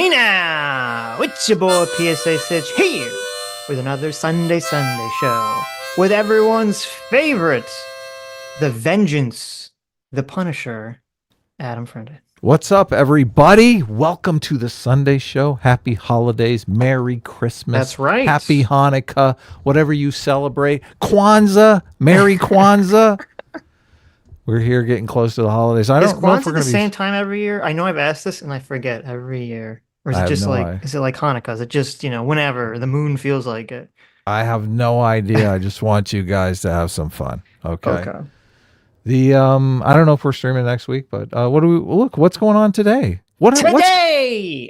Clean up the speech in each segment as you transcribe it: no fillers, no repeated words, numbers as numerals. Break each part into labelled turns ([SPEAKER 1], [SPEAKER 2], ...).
[SPEAKER 1] Hey now, it's your boy PSA Sitch here with another Sunday show with everyone's favorite, the Vengeance, the Punisher, Adam Friended.
[SPEAKER 2] What's up, everybody? Welcome to the Sunday show. Happy holidays, Merry Christmas.
[SPEAKER 1] That's right.
[SPEAKER 2] Happy Hanukkah, whatever you celebrate. Kwanzaa, Merry Kwanzaa. We're here getting close to the holidays. I don't know if we're
[SPEAKER 1] going to
[SPEAKER 2] be
[SPEAKER 1] the same time every year. I know I've asked this and I forget every year. Or is it just is it like Hanukkah? Is it just, whenever the moon feels like it?
[SPEAKER 2] I have no idea. I just want you guys to have some fun. Okay. I don't know if we're streaming next week, but what's going on today?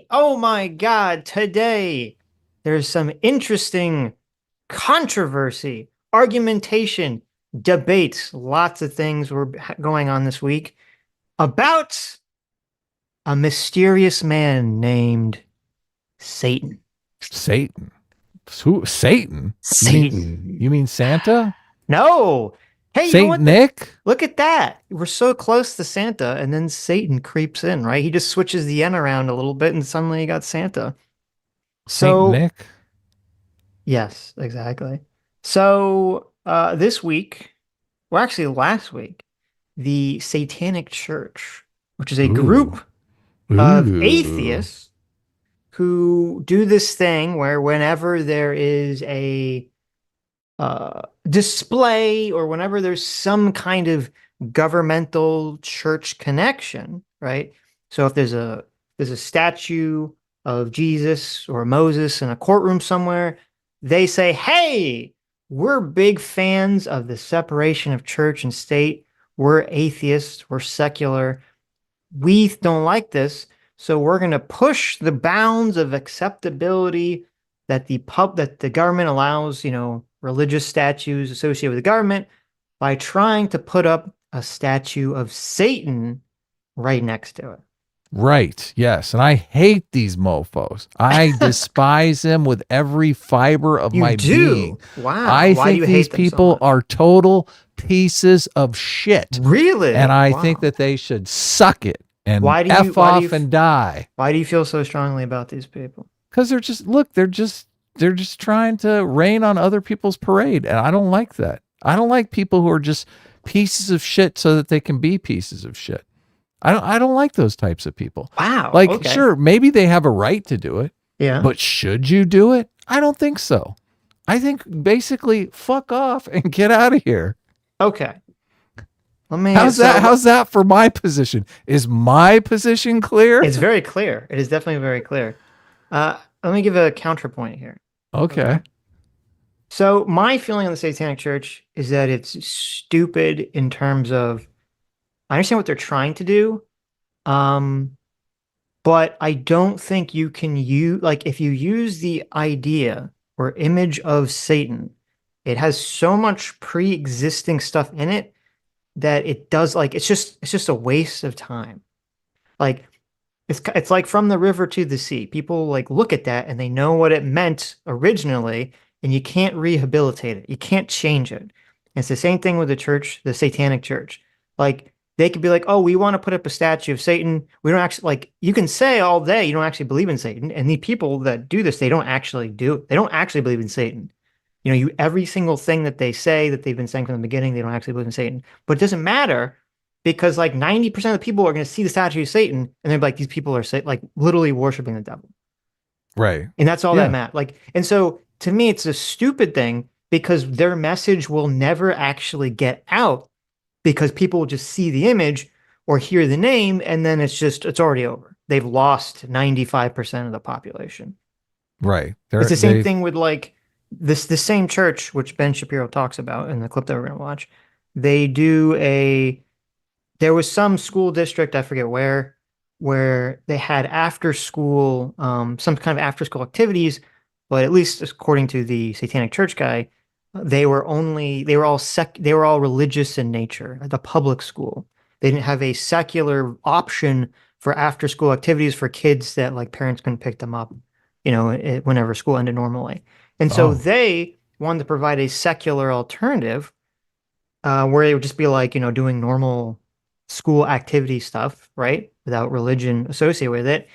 [SPEAKER 1] Oh my God, today there's some interesting controversy, argumentation, debates, lots of things were going on this week about a mysterious man named Satan.
[SPEAKER 2] Satan? Who? Satan?
[SPEAKER 1] Satan.
[SPEAKER 2] You mean Santa?
[SPEAKER 1] No. Hey,
[SPEAKER 2] Saint Nick?
[SPEAKER 1] Look at that. We're so close to Santa, and then Satan creeps in, right? He just switches the N around a little bit, and suddenly you got Santa.
[SPEAKER 2] Saint Nick?
[SPEAKER 1] Yes, exactly. So this week, well, actually last week, the Satanic Church, which is a group of atheists who do this thing where whenever there is a display or whenever there's some kind of governmental church connection, right? So if there's a statue of Jesus or Moses in a courtroom somewhere, they say, hey, we're big fans of the separation of church and state. We're atheists. We're secular. We don't like this. So we're going to push the bounds of acceptability that the government allows, religious statues associated with the government by trying to put up a statue of Satan right next to it.
[SPEAKER 2] Right. Yes. And I hate these mofos. I despise them with every fiber of my being.
[SPEAKER 1] Wow.
[SPEAKER 2] I think these people are total pieces of shit.
[SPEAKER 1] Really?
[SPEAKER 2] And I think that they should suck it and F off and die.
[SPEAKER 1] Why do you feel so strongly about these people?
[SPEAKER 2] Because they're just trying to rain on other people's parade. And I don't like that. I don't like people who are just pieces of shit so that they can be pieces of shit. I don't like those types of people.
[SPEAKER 1] Wow.
[SPEAKER 2] Sure, maybe they have a right to do it.
[SPEAKER 1] Yeah.
[SPEAKER 2] But should you do it? I don't think so. I think basically fuck off and get out of here.
[SPEAKER 1] Okay.
[SPEAKER 2] How's that for my position? Is my position clear?
[SPEAKER 1] It's very clear. It is definitely very clear. Let me give a counterpoint here.
[SPEAKER 2] Okay.
[SPEAKER 1] So my feeling on the Satanic Church is that it's stupid in terms of, I understand what they're trying to do, but I don't think you can use, if you use the idea or image of Satan, it has so much pre-existing stuff in it that it does, it's just a waste of time. It's like from the river to the sea. People look at that and they know what it meant originally, and you can't rehabilitate it. You can't change it. And it's the same thing with the church, the Satanic Church. They could be like, oh, we want to put up a statue of Satan. We don't actually, you can say all day you don't actually believe in Satan. And the people that do this, they don't actually do it. They don't actually believe in Satan. Every single thing that they say that they've been saying from the beginning, they don't actually believe in Satan. But it doesn't matter because 90% of the people are going to see the statue of Satan and they're like, these people are literally worshiping the devil.
[SPEAKER 2] Right.
[SPEAKER 1] And that's all that matters. And so to me, it's a stupid thing because their message will never actually get out. Because people will just see the image or hear the name, and then it's already over. They've lost 95% of the population.
[SPEAKER 2] Right.
[SPEAKER 1] It's the same thing with the same church, which Ben Shapiro talks about in the clip that we're going to watch. There was some school district, I forget where they had after school, some kind of after school activities, but at least according to the Satanic Church guy, they were all religious in nature at the public school. They didn't have a secular option for after school activities for kids that parents couldn't pick them up, whenever school ended normally. And so they wanted to provide a secular alternative where it would just be doing normal school activity stuff, right? Without religion associated with it.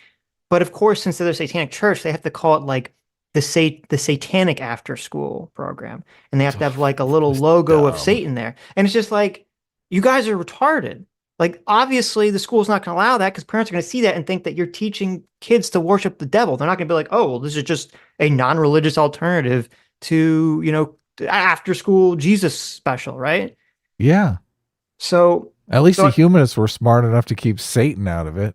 [SPEAKER 1] But of course, since they're the Satanic Church, they have to call it like the Satanic After School program, and they have to have like a little
[SPEAKER 2] It's
[SPEAKER 1] logo of
[SPEAKER 2] dumb.
[SPEAKER 1] Satan there, and it's just like, you guys are retarded. Like, obviously, the school's not going to allow that because parents are going to see that and think that you're teaching kids to worship the devil. They're not going to be like, oh, well, this is just a non-religious alternative to, after school Jesus special, right?
[SPEAKER 2] Yeah.
[SPEAKER 1] So,
[SPEAKER 2] At least the
[SPEAKER 1] so
[SPEAKER 2] humanists were smart enough to keep Satan out of it.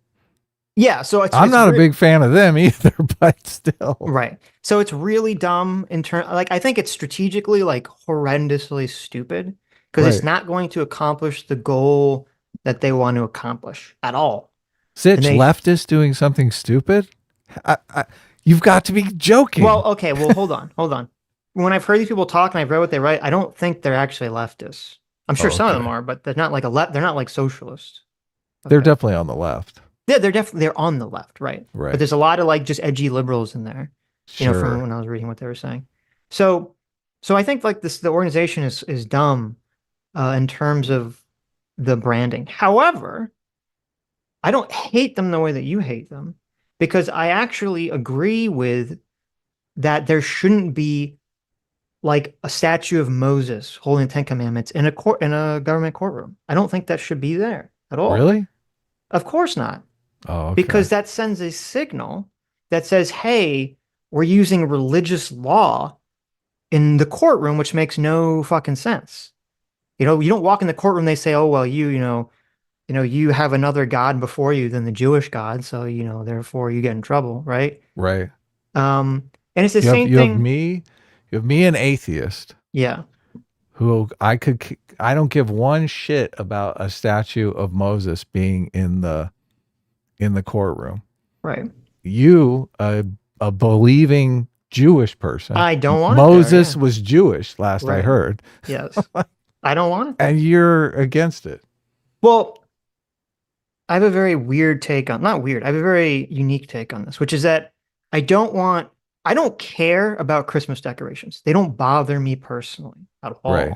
[SPEAKER 1] yeah, so
[SPEAKER 2] I'm
[SPEAKER 1] it's
[SPEAKER 2] not a big fan of them either, but still.
[SPEAKER 1] right. So it's really dumb in turn. Like, I think it's strategically like horrendously stupid because it's
[SPEAKER 2] Right.
[SPEAKER 1] not going to accomplish the goal that they want to accomplish at all. And
[SPEAKER 2] Sitch,
[SPEAKER 1] they,
[SPEAKER 2] leftist doing something stupid? You've got to be joking.
[SPEAKER 1] well, okay, well, hold on. When I've heard these people talk and I've read what they write, I don't think they're actually leftists. I'm sure some of them
[SPEAKER 2] Okay.
[SPEAKER 1] are, but they're not like they're not like socialists.
[SPEAKER 2] They're
[SPEAKER 1] Okay.
[SPEAKER 2] definitely on the left.
[SPEAKER 1] Yeah, they're definitely they're on the left, right?
[SPEAKER 2] Right.
[SPEAKER 1] But there's a lot of like just edgy liberals in there,
[SPEAKER 2] Sure.
[SPEAKER 1] from when I was reading what they were saying. So, I think like the organization is dumb in terms of the branding. However, I don't hate them the way that you hate them because I actually agree with that there shouldn't be like a statue of Moses holding the Ten Commandments in a government courtroom. I don't think that should be there at all.
[SPEAKER 2] Really?
[SPEAKER 1] Of course not.
[SPEAKER 2] Oh, okay.
[SPEAKER 1] Because that sends a signal that says, hey, we're using religious law in the courtroom, which makes no fucking sense. You don't walk in the courtroom, they say, oh, well, you have another God before you than the Jewish God, so, therefore you get in trouble, right?
[SPEAKER 2] Right.
[SPEAKER 1] And it's the same
[SPEAKER 2] You have
[SPEAKER 1] thing.
[SPEAKER 2] me, an atheist,
[SPEAKER 1] Yeah,
[SPEAKER 2] who I don't give one shit about a statue of Moses being in the courtroom.
[SPEAKER 1] right.
[SPEAKER 2] You, a believing Jewish person,
[SPEAKER 1] I don't want it there,
[SPEAKER 2] Moses
[SPEAKER 1] yeah.
[SPEAKER 2] was Jewish, last I
[SPEAKER 1] Right.
[SPEAKER 2] heard,
[SPEAKER 1] Yes. I don't want it there.
[SPEAKER 2] and you're against it.
[SPEAKER 1] Well, I have a very weird take on, not weird, I have a very unique take on this, which is that I don't care about Christmas decorations. They don't bother me personally at all.
[SPEAKER 2] Right.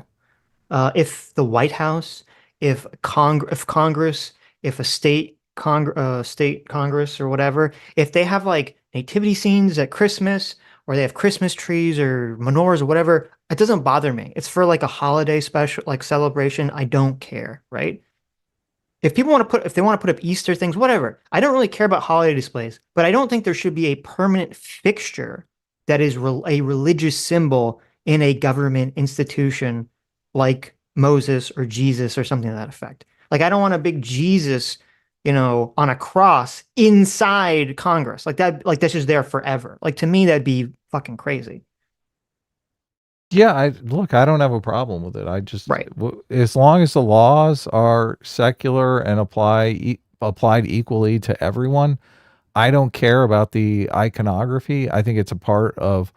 [SPEAKER 1] If the White House, if Congress, if a state Congress or whatever, if they have like nativity scenes at Christmas or they have Christmas trees or menorahs or whatever, it doesn't bother me. It's for like a holiday special, like celebration. I don't care, right? If they want to put up Easter things, whatever. I don't really care about holiday displays, but I don't think there should be a permanent fixture that is a religious symbol in a government institution like Moses or Jesus or something to that effect. Like, I don't want a big Jesus, on a cross inside Congress. Like that, like that's just there forever. Like, to me, that'd be fucking crazy.
[SPEAKER 2] Yeah, I don't have a problem with it. I just,
[SPEAKER 1] Right.
[SPEAKER 2] as long as the laws are secular and applied equally to everyone, I don't care about the iconography. I think it's a part of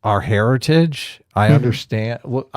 [SPEAKER 2] our heritage. I
[SPEAKER 1] Mhm.
[SPEAKER 2] understand. Look,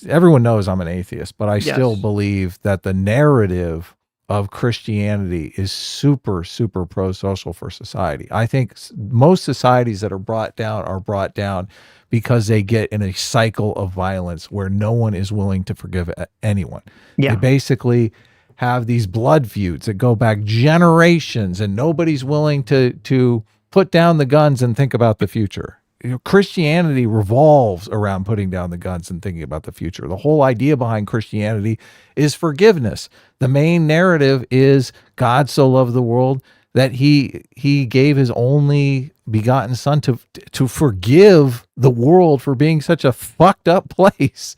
[SPEAKER 2] everyone knows I'm an atheist, but I still
[SPEAKER 1] Yes.
[SPEAKER 2] believe that the narrative of Christianity is super, super pro-social for society. I think most societies that are brought down because they get in a cycle of violence where no one is willing to forgive anyone.
[SPEAKER 1] Yeah.
[SPEAKER 2] They basically have these blood feuds that go back generations, and nobody's willing to put down the guns and think about the future. Christianity revolves around putting down the guns and thinking about the future. The whole idea behind Christianity is forgiveness. The main narrative is God so loved the world that he gave his only begotten son to forgive the world for being such a fucked up place.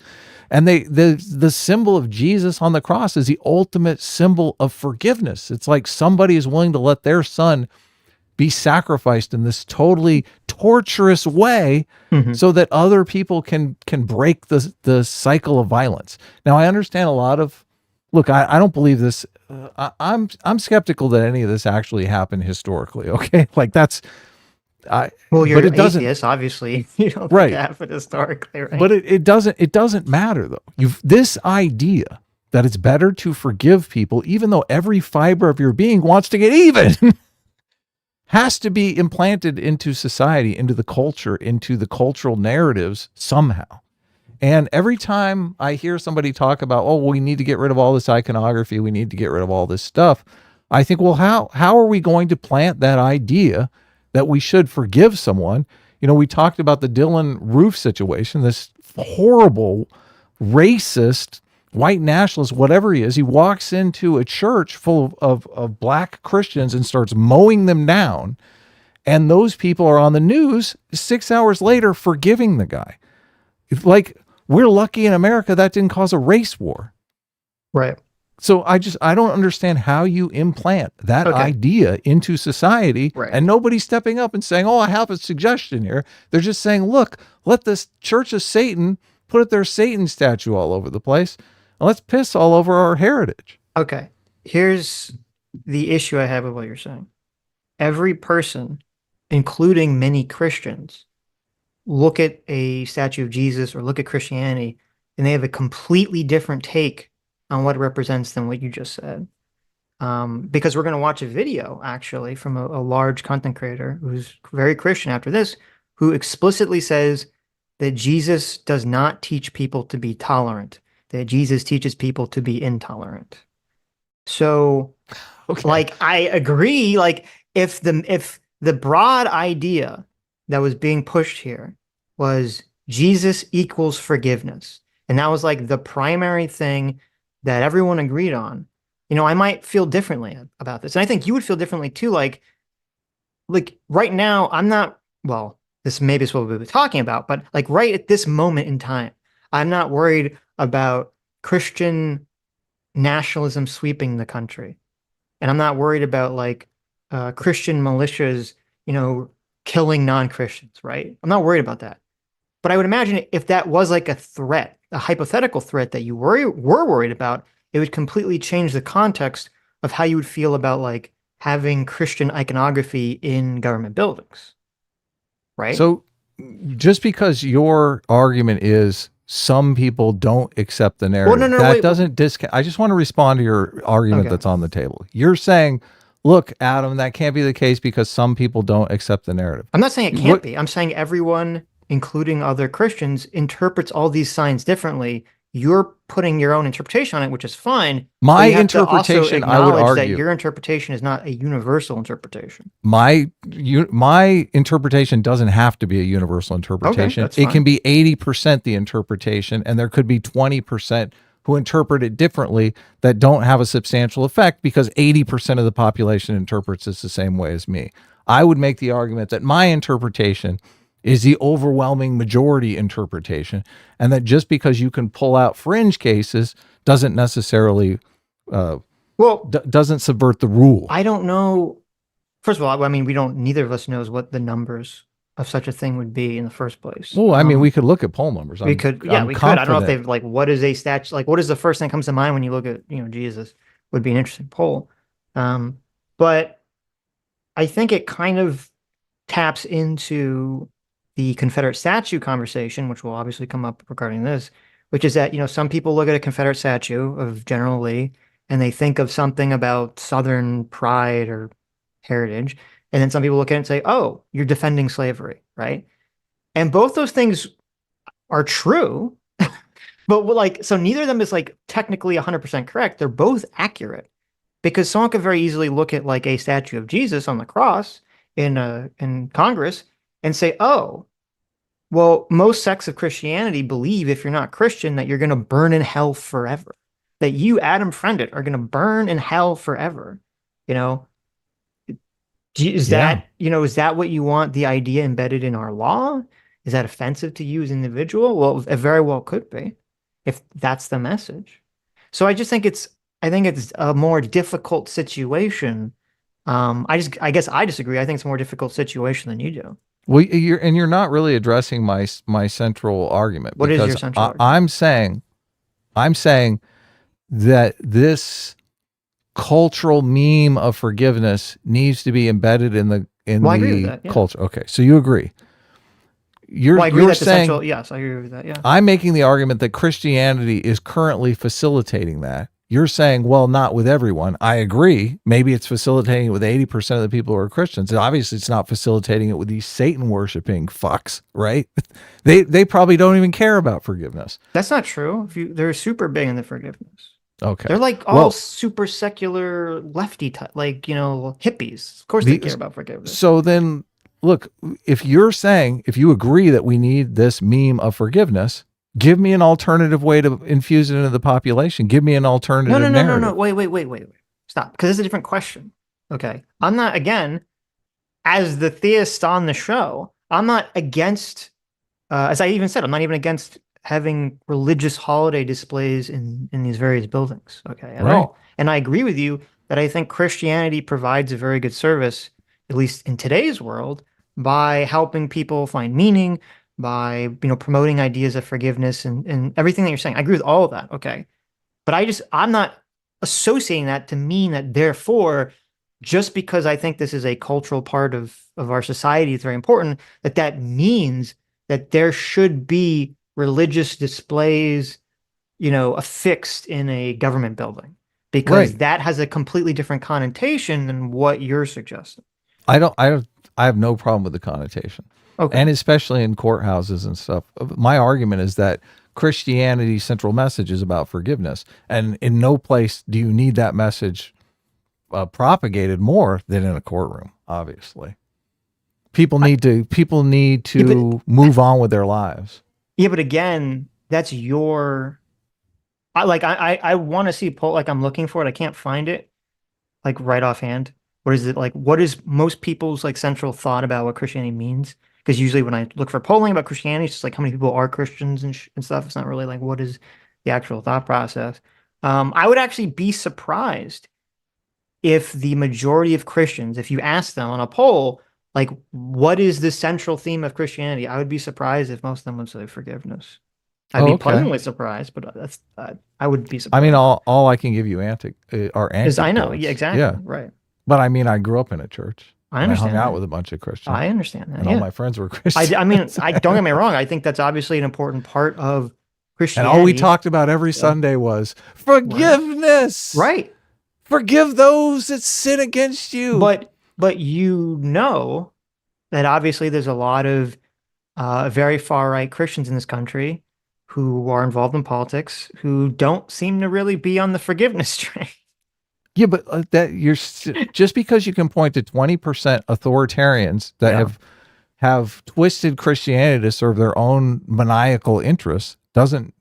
[SPEAKER 2] And the symbol of Jesus on the cross is the ultimate symbol of forgiveness. It's like somebody is willing to let their son be sacrificed in this totally torturous way so that other people can break the cycle of violence. Now, I understand a lot of, look, I don't believe this. I'm skeptical that any of this actually happened historically. Okay. Like that's,
[SPEAKER 1] Well, you're
[SPEAKER 2] but it doesn't,
[SPEAKER 1] atheist, obviously. You don't
[SPEAKER 2] right.
[SPEAKER 1] think it happened historically, right?
[SPEAKER 2] But it doesn't matter though. This idea that it's better to forgive people, even though every fiber of your being wants to get even, has to be implanted into society, into the culture, into the cultural narratives somehow. And every time I hear somebody talk about, oh, we need to get rid of all this iconography, we need to get rid of all this stuff, I think, well, how are we going to plant that idea that we should forgive someone? You know, we talked about the Dylan Roof situation, this horrible, racist, white nationalist, whatever he is. He walks into a church full of black Christians and starts mowing them down. And those people are on the news 6 hours later forgiving the guy. It's like, we're lucky in America that didn't cause a race war.
[SPEAKER 1] Right.
[SPEAKER 2] So I don't understand how you implant that idea into society, and nobody's stepping up and saying, oh, I have a suggestion here. They're just saying, look, let this Church of Satan put their Satan statue all over the place, and let's piss all over our heritage.
[SPEAKER 1] Okay. Here's the issue I have with what you're saying. Every person, including many Christians, look at a statue of Jesus or look at Christianity, and they have a completely different take on what it represents than what you just said. Because we're going to watch a video actually from a large content creator who's very Christian after this, who explicitly says that Jesus does not teach people to be tolerant, that Jesus teaches people to be intolerant. So, like, I agree. Like, if the broad idea that was being pushed here was Jesus equals forgiveness, and that was like the primary thing that everyone agreed on, you know, I might feel differently about this. And I think you would feel differently too. Like right now, I'm not, well, this maybe is what we'll be talking about, but like right at this moment in time, I'm not worried about Christian nationalism sweeping the country. And I'm not worried about like Christian militias, you know, killing non-Christians, right? I'm not worried about that. But I would imagine if that was like a threat, a hypothetical threat that you were worried about, it would completely change the context of how you would feel about like having Christian iconography in government buildings, right?
[SPEAKER 2] So just because your argument is some people don't accept the narrative,
[SPEAKER 1] Well, no,
[SPEAKER 2] that
[SPEAKER 1] wait,
[SPEAKER 2] doesn't discount. I just want to respond to your argument that's on the table. You're saying, look, Adam, that can't be the case because some people don't accept the narrative.
[SPEAKER 1] I'm not saying it can't be. I'm saying everyone, including other Christians, interprets all these signs differently. You're putting your own interpretation on it, which is fine.
[SPEAKER 2] My interpretation, I would argue,
[SPEAKER 1] that your interpretation is not a universal interpretation.
[SPEAKER 2] My interpretation doesn't have to be a universal interpretation.
[SPEAKER 1] Okay,
[SPEAKER 2] it can be 80% the interpretation, and there could be 20% who interpret it differently that don't have a substantial effect because 80% of the population interprets it the same way as me. I would make the argument that my interpretation is the overwhelming majority interpretation, and that just because you can pull out fringe cases doesn't necessarily doesn't subvert the rule.
[SPEAKER 1] I don't know. First of all, I mean, neither of us knows what the numbers of such a thing would be in the first place.
[SPEAKER 2] Well, I mean, we could look at poll numbers.
[SPEAKER 1] We could. I don't know if they've like, what is a statue? Like, what is the first thing that comes to mind when you look at, you know, Jesus? Would be an interesting poll. But I think it kind of taps into the Confederate statue conversation, which will obviously come up regarding this, which is that, you know, some people look at a Confederate statue of General Lee and they think of something about Southern pride or heritage. And then some people look at it and say, oh, you're defending slavery, right? And both those things are true, but like, so neither of them is like technically 100% correct. They're both accurate because someone could very easily look at like a statue of Jesus on the cross in Congress and say, oh, well, most sects of Christianity believe if you're not Christian that you're going to burn in hell forever, that you, Adam Friendit, are going to burn in hell forever. You know, is that what you want the idea embedded in our law? Is that offensive to you as an individual? Well, it very well could be if that's the message. So I think it's a more difficult situation. I guess I disagree. I think it's a more difficult situation than you do.
[SPEAKER 2] Well, you're not really addressing my central argument.
[SPEAKER 1] What is your central argument?
[SPEAKER 2] I'm saying that this cultural meme of forgiveness needs to be embedded in the
[SPEAKER 1] I agree with that, yeah.
[SPEAKER 2] culture. Okay, so you agree.
[SPEAKER 1] You're saying, yes, I agree with that. Yeah,
[SPEAKER 2] I'm making the argument that Christianity is currently facilitating that. You're saying, well, not with everyone. I agree. Maybe it's facilitating it with 80% of the people who are Christians. And obviously, it's not facilitating it with these Satan worshiping fucks, right? They probably don't even care about forgiveness.
[SPEAKER 1] That's not true. They're super big into forgiveness.
[SPEAKER 2] Okay.
[SPEAKER 1] They're like all
[SPEAKER 2] Well,
[SPEAKER 1] super secular lefty type, like, hippies. Of course they
[SPEAKER 2] the
[SPEAKER 1] care about forgiveness.
[SPEAKER 2] so then look, if you're saying, if you agree that we need this meme of forgiveness, give me an alternative way to infuse it into the population. Give me an
[SPEAKER 1] No, no,
[SPEAKER 2] alternative
[SPEAKER 1] no, no, no.
[SPEAKER 2] narrative.
[SPEAKER 1] Wait. Stop. Because it's a different question. Okay. I'm not, again, as the theist on the show, I'm not against, as I even said, I'm not even against having religious holiday displays in these various buildings. Okay. At
[SPEAKER 2] Right.
[SPEAKER 1] all. And I agree with you that I think Christianity provides a very good service, at least in today's world, by helping people find meaning, by, promoting ideas of forgiveness and everything that you're saying. I agree with all of that. Okay. But I'm not associating that to mean that therefore, just because I think this is a cultural part of our society, it's very important, that means that there should be religious displays, affixed in a government building, because
[SPEAKER 2] Right.
[SPEAKER 1] that has a completely different connotation than what you're suggesting.
[SPEAKER 2] I have no problem with the connotation.
[SPEAKER 1] Okay.
[SPEAKER 2] And especially in courthouses and stuff. My argument is that Christianity's central message is about forgiveness. And in no place do you need that message propagated more than in a courtroom, obviously.
[SPEAKER 1] I,
[SPEAKER 2] People need
[SPEAKER 1] yeah, but
[SPEAKER 2] to move on with their lives.
[SPEAKER 1] yeah, but again, that's your I want to see a poll, like I'm looking for it. I can't find it like right offhand. What is it like? What is most people's like central thought about what Christianity means? Because usually when I look for polling about Christianity, it's just like how many people are Christians and stuff. It's not really like what is the actual thought process. I would actually be surprised if the majority of Christians, if you ask them on a poll, like what is the central theme of Christianity, I would be surprised if most of them would say forgiveness. I'd
[SPEAKER 2] Oh,
[SPEAKER 1] be
[SPEAKER 2] okay.
[SPEAKER 1] pleasantly surprised, but I would be
[SPEAKER 2] I mean,
[SPEAKER 1] surprised.
[SPEAKER 2] all I can give you are
[SPEAKER 1] Is I know, yeah,
[SPEAKER 2] anecdotes.
[SPEAKER 1] exactly,
[SPEAKER 2] Yeah.
[SPEAKER 1] right.
[SPEAKER 2] But I mean, I grew up in a church
[SPEAKER 1] I
[SPEAKER 2] and I hung
[SPEAKER 1] understand
[SPEAKER 2] out
[SPEAKER 1] that.
[SPEAKER 2] with a bunch of
[SPEAKER 1] I
[SPEAKER 2] Christians
[SPEAKER 1] understand that.
[SPEAKER 2] and all
[SPEAKER 1] Yeah.
[SPEAKER 2] my friends were Christians.
[SPEAKER 1] I mean, I don't get me wrong. I think that's obviously an important part of
[SPEAKER 2] And all we
[SPEAKER 1] Christianity.
[SPEAKER 2] talked about every
[SPEAKER 1] So,
[SPEAKER 2] Sunday was
[SPEAKER 1] right.
[SPEAKER 2] forgiveness.
[SPEAKER 1] Right.
[SPEAKER 2] Forgive those that sin against you.
[SPEAKER 1] But that obviously there's a lot of very far right Christians in this country who are involved in politics who don't seem to really be on the forgiveness train.
[SPEAKER 2] Yeah, but just because you can point to 20% authoritarians that
[SPEAKER 1] Yeah.
[SPEAKER 2] have twisted Christianity to serve their own maniacal interests doesn't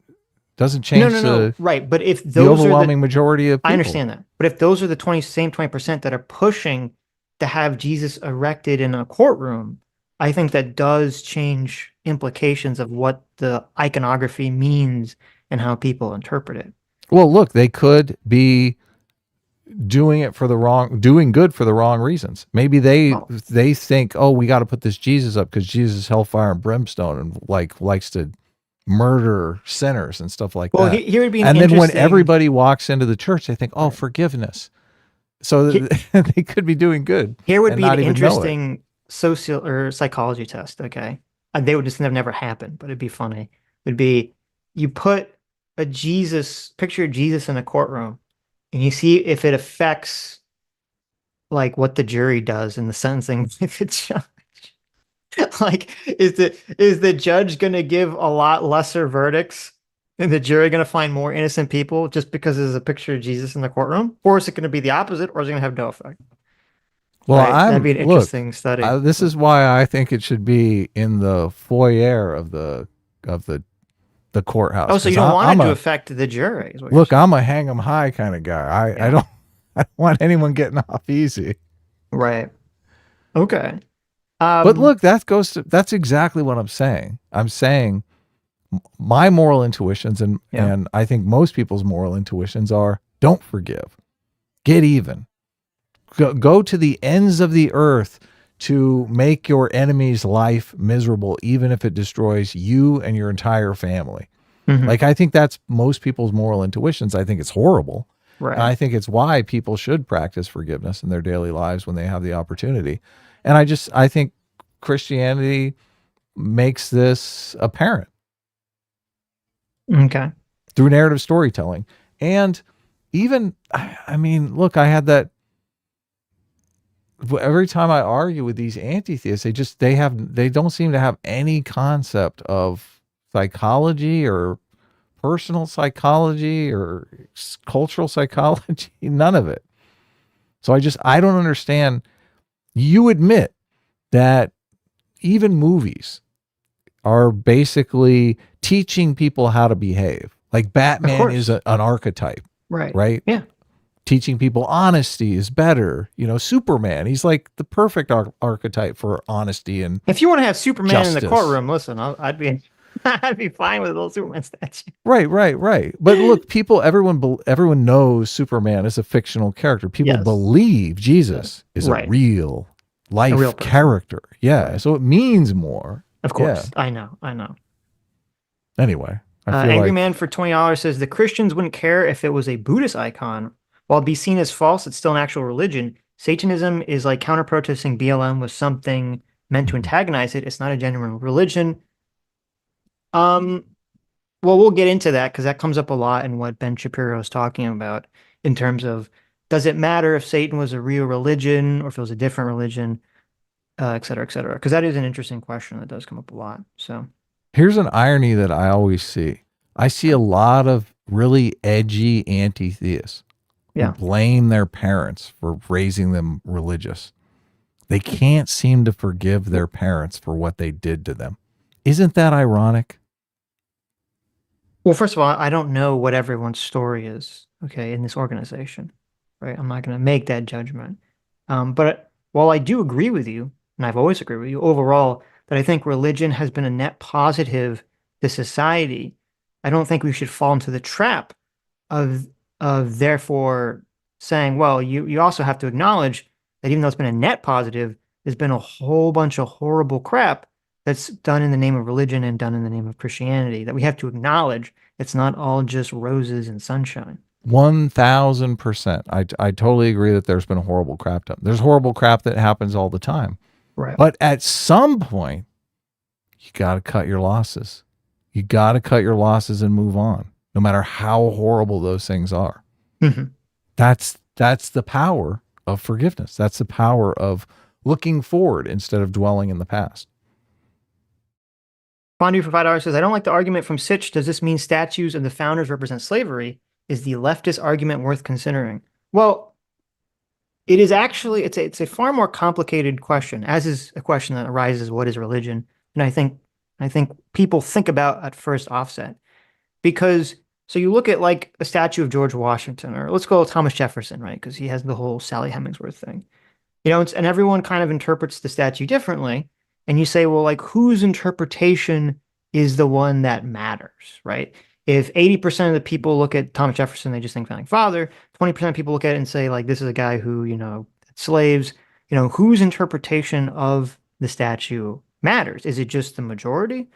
[SPEAKER 1] No,
[SPEAKER 2] change
[SPEAKER 1] no, no. Right. But if
[SPEAKER 2] the
[SPEAKER 1] those are
[SPEAKER 2] overwhelming majority of
[SPEAKER 1] I
[SPEAKER 2] people.
[SPEAKER 1] understand that. But if those are the same 20% that are pushing to have Jesus erected in a courtroom, I think that does change implications of what the iconography means and how people interpret it.
[SPEAKER 2] Well, look, they could be doing good for the wrong reasons. Maybe
[SPEAKER 1] Well,
[SPEAKER 2] they think, oh, we got to put this Jesus up because Jesus is hellfire and brimstone and likes to murder sinners and stuff like
[SPEAKER 1] well,
[SPEAKER 2] that.
[SPEAKER 1] here would be an
[SPEAKER 2] And then when
[SPEAKER 1] interesting
[SPEAKER 2] everybody walks into the church, they think, oh,
[SPEAKER 1] right.
[SPEAKER 2] forgiveness. So
[SPEAKER 1] He-
[SPEAKER 2] they could be doing good
[SPEAKER 1] Here would
[SPEAKER 2] and
[SPEAKER 1] be an
[SPEAKER 2] not even know it.
[SPEAKER 1] interesting social or psychology test, okay? They would just never happen, but it'd be funny. It'd be you put picture of Jesus in a courtroom, and you see if it affects like what the jury does in the sentencing with the judge. Like, is the judge gonna give a lot lesser verdicts and the jury gonna find more innocent people just because there's a picture of Jesus in the courtroom? Or is it gonna be the opposite, or is it gonna have no effect?
[SPEAKER 2] Well,
[SPEAKER 1] Right? That'd be an interesting study.
[SPEAKER 2] this is why I think it should be in the foyer of the courthouse
[SPEAKER 1] Oh, so you
[SPEAKER 2] because
[SPEAKER 1] don't want
[SPEAKER 2] I'm
[SPEAKER 1] it to
[SPEAKER 2] a
[SPEAKER 1] affect the jury, is what you're
[SPEAKER 2] look,
[SPEAKER 1] saying.
[SPEAKER 2] I'm a hang 'em high kind of guy. I
[SPEAKER 1] Yeah.
[SPEAKER 2] don't I don't want anyone getting off easy.
[SPEAKER 1] Right. Okay.
[SPEAKER 2] But
[SPEAKER 1] Um,
[SPEAKER 2] look, that's exactly what I'm saying. I'm saying my moral intuitions
[SPEAKER 1] yeah.
[SPEAKER 2] and I think most people's moral intuitions are don't forgive. Get even. Go to the ends of the earth to make your enemy's life miserable even if it destroys you and your entire family.
[SPEAKER 1] Hmm.
[SPEAKER 2] Like I think that's most people's moral intuitions. I think it's horrible. And
[SPEAKER 1] Right.
[SPEAKER 2] I think it's why people should practice forgiveness in their daily lives when they have the opportunity. And I think Christianity makes this apparent
[SPEAKER 1] Okay.
[SPEAKER 2] through narrative storytelling. And even, I mean, look, I had that every time I argue with these anti-theists, they don't seem to have any concept of psychology or personal psychology or cultural psychology, none of it. So I don't understand. You admit that even movies are basically teaching people how to behave. Like
[SPEAKER 1] Of
[SPEAKER 2] Batman is
[SPEAKER 1] course.
[SPEAKER 2] an archetype,
[SPEAKER 1] Right.
[SPEAKER 2] right?
[SPEAKER 1] Yeah.
[SPEAKER 2] Teaching people honesty is better. Superman, he's like the perfect archetype for honesty and
[SPEAKER 1] If you want to have Superman in the
[SPEAKER 2] justice.
[SPEAKER 1] courtroom, listen, I'd be I'd be fine with a little Superman statue.
[SPEAKER 2] Right, right, right. But look, everyone knows Superman is a fictional character. People
[SPEAKER 1] Yes.
[SPEAKER 2] believe Jesus is a
[SPEAKER 1] Right.
[SPEAKER 2] real
[SPEAKER 1] A real
[SPEAKER 2] life
[SPEAKER 1] person.
[SPEAKER 2] character. Yeah,
[SPEAKER 1] Right.
[SPEAKER 2] so it means more.
[SPEAKER 1] Of
[SPEAKER 2] Yeah.
[SPEAKER 1] course. I know. I know.
[SPEAKER 2] Anyway, I feel
[SPEAKER 1] Angry
[SPEAKER 2] like
[SPEAKER 1] Man for $20 says the Christians wouldn't care if it was a Buddhist icon. While it'd be seen as false, it's still an actual religion. Satanism is like counter protesting BLM with something meant to antagonize it. It's not a genuine religion. Um, well, we'll get into that because that comes up a lot in what Ben Shapiro is talking about in terms of does it matter if Satan was a real religion or if it was a different religion, et cetera, et cetera. Because that is an interesting question that does come up a lot. So,
[SPEAKER 2] here's an irony that I always see. I see a lot of really edgy anti-theists who
[SPEAKER 1] yeah.
[SPEAKER 2] blame their parents for raising them religious. They can't seem to forgive their parents for what they did to them. Isn't that ironic?
[SPEAKER 1] Well, first of all, I don't know what everyone's story is, okay, in this organization, right? I'm not going to make that judgment. But while I do agree with you, and I've always agreed with you overall, that I think religion has been a net positive to society, I don't think we should fall into the trap of therefore saying, well, you also have to acknowledge that even though it's been a net positive, there's been a whole bunch of horrible crap that's done in the name of religion and done in the name of Christianity that we have to acknowledge. It's not all just roses and sunshine.
[SPEAKER 2] 1000%. I totally agree that there's been horrible crap done. There's horrible crap that happens all the time.
[SPEAKER 1] Right.
[SPEAKER 2] But at some point, you got to cut your losses. You got to cut your losses and move on, no matter how horrible those things are.
[SPEAKER 1] Mm-hmm.
[SPEAKER 2] That's the power of forgiveness. That's the power of looking forward instead of dwelling in the past.
[SPEAKER 1] Fondue for $5 says, I don't like the argument from Sitch. Does this mean statues of the founders represent slavery? Is the leftist argument worth considering? Well, it is actually it's a far more complicated question, as is a question that arises, what is religion? And I think people think about at first offset. Because so you look at like a statue of George Washington, or let's go Thomas Jefferson, right? Because he has the whole Sally Hemings thing. And everyone kind of interprets the statue differently. And you say, well, like, whose interpretation is the one that matters, right? If 80% of the people look at Thomas Jefferson, they just think founding father, 20% of people look at it and say, like, this is a guy who, slaves, whose interpretation of the statue matters? Is it just the majority?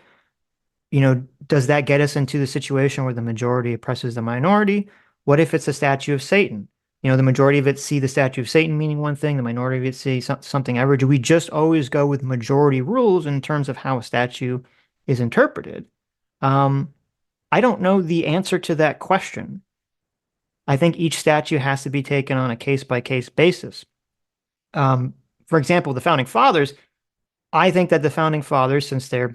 [SPEAKER 1] Does that get us into the situation where the majority oppresses the minority? What if it's a statue of Satan? The majority of it see the statue of Satan meaning one thing, the minority of it see something ever. Do we just always go with majority rules in terms of how a statue is interpreted? I don't know the answer to that question. I think each statue has to be taken on a case-by-case basis. For example, the founding fathers, I think that the founding fathers, since they're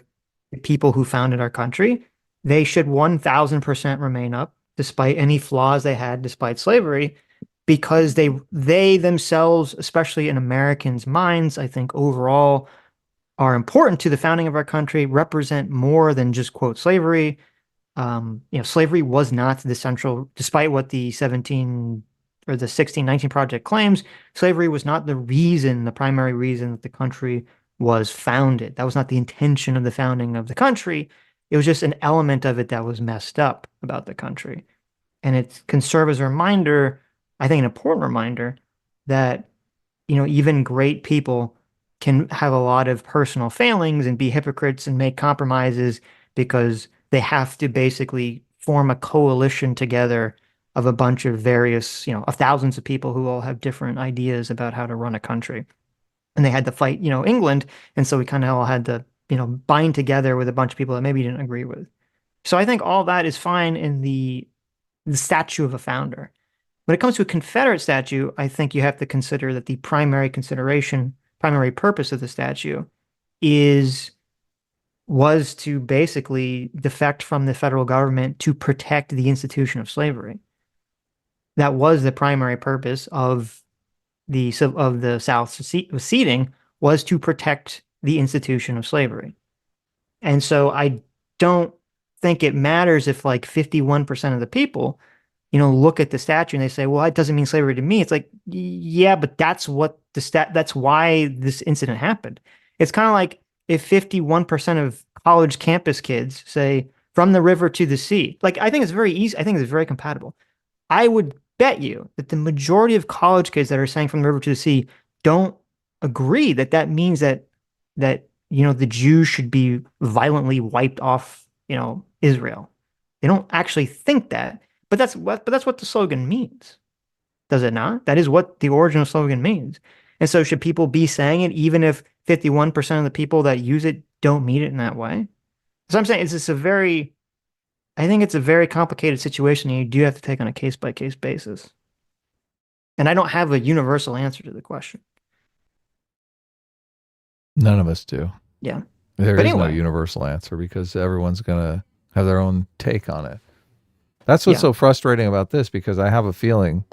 [SPEAKER 1] the people who founded our country, they should 1000% remain up despite any flaws they had, despite slavery, because they themselves, especially in Americans' minds, I think overall are important to the founding of our country, represent more than just quote slavery. Slavery was not the central, despite what the 1619 Project claims, slavery was not the primary reason that the country was founded. That was not the intention of the founding of the country. It was just an element of it that was messed up about the country. And it can serve as a reminder, I think an important reminder, that, even great people can have a lot of personal failings and be hypocrites and make compromises because they have to basically form a coalition together of a bunch of various, of thousands of people who all have different ideas about how to run a country. And they had to fight, England. And so we kind of all had to, bind together with a bunch of people that maybe didn't agree with. So I think all that is fine in the statue of a founder. When it comes to a Confederate statue, I think you have to consider that the primary purpose of the statue is was to basically defect from the federal government to protect the institution of slavery. That was the primary purpose of the South seceding, was to protect the institution of slavery. And so I don't think it matters if like 51% of the people, look at the statue and they say, well, that doesn't mean slavery to me. It's like, yeah, but that's what that's why this incident happened. It's kind of like if 51% of college campus kids say from the river to the sea. Like, I think it's very easy. I think it's very compatible. I would bet you that the majority of college kids that are saying from the river to the sea don't agree that that means that the Jews should be violently wiped off, Israel. They don't actually think that, but that's what the slogan means. Does it not? That is what the original slogan means. And so should people be saying it even if 51% of the people that use it don't mean it in that way? So I'm saying I think it's a very complicated situation and you do have to take on a case by case basis. And I don't have a universal answer to the question.
[SPEAKER 2] None of us do.
[SPEAKER 1] Yeah.
[SPEAKER 2] There is no universal answer because everyone's going to have their own take on it. That's what's so frustrating about this, because I have a feeling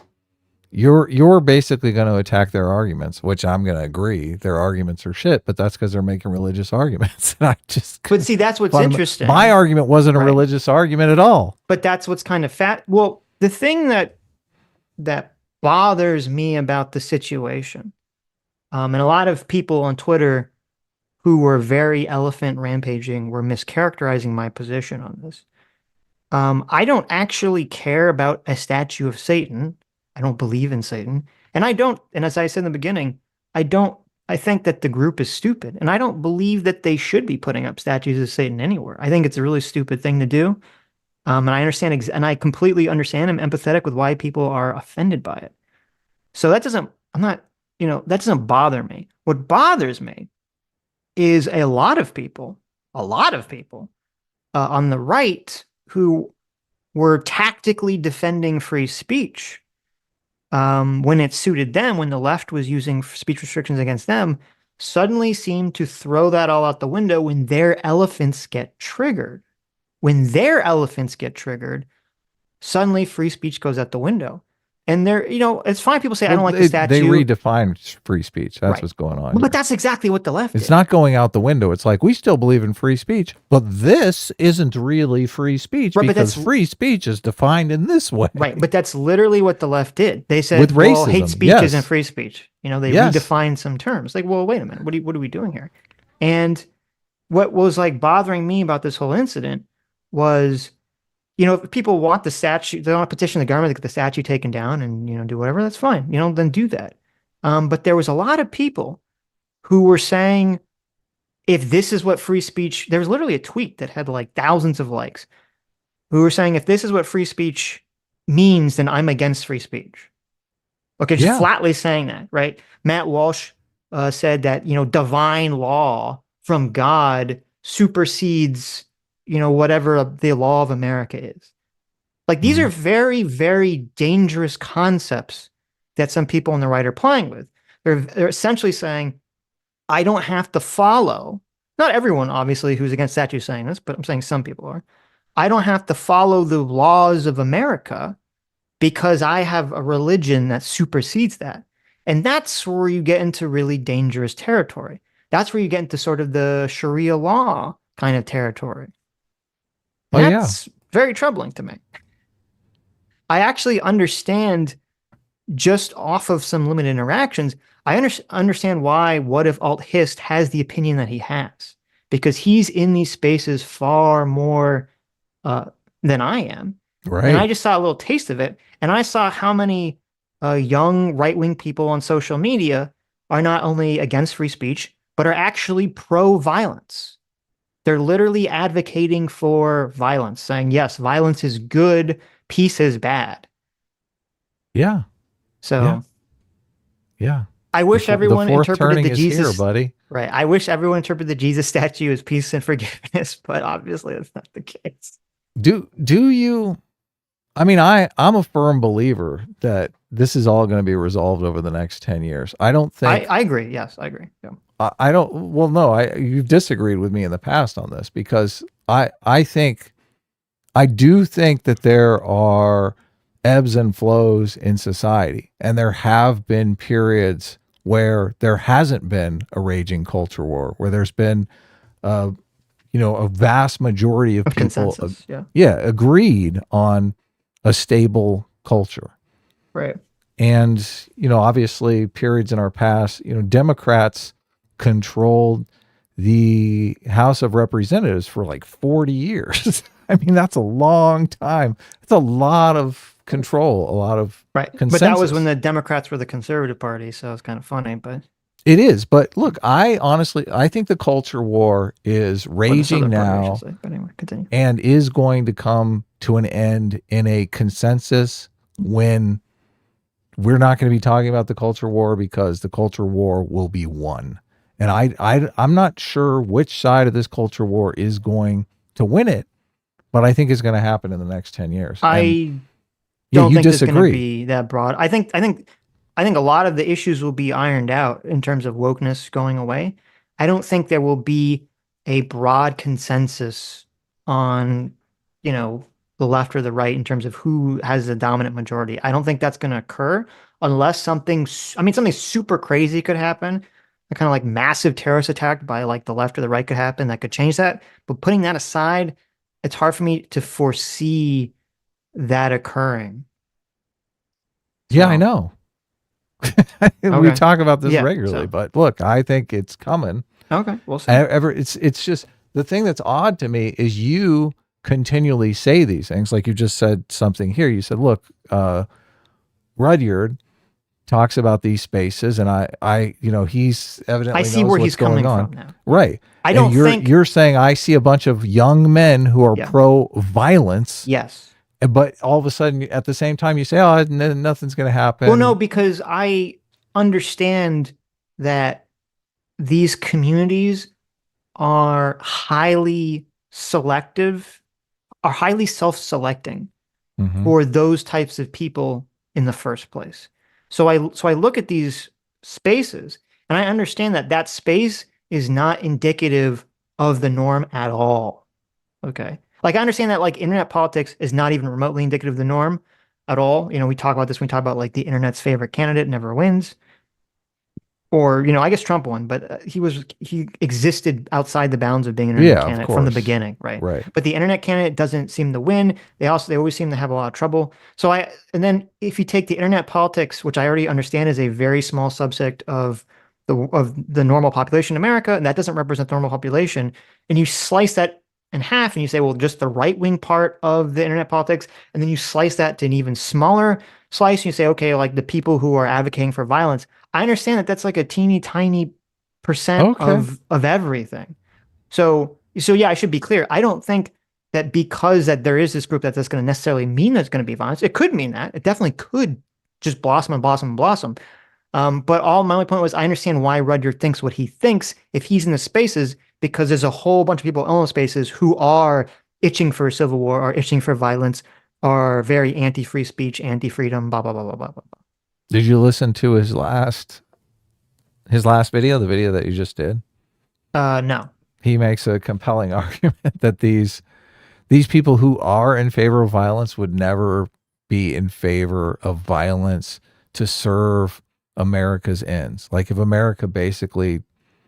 [SPEAKER 2] you're basically going to attack their arguments, which I'm going to agree. Their arguments are shit, but that's because they're making religious arguments. And
[SPEAKER 1] but see, that's what's interesting.
[SPEAKER 2] My argument wasn't a religious argument at all.
[SPEAKER 1] But that's what's kind of well, the thing that bothers me about the situation, and a lot of people on Twitter who were very elephant rampaging were mischaracterizing my position on this. I don't actually care about a statue of Satan. I don't believe in Satan. And as I said in the beginning, I think that the group is stupid. And I don't believe that they should be putting up statues of Satan anywhere. I think it's a really stupid thing to do. And I understand, and I completely understand. I'm empathetic with why people are offended by it. So that doesn't bother me. What bothers me is a lot of people on the right who were tactically defending free speech when it suited them, when the left was using speech restrictions against them, suddenly seem to throw that all out the window when their elephants get triggered. When their elephants get triggered, suddenly free speech goes out the window. And it's fine. People say, I don't like the statue.
[SPEAKER 2] They redefine free speech. That's what's going on.
[SPEAKER 1] But that's exactly what the left
[SPEAKER 2] It's not going out the window. It's like, we still believe in free speech, but this isn't really free speech because free speech is defined in this way.
[SPEAKER 1] Right. But that's literally what the left did. They said,
[SPEAKER 2] with racism,
[SPEAKER 1] hate speech isn't free speech. They redefined some terms. Like, well, wait a minute. What are we doing here? And what was like bothering me about this whole incident was, if people want the statue, they want to petition the government to get the statue taken down and, do whatever, that's fine. Then do that. But there was a lot of people who were saying, if this is what free speech, there was literally a tweet that had like thousands of likes, who were saying, if this is what free speech means, then I'm against free speech. Okay, just flatly saying that, right? Matt Walsh said that, divine law from God supersedes whatever the law of America is. Like, these are very, very dangerous concepts that some people on the right are playing with. They're essentially saying, I don't have to follow, not everyone, obviously, who's against statues saying this, but I'm saying some people are. I don't have to follow the laws of America because I have a religion that supersedes that. And that's where you get into really dangerous territory. That's where you get into sort of the Sharia law kind of territory. That's very troubling to me. I actually understand, just off of some limited interactions, I understand why What If Alt Hist has the opinion that he has, because he's in these spaces far more than I am.
[SPEAKER 2] Right.
[SPEAKER 1] And I just saw a little taste of it, and I saw how many young right-wing people on social media are not only against free speech, but are actually pro-violence. They're literally advocating for violence, saying, yes, violence is good, peace is bad.
[SPEAKER 2] Yeah.
[SPEAKER 1] So,
[SPEAKER 2] yeah.
[SPEAKER 1] I wish everyone interpreted the Jesus,
[SPEAKER 2] here, buddy.
[SPEAKER 1] Right. I wish everyone interpreted the Jesus statue as peace and forgiveness, but obviously that's not the case.
[SPEAKER 2] Do you? I mean, I'm a firm believer that this is all going to be resolved over the next 10 years. I don't think.
[SPEAKER 1] I agree. Yes, I agree. Yeah.
[SPEAKER 2] I don't. Well, no, you've disagreed with me in the past on this because I do think that there are ebbs and flows in society, and there have been periods where there hasn't been a raging culture war, where there's been, a vast majority of
[SPEAKER 1] Of
[SPEAKER 2] people,
[SPEAKER 1] consensus. Yeah.
[SPEAKER 2] yeah, agreed on a stable culture.
[SPEAKER 1] Right.
[SPEAKER 2] And, obviously periods in our past, Democrats controlled the House of Representatives for like 40 years. I mean, that's a long time. It's a lot of control, a lot of
[SPEAKER 1] Right. But that was when
[SPEAKER 2] consensus.
[SPEAKER 1] the Democrats were the conservative party, so it's kind of funny, but
[SPEAKER 2] It is. But look, I think the culture war is
[SPEAKER 1] or the
[SPEAKER 2] raging
[SPEAKER 1] Southern Party, I should
[SPEAKER 2] now
[SPEAKER 1] say. But anyway, continue.
[SPEAKER 2] and is going to come to an end in a consensus when we're not going to be talking about the culture war because the culture war will be won. And I'm not sure which side of this culture war is going to win it, but I think it's going to happen in the next 10 years. And
[SPEAKER 1] I
[SPEAKER 2] yeah,
[SPEAKER 1] don't
[SPEAKER 2] you
[SPEAKER 1] think there's going to
[SPEAKER 2] disagree.
[SPEAKER 1] be that broad. I think a lot of the issues will be ironed out in terms of wokeness going away. I don't think there will be a broad consensus on, you know, the left or the right in terms of who has the dominant majority. I don't think that's going to occur unless something super crazy could happen. A kind of like massive terrorist attack by like the left or the right could happen that could change that. But putting that aside, it's hard for me to foresee that occurring.
[SPEAKER 2] Yeah, I
[SPEAKER 1] So,
[SPEAKER 2] know. We
[SPEAKER 1] okay.
[SPEAKER 2] talk about this
[SPEAKER 1] Yeah.
[SPEAKER 2] regularly,
[SPEAKER 1] So,
[SPEAKER 2] but look, I think it's coming.
[SPEAKER 1] okay. We'll see.
[SPEAKER 2] It's just the thing that's odd to me is you continually say these things. Like you just said something here. You said, look, Rudyard talks about these spaces and he's
[SPEAKER 1] I
[SPEAKER 2] evidently
[SPEAKER 1] see
[SPEAKER 2] knows
[SPEAKER 1] where
[SPEAKER 2] what's
[SPEAKER 1] he's
[SPEAKER 2] going
[SPEAKER 1] coming
[SPEAKER 2] on.
[SPEAKER 1] from now.
[SPEAKER 2] Right.
[SPEAKER 1] I
[SPEAKER 2] And
[SPEAKER 1] don't think,
[SPEAKER 2] you're saying I see a bunch of young men who are
[SPEAKER 1] yeah.
[SPEAKER 2] pro violence,
[SPEAKER 1] Yes.
[SPEAKER 2] but all of a sudden at the same time you say, oh, nothing's going to
[SPEAKER 1] Well, no,
[SPEAKER 2] happen.
[SPEAKER 1] because I understand that these communities are highly selective, are highly self-selecting
[SPEAKER 2] Hmm.
[SPEAKER 1] for those types of people in the first place. So I look at these spaces and I understand that that space is not indicative of the norm at all. Okay. Like I understand that like internet politics is not even remotely indicative of the norm at all. You know, we talk about this when we talk about like the internet's favorite candidate never wins. Or, you know, I guess Trump won, but he existed outside the bounds of being an internet
[SPEAKER 2] Yeah, of
[SPEAKER 1] candidate from the
[SPEAKER 2] course.
[SPEAKER 1] beginning, right?
[SPEAKER 2] Right.
[SPEAKER 1] But the internet candidate doesn't seem to win. They always seem to have a lot of trouble. And then if you take the internet politics, which I already understand is a very small subset of the normal population in America, and that doesn't represent the normal population, and you slice that in half and you say, well, just the right-wing part of the internet politics, and then you slice that to an even smaller slice, and you say, okay, like the people who are advocating for violence. I understand that that's like a teeny tiny percent
[SPEAKER 2] Okay.
[SPEAKER 1] of everything. So yeah, I should be clear. I don't think that because that there is this group that's going to necessarily mean there's going to be violence. It could mean that. It definitely could just blossom and blossom and blossom. But all my only point was I understand why Rudyard thinks what he thinks if he's in the spaces because there's a whole bunch of people in those spaces who are itching for a civil war or itching for violence, are very anti-free speech, anti-freedom, blah blah blah blah blah blah.
[SPEAKER 2] Did you listen to his last video, the video that you just did?
[SPEAKER 1] No.
[SPEAKER 2] He makes a compelling argument that these people who are in favor of violence would never be in favor of violence to serve America's ends. Like if America basically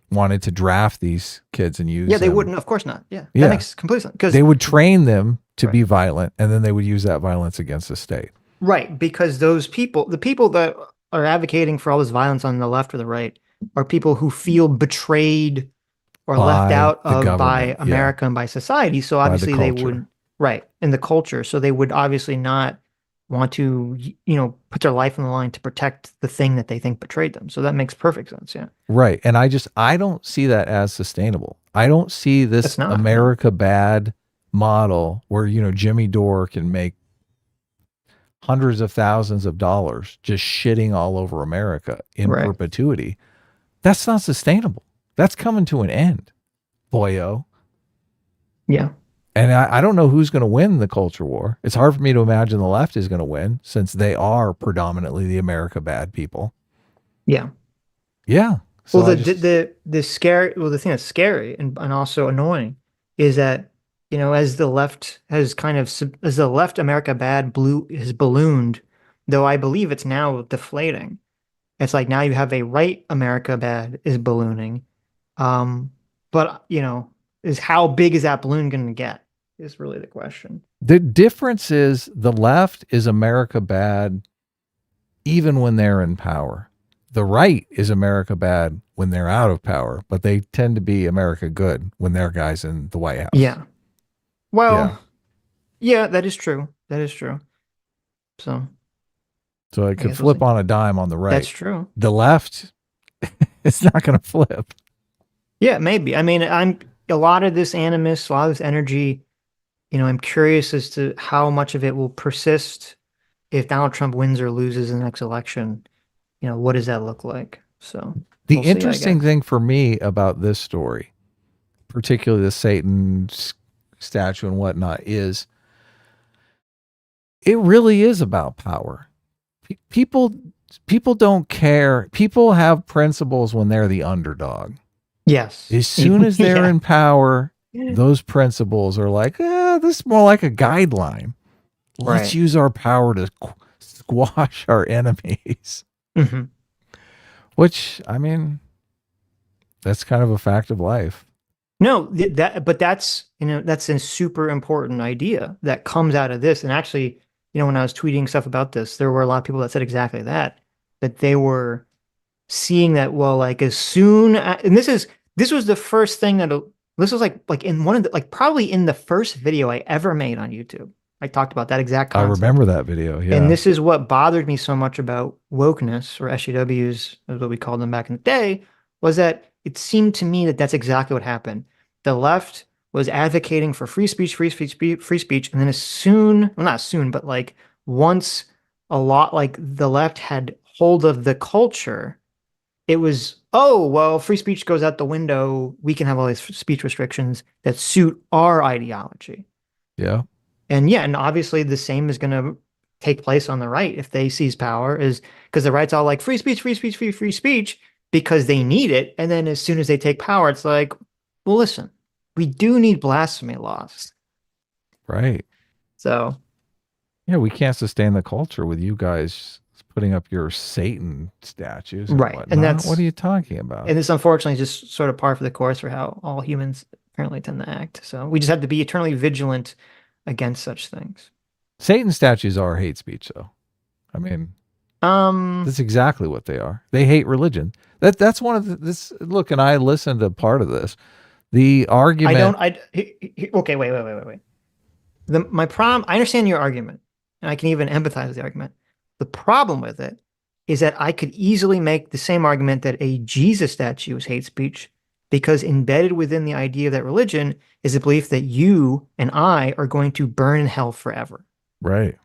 [SPEAKER 2] wanted to draft these kids and use
[SPEAKER 1] Yeah, they
[SPEAKER 2] them,
[SPEAKER 1] wouldn't. Of course not. Yeah, that
[SPEAKER 2] yeah,
[SPEAKER 1] makes complete sense. Because
[SPEAKER 2] they would train them to
[SPEAKER 1] right,
[SPEAKER 2] be violent, and then they would use that violence against the state.
[SPEAKER 1] right, because those people, the people that are advocating for all this violence on the left or the right, are people who feel betrayed or left
[SPEAKER 2] By
[SPEAKER 1] out
[SPEAKER 2] the
[SPEAKER 1] of by
[SPEAKER 2] government, yeah,
[SPEAKER 1] America and by society. So
[SPEAKER 2] by the
[SPEAKER 1] obviously they
[SPEAKER 2] culture.
[SPEAKER 1] wouldn't, right, in the culture. So they would obviously not want to, put their life on the line to protect the thing that they think betrayed them. So that makes perfect sense. Yeah,
[SPEAKER 2] Right. And I don't see that as sustainable. I don't see this
[SPEAKER 1] it's not. No.
[SPEAKER 2] America bad model where, Jimmy Dore can make hundreds of thousands of dollars just shitting all over America in
[SPEAKER 1] Right.
[SPEAKER 2] perpetuity. That's not sustainable. That's coming to an end, boyo.
[SPEAKER 1] Yeah.
[SPEAKER 2] And I don't know who's going to win the culture war. It's hard for me to imagine the left is going to win since they are predominantly the America bad people.
[SPEAKER 1] Yeah.
[SPEAKER 2] Yeah.
[SPEAKER 1] Well,
[SPEAKER 2] So I just
[SPEAKER 1] the scary, well, the thing that's scary and also annoying is that, as the left has kind of as the left America bad blue has ballooned, though I believe it's now deflating. It's like now you have a right America bad is ballooning. Um, but is how big is that balloon going to get is really the question.
[SPEAKER 2] the difference is the left is America bad even when they're in power. The right is America bad when they're out of power, but they tend to be America good when they're guys in the White House.
[SPEAKER 1] Yeah.
[SPEAKER 2] Yeah.
[SPEAKER 1] Well, yeah, that is true. That is true. So
[SPEAKER 2] So it
[SPEAKER 1] I
[SPEAKER 2] could
[SPEAKER 1] guess we'll
[SPEAKER 2] flip
[SPEAKER 1] see.
[SPEAKER 2] on a dime on the
[SPEAKER 1] That's
[SPEAKER 2] right.
[SPEAKER 1] true.
[SPEAKER 2] The left, it's not going to flip.
[SPEAKER 1] Yeah, maybe. I mean, I'm a lot of this animus, a lot of this energy, I'm curious as to how much of it will persist if Donald Trump wins or loses the next election. What does that look like? So
[SPEAKER 2] The
[SPEAKER 1] we'll see, I
[SPEAKER 2] interesting
[SPEAKER 1] guess.
[SPEAKER 2] thing for me about this story, particularly the Satan statue and whatnot, is it really is about power. People people don't care. People have principles when they're the underdog.
[SPEAKER 1] Yes.
[SPEAKER 2] As soon as they're
[SPEAKER 1] Yeah.
[SPEAKER 2] in power, those principles are like, this is more like a guideline. Let's
[SPEAKER 1] Right.
[SPEAKER 2] use our power to squash our enemies.
[SPEAKER 1] Hmm.
[SPEAKER 2] Which, I mean, that's kind of a fact of life.
[SPEAKER 1] No, but that's a super important idea that comes out of this. And actually, when I was tweeting stuff about this, there were a lot of people that said exactly that they were seeing that, well, like as soon and this was the first thing this was like in one of the like probably in the first video I ever made on YouTube. I talked about that exact
[SPEAKER 2] I
[SPEAKER 1] concept.
[SPEAKER 2] remember that video.
[SPEAKER 1] And
[SPEAKER 2] Yeah.
[SPEAKER 1] this is what bothered me so much about wokeness, or SUWs, as what we called them back in the day, was that it seemed to me that that's exactly what happened. The left was advocating for free speech, free speech, free speech, and then well, not soon, but like once a lot, like the left had hold of the culture, it was, oh, well, free speech goes out the window. We can have all these speech restrictions that suit our ideology.
[SPEAKER 2] Yeah.
[SPEAKER 1] And yeah, and obviously the same is going to take place on the right if they seize power, is because the right's all like free speech, free speech, free speech because they need it. And then as soon as they take power, it's like, well, listen, we do need blasphemy laws.
[SPEAKER 2] Right.
[SPEAKER 1] So,
[SPEAKER 2] Yeah, we can't sustain the culture with you guys putting up your Satan statues and
[SPEAKER 1] right.
[SPEAKER 2] whatnot. What are you talking about?
[SPEAKER 1] And this unfortunately is just sort of par for the course for how all humans apparently tend to act. So we just have to be eternally vigilant against such things.
[SPEAKER 2] Satan statues are hate speech, though. I mean,
[SPEAKER 1] Um,
[SPEAKER 2] that's exactly what they are. They hate religion. That's one of this. Look, and I listened to part of this. The
[SPEAKER 1] I don't,
[SPEAKER 2] argument.
[SPEAKER 1] okay, wait. My problem, I understand your argument, and I can even empathize with the argument. The problem with it is that I could easily make the same argument that a Jesus statue is hate speech because embedded within the idea of that religion is the belief that you and I are going to burn in hell forever.
[SPEAKER 2] Right.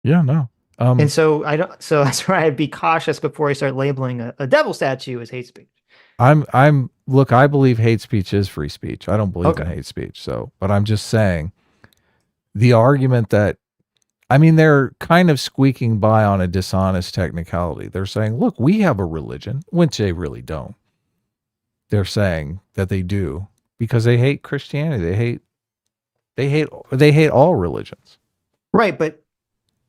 [SPEAKER 2] Yeah. No.
[SPEAKER 1] And so I don't, so that's why I'd be cautious before I start labeling a devil statue as hate speech.
[SPEAKER 2] Look, I believe hate speech is free speech. I don't believe in
[SPEAKER 1] Okay.
[SPEAKER 2] hate speech. So, but I'm just saying the argument that, I mean, they're kind of squeaking by on a dishonest technicality. They're saying, look, we have a religion, which they really don't. They're saying that they do because they hate Christianity. They hate all religions.
[SPEAKER 1] Right, but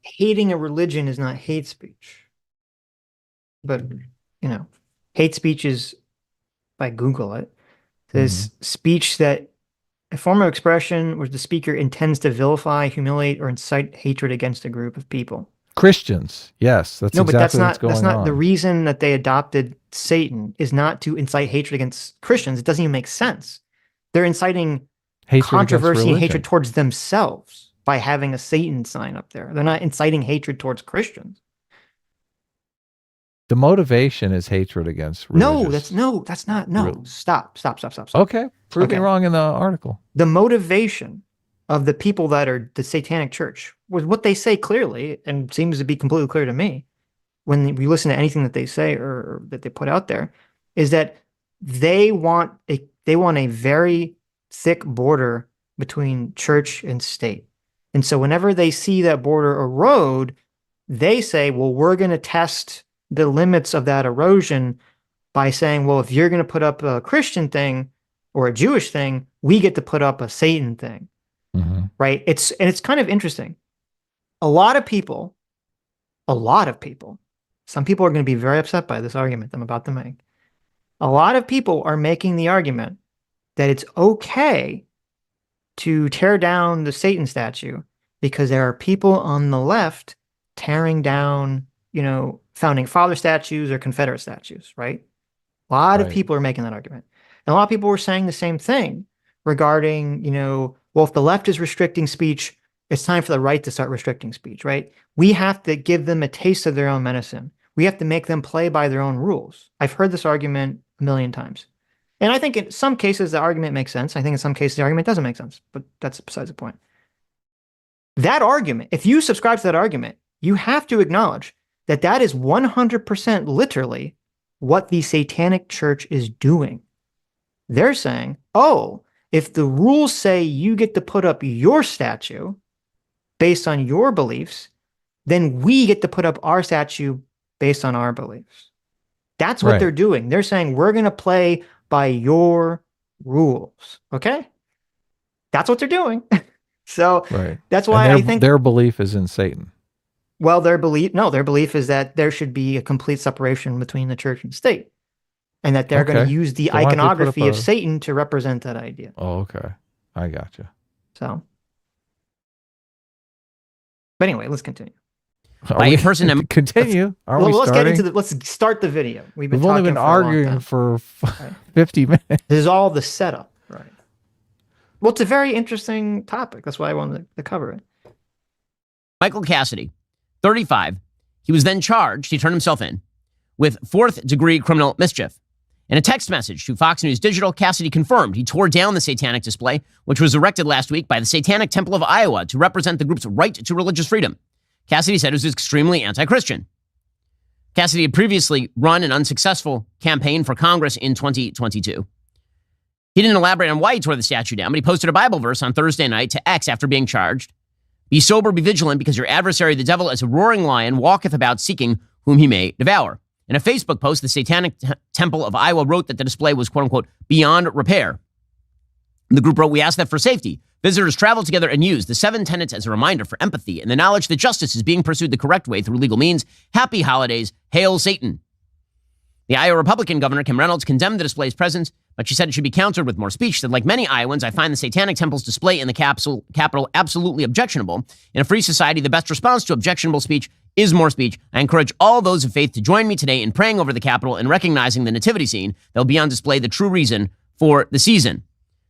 [SPEAKER 1] hating a religion is not hate speech. But, hate speech is, if I Google it, this speech that a form of expression where the speaker intends to vilify, humiliate, or incite hatred against a group of people.
[SPEAKER 2] Christians, yes, that's
[SPEAKER 1] No, but
[SPEAKER 2] exactly what's
[SPEAKER 1] that's
[SPEAKER 2] going
[SPEAKER 1] not the
[SPEAKER 2] on.
[SPEAKER 1] reason that they adopted Satan is not to incite hatred against Christians. It doesn't even make sense. They're inciting
[SPEAKER 2] Hatred against
[SPEAKER 1] controversy and hatred
[SPEAKER 2] religion.
[SPEAKER 1] towards themselves by having a Satan sign up there. They're not inciting hatred towards Christians.
[SPEAKER 2] The motivation is hatred against religious.
[SPEAKER 1] That's not. No, stop.
[SPEAKER 2] Okay, prove me
[SPEAKER 1] Okay.
[SPEAKER 2] wrong in the article.
[SPEAKER 1] The motivation of the people that are the Satanic Church was what they say clearly, and seems to be completely clear to me when we listen to anything that they say or that they put out there, is that they want a very thick border between church and state. And so whenever they see that border erode, they say, well, we're going to test the limits of that erosion by saying, well, if you're going to put up a Christian thing or a Jewish thing, we get to put up a Satan thing, right? It's kind of interesting. A lot of people, some people are going to be very upset by this argument I'm about to make. A lot of people are making the argument that it's okay to tear down the Satan statue because there are people on the left tearing down, founding father statues or Confederate statues, right? A lot of people are making that argument. And a lot of people were saying the same thing regarding, well, if the left is restricting speech, it's time for the right to start restricting speech, right? We have to give them a taste of their own medicine. We have to make them play by their own rules. I've heard this argument a million times. And I think in some cases, the argument makes sense. I think in some cases, the argument doesn't make sense, but that's besides the point. That argument, if you subscribe to that argument, you have to acknowledge that that is 100% literally what the Satanic Church is doing. They're saying, oh, if the rules say you get to put up your statue based on your beliefs, then we get to put up our statue based on our beliefs. That's what they're doing. They're saying, we're going to play by your rules. Okay? That's what they're doing. So that's why I think
[SPEAKER 2] their belief is in Satan.
[SPEAKER 1] Well, their belief is that there should be a complete separation between the church and state, and that they're going to use the iconography of Satan to represent that idea.
[SPEAKER 2] Oh, okay. I gotcha.
[SPEAKER 1] So, but anyway, let's continue.
[SPEAKER 2] Continue.
[SPEAKER 1] Let's start the video.
[SPEAKER 2] We've only been arguing for 50 minutes.
[SPEAKER 1] This is all the setup, right? Well, it's a very interesting topic. That's why I wanted to cover it.
[SPEAKER 3] Michael Cassidy, 35. He was then charged, he turned himself in, with fourth-degree criminal mischief. In a text message to Fox News Digital, Cassidy confirmed he tore down the satanic display, which was erected last week by the Satanic Temple of Iowa to represent the group's right to religious freedom. Cassidy said it was extremely anti-Christian. Cassidy had previously run an unsuccessful campaign for Congress in 2022. He didn't elaborate on why he tore the statue down, but he posted a Bible verse on Thursday night to X after being charged. Be sober, be vigilant, because your adversary, the devil, as a roaring lion, walketh about seeking whom he may devour. In a Facebook post, the Satanic Temple of Iowa wrote that the display was, quote unquote, beyond repair. The group wrote, we ask that for safety, visitors travel together and use the 7 tenets as a reminder for empathy and the knowledge that justice is being pursued the correct way through legal means. Happy holidays. Hail Satan. The Iowa Republican governor, Kim Reynolds, condemned the display's presence, but she said it should be countered with more speech. She said, like many Iowans, I find the Satanic Temple's display in the Capitol absolutely objectionable. In a free society, the best response to objectionable speech is more speech. I encourage all those of faith to join me today in praying over the Capitol and recognizing the nativity scene that will be on display, the true reason for the season.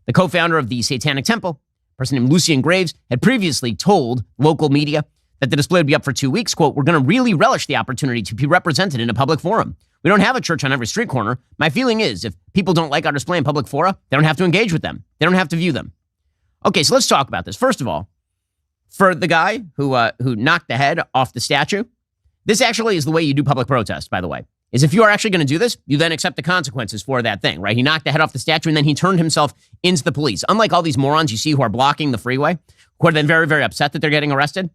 [SPEAKER 3] The co-founder of the Satanic Temple, a person named Lucian Graves, had previously told local media that the display would be up for 2 weeks. Quote, we're going to really relish the opportunity to be represented in a public forum. We don't have a church on every street corner. My feeling is if people don't like our display in public fora, they don't have to engage with them. They don't have to view them. Okay, so let's talk about this. First of all, for the guy who knocked the head off the statue, this actually is the way you do public protest, by the way, is if you are actually going to do this, you then accept the consequences for that thing, right? He knocked the head off the statue and then he turned himself into the police. Unlike all these morons you see who are blocking the freeway, who are then very, very upset that they're getting arrested.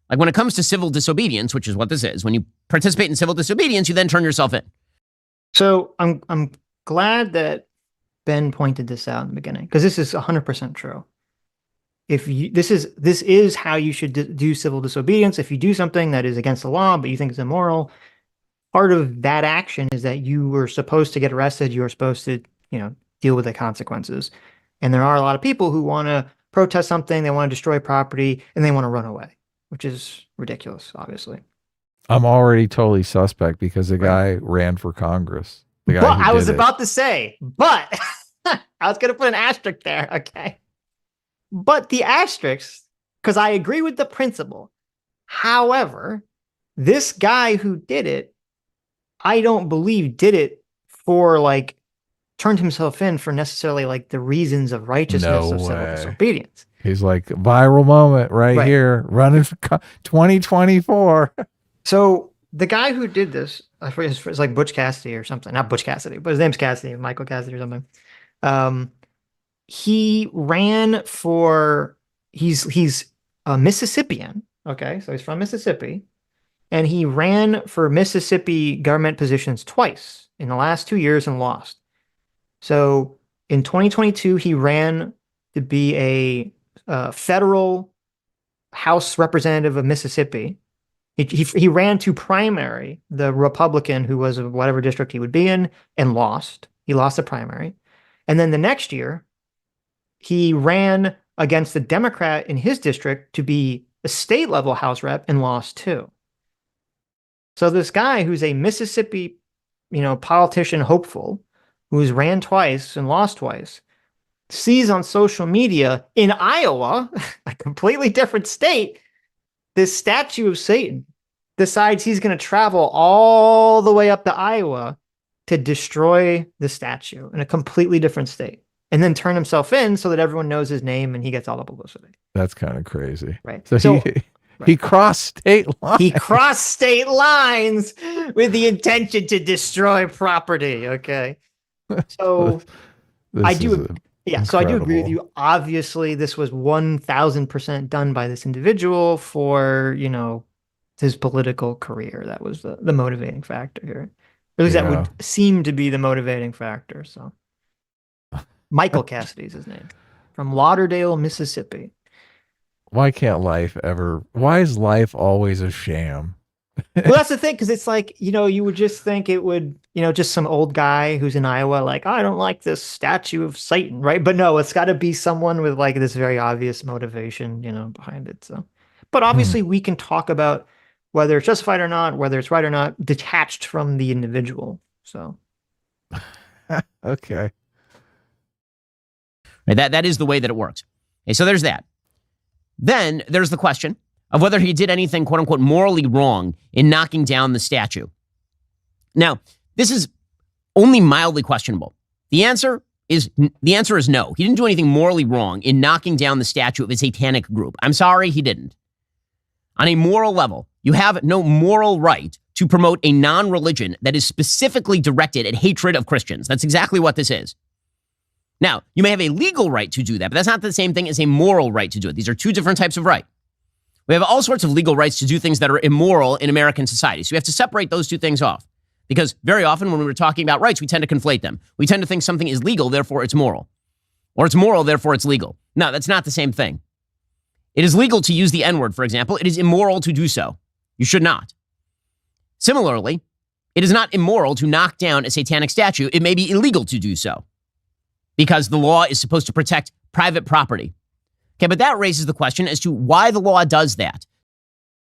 [SPEAKER 3] Like when it comes to civil disobedience, which is what this is, when you participate in civil disobedience, you then turn yourself in.
[SPEAKER 1] So I'm glad that Ben pointed this out in the beginning, because this is 100% true. If you, this is how you should do civil disobedience. If you do something that is against the law, but you think is immoral, part of that action is that you were supposed to get arrested. You were supposed to, deal with the consequences. And there are a lot of people who want to protest something, they want to destroy property, and they want to run away, which is ridiculous, obviously.
[SPEAKER 2] I'm already totally suspect because the guy ran for Congress. The guy
[SPEAKER 1] but I was about to say, but I was going to put an asterisk there. Okay. But the asterisk, because I agree with the principle. However, this guy who did it, I don't believe did it for turned himself in for necessarily the reasons of righteousness of civil disobedience.
[SPEAKER 2] He's like viral moment right here, running for 2024.
[SPEAKER 1] So the guy who did this, I forget it's like Butch Cassidy or something. Not Butch Cassidy, but his name's Cassidy, Michael Cassidy or something. He ran for, he's a Mississippian. Okay. So he's from Mississippi. and he ran for Mississippi government positions twice in the last 2 years and lost. So in 2022, he ran to be a federal House representative of Mississippi. He ran to primary the Republican who was of whatever district he would be in and lost. He lost the primary. And then the next year, he ran against the Democrat in his district to be a state level House rep and lost too. So this guy who's a Mississippi, politician hopeful, who's ran twice and lost twice, sees on social media in Iowa, a completely different state, this statue of Satan, decides he's going to travel all the way up to Iowa to destroy the statue in a completely different state and then turn himself in so that everyone knows his name and he gets all the publicity.
[SPEAKER 2] That's kind of crazy.
[SPEAKER 1] Right.
[SPEAKER 2] So he crossed state lines.
[SPEAKER 1] He crossed state lines with the intention to destroy property. Okay. So I do. Yeah, so I do agree with you. Obviously, this was 1,000% done by this individual for, his political career. That was the motivating factor here. Or at least that would seem to be the motivating factor. So Michael Cassidy's his name, from Lauderdale, Mississippi.
[SPEAKER 2] Why is life always a sham?
[SPEAKER 1] Well, that's the thing, because it's like, you would just think it would, just some old guy who's in Iowa, like, I don't like this statue of Satan, right? But no, it's got to be someone with like this very obvious motivation, behind it. So, but obviously we can talk about whether it's justified or not, whether it's right or not, detached from the individual. So,
[SPEAKER 2] okay,
[SPEAKER 3] right, that is the way that it works. Okay, so there's that. Then there's the question of whether he did anything, quote unquote, morally wrong in knocking down the statue. Now, this is only mildly questionable. The answer is no. He didn't do anything morally wrong in knocking down the statue of a satanic group. I'm sorry, he didn't. On a moral level, you have no moral right to promote a non-religion that is specifically directed at hatred of Christians. That's exactly what this is. Now, you may have a legal right to do that, but that's not the same thing as a moral right to do it. These are two different types of right. We have all sorts of legal rights to do things that are immoral in American society. So we have to separate those two things off. Because very often when we're talking about rights, we tend to conflate them. We tend to think something is legal, therefore it's moral. Or it's moral, therefore it's legal. No, that's not the same thing. It is legal to use the N-word, for example. It is immoral to do so. You should not. Similarly, it is not immoral to knock down a satanic statue. It may be illegal to do so because the law is supposed to protect private property. Okay, but that raises the question as to why the law does that.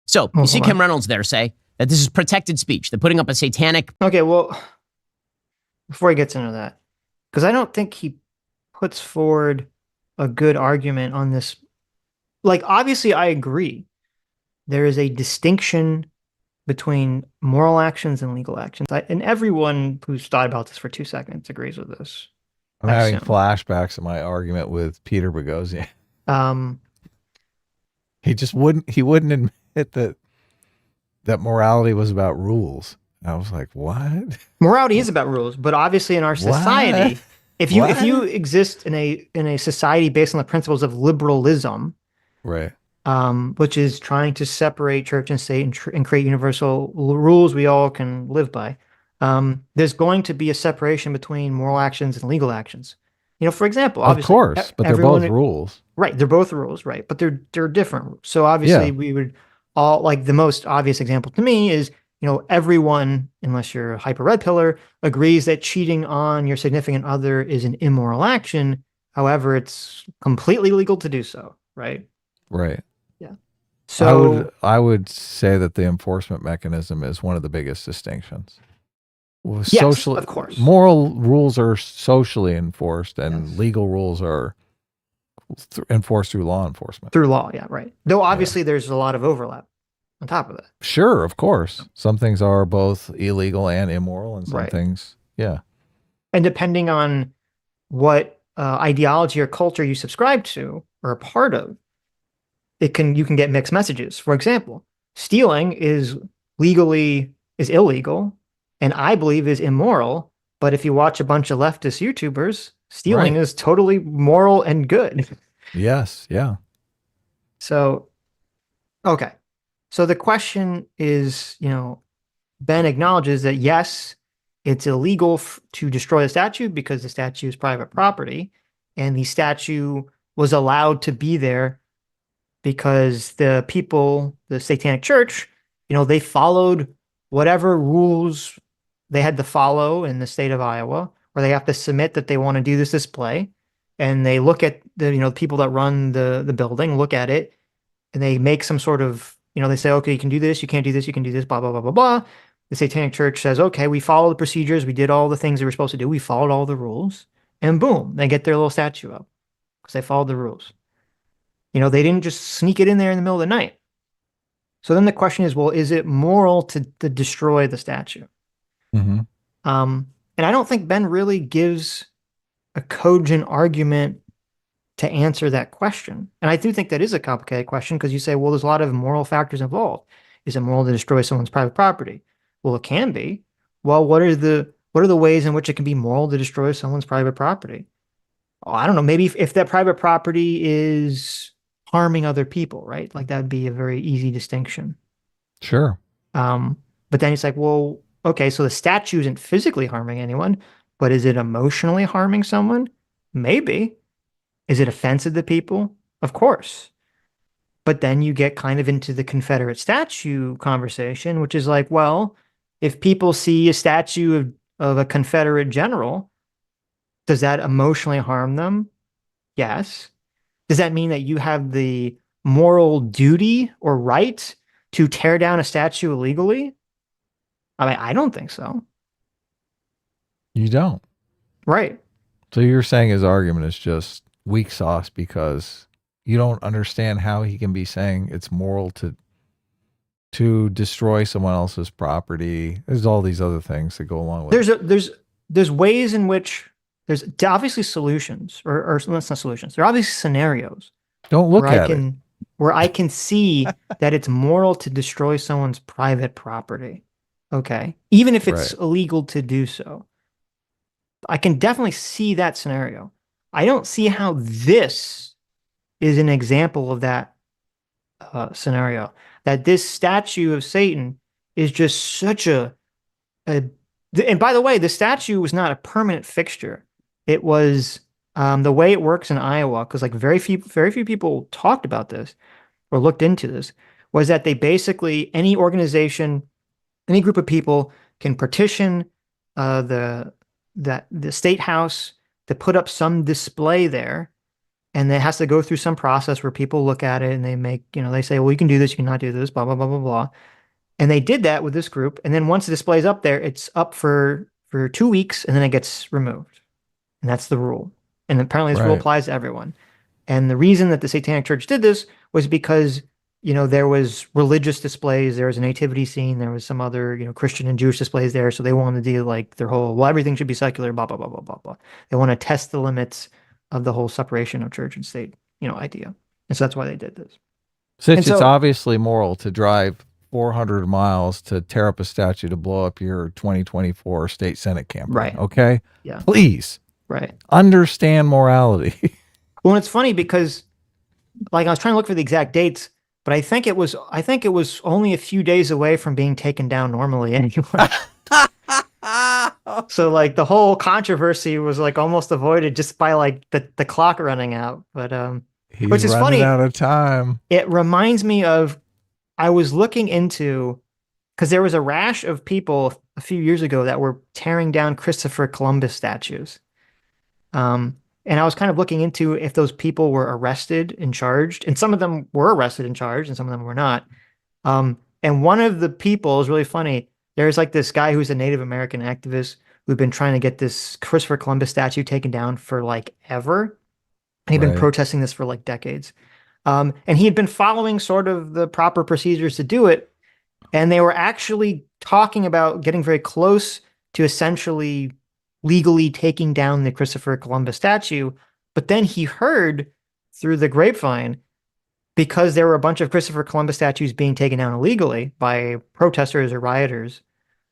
[SPEAKER 3] So you see Kim Reynolds there say that this is protected speech. They're putting up a satanic.
[SPEAKER 1] Okay, well, before he gets into that, because I don't think he puts forward a good argument on this. Like, obviously, I agree. There is a distinction between moral actions and legal actions. And everyone who's thought about this for 2 seconds agrees with this.
[SPEAKER 2] I'm having flashbacks of my argument with Peter Boghossian. He wouldn't admit that morality was about rules. I was like, what?
[SPEAKER 1] Morality is about rules, but obviously in our society, if you exist in a society based on the principles of liberalism,
[SPEAKER 2] right,
[SPEAKER 1] which is trying to separate church and state and create universal rules we all can live by, there's going to be a separation between moral actions and legal actions. For example, obviously,
[SPEAKER 2] of course, but they're both rules.
[SPEAKER 1] Right, they're both rules, right? But they're different. So obviously, we would all, like, the most obvious example to me is, everyone, unless you're a hyper red pillar, agrees that cheating on your significant other is an immoral action. However, it's completely legal to do so, right?
[SPEAKER 2] Right.
[SPEAKER 1] Yeah. So
[SPEAKER 2] I would say that the enforcement mechanism is one of the biggest distinctions.
[SPEAKER 1] Yes, of course.
[SPEAKER 2] Moral rules are socially enforced, and legal rules are enforced through law enforcement.
[SPEAKER 1] Through law, yeah, right. Though obviously there's a lot of overlap on top of that.
[SPEAKER 2] Sure, of course. Some things are both illegal and immoral, and some things,
[SPEAKER 1] And depending on what ideology or culture you subscribe to or a part of, you can get mixed messages. For example, stealing is illegal, and I believe is immoral. But if you watch a bunch of leftist YouTubers, stealing is totally moral and good.
[SPEAKER 2] Yes, yeah.
[SPEAKER 1] So, okay. So the question is, Ben acknowledges that yes, it's illegal to destroy the statue because the statue is private property, and the statue was allowed to be there because the people, the Satanic Church, they followed whatever rules they had to follow in the state of Iowa, where they have to submit that they want to do this display, and they look at the people that run the building, look at it, and they make some sort of they say, okay, you can do this, you can't do this, you can do this, blah blah blah blah blah. The Satanic Church says, okay, we follow the procedures, we did all the things they were supposed to do, we followed all the rules, and boom, they get their little statue up because they followed the rules. They didn't just sneak it in there in the middle of the night. So then the question is, well, is it moral to destroy the statue?
[SPEAKER 2] Mm-hmm.
[SPEAKER 1] And I don't think Ben really gives a cogent argument to answer that question. And I do think that is a complicated question because you say, well, there's a lot of moral factors involved. Is it moral to destroy someone's private property? Well, it can be. Well, what are the ways in which it can be moral to destroy someone's private property? Oh, I don't know. Maybe if that private property is harming other people, right? Like that'd be a very easy distinction.
[SPEAKER 2] Sure.
[SPEAKER 1] But then it's like, well, okay, so the statue isn't physically harming anyone, but is it emotionally harming someone? Maybe. Is it offensive to people? Of course. But then you get kind of into the Confederate statue conversation, which is like, well, if people see a statue of a Confederate general, does that emotionally harm them? Yes. Does that mean that you have the moral duty or right to tear down a statue illegally? I mean, I don't think so.
[SPEAKER 2] You don't.
[SPEAKER 1] Right.
[SPEAKER 2] So you're saying his argument is just weak sauce because you don't understand how he can be saying it's moral to destroy someone else's property. There's all these other things that go along with it.
[SPEAKER 1] There's ways in which there's obviously solutions or that's not solutions. There are obviously scenarios.
[SPEAKER 2] Don't look at it.
[SPEAKER 1] Where I can see that it's moral to destroy someone's private property. Okay. Even if it's illegal to do so. I can definitely see that scenario. I don't see how this is an example of that scenario. That this statue of Satan is just such and by the way, the statue was not a permanent fixture. It was the way it works in Iowa, because like very few people talked about this or looked into this, was that they basically, any organization, any group of people can petition the state house to put up some display there, and it has to go through some process where people look at it and they make, they say, well, you can do this, you cannot do this, blah blah blah blah blah. And they did that with this group, and then once the display is up there, it's up for 2 weeks, and then it gets removed. And that's the rule. And apparently this rule applies to everyone. And the reason that the Satanic Church did this was because, there was religious displays, there was a nativity scene, there was some other, Christian and Jewish displays there. So they wanted to do like their whole, well, everything should be secular, blah, blah, blah, blah, blah, blah. They want to test the limits of the whole separation of church and state, idea. And so that's why they did this.
[SPEAKER 2] Since it's obviously moral to drive 400 miles to tear up a statue to blow up your 2024 state Senate campaign.
[SPEAKER 1] Right.
[SPEAKER 2] Okay?
[SPEAKER 1] Yeah.
[SPEAKER 2] Please.
[SPEAKER 1] Right.
[SPEAKER 2] Understand morality.
[SPEAKER 1] Well, it's funny because like I was trying to look for the exact dates, but I think it was only a few days away from being taken down normally anyway. So like the whole controversy was like almost avoided just by like the clock running out. But which is funny.
[SPEAKER 2] Out of time.
[SPEAKER 1] It reminds me of, I was looking into, because there was a rash of people a few years ago that were tearing down Christopher Columbus statues. And I was kind of looking into if those people were arrested and charged, and some of them were arrested and charged, and some of them were not. And one of the people is really funny. There's like this guy who's a Native American activist who'd been trying to get this Christopher Columbus statue taken down for like ever. And he'd been protesting this for like decades. And he had been following sort of the proper procedures to do it. And they were actually talking about getting very close to essentially legally taking down the Christopher Columbus statue. But then he heard through the grapevine, because there were a bunch of Christopher Columbus statues being taken down illegally by protesters or rioters,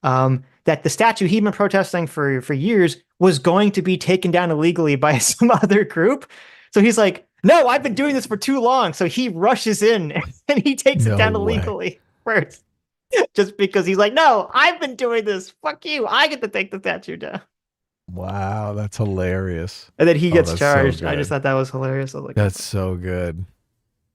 [SPEAKER 1] that the statue he'd been protesting for years was going to be taken down illegally by some other group. So he's like, no, I've been doing this for too long. So he rushes in and he takes it down illegally. first. Just because he's like, no, I've been doing this. Fuck you. I get to take the statue down.
[SPEAKER 2] Wow, that's hilarious.
[SPEAKER 1] And then he gets
[SPEAKER 2] that's so
[SPEAKER 1] charged. I just
[SPEAKER 2] good.
[SPEAKER 1] thought that was hilarious. I was like,
[SPEAKER 2] That's so good.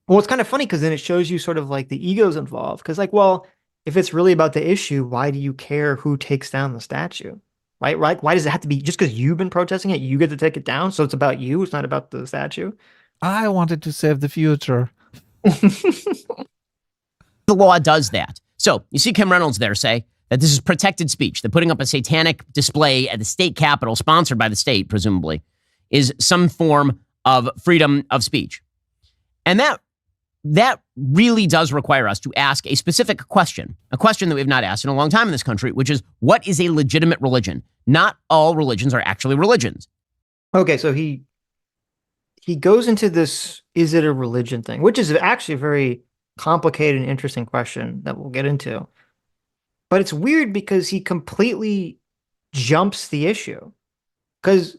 [SPEAKER 1] well, it's kind of funny because then it shows you sort of like the egos involved. Because, like, well, if it's really about the issue, why do you care who takes down the statue? Right? Right? Why does it have to be just because you've been protesting it, you get to take it down? So it's about you. It's not about the statue.
[SPEAKER 2] I wanted to save the future.
[SPEAKER 3] The law does that. So you see Kim Reynolds there say that this is protected speech, that putting up a satanic display at the state capitol, sponsored by the state, presumably, is some form of freedom of speech. And that really does require us to ask a specific question, a question that we have not asked in a long time in this country, which is, what is a legitimate religion? Not all religions are actually religions.
[SPEAKER 1] Okay, so he goes into this, is it a religion thing, which is actually a very complicated and interesting question that we'll get into. But it's weird because he completely jumps the issue. Because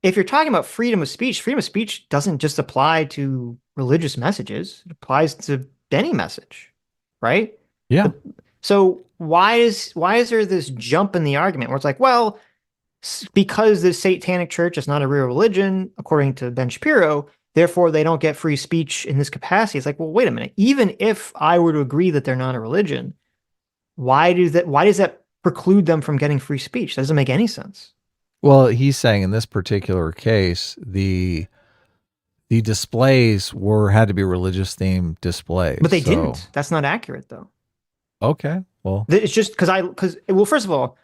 [SPEAKER 1] if you're talking about freedom of speech doesn't just apply to religious messages. It applies to any message, right?
[SPEAKER 2] Yeah.
[SPEAKER 1] So why is there this jump in the argument where it's like, well, because the Satanic Church is not a real religion, according to Ben Shapiro, therefore they don't get free speech in this capacity. It's like, well, wait a minute. Even if I were to agree that they're not a religion, why does that preclude them from getting free speech? That doesn't make any sense.
[SPEAKER 2] Well, he's saying in this particular case, the displays had to be religious themed displays.
[SPEAKER 1] But they didn't. That's not accurate, though.
[SPEAKER 2] Okay. Well,
[SPEAKER 1] it's just because first of all,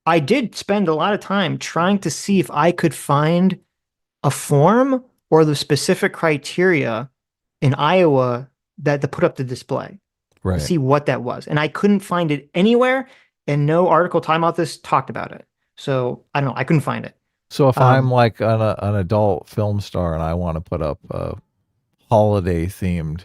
[SPEAKER 1] I did spend a lot of time trying to see if I could find a form or the specific criteria in Iowa that to put up the display.
[SPEAKER 2] right.
[SPEAKER 1] To see what that was. And I couldn't find it anywhere, and no article talking about this talked about it. So I don't know. I couldn't find it.
[SPEAKER 2] So if I'm like an adult film star and I want to put up a holiday themed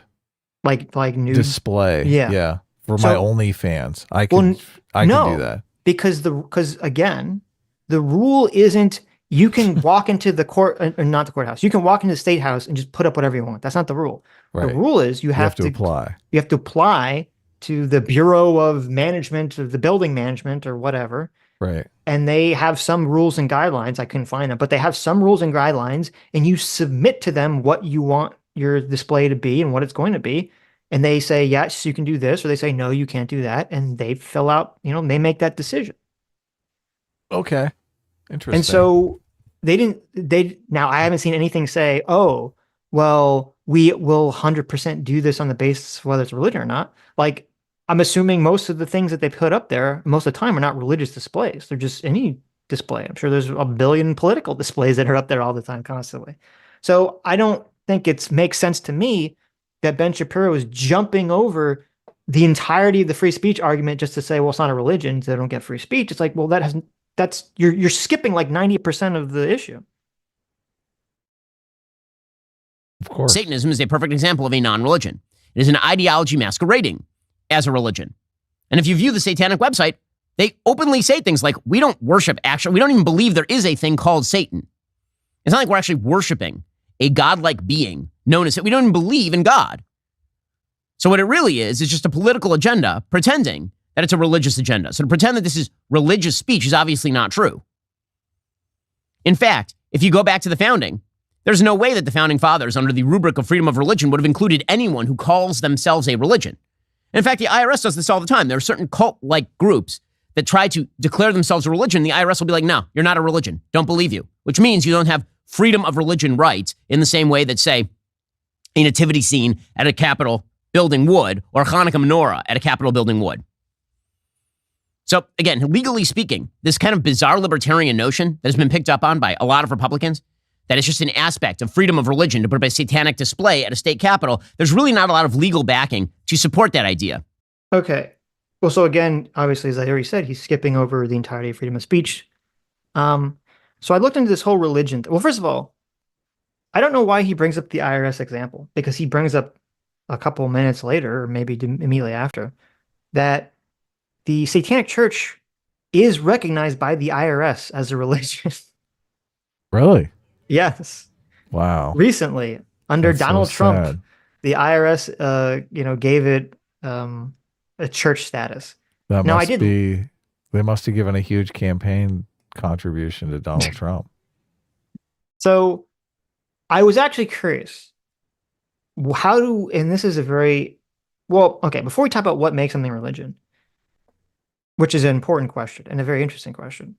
[SPEAKER 1] like nude
[SPEAKER 2] display,
[SPEAKER 1] yeah,
[SPEAKER 2] for my OnlyFans, I can do that.
[SPEAKER 1] Because again, the rule isn't you can walk into the court or not the courthouse. You can walk into the state house and just put up whatever you want. That's not the rule.
[SPEAKER 2] Right.
[SPEAKER 1] The rule is you have to
[SPEAKER 2] apply.
[SPEAKER 1] You have to apply to the Bureau of Management of the building management or whatever.
[SPEAKER 2] Right.
[SPEAKER 1] And they have some rules and guidelines. I couldn't find them, but they have some rules and guidelines, and you submit to them what you want your display to be and what it's going to be. And they say, yes, you can do this, or they say, no, you can't do that. And they fill out, they make that
[SPEAKER 2] Okay. Interesting.
[SPEAKER 1] And so now I haven't seen anything say, oh, well, we will 100% do this on the basis of whether it's a religion or not. Like, I'm assuming most of the things that they put up there, most of the time, are not religious displays. They're just any display. I'm sure there's a billion political displays that are up there all the time, constantly. So I don't think it makes sense to me that Ben Shapiro is jumping over the entirety of the free speech argument just to say, well, it's not a religion, so they don't get free speech. It's like, well, you're skipping like 90% of the issue.
[SPEAKER 2] Of course.
[SPEAKER 3] Satanism is a perfect example of a non-religion. It is an ideology masquerading as a religion. And if you view the Satanic website, they openly say things like, we don't even believe there is a thing called Satan. It's not like we're actually worshiping a godlike being known as it. We don't even believe in God. So what it really is just a political agenda pretending that it's a religious agenda. So to pretend that this is religious speech is obviously not true. In fact, if you go back to the founding, there's no way that the founding fathers, under the rubric of freedom of religion, would have included anyone who calls themselves a religion. In fact, the IRS does this all the time. There are certain cult-like groups that try to declare themselves a religion. The IRS will be like, no, you're not a religion. Don't believe you. Which means you don't have freedom of religion rights in the same way that, say, a nativity scene at a Capitol building would, or Hanukkah menorah at a Capitol building would. So again, legally speaking, this kind of bizarre libertarian notion that has been picked up on by a lot of Republicans, that it's just an aspect of freedom of religion to put up a satanic display at a state capitol, there's really not a lot of legal backing to support that idea.
[SPEAKER 1] Okay. Well, so again, obviously, as I already said, he's skipping over the entirety of freedom of speech. So I looked into this whole religion. Well, first of all, I don't know why he brings up the IRS example, because he brings up a couple minutes later, or maybe immediately after, that the Satanic Church is recognized by the IRS as a religion.
[SPEAKER 2] Really?
[SPEAKER 1] Yes.
[SPEAKER 2] Wow.
[SPEAKER 1] Recently, under
[SPEAKER 2] That's
[SPEAKER 1] Donald
[SPEAKER 2] so
[SPEAKER 1] Trump,
[SPEAKER 2] sad.
[SPEAKER 1] the IRS, gave it a church status.
[SPEAKER 2] That
[SPEAKER 1] Now, I
[SPEAKER 2] must
[SPEAKER 1] did.
[SPEAKER 2] be, they must have given a huge campaign contribution to Donald Trump.
[SPEAKER 1] So I was actually curious. And this is a very, well, okay, before we talk about what makes something religion, which is an important question and a very interesting question,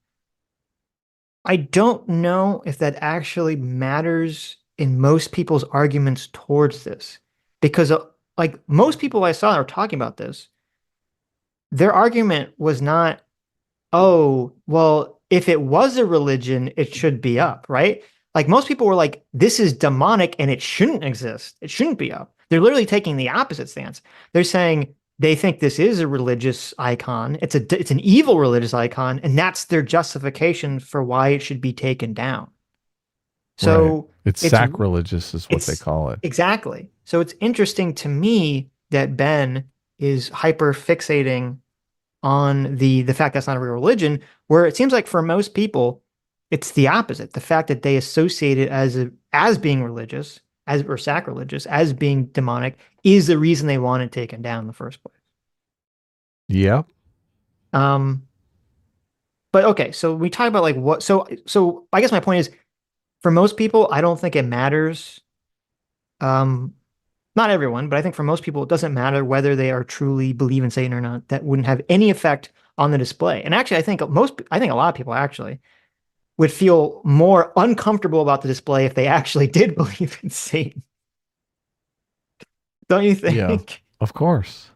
[SPEAKER 1] I don't know if that actually matters in most people's arguments towards this. Because, like, most people I saw that were talking about this, their argument was not, oh, well, if it was a religion, it should be up, right? Like most people were like, this is demonic and it shouldn't exist. It shouldn't be up. They're literally taking the opposite stance. They're saying they think this is a religious icon. It's an evil religious icon, and that's their justification for why it should be taken down. So
[SPEAKER 2] right. It's sacrilegious is what they call it.
[SPEAKER 1] Exactly. So it's interesting to me that Ben is hyper fixating on the fact that's not a real religion, where it seems like for most people, it's the opposite. The fact that they associate it as being religious, or sacrilegious, as being demonic, is the reason they want it taken down in the first place.
[SPEAKER 2] Yep.
[SPEAKER 1] But okay, so we talk about like what. So I guess my point is, for most people, I don't think it matters. Not everyone, but I think for most people, it doesn't matter whether they are truly believe in Satan or not. That wouldn't have any effect on the display. And actually, I think a lot of people actually would feel more uncomfortable about the display if they actually did believe in Satan. Don't you think?
[SPEAKER 2] Yeah, of course.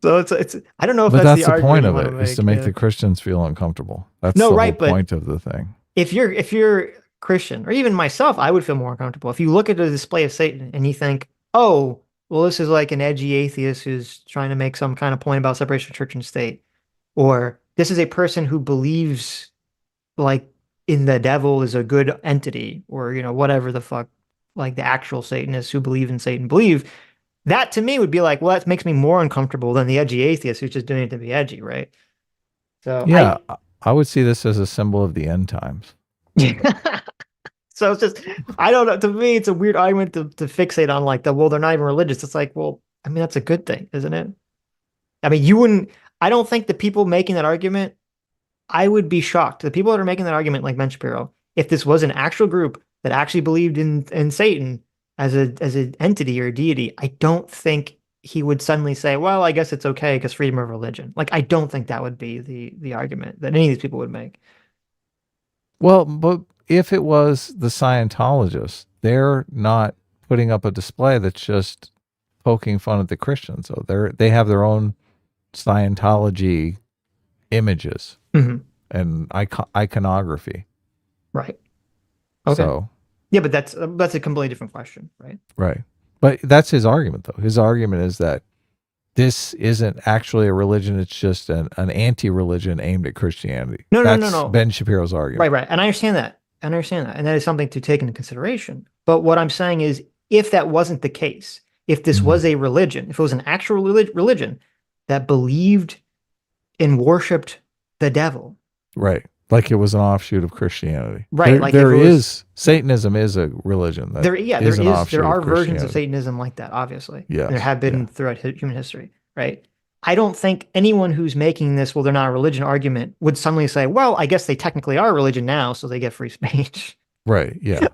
[SPEAKER 1] So it's I don't know if
[SPEAKER 2] but
[SPEAKER 1] that's
[SPEAKER 2] the point of it,
[SPEAKER 1] is
[SPEAKER 2] to make the Christians feel uncomfortable. That's
[SPEAKER 1] no,
[SPEAKER 2] the
[SPEAKER 1] right,
[SPEAKER 2] whole point of the thing.
[SPEAKER 1] If you're Christian, or even myself, I would feel more uncomfortable if you look at the display of Satan and you think, oh, well, this is like an edgy atheist who's trying to make some kind of point about separation of church and state, or this is a person who believes like in the devil is a good entity, or whatever the fuck, like the actual Satanists who believe in Satan believe. That to me would be like, well, that makes me more uncomfortable than the edgy atheist who's just doing it to be edgy, right? So
[SPEAKER 2] yeah, I would see this as a symbol of the end times.
[SPEAKER 1] So it's just, I don't know. To me, it's a weird argument to fixate on like well, they're not even religious. It's like, well, I mean, that's a good thing, isn't it? I mean, I don't think the people making that argument, I would be shocked. The people that are making that argument, like Ben Shapiro, if this was an actual group that actually believed in Satan as an entity or a deity, I don't think he would suddenly say, well, I guess it's okay because freedom of religion. Like, I don't think that would be the argument that any of these people would make.
[SPEAKER 2] Well, but if it was the Scientologists, they're not putting up a display that's just poking fun at the Christians. So they have their own Scientology images and iconography.
[SPEAKER 1] Right. Okay.
[SPEAKER 2] So,
[SPEAKER 1] yeah, but that's a completely different question, right?
[SPEAKER 2] Right. But that's his argument, though. His argument is that this isn't actually a religion. It's just an anti-religion aimed at Christianity. No. Ben Shapiro's argument.
[SPEAKER 1] Right. And I understand that. And that is something to take into consideration. But what I'm saying is, if that wasn't the case, if this was a religion, if it was an actual religion that believed and worshipped the devil.
[SPEAKER 2] Right. Like it was an offshoot of Christianity.
[SPEAKER 1] Right.
[SPEAKER 2] Satanism is a religion. There
[SPEAKER 1] are versions of Satanism like that, obviously.
[SPEAKER 2] Yeah.
[SPEAKER 1] There have been throughout human history, right? I don't think anyone who's making this, well, they're not a religion argument would suddenly say, well, I guess they technically are a religion now, so they get free speech.
[SPEAKER 2] Right. Yeah.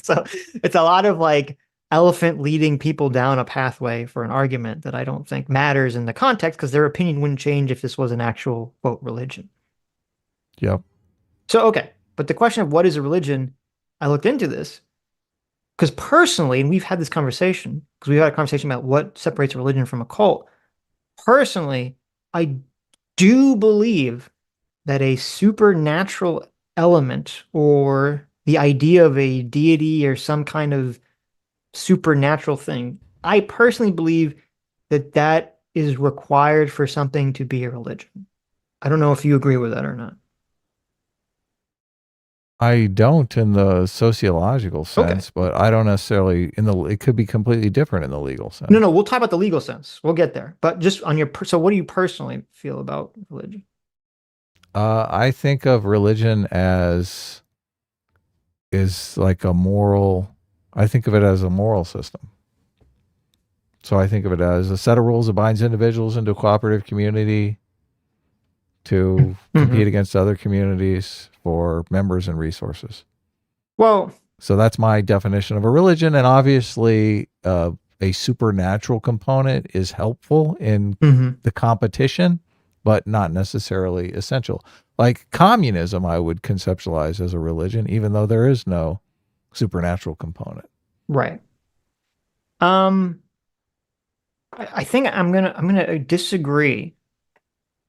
[SPEAKER 1] So it's a lot of like elephant leading people down a pathway for an argument that I don't think matters in the context, because their opinion wouldn't change if this was an actual, quote, religion.
[SPEAKER 2] Yep.
[SPEAKER 1] So, okay. But the question of what is a religion, I looked into this because personally, and we've had this conversation, because we've had a conversation about what separates a religion from a cult. Personally, I do believe that a supernatural element, or the idea of a deity or some kind of supernatural thing, I personally believe that is required for something to be a religion. I don't know if you agree with that or not.
[SPEAKER 2] I don't in the sociological sense, but I don't necessarily it could be completely different in the legal sense.
[SPEAKER 1] No, we'll talk about the legal sense. We'll get there. But just on so what do you personally feel about religion?
[SPEAKER 2] I think of religion as like I think of it as a moral system. So I think of it as a set of rules that binds individuals into a cooperative community to compete against other communities for members and resources.
[SPEAKER 1] Well,
[SPEAKER 2] so that's my definition of a religion. And obviously, a supernatural component is helpful in the competition, but not necessarily essential. Like communism, I would conceptualize as a religion, even though there is no supernatural component.
[SPEAKER 1] right. I think I'm gonna disagree.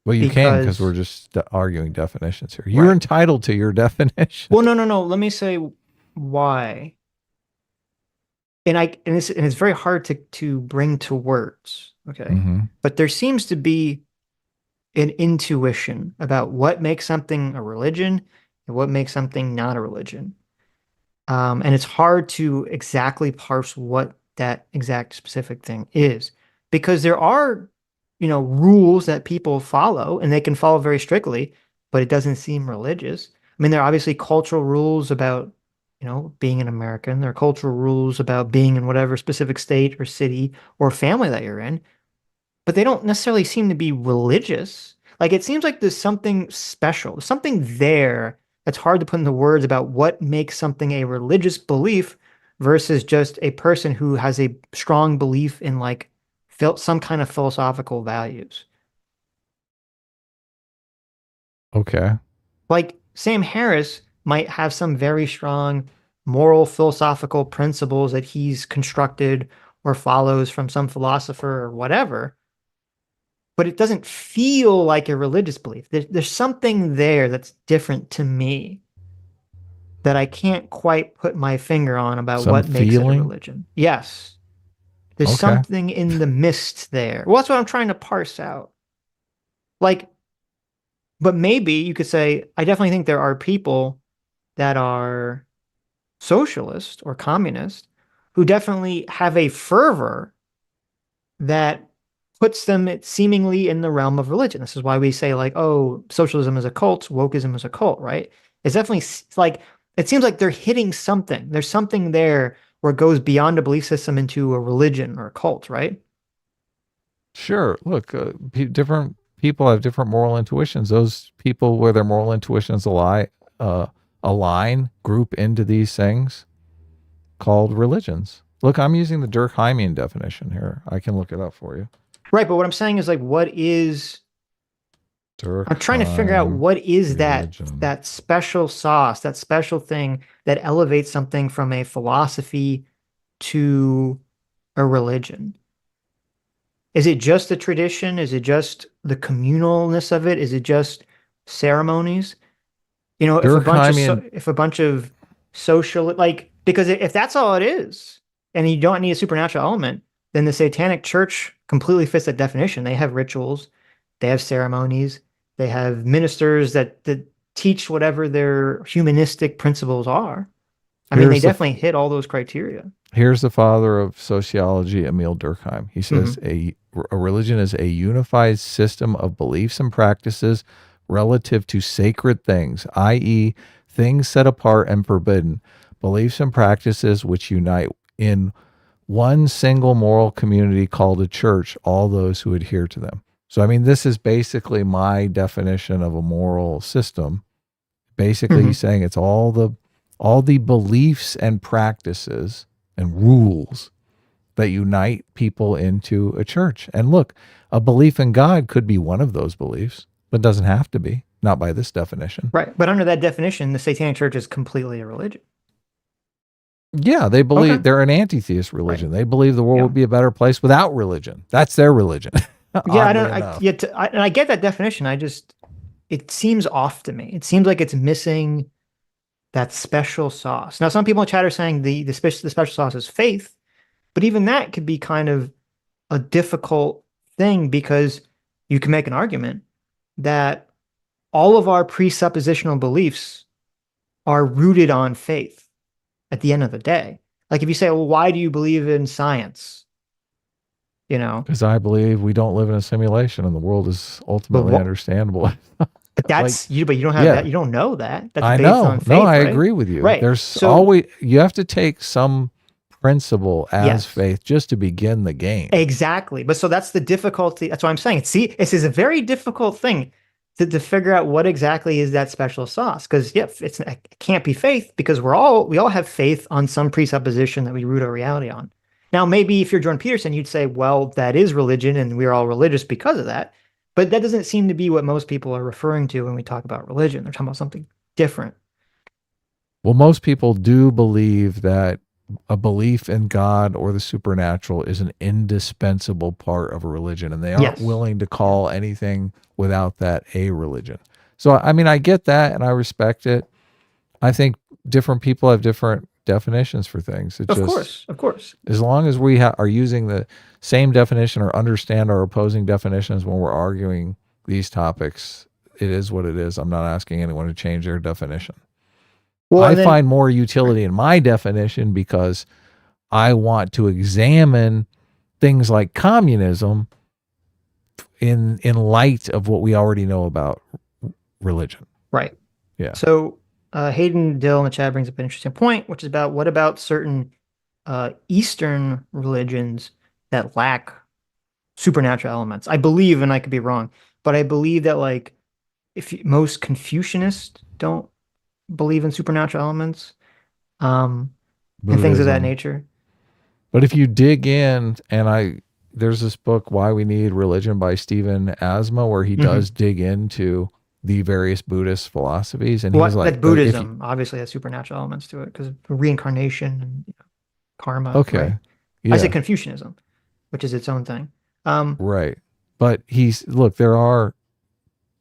[SPEAKER 2] Well, you can, because we're just arguing definitions here. You're entitled to your definition.
[SPEAKER 1] Well, no. Let me say why. And it's very hard to bring to words. Okay. But there seems to be an intuition about what makes something a religion and what makes something not a religion. And it's hard to exactly parse what that exact specific thing is, because there are, rules that people follow and they can follow very strictly, but it doesn't seem religious. I mean, there are obviously cultural rules about, being an American. There are cultural rules about being in whatever specific state or city or family that you're in, but they don't necessarily seem to be religious. Like, it seems like there's something special, something there that's hard to put into words about what makes something a religious belief versus just a person who has a strong belief in like some kind of philosophical values.
[SPEAKER 2] Okay.
[SPEAKER 1] Like Sam Harris might have some very strong moral philosophical principles that he's constructed or follows from some philosopher or whatever, but it doesn't feel like a religious belief. There's something there that's different to me that I can't quite put my finger on about what makes it a religion. Yes. There's something in the mist there. Well, that's what I'm trying to parse out. Like, but maybe you could say, I definitely think there are people that are socialist or communist who definitely have a fervor that puts them seemingly in the realm of religion. This is why we say like, oh, socialism is a cult, wokeism is a cult, right? It's definitely like, it seems like they're hitting something. There's something there where it goes beyond a belief system into a religion or a cult, right?
[SPEAKER 2] Sure. Look, different people have different moral intuitions. Those people where their moral intuitions align, group into these things called religions. Look, I'm using the Durkheimian definition here. I can look it up for you.
[SPEAKER 1] Right, but what I'm saying is like, what is... I'm trying to figure out what is that special sauce, that special thing that elevates something from a philosophy to a religion. Is it just the tradition? Is it just the communalness of it? Is it just ceremonies? If a bunch of social, like, because if that's all it is, and you don't need a supernatural element, then the Satanic Church completely fits that definition. They have rituals, they have ceremonies, they have ministers that teach whatever their humanistic principles are. I mean, they definitely hit all those criteria.
[SPEAKER 2] Here's the father of sociology, Emil Durkheim. He says a religion is a unified system of beliefs and practices relative to sacred things, i.e., things set apart and forbidden, beliefs and practices which unite in one single moral community called a church, all those who adhere to them. So, I mean, this is basically my definition of a moral system. Basically, he's saying it's all the beliefs and practices and rules that unite people into a church. And look, a belief in God could be one of those beliefs, but doesn't have to be, not by this definition.
[SPEAKER 1] Right. But under that definition, the Satanic Church is completely a religion.
[SPEAKER 2] Yeah, they believe they're an anti-theist religion. Right. They believe the world would be a better place without religion. That's their religion.
[SPEAKER 1] Yeah, I get that definition. It seems off to me. It seems like it's missing that special sauce. Now, some people in chat are saying the special sauce is faith, but even that could be kind of a difficult thing, because you can make an argument that all of our presuppositional beliefs are rooted on faith at the end of the day. Like if you say, well, why do you believe in science? Because
[SPEAKER 2] I believe we don't live in a simulation and the world is ultimately understandable.
[SPEAKER 1] But that's but you don't have that. You don't know that. That's
[SPEAKER 2] I
[SPEAKER 1] based
[SPEAKER 2] know.
[SPEAKER 1] on faith,
[SPEAKER 2] I agree with you.
[SPEAKER 1] Right.
[SPEAKER 2] There's always, you have to take some principle as
[SPEAKER 1] Yes.
[SPEAKER 2] faith just to begin the game.
[SPEAKER 1] Exactly. But so that's the difficulty. That's what I'm saying. See, this is a very difficult thing to figure out what exactly is that special sauce. Because it can't be faith because we all have faith on some presupposition that we root our reality on. Now, maybe if you're Jordan Peterson, you'd say, well, that is religion and we're all religious because of that. But that doesn't seem to be what most people are referring to when we talk about religion. They're talking about something different.
[SPEAKER 2] Well, most people do believe that a belief in God or the supernatural is an indispensable part of a religion, and they aren't
[SPEAKER 1] Yes.
[SPEAKER 2] willing to call anything without that a religion. So, I mean, I get that and I respect it. I think different people have different definitions for things. It's
[SPEAKER 1] Of course.
[SPEAKER 2] as long as we are using the same definition or understand our opposing definitions when we're arguing these topics, it is what it is. I'm not asking anyone to change their definition.
[SPEAKER 1] Well,
[SPEAKER 2] I find more utility in my definition because I want to examine things like communism in light of what we already know about religion.
[SPEAKER 1] Right.
[SPEAKER 2] Yeah.
[SPEAKER 1] So Hayden Dill in the chat brings up an interesting point, which is about what about certain Eastern religions that lack supernatural elements? I believe, and I could be wrong, but I believe that like most Confucianists don't believe in supernatural elements, and things of that
[SPEAKER 2] Buddhism.
[SPEAKER 1] nature.
[SPEAKER 2] But if you dig in, and there's this book, Why We Need Religion by Stephen Asma, where he does dig into the various Buddhist philosophies. And he's like,
[SPEAKER 1] that Buddhism obviously has supernatural elements to it because reincarnation and karma.
[SPEAKER 2] okay.
[SPEAKER 1] Right?
[SPEAKER 2] Yeah.
[SPEAKER 1] I say Confucianism, which is its own thing.
[SPEAKER 2] Right. But there are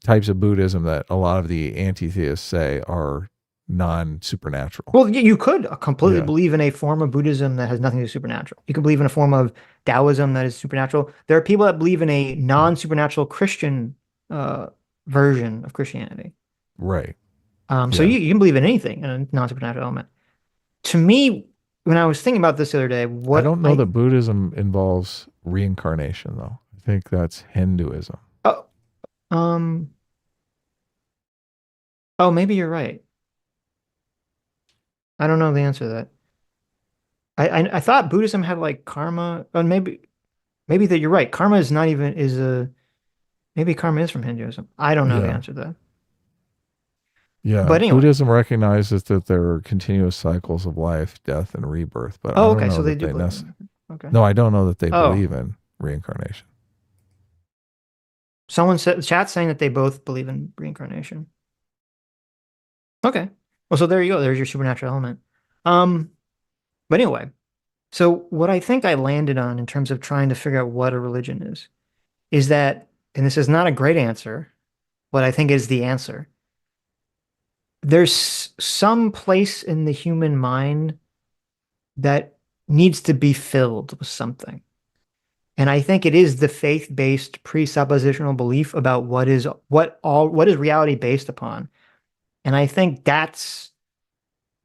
[SPEAKER 2] types of Buddhism that a lot of the anti-theists say are non-supernatural.
[SPEAKER 1] Well, you could completely believe in a form of Buddhism that has nothing to do with supernatural. You could believe in a form of Taoism that is supernatural. There are people that believe in a non-supernatural Christian version of Christianity.
[SPEAKER 2] Right.
[SPEAKER 1] So you can believe in anything in a non-supernatural element. To me, when I was thinking about this the other day,
[SPEAKER 2] I don't know that Buddhism involves reincarnation, though. I think that's Hinduism.
[SPEAKER 1] Maybe you're right. I don't know the answer to that. I thought Buddhism had like karma, or maybe that you're right. Karma is not even maybe karma is from Hinduism. I don't know the answer to that.
[SPEAKER 2] Yeah,
[SPEAKER 1] but anyway,
[SPEAKER 2] Buddhism recognizes that there are continuous cycles of life, death, and rebirth. But I don't know
[SPEAKER 1] so they
[SPEAKER 2] that
[SPEAKER 1] do believe in it. Okay.
[SPEAKER 2] No, I don't know that they believe in reincarnation.
[SPEAKER 1] Someone said, chat's saying that they both believe in reincarnation. Okay. Well, so there you go. There's your supernatural element. But anyway, so what I think I landed on in terms of trying to figure out what a religion is that, and this is not a great answer, but I think is the answer. There's some place in the human mind that needs to be filled with something. And I think it is the faith-based presuppositional belief about what is reality based upon. And I think that's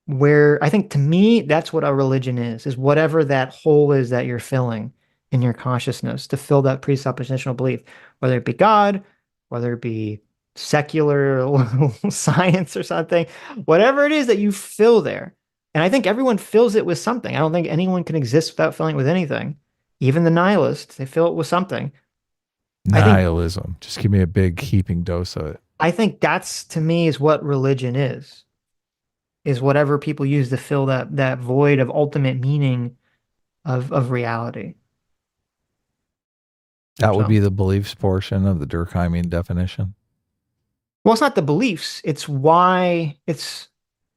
[SPEAKER 1] where, to me, that's what a religion is whatever that hole is that you're filling in your consciousness to fill that presuppositional belief, whether it be God, whether it be secular science or something, whatever it is that you fill there. And I think everyone fills it with something. I don't think anyone can exist without filling it with anything. Even the nihilists, they fill it with something.
[SPEAKER 2] Nihilism. Just give me a big heaping dose of it.
[SPEAKER 1] I think that's, to me, is what religion is whatever people use to fill that void of ultimate meaning of reality.
[SPEAKER 2] That would be the beliefs portion of the Durkheimian definition.
[SPEAKER 1] Well, it's not the beliefs. It's why it's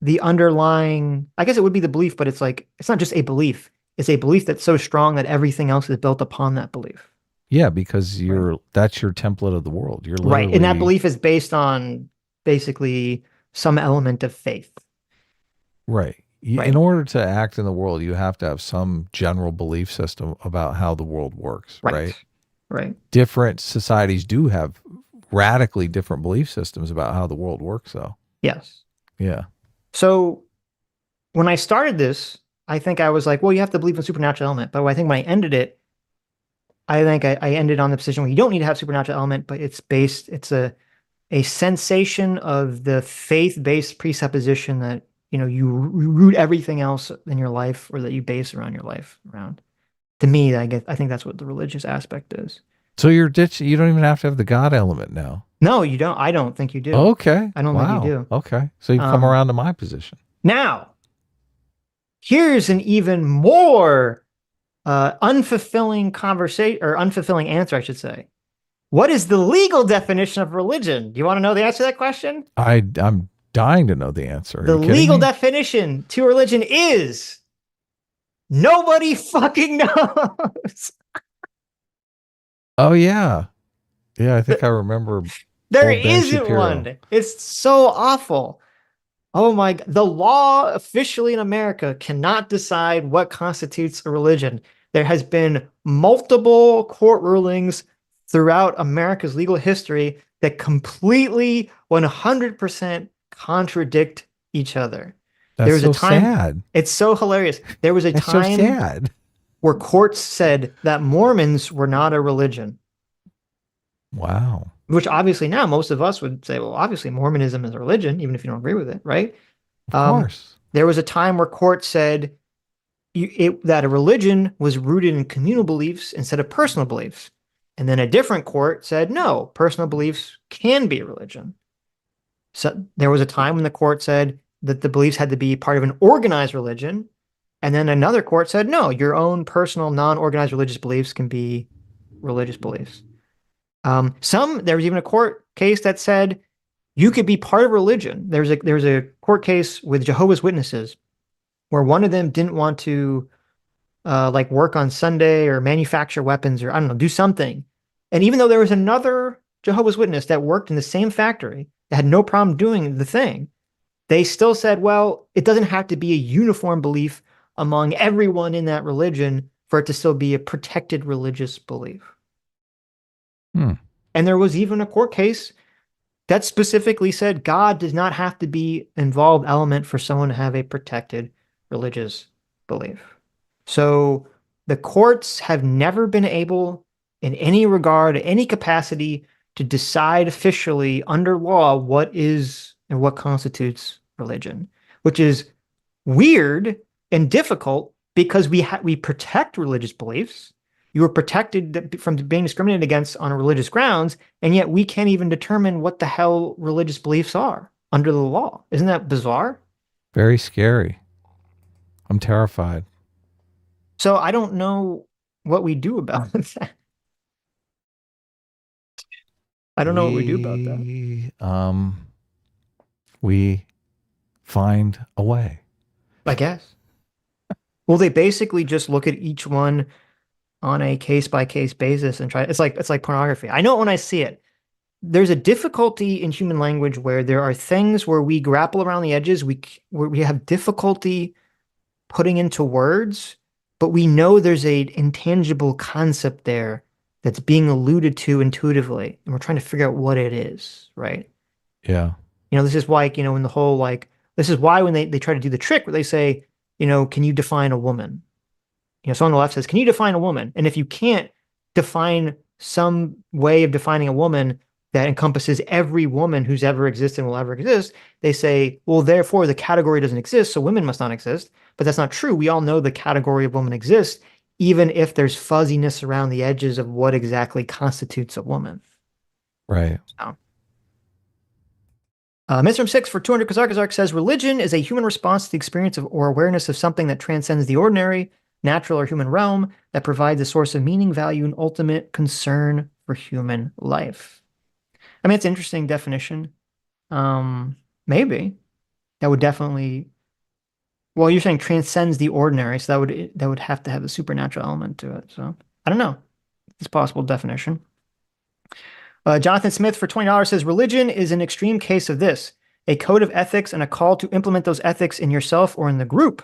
[SPEAKER 1] the underlying, I guess it would be the belief, but it's like, it's not just a belief. It's a belief that's so strong that everything else is built upon that belief.
[SPEAKER 2] Yeah, because that's your template of the world. You're
[SPEAKER 1] right. And that belief is based on basically some element of faith.
[SPEAKER 2] Right. In order to act in the world, you have to have some general belief system about how the world works. Right. Different societies do have radically different belief systems about how the world works, though.
[SPEAKER 1] Yes.
[SPEAKER 2] Yeah.
[SPEAKER 1] So when I started this, I think I was like, well, you have to believe in supernatural element. But I think when I ended it, I think I ended on the position where you don't need to have supernatural element, but it's a sensation of the faith-based presupposition that you root everything else in your life, or that you base around your life around. To me, I think that's what the religious aspect is.
[SPEAKER 2] So you're ditching. You don't even have to have the God element now.
[SPEAKER 1] No, you don't. I don't think you do.
[SPEAKER 2] Okay.
[SPEAKER 1] I don't think you
[SPEAKER 2] Wow.
[SPEAKER 1] do.
[SPEAKER 2] Okay. So you've come around to my position.
[SPEAKER 1] Now, here's an even more unfulfilling conversation, or unfulfilling answer, I should say. What is the legal definition of religion? Do you want to know the answer to that question?
[SPEAKER 2] I'm dying to know the answer. Are
[SPEAKER 1] The
[SPEAKER 2] you kidding
[SPEAKER 1] legal
[SPEAKER 2] me?
[SPEAKER 1] definition to religion is nobody fucking knows.
[SPEAKER 2] Oh yeah. Yeah, I think I remember
[SPEAKER 1] There
[SPEAKER 2] old Ben
[SPEAKER 1] isn't
[SPEAKER 2] Shapiro.
[SPEAKER 1] one. It's so awful. Oh my God. The law officially in America cannot decide what constitutes a religion. There has been multiple court rulings throughout America's legal history that completely 100% contradict each other.
[SPEAKER 2] That's
[SPEAKER 1] There was
[SPEAKER 2] so
[SPEAKER 1] a time,
[SPEAKER 2] sad.
[SPEAKER 1] it's so hilarious. There was a
[SPEAKER 2] That's so
[SPEAKER 1] time
[SPEAKER 2] sad.
[SPEAKER 1] where courts said that Mormons were not a religion,
[SPEAKER 2] Wow.
[SPEAKER 1] which obviously now most of us would say, well, obviously Mormonism is a religion, even if you don't agree with it, right?
[SPEAKER 2] Of course.
[SPEAKER 1] There was a time where courts said that a religion was rooted in communal beliefs instead of personal beliefs. And then a different court said, no, personal beliefs can be a religion. So there was a time when the court said that the beliefs had to be part of an organized religion. And then another court said, no, your own personal, non-organized religious beliefs can be religious beliefs. There was even a court case that said you could be part of religion. There's a court case with Jehovah's Witnesses where one of them didn't want to like work on Sunday or manufacture weapons, or I don't know, do something. And even though there was another Jehovah's Witness that worked in the same factory that had no problem doing the thing, they still said, well, it doesn't have to be a uniform belief among everyone in that religion for it to still be a protected religious belief. And there was even a court case that specifically said God does not have to be an involved element for someone to have a protected religious belief. So the courts have never been able, in any regard, any capacity, to decide officially under law what is and what constitutes religion, which is weird and difficult because we protect religious beliefs. You are protected from being discriminated against on religious grounds, and yet we can't even determine what the hell religious beliefs are under the law. Isn't that bizarre?
[SPEAKER 2] Very scary. I'm terrified.
[SPEAKER 1] So I don't know what we do about that. I don't know what we do about that.
[SPEAKER 2] We find a way.
[SPEAKER 1] I guess. Well, they basically just look at each one on a case-by-case basis and try. It's like pornography. I know it when I see it. There's a difficulty in human language where there are things where we grapple around the edges. Where we have difficulty putting into words, but we know there's a intangible concept there that's being alluded to intuitively, and we're trying to figure out what it is, right?
[SPEAKER 2] Yeah.
[SPEAKER 1] This is why, in the whole, this is why when they try to do the trick where they say, can you define a woman? So on the left says, can you define a woman? And if you can't define some way of defining a woman that encompasses every woman who's ever existed and will ever exist, they say, well, therefore the category doesn't exist, so women must not exist. But that's not true. We all know the category of woman exists, even if there's fuzziness around the edges of what exactly constitutes a woman.
[SPEAKER 2] Right.
[SPEAKER 1] So. Mr. 6 for 200 Kazark says, religion is a human response to the experience of or awareness of something that transcends the ordinary, natural, or human realm, that provides a source of meaning, value, and ultimate concern for human life. I mean, it's an interesting definition. Maybe. That would definitely... Well, you're saying transcends the ordinary, so that would have to have a supernatural element to it. So, I don't know. It's a possible definition. Jonathan Smith for $20 says, religion is an extreme case of this: a code of ethics and a call to implement those ethics in yourself or in the group.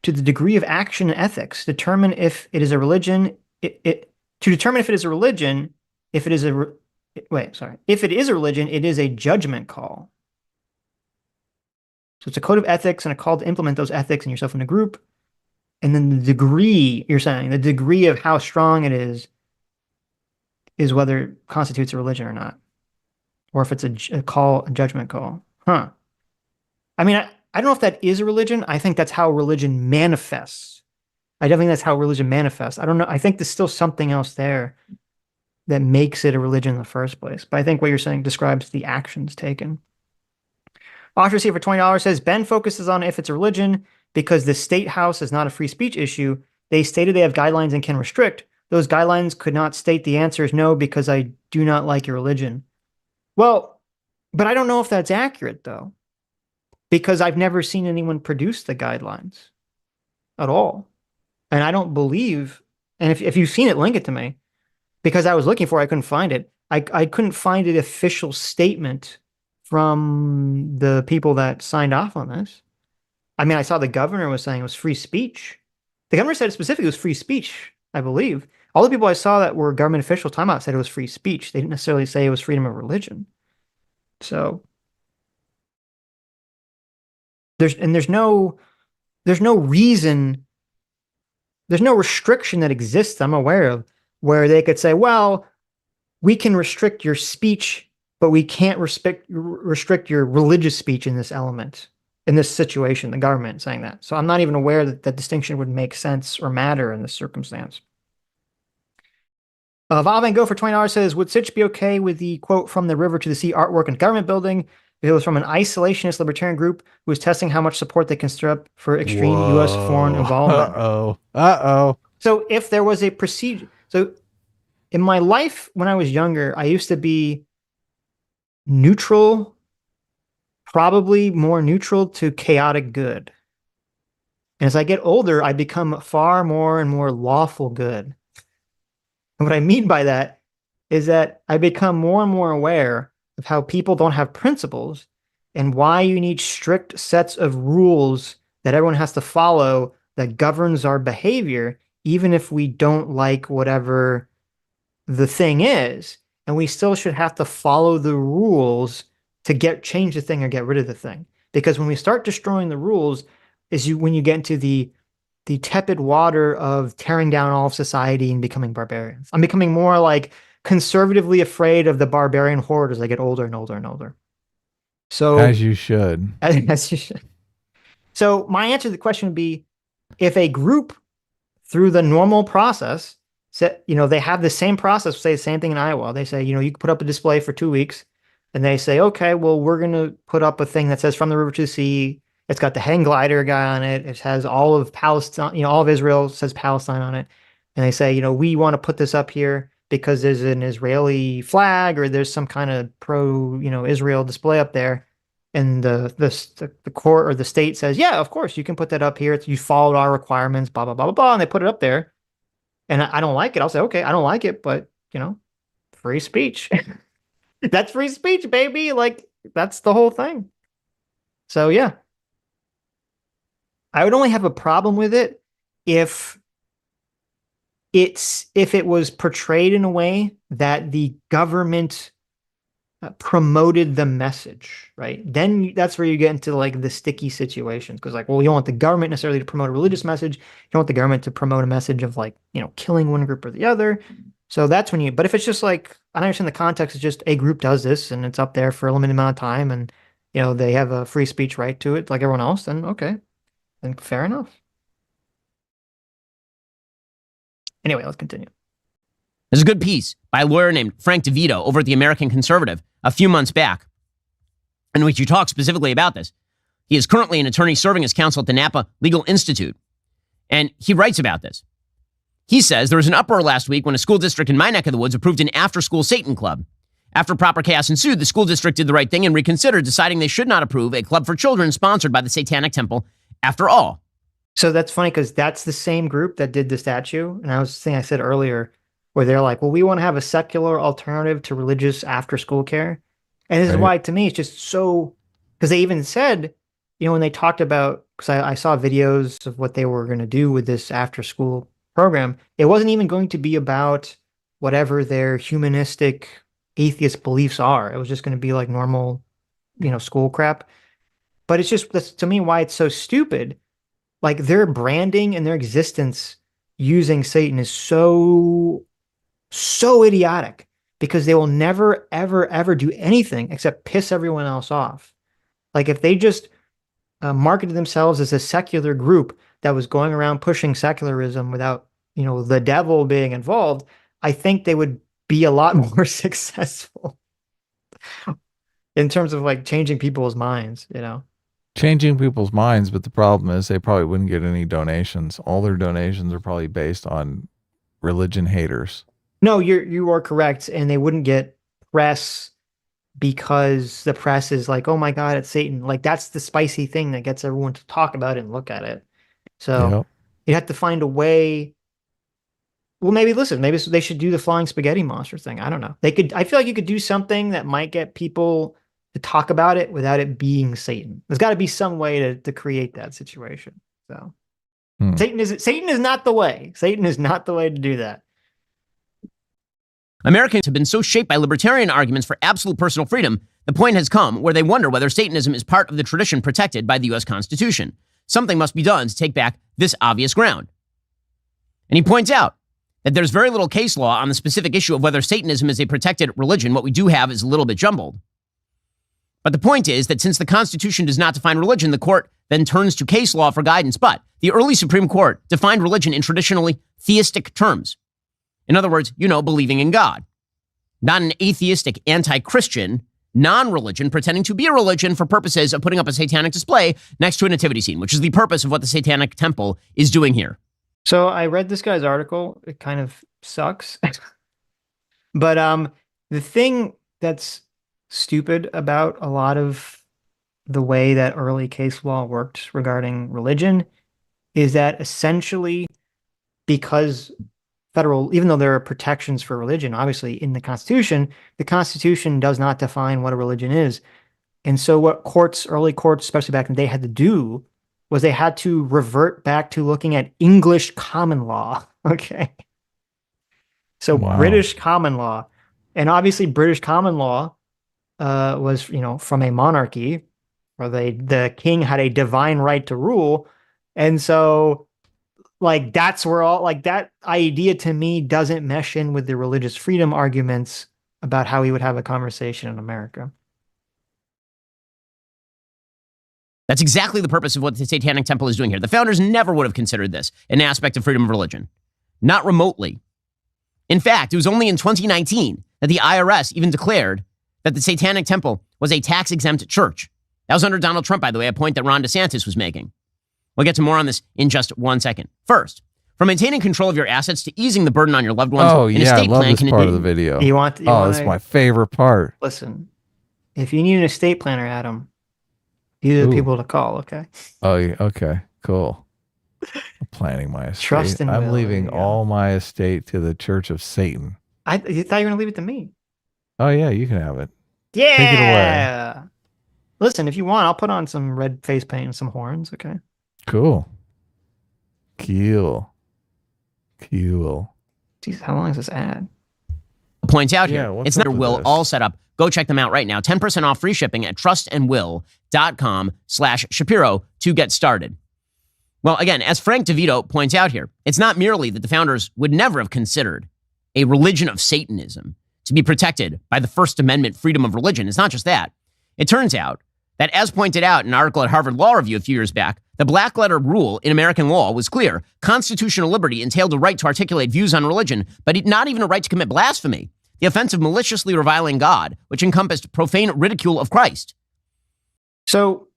[SPEAKER 1] To the degree of action and ethics, determine if it is a religion. To determine if it is a religion, if it is a religion, it is a judgment call. So it's a code of ethics and a call to implement those ethics in yourself in the group. And then the degree, you're saying, the degree of how strong it is whether it constitutes a religion or not. Or if it's a judgment call. Huh. I mean, I don't know if that is a religion. I think that's how religion manifests. I definitely think that's how religion manifests. I don't know. I think there's still something else there that makes it a religion in the first place. But I think what you're saying describes the actions taken. Auction receipt for $20 says Ben focuses on if it's a religion because the state house is not a free speech issue. They stated they have guidelines and can restrict. Those guidelines could not state the answer is no because I do not like your religion. Well, but I don't know if that's accurate though, because I've never seen anyone produce the guidelines at all. And I don't believe, and if you've seen it, link it to me, because I was looking for it, I couldn't find it. I couldn't find an official statement from the people that signed off on this. I mean, I saw the governor was saying it was free speech. The governor said specifically it was free speech, I believe. All the people I saw that were government official timeout said it was free speech. They didn't necessarily say it was freedom of religion. So there's no reason, there's no restriction that exists I'm aware of where they could say, well, we can restrict your speech, but we can't restrict your religious speech in this element, in this situation, the government saying that. So I'm not even aware that that distinction would make sense or matter in this circumstance. Val Van Gogh for $20 says, would Sitch be okay with the quote from the river to the sea artwork in the government building if it was from an isolationist libertarian group who is testing how much support they can stir up for extreme U.S. foreign involvement?
[SPEAKER 2] Uh-oh.
[SPEAKER 1] So if there was a procedure, so in my life when I was younger, I used to be neutral, probably more neutral to chaotic good. And as I get older, I become far more and more lawful good. And what I mean by that is that I become more and more aware of how people don't have principles and why you need strict sets of rules that everyone has to follow that governs our behavior, even if we don't like whatever the thing is. And we still should have to follow the rules to change the thing or get rid of the thing. Because when we start destroying the rules is when you get into the tepid water of tearing down all of society and becoming barbarians. I'm becoming more like conservatively afraid of the barbarian horde as I get older and older and older. So
[SPEAKER 2] As you should.
[SPEAKER 1] As you should. So my answer to the question would be, if a group through the normal process, they have the same process, say the same thing in Iowa. They say, you can put up a display for 2 weeks and they say, okay, well, we're going to put up a thing that says from the river to the sea. It's got the hang glider guy on it. It has all of Palestine, all of Israel says Palestine on it. And they say, we want to put this up here because there's an Israeli flag or there's some kind of Israel display up there. And the court or the state says, yeah, of course, you can put that up here. You followed our requirements, blah, blah, blah, blah, blah. And they put it up there. And I don't like it. I'll say, okay, I don't like it, but, free speech. That's free speech, baby. Like, that's the whole thing. So, yeah. I would only have a problem with it if it was portrayed in a way that the government promoted the message, right? Then that's where you get into like the sticky situations because you don't want the government necessarily to promote a religious message. You don't want the government to promote a message of killing one group or the other. So that's when but if it's just I understand the context is just a group does this and it's up there for a limited amount of time and, they have a free speech right to it like everyone else, then okay. Then fair enough. Anyway, let's continue.
[SPEAKER 3] There's a good piece by a lawyer named Frank DeVito over at the American Conservative a few months back in which he talks specifically about this. He is currently an attorney serving as counsel at the Napa Legal Institute, and he writes about this. He says there was an uproar last week when a school district in my neck of the woods approved an after-school Satan club. After proper chaos ensued, the school district did the right thing and reconsidered, deciding they should not approve a club for children sponsored by the Satanic Temple after all.
[SPEAKER 1] So that's funny because that's the same group that did the statue. And I was saying, I said earlier, where they're like, well, we want to have a secular alternative to religious after-school care. And this is why, to me, it's just so, because they even said, when they talked about, because I saw videos of what they were going to do with this after-school program, it wasn't even going to be about whatever their humanistic atheist beliefs are. It was just going to be like normal, school crap. But it's just, that's to me why it's so stupid. Like their branding and their existence using Satan is so idiotic because they will never, ever, ever do anything except piss everyone else off. Like if they just marketed themselves as a secular group that was going around pushing secularism without, the devil being involved, I think they would be a lot more successful in terms of like changing people's minds.
[SPEAKER 2] Changing people's minds, but the problem is they probably wouldn't get any donations. All their donations are probably based on religion haters.
[SPEAKER 1] No, you are correct, and they wouldn't get press because the press is like, oh my God, it's Satan. Like that's the spicy thing that gets everyone to talk about it and look at it. So
[SPEAKER 2] Yep.
[SPEAKER 1] you have to find a way. Well, maybe they should do the flying spaghetti monster thing. I don't know. I feel like you could do something that might get people to talk about it without it being Satan. There's got to be some way to create that situation. So Satan is not the way. Satan is not the way to do that.
[SPEAKER 3] Americans have been so shaped by libertarian arguments for absolute personal freedom, the point has come where they wonder whether Satanism is part of the tradition protected by the U.S. Constitution. Something must be done to take back this obvious ground. And he points out that there's very little case law on the specific issue of whether Satanism is a protected religion. What we do have is a little bit jumbled. But the point is that since the Constitution does not define religion, the court then turns to case law for guidance. But the early Supreme Court defined religion in traditionally theistic terms. In other words, believing in God. Not an atheistic, anti-Christian, non-religion pretending to be a religion for purposes of putting up a satanic display next to a nativity scene, which is the purpose of what the Satanic Temple is doing here.
[SPEAKER 1] So I read this guy's article. It kind of sucks. But the thing that's stupid about a lot of the way that early case law worked regarding religion is that essentially because even though there are protections for religion, obviously in the Constitution does not define what a religion is. And so what early courts, especially back in the day, had to do was they had to revert back to looking at English common law. Okay. So
[SPEAKER 2] Wow.
[SPEAKER 1] British common law. And obviously British common law was, from a monarchy where the king had a divine right to rule. And so like that's where that idea to me doesn't mesh in with the religious freedom arguments about how we would have a conversation in America.
[SPEAKER 3] That's exactly the purpose of what the Satanic Temple is doing here. The founders never would have considered this an aspect of freedom of religion. Not remotely. In fact, it was only in 2019 that the IRS even declared that the Satanic Temple was a tax-exempt church. That was under Donald Trump, by the way, a point that Ron DeSantis was making. We'll get to more on this in just 1 second. First, from maintaining control of your assets to easing the burden on your loved ones,
[SPEAKER 2] an estate plan can
[SPEAKER 3] part
[SPEAKER 2] of the video.
[SPEAKER 1] This
[SPEAKER 2] is my favorite part.
[SPEAKER 1] Listen, if you need an estate planner, Adam, these are the people to call, okay?
[SPEAKER 2] Oh, yeah, okay, cool. I'm planning my estate.
[SPEAKER 1] Trust and
[SPEAKER 2] I'm
[SPEAKER 1] will,
[SPEAKER 2] leaving all my estate to the Church of Satan.
[SPEAKER 1] I thought you were going to leave it to me.
[SPEAKER 2] Oh, yeah, you can have it.
[SPEAKER 1] Yeah.
[SPEAKER 2] Take it away.
[SPEAKER 1] Listen, if you want, I'll put on some red face paint and some horns, okay?
[SPEAKER 2] Cool.
[SPEAKER 1] Jeez, how long is this ad?
[SPEAKER 3] Points out here.
[SPEAKER 2] What's
[SPEAKER 3] It's
[SPEAKER 2] up
[SPEAKER 3] their
[SPEAKER 2] with
[SPEAKER 3] will
[SPEAKER 2] this?
[SPEAKER 3] all set up. Go check them out right now. 10% off free shipping at trustandwill.com/Shapiro to get started. Well, again, as Frank DeVito points out here, it's not merely that the founders would never have considered a religion of Satanism to be protected by the First Amendment freedom of religion. It's not just that. It turns out that, as pointed out in an article at Harvard Law Review a few years back, the black letter rule in American law was clear. Constitutional liberty entailed a right to articulate views on religion, but not even a right to commit blasphemy, the offense of maliciously reviling God, which encompassed profane ridicule of Christ.
[SPEAKER 1] So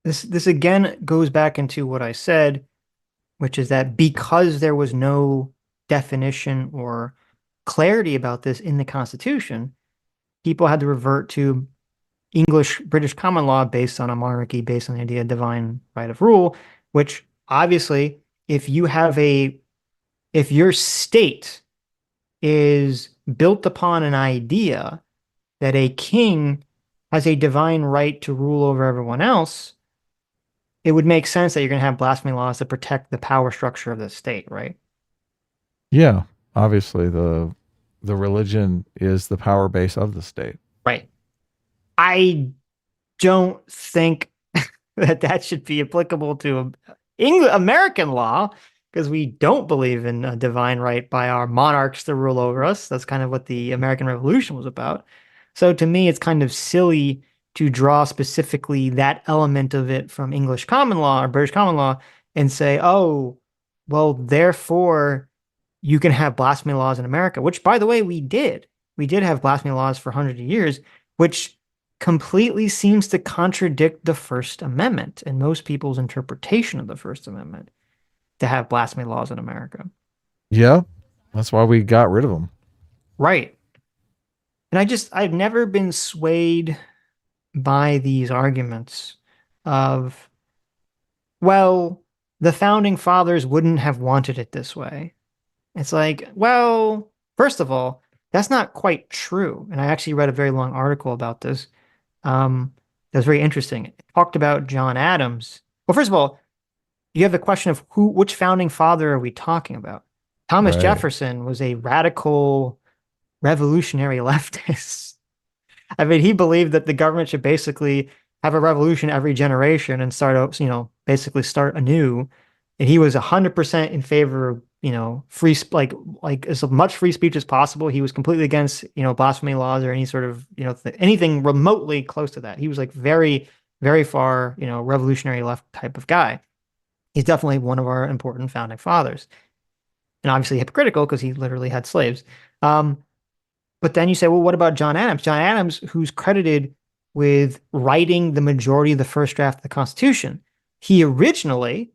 [SPEAKER 1] this again goes back into what I said, which is that because there was no definition or clarity about this in the Constitution, people had to revert to British common law based on a monarchy, based on the idea of divine right of rule, which obviously if your state is built upon an idea that a king has a divine right to rule over everyone else, it would make sense that you're going to have blasphemy laws that protect the power structure of the state, right?
[SPEAKER 2] Yeah, obviously the religion is the power base of the state.
[SPEAKER 1] Right. I don't think that should be applicable to American law, because we don't believe in a divine right by our monarchs to rule over us. That's kind of what the American Revolution was about. So to me, it's kind of silly to draw specifically that element of it from English common law or British common law and say, oh, well, therefore you can have blasphemy laws in America, which, by the way, we did. We did have blasphemy laws for hundreds of years, which completely seems to contradict the First Amendment and most people's interpretation of the First Amendment to have blasphemy laws in America.
[SPEAKER 2] Yeah. That's why we got rid of them.
[SPEAKER 1] Right. And I've never been swayed by these arguments of, well, the founding fathers wouldn't have wanted it this way. It's like, well, first of all, that's not quite true. And I actually read a very long article about this. That was very interesting. It talked about John Adams. Well, first of all, you have the question of which founding father are we talking about? Thomas Jefferson was a radical revolutionary leftist. I mean, he believed that the government should basically have a revolution every generation and basically start anew. And he was 100% in favor of, free, like as much free speech as possible. He was completely against, blasphemy laws or any sort of, anything remotely close to that. He was like very, very far, revolutionary left type of guy. He's definitely one of our important founding fathers. And obviously hypocritical because he literally had slaves. But then you say, well, what about John Adams? John Adams, who's credited with writing the majority of the first draft of the Constitution. He originally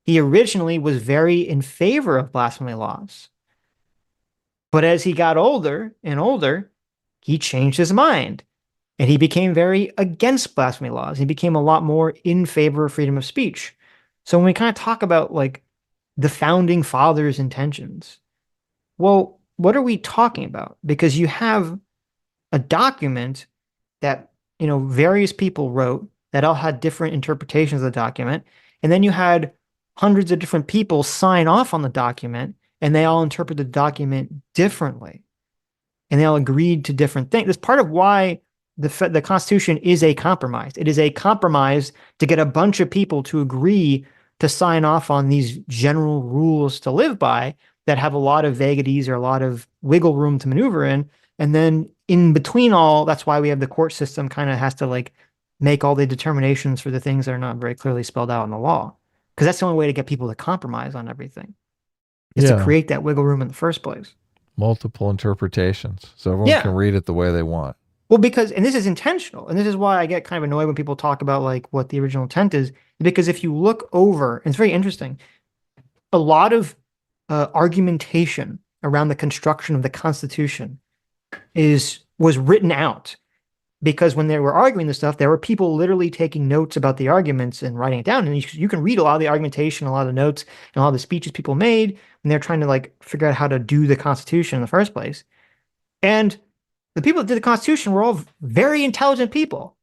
[SPEAKER 1] was very in favor of blasphemy laws. But as he got older and older, he changed his mind. And he became very against blasphemy laws. He became a lot more in favor of freedom of speech. So when we kind of talk about like the founding fathers' intentions, well, what are we talking about? Because you have a document that, various people wrote that all had different interpretations of the document. And then you had hundreds of different people sign off on the document and they all interpret the document differently. And they all agreed to different things. That's part of why the Constitution is a compromise. It is a compromise to get a bunch of people to agree to sign off on these general rules to live by that have a lot of vagaries or a lot of wiggle room to maneuver in. And then in between all, that's why we have the court system kind of has to like make all the determinations for the things that are not very clearly spelled out in the law. Because that's the only way to get people to compromise on everything is to create that wiggle room in the first place.
[SPEAKER 2] Multiple interpretations. So everyone can read it the way they want.
[SPEAKER 1] Well, and this is intentional. And this is why I get kind of annoyed when people talk about like what the original intent is, because if you look over, and it's very interesting, a lot of argumentation around the construction of the Constitution was written out, because when they were arguing this stuff, there were people literally taking notes about the arguments and writing it down. And you can read a lot of the argumentation, a lot of the notes, and a lot of the speeches people made when they're trying to like figure out how to do the Constitution in the first place. And the people that did the Constitution were all very intelligent people.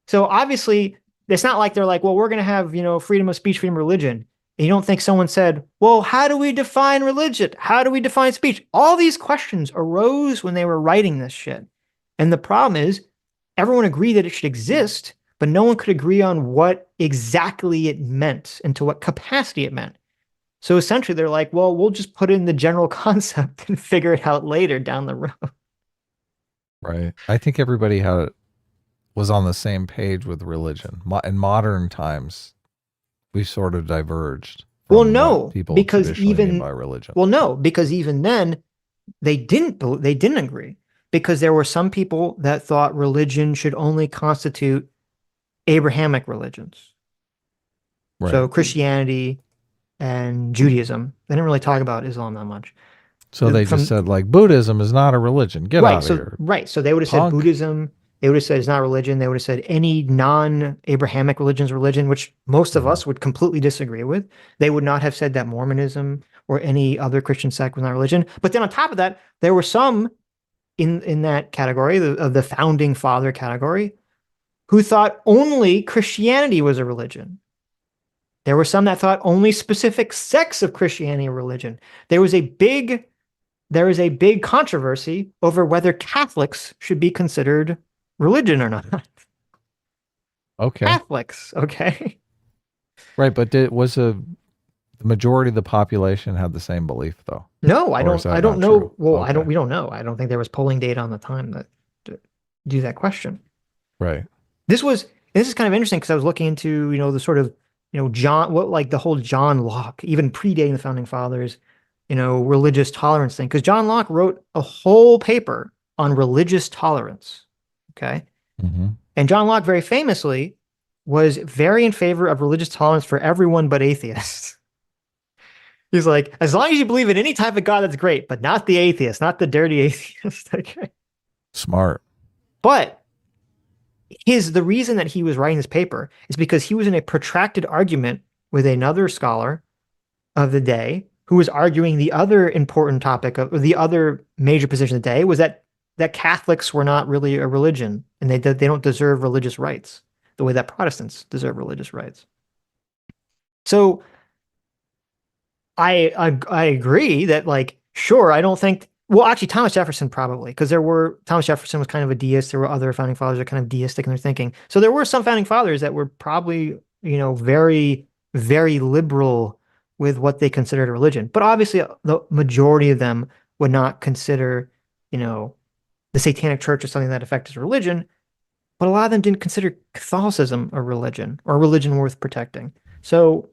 [SPEAKER 1] So obviously, it's not like they're like, well, we're going to have, freedom of speech, freedom of religion. And you don't think someone said, well, how do we define religion? How do we define speech? All these questions arose when they were writing this shit. And the problem is everyone agreed that it should exist, but no one could agree on what exactly it meant and to what capacity it meant. So essentially they're like, well, we'll just put in the general concept and figure it out later down the road.
[SPEAKER 2] Right. I think everybody was on the same page with religion. In modern times, we sort of diverged.
[SPEAKER 1] Well, no, because
[SPEAKER 2] by religion.
[SPEAKER 1] Well, no, because even then they didn't agree, because there were some people that thought religion should only constitute Abrahamic religions. Right. So Christianity and Judaism. They didn't really talk about Islam that much.
[SPEAKER 2] So they just said like Buddhism is not a religion. Get out of here.
[SPEAKER 1] Right. So they would have said Buddhism. They would have said it's not religion. They would have said any non-Abrahamic religion's religion, which most of us would completely disagree with. They would not have said that Mormonism or any other Christian sect was not religion. But then on top of that, there were some in that category, of the founding father category, who thought only Christianity was a religion. There were some that thought only specific sects of Christianity were religion. There is a big controversy over whether Catholics should be considered religion or not.
[SPEAKER 2] Okay.
[SPEAKER 1] Catholics, okay.
[SPEAKER 2] Right, but the majority of the population had the same belief though?
[SPEAKER 1] No, I don't know.
[SPEAKER 2] True?
[SPEAKER 1] Well,
[SPEAKER 2] okay.
[SPEAKER 1] we don't know. I don't think there was polling data on the time that to do that question.
[SPEAKER 2] Right.
[SPEAKER 1] This is kind of interesting because I was looking into, the sort of, the whole John Locke, even predating the founding fathers, religious tolerance thing. Because John Locke wrote a whole paper on religious tolerance. Okay.
[SPEAKER 2] Mm-hmm.
[SPEAKER 1] And John Locke very famously was very in favor of religious tolerance for everyone but atheists. He's like, as long as you believe in any type of God, that's great, but not the atheist, not the dirty atheist. Okay.
[SPEAKER 2] Smart.
[SPEAKER 1] But the reason that he was writing this paper is because he was in a protracted argument with another scholar of the day who was arguing the other important topic of the other major position of the day was that Catholics were not really a religion and they don't deserve religious rights the way that Protestants deserve religious rights. So I agree that, like, sure, I don't think, well, actually Thomas Jefferson probably, because Thomas Jefferson was kind of a deist. There were other founding fathers that are kind of deistic in their thinking. So there were some founding fathers that were probably, very, very liberal with what they considered a religion. But obviously the majority of them would not consider, the Satanic Church as something that affects religion. But a lot of them didn't consider Catholicism a religion or a religion worth protecting. So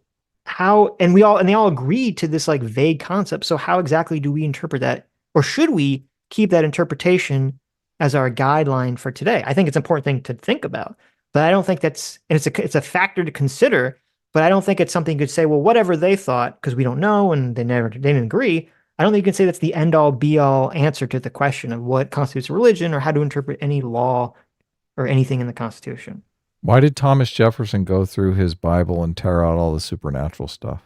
[SPEAKER 1] and they all agreed to this like vague concept. So how exactly do we interpret that? Or should we keep that interpretation as our guideline for today? I think it's an important thing to think about, but I don't think it's a factor to consider, but I don't think it's something you could say, well, whatever they thought, because we don't know and they didn't agree. I don't think you can say that's the end all be all answer to the question of what constitutes a religion or how to interpret any law or anything in the Constitution.
[SPEAKER 2] Why did Thomas Jefferson go through his Bible and tear out all the supernatural stuff?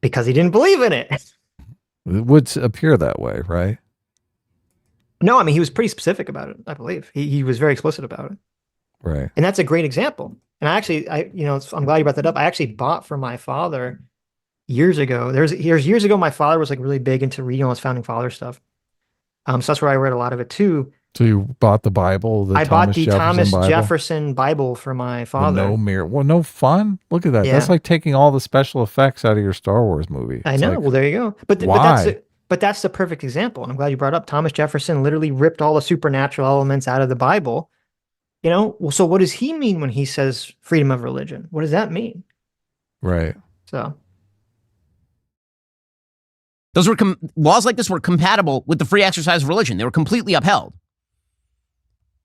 [SPEAKER 1] Because he didn't believe in it.
[SPEAKER 2] It would appear that way, right?
[SPEAKER 1] No, I mean, he was pretty specific about it, I believe. He was very explicit about it.
[SPEAKER 2] Right.
[SPEAKER 1] And that's a great example. And I'm glad you brought that up. I actually bought for my father years ago. Years ago, my father was like really big into reading all his founding father stuff. So that's where I read a lot of it too.
[SPEAKER 2] So you bought the Bible,
[SPEAKER 1] I bought the Thomas Jefferson Bible for my father.
[SPEAKER 2] No mirror. Well, no fun. Look at that.
[SPEAKER 1] Yeah.
[SPEAKER 2] That's like taking all the special effects out of your Star Wars movie.
[SPEAKER 1] I know.
[SPEAKER 2] Like,
[SPEAKER 1] well, there you go. But that's the perfect example. And I'm glad you brought up Thomas Jefferson literally ripped all the supernatural elements out of the Bible. Well, so what does he mean when he says freedom of religion? What does that mean?
[SPEAKER 2] Right.
[SPEAKER 1] So
[SPEAKER 3] those were laws like this were compatible with the free exercise of religion. They were completely upheld.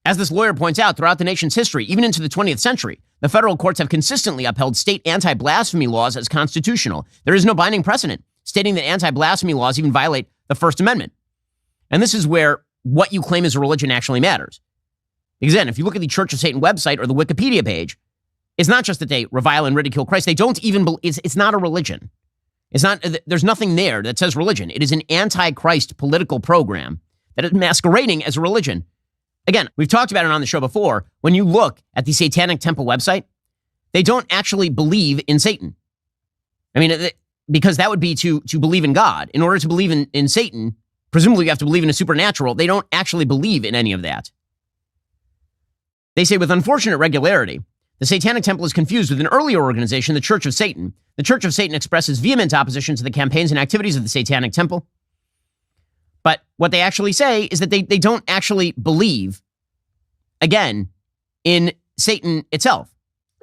[SPEAKER 3] As this lawyer points out, throughout the nation's history, even into the 20th century, the federal courts have consistently upheld state anti-blasphemy laws as constitutional. There is no binding precedent stating that anti-blasphemy laws even violate the First Amendment. And this is where what you claim is a religion actually matters. Because then, if you look at the Church of Satan website or the Wikipedia page, it's not just that they revile and ridicule Christ. They don't even, it's not a religion. It's not, there's nothing there that says religion. It is an anti-Christ political program that is masquerading as a religion. Again, we've talked about it on the show before. When you look at the Satanic Temple website, they don't actually believe in Satan. I mean, because that would be to believe in God. In order to believe in Satan, presumably you have to believe in a supernatural. They don't actually believe in any of that. They say with unfortunate regularity, the Satanic Temple is confused with an earlier organization, the Church of Satan. The Church of Satan expresses vehement opposition to the campaigns and activities of the Satanic Temple. But what they actually say is that they don't actually believe, again, in Satan itself.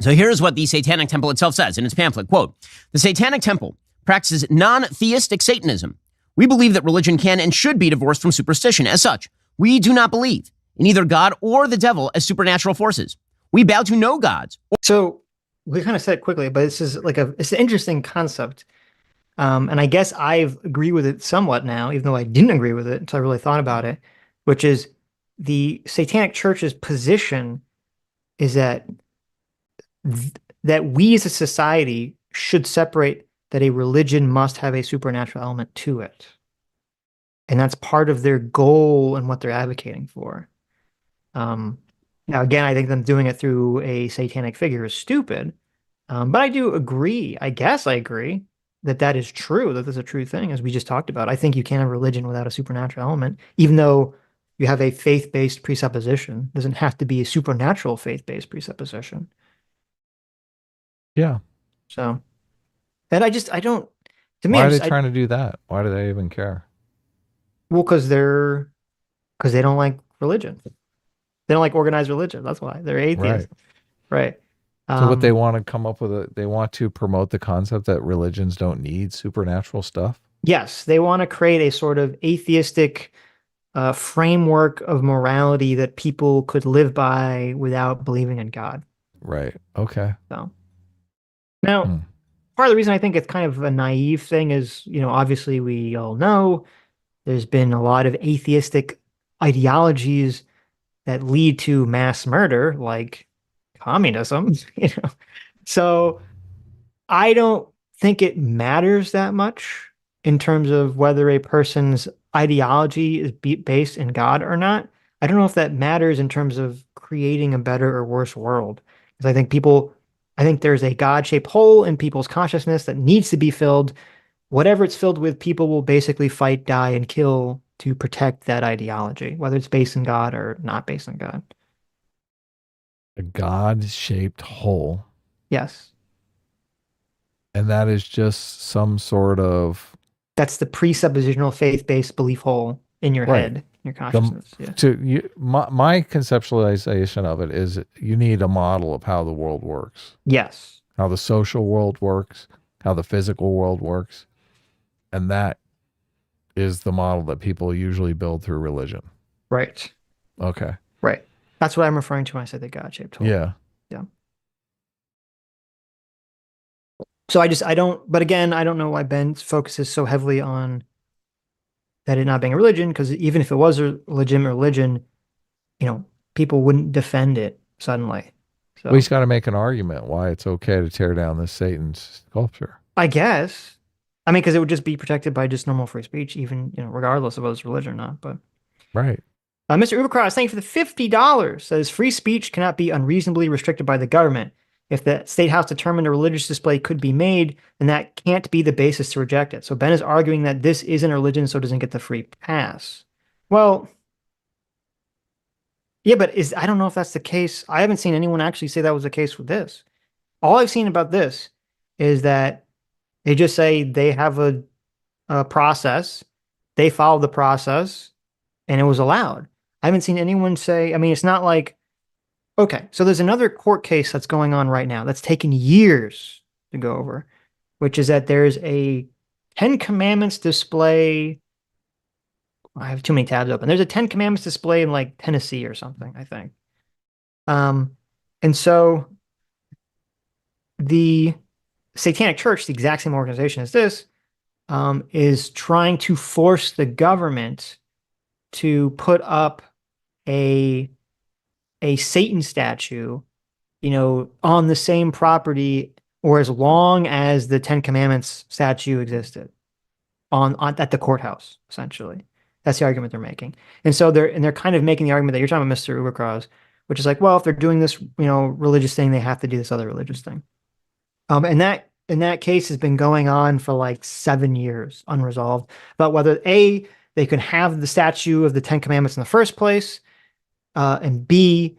[SPEAKER 3] So here's what the Satanic Temple itself says in its pamphlet, quote, "The Satanic Temple practices non-theistic Satanism. We believe that religion can and should be divorced from superstition. As such, we do not believe in either God or the devil as supernatural forces. We bow to no gods."
[SPEAKER 1] So we kind of said it quickly, but it's an interesting concept. And I guess I agree with it somewhat now, even though I didn't agree with it until I really thought about it, which is the Satanic Church's position is that we as a society should separate that a religion must have a supernatural element to it. And that's part of their goal and what they're advocating for. Now, again, I think them doing it through a satanic figure is stupid. But I do agree. I guess I agree that is true, that is a true thing, as we just talked about. I think you can't have religion without a supernatural element, even though you have a faith-based presupposition. It doesn't have to be a supernatural faith-based presupposition.
[SPEAKER 2] Yeah.
[SPEAKER 1] So, and I don't, to me,
[SPEAKER 2] why are they trying to do that? Why do they even care?
[SPEAKER 1] Well, because they don't like religion. They don't like organized religion. That's why they're atheists. Right.
[SPEAKER 2] So what they want to come up with, they want to promote the concept that religions don't need supernatural stuff.
[SPEAKER 1] Yes, they want to create a sort of atheistic framework of morality that people could live by without believing in God.
[SPEAKER 2] Right. Okay.
[SPEAKER 1] So now, part of the reason I think it's kind of a naive thing is, obviously we all know there's been a lot of atheistic ideologies that lead to mass murder, like communism, So I don't think it matters that much in terms of whether a person's ideology is based in God or not. I don't know if that matters in terms of creating a better or worse world. Because I think there's a God-shaped hole in people's consciousness that needs to be filled. Whatever it's filled with, people will basically fight, die, and kill to protect that ideology, whether it's based in God or not based in God.
[SPEAKER 2] A God-shaped hole.
[SPEAKER 1] Yes.
[SPEAKER 2] And that is just some sort of...
[SPEAKER 1] That's the presuppositional faith-based belief hole in your head, your consciousness.
[SPEAKER 2] My conceptualization of it is you need a model of how the world works.
[SPEAKER 1] Yes.
[SPEAKER 2] How the social world works, how the physical world works. And that is the model that people usually build through religion.
[SPEAKER 1] Right.
[SPEAKER 2] Okay.
[SPEAKER 1] Right. That's what I'm referring to when I say the God-shaped hole.
[SPEAKER 2] Yeah.
[SPEAKER 1] Yeah. So but again, I don't know why Ben focuses so heavily on that it not being a religion, because even if it was a legitimate religion, people wouldn't defend it suddenly. So
[SPEAKER 2] Well, he's got to make an argument why it's okay to tear down this Satan's sculpture.
[SPEAKER 1] I guess. I mean, because it would just be protected by just normal free speech, even, regardless of whether it's religion or not. But
[SPEAKER 2] right.
[SPEAKER 1] Mr. Ubercross, thank you for the $50. Says free speech cannot be unreasonably restricted by the government. If the state house determined a religious display could be made, then that can't be the basis to reject it. So Ben is arguing that this isn't a religion, so it doesn't get the free pass. Well, yeah, but I don't know if that's the case. I haven't seen anyone actually say that was the case with this. All I've seen about this is that they just say they have a process, they follow the process, and it was allowed. I haven't seen anyone say, I mean, it's not like, okay, so there's another court case that's going on right now that's taken years to go over, which is that there's a Ten Commandments display. I have too many tabs open. There's a Ten Commandments display in like Tennessee or something, I think. And so the Satanic Church, the exact same organization as this, is trying to force the government to put up a Satan statue, on the same property or as long as the Ten Commandments statue existed on at the courthouse, essentially. That's the argument they're making. And so they're kind of making the argument that you're talking about, Mr. Ubercross, which is like, well, if they're doing this, religious thing, they have to do this other religious thing. And that case has been going on for like 7 years, unresolved, about whether A, they could have the statue of the Ten Commandments in the first place, and B,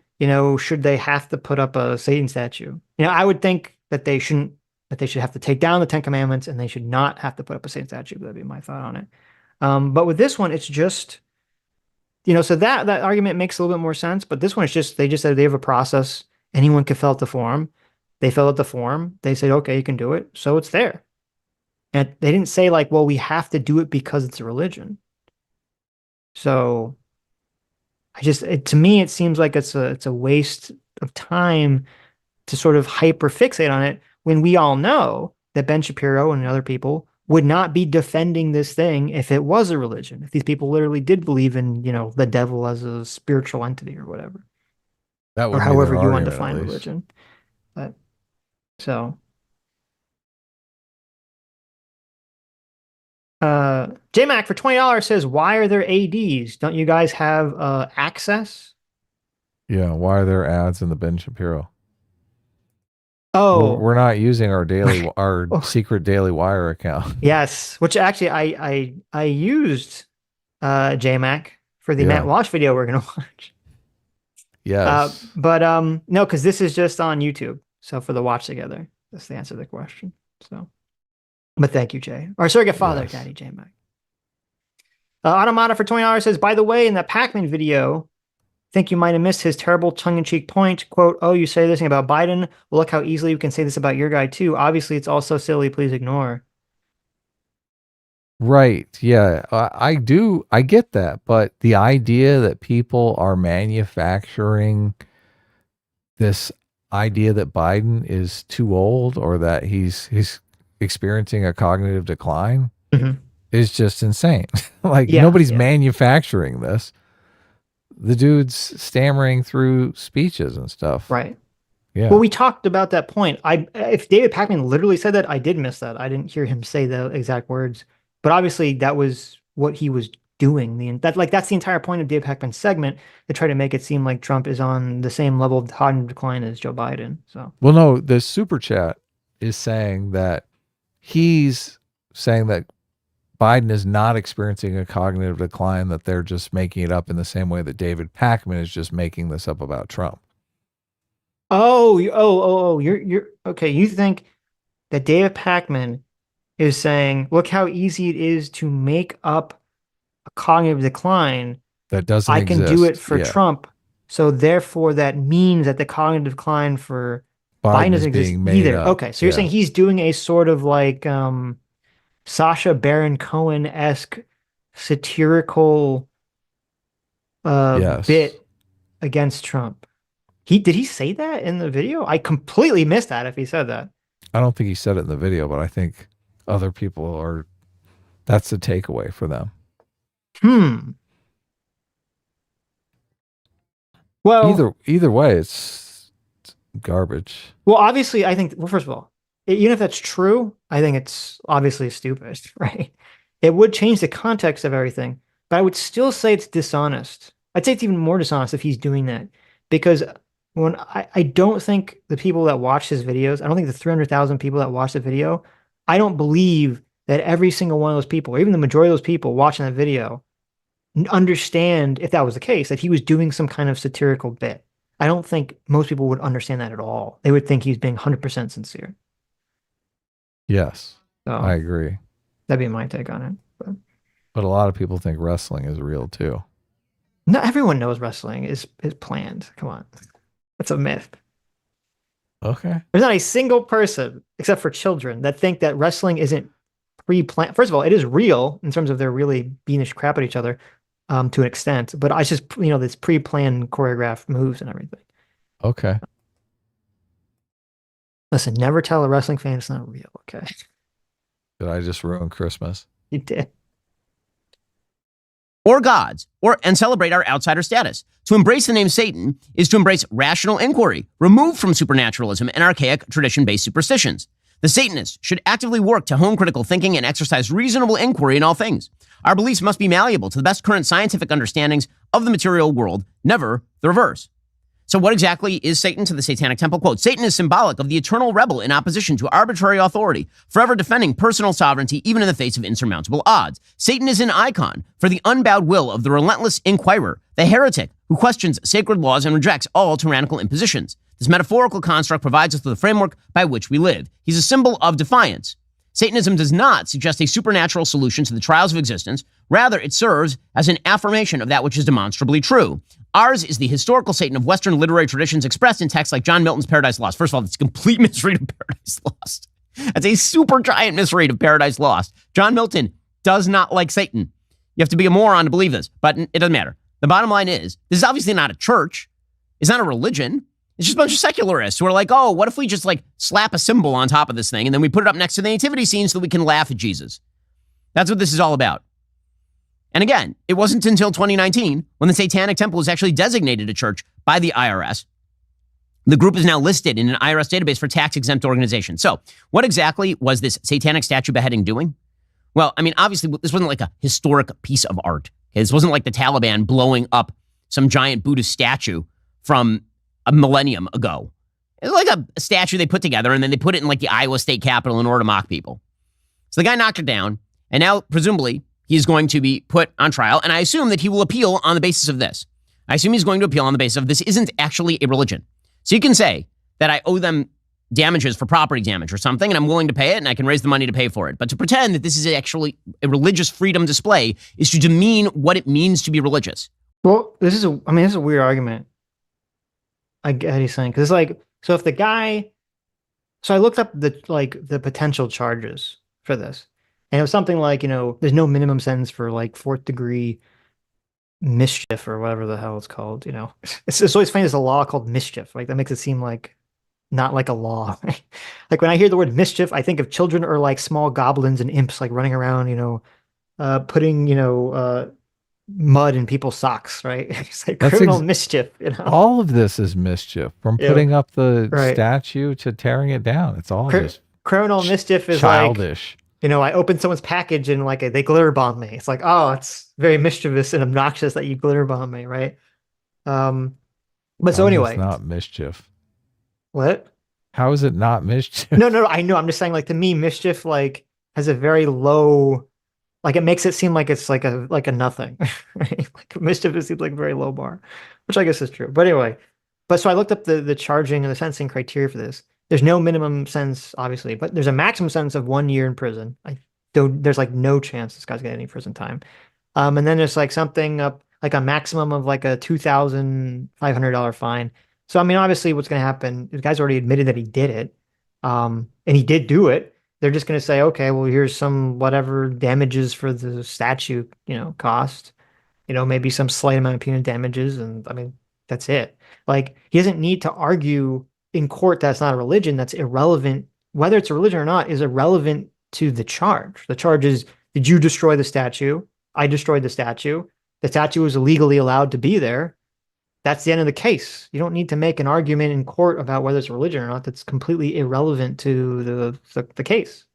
[SPEAKER 1] should they have to put up a Satan statue? I would think that they should have to take down the Ten Commandments and they should not have to put up a Satan statue. That'd be my thought on it. But with this one, it's just, so that argument makes a little bit more sense. But this one, it's just, they just said they have a process. Anyone can fill out the form. They fill out the form. They said, okay, you can do it. So it's there. And they didn't say like, well, we have to do it because it's a religion. So to me, it seems like it's a waste of time to sort of hyper fixate on it when we all know that Ben Shapiro and other people would not be defending this thing if it was a religion, if these people literally did believe in, the devil as a spiritual entity or whatever, or however you want to define religion. But so, JMac for $20 says, why are there ADs? Don't you guys have access?
[SPEAKER 2] Yeah, why are there ads in the Ben Shapiro?
[SPEAKER 1] Oh,
[SPEAKER 2] we're not using our secret Daily Wire account.
[SPEAKER 1] Yes, which actually I used JMac for the Matt Walsh video we're gonna watch.
[SPEAKER 2] Yes.
[SPEAKER 1] But no, because this is just on YouTube. So for the watch together, that's the answer to the question. So, but thank you, Jay. Or surrogate father, Daddy JMac. Automata for $20 says, by the way, in the Pac-Man video, think you might have missed his terrible tongue-in-cheek point. Quote, oh, you say this thing about Biden? Well, look how easily we can say this about your guy, too. Obviously, it's all so silly. Please ignore.
[SPEAKER 2] Right. Yeah, I do. I get that. But the idea that people are manufacturing this idea that Biden is too old or that he's experiencing a cognitive decline is just insane. Like, nobody's manufacturing this. The dude's stammering through speeches and stuff.
[SPEAKER 1] Right.
[SPEAKER 2] Yeah.
[SPEAKER 1] Well, we talked about that point. If David Pakman literally said that, I did miss that. I didn't hear him say the exact words. But obviously, that was what he was doing. That's the entire point of David Pakman's segment, to try to make it seem like Trump is on the same level of cognitive decline as Joe Biden. So,
[SPEAKER 2] well, no, the super chat is saying that he's saying that Biden is not experiencing a cognitive decline, that they're just making it up in the same way that David Pakman is just making this up about Trump.
[SPEAKER 1] You're okay. You think that David Pakman is saying, look how easy it is to make up a cognitive decline.
[SPEAKER 2] That doesn't
[SPEAKER 1] I can
[SPEAKER 2] exist.
[SPEAKER 1] do it for Trump. So therefore that means that the cognitive decline for Biden doesn't exist either.
[SPEAKER 2] Up.
[SPEAKER 1] Okay. So you're saying he's doing a sort of like Sacha Baron Cohen-esque satirical bit against Trump. Did he say that in the video? I completely missed that if he said that.
[SPEAKER 2] I don't think he said it in the video, but I think other people that's the takeaway for them.
[SPEAKER 1] Well,
[SPEAKER 2] either way, it's garbage.
[SPEAKER 1] Well, obviously, I think, first of all, even if that's true, I think it's obviously stupid, right? It would change the context of everything, but I would still say it's dishonest. I'd say it's even more dishonest if he's doing that, because when I don't think the people that watch his videos, I don't think the 300,000 people that watch the video, I don't believe that every single one of those people, or even the majority of those people watching that video, understand, if that was the case, that he was doing some kind of satirical bit. I don't think most people would understand that at all. They would think he's being 100% sincere.
[SPEAKER 2] Yes,
[SPEAKER 1] so,
[SPEAKER 2] I agree.
[SPEAKER 1] That'd be my take on it.
[SPEAKER 2] But a lot of people think wrestling is real too.
[SPEAKER 1] Not everyone knows wrestling is planned. Come on. That's a myth.
[SPEAKER 2] Okay.
[SPEAKER 1] There's not a single person, except for children, that think that wrestling isn't pre-planned. First of all, it is real in terms of they're really beating the crap at each other to an extent. But I just, this pre-planned choreographed moves and everything.
[SPEAKER 2] Okay.
[SPEAKER 1] Listen, never tell a wrestling fan it's not real, okay?
[SPEAKER 2] Did I just ruin Christmas?
[SPEAKER 1] You did.
[SPEAKER 3] Or gods, and celebrate our outsider status. To embrace the name Satan is to embrace rational inquiry, removed from supernaturalism and archaic tradition-based superstitions. The Satanists should actively work to hone critical thinking and exercise reasonable inquiry in all things. Our beliefs must be malleable to the best current scientific understandings of the material world, never the reverse. So what exactly is Satan to the Satanic Temple? Quote, Satan is symbolic of the eternal rebel in opposition to arbitrary authority, forever defending personal sovereignty even in the face of insurmountable odds. Satan is an icon for the unbowed will of the relentless inquirer, the heretic who questions sacred laws and rejects all tyrannical impositions. This metaphorical construct provides us with a framework by which we live. He's a symbol of defiance. Satanism does not suggest a supernatural solution to the trials of existence. Rather, it serves as an affirmation of that which is demonstrably true. Ours is the historical Satan of Western literary traditions expressed in texts like John Milton's Paradise Lost. First of all, it's a complete misread of Paradise Lost. That's a super giant misread of Paradise Lost. John Milton does not like Satan. You have to be a moron to believe this, but it doesn't matter. The bottom line is, this is obviously not a church. It's not a religion. It's just a bunch of secularists who are like, oh, what if we just slap a symbol on top of this thing and then we put it up next to the nativity scene so that we can laugh at Jesus. That's what this is all about. And again, it wasn't until 2019 when the Satanic Temple was actually designated a church by the IRS. The group is now listed in an IRS database for tax-exempt organizations. So what exactly was this satanic statue beheading doing? Well, I mean, obviously, this wasn't like a historic piece of art. Okay? This wasn't like the Taliban blowing up some giant Buddhist statue from a millennium ago. It was like a statue they put together, and then they put it in the Iowa State Capitol in order to mock people. So the guy knocked it down, and now, presumably, he's going to be put on trial, and I assume that he will appeal on the basis of this. I assume he's going to appeal on the basis of this isn't actually a religion. So you can say that I owe them damages for property damage or something, and I'm willing to pay it, and I can raise the money to pay for it. But to pretend that this is actually a religious freedom display is to demean what it means to be religious.
[SPEAKER 1] Well, I mean, this is a weird argument. I get what he's saying because it's like, so if the guy, so I looked up the potential charges for this, and it was something like, there's no minimum sentence for like fourth degree mischief or whatever the hell it's called. It's always funny. There's a law called mischief. Like that makes it seem like not like a law. Like when I hear the word mischief, I think of children or like small goblins and imps like running around, putting, mud in people's socks, right? It's like
[SPEAKER 2] That's
[SPEAKER 1] criminal mischief.
[SPEAKER 2] all of this is mischief, from
[SPEAKER 1] Yeah,
[SPEAKER 2] putting up the
[SPEAKER 1] right.
[SPEAKER 2] statue to tearing it down. It's all
[SPEAKER 1] Cri
[SPEAKER 2] just
[SPEAKER 1] Criminal mischief is like,
[SPEAKER 2] childish.
[SPEAKER 1] I open someone's package and like they glitter bomb me. It's like, oh, it's very mischievous and obnoxious that you glitter bomb me, right? Um, but so
[SPEAKER 2] How is this
[SPEAKER 1] anyway,
[SPEAKER 2] not mischief?
[SPEAKER 1] what?
[SPEAKER 2] How is it not mischief?
[SPEAKER 1] No, I know. I'm just saying, like to me, mischief like has a very low, like it makes it seem like it's like a nothing, right? Like mischief seems like a very low bar, which I guess is true. But anyway, so I looked up the charging and the sentencing criteria for this. There's no minimum sentence, obviously, but there's a maximum sentence of 1 year in prison. There's like no chance this guy's getting any prison time. And then there's like something up like a maximum of like a $2,500 fine. So I mean, obviously, what's going to happen? The guy's already admitted that he did it, and he did do it. They're just going to say, okay, well, here's some whatever damages for the statue, cost. Maybe some slight amount of punitive damages, and I mean, that's it. Like he doesn't need to argue in court that's not a religion. That's irrelevant. Whether it's a religion or not is irrelevant to the charge. The charge is, did you destroy the statue? I destroyed the statue. The statue was illegally allowed to be there. That's the end of the case. You don't need to make an argument in court about whether it's a religion or not. That's completely irrelevant to the case.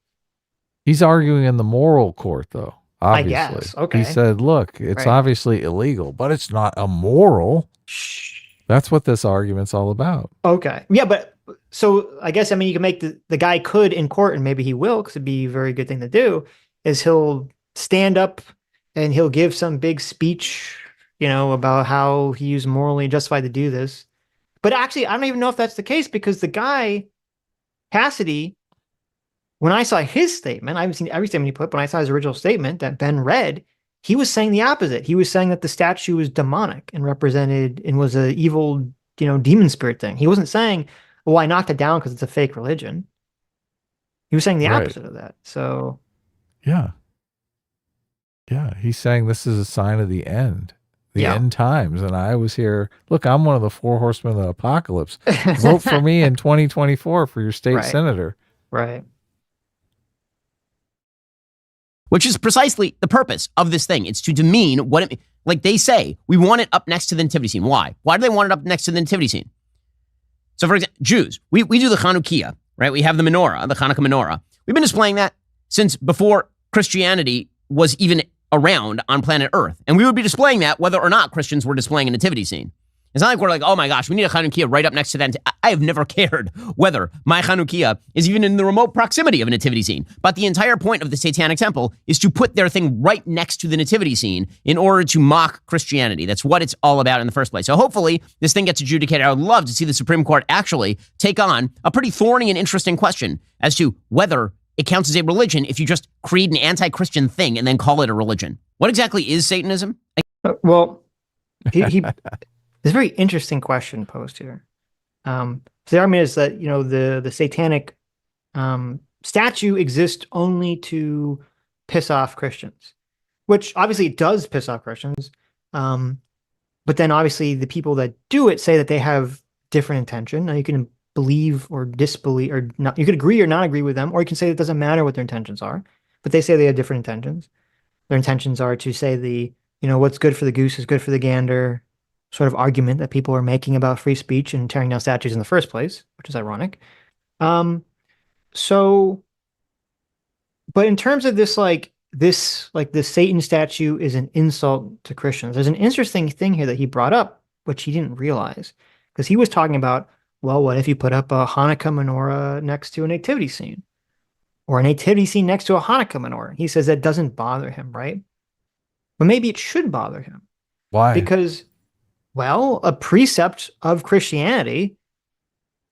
[SPEAKER 2] He's arguing in the moral court, though. Obviously,
[SPEAKER 1] I guess. Okay.
[SPEAKER 2] He said, "Look, it's
[SPEAKER 1] Right.
[SPEAKER 2] obviously illegal, but it's not immoral."
[SPEAKER 1] Shh.
[SPEAKER 2] That's what this argument's all about.
[SPEAKER 1] Okay. Yeah, but so I guess, I mean, you can make the guy could in court, and maybe he will, because it'd be a very good thing to do, is he'll stand up and he'll give some big speech, about how he's morally justified to do this. But actually, I don't even know if that's the case, because the guy, Cassidy, when I saw his statement, I haven't seen every statement he put, but when I saw his original statement that Ben read, he was saying the opposite. He was saying that the statue was demonic and represented and was an evil, demon spirit thing. He wasn't saying, well, I knocked it down because it's a fake religion. He was saying the
[SPEAKER 2] Right.
[SPEAKER 1] opposite of that. So
[SPEAKER 2] Yeah. Yeah. He's saying this is a sign of the end, the
[SPEAKER 1] Yeah.
[SPEAKER 2] end times. And I was here. Look, I'm one of the 4 horsemen of the apocalypse. Vote for me in 2024 for your state
[SPEAKER 1] Right.
[SPEAKER 2] senator.
[SPEAKER 1] Right.
[SPEAKER 3] Which is precisely the purpose of this thing. It's to demean what it, like they say, we want it up next to the nativity scene. Why? Why do they want it up next to the nativity scene? So for example, Jews, we do the Chanukiah, right? We have the menorah, the Hanukkah menorah. We've been displaying that since before Christianity was even around on planet Earth. And we would be displaying that whether or not Christians were displaying a nativity scene. It's not like we're like, oh my gosh, we need a Chanukiah right up next to that. I have never cared whether my Chanukiah is even in the remote proximity of a nativity scene. But the entire point of the Satanic Temple is to put their thing right next to the nativity scene in order to mock Christianity. That's what it's all about in the first place. So hopefully this thing gets adjudicated. I would love to see the Supreme Court actually take on a pretty thorny and interesting question as to whether it counts as a religion if you just create an anti-Christian thing and then call it a religion. What exactly is Satanism?
[SPEAKER 1] Well, he there's a very interesting question posed here. So the argument is that, the satanic statue exists only to piss off Christians, which obviously it does piss off Christians. But then obviously the people that do it say that they have different intention. Now you can believe or disbelieve or not. You could agree or not agree with them, or you can say it doesn't matter what their intentions are, but they say they have different intentions. Their intentions are to say what's good for the goose is good for the gander sort of argument that people are making about free speech and tearing down statues in the first place, which is ironic. So, but in terms of this Satan statue is an insult to Christians. There's an interesting thing here that he brought up, which he didn't realize, because he was talking about, well, what if you put up a Hanukkah menorah next to a nativity scene, or a nativity scene next to a Hanukkah menorah? He says that doesn't bother him, right? But maybe it should bother him.
[SPEAKER 2] Why?
[SPEAKER 1] Because, well, a precept of Christianity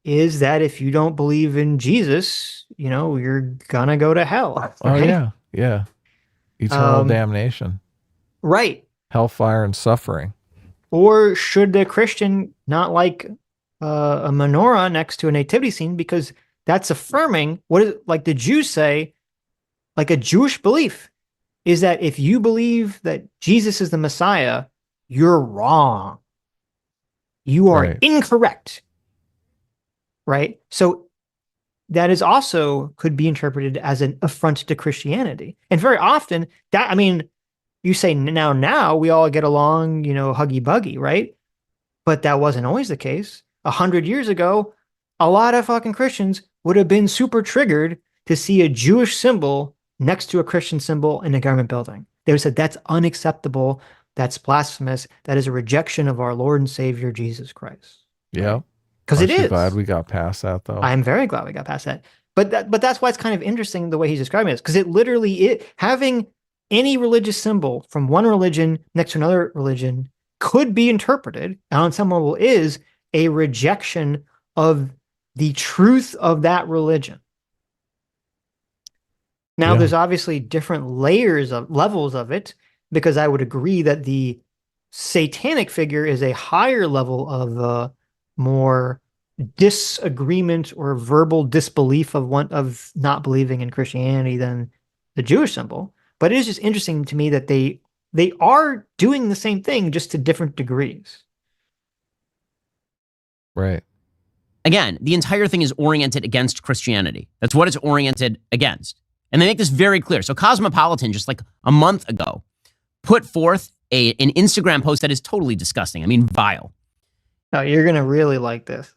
[SPEAKER 1] is that if you don't believe in Jesus, you're gonna go to hell. Right?
[SPEAKER 2] Oh, yeah. Yeah. Eternal damnation.
[SPEAKER 1] Right.
[SPEAKER 2] Hellfire and suffering.
[SPEAKER 1] Or should the Christian not like a menorah next to a nativity scene because that's affirming what is like the Jews say, like a Jewish belief is that if you believe that Jesus is the Messiah, you're wrong. You are
[SPEAKER 2] Right.
[SPEAKER 1] incorrect. Right? So that is also could be interpreted as an affront to Christianity. And very often that, I mean, you say now we all get along, huggy buggy, right? But that wasn't always the case. 100 years ago, a lot of fucking Christians would have been super triggered to see a Jewish symbol next to a Christian symbol in a government building. They would have said, that's unacceptable. That's blasphemous. That is a rejection of our Lord and Savior, Jesus Christ.
[SPEAKER 2] Yeah.
[SPEAKER 1] Because it
[SPEAKER 2] Aren't you
[SPEAKER 1] is.
[SPEAKER 2] glad we got past that, though?
[SPEAKER 1] I'm very glad we got past that. But that's why it's kind of interesting the way he's describing it, because it literally having any religious symbol from one religion next to another religion could be interpreted, and on some level is a rejection of the truth of that religion. Now,
[SPEAKER 2] Yeah.
[SPEAKER 1] there's obviously different levels of it, because I would agree that the satanic figure is a higher level of more disagreement or verbal disbelief of not believing in Christianity than the Jewish symbol. But it is just interesting to me that they are doing the same thing, just to different degrees.
[SPEAKER 2] Right.
[SPEAKER 3] Again, the entire thing is oriented against Christianity. That's what it's oriented against. And they make this very clear. So Cosmopolitan, just like a month ago, put forth an Instagram post that is totally disgusting. I mean, vile.
[SPEAKER 1] Oh, you're going to really like this.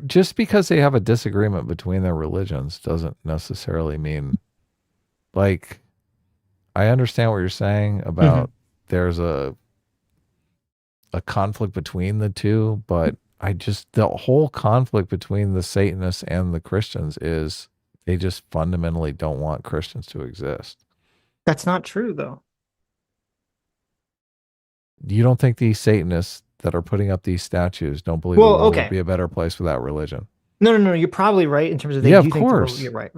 [SPEAKER 2] Just because they have a disagreement between their religions doesn't necessarily mean, like, I understand what you're saying about there's a conflict between the two, but the whole conflict between the Satanists and the Christians is they just fundamentally don't want Christians to exist.
[SPEAKER 1] That's not true, though.
[SPEAKER 2] You don't think these Satanists that are putting up these statues don't believe the world would be a better place without religion?
[SPEAKER 1] No. You're probably right in terms of
[SPEAKER 2] of course.
[SPEAKER 1] You're right.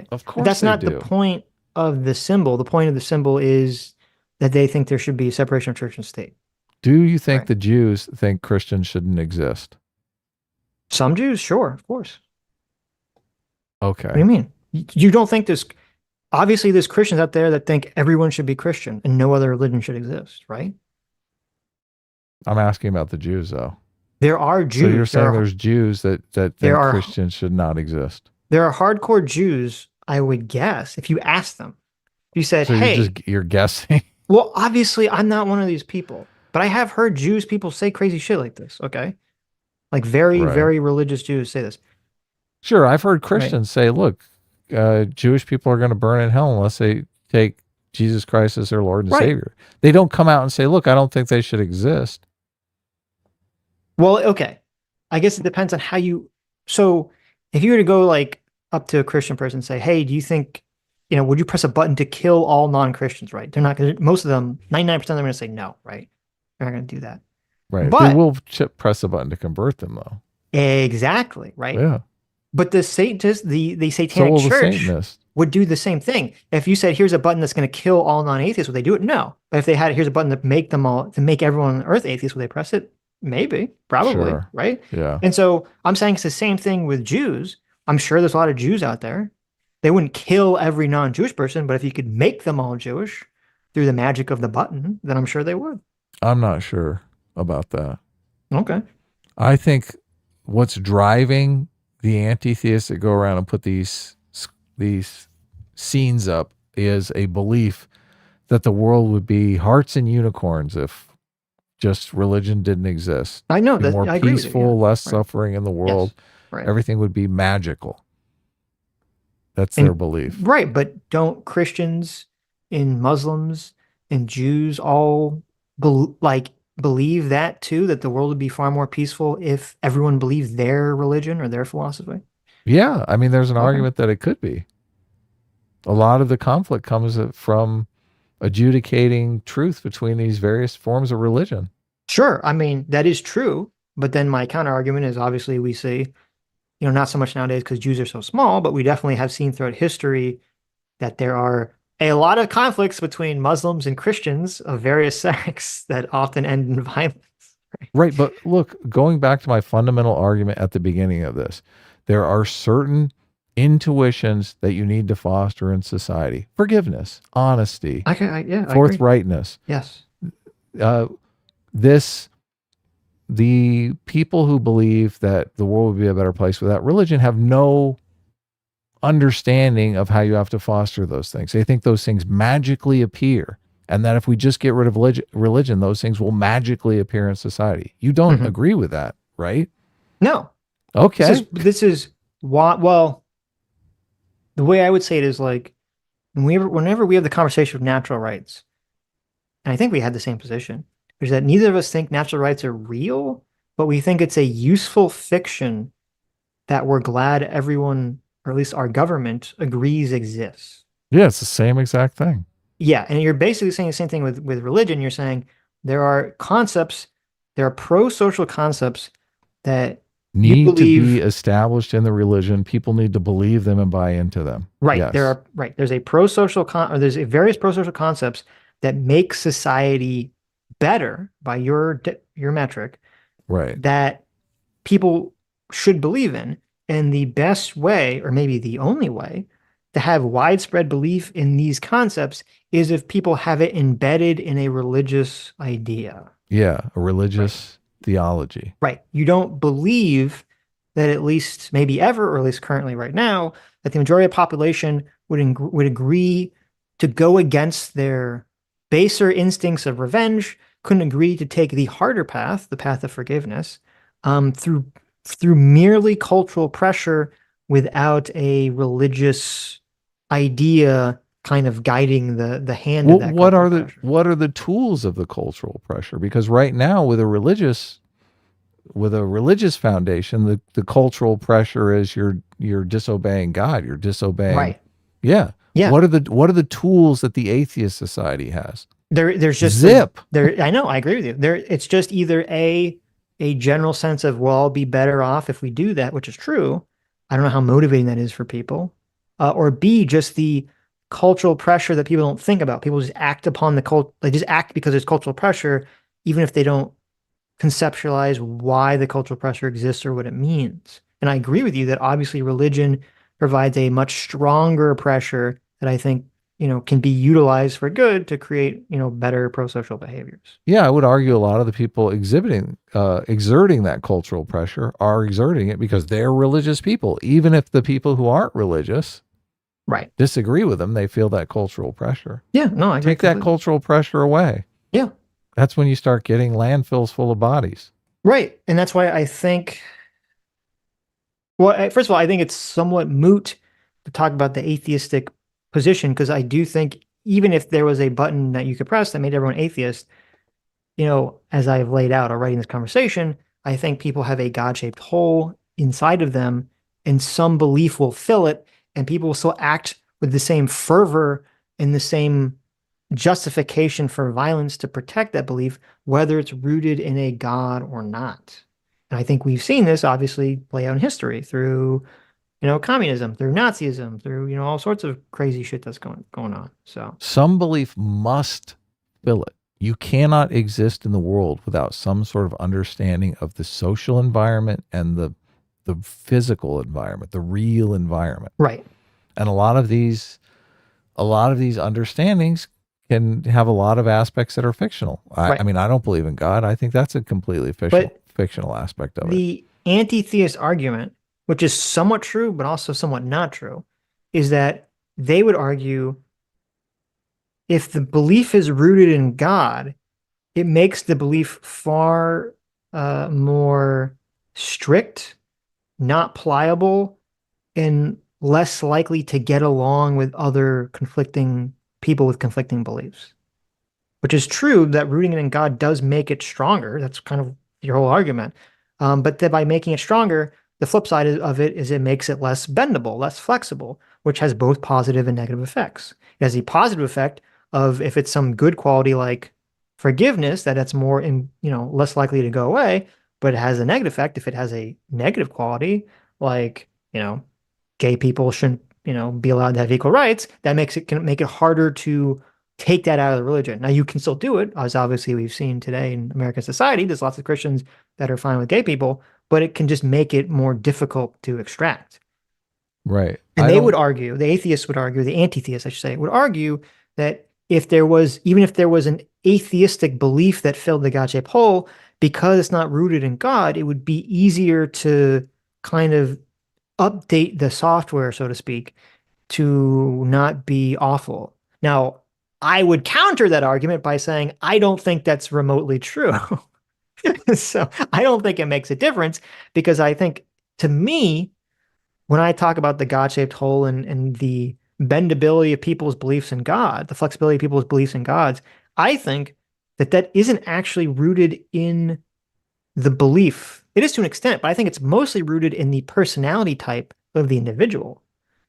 [SPEAKER 2] Of course,
[SPEAKER 1] but that's not the point of the symbol. The point of the symbol is that they think there should be a separation of church and state.
[SPEAKER 2] Do you think the Jews think Christians shouldn't exist?
[SPEAKER 1] Some Jews, sure, of course.
[SPEAKER 2] Okay.
[SPEAKER 1] What do you mean? You don't think obviously there's Christians out there that think everyone should be Christian and no other religion should exist, right?
[SPEAKER 2] I'm asking about the Jews, though.
[SPEAKER 1] There are Jews.
[SPEAKER 2] So you're saying there's Jews that think Christians should not exist?
[SPEAKER 1] There are hardcore Jews, I would guess, if you asked them. If you said,
[SPEAKER 2] so
[SPEAKER 1] hey.
[SPEAKER 2] You're guessing?
[SPEAKER 1] Well, obviously, I'm not one of these people. But I have heard Jews people say crazy shit like this, okay? Like very religious Jews say this.
[SPEAKER 2] Sure, I've heard Christians say, look, Jewish people are going to burn in hell unless they take Jesus Christ as their Lord and Savior. They don't come out and say, look, I don't think they should exist.
[SPEAKER 1] Well, okay. I guess it depends on how you... So if you were to go like up to a Christian person and say, hey, do you think, would you press a button to kill all non-Christians, right? They're not going to... Most of them, 99% of them are going to say no, right? They're not going to do that.
[SPEAKER 2] Right. But they will press a button to convert them, though.
[SPEAKER 1] Exactly, right?
[SPEAKER 2] Yeah.
[SPEAKER 1] But the Satanists, the Satanic Church would do the same thing. If you said, here's a button that's going to kill all non-atheists, would they do it? No. But if they had, here's a button to make everyone on earth atheist, would they press it? Maybe, probably, right?
[SPEAKER 2] Yeah.
[SPEAKER 1] And so I'm saying it's the same thing with Jews. I'm sure there's a lot of Jews out there. They wouldn't kill every non-Jewish person, but if you could make them all Jewish through the magic of the button, then I'm sure they would.
[SPEAKER 2] I'm not sure about that.
[SPEAKER 1] Okay.
[SPEAKER 2] I think what's driving the anti-theists that go around and put these scenes up is a belief that the world would be hearts and unicorns if just religion didn't exist.
[SPEAKER 1] I know
[SPEAKER 2] that more peaceful, less suffering in the world.
[SPEAKER 1] Yes. Right.
[SPEAKER 2] Everything would be magical. That's their belief.
[SPEAKER 1] Right, but don't Christians and Muslims and Jews all believe that too, that the world would be far more peaceful if everyone believed their religion or their philosophy?
[SPEAKER 2] Yeah, I mean, there's an argument that it could be. A lot of the conflict comes from adjudicating truth between these various forms of religion.
[SPEAKER 1] Sure, I mean, that is true, but then my counter argument is obviously we see, not so much nowadays because Jews are so small, but we definitely have seen throughout history that there are a lot of conflicts between Muslims and Christians of various sects that often end in violence.
[SPEAKER 2] Right. But look, going back to my fundamental argument at the beginning of this, there are certain intuitions that you need to foster in society: forgiveness, honesty,
[SPEAKER 1] Yeah, I agree.
[SPEAKER 2] forthrightness.
[SPEAKER 1] Yes.
[SPEAKER 2] Uh, the people who believe that the world would be a better place without religion have no understanding of how you have to foster those things. They think those things magically appear, and that if we just get rid of religion, those things will magically appear in society. You don't
[SPEAKER 1] Mhm.
[SPEAKER 2] agree with that, right?
[SPEAKER 1] No.
[SPEAKER 2] Okay.
[SPEAKER 1] This is why. Well, the way I would say it is like whenever we have the conversation of natural rights, and I think we had the same position, is that neither of us think natural rights are real, but we think it's a useful fiction that we're glad everyone, or at least our government, agrees exists.
[SPEAKER 2] Yeah, it's the same exact thing.
[SPEAKER 1] Yeah, and you're basically saying the same thing with religion. You're saying there are concepts, there are pro-social concepts that you
[SPEAKER 2] Need to be
[SPEAKER 1] believe.
[SPEAKER 2] established in the religion. People need to believe them and buy into them.
[SPEAKER 1] Right.
[SPEAKER 2] Yes.
[SPEAKER 1] There's a pro-social or there's a various pro-social concepts that make society better by your metric
[SPEAKER 2] Right.
[SPEAKER 1] that people should believe in. And the best way, or maybe the only way, to have widespread belief in these concepts is if people have it embedded in a religious idea.
[SPEAKER 2] Yeah, a religious theology.
[SPEAKER 1] Right. You don't believe that, at least maybe ever, or at least currently right now, that the majority of the population would agree to go against their baser instincts of revenge, couldn't agree to take the harder path, the path of forgiveness, through merely cultural pressure without a religious idea kind of guiding the hand of that cultural pressure.
[SPEAKER 2] What are the tools of the cultural pressure? Because right now, with a religious foundation, the cultural pressure is you're disobeying God, you're disobeying.
[SPEAKER 1] Right.
[SPEAKER 2] Yeah.
[SPEAKER 1] Yeah.
[SPEAKER 2] What are the tools that the atheist society has?
[SPEAKER 1] There's just
[SPEAKER 2] zip.
[SPEAKER 1] I know, I agree with you. It's just either a general sense of, well, I'll be better off if we do that, which is true. I don't know how motivating that is for people. Or B, just the cultural pressure that people don't think about. People just act upon the cult. They just act because there's cultural pressure, even if they don't conceptualize why the cultural pressure exists or what it means. And I agree with you that obviously religion provides a much stronger pressure that I think, can be utilized for good to create, better pro-social behaviors.
[SPEAKER 2] Yeah, I would argue a lot of the people exerting that cultural pressure are exerting it because they're religious people. Even if the people who aren't religious disagree with them, they feel that cultural pressure.
[SPEAKER 1] Yeah, no, I agree.
[SPEAKER 2] Take that cultural pressure away.
[SPEAKER 1] Yeah.
[SPEAKER 2] That's when you start getting landfills full of bodies.
[SPEAKER 1] Right. And that's why I think, well, first of all, I think it's somewhat moot to talk about the atheistic position, because I do think even if there was a button that you could press that made everyone atheist, as I've laid out already in this conversation, I think people have a God-shaped hole inside of them, and some belief will fill it, and people will still act with the same fervor and the same justification for violence to protect that belief, whether it's rooted in a God or not. And I think we've seen this obviously play out in history through communism, through Nazism, through, all sorts of crazy shit that's going on. So
[SPEAKER 2] some belief must fill it. You cannot exist in the world without some sort of understanding of the social environment and the physical environment, the real environment.
[SPEAKER 1] Right.
[SPEAKER 2] And a lot of these understandings can have a lot of aspects that are fictional. I mean, I don't believe in God. I think that's a completely fictional aspect of it.
[SPEAKER 1] The anti-theist argument, which is somewhat true, but also somewhat not true, is that they would argue if the belief is rooted in God, it makes the belief far more strict, not pliable, and less likely to get along with other conflicting people with conflicting beliefs. Which is true that rooting it in God does make it stronger. That's kind of your whole argument. But that by making it stronger, the flip side of it is it makes it less bendable, less flexible, which has both positive and negative effects. It has a positive effect of, if it's some good quality like forgiveness, that's more less likely to go away. But it has a negative effect if it has a negative quality, like gay people shouldn't be allowed to have equal rights. That can make it harder to take that out of the religion. Now you can still do it, as obviously we've seen today in American society. There's lots of Christians that are fine with gay people, but it can just make it more difficult to extract.
[SPEAKER 2] Right.
[SPEAKER 1] And they would argue, the atheists would argue, the anti-theists, I should say, would argue that even if there was an atheistic belief that filled the God-shaped hole, because it's not rooted in God, it would be easier to kind of update the software, so to speak, to not be awful. Now, I would counter that argument by saying, I don't think that's remotely true. So I don't think it makes a difference, because I think, to me, when I talk about the God-shaped hole and the bendability of people's beliefs in God, the flexibility of people's beliefs in gods, I think that isn't actually rooted in the belief. It is to an extent, but I think it's mostly rooted in the personality type of the individual,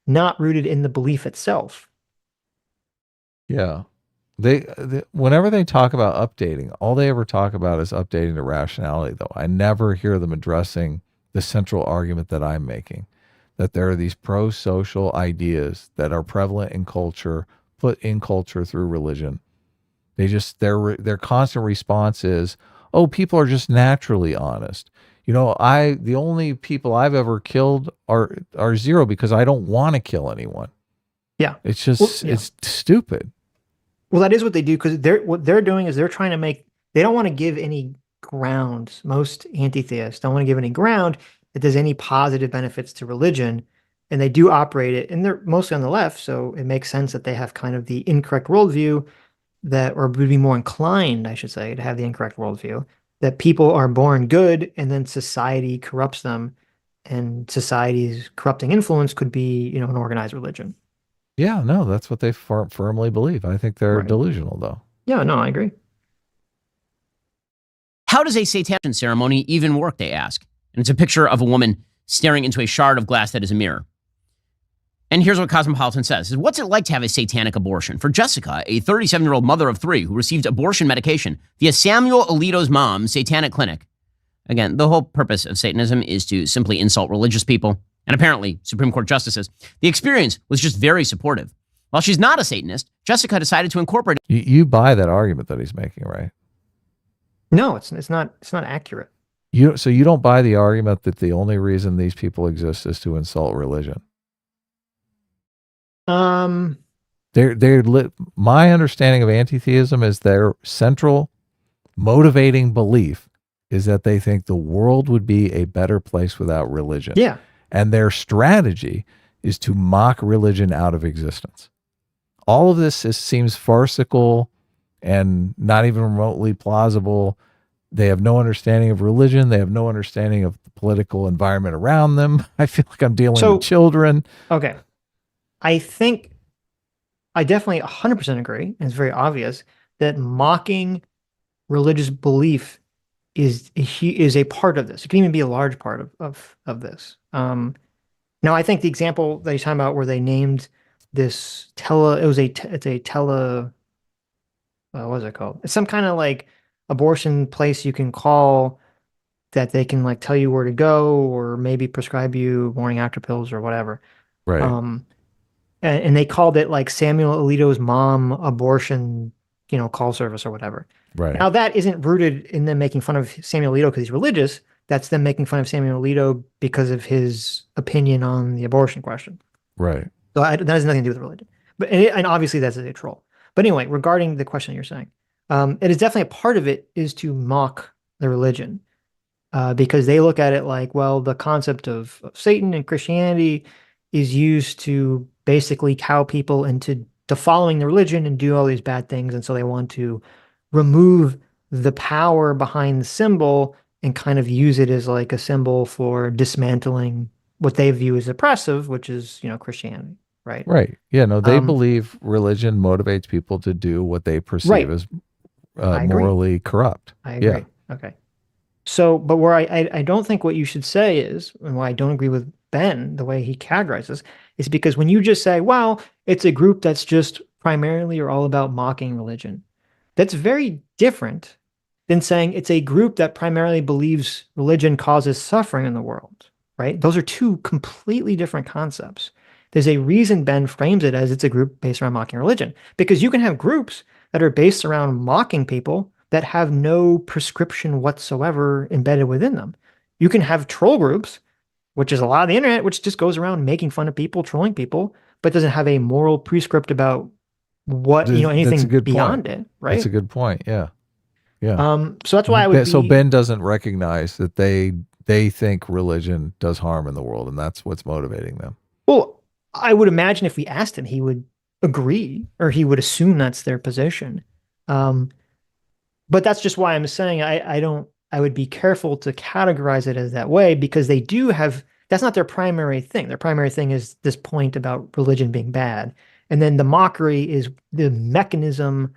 [SPEAKER 1] not rooted in the belief itself.
[SPEAKER 2] Yeah. They whenever they talk about updating, all they ever talk about is updating the rationality, though. I never hear them addressing the central argument that I'm making, that there are these pro-social ideas that are prevalent in culture, put in culture through religion. Their constant response is, "Oh, people are just naturally honest." The only people I've ever killed are zero because I don't want to kill anyone.
[SPEAKER 1] Yeah.
[SPEAKER 2] It's just it's stupid.
[SPEAKER 1] Well, that is what they do, because what they're doing is they're trying to they don't want to give any ground. Most anti-theists don't want to give any ground that there's any positive benefits to religion, and they do operate it, and they're mostly on the left, so it makes sense that they have kind of the incorrect worldview or would be more inclined, I should say, to have the incorrect worldview, that people are born good and then society corrupts them, and society's corrupting influence could be, an organized religion.
[SPEAKER 2] Yeah, no, that's what they firmly believe. I think they're delusional, though.
[SPEAKER 1] Yeah, no, I agree.
[SPEAKER 3] How does a Satanic ceremony even work, they ask. And it's a picture of a woman staring into a shard of glass that is a mirror. And here's what Cosmopolitan says. What's it like to have a satanic abortion? For Jessica, a 37-year-old mother of 3 who received abortion medication via Samuel Alito's mom's satanic clinic. Again, the whole purpose of Satanism is to simply insult religious people, and apparently Supreme Court justices. The experience was just very supportive. While she's not a Satanist, Jessica decided to incorporate.
[SPEAKER 2] You buy that argument that he's making, right?
[SPEAKER 1] No, it's not accurate.
[SPEAKER 2] So you don't buy the argument that the only reason these people exist is to insult religion. My understanding of anti-theism is their central motivating belief is that they think the world would be a better place without religion.
[SPEAKER 1] Yeah.
[SPEAKER 2] And their strategy is to mock religion out of existence. All of this seems farcical and not even remotely plausible. They have no understanding of religion. They have no understanding of the political environment around them. I feel like I'm dealing with children.
[SPEAKER 1] Okay. I think I definitely 100% agree, and it's very obvious, that mocking religious belief is a part of this. It can even be a large part of this. Now, I think the example that you're talking about where they named this what was it called? It's some kind of like abortion place you can call that they can like tell you where to go or maybe prescribe you morning after pills or whatever.
[SPEAKER 2] Right.
[SPEAKER 1] And they called it like Samuel Alito's mom abortion, call service or whatever.
[SPEAKER 2] Right.
[SPEAKER 1] Now that isn't rooted in them making fun of Samuel Alito because he's religious. That's them making fun of Samuel Alito because of his opinion on the abortion question.
[SPEAKER 2] Right.
[SPEAKER 1] So that has nothing to do with religion. And obviously that's a troll. But anyway, regarding the question you're saying, it is definitely a part of it is to mock the religion because they look at it like, well, the concept of Satan and Christianity is used to basically cow people into following the religion and do all these bad things. And so they want to remove the power behind the symbol and kind of use it as like a symbol for dismantling what they view as oppressive, which is, Christianity, right?
[SPEAKER 2] Right. Yeah, no, they believe religion motivates people to do what they perceive as morally corrupt.
[SPEAKER 1] I agree. Yeah. Okay. So, but where I don't think what you should say is, and why I don't agree with Ben, the way he categorizes, is because when you just say, well, it's a group that's just primarily or all about mocking religion, that's very different than saying it's a group that primarily believes religion causes suffering in the world, right? Those are two completely different concepts. There's a reason Ben frames it as it's a group based around mocking religion, because you can have groups that are based around mocking people that have no prescription whatsoever embedded within them. You can have troll groups, which is a lot of the internet, which just goes around making fun of people, trolling people, but doesn't have a moral prescript about what,
[SPEAKER 2] That's a
[SPEAKER 1] anything
[SPEAKER 2] good
[SPEAKER 1] beyond
[SPEAKER 2] point.
[SPEAKER 1] it, right?
[SPEAKER 2] That's a good point. Yeah. Yeah.
[SPEAKER 1] So that's why I would
[SPEAKER 2] So
[SPEAKER 1] be,
[SPEAKER 2] Ben doesn't recognize that they think religion does harm in the world, and that's what's motivating them.
[SPEAKER 1] well, I would imagine if we asked him, he would agree, or he would assume that's their position. But that's just why I'm saying I would be careful to categorize it as that way, because they do have, that's not their primary thing. Their primary thing is this point about religion being bad. And then the mockery is the mechanism,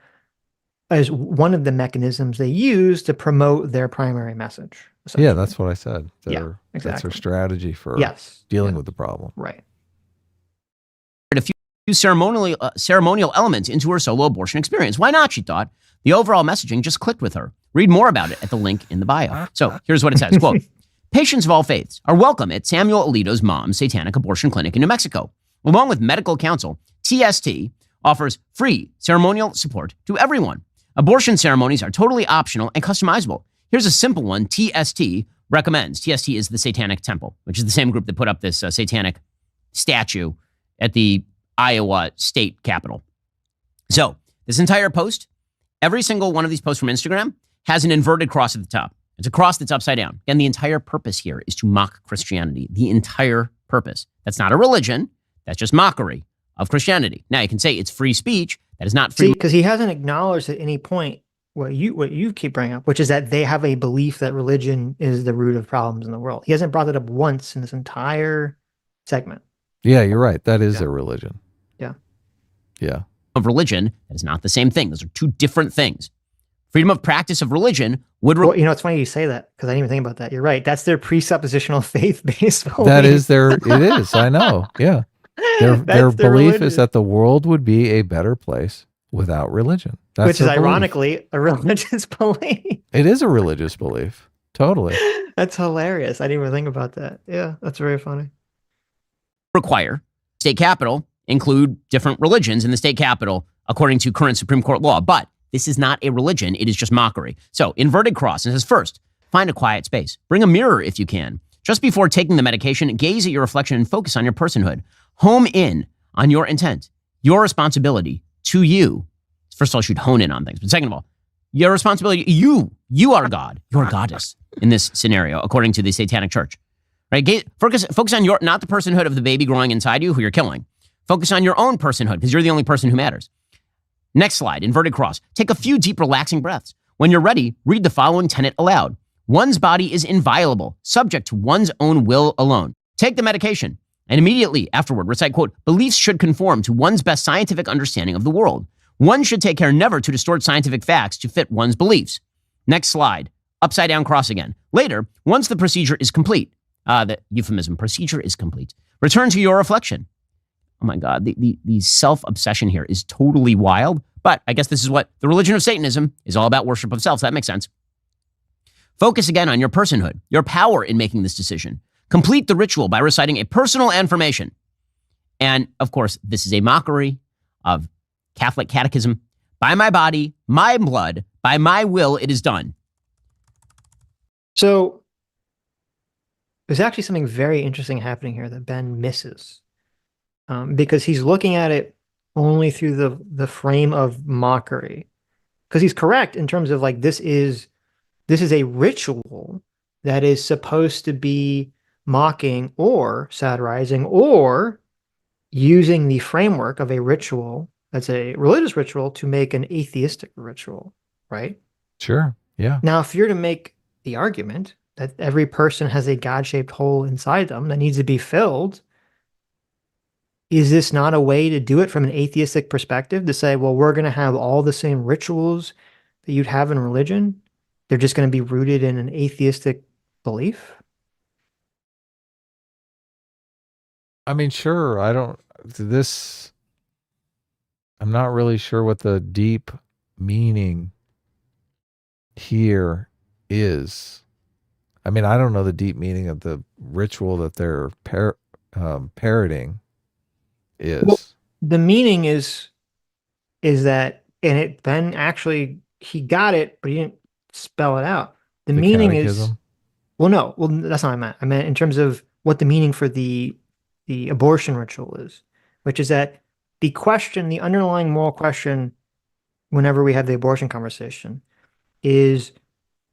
[SPEAKER 1] as one of the mechanisms they use to promote their primary message.
[SPEAKER 2] Yeah, that's what I said.
[SPEAKER 1] Yeah,
[SPEAKER 2] That's their
[SPEAKER 1] exactly.
[SPEAKER 2] strategy for
[SPEAKER 1] Yes.
[SPEAKER 2] dealing
[SPEAKER 1] Yeah.
[SPEAKER 2] with the problem.
[SPEAKER 1] Right.
[SPEAKER 3] A few ceremonial elements into her solo abortion experience. Why not, she thought. The overall messaging just clicked with her. Read more about it at the link in the bio. So here's what it says, quote, patients of all faiths are welcome at Samuel Alito's mom's Satanic abortion clinic in New Mexico. Along with medical counsel, TST offers free ceremonial support to everyone. Abortion ceremonies are totally optional and customizable. Here's a simple one TST recommends. TST is the Satanic Temple, which is the same group that put up this satanic statue at the Iowa state capitol. So this entire post, every single one of these posts from Instagram has an inverted cross at the top. It's a cross that's upside down. And the entire purpose here is to mock Christianity. The entire purpose. That's not a religion. That's just mockery of Christianity. Now you can say it's free speech. That is not free.
[SPEAKER 1] See, because he hasn't acknowledged at any point what you keep bringing up, which is that they have a belief that religion is the root of problems in the world. He hasn't brought that up once in this entire segment.
[SPEAKER 2] Yeah, you're right. That is their religion.
[SPEAKER 1] Yeah.
[SPEAKER 2] Yeah.
[SPEAKER 3] Of religion, that is not the same thing. Those are two different things. Freedom of practice of religion would...
[SPEAKER 1] Well, it's funny you say that, because I didn't even think about that. You're right. That's their presuppositional faith-based belief.
[SPEAKER 2] That is it is. I know. Yeah. Their belief is that the world would be a better place without religion. That's
[SPEAKER 1] which is
[SPEAKER 2] their belief.
[SPEAKER 1] ironically a religious belief.
[SPEAKER 2] It is a religious belief. Totally.
[SPEAKER 1] That's hilarious. I didn't even think about that. Yeah, that's very funny.
[SPEAKER 3] Require state capital include different religions in the state capital according to current Supreme Court law. But this is not a religion. It is just mockery. So inverted cross. And it says, first, find a quiet space. Bring a mirror if you can. Just before taking the medication, gaze at your reflection and focus on your personhood. Home in on your intent, your responsibility to you. First of all, you should hone in on things. But second of all, your responsibility, you are God. You're a goddess in this scenario, according to the Satanic Church. Right? Focus on not the personhood of the baby growing inside you who you're killing. Focus on your own personhood, because you're the only person who matters. Next slide, inverted cross. Take a few deep, relaxing breaths. When you're ready, read the following tenet aloud. One's body is inviolable, subject to one's own will alone. Take the medication, and immediately afterward recite, quote, beliefs should conform to one's best scientific understanding of the world. One should take care never to distort scientific facts to fit one's beliefs. Next slide, upside down cross again. Later, once the procedure is complete, the euphemism, procedure is complete, return to your reflection. Oh my God, the self-obsession here is totally wild, but I guess this is what the religion of Satanism is all about, worship of self, so that makes sense. Focus again on your personhood, your power in making this decision. Complete the ritual by reciting a personal affirmation. And of course, this is a mockery of Catholic catechism. By my body, my blood, by my will, it is done.
[SPEAKER 1] So there's actually something very interesting happening here that Ben misses, because he's looking at it only through the frame of mockery. Because he's correct in terms of like this is a ritual that is supposed to be mocking or satirizing or using the framework of a ritual that's a religious ritual to make an atheistic ritual, right?
[SPEAKER 2] Sure. Yeah.
[SPEAKER 1] Now, if you're to make the argument that every person has a God-shaped hole inside them that needs to be filled, is this not a way to do it from an atheistic perspective, to say, well, we're going to have all the same rituals that you'd have in religion? They're just going to be rooted in an atheistic belief?
[SPEAKER 2] I mean, sure. I'm not really sure what the deep meaning here is. I mean, I don't know the deep meaning of the ritual that they're parroting.
[SPEAKER 1] Well,
[SPEAKER 2] is.
[SPEAKER 1] the meaning is that, and it Ben actually he got it, but he didn't spell it out. The
[SPEAKER 2] The
[SPEAKER 1] meaning is
[SPEAKER 2] catechism.
[SPEAKER 1] well, no, well that's not what I meant. I meant in terms of what the meaning for the abortion ritual is, which is that the question, the underlying moral question, whenever we have the abortion conversation, is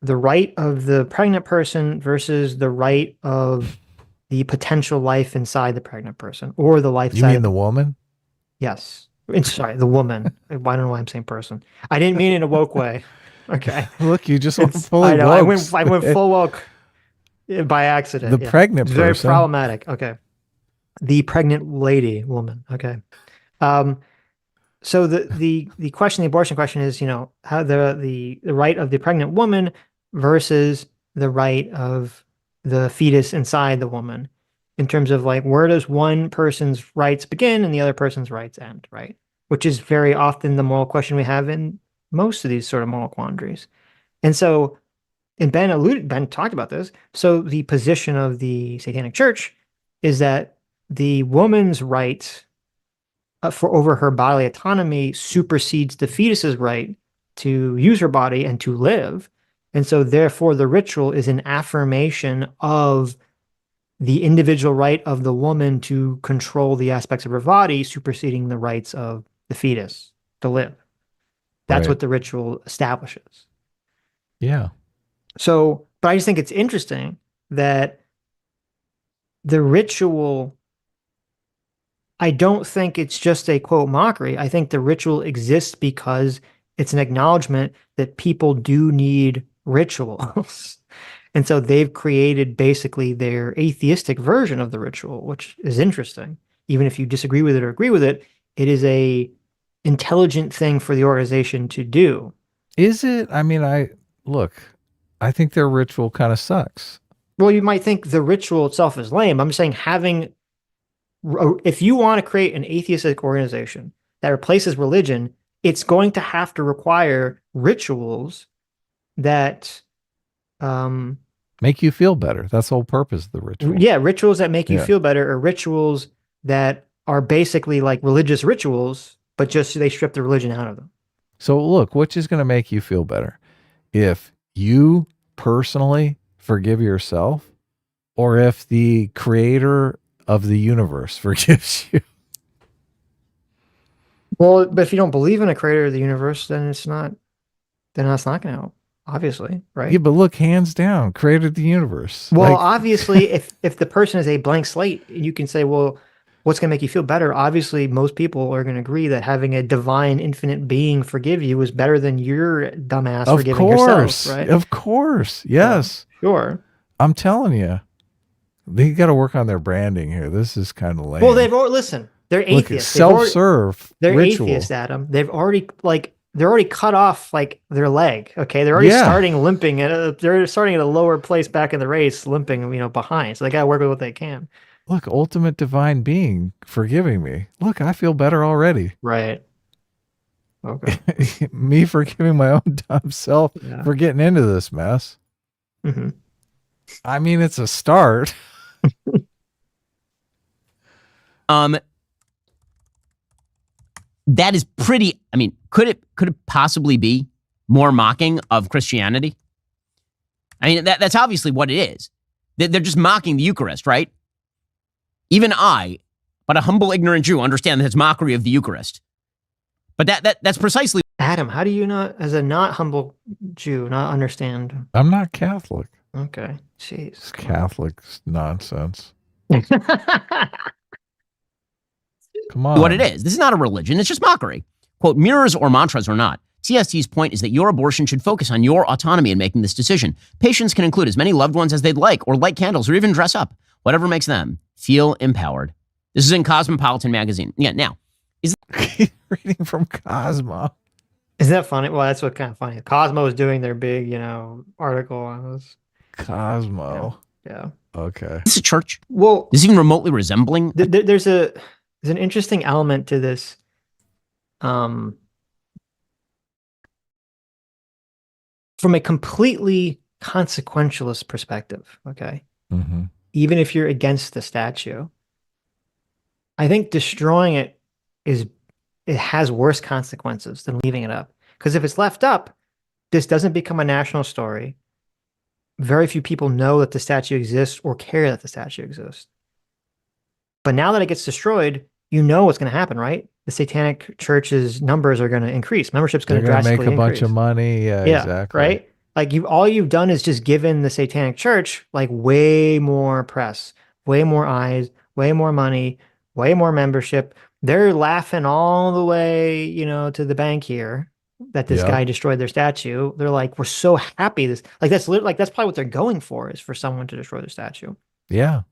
[SPEAKER 1] the right of the pregnant person versus the right of the potential life inside the pregnant person or the life
[SPEAKER 2] You
[SPEAKER 1] side
[SPEAKER 2] mean
[SPEAKER 1] of
[SPEAKER 2] the woman?
[SPEAKER 1] yes. Sorry, the woman. I don't know why I'm saying person. I didn't mean it in a woke way. Okay.
[SPEAKER 2] Look, you just went
[SPEAKER 1] It's
[SPEAKER 2] fully
[SPEAKER 1] I know
[SPEAKER 2] woke.
[SPEAKER 1] I went full woke by accident.
[SPEAKER 2] The
[SPEAKER 1] Yeah.
[SPEAKER 2] pregnant
[SPEAKER 1] It's very
[SPEAKER 2] person.
[SPEAKER 1] problematic. Okay. The pregnant lady, woman. Okay. Um, so the question, the abortion question is, how the right of the pregnant woman versus the right of the fetus inside the woman in terms of like where does one person's rights begin and the other person's rights end, right? Which is very often the moral question we have in most of these sort of moral quandaries. And so, and Ben talked about this. So the position of the Satanic Church is that the woman's right for over her bodily autonomy supersedes the fetus's right to use her body and to live. And so, therefore, the ritual is an affirmation of the individual right of the woman to control the aspects of her body, superseding the rights of the fetus to live. That's
[SPEAKER 2] Right.
[SPEAKER 1] what the ritual establishes.
[SPEAKER 2] Yeah.
[SPEAKER 1] So, but I just think it's interesting that the ritual I don't think it's just a quote mockery. I think the ritual exists because it's an acknowledgement that people do need rituals. And so they've created basically their atheistic version of the ritual, which is interesting. Even if you disagree with it or agree with it, it is a intelligent thing for the organization to do.
[SPEAKER 2] Is it? I mean, look, I think their ritual kind of sucks.
[SPEAKER 1] Well, you might think the ritual itself is lame. I'm saying if you want to create an atheistic organization that replaces religion, it's going to have to require rituals that,
[SPEAKER 2] Make you feel better. That's the whole purpose of the ritual.
[SPEAKER 1] yeah, rituals that make you
[SPEAKER 2] Yeah.
[SPEAKER 1] feel better, or rituals that are basically like religious rituals, but just they strip the religion out of them.
[SPEAKER 2] So look, which is going to make you feel better? If you personally forgive yourself or if the creator of the universe forgives you.
[SPEAKER 1] Well, but if you don't believe in a creator of the universe, then that's not going to help, obviously, right?
[SPEAKER 2] Yeah, but look, hands down, creator of the universe.
[SPEAKER 1] Well,
[SPEAKER 2] Like,
[SPEAKER 1] obviously, if the person is a blank slate, you can say, well, what's going to make you feel better? Obviously, most people are going to agree that having a divine, infinite being forgive you is better than your dumbass
[SPEAKER 2] of
[SPEAKER 1] forgiving yourself,
[SPEAKER 2] course,
[SPEAKER 1] right?
[SPEAKER 2] of course. Yes.
[SPEAKER 1] Sure.
[SPEAKER 2] I'm telling you, they got to work on their branding here. This is kind of lame.
[SPEAKER 1] Well, listen, they're
[SPEAKER 2] Look,
[SPEAKER 1] atheists.
[SPEAKER 2] self-serve
[SPEAKER 1] They're
[SPEAKER 2] ritual.
[SPEAKER 1] atheists, Adam. They're already cut off like their leg. Okay, they're already starting limping they're starting at a lower place back in the race, limping, behind. So they gotta work with what they can.
[SPEAKER 2] Look, ultimate divine being forgiving me. Look, I feel better already.
[SPEAKER 1] Right. Okay.
[SPEAKER 2] Me forgiving my own dumb self for getting into this mess.
[SPEAKER 1] Mm-hmm.
[SPEAKER 2] I mean, it's a start.
[SPEAKER 3] That is pretty. I mean, could it possibly be more mocking of Christianity? I mean, that's obviously what it is. They're just mocking the Eucharist, right? Even I, but a humble, ignorant Jew, understand that it's mockery of the Eucharist. But that's precisely.
[SPEAKER 1] Adam, how do you not, as a not humble Jew, not understand?
[SPEAKER 2] I'm not Catholic.
[SPEAKER 1] Okay. Jeez.
[SPEAKER 2] It's Catholic nonsense. Come on.
[SPEAKER 3] What it is. This is not a religion. It's just mockery. Quote, mirrors or mantras or not. CST's point is that your abortion should focus on your autonomy in making this decision. Patients can include as many loved ones as they'd like, or light candles, or even dress up. Whatever makes them feel empowered. This is in Cosmopolitan magazine. Yeah, now.
[SPEAKER 2] Reading from Cosmo.
[SPEAKER 1] Isn't that funny? Well, that's what kind of funny. Cosmo is doing their big, article on this.
[SPEAKER 2] Cosmo.
[SPEAKER 1] Yeah.
[SPEAKER 2] Okay.
[SPEAKER 3] This is a church.
[SPEAKER 1] Well,
[SPEAKER 3] is even remotely resembling.
[SPEAKER 1] There's an interesting element to this. From a completely consequentialist perspective, okay?
[SPEAKER 2] Mm-hmm.
[SPEAKER 1] Even if you're against the statue, I think destroying it has worse consequences than leaving it up. Because if it's left up, this doesn't become a national story. Very few people know that the statue exists or care that the statue exists. But now that it gets destroyed, you know what's going to happen, right? The Satanic Church's numbers are going to increase. Membership's going
[SPEAKER 2] They're
[SPEAKER 1] to
[SPEAKER 2] going to make
[SPEAKER 1] drastically
[SPEAKER 2] a bunch
[SPEAKER 1] increase.
[SPEAKER 2] of money. Yeah,
[SPEAKER 1] Yeah,
[SPEAKER 2] exactly.
[SPEAKER 1] right? Like all you've done is just given the Satanic Church like way more press, way more eyes, way more money, way more membership. They're laughing all the way, to the bank here that this
[SPEAKER 2] Yep.
[SPEAKER 1] guy destroyed their statue. They're like, we're so happy. That's probably what they're going for, is for someone to destroy their statue,
[SPEAKER 2] Yeah,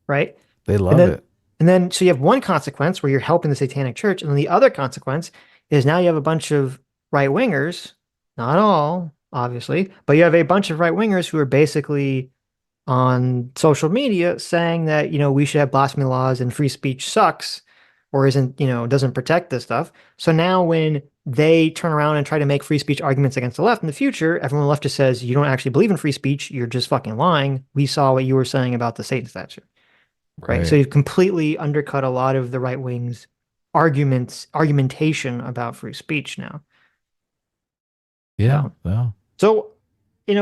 [SPEAKER 1] right?
[SPEAKER 2] they
[SPEAKER 1] And
[SPEAKER 2] love
[SPEAKER 1] then
[SPEAKER 2] it.
[SPEAKER 1] and then so you have one consequence where you're helping the Satanic Church, and then the other consequence is now you have a bunch of right wingers, not all, obviously, but you have a bunch of right wingers who are basically on social media saying that, we should have blasphemy laws and free speech sucks or isn't, doesn't protect this stuff. So now when they turn around and try to make free speech arguments against the left in the future, everyone on the left just says, you don't actually believe in free speech. You're just fucking lying. We saw what you were saying about the Satan statue. Right. So you've completely undercut a lot of the right wing's argumentation about free speech now.
[SPEAKER 2] Yeah. Yeah.
[SPEAKER 1] So,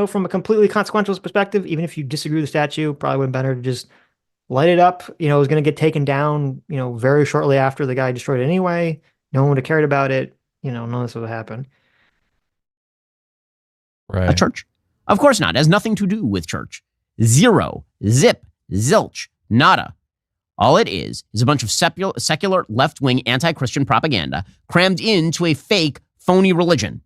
[SPEAKER 1] from a completely consequential perspective, even if you disagree with the statue, probably would have been better to just light it up. It was going to get taken down, very shortly after the guy destroyed it anyway. No one would have cared about it. None of this would have happened.
[SPEAKER 2] Right.
[SPEAKER 3] A church? Of course not. It has nothing to do with church. Zero. Zip. Zilch. Nada. All it is a bunch of secular left-wing anti-Christian propaganda crammed into a fake, phony religion.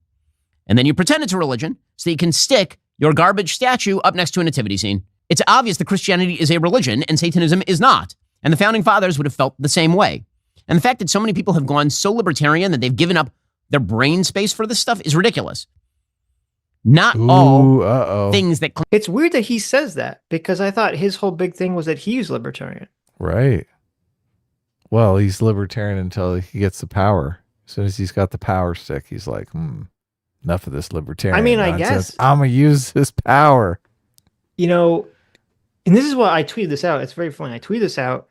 [SPEAKER 3] And then you pretend it's a religion so that you can stick your garbage statue up next to a nativity scene. It's obvious that Christianity is a religion and Satanism is not. And the founding fathers would have felt the same way. And the fact that so many people have gone so libertarian that they've given up their brain space for this stuff is ridiculous. Not all things that...
[SPEAKER 1] It's weird that he says that, because I thought his whole big thing was that he's libertarian.
[SPEAKER 2] Right. Well, he's libertarian until he gets the power. As soon as he's got the power stick, he's like, enough of this libertarian
[SPEAKER 1] I
[SPEAKER 2] nonsense.
[SPEAKER 1] guess
[SPEAKER 2] I'm going to use this power.
[SPEAKER 1] And this is why I tweeted this out. It's very funny. I tweeted this out,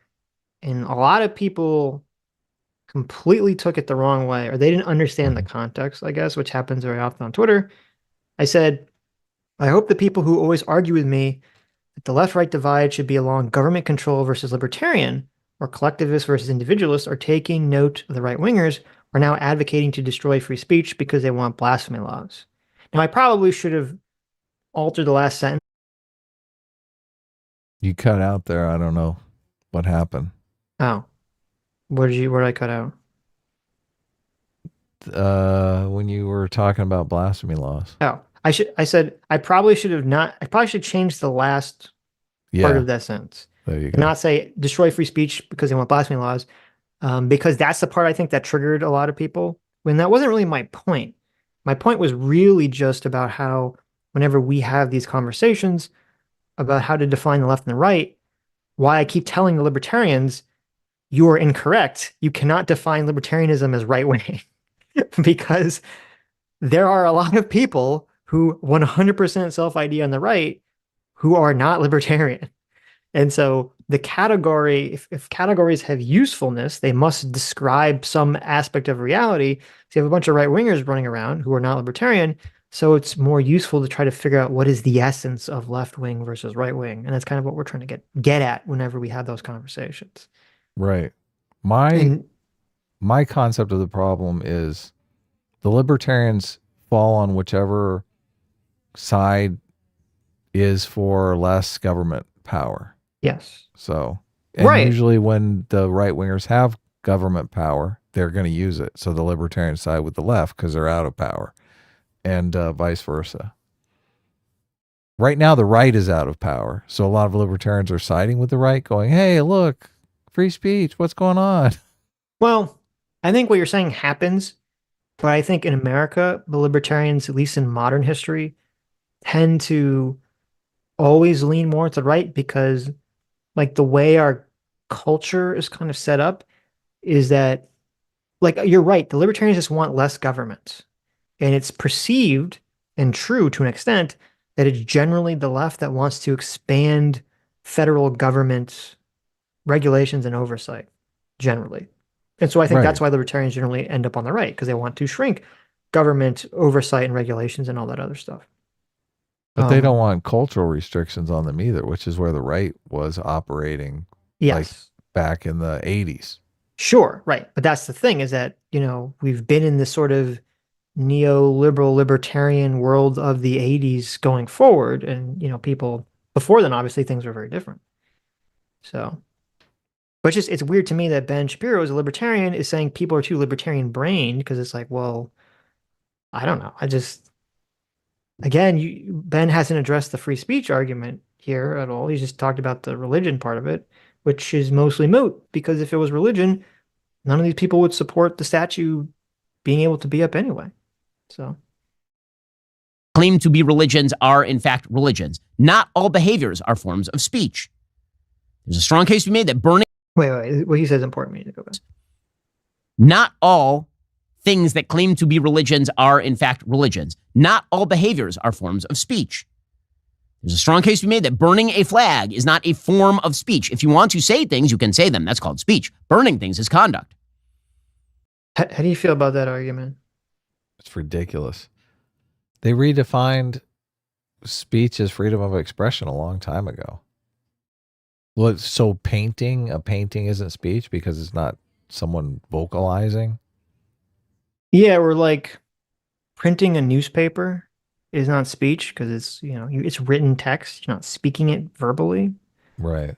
[SPEAKER 1] and a lot of people completely took it the wrong way, or they didn't understand the context, I guess, which happens very often on Twitter. I said, I hope the people who always argue with me that the left-right divide should be along government control versus libertarian, or collectivist versus individualist, are taking note of the right-wingers are now advocating to destroy free speech because they want blasphemy laws. Now, I probably should have altered the last sentence.
[SPEAKER 2] You cut out there. I don't know what happened.
[SPEAKER 1] Oh, where did I cut out?
[SPEAKER 2] When you were talking about blasphemy laws.
[SPEAKER 1] Oh, I said I probably should have not. I probably should change the last part of that sentence.
[SPEAKER 2] There you
[SPEAKER 1] and
[SPEAKER 2] go.
[SPEAKER 1] not say destroy free speech because they want blasphemy laws, because that's the part I think that triggered a lot of people. When that wasn't really my point. My point was really just about how whenever we have these conversations about how to define the left and the right, why I keep telling the libertarians, you are incorrect. You cannot define libertarianism as right wing because there are a lot of people who 100% self-ID on the right who are not libertarian. And so the category, if categories have usefulness, they must describe some aspect of reality. So you have a bunch of right-wingers running around who are not libertarian. So it's more useful to try to figure out what is the essence of left-wing versus right-wing. And that's kind of what we're trying to get at whenever we have those conversations.
[SPEAKER 2] Right. My concept of the problem is the libertarians fall on whichever side is for less government power.
[SPEAKER 1] Yes.
[SPEAKER 2] So, and usually when the right wingers have government power, they're going to use it. So the libertarian side with the left because they're out of power, and vice versa. Right now, the right is out of power. So a lot of libertarians are siding with the right, going, hey, look, free speech, what's going on?
[SPEAKER 1] Well, I think what you're saying happens, but I think in America, the libertarians, at least in modern history, tend to always lean more to the right because like the way our culture is kind of set up is that, like, you're right, the libertarians just want less government. And it's perceived and true to an extent that it's generally the left that wants to expand federal government regulations and oversight. generally. And so I think that's
[SPEAKER 2] Right.
[SPEAKER 1] why libertarians generally end up on the right, because they want to shrink government oversight and regulations and all that other stuff.
[SPEAKER 2] But they don't want cultural restrictions on them either, which is where the right was operating like
[SPEAKER 1] Yes.
[SPEAKER 2] back in the 80s.
[SPEAKER 1] Sure, right. But that's the thing is that, we've been in this sort of neoliberal libertarian world of the 80s going forward. And, people before then, obviously things were very different. So, but it's weird to me that Ben Shapiro, as a libertarian, is saying people are too libertarian brained, because it's like, well, I don't know. Again, Ben hasn't addressed the free speech argument here at all. He's just talked about the religion part of it, which is mostly moot, because if it was religion, none of these people would support the statue being able to be up anyway. So,
[SPEAKER 3] claim to be religions are in fact religions. Not all behaviors are forms of speech. There's a strong case to be made that burning.
[SPEAKER 1] wait. What he says is important. We need to go back.
[SPEAKER 3] Not all things that claim to be religions are in fact religions. Not all behaviors are forms of speech. There's a strong case to be made that burning a flag is not a form of speech. If you want to say things, you can say them. That's called speech. Burning things is conduct.
[SPEAKER 1] How do you feel about that argument?
[SPEAKER 2] It's ridiculous. They redefined speech as freedom of expression a long time ago. Well, so a painting isn't speech because it's not someone vocalizing?
[SPEAKER 1] Yeah, or like printing a newspaper is not speech because it's, it's written text. You're not speaking it verbally.
[SPEAKER 2] Right.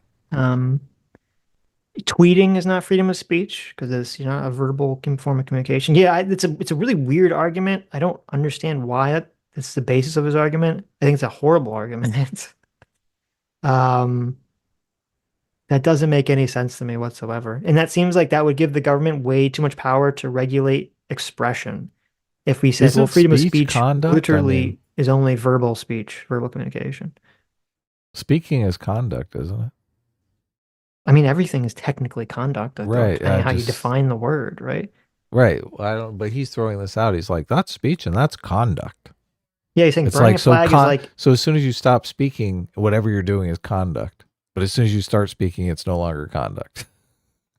[SPEAKER 1] Tweeting is not freedom of speech because it's, a verbal form of communication. Yeah, it's a really weird argument. I don't understand why it's the basis of his argument. I think it's a horrible argument. That doesn't make any sense to me whatsoever. And that seems like that would give the government way too much power to regulate expression. If we said,
[SPEAKER 2] Isn't
[SPEAKER 1] well, freedom of
[SPEAKER 2] speech
[SPEAKER 1] speech
[SPEAKER 2] conduct?
[SPEAKER 1] literally is only verbal speech, verbal communication.
[SPEAKER 2] Speaking is conduct, isn't it?
[SPEAKER 1] I mean, everything is technically conduct,
[SPEAKER 2] Right,
[SPEAKER 1] depending on how you define the word, right?
[SPEAKER 2] Right. Well, but he's throwing this out. He's like, that's speech and that's conduct.
[SPEAKER 1] Yeah, he's saying
[SPEAKER 2] It's
[SPEAKER 1] burning
[SPEAKER 2] like
[SPEAKER 1] a flag is like,
[SPEAKER 2] so as soon as you stop speaking, whatever you're doing is conduct. But as soon as you start speaking, it's no longer conduct.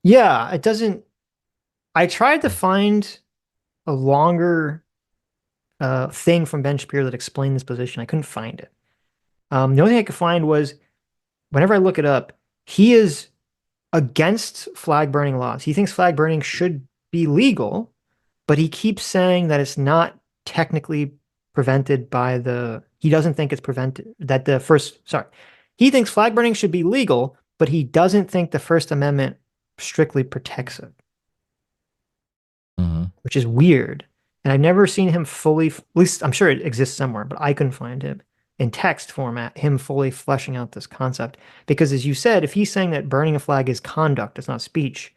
[SPEAKER 1] yeah, it doesn't. I tried to find a longer thing from Ben Shapiro that explained this position. I couldn't find it. The only thing I could find was whenever I look it up, he is against flag burning laws. He thinks flag burning should be legal, but he keeps saying that it's not technically prevented by he doesn't think it's prevented, he thinks flag burning should be legal, but he doesn't think the First Amendment strictly protects it, which is weird. And I've never seen him fully, at least I'm sure it exists somewhere, but I couldn't find him in text format, him fully fleshing out this concept. Because as you said, if he's saying that burning a flag is conduct, it's not speech.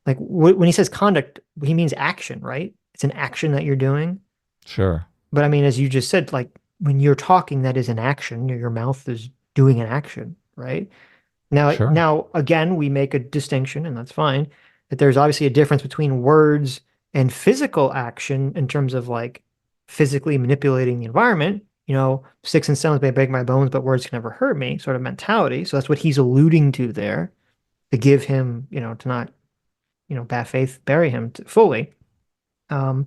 [SPEAKER 1] Like when he says conduct, he means action, right? It's an action that you're doing.
[SPEAKER 2] Sure.
[SPEAKER 1] But I mean, as you just said, like when you're talking, that is an action. Your mouth is doing an action, right? Now again, we make a distinction, and that's fine, that there's obviously a difference between words and physical action in terms of like physically manipulating the environment. Sticks and stones may break my bones, but words can never hurt me, sort of mentality. So that's what he's alluding to there, to give him, to not, bad faith, bury him fully. But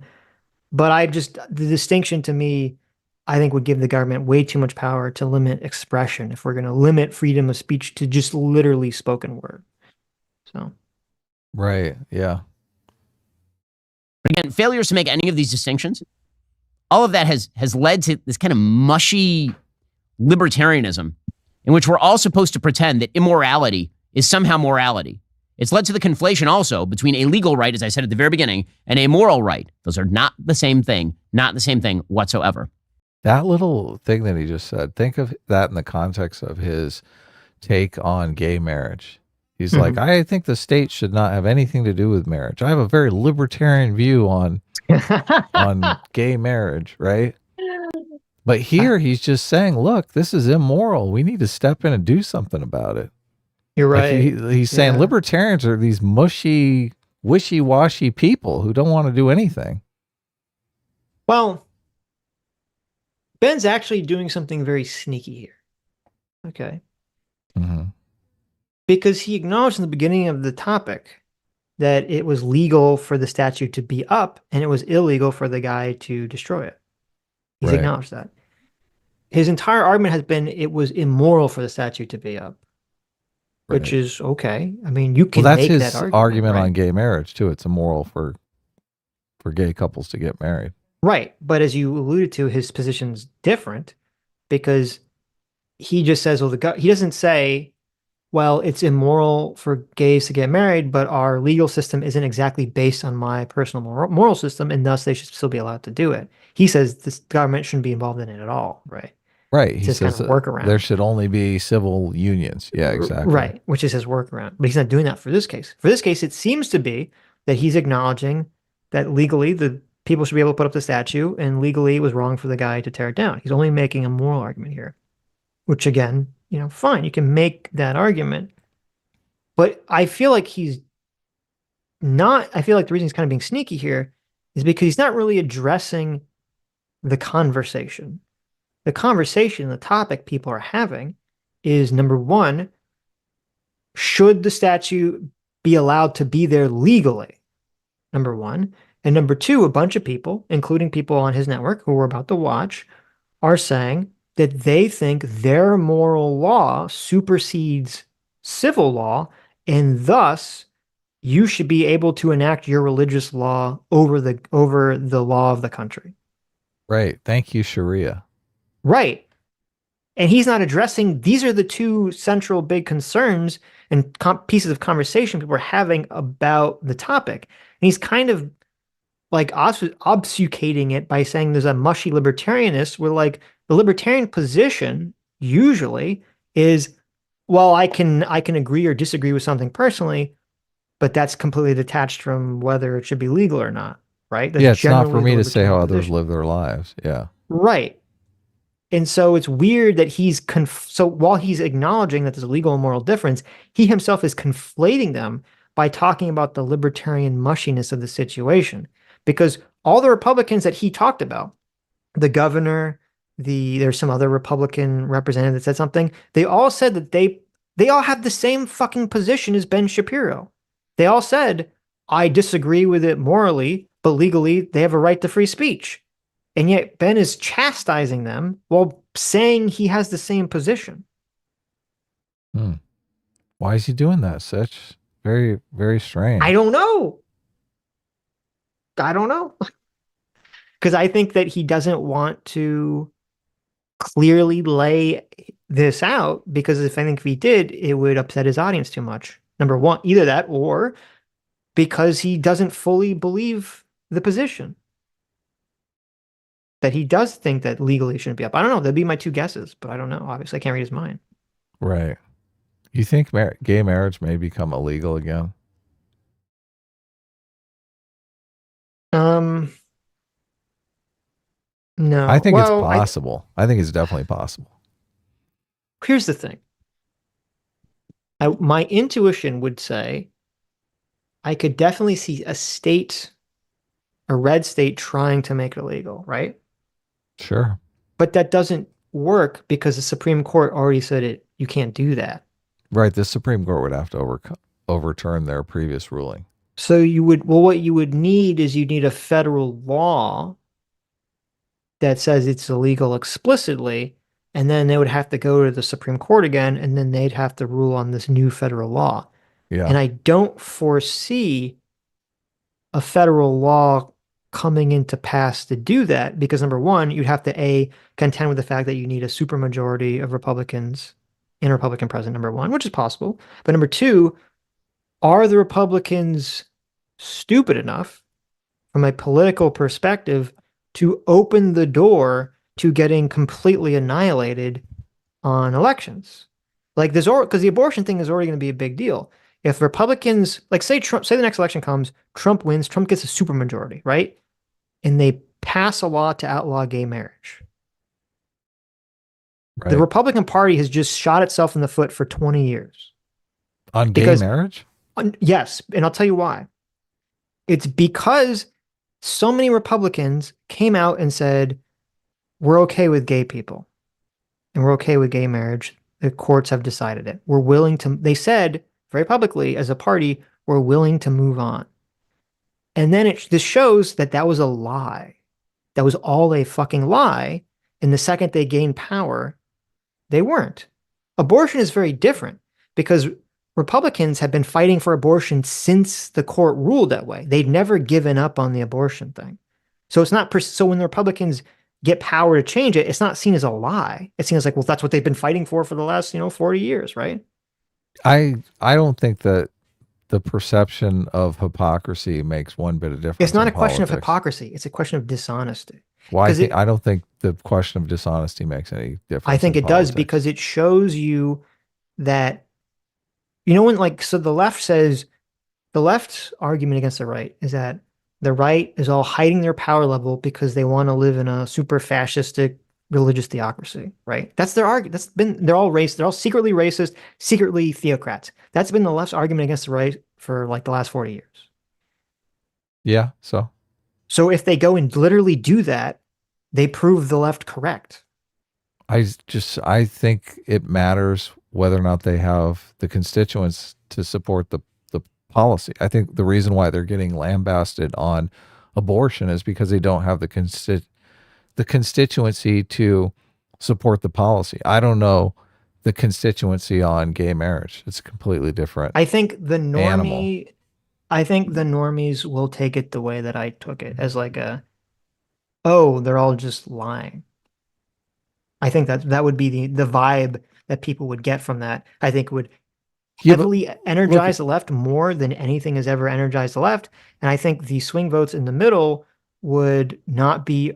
[SPEAKER 1] the distinction to me, I think would give the government way too much power to limit expression if we're going to limit freedom of speech to just literally spoken word. So.
[SPEAKER 2] Right. Yeah.
[SPEAKER 3] But again, failures to make any of these distinctions, all of that has led to this kind of mushy libertarianism in which we're all supposed to pretend that immorality is somehow morality. It's led to the conflation also between a legal right, as I said at the very beginning, and a moral right. Those are not the same thing, not the same thing whatsoever.
[SPEAKER 2] That little thing that he just said, think of that in the context of his take on gay marriage. He's like, I think the state should not have anything to do with marriage. I have a very libertarian view on gay marriage, right? But here he's just saying, look, this is immoral. We need to step in and do something about it.
[SPEAKER 1] You're right.
[SPEAKER 2] Like he's saying libertarians are these mushy, wishy-washy people who don't want to do anything.
[SPEAKER 1] Well, Ben's actually doing something very sneaky here. Okay. Because he acknowledged in the beginning of the topic that it was legal for the statue to be up and it was illegal for the guy to destroy it. He's
[SPEAKER 2] Right.
[SPEAKER 1] acknowledged that. His entire argument has been it was immoral for the statue to be up, which
[SPEAKER 2] Right.
[SPEAKER 1] is okay. I mean, you
[SPEAKER 2] Well,
[SPEAKER 1] can
[SPEAKER 2] that's
[SPEAKER 1] make that
[SPEAKER 2] his argument
[SPEAKER 1] right?
[SPEAKER 2] on gay marriage too. It's immoral for gay couples to get married.
[SPEAKER 1] Right. But as you alluded to, his position's different because he just says, well, he doesn't say, well, it's immoral for gays to get married, but our legal system isn't exactly based on my personal moral system, and thus they should still be allowed to do it. He says this government shouldn't be involved in it at all, right?
[SPEAKER 2] Right.
[SPEAKER 1] It's
[SPEAKER 2] He
[SPEAKER 1] his kind
[SPEAKER 2] says
[SPEAKER 1] of
[SPEAKER 2] there
[SPEAKER 1] workaround.
[SPEAKER 2] should only be civil unions. Yeah, exactly.
[SPEAKER 1] Right, which is his workaround. But he's not doing that for this case. For this case, it seems to be that he's acknowledging that legally the people should be able to put up the statue, and legally it was wrong for the guy to tear it down. He's only making a moral argument here, which again, fine, you can make that argument. But I feel like he's not, I feel like the reason he's kind of being sneaky here is because he's not really addressing the conversation. The conversation, the topic people are having is number one, should the statue be allowed to be there legally? Number one. And number two, a bunch of people, including people on his network who we're about to watch, are saying that they think their moral law supersedes civil law, and thus you should be able to enact your religious law over the law of the country.
[SPEAKER 2] Right. Thank you, Sharia.
[SPEAKER 1] Right. And he's not addressing, these are the two central big concerns and pieces of conversation people are having about the topic. And he's kind of like obfuscating it by saying there's a mushy libertarianist where like the libertarian position usually is, well, I can agree or disagree with something personally, but that's completely detached from whether it should be legal or not, right? That's
[SPEAKER 2] Yeah, it's not for
[SPEAKER 1] generally
[SPEAKER 2] me
[SPEAKER 1] the
[SPEAKER 2] to say how
[SPEAKER 1] libertarian
[SPEAKER 2] others
[SPEAKER 1] position.
[SPEAKER 2] live their lives. Yeah.
[SPEAKER 1] Right. And so it's weird that so while he's acknowledging that there's a legal and moral difference, he himself is conflating them by talking about the libertarian mushiness of the situation. Because all the Republicans that he talked about, the governor, there's some other Republican representative that said something, they all said that they all have the same fucking position as Ben Shapiro. They all said, I disagree with it morally, but legally they have a right to free speech. And yet Ben is chastising them while saying he has the same position.
[SPEAKER 2] Hmm. Why is he doing that, Sitch? Very, very strange.
[SPEAKER 1] I don't know. Because I think that he doesn't want to clearly lay this out because I think if he did, it would upset his audience too much. Number one, either that or because he doesn't fully believe the position. That he does think that legally it shouldn't be up. I don't know. That'd be my two guesses, but I don't know. Obviously, I can't read his mind.
[SPEAKER 2] Right. You think gay marriage may become illegal again?
[SPEAKER 1] No.
[SPEAKER 2] I think it's
[SPEAKER 1] Well,
[SPEAKER 2] possible. I think it's definitely possible.
[SPEAKER 1] here's the thing. My intuition would say I could definitely see a red state trying to make it illegal, right?
[SPEAKER 2] Sure.
[SPEAKER 1] But that doesn't work because the Supreme Court already said you can't do that.
[SPEAKER 2] Right. The Supreme Court would have to overturn their previous ruling.
[SPEAKER 1] So what you would need is you need a federal law that says it's illegal explicitly, and then they would have to go to the Supreme Court again, and then they'd have to rule on this new federal law.
[SPEAKER 2] Yeah.
[SPEAKER 1] And I don't foresee a federal law coming into pass to do that because number one, you'd have to contend with the fact that you need a supermajority of Republicans in a Republican president, number one, which is possible. But number two, are the Republicans stupid enough from a political perspective to open the door to getting completely annihilated on elections? Like because the abortion thing is already going to be a big deal. If Republicans, like say the next election comes, Trump wins, Trump gets a supermajority, right? And they pass a law to outlaw gay marriage.
[SPEAKER 2] Right.
[SPEAKER 1] The Republican Party has just shot itself in the foot for 20 years.
[SPEAKER 2] On gay marriage?
[SPEAKER 1] Yes, and I'll tell you why. It's because so many Republicans came out and said, we're okay with gay people and we're okay with gay marriage. The courts have decided it. We're willing to, they said very publicly as a party, were willing to move on. And then this shows that that was a lie. That was all a fucking lie. And the second they gained power, they weren't. Abortion is very different because Republicans have been fighting for abortion since the court ruled that way. They'd never given up on the abortion thing. So it's not so when the Republicans get power to change it, it's not seen as a lie. It's seen as like, well, that's what they've been fighting for the last, 40 years, right?
[SPEAKER 2] I don't think that the perception of hypocrisy makes one bit of difference.
[SPEAKER 1] It's not a question of
[SPEAKER 2] politics.
[SPEAKER 1] hypocrisy. It's a question of dishonesty.
[SPEAKER 2] Well, I don't think the question of dishonesty makes any difference.
[SPEAKER 1] I think it does because it shows you that, so the left's argument against the right is that the right is all hiding their power level because they want to live in a super fascistic religious theocracy, right? That's their argument. They're all secretly racist, secretly theocrats. That's been the left's argument against the right for like the last 40 years.
[SPEAKER 2] Yeah.
[SPEAKER 1] So if they go and literally do that, they prove the left correct.
[SPEAKER 2] I think it matters whether or not they have the constituents to support the policy. I think the reason why they're getting lambasted on abortion is because they don't have the constituency to support the policy. I don't know the constituency on gay marriage. It's a completely different.
[SPEAKER 1] I think the normies will take it the way that I took it, as like they're all just lying. I think that would be the vibe that people would get from that. I think would heavily energize the left more than anything has ever energized the left. And I think the swing votes in the middle would not be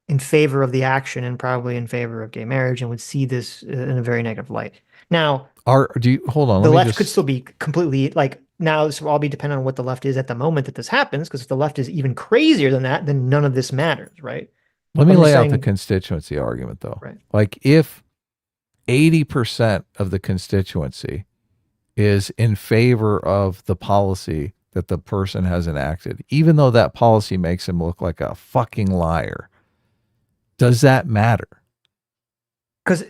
[SPEAKER 1] in favor of the action and probably in favor of gay marriage and would see this in a very negative light. Now,
[SPEAKER 2] hold on?
[SPEAKER 1] The left could still be completely now this will all be dependent on what the left is at the moment that this happens, because if the left is even crazier than that, then none of this matters, right?
[SPEAKER 2] Let me lay out the constituency argument though.
[SPEAKER 1] Right.
[SPEAKER 2] Like if 80% of the constituency is in favor of the policy that the person has enacted, even though that policy makes him look like a fucking liar, does that matter?
[SPEAKER 1] Because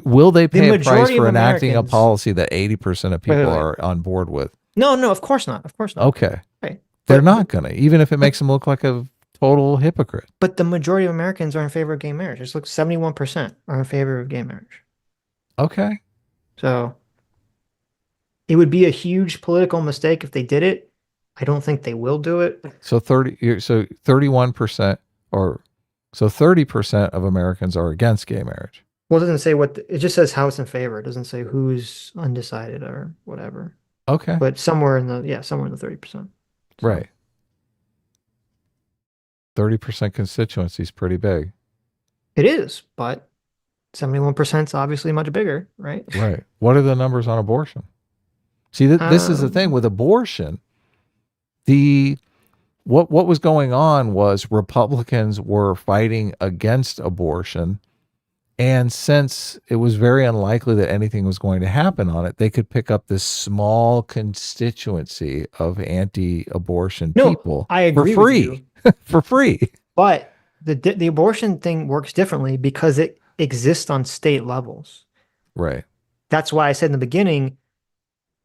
[SPEAKER 2] will they pay a price for enacting a
[SPEAKER 1] Americans,
[SPEAKER 2] policy that 80% of people are on board with?
[SPEAKER 1] No, of course not. Of course not.
[SPEAKER 2] Okay.
[SPEAKER 1] Right.
[SPEAKER 2] They're not gonna, even if it makes them look like a total hypocrite.
[SPEAKER 1] But the majority of Americans are in favor of gay marriage. Just look, 71% are in favor of gay marriage.
[SPEAKER 2] Okay.
[SPEAKER 1] So it would be a huge political mistake if they did it. I don't think they will do it.
[SPEAKER 2] So 31% so 30% of Americans are against gay marriage.
[SPEAKER 1] Well, it doesn't say it just says House in favor. It doesn't say who's undecided or whatever.
[SPEAKER 2] Okay.
[SPEAKER 1] But somewhere in the 30%. So.
[SPEAKER 2] Right. 30% constituency is pretty big.
[SPEAKER 1] It is, but 71% is obviously much bigger, right?
[SPEAKER 2] Right. What are the numbers on abortion? See, this is the thing with abortion. What was going on was Republicans were fighting against abortion, and since it was very unlikely that anything was going to happen on it, they could pick up this small constituency of anti-abortion people
[SPEAKER 1] I agree
[SPEAKER 2] for free.
[SPEAKER 1] with you.
[SPEAKER 2] For free.
[SPEAKER 1] But the abortion thing works differently because it exists on state levels.
[SPEAKER 2] Right.
[SPEAKER 1] That's why I said in the beginning,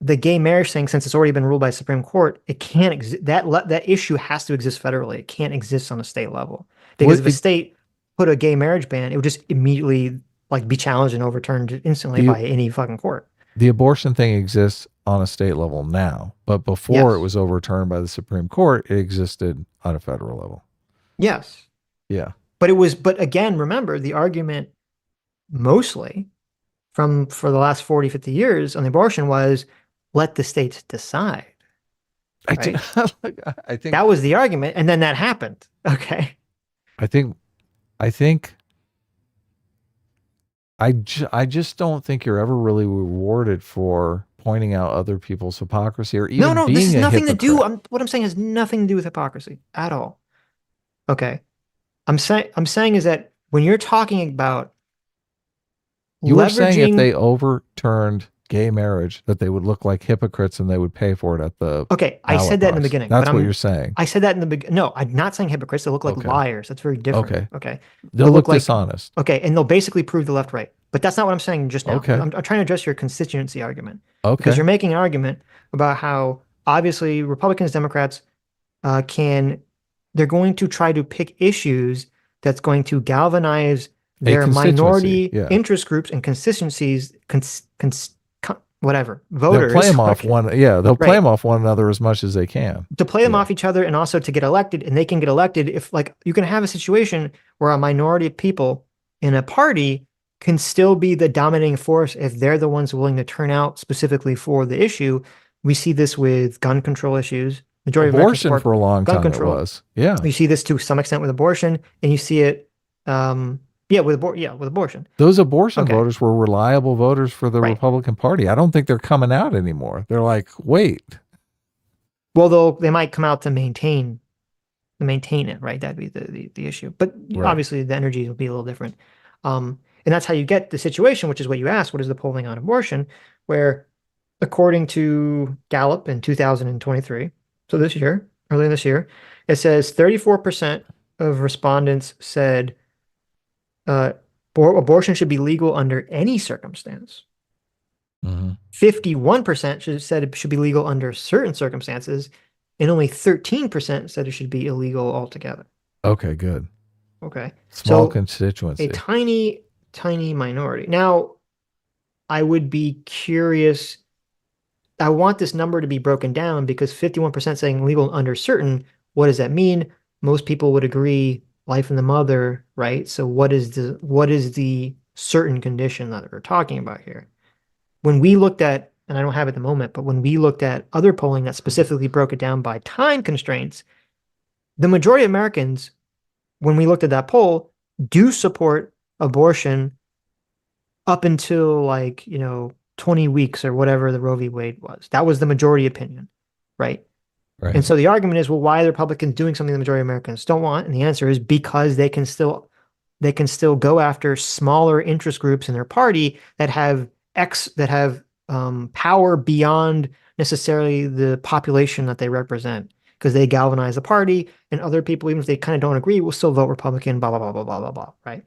[SPEAKER 1] the gay marriage thing, since it's already been ruled by the Supreme Court, it can't exist. That issue has to exist federally. It can't exist on a state level. Because if a state put a gay marriage ban, it would just immediately be challenged and overturned instantly by any fucking court.
[SPEAKER 2] The abortion thing exists on a state level now, but before it was overturned by the Supreme Court, it existed on a federal level.
[SPEAKER 1] Yes.
[SPEAKER 2] Yeah.
[SPEAKER 1] But again, remember the argument mostly for the last 40, 50 years on the abortion was let the states decide. Right?
[SPEAKER 2] I think
[SPEAKER 1] that was the argument. And then that happened. Okay.
[SPEAKER 2] I just don't think you're ever really rewarded for pointing out other people's hypocrisy or even being
[SPEAKER 1] this has nothing
[SPEAKER 2] hypocrite.
[SPEAKER 1] to do. What I'm saying has nothing to do with hypocrisy at all. Okay. I'm saying is that when you're talking about
[SPEAKER 2] you were saying if they overturned gay marriage that they would look like hypocrites and they would pay for it at the
[SPEAKER 1] I said that in the beginning.
[SPEAKER 2] That's what you're saying.
[SPEAKER 1] I said that in the beginning. No, I'm not saying hypocrites. They look like liars. That's very different. Okay.
[SPEAKER 2] They'll look dishonest.
[SPEAKER 1] Okay, and they'll basically prove the left right. But that's not what I'm saying just now.
[SPEAKER 2] Okay.
[SPEAKER 1] I'm trying to address your constituency argument.
[SPEAKER 2] Okay.
[SPEAKER 1] Because you're making an argument about how obviously Republicans, Democrats they're going to try to pick issues that's going to galvanize
[SPEAKER 2] A
[SPEAKER 1] their
[SPEAKER 2] constituency,
[SPEAKER 1] minority
[SPEAKER 2] yeah.
[SPEAKER 1] interest groups and constituencies, whatever,
[SPEAKER 2] They'll play
[SPEAKER 1] voters.
[SPEAKER 2] them off they'll play
[SPEAKER 1] Right.
[SPEAKER 2] them off one another as much as they can.
[SPEAKER 1] To play them
[SPEAKER 2] Yeah.
[SPEAKER 1] off each other and also to get elected. And they can get elected if, like, you can have a situation where a minority of people in a party can still be the dominating force if they're the ones willing to turn out specifically for the issue. We see this with gun control issues. Majority of Americans
[SPEAKER 2] Abortion
[SPEAKER 1] support
[SPEAKER 2] for a long
[SPEAKER 1] gun
[SPEAKER 2] time
[SPEAKER 1] control.
[SPEAKER 2] it was. Yeah.
[SPEAKER 1] You see this to some extent with abortion, and you see it, with abortion.
[SPEAKER 2] Those abortion
[SPEAKER 1] Okay.
[SPEAKER 2] voters were reliable voters for the
[SPEAKER 1] Right.
[SPEAKER 2] Republican Party. I don't think they're coming out anymore. They're like, wait.
[SPEAKER 1] Well, they might come out to maintain it, right? That'd be the issue. But
[SPEAKER 2] Right.
[SPEAKER 1] obviously, the energy will be a little different. And that's how you get the situation, which is what you asked. What is the polling on abortion? Where, according to Gallup in 2023, so earlier this year, it says 34% of respondents said abortion should be legal under any circumstance. 51% said it should be legal under certain circumstances, and only 13% said it should be illegal altogether.
[SPEAKER 2] Okay, good.
[SPEAKER 1] Okay.
[SPEAKER 2] Small
[SPEAKER 1] So
[SPEAKER 2] constituency.
[SPEAKER 1] a tiny minority. Now, I would be curious. I want this number to be broken down because 51% saying legal under certain, what does that mean? Most people would agree life in the mother, right? So what is the certain condition that we're talking about here? When we looked at, and I don't have it at the moment, but when we looked at other polling that specifically broke it down by time constraints, the majority of Americans, when we looked at that poll, do support abortion up until 20 weeks or whatever the Roe v. Wade was. That was the majority opinion, right?
[SPEAKER 2] Right.
[SPEAKER 1] And so the argument is, well, why are the Republicans doing something the majority of Americans don't want? And the answer is because they can still go after smaller interest groups in their party that have power beyond necessarily the population that they represent, because they galvanize the party, and other people, even if they kind of don't agree, will still vote Republican, blah, blah, blah, blah, blah, blah, blah, right?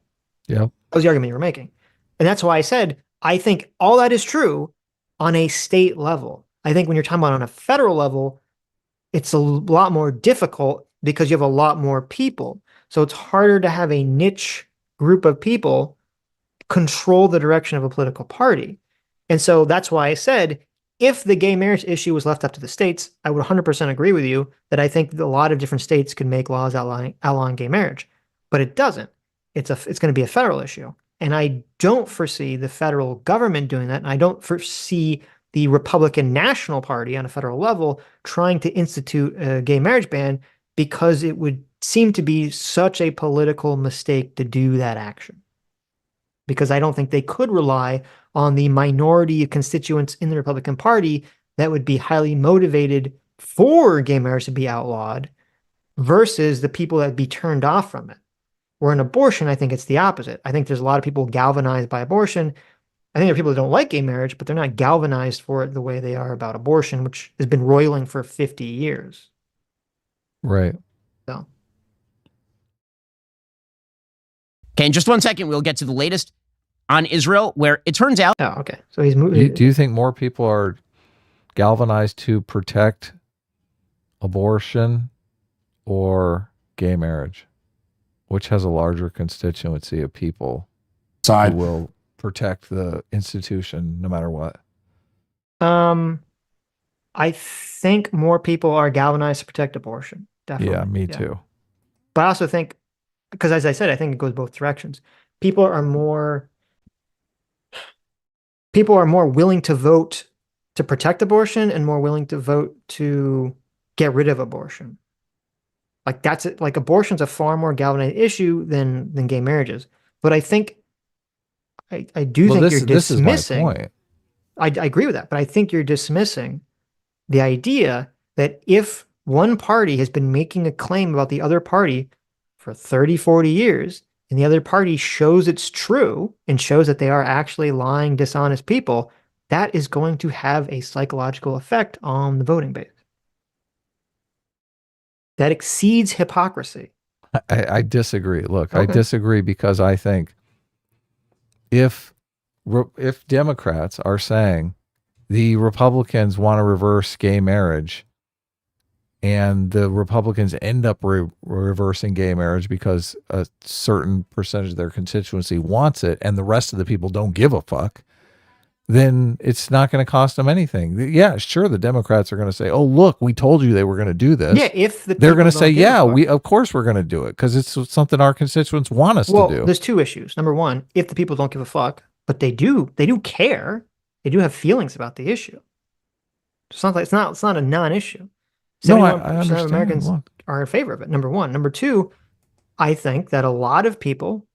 [SPEAKER 2] Yep.
[SPEAKER 1] That was the argument you were making. And that's why I said, I think all that is true on a state level. I think when you're talking about on a federal level, it's a lot more difficult because you have a lot more people. So it's harder to have a niche group of people control the direction of a political party. And so that's why I said, if the gay marriage issue was left up to the states, I would 100% agree with you that I think a lot of different states could make laws outlawing gay marriage, but it doesn't. It's going to be a federal issue. And I don't foresee the federal government doing that. And I don't foresee the Republican National Party on a federal level trying to institute a gay marriage ban, because it would seem to be such a political mistake to do that action. Because I don't think they could rely on the minority of constituents in the Republican Party that would be highly motivated for gay marriage to be outlawed versus the people that would be turned off from it. Where in abortion, I think it's the opposite. I think there's a lot of people galvanized by abortion. I think there are people that don't like gay marriage, but they're not galvanized for it the way they are about abortion, which has been roiling for 50 years.
[SPEAKER 2] Right.
[SPEAKER 1] So.
[SPEAKER 3] Okay, in just 1 second, we'll get to the latest on Israel, where it turns out...
[SPEAKER 1] Oh, okay. So he's moving.
[SPEAKER 2] Do you think more people are galvanized to protect abortion or gay marriage? Which has a larger constituency of people who will protect the institution no matter what?
[SPEAKER 1] I think more people are galvanized to protect abortion. Definitely.
[SPEAKER 2] Yeah, me too.
[SPEAKER 1] But I also think, because as I said, I think it goes both directions. People are more willing to vote to protect abortion and more willing to vote to get rid of abortion. Like that's it. Like abortion's a far more galvanizing issue than gay marriages. But I think I do think you're dismissing.
[SPEAKER 2] This is my point.
[SPEAKER 1] I agree with that, but I think you're dismissing the idea that if one party has been making a claim about the other party for 30, 40 years, and the other party shows it's true and shows that they are actually lying, dishonest people, that is going to have a psychological effect on the voting base. That exceeds hypocrisy.
[SPEAKER 2] I disagree. Look,
[SPEAKER 1] Okay.
[SPEAKER 2] I disagree because I think if Democrats are saying the Republicans want to reverse gay marriage, and the Republicans end up reversing gay marriage because a certain percentage of their constituency wants it, and the rest of the people don't give a fuck, then it's not going to cost them anything. Yeah, sure, the Democrats are going to say, "Oh, look, we told you they were going to do this."
[SPEAKER 1] Yeah, if
[SPEAKER 2] they're going to say, "Yeah,
[SPEAKER 1] we
[SPEAKER 2] of course we're going to do it because it's something our constituents want us to do."
[SPEAKER 1] There's two issues. Number one, if the people don't give a fuck, but they do care. They do have feelings about the issue. It's not a non-issue.
[SPEAKER 2] No, I
[SPEAKER 1] 71%
[SPEAKER 2] understand.
[SPEAKER 1] of Americans are in favor of it. Number one. Number two, I think that a lot of people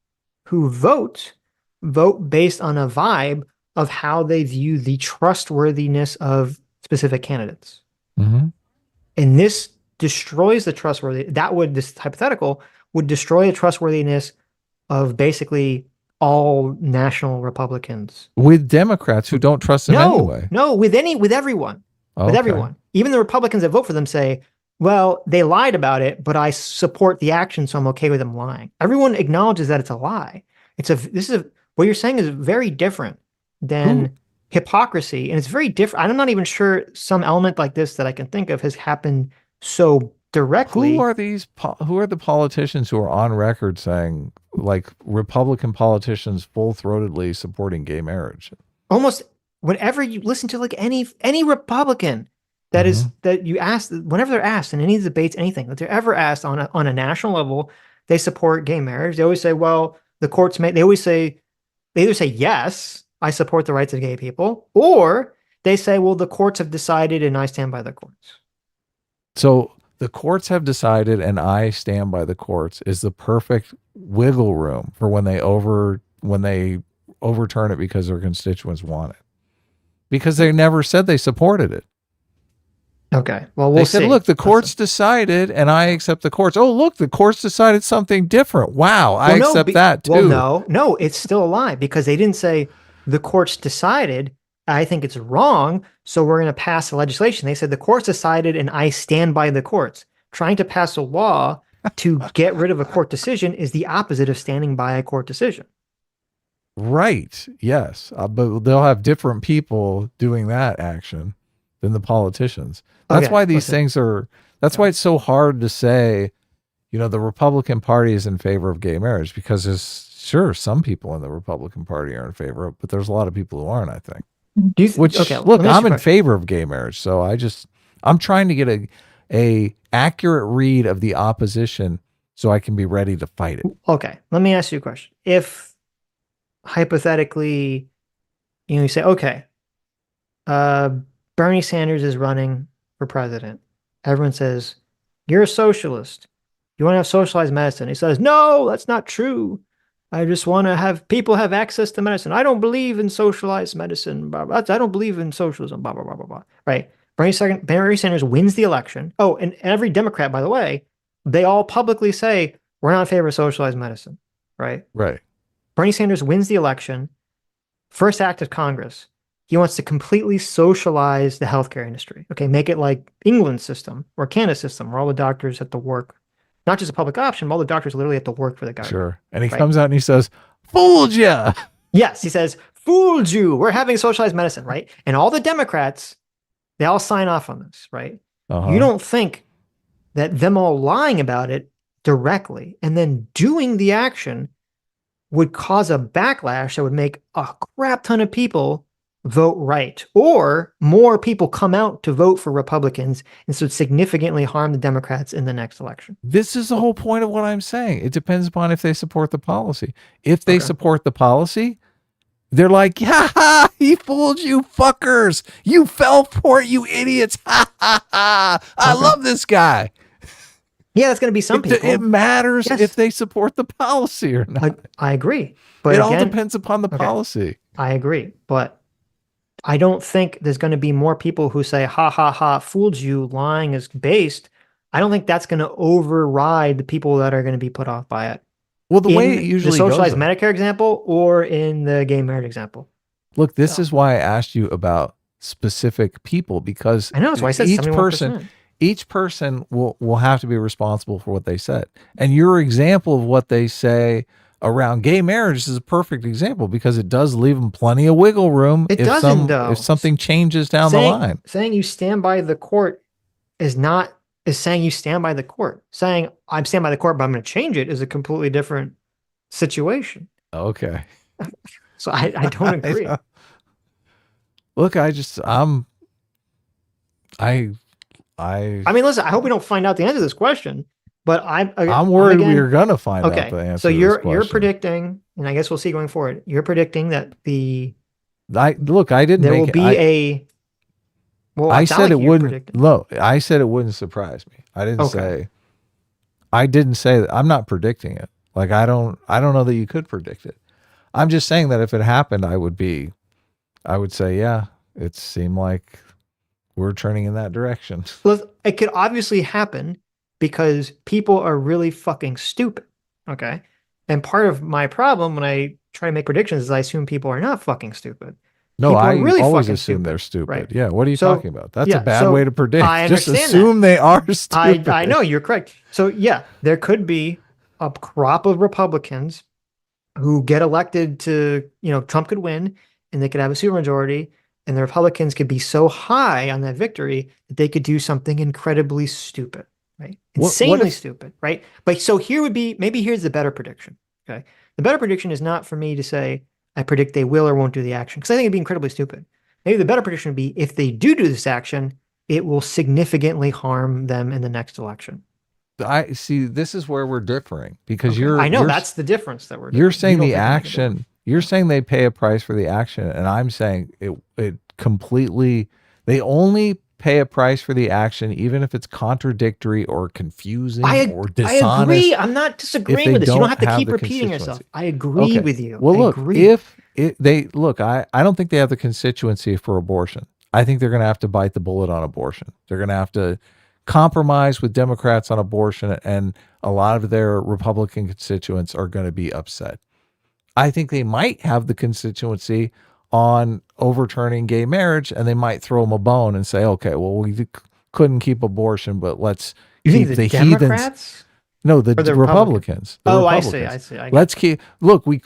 [SPEAKER 1] who vote based on a vibe of how they view the trustworthiness of specific candidates.
[SPEAKER 2] Mm-hmm.
[SPEAKER 1] And this destroys the this hypothetical would destroy the trustworthiness of basically all national Republicans.
[SPEAKER 2] With Democrats who don't trust them anyway.
[SPEAKER 1] No, with everyone.
[SPEAKER 2] Okay.
[SPEAKER 1] With everyone. Even the Republicans that vote for them say, well, they lied about it, but I support the action, so I'm okay with them lying. Everyone acknowledges that it's a lie. What you're saying is very different than hypocrisy, and it's very different. I'm not even sure some element like this that I can think of has happened so directly.
[SPEAKER 2] Who are the politicians who are on record saying, like, Republican politicians full-throatedly supporting gay marriage?
[SPEAKER 1] Almost whenever you listen to like any Republican that is that you ask, whenever they're asked in any debates, anything that they're ever asked on a national level, they support gay marriage. They always say, well, the courts they either say, yes, I support the rights of gay people, or they say, well, the courts have decided and I stand by the courts.
[SPEAKER 2] So the courts have decided and I stand by the courts is the perfect wiggle room for when they overturn it because their constituents want it. Because they never said they supported it.
[SPEAKER 1] Okay. Well, we'll see.
[SPEAKER 2] They said, look, the courts decided and I accept the courts. Oh, look, the courts decided something different. Wow, I accept that too.
[SPEAKER 1] Well, no, it's still a lie because they didn't say the courts decided. I think it's wrong, so we're going to pass the legislation. They said the courts decided and I stand by the courts. Trying to pass a law to get rid of a court decision is the opposite of standing by a court decision.
[SPEAKER 2] Right. Yes. But they'll have different people doing that action than the politicians. That's why these things are, that's why it's so hard to say, the Republican Party is in favor of gay marriage because sure, some people in the Republican Party are in favor of it, but there's a lot of people who aren't, I think. Look, I'm in favor of gay marriage. So I'm trying to get a accurate read of the opposition so I can be ready to fight it.
[SPEAKER 1] Okay. Let me ask you a question. If hypothetically, you say, okay, Bernie Sanders is running for president. Everyone says, you're a socialist. You want to have socialized medicine. He says, no, that's not true. I just want to have people have access to medicine. I don't believe in socialized medicine. Blah, blah. I don't believe in socialism. Blah, blah, blah, blah, blah. Right. Bernie Sanders wins the election. Oh, and every Democrat, by the way, they all publicly say, we're not in favor of socialized medicine. Right.
[SPEAKER 2] Right.
[SPEAKER 1] Bernie Sanders wins the election. First act of Congress. He wants to completely socialize the healthcare industry. Okay. Make it like England's system or Canada's system where all the doctors have to work. Not just a public option, but all the doctors literally have to work for the government.
[SPEAKER 2] Sure. And he comes out and he says, fooled ya.
[SPEAKER 1] Yes, he says, fooled you. We're having socialized medicine, right? And all the Democrats, they all sign off on this, right? You don't think that them all lying about it directly and then doing the action would cause a backlash that would make a crap ton of people vote right, or more people come out to vote for Republicans, and so it significantly harm the Democrats in the next election.
[SPEAKER 2] This is the whole point of what I'm saying. It depends upon if they support the policy. If they support the policy, they're like, ha, he fooled you fuckers. You fell for it, you idiots. Ha, ha, ha. I love this guy.
[SPEAKER 1] Yeah, that's going to be some people.
[SPEAKER 2] It matters if they support the policy or not.
[SPEAKER 1] I agree. But
[SPEAKER 2] it all depends upon the policy.
[SPEAKER 1] I agree. But I don't think there's going to be more people who say, ha, ha, ha, fooled you, lying is based. I don't think that's going to override the people that are going to be put off by it.
[SPEAKER 2] Well, the way it usually
[SPEAKER 1] the socialized Medicare example or in the gay marriage example.
[SPEAKER 2] Look, this is why I asked you about specific people, because
[SPEAKER 1] I know, that's why I said
[SPEAKER 2] each person will have to be responsible for what they said. And your example of what they say around gay marriage is a perfect example because it does leave them plenty of wiggle room
[SPEAKER 1] It doesn't, though.
[SPEAKER 2] if something changes down the line.
[SPEAKER 1] Saying you stand by the court is saying you stand by the court. Saying I'm stand by the court, but I'm going to change it is a completely different situation.
[SPEAKER 2] Okay.
[SPEAKER 1] So I don't agree.
[SPEAKER 2] Look, I
[SPEAKER 1] mean, listen, I hope we don't find out the answer to this question, but
[SPEAKER 2] I'm worried we're gonna find out the answer.
[SPEAKER 1] So
[SPEAKER 2] to this question.
[SPEAKER 1] you're predicting, and I guess we'll see going forward. You're predicting that
[SPEAKER 2] I didn't.
[SPEAKER 1] There will be Well,
[SPEAKER 2] I
[SPEAKER 1] it's not
[SPEAKER 2] said
[SPEAKER 1] like
[SPEAKER 2] it
[SPEAKER 1] you're
[SPEAKER 2] wouldn't.
[SPEAKER 1] predicting.
[SPEAKER 2] No, I said it wouldn't surprise me. I didn't say. I didn't say that. I'm not predicting it. Like I don't know that you could predict it. I'm just saying that if it happened, I would say, yeah, it seemed like we're turning in that direction.
[SPEAKER 1] Well, it could obviously happen because people are really fucking stupid. Okay. And part of my problem when I try to make predictions is I assume people are not fucking stupid.
[SPEAKER 2] No,
[SPEAKER 1] People are
[SPEAKER 2] I
[SPEAKER 1] really
[SPEAKER 2] always
[SPEAKER 1] fucking
[SPEAKER 2] assume
[SPEAKER 1] stupid,
[SPEAKER 2] they're stupid.
[SPEAKER 1] right?
[SPEAKER 2] Yeah. What are you
[SPEAKER 1] So,
[SPEAKER 2] talking about? That's
[SPEAKER 1] yeah,
[SPEAKER 2] a bad
[SPEAKER 1] so
[SPEAKER 2] way to predict.
[SPEAKER 1] I
[SPEAKER 2] Just
[SPEAKER 1] understand
[SPEAKER 2] assume they are stupid.
[SPEAKER 1] I know you're correct. So yeah, there could be a crop of Republicans who get elected to, Trump could win and they could have a supermajority, and the Republicans could be so high on that victory that they could do something incredibly stupid, right? Insanely stupid, right? But so here's the better prediction. Okay. The better prediction is not for me to say, I predict they will or won't do the action, because I think it'd be incredibly stupid. Maybe the better prediction would be if they do this action, it will significantly harm them in the next election.
[SPEAKER 2] I see. This is where we're differing because
[SPEAKER 1] That's the difference that we're.
[SPEAKER 2] You're saying the action. You're saying they pay a price for the action, and I'm saying it completely. They only pay a price for the action, even if it's contradictory or confusing or dishonest.
[SPEAKER 1] I agree. I'm not disagreeing with this. You don't have to keep repeating yourself. I agree with you.
[SPEAKER 2] Well, look, I don't think they have the constituency for abortion. I think they're going to have to bite the bullet on abortion. They're going to have to compromise with Democrats on abortion, and a lot of their Republican constituents are going to be upset. I think they might have the constituency on overturning gay marriage, and they might throw them a bone and say, okay, well, we couldn't keep abortion, but let's keep the
[SPEAKER 1] Democrats?
[SPEAKER 2] heathens. No, the Republicans.
[SPEAKER 1] I see.
[SPEAKER 2] Let's keep, look, we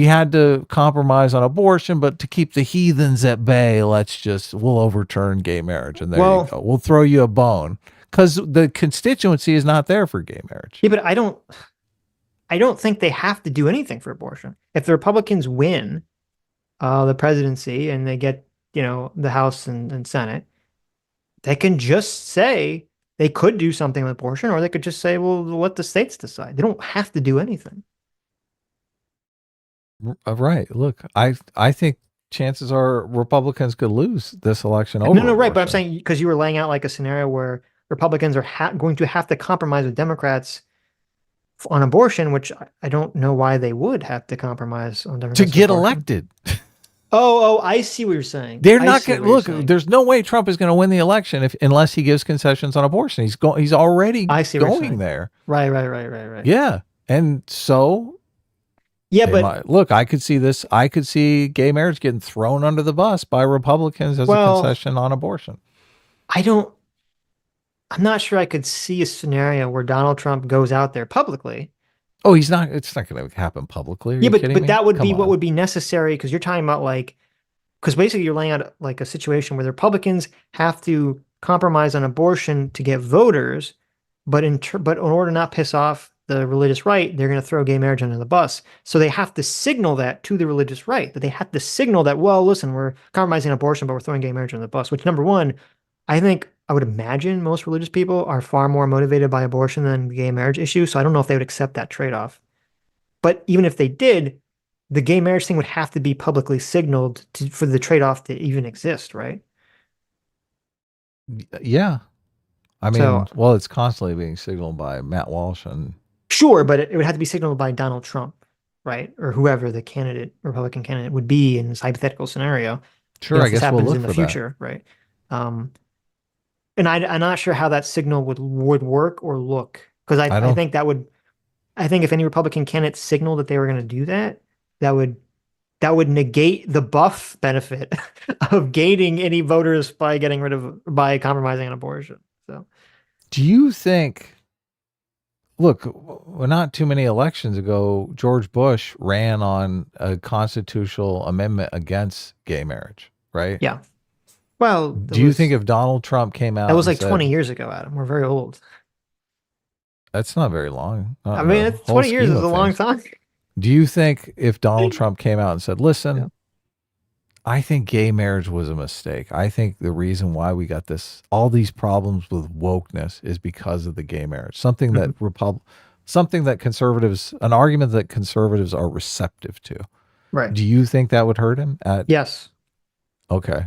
[SPEAKER 2] had to compromise on abortion, but to keep the heathens at bay, we'll overturn gay marriage. And there you go. We'll throw you a bone because the constituency is not there for gay marriage.
[SPEAKER 1] Yeah, but I don't think they have to do anything for abortion. If the Republicans win the presidency and they get, the House and Senate, they can just say they could do something with abortion, or they could just say, well, let the states decide. They don't have to do anything.
[SPEAKER 2] Right. Look, I think chances are Republicans could lose this election over.
[SPEAKER 1] No, right. But I'm saying because you were laying out like a scenario where Republicans are going to have to compromise with Democrats on abortion, which I don't know why they would have to compromise on Democrats
[SPEAKER 2] to get elected.
[SPEAKER 1] Oh, I see what you're saying.
[SPEAKER 2] They're not going to look. There's no way Trump is going to win the election unless he gives concessions on abortion. He's already going there.
[SPEAKER 1] Right.
[SPEAKER 2] Yeah, and so.
[SPEAKER 1] Yeah, but
[SPEAKER 2] look, I could see this. I could see gay marriage getting thrown under the bus by Republicans as a concession on abortion.
[SPEAKER 1] I'm not sure I could see a scenario where Donald Trump goes out there publicly.
[SPEAKER 2] Oh, it's not going to happen publicly.
[SPEAKER 1] Yeah, but that would be what would be necessary, because you're talking about because basically you're laying out like a situation where the Republicans have to compromise on abortion to get voters, but in order to not piss off the religious right, they're going to throw gay marriage under the bus. So they have to signal that to the religious right, that they have to signal that, well, listen, we're compromising abortion, but we're throwing gay marriage under the bus, which, number one, I would imagine most religious people are far more motivated by abortion than the gay marriage issue. So I don't know if they would accept that trade-off. But even if they did, the gay marriage thing would have to be publicly signaled for the trade-off to even exist, right?
[SPEAKER 2] Yeah. I mean, it's constantly being signaled by Matt Walsh and.
[SPEAKER 1] Sure, but it would have to be signaled by Donald Trump, right? Or whoever the Republican candidate would be in this hypothetical scenario.
[SPEAKER 2] Sure, I guess we'll look
[SPEAKER 1] in the
[SPEAKER 2] for
[SPEAKER 1] future, right? And I'm not sure how that signal would work or look, because I think if any Republican candidate signaled that they were going to do that, that would negate the buff benefit of gaining any voters by compromising on abortion. So,
[SPEAKER 2] do you think? look, not too many elections ago, George Bush ran on a constitutional amendment against gay marriage, right?
[SPEAKER 1] Yeah. Well,
[SPEAKER 2] Do you think if Donald Trump came out
[SPEAKER 1] that was
[SPEAKER 2] and
[SPEAKER 1] like
[SPEAKER 2] said,
[SPEAKER 1] 20 years ago, Adam? We're very old.
[SPEAKER 2] that's not very long, not
[SPEAKER 1] I
[SPEAKER 2] in
[SPEAKER 1] mean,
[SPEAKER 2] the
[SPEAKER 1] it's
[SPEAKER 2] whole
[SPEAKER 1] 20 years
[SPEAKER 2] scheme
[SPEAKER 1] is
[SPEAKER 2] of
[SPEAKER 1] a long
[SPEAKER 2] things.
[SPEAKER 1] time.
[SPEAKER 2] Do you think if Donald Trump came out and said, listen,
[SPEAKER 1] Yeah.
[SPEAKER 2] I think gay marriage was a mistake. I think the reason why we got all these problems with wokeness is because of the gay marriage. Something that conservatives, an argument that conservatives are receptive to.
[SPEAKER 1] Right.
[SPEAKER 2] Do you think that would hurt him?
[SPEAKER 1] Yes.
[SPEAKER 2] Okay.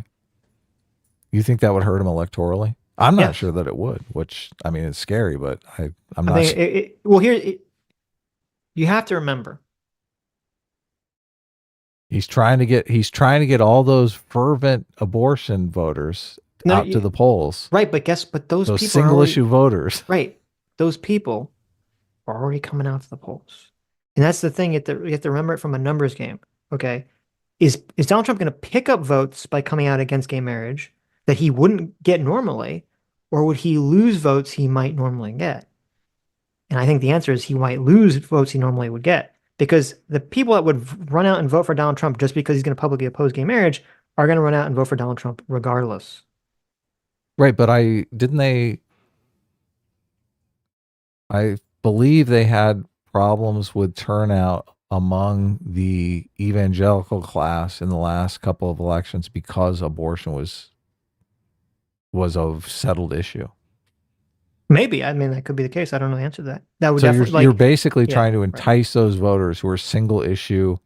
[SPEAKER 2] You think that would hurt him electorally? I'm not
[SPEAKER 1] Yes.
[SPEAKER 2] sure that it would, which, I mean, it's scary, but I'm
[SPEAKER 1] I
[SPEAKER 2] not.
[SPEAKER 1] think well, you have to remember.
[SPEAKER 2] He's trying to get all those fervent abortion voters out to the polls.
[SPEAKER 1] Right, but those people
[SPEAKER 2] single issue voters.
[SPEAKER 1] Right. Those people are already coming out to the polls. And that's the thing, you have to remember it from a numbers game. Okay. Is Donald Trump going to pick up votes by coming out against gay marriage that he wouldn't get normally, or would he lose votes he might normally get? And I think the answer is he might lose votes he normally would get, because the people that would run out and vote for Donald Trump just because he's going to publicly oppose gay marriage are going to run out and vote for Donald Trump regardless.
[SPEAKER 2] Right, but I believe they had problems with turnout among the evangelical class in the last couple of elections because abortion was a settled issue.
[SPEAKER 1] Maybe. I mean, that could be the case. I don't know the answer to that. That would
[SPEAKER 2] so
[SPEAKER 1] definitely,
[SPEAKER 2] you're basically trying to
[SPEAKER 1] right.
[SPEAKER 2] entice those voters who are single issue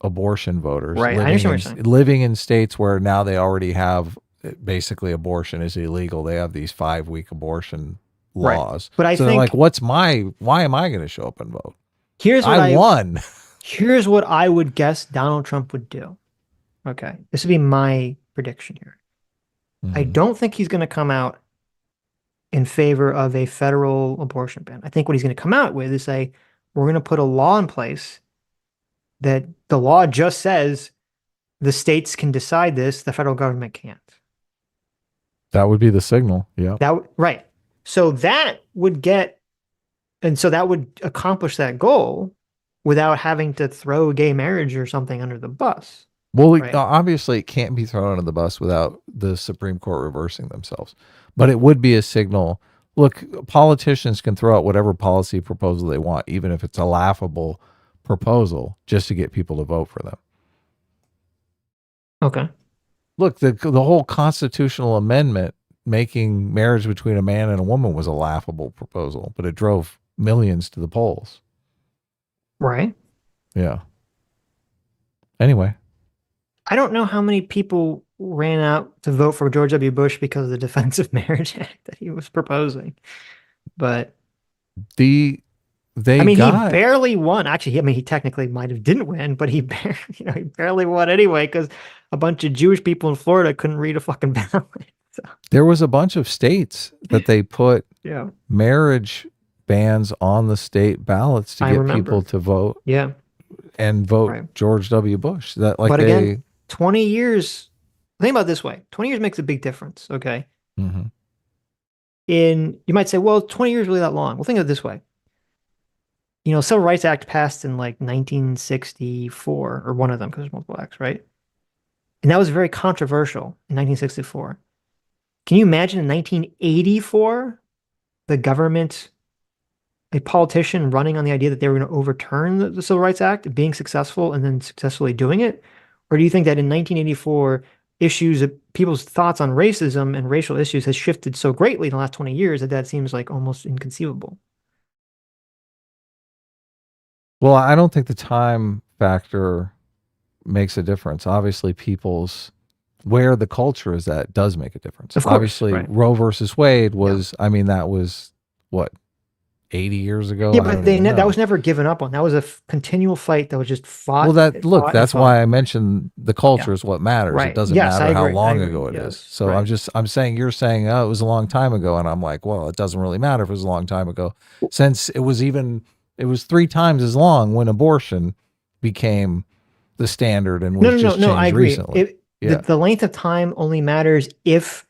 [SPEAKER 2] abortion voters,
[SPEAKER 1] right? I understand what you're saying.
[SPEAKER 2] Living in states where now they already have basically abortion is illegal. They have these 5-week abortion laws.
[SPEAKER 1] Right. But I
[SPEAKER 2] so
[SPEAKER 1] think,
[SPEAKER 2] they're like, why am I going to show up and vote?
[SPEAKER 1] Here's what
[SPEAKER 2] I won.
[SPEAKER 1] Here's what I would guess Donald Trump would do. Okay. This would be my prediction here. I don't think he's going to come out in favor of a federal abortion ban. I think what he's going to come out with is say, we're going to put a law in place that the law just says the states can decide this, the federal government can't.
[SPEAKER 2] That would be the signal. Yeah.
[SPEAKER 1] Right. So that would accomplish that goal without having to throw gay marriage or something under the bus.
[SPEAKER 2] Well, right? Obviously it can't be thrown under the bus without the Supreme Court reversing themselves. But it would be a signal. Look, politicians can throw out whatever policy proposal they want, even if it's a laughable proposal, just to get people to vote for them.
[SPEAKER 1] Okay.
[SPEAKER 2] Look, the whole constitutional amendment making marriage between a man and a woman was a laughable proposal, but it drove millions to the polls.
[SPEAKER 1] Right.
[SPEAKER 2] Yeah. Anyway.
[SPEAKER 1] I don't know how many people ran out to vote for George W. Bush because of the Defense of Marriage Act that he was proposing. But he barely won. Actually, he technically might have didn't win, but he barely won anyway because a bunch of Jewish people in Florida couldn't read a fucking ballot. So.
[SPEAKER 2] There was a bunch of states that they put marriage bans on the state ballots to get people to vote.
[SPEAKER 1] Yeah.
[SPEAKER 2] And vote George W. Bush.
[SPEAKER 1] But again, 20 years, think about it this way. 20 years makes a big difference, okay?
[SPEAKER 2] Mm-hmm.
[SPEAKER 1] You might say, well, 20 years is really that long. Well, think of it this way. Civil Rights Act passed in like 1964, or one of them, because there's multiple acts, right? And that was very controversial in 1964. Can you imagine in 1984, the government, a politician running on the idea that they were going to overturn the Civil Rights Act, being successful and then successfully doing it? Or do you think that in 1984, people's thoughts on racism and racial issues has shifted so greatly in the last 20 years that seems like almost inconceivable?
[SPEAKER 2] Well, I don't think the time factor makes a difference. Obviously, where the culture is at does make a difference.
[SPEAKER 1] Of course,
[SPEAKER 2] obviously,
[SPEAKER 1] right.
[SPEAKER 2] Roe versus Wade was, that was what, 80 years ago?
[SPEAKER 1] Yeah, but that was never given up on. That was a continual fight that was just fought.
[SPEAKER 2] Well, that's why I mentioned the culture is what matters.
[SPEAKER 1] Right.
[SPEAKER 2] It doesn't matter how long ago it is. So
[SPEAKER 1] right.
[SPEAKER 2] I'm saying, you're saying, oh, it was a long time ago. And I'm like, well, it doesn't really matter if it was a long time ago, since it was 3 times as long when abortion became the standard and was changed
[SPEAKER 1] I agree.
[SPEAKER 2] recently.
[SPEAKER 1] The length of time only matters if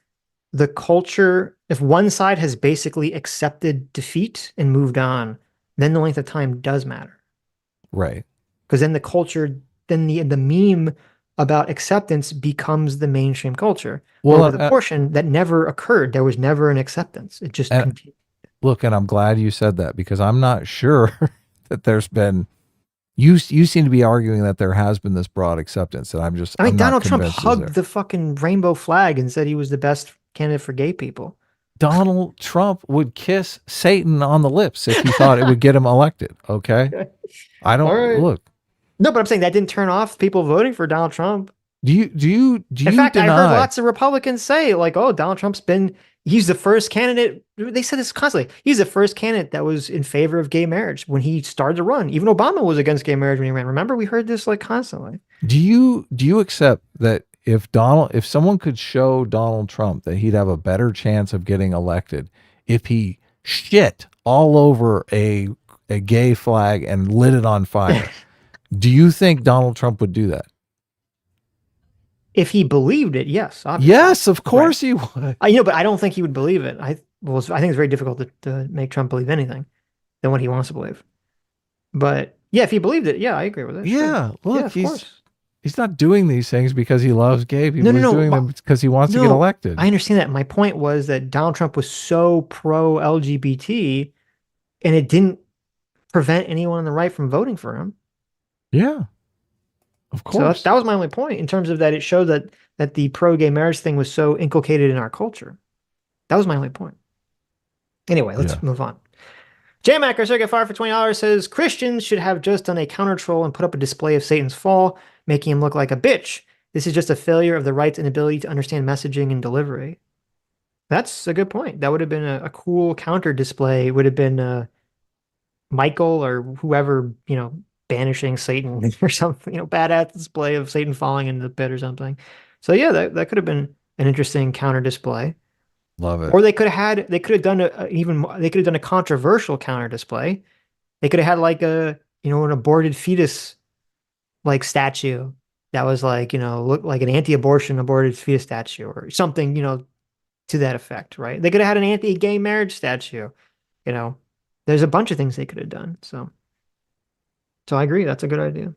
[SPEAKER 1] the culture, if one side has basically accepted defeat and moved on, then the length of time does matter.
[SPEAKER 2] Right.
[SPEAKER 1] Because then the culture, then the meme about acceptance becomes the mainstream culture.
[SPEAKER 2] Well,
[SPEAKER 1] Over the portion that never occurred, there was never an acceptance. It just continued.
[SPEAKER 2] Look, and I'm glad you said that, because I'm not sure that there's been. You seem to be arguing that there has been this broad acceptance, and
[SPEAKER 1] I mean,
[SPEAKER 2] I'm
[SPEAKER 1] Donald
[SPEAKER 2] not
[SPEAKER 1] Trump
[SPEAKER 2] convinced
[SPEAKER 1] hugged the fucking rainbow flag and said he was the best candidate for gay people.
[SPEAKER 2] Donald Trump would kiss Satan on the lips if he thought it would get him elected. Okay. I don't look.
[SPEAKER 1] No, but I'm saying that didn't turn off people voting for Donald Trump.
[SPEAKER 2] Do you
[SPEAKER 1] In fact,
[SPEAKER 2] deny?
[SPEAKER 1] I heard lots of Republicans say, like, oh, Donald Trump's he's the first candidate. They said this constantly. He's the first candidate that was in favor of gay marriage when he started to run. Even Obama was against gay marriage when he ran. Remember, we heard this like constantly.
[SPEAKER 2] Do you accept that if someone could show Donald Trump that he'd have a better chance of getting elected if he shit all over a gay flag and lit it on fire? Do you think Donald Trump would do that?
[SPEAKER 1] If he believed it, yes. Obviously.
[SPEAKER 2] Yes, of course he would.
[SPEAKER 1] But I don't think he would believe it. I think it's very difficult to make Trump believe anything than what he wants to believe. But yeah, if he believed it, yeah, I agree with it.
[SPEAKER 2] Yeah,
[SPEAKER 1] sure.
[SPEAKER 2] look, he's not doing these things because he loves gay people.
[SPEAKER 1] No,
[SPEAKER 2] he's doing them because he wants to get elected.
[SPEAKER 1] I understand that. My point was that Donald Trump was so pro-LGBT, and it didn't prevent anyone on the right from voting for him.
[SPEAKER 2] Yeah. Of course.
[SPEAKER 1] So that was my only point, in terms of that it showed that the pro-gay marriage thing was so inculcated in our culture. That was my only point. Anyway, let's move on. J-Mac, our circuit fire for $20 says, Christians should have just done a counter troll and put up a display of Satan's fall, making him look like a bitch. This is just a failure of the right's inability to understand messaging and delivery. That's a good point. That would have been a cool counter display. It would have been Michael or whoever, banishing Satan or something, badass display of Satan falling into the pit or something. So yeah, that could have been an interesting counter display.
[SPEAKER 2] Love it.
[SPEAKER 1] Or they could have done a controversial counter display. They could have had like an aborted fetus like statue that was like, looked like an anti-abortion aborted fetus statue or something, to that effect, right? They could have had an anti-gay marriage statue, There's a bunch of things they could have done. So I agree. That's a good idea.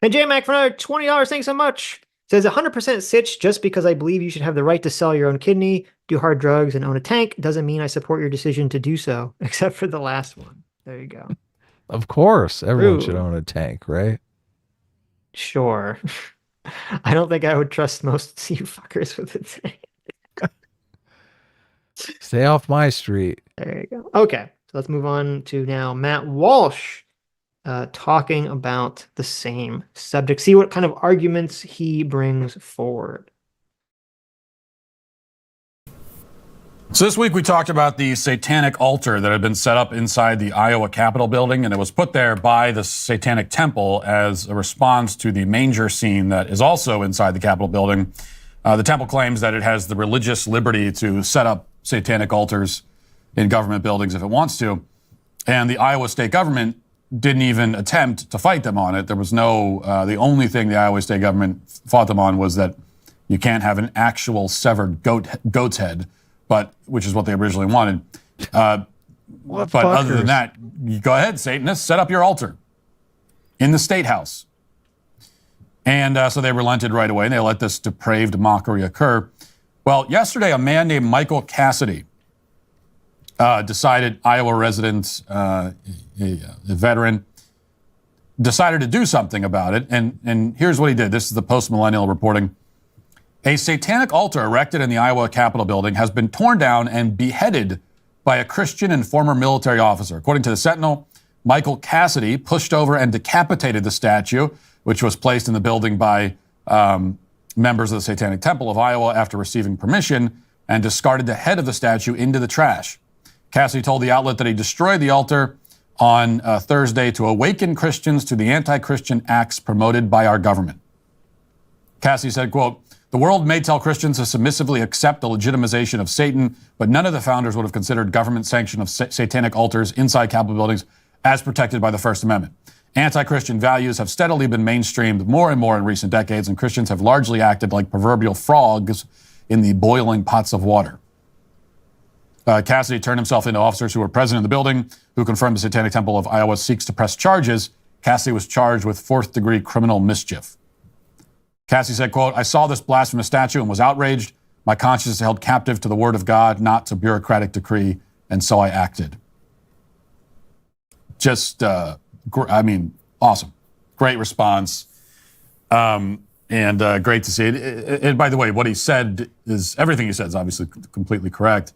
[SPEAKER 1] And J-Mac for another $20. Thanks so much. Says 100% Sitch, just because I believe you should have the right to sell your own kidney, do hard drugs, and own a tank doesn't mean I support your decision to do so, except for the last one. There you go.
[SPEAKER 2] Of course. Everyone should own a tank, right?
[SPEAKER 1] Sure. I don't think I would trust most of you fuckers with a tank.
[SPEAKER 2] Stay off my street.
[SPEAKER 1] There you go. Okay. So let's move on to now Matt Walsh. Talking about the same subject. See what kind of arguments he brings forward.
[SPEAKER 4] So this week we talked about the satanic altar that had been set up inside the Iowa Capitol building, and it was put there by the Satanic Temple as a response to the manger scene that is also inside the Capitol building. The temple claims that it has the religious liberty to set up satanic altars in government buildings if it wants to, and the Iowa state government didn't even attempt to fight them on it. There was the only thing the Iowa state government fought them on was that you can't have an actual severed goat's head, which is what they originally wanted. But other than that, you go ahead, Satanists, set up your altar in the State House. And so they relented right away, and they let this depraved mockery occur. Well, yesterday, a man named Michael Cassidy decided, Iowa resident, a veteran, decided to do something about it. And here's what he did. This is the Post-Millennial reporting. A satanic altar erected in the Iowa Capitol building has been torn down and beheaded by a Christian and former military officer. According to the Sentinel, Michael Cassidy pushed over and decapitated the statue, which was placed in the building by members of the Satanic Temple of Iowa after receiving permission, and discarded the head of the statue into the trash. Cassidy told the outlet that he destroyed the altar on Thursday to awaken Christians to the anti-Christian acts promoted by our government. Cassidy said, quote, "The world may tell Christians to submissively accept the legitimization of Satan, but none of the founders would have considered government sanction of satanic altars inside Capitol buildings as protected by the First Amendment. Anti-Christian values have steadily been mainstreamed more and more in recent decades, and Christians have largely acted like proverbial frogs in the boiling pots of water. Cassidy turned himself into officers who were present in the building, who confirmed the Satanic Temple of Iowa seeks to press charges. Cassidy was charged with fourth-degree criminal mischief. Cassidy said, quote, "I saw this blasphemous statue and was outraged. My conscience is held captive to the word of God, not to bureaucratic decree, and so I acted." Just, awesome. Great response. And great to see it. And by the way, what he said is, everything he said is obviously completely correct,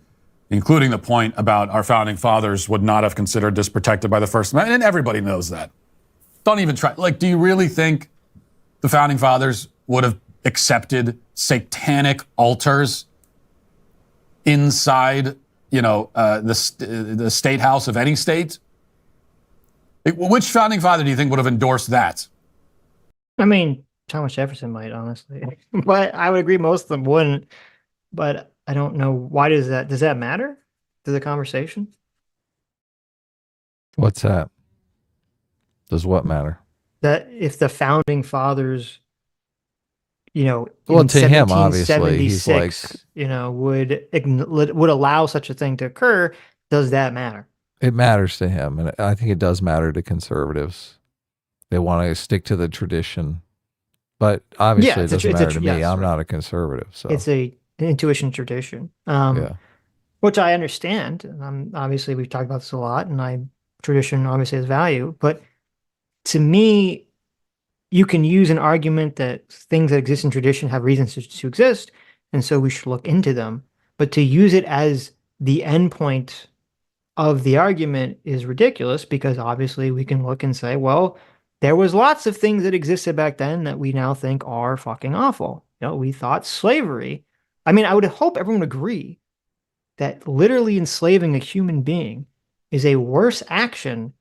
[SPEAKER 4] including the point about our founding fathers would not have considered this protected by the First Amendment. And everybody knows that. Don't even try. Like, do you really think the founding fathers would have accepted satanic altars inside, the state house of any state? Which founding father do you think would have endorsed that?
[SPEAKER 1] I mean, Thomas Jefferson might, honestly. But I would agree most of them wouldn't. But I don't know, why does that matter to the conversation?
[SPEAKER 2] What's that? Does what matter?
[SPEAKER 1] That if the founding fathers,
[SPEAKER 2] Well,
[SPEAKER 1] in
[SPEAKER 2] to him, obviously, he's like,
[SPEAKER 1] 1776, would allow such a thing to occur, does that matter?
[SPEAKER 2] it matters to him, and I think it does matter to conservatives. They want to stick to the tradition, but obviously it doesn't matter to me.
[SPEAKER 1] Yes,
[SPEAKER 2] I'm
[SPEAKER 1] right.
[SPEAKER 2] not a conservative, so
[SPEAKER 1] It's an intuition tradition,
[SPEAKER 2] yeah.
[SPEAKER 1] which I understand. Obviously, we've talked about this a lot, and tradition obviously has value. But to me, you can use an argument that things that exist in tradition have reasons to exist, and so we should look into them. But to use it as the endpoint of the argument is ridiculous, because obviously we can look and say, well, there was lots of things that existed back then that we now think are fucking awful. We thought slavery. I mean, I would hope everyone would agree that literally enslaving a human being is a worse action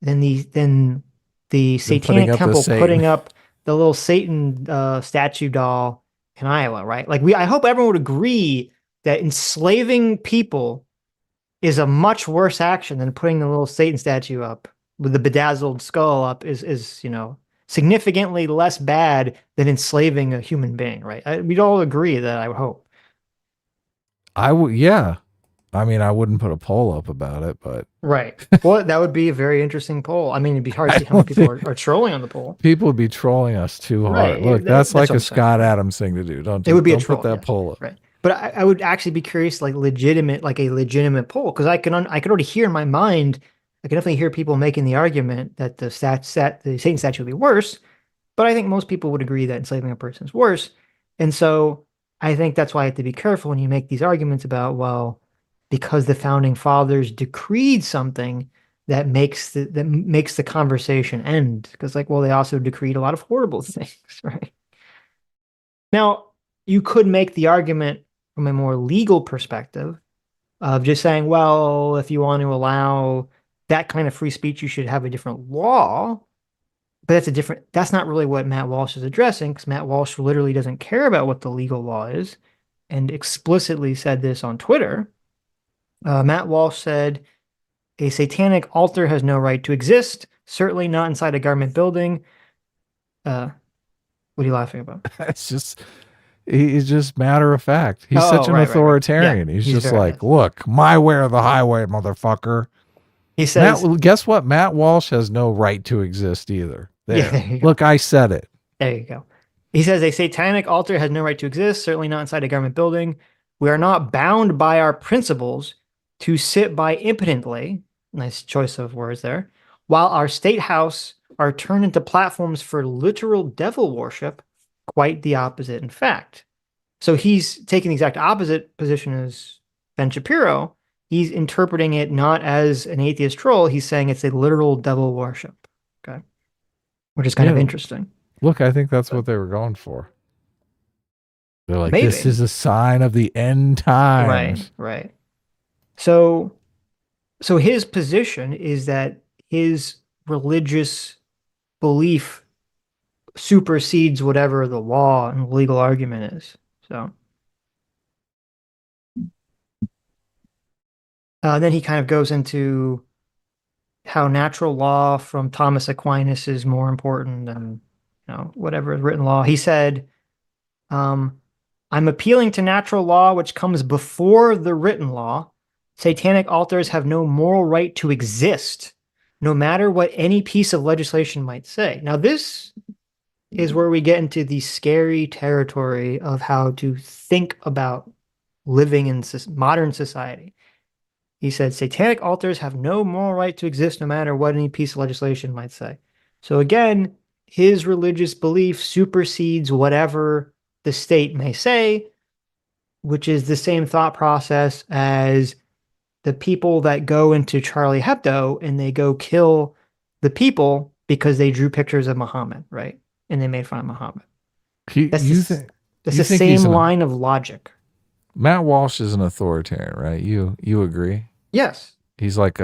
[SPEAKER 1] than the Satanic Temple putting up the little Satan statue doll in Iowa, right? Like I hope everyone would agree that enslaving people is a much worse action than putting the little Satan statue up with the bedazzled skull up is significantly less bad than enslaving a human being, right? We'd all agree that, I would hope.
[SPEAKER 2] Yeah. I mean, I wouldn't put a poll up about it, but
[SPEAKER 1] right. Well, that would be a very interesting poll. I mean, it'd be hard to see how many people are trolling on the poll.
[SPEAKER 2] People would be trolling us too hard.
[SPEAKER 1] Right.
[SPEAKER 2] Look, that's like a Scott Adams thing to do. Don't put that poll up.
[SPEAKER 1] Right. But I would actually be curious, like a legitimate poll, because I could already hear in my mind. I can definitely hear people making the argument that the Satan statue would be worse, but I think most people would agree that enslaving a person is worse. And so I think that's why I have to be careful when you make these arguments about, well, because the founding fathers decreed something that makes the conversation end. Because, like, well, they also decreed a lot of horrible things, right? Now, you could make the argument from a more legal perspective of just saying, well, if you want to allow that kind of free speech, you should have a different law. But that's not really what Matt Walsh is addressing, because Matt Walsh literally doesn't care about what the legal law is, and explicitly said this on Twitter. Matt Walsh said, "A satanic altar has no right to exist, certainly not inside a government building." What are you laughing about?
[SPEAKER 2] He's just matter of fact. He's such an authoritarian.
[SPEAKER 1] Yeah,
[SPEAKER 2] he's just like, look, my way or the highway, motherfucker.
[SPEAKER 1] He says,
[SPEAKER 2] guess what? Matt Walsh has no right to exist either. There you go. Look, I said it.
[SPEAKER 1] There you go. He says, "A satanic altar has no right to exist, certainly not inside a government building. We are not bound by our principles to sit by impotently," nice choice of words there, "while our state house are turned into platforms for literal devil worship. Quite the opposite, in fact." So he's taking the exact opposite position as Ben Shapiro. He's interpreting it not as an atheist troll. He's saying it's a literal devil worship. Okay. Which is kind of interesting.
[SPEAKER 2] Look, I think that's what they were going for. They're like,
[SPEAKER 1] Maybe.
[SPEAKER 2] This is a sign of the end times.
[SPEAKER 1] Right. So his position is that his religious belief supersedes whatever the law and legal argument is. So then he kind of goes into how natural law from Thomas Aquinas is more important than whatever written law. He said, "I I'm appealing to natural law, which comes before the written law. Satanic altars have no moral right to exist, no matter what any piece of legislation might say. Now, this is where we get into the scary territory of how to think about living in modern society. He said, Satanic altars have no moral right to exist, no matter what any piece of legislation might say. So again, his religious belief supersedes whatever the state may say, which is the same thought process as the people that go into Charlie Hebdo and they go kill the people because they drew pictures of Muhammad, right? And they made fun of Muhammad. That's the same line of logic.
[SPEAKER 2] Matt Walsh is an authoritarian, right? You agree?
[SPEAKER 1] Yes.
[SPEAKER 2] He's like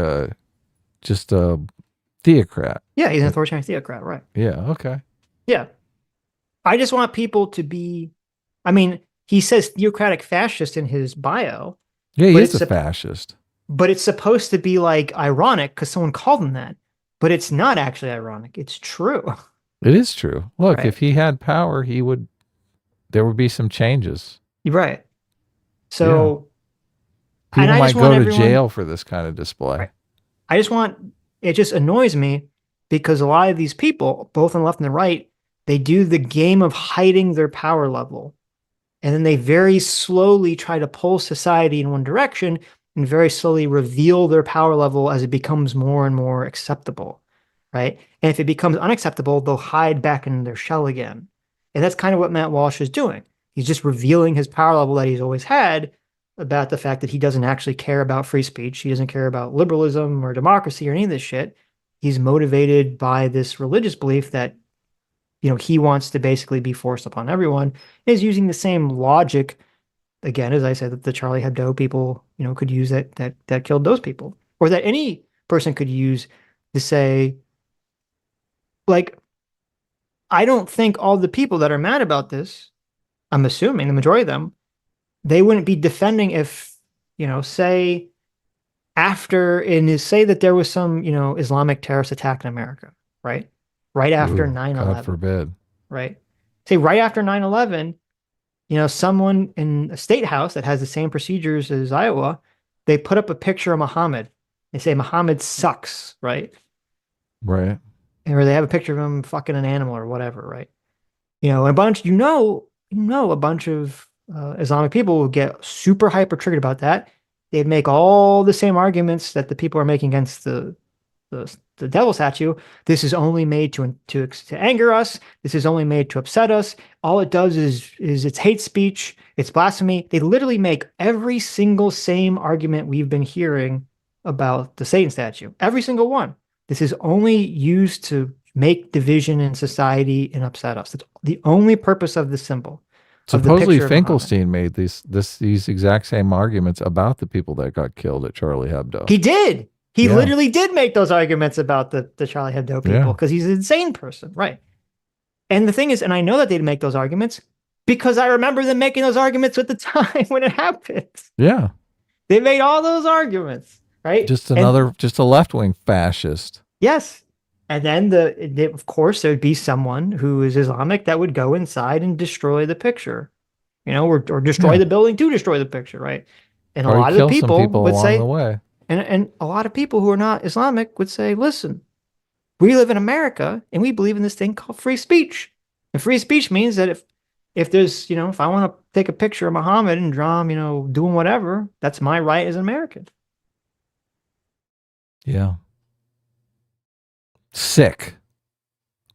[SPEAKER 2] just a theocrat.
[SPEAKER 1] Yeah, he's an authoritarian theocrat, right?
[SPEAKER 2] Yeah, okay.
[SPEAKER 1] Yeah. I just want people to be, I mean, he says theocratic fascist in his bio.
[SPEAKER 2] Yeah, he is a fascist.
[SPEAKER 1] But it's supposed to be like ironic because someone called him that. But it's not actually ironic. It's true.
[SPEAKER 2] It is true. Look,
[SPEAKER 1] right.
[SPEAKER 2] If he had power, there would be some changes.
[SPEAKER 1] Right. So
[SPEAKER 2] people might go to jail for this kind of display.
[SPEAKER 1] Right. It just annoys me because a lot of these people, both on the left and the right, they do the game of hiding their power level. And then they very slowly try to pull society in one direction and very slowly reveal their power level as it becomes more and more acceptable, right? And if it becomes unacceptable, they'll hide back in their shell again. And that's kind of what Matt Walsh is doing. He's just revealing his power level that he's always had about the fact that he doesn't actually care about free speech. He doesn't care about liberalism or democracy or any of this shit. He's motivated by this religious belief that, he wants to basically be forced upon everyone. Is using the same logic, again, as I said, that the Charlie Hebdo people, could use that killed those people, or that any person could use to say, like, I don't think all the people that are mad about this, I'm assuming the majority of them, they wouldn't be defending if, say that there was some, Islamic terrorist attack in America, right? Right after 9/11.
[SPEAKER 2] God forbid.
[SPEAKER 1] Right. Say right after 9/11, someone in a state house that has the same procedures as Iowa, they put up a picture of Muhammad. They say Muhammad sucks, right?
[SPEAKER 2] Right.
[SPEAKER 1] Or they have a picture of him fucking an animal or whatever, right? A bunch, a bunch of Islamic people will get super hyper triggered about that. They'd make all the same arguments that the people are making against the devil statue. This is only made to anger us. This is only made to upset us. All it does is it's hate speech. It's blasphemy. They literally make every single same argument we've been hearing about the Satan statue. Every single one. This is only used to make division in society and upset us. That's the only purpose of the symbol.
[SPEAKER 2] Supposedly Finkelstein made these exact same arguments about the people that got killed at Charlie Hebdo.
[SPEAKER 1] He did. He literally did make those arguments about the Charlie Hebdo people because he's an insane person. Right. And the thing is, and I know that they'd make those arguments because I remember them making those arguments at the time when it happened.
[SPEAKER 2] Yeah.
[SPEAKER 1] They made all those arguments, right?
[SPEAKER 2] Just a left-wing fascist.
[SPEAKER 1] Yes. And then of course, there'd be someone who is Islamic that would go inside and destroy the picture, or destroy the building to destroy the picture, right? And a lot of the people would say,
[SPEAKER 2] the way.
[SPEAKER 1] And a lot of people who are not Islamic would say, listen, we live in America and we believe in this thing called free speech. And free speech means that if there's, if I want to take a picture of Muhammad and draw him, doing whatever, that's my right as an American.
[SPEAKER 2] Yeah. Sick.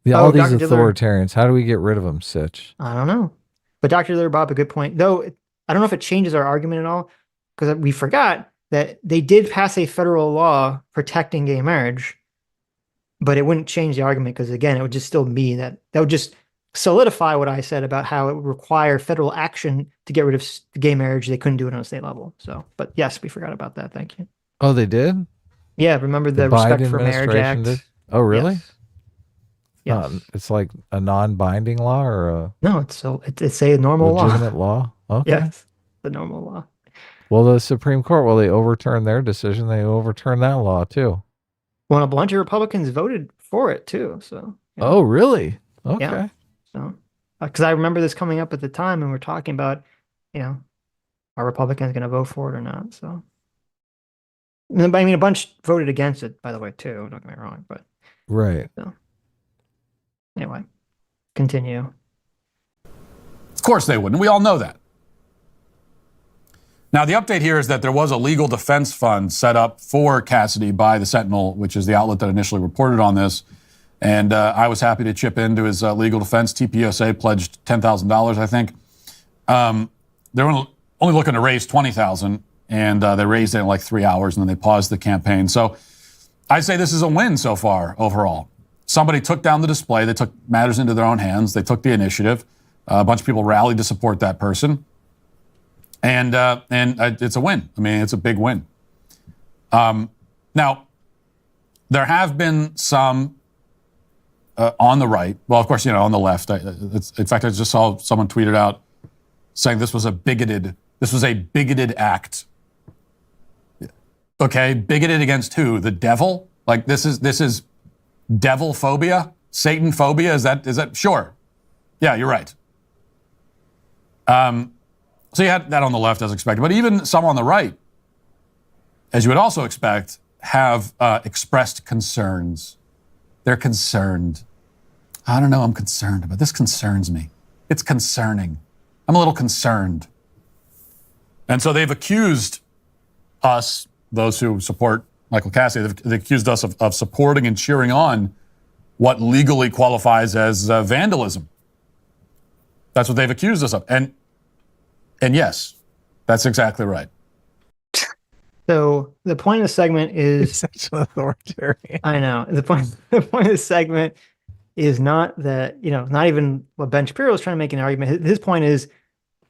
[SPEAKER 2] All these authoritarians, how do we get rid of them, Sitch?
[SPEAKER 1] I don't know. But Dr. Diller brought up a good point. Though, I don't know if it changes our argument at all, because we forgot that they did pass a federal law protecting gay marriage, but it wouldn't change the argument because, again, it would just still be that would just solidify what I said about how it would require federal action to get rid of gay marriage. They couldn't do it on a state level. So, but yes, we forgot about that. Thank you.
[SPEAKER 2] Oh, they did?
[SPEAKER 1] Yeah, remember the Respect for Marriage Act?
[SPEAKER 2] Did? Oh, really?
[SPEAKER 1] Yes.
[SPEAKER 2] It's like a non-binding law or a...
[SPEAKER 1] No, it's a normal
[SPEAKER 2] legitimate law. Okay.
[SPEAKER 1] Yes, the normal law.
[SPEAKER 2] Well, the Supreme Court, they overturned their decision. They overturned that law too.
[SPEAKER 1] Well, a bunch of Republicans voted for it too. So.
[SPEAKER 2] Yeah. Oh, really? Okay.
[SPEAKER 1] Yeah. So, because I remember this coming up at the time, and we're talking about you know, are Republicans going to vote for it or not? So, I mean, a bunch voted against it, by the way, too. Don't get me wrong, but
[SPEAKER 2] Right.
[SPEAKER 1] so anyway, continue.
[SPEAKER 4] Of course they wouldn't. We all know that. Now, the update here is that there was a legal defense fund set up for Cassidy by the Sentinel, which is the outlet that initially reported on this. And I was happy to chip into his legal defense. TPUSA pledged $10,000, I think. They were only looking to raise $20,000, and they raised it in like 3 hours, and then they paused the campaign. So I'd say this is a win so far overall. Somebody took down the display. They took matters into their own hands. They took the initiative. A bunch of people rallied to support that person. And it's a win. I mean, it's a big win. Now, there have been some on the right. Well, of course, on the left. In fact, I just saw someone tweeted out saying this was a bigoted act. Okay, bigoted against who? The devil? Like this is devil phobia? Satan phobia? Is that sure? Yeah, you're right. So you had that on the left as expected, but even some on the right, as you would also expect, have expressed concerns. They're concerned. I don't know, I'm concerned, but this concerns me. It's concerning. I'm a little concerned. And so they've accused us, those who support Michael Cassidy, they've accused us of supporting and cheering on what legally qualifies as vandalism. That's what they've accused us of. And yes, that's exactly right.
[SPEAKER 1] So the point of the segment is
[SPEAKER 2] He's such an authoritarian.
[SPEAKER 1] I know the point of the segment is not that, not even what Ben Shapiro is trying to make an argument. His point is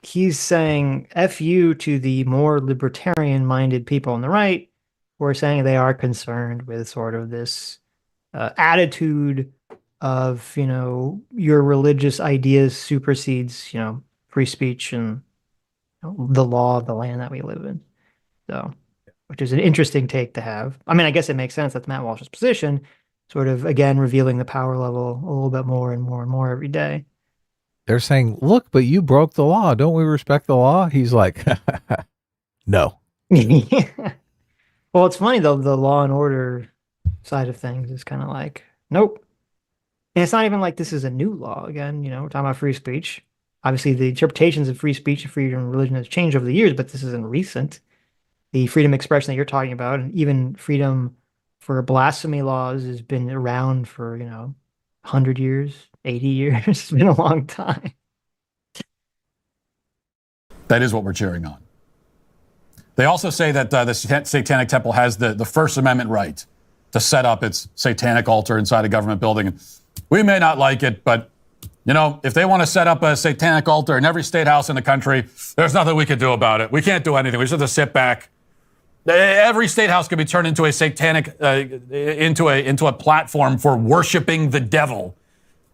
[SPEAKER 1] he's saying F you to the more libertarian minded people on the right who are saying they are concerned with sort of this attitude of, your religious ideas supersedes, free speech and the law of the land that we live in. So, which is an interesting take to have. I mean, I guess it makes sense. That's Matt Walsh's position, sort of, again, revealing the power level a little bit more and more and more every day.
[SPEAKER 2] They're saying, look, but you broke the law. Don't we respect the law? He's like, no.
[SPEAKER 1] Well, it's funny, though, the law and order side of things is kind of like, nope. And it's not even like this is a new law. Again, we're talking about free speech. Obviously, the interpretations of free speech and freedom of religion has changed over the years, but this isn't recent. The freedom of expression that you're talking about, and even freedom for blasphemy laws, has been around for, 100 years, 80 years. It's been a long time.
[SPEAKER 4] That is what we're cheering on. They also say that the Satanic Temple has the First Amendment right to set up its satanic altar inside a government building. We may not like it, but if they want to set up a satanic altar in every state house in the country, there's nothing we can do about it. We can't do anything. We just have to sit back. Every state house can be turned into a satanic, into a platform for worshiping the devil.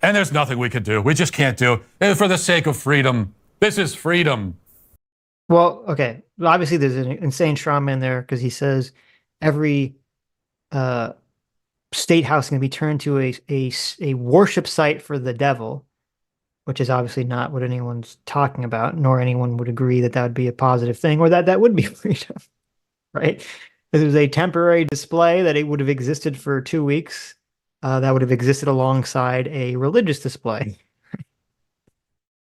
[SPEAKER 4] And there's nothing we can do. We just can't do it for the sake of freedom. This is freedom.
[SPEAKER 1] Well, okay. Obviously, there's an insane straw man there because he says every state house is going to be turned to a worship site for the devil, which is obviously not what anyone's talking about, nor anyone would agree that would be a positive thing or that would be freedom, right? This was a temporary display that it would have existed for 2 weeks. That would have existed alongside a religious display.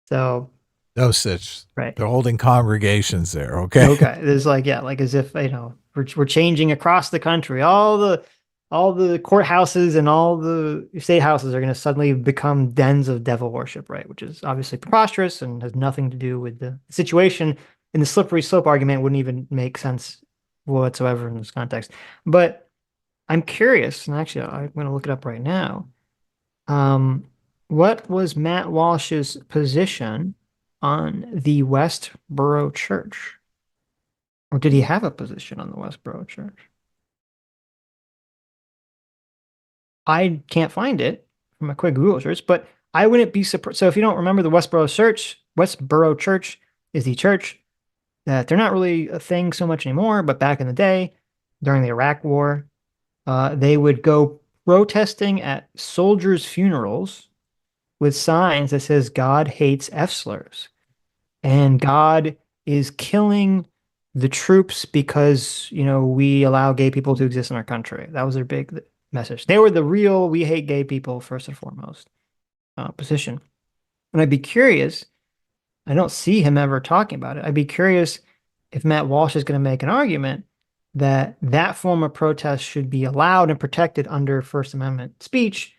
[SPEAKER 1] So,
[SPEAKER 2] No, Sitch.
[SPEAKER 1] right.
[SPEAKER 2] They're holding congregations there. Okay.
[SPEAKER 1] Okay. There's like as if, we're changing across the country. All the courthouses and all the state houses are going to suddenly become dens of devil worship, right? Which is obviously preposterous and has nothing to do with the situation. And the slippery slope argument wouldn't even make sense whatsoever in this context. But I'm curious, and actually I'm going to look it up right now. What was Matt Walsh's position on the Westboro Church? Or did he have a position on the Westboro Church? I can't find it from a quick Google search, but I wouldn't be surprised. So if you don't remember, the Westboro Church is the church that they're not really a thing so much anymore, but back in the day, during the Iraq War, they would go protesting at soldiers' funerals with signs that says God hates F slurs. And God is killing the troops because, we allow gay people to exist in our country. That was their big message. They were the real, we hate gay people first and foremost position. And I'd be curious, I don't see him ever talking about it. I'd be curious if Matt Walsh is going to make an argument that that form of protest should be allowed and protected under First Amendment speech,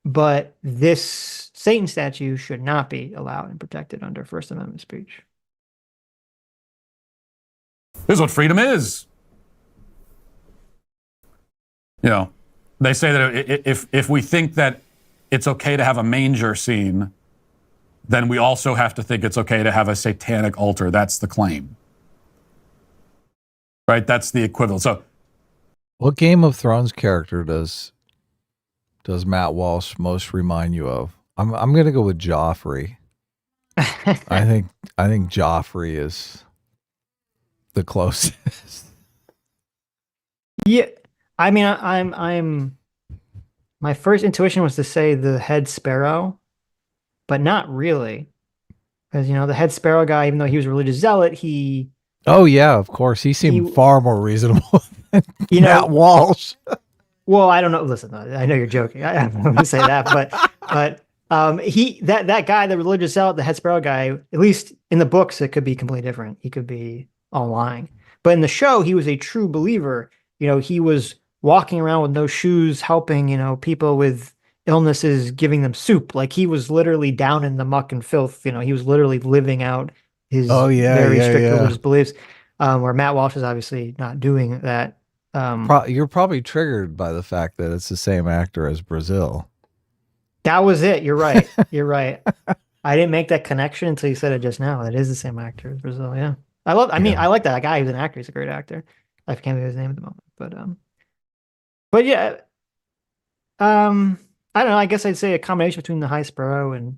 [SPEAKER 1] but this Satan statue should not be allowed and protected under First Amendment speech.
[SPEAKER 4] This is what freedom is. They say that if we think that it's okay to have a manger scene, then we also have to think it's okay to have a satanic altar. That's the claim. Right? That's the equivalent. So,
[SPEAKER 2] what Game of Thrones character does Matt Walsh most remind you of? I'm gonna go with Joffrey. I think Joffrey is the closest.
[SPEAKER 1] Yeah, I mean, I'm. My first intuition was to say the head sparrow, but not really, because the head sparrow guy, even though he was a religious zealot, he.
[SPEAKER 2] Oh yeah, of course, he seemed far more reasonable than Matt Walsh.
[SPEAKER 1] Well, I don't know. Listen, I know you're joking. I'm going to say that, but that guy, the religious zealot, the head sparrow guy, at least in the books, it could be completely different. He could be all lying, but in the show, he was a true believer. He was walking around with no shoes, helping people with illnesses, giving them soup. Like he was literally down in the muck and filth. He was literally living out his very strict religious beliefs. Where Matt Walsh is obviously not doing that.
[SPEAKER 2] You're probably triggered by the fact that it's the same actor as Brazil.
[SPEAKER 1] That was it. You're right. You're right. I didn't make that connection until you said it just now. That is the same actor as Brazil. Yeah. I like that guy. He's an actor. He's a great actor. I can't remember his name at the moment, but yeah. I don't know. I guess I'd say a combination between the High Sparrow and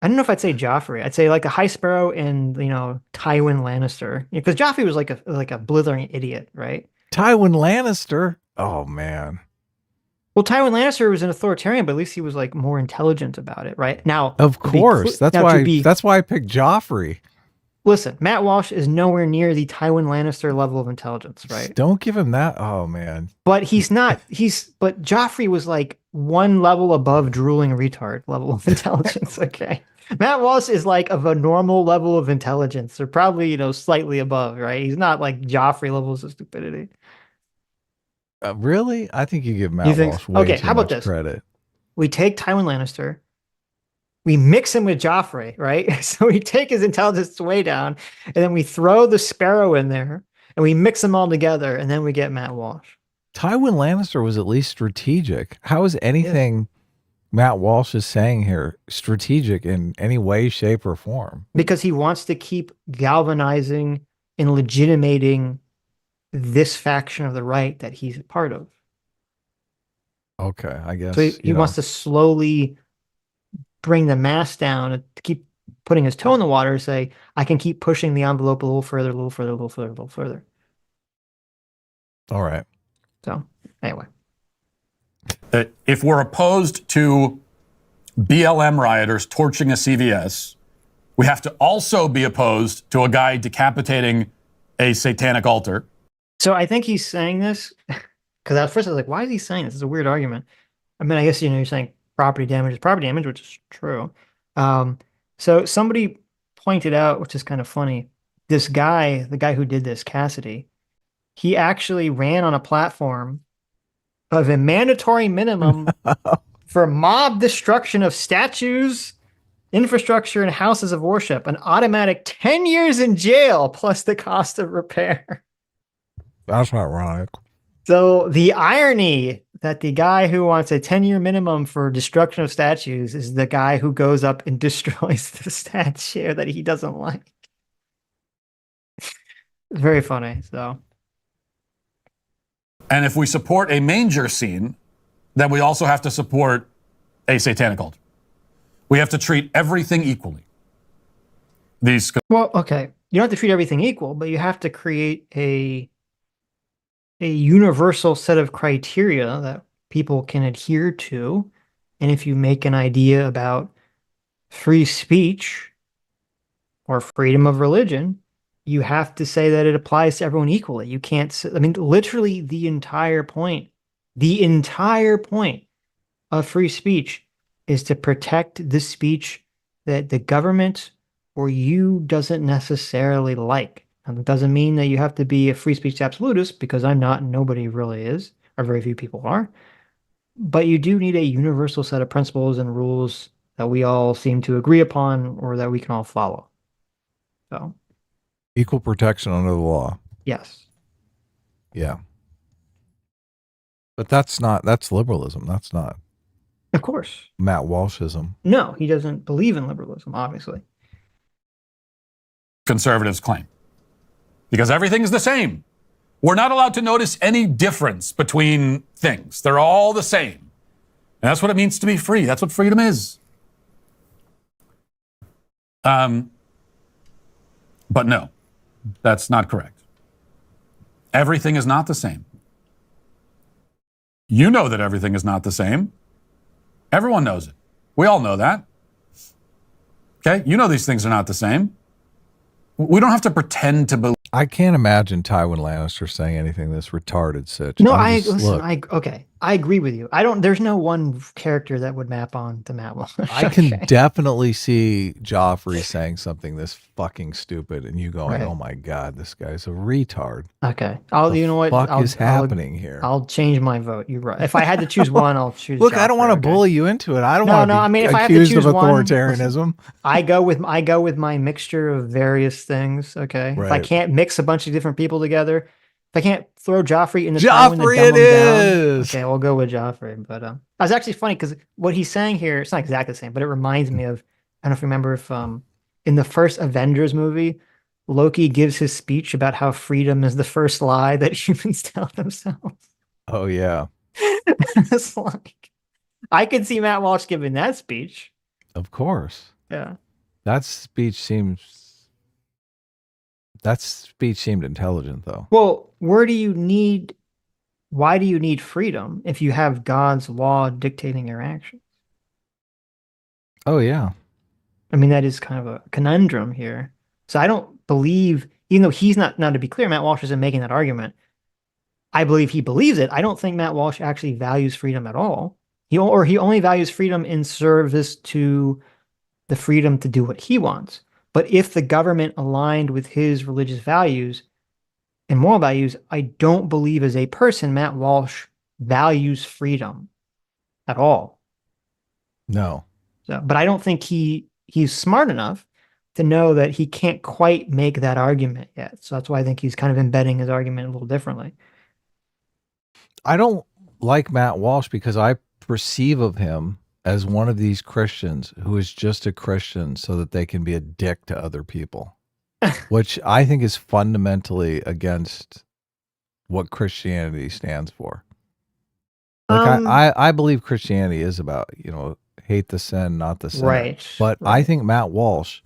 [SPEAKER 1] I don't know if I'd say Joffrey. I'd say like a High Sparrow and Tywin Lannister, because Joffrey was like a blithering idiot, right?
[SPEAKER 2] Tywin Lannister. Oh man.
[SPEAKER 1] Well, Tywin Lannister was an authoritarian, but at least he was like more intelligent about it, right? Now,
[SPEAKER 2] of course, that's why I picked Joffrey.
[SPEAKER 1] Listen, Matt Walsh is nowhere near the Tywin Lannister level of intelligence, right?
[SPEAKER 2] Don't give him that. Oh man.
[SPEAKER 1] But he's not. But Joffrey was like one level above drooling retard level of intelligence. Okay. Matt Walsh is like of a normal level of intelligence, or probably, slightly above, right? He's not like Joffrey levels of stupidity.
[SPEAKER 2] Really? I think you give Matt Walsh way too much credit.
[SPEAKER 1] We take Tywin Lannister, we mix him with Joffrey, right? So we take his intelligence way down, and then we throw the Sparrow in there, and we mix them all together, and then we get Matt Walsh.
[SPEAKER 2] Tywin Lannister was at least strategic. How is anything Matt Walsh is saying here strategic in any way, shape, or form?
[SPEAKER 1] Because he wants to keep galvanizing and legitimating this faction of the right that he's a part of.
[SPEAKER 2] Okay, I guess.
[SPEAKER 1] So he wants to slowly bring the mass down and keep putting his toe in the water and say, I can keep pushing the envelope a little further, a little further, a little further, a little further.
[SPEAKER 2] All right.
[SPEAKER 1] So anyway.
[SPEAKER 4] If we're opposed to BLM rioters torching a CVS, we have to also be opposed to a guy decapitating a satanic altar.
[SPEAKER 1] So I think he's saying this because at first I was like, why is he saying this? It's a weird argument. I mean, I guess, you're saying property damage is property damage, which is true. So somebody pointed out, which is kind of funny, this guy, the guy who did this, Cassidy, he actually ran on a platform of a mandatory minimum for mob destruction of statues, infrastructure, and houses of worship, an automatic 10 years in jail plus the cost of repair.
[SPEAKER 2] That's not right.
[SPEAKER 1] So the irony that the guy who wants a 10-year minimum for destruction of statues is the guy who goes up and destroys the statue that he doesn't like. It's very funny. So.
[SPEAKER 4] And if we support a manger scene, then we also have to support a satanic altar. We have to treat everything equally.
[SPEAKER 1] Well, okay. You don't have to treat everything equal, but you have to create a universal set of criteria that people can adhere to. And if you make an idea about free speech or freedom of religion, you have to say that it applies to everyone equally. You can't, I mean, literally the entire point of free speech is to protect the speech that the government or you doesn't necessarily like. And it doesn't mean that you have to be a free speech absolutist, because I'm not, and nobody really is, or very few people are. But you do need a universal set of principles and rules that we all seem to agree upon or that we can all follow. So,
[SPEAKER 2] Equal protection under the law.
[SPEAKER 1] yes.
[SPEAKER 2] Yeah. But that's liberalism. That's not
[SPEAKER 1] Of course.
[SPEAKER 2] Matt Walshism.
[SPEAKER 1] No, he doesn't believe in liberalism, obviously.
[SPEAKER 4] Conservatives claim. Because everything is the same. We're not allowed to notice any difference between things. They're all the same. And that's what it means to be free. That's what freedom is. But no, that's not correct. Everything is not the same. You know that everything is not the same. Everyone knows it. We all know that. Okay? You know these things are not the same. We don't have to pretend to believe.
[SPEAKER 2] I can't imagine Tywin Lannister saying anything this retarded, Sitch.
[SPEAKER 1] No, okay. I agree with you. There's no one character that would map on to Matt Walsh.
[SPEAKER 2] I can definitely see Joffrey saying something this fucking stupid and you going,
[SPEAKER 1] Right.
[SPEAKER 2] oh my God, this guy's a retard.
[SPEAKER 1] Okay.
[SPEAKER 2] You know what? What is happening here?
[SPEAKER 1] I'll change my vote. You're right. If I had to choose one, I'll choose
[SPEAKER 2] Look,
[SPEAKER 1] Joffrey,
[SPEAKER 2] I don't want to
[SPEAKER 1] okay?
[SPEAKER 2] bully you into it. I don't want to be
[SPEAKER 1] I mean, if I have to
[SPEAKER 2] accused of
[SPEAKER 1] choose one,
[SPEAKER 2] authoritarianism.
[SPEAKER 1] I go with my mixture of various things. Okay. If I
[SPEAKER 2] Right.
[SPEAKER 1] can't mix a bunch of different people together, if I can't throw Joffrey in the
[SPEAKER 2] Joffrey it is.
[SPEAKER 1] Okay, we'll go with Joffrey. But I was actually funny because what he's saying here, it's not exactly the same, but it reminds me of, I don't know if you remember if in the first Avengers movie, Loki gives his speech about how freedom is the first lie that humans tell themselves.
[SPEAKER 2] Oh yeah.
[SPEAKER 1] It's like, I could see Matt Walsh giving that speech.
[SPEAKER 2] Of course.
[SPEAKER 1] Yeah.
[SPEAKER 2] That speech seemed intelligent though.
[SPEAKER 1] Well, why do you need freedom if you have God's law dictating your actions?
[SPEAKER 2] Oh yeah.
[SPEAKER 1] I mean, that is kind of a conundrum here. So I don't believe, even though he's not, now to be clear, Matt Walsh isn't making that argument. I believe he believes it. I don't think Matt Walsh actually values freedom at all. He only values freedom in service to the freedom to do what he wants. But if the government aligned with his religious values and moral values, I don't believe as a person Matt Walsh values freedom at all.
[SPEAKER 2] No.
[SPEAKER 1] So, but I don't think he's smart enough to know that he can't quite make that argument yet. So that's why I think he's kind of embedding his argument a little differently.
[SPEAKER 2] I don't like Matt Walsh because I perceive of him as one of these Christians who is just a Christian so that they can be a dick to other people, which I think is fundamentally against what Christianity stands for. Like I believe Christianity is about, hate the sin, not the sinner.
[SPEAKER 1] Right.
[SPEAKER 2] But
[SPEAKER 1] right.
[SPEAKER 2] I think Matt Walsh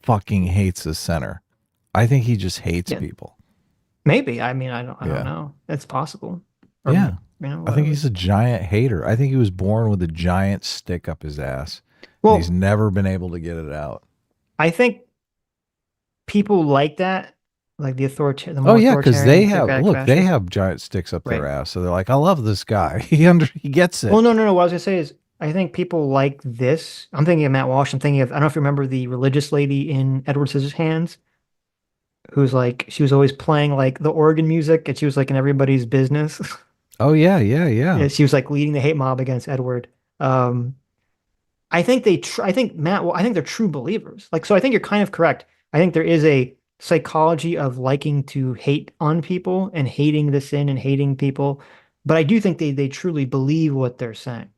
[SPEAKER 2] fucking hates the sinner. I think he just hates people.
[SPEAKER 1] Maybe. I mean, I don't know. It's possible. Or,
[SPEAKER 2] yeah. I think he's a giant hater. I think he was born with a giant stick up his ass. Well, he's never been able to get it out.
[SPEAKER 1] I think people like that, like the authoritarian.
[SPEAKER 2] Oh yeah, because they have giant sticks up their ass, so they're like, I love this guy. He gets it.
[SPEAKER 1] Well, no. What I was gonna say is, I think people like this. I'm thinking of Matt Walsh. I'm thinking of, I don't know if you remember the religious lady in Edward Scissorhands, who's like, she was always playing like the organ music, and she was like in everybody's business.
[SPEAKER 2] Oh yeah.
[SPEAKER 1] She was like leading the hate mob against Edward. I think they're true believers. Like, so I think you're kind of correct. I think there is a psychology of liking to hate on people and hating the sin and hating people, but I do think they truly believe what they're saying,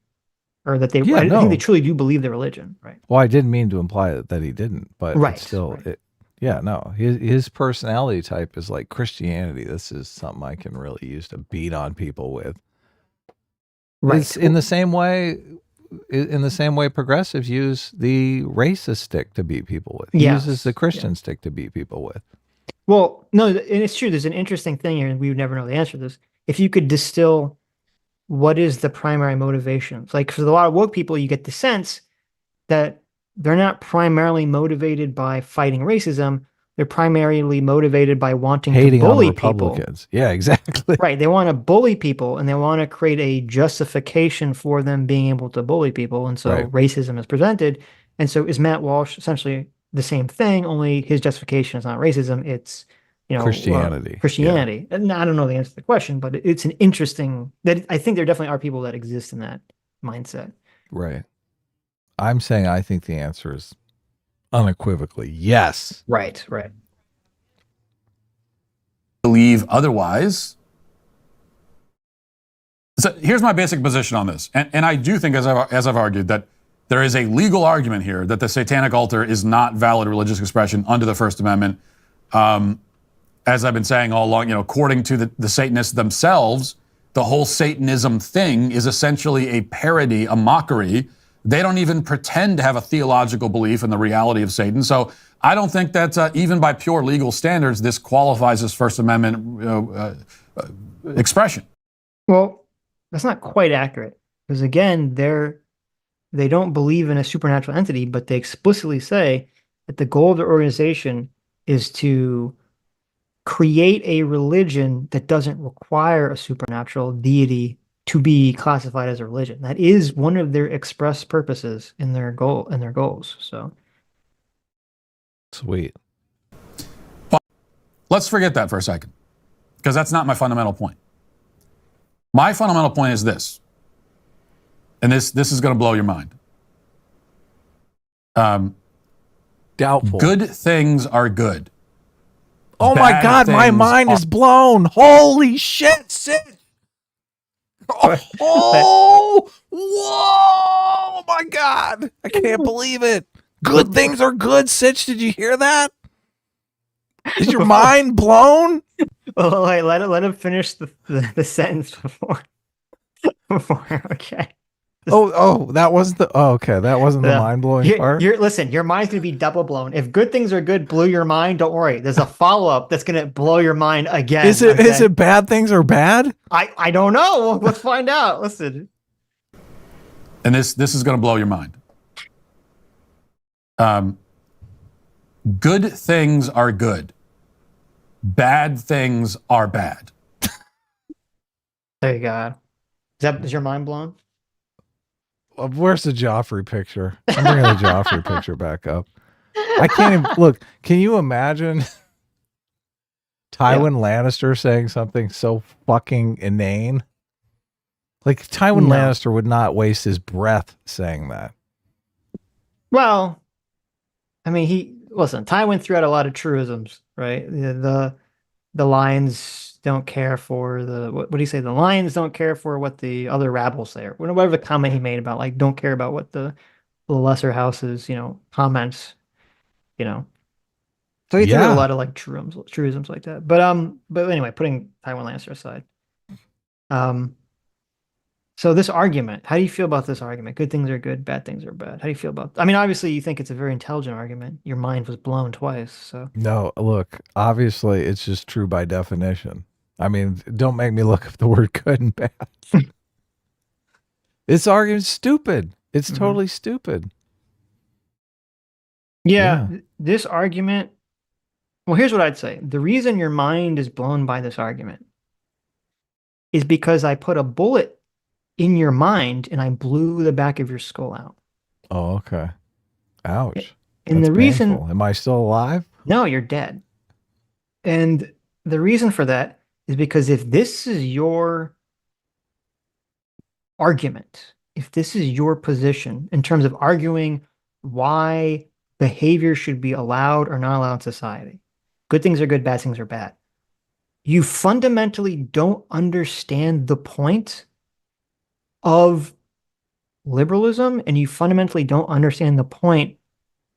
[SPEAKER 1] or that I think they truly do believe their religion, right?
[SPEAKER 2] Well, I didn't mean to imply that he didn't, but it's still.
[SPEAKER 1] Right.
[SPEAKER 2] His personality type is like Christianity. This is something I can really use to beat on people with. Right. It's in the same way progressives use the racist stick to beat people with. He uses the Christian stick to beat people with.
[SPEAKER 1] Well, no, and it's true. There's an interesting thing here, and we would never know the answer to this. If you could distill what is the primary motivation, like for a lot of woke people, you get the sense that they're not primarily motivated by fighting racism. They're primarily motivated by wanting to
[SPEAKER 2] Hating on
[SPEAKER 1] bully people.
[SPEAKER 2] Republicans. Yeah, exactly.
[SPEAKER 1] Right. They want to bully people and they want to create a justification for them being able to bully people. And so
[SPEAKER 2] Right.
[SPEAKER 1] racism is presented. And so is Matt Walsh essentially the same thing, only his justification is not racism, it's,
[SPEAKER 2] Christianity.
[SPEAKER 1] Christianity. And I don't know the answer to the question, but it's an interesting that I think there definitely are people that exist in that mindset.
[SPEAKER 2] Right. I'm saying I think the answer is unequivocally yes.
[SPEAKER 1] Right, right.
[SPEAKER 4] Believe otherwise. So here's my basic position on this. And I do think, as I've argued, that there is a legal argument here that the satanic altar is not valid religious expression under the First Amendment. As I've been saying all along, according to the Satanists themselves, the whole Satanism thing is essentially a parody, a mockery. They don't even pretend to have a theological belief in the reality of Satan. So I don't think that even by pure legal standards, this qualifies as First Amendment expression.
[SPEAKER 1] Well, that's not quite accurate because again, they don't believe in a supernatural entity, but they explicitly say that the goal of their organization is to create a religion that doesn't require a supernatural deity to be classified as a religion. That is one of their express purposes in their goals. So
[SPEAKER 2] sweet.
[SPEAKER 4] But let's forget that for a second, because that's not my fundamental point. My fundamental point is this, and this is going to blow your mind.
[SPEAKER 2] Doubtful.
[SPEAKER 4] Good things are good.
[SPEAKER 2] Oh my
[SPEAKER 4] Bad
[SPEAKER 2] God, my
[SPEAKER 4] things
[SPEAKER 2] mind
[SPEAKER 4] are-
[SPEAKER 2] is blown. Holy shit, Sitch. Oh, whoa, my God. I can't believe it. Good things are good, Sitch. Did you hear that? Is your mind blown?
[SPEAKER 1] well, wait, let him finish the sentence before okay.
[SPEAKER 2] That wasn't the mind-blowing part.
[SPEAKER 1] Listen, your mind's gonna be double blown. If good things are good, blew your mind, don't worry. There's a follow-up that's gonna blow your mind again.
[SPEAKER 2] Is it bad things are bad?
[SPEAKER 1] I don't know. Let's find out. Listen.
[SPEAKER 4] And this is going to blow your mind. Good things are good. Bad things are bad.
[SPEAKER 1] There you go. Is your mind blown?
[SPEAKER 2] Where's the Joffrey picture? I'm bringing the Joffrey picture back up. I can't even look. Can you imagine Tywin Lannister saying something so fucking inane? Like Tywin Lannister would not waste his breath saying that.
[SPEAKER 1] Well, I mean, Tywin threw out a lot of truisms, right? The lions don't care for what do you say? The lions don't care for what the other rabble say, or whatever the comment he made about don't care about what the lesser houses, comments, So he threw out a lot of truisms like that. But anyway, putting Tywin Lannister aside. So this argument, how do you feel about this argument? Good things are good, bad things are bad. How do you feel about? I mean, obviously you think it's a very intelligent argument. Your mind was blown twice, so.
[SPEAKER 2] No, look, obviously it's just true by definition. I mean, don't make me look up the word good and bad. This argument's stupid. It's totally stupid.
[SPEAKER 1] Yeah, this argument, well, here's what I'd say. The reason your mind is blown by this argument is because I put a bullet in your mind and I blew the back of your skull out.
[SPEAKER 2] Oh, okay. Ouch.
[SPEAKER 1] And
[SPEAKER 2] That's
[SPEAKER 1] the reason,
[SPEAKER 2] painful. Am I still alive?
[SPEAKER 1] no, you're dead. And the reason for that is because if this is your argument, if this is your position in terms of arguing why behavior should be allowed or not allowed in society, good things are good, bad things are bad, you fundamentally don't understand the point of liberalism, and you fundamentally don't understand the point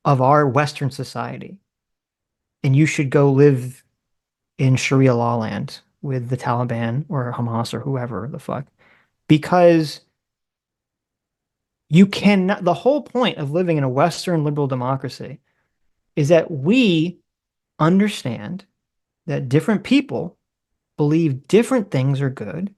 [SPEAKER 1] of our Western society. And you should go live in Sharia law land with the Taliban or Hamas or whoever the fuck. Because you cannot, the whole point of living in a Western liberal democracy is that we understand that different people believe different things are good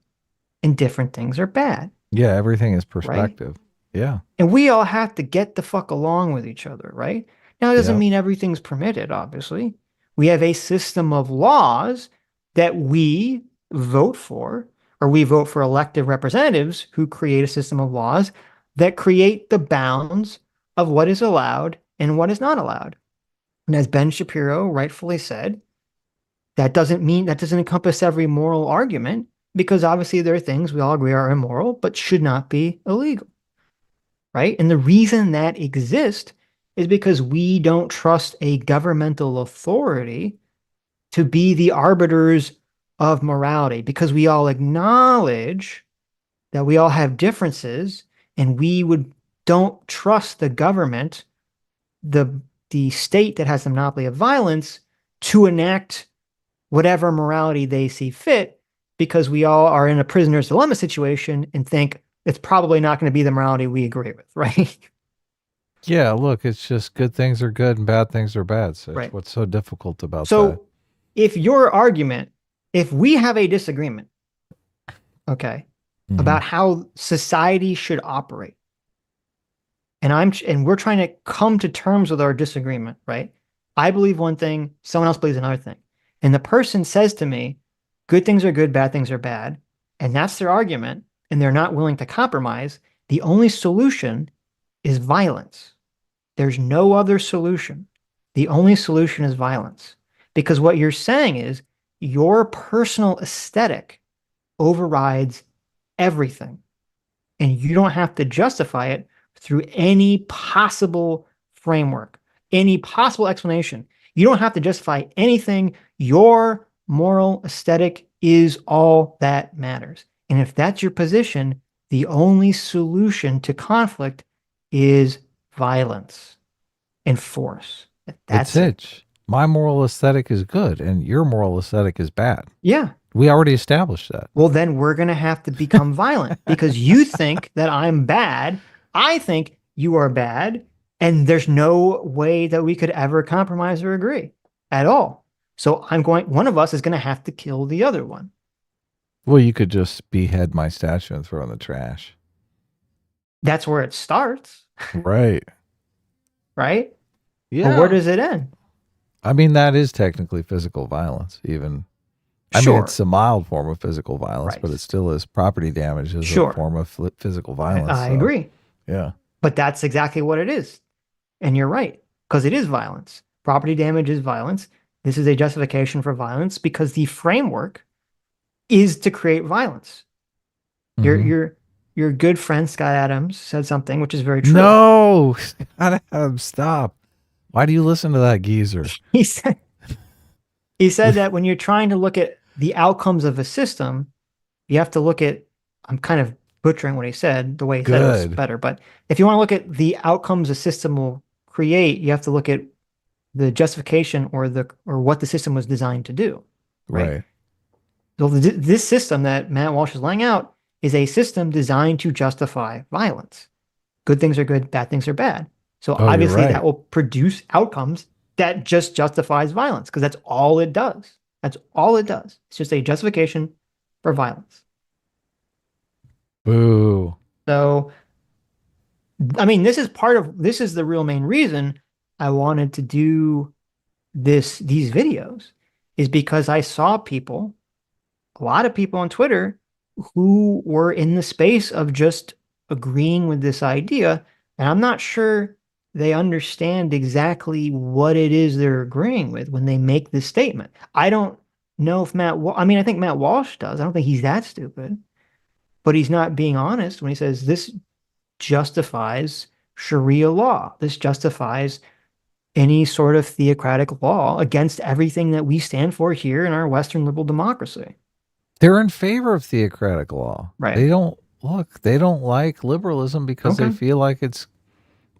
[SPEAKER 1] and different things are bad.
[SPEAKER 2] Yeah, everything is perspective.
[SPEAKER 1] Right?
[SPEAKER 2] Yeah.
[SPEAKER 1] And we all have to get the fuck along with each other, right? Now, it doesn't
[SPEAKER 2] Yeah.
[SPEAKER 1] mean everything's permitted, obviously. We have a system of laws that we vote for, or we vote for elected representatives who create a system of laws that create the bounds of what is allowed and what is not allowed. And as Ben Shapiro rightfully said, that doesn't encompass every moral argument, because obviously there are things we all agree are immoral, but should not be illegal, right? And the reason that exists is because we don't trust a governmental authority to be the arbiters of morality, because we all acknowledge that we all have differences, and don't trust the government, the state that has the monopoly of violence, to enact whatever morality they see fit, because we all are in a prisoner's dilemma situation and think it's probably not going to be the morality we agree with, right?
[SPEAKER 2] Yeah, look, it's just good things are good and bad things are bad. So
[SPEAKER 1] Right.
[SPEAKER 2] what's so difficult about that?
[SPEAKER 1] So if we have a disagreement, okay,
[SPEAKER 2] Mhm.
[SPEAKER 1] about how society should operate, and we're trying to come to terms with our disagreement, right? I believe one thing, someone else believes another thing. And the person says to me, good things are good, bad things are bad, and that's their argument, and they're not willing to compromise, the only solution is violence. There's no other solution. The only solution is violence. Because what you're saying is your personal aesthetic overrides everything. And you don't have to justify it through any possible framework, any possible explanation. You don't have to justify anything. Your moral aesthetic is all that matters. And if that's your position, the only solution to conflict is violence and force. That's it.
[SPEAKER 2] Sitch. My moral aesthetic is good and your moral aesthetic is bad.
[SPEAKER 1] Yeah.
[SPEAKER 2] We already established that.
[SPEAKER 1] Well, then we're going to have to become violent, because you think that I'm bad. I think you are bad. And there's no way that we could ever compromise or agree at all. So one of us is going to have to kill the other one.
[SPEAKER 2] Well, you could just behead my statue and throw it in the trash.
[SPEAKER 1] That's where it starts,
[SPEAKER 2] Right.
[SPEAKER 1] right?
[SPEAKER 2] Yeah.
[SPEAKER 1] But where does it end?
[SPEAKER 2] I mean, that is technically physical violence, even. I
[SPEAKER 1] Sure.
[SPEAKER 2] mean, it's a mild form of physical violence,
[SPEAKER 1] Right.
[SPEAKER 2] but it still is property damage is
[SPEAKER 1] Sure.
[SPEAKER 2] a form of physical violence.
[SPEAKER 1] I agree.
[SPEAKER 2] Yeah.
[SPEAKER 1] But that's exactly what it is. And you're right, because it is violence. Property damage is violence. This is a justification for violence because the framework is to create violence.
[SPEAKER 2] Mhm.
[SPEAKER 1] Your good friend Scott Adams said something which is very true.
[SPEAKER 2] No, Adam, stop. Why do you listen to that geezer?
[SPEAKER 1] He said that when you're trying to look at the outcomes of a system, you have to look at, I'm kind of butchering what he said, the way he said it was
[SPEAKER 2] Good.
[SPEAKER 1] better, but if you want to look at the outcomes a system will create, you have to look at the justification or what the system was designed to do.
[SPEAKER 2] Right.
[SPEAKER 1] So this system that Matt Walsh is laying out is a system designed to justify violence. Good things are good, bad things are bad. So
[SPEAKER 2] Oh, you're
[SPEAKER 1] obviously
[SPEAKER 2] right.
[SPEAKER 1] that will produce outcomes that just justifies violence, because that's all it does. That's all it does. It's just a justification for violence.
[SPEAKER 2] Boo.
[SPEAKER 1] So, I mean, this is the real main reason I wanted to do these videos, is because I saw a lot of people on Twitter who were in the space of just agreeing with this idea. And I'm not sure they understand exactly what it is they're agreeing with when they make this statement. I don't know if I think Matt Walsh does. I don't think he's that stupid, but he's not being honest when he says this justifies Sharia law. This justifies any sort of theocratic law against everything that we stand for here in our Western liberal democracy.
[SPEAKER 2] They're in favor of theocratic law.
[SPEAKER 1] Right.
[SPEAKER 2] They don't like liberalism because they
[SPEAKER 1] Okay.
[SPEAKER 2] feel like it's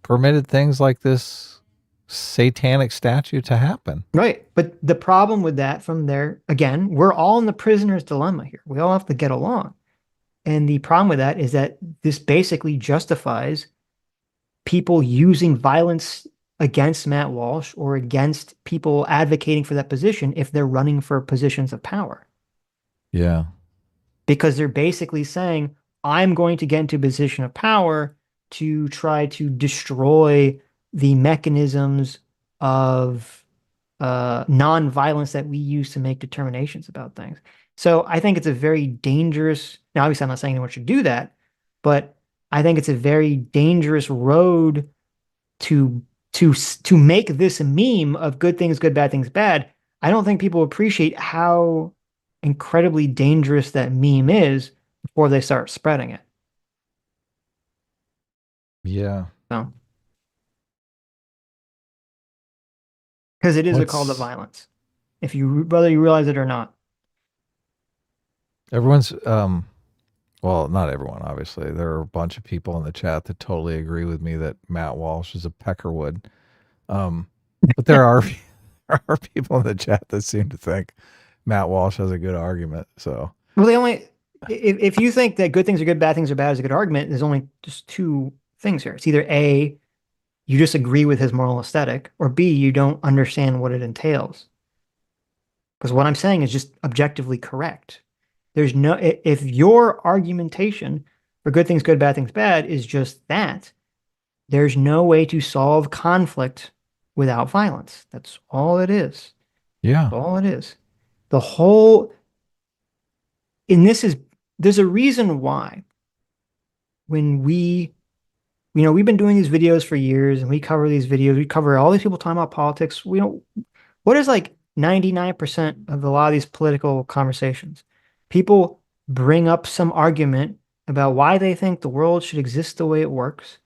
[SPEAKER 2] permitted things like this satanic statue to happen.
[SPEAKER 1] Right. But the problem with that from there, again, we're all in the prisoner's dilemma here. We all have to get along. And the problem with that is that this basically justifies people using violence against Matt Walsh or against people advocating for that position if they're running for positions of power.
[SPEAKER 2] Yeah.
[SPEAKER 1] Because they're basically saying, I'm going to get into a position of power to try to destroy the mechanisms of non-violence that we use to make determinations about things. So I think it's a very dangerous, now obviously I'm not saying anyone should do that, but I think it's a very dangerous road to to make this a meme of good things good, bad things bad. I don't think people appreciate how incredibly dangerous that meme is before they start spreading it.
[SPEAKER 2] Yeah.
[SPEAKER 1] So, because it is a call to
[SPEAKER 2] What's-
[SPEAKER 1] violence, if you whether you realize it or not.
[SPEAKER 2] Everyone's well, not everyone, obviously. There are a bunch of people in the chat that totally agree with me that Matt Walsh is a peckerwood. But there are people in the chat that seem to think Matt Walsh has a good argument. So,
[SPEAKER 1] Well, they only if you think that good things are good, bad things are bad is a good argument, there's only just two things here. It's either A, you just agree with his moral aesthetic, or B, you don't understand what it entails. Because what I'm saying is just objectively correct. There's no, if your argumentation for good things good, bad things bad is just that, there's no way to solve conflict without violence. That's all it is.
[SPEAKER 2] yeah.
[SPEAKER 1] That's all it is. The whole, and there's a reason why when we've been doing these videos for years and we cover these videos, we cover all these people talking about politics. We don't, what is like 99% of a lot of these political conversations? People bring up some argument about why they think the world should exist the way it works,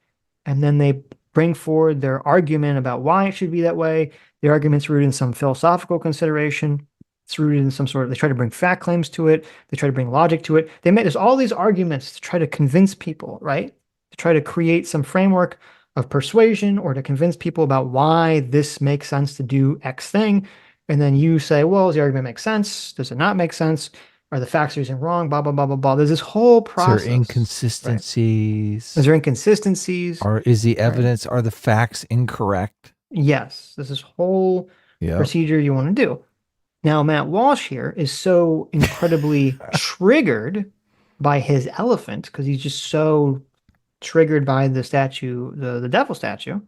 [SPEAKER 1] and then they bring forward their argument about why it should be that way. The argument's rooted in some philosophical consideration. It's rooted in some sort of, they try to bring fact claims to it. They try to bring logic to it. There's all these arguments to try to convince people, right? To try to create some framework of persuasion or to convince people about why this makes sense to do X thing. And then you say, well, does the argument make sense? Does it not make sense? Are the facts using wrong? Blah, blah, blah, blah, blah. There's this whole process.
[SPEAKER 2] Is there inconsistencies?
[SPEAKER 1] Right? Is there inconsistencies?
[SPEAKER 2] Or is the evidence, are the facts incorrect?
[SPEAKER 1] Yes. There's this whole procedure you want to do. Now, Matt Walsh here is so incredibly triggered by his elephant because he's just so triggered by the statue, the devil statue.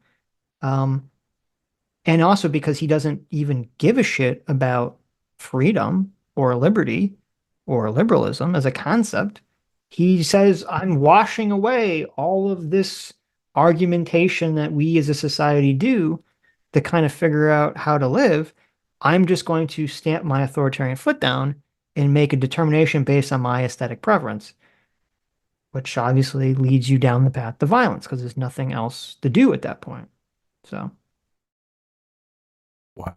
[SPEAKER 1] And also because he doesn't even give a shit about freedom or liberty or liberalism as a concept. He says, I'm washing away all of this argumentation that we as a society do to kind of figure out how to live. I'm just going to stamp my authoritarian foot down and make a determination based on my aesthetic preference, which obviously leads you down the path to violence because there's nothing else to do at that point. So.
[SPEAKER 2] Wow.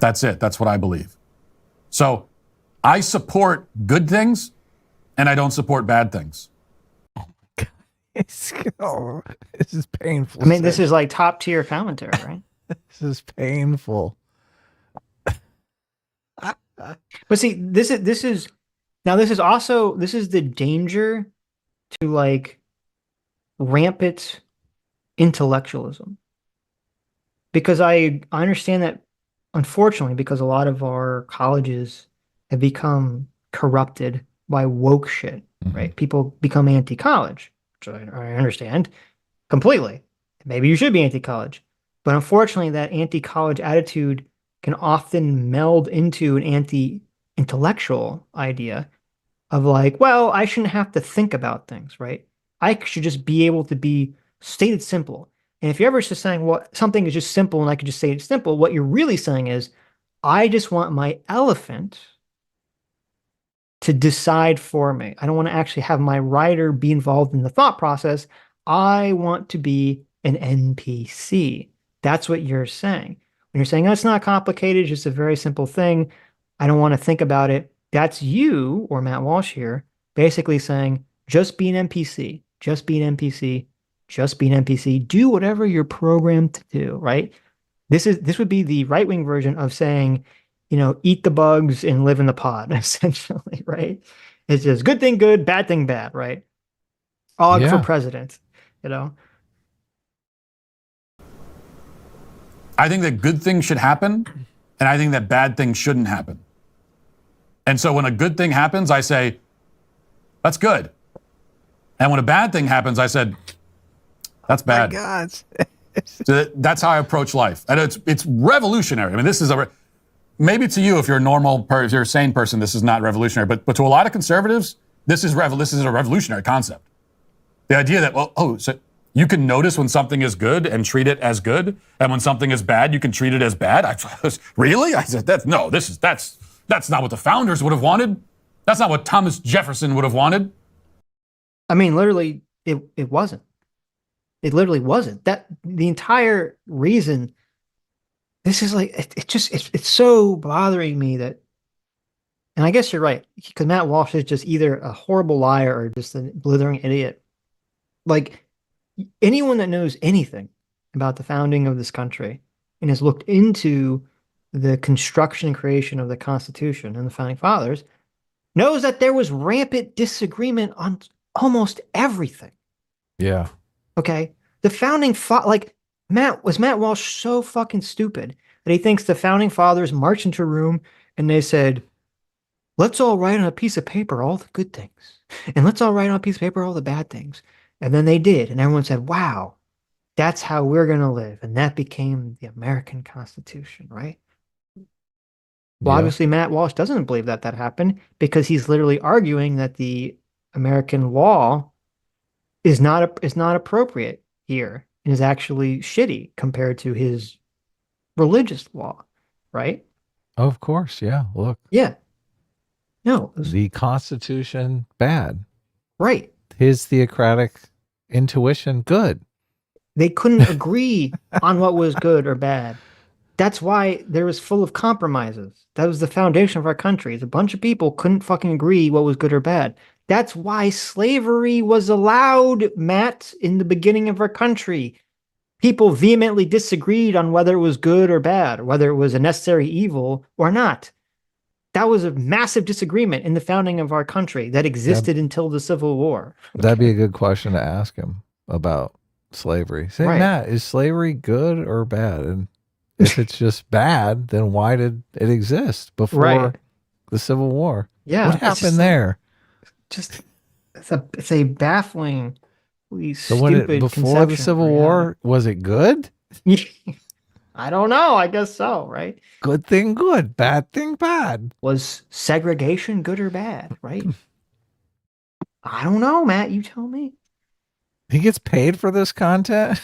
[SPEAKER 4] That's it. That's what I believe. So I support good things and I don't support bad things.
[SPEAKER 2] This is painful.
[SPEAKER 1] I mean, this is like top tier commentary, right?
[SPEAKER 2] This is painful.
[SPEAKER 1] But see, this is the danger to like rampant intellectualism. Because I understand that, unfortunately, because a lot of our colleges have become corrupted by woke shit, right? People become anti-college, which I understand completely. Maybe you should be anti-college. But unfortunately, that anti-college attitude can often meld into an anti-intellectual idea of like, well, I shouldn't have to think about things, right? I should just be able to be stated simple. And if you're ever just saying, well, something is just simple and I could just say it's simple, what you're really saying is, I just want my elephant to decide for me. I don't want to actually have my rider be involved in the thought process. I want to be an NPC. That's what you're saying. When you're saying, oh, it's not complicated, it's just a very simple thing, I don't want to think about it. That's you, or Matt Walsh here, basically saying, just be an NPC. Just be an NPC. Just be an NPC. Do whatever you're programmed to do, right? This would be the right-wing version of saying, eat the bugs and live in the pod, essentially, right? It's just good thing good, bad thing bad, right? Og for president,
[SPEAKER 4] I think that good things should happen, and I think that bad things shouldn't happen. And so when a good thing happens, I say, that's good. And when a bad thing happens, I said, that's bad.
[SPEAKER 2] My God.
[SPEAKER 4] So that's how I approach life. And it's revolutionary. I mean, this is maybe to you, if you're a normal, if you're a sane person, this is not revolutionary. But to a lot of conservatives, this is a revolutionary concept. The idea that, so you can notice when something is good and treat it as good, and when something is bad, you can treat it as bad. Really? I said, that's not what the founders would have wanted. That's not what Thomas Jefferson would have wanted.
[SPEAKER 1] I mean, literally, it wasn't. It literally wasn't. That the entire reason. This is like it's so bothering me that, and I guess you're right, because Matt Walsh is just either a horrible liar or just a blithering idiot. Like, anyone that knows anything about the founding of this country and has looked into the construction and creation of the Constitution and the Founding Fathers knows that there was rampant disagreement on almost everything.
[SPEAKER 2] Yeah.
[SPEAKER 1] Okay? The founding Matt Walsh so fucking stupid that he thinks the Founding Fathers marched into a room and they said, let's all write on a piece of paper all the good things, and let's all write on a piece of paper all the bad things. And then they did, and everyone said, wow, that's how we're going to live. And that became the American Constitution, right? Well, obviously, Matt Walsh doesn't believe that happened, because he's literally arguing that the American law is not appropriate here and is actually shitty compared to his religious law, right?
[SPEAKER 2] Of course, yeah. Look.
[SPEAKER 1] Yeah. No.
[SPEAKER 2] The Constitution, bad.
[SPEAKER 1] Right.
[SPEAKER 2] His theocratic intuition, good.
[SPEAKER 1] They couldn't agree on what was good or bad. That's why there was full of compromises. That was the foundation of our country. A bunch of people couldn't fucking agree what was good or bad. That's why slavery was allowed, Matt, in the beginning of our country. People vehemently disagreed on whether it was good or bad, or whether it was a necessary evil or not. That was a massive disagreement in the founding of our country that existed until the Civil War.
[SPEAKER 2] That'd be a good question to ask him about slavery. Say,
[SPEAKER 1] Right.
[SPEAKER 2] Matt, is slavery good or bad? And if it's just bad, then why did it exist before the Civil War?
[SPEAKER 1] Yeah.
[SPEAKER 2] What happened there?
[SPEAKER 1] It's a baffling,
[SPEAKER 2] So when
[SPEAKER 1] stupid
[SPEAKER 2] before the Civil War, was it good?
[SPEAKER 1] I don't know. I guess so, right?
[SPEAKER 2] Good thing good, bad thing bad.
[SPEAKER 1] Was segregation good or bad, right? I don't know, Matt. You tell me.
[SPEAKER 2] He gets paid for this content?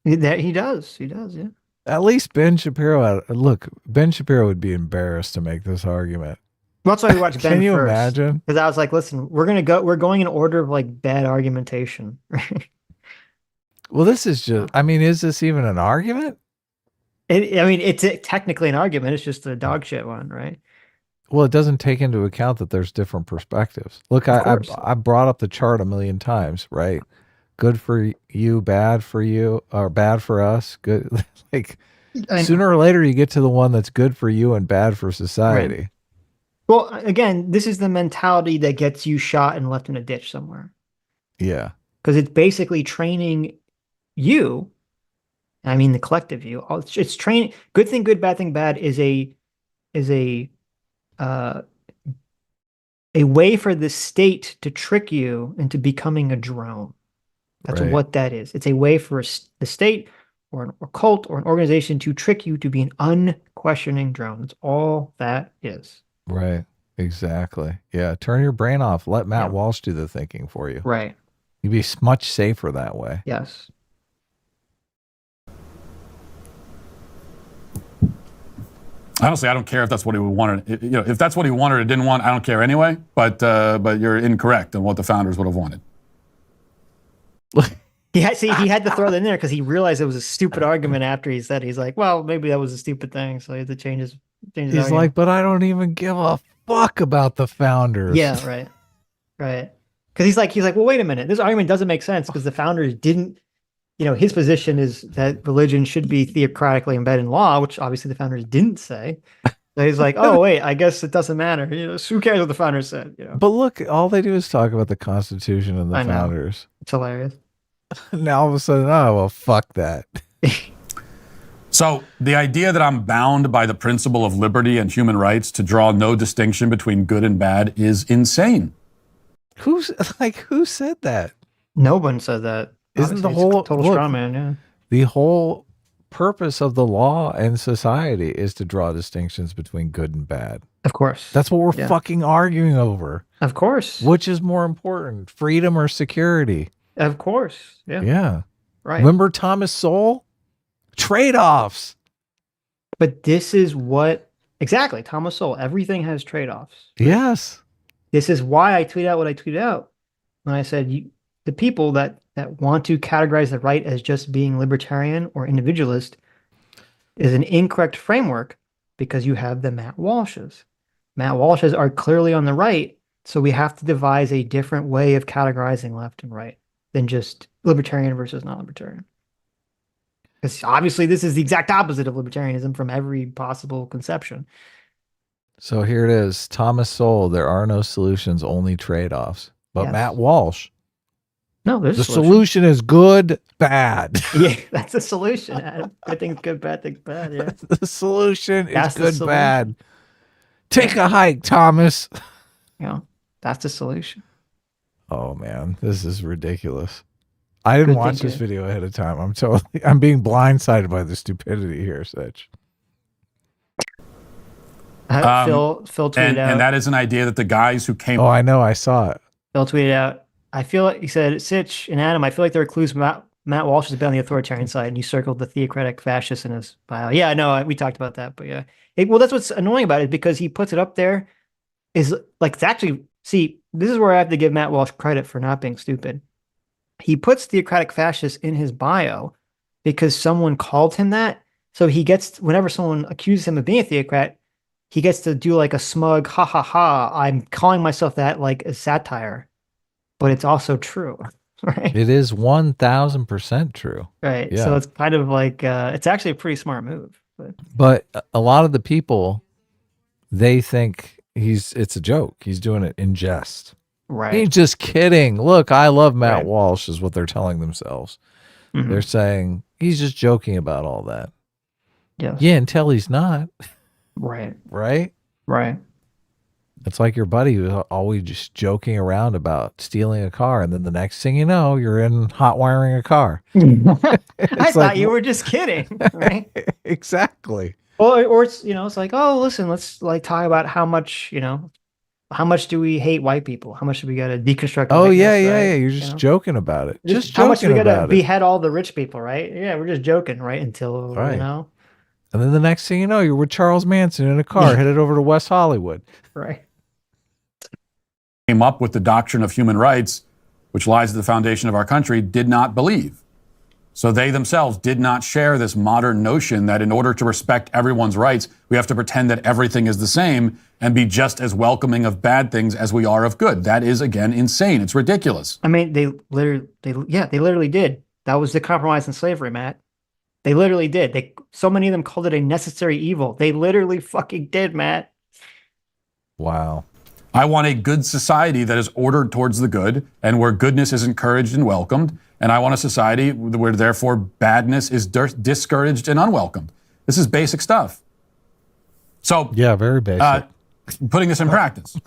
[SPEAKER 1] That he does. He does, yeah.
[SPEAKER 2] At least Ben Shapiro, Ben Shapiro would be embarrassed to make this argument.
[SPEAKER 1] Well, that's why we watched Ben
[SPEAKER 2] Can you
[SPEAKER 1] first.
[SPEAKER 2] imagine?
[SPEAKER 1] Because I was like, listen, we're going in order of like bad argumentation.
[SPEAKER 2] Well, this is just, I mean, is this even an argument?
[SPEAKER 1] It's technically an argument. It's just a dog shit one, right?
[SPEAKER 2] Well, it doesn't take into account that there's different perspectives. Look, I brought up the chart a million times, right? Good for you, bad for you, or bad for us. Good. Like, sooner or later, you get to the one that's good for you and bad for society.
[SPEAKER 1] Right. Well, again, this is the mentality that gets you shot and left in a ditch somewhere.
[SPEAKER 2] Yeah.
[SPEAKER 1] Because it's basically training you. I mean, the collective you. It's training. Good thing, good, bad thing, bad is a way for the state to trick you into becoming a drone. That's what that is. It's a way for the state or an cult or an organization to trick you to be an unquestioning drone. That's all that is.
[SPEAKER 2] Right. Exactly. Yeah. Turn your brain off. Let Matt Walsh do the thinking for you.
[SPEAKER 1] Right.
[SPEAKER 2] You'd be much safer that way.
[SPEAKER 1] Yes.
[SPEAKER 4] Honestly, I don't care if that's what he wanted. If that's what he wanted or didn't want, I don't care anyway. But you're incorrect on what the founders would have wanted.
[SPEAKER 1] He had to throw that in there because he realized it was a stupid argument after he said he's like, well, maybe that was a stupid thing, so he had to change his
[SPEAKER 2] He's
[SPEAKER 1] argument.
[SPEAKER 2] like, but I don't even give a fuck about the founders.
[SPEAKER 1] Yeah, right. Because he's like, well, wait a minute. This argument doesn't make sense because the founders didn't, his position is that religion should be theocratically embedded in law, which obviously the founders didn't say. So he's like, oh, wait, I guess it doesn't matter. Who cares what the founders said?
[SPEAKER 2] But look, all they do is talk about the Constitution and the founders.
[SPEAKER 1] It's hilarious.
[SPEAKER 2] Now all of a sudden, oh, well, fuck that.
[SPEAKER 4] So the idea that I'm bound by the principle of liberty and human rights to draw no distinction between good and bad is insane.
[SPEAKER 2] Who's like, who said that?
[SPEAKER 1] No one said that.
[SPEAKER 2] Isn't the
[SPEAKER 1] Obviously, it's a
[SPEAKER 2] whole
[SPEAKER 1] total
[SPEAKER 2] look,
[SPEAKER 1] straw man? Yeah,
[SPEAKER 2] the whole purpose of the law and society is to draw distinctions between good and bad.
[SPEAKER 1] of course.
[SPEAKER 2] That's what we're
[SPEAKER 1] Yeah.
[SPEAKER 2] fucking arguing over.
[SPEAKER 1] Of course.
[SPEAKER 2] Which is more important, freedom or security?
[SPEAKER 1] Of course. Yeah.
[SPEAKER 2] Yeah.
[SPEAKER 1] Right.
[SPEAKER 2] Remember Thomas Sowell? Trade-offs.
[SPEAKER 1] But this is what exactly Thomas Sowell. Everything has trade-offs.
[SPEAKER 2] Yes.
[SPEAKER 1] This is why I tweet out what I tweet out when I said the people that want to categorize the right as just being libertarian or individualist is an incorrect framework because you have the Matt Walshes. Matt Walshes are clearly on the right, so we have to devise a different way of categorizing left and right than just libertarian versus non-libertarian. Because obviously this is the exact opposite of libertarianism from every possible conception.
[SPEAKER 2] So here it is. Thomas Sowell, there are no solutions, only trade-offs. But
[SPEAKER 1] Yes.
[SPEAKER 2] Matt Walsh,
[SPEAKER 1] No, there's
[SPEAKER 2] the
[SPEAKER 1] a solution.
[SPEAKER 2] solution is good, bad.
[SPEAKER 1] Yeah, that's a solution, Adam. Good thing's good, bad thing's bad, yeah.
[SPEAKER 2] The solution
[SPEAKER 1] That's
[SPEAKER 2] is
[SPEAKER 1] the
[SPEAKER 2] good,
[SPEAKER 1] solution.
[SPEAKER 2] bad. Take a hike, Thomas.
[SPEAKER 1] You know, that's the solution.
[SPEAKER 2] Oh man, this is ridiculous. I didn't
[SPEAKER 1] Good
[SPEAKER 2] watch this
[SPEAKER 1] thinking.
[SPEAKER 2] video ahead of time. I'm being blindsided by the stupidity here, Sitch.
[SPEAKER 1] Phil tweeted out.
[SPEAKER 4] And that is an idea that the guys who came
[SPEAKER 2] Oh, I know, I saw it.
[SPEAKER 1] Phil tweeted out. I feel like he said, Sitch and Adam, I feel like there are clues Matt Walsh is a bit on the authoritarian side, and you circled the theocratic fascist in his bio. Yeah, no, we talked about that, but yeah. Well, that's what's annoying about it because he puts it up there. Is like it's actually see, this is where I have to give Matt Walsh credit for not being stupid. He puts theocratic fascist in his bio because someone called him that. So he gets whenever someone accuses him of being a theocrat, he gets to do like a smug ha ha ha. I'm calling myself that like a satire, but it's also true, right?
[SPEAKER 2] It is 1000% true.
[SPEAKER 1] Right.
[SPEAKER 2] Yeah.
[SPEAKER 1] So it's kind of like it's actually a pretty smart move.
[SPEAKER 2] But a lot of the people, they think it's a joke. He's doing it in jest.
[SPEAKER 1] Right.
[SPEAKER 2] He's just kidding. Look, I love Matt
[SPEAKER 1] Right.
[SPEAKER 2] Walsh is what they're telling themselves.
[SPEAKER 1] Mhm.
[SPEAKER 2] They're saying he's just joking about all that.
[SPEAKER 1] Yes.
[SPEAKER 2] Yeah, until he's not,
[SPEAKER 1] Right.
[SPEAKER 2] right?
[SPEAKER 1] Right.
[SPEAKER 2] It's like your buddy who's always just joking around about stealing a car, and then the next thing you know, you're in hot wiring a car.
[SPEAKER 1] I
[SPEAKER 2] It's
[SPEAKER 1] thought
[SPEAKER 2] like,
[SPEAKER 1] you were just kidding, right?
[SPEAKER 2] exactly.
[SPEAKER 1] Or it's it's like, oh, listen, let's like talk about how much how much do we hate white people? How much do we got to deconstruct?
[SPEAKER 2] Oh
[SPEAKER 1] whiteness,
[SPEAKER 2] yeah,
[SPEAKER 1] right?
[SPEAKER 2] yeah. You're just joking about it. Just
[SPEAKER 1] how much do we
[SPEAKER 2] joking
[SPEAKER 1] got to
[SPEAKER 2] about it.
[SPEAKER 1] behead all the rich people, right? Yeah, we're just joking, right? Until
[SPEAKER 2] Right. And then the next thing you know, you're with Charles Manson in a car headed over to West Hollywood.
[SPEAKER 1] right.
[SPEAKER 4] came up with the doctrine of human rights, which lies at the foundation of our country, did not believe. So they themselves did not share this modern notion that in order to respect everyone's rights, we have to pretend that everything is the same and be just as welcoming of bad things as we are of good. That is, again, insane. It's ridiculous.
[SPEAKER 1] I mean, they literally did. That was the compromise in slavery, Matt. They literally did. So many of them called it a necessary evil. They literally fucking did, Matt.
[SPEAKER 2] Wow.
[SPEAKER 4] I want a good society that is ordered towards the good and where goodness is encouraged and welcomed. And I want a society where, therefore, badness is discouraged and unwelcomed. This is basic stuff. So,
[SPEAKER 2] Yeah, very basic.
[SPEAKER 4] putting this in practice,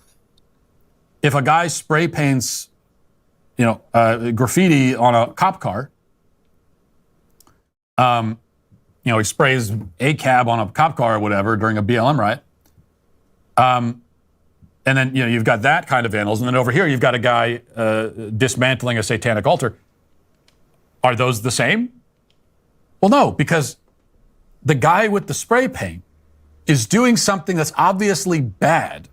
[SPEAKER 4] if a guy spray paints, graffiti on a cop car, he sprays a cab on a cop car or whatever during a BLM riot, and then you've got that kind of vandals, and then over here you've got a guy dismantling a satanic altar. Are those the same? Well, no, because the guy with the spray paint is doing something that's obviously bad.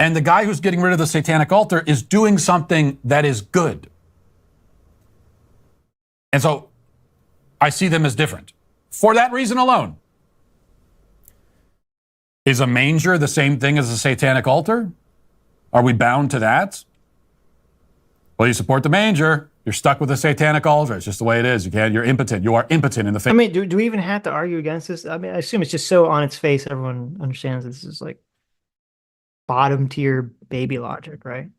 [SPEAKER 4] And the guy who's getting rid of the satanic altar is doing something that is good. And so I see them as different for that reason alone. Is a manger the same thing as a satanic altar? Are we bound to that? Well, you support the manger, you're stuck with the satanic altar. It's just the way it is. You're impotent. You are impotent in the faith.
[SPEAKER 1] I mean, do we even have to argue against this? I mean, I assume it's just so on its face, everyone understands this is like bottom tier baby logic, right?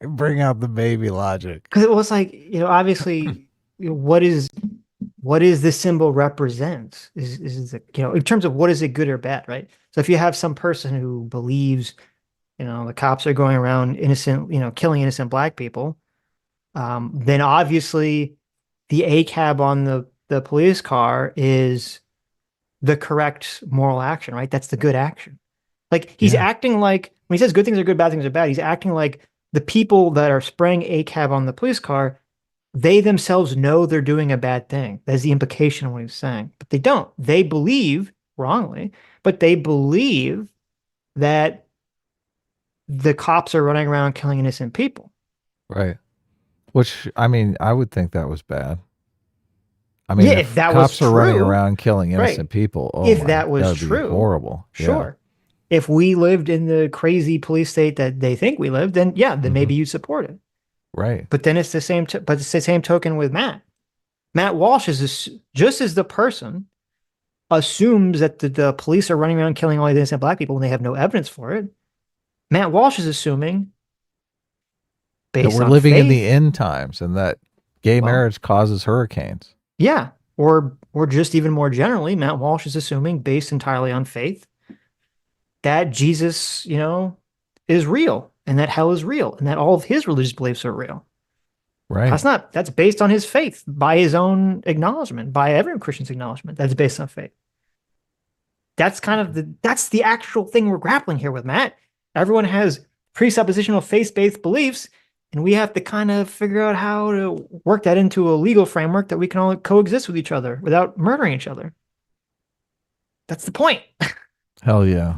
[SPEAKER 2] Bring out the baby logic.
[SPEAKER 1] Because it was like, obviously, what is this symbol represents is in terms of what is it good or bad, right? So if you have some person who believes the cops are going around killing innocent black people, then obviously the ACAB on the police car is the correct moral action, right? That's the good action. Like he's acting like when he says good things are good, bad things are bad, he's acting like the people that are spraying ACAB on the police car, they themselves know they're doing a bad thing. That's the implication of what he's saying. But they don't. They believe, wrongly, but they believe that the cops are running around killing innocent people.
[SPEAKER 2] Right. Which, I mean, I would think that was bad. I mean,
[SPEAKER 1] if that was
[SPEAKER 2] cops are running around killing innocent
[SPEAKER 1] right.
[SPEAKER 2] people,
[SPEAKER 1] if that was
[SPEAKER 2] would
[SPEAKER 1] true,
[SPEAKER 2] be horrible.
[SPEAKER 1] Sure. Yeah. If we lived in the crazy police state that they think we live, then then maybe you'd support it.
[SPEAKER 2] Right.
[SPEAKER 1] But then it's the same. But it's the same token with Matt. Matt Walsh is just as the person assumes that the police are running around killing all these innocent black people when they have no evidence for it. Matt Walsh is assuming
[SPEAKER 2] that we're living in the end times and that gay marriage causes hurricanes.
[SPEAKER 1] Yeah. Or just even more generally, Matt Walsh is assuming, based entirely on faith, that Jesus, is real and that hell is real and that all of his religious beliefs are real.
[SPEAKER 2] Right.
[SPEAKER 1] That's based on his faith, by his own acknowledgement, by every Christian's acknowledgement. That's based on faith. That's that's the actual thing we're grappling here with, Matt. Everyone has presuppositional faith-based beliefs, and we have to kind of figure out how to work that into a legal framework that we can all coexist with each other without murdering each other. That's the point.
[SPEAKER 2] Hell yeah.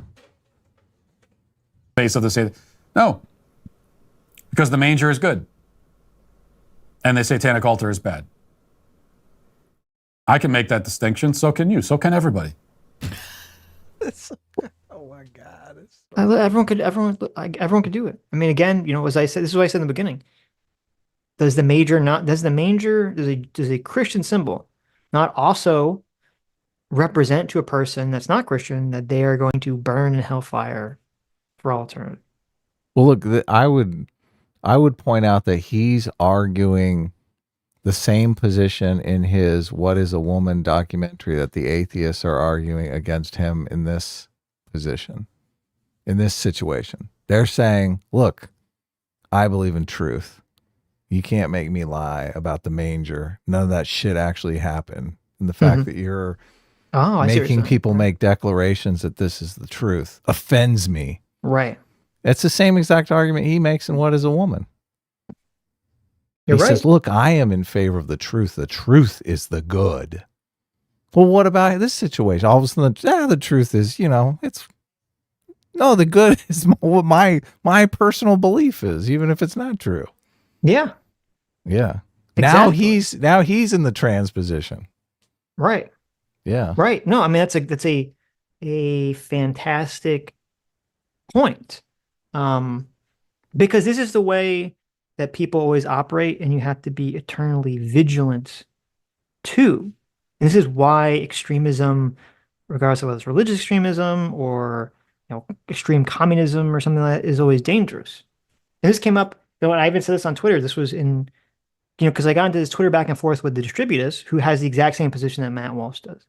[SPEAKER 4] So they say, no, because the manger is good and the satanic altar is bad. I can make that distinction. So can you. So can everybody.
[SPEAKER 2] Oh my God.
[SPEAKER 1] Everyone could do it. I mean, again, as I said, this is what I said in the beginning. Does the manger, does a Christian symbol not also represent to a person that's not Christian that they are going to burn in hellfire for all eternity?
[SPEAKER 2] Well, look, I would point out that he's arguing the same position in his What is a Woman documentary that the atheists are arguing against him in this position, in this situation. They're saying, look, I believe in truth. You can't make me lie about the manger. None of that shit actually happened. And the fact that you're making people make declarations that this is the truth offends me.
[SPEAKER 1] Right.
[SPEAKER 2] It's the same exact argument he makes in What is a Woman. He says, look, I am in favor of the truth. The truth is the good. Well, what about this situation? All of a sudden, the truth is, the good is what my personal belief is, even if it's not true.
[SPEAKER 1] Yeah.
[SPEAKER 2] Yeah.
[SPEAKER 1] Exactly.
[SPEAKER 2] Now he's in the transposition.
[SPEAKER 1] Right.
[SPEAKER 2] Yeah.
[SPEAKER 1] Right. No, I mean, that's a fantastic point. Because this is the way that people always operate, and you have to be eternally vigilant too. And this is why extremism, regardless of whether it's religious extremism or extreme communism or something like that, is always dangerous. And this came up, I even said this on Twitter. This was in, because I got into this Twitter back and forth with the Distributus, who has the exact same position that Matt Walsh does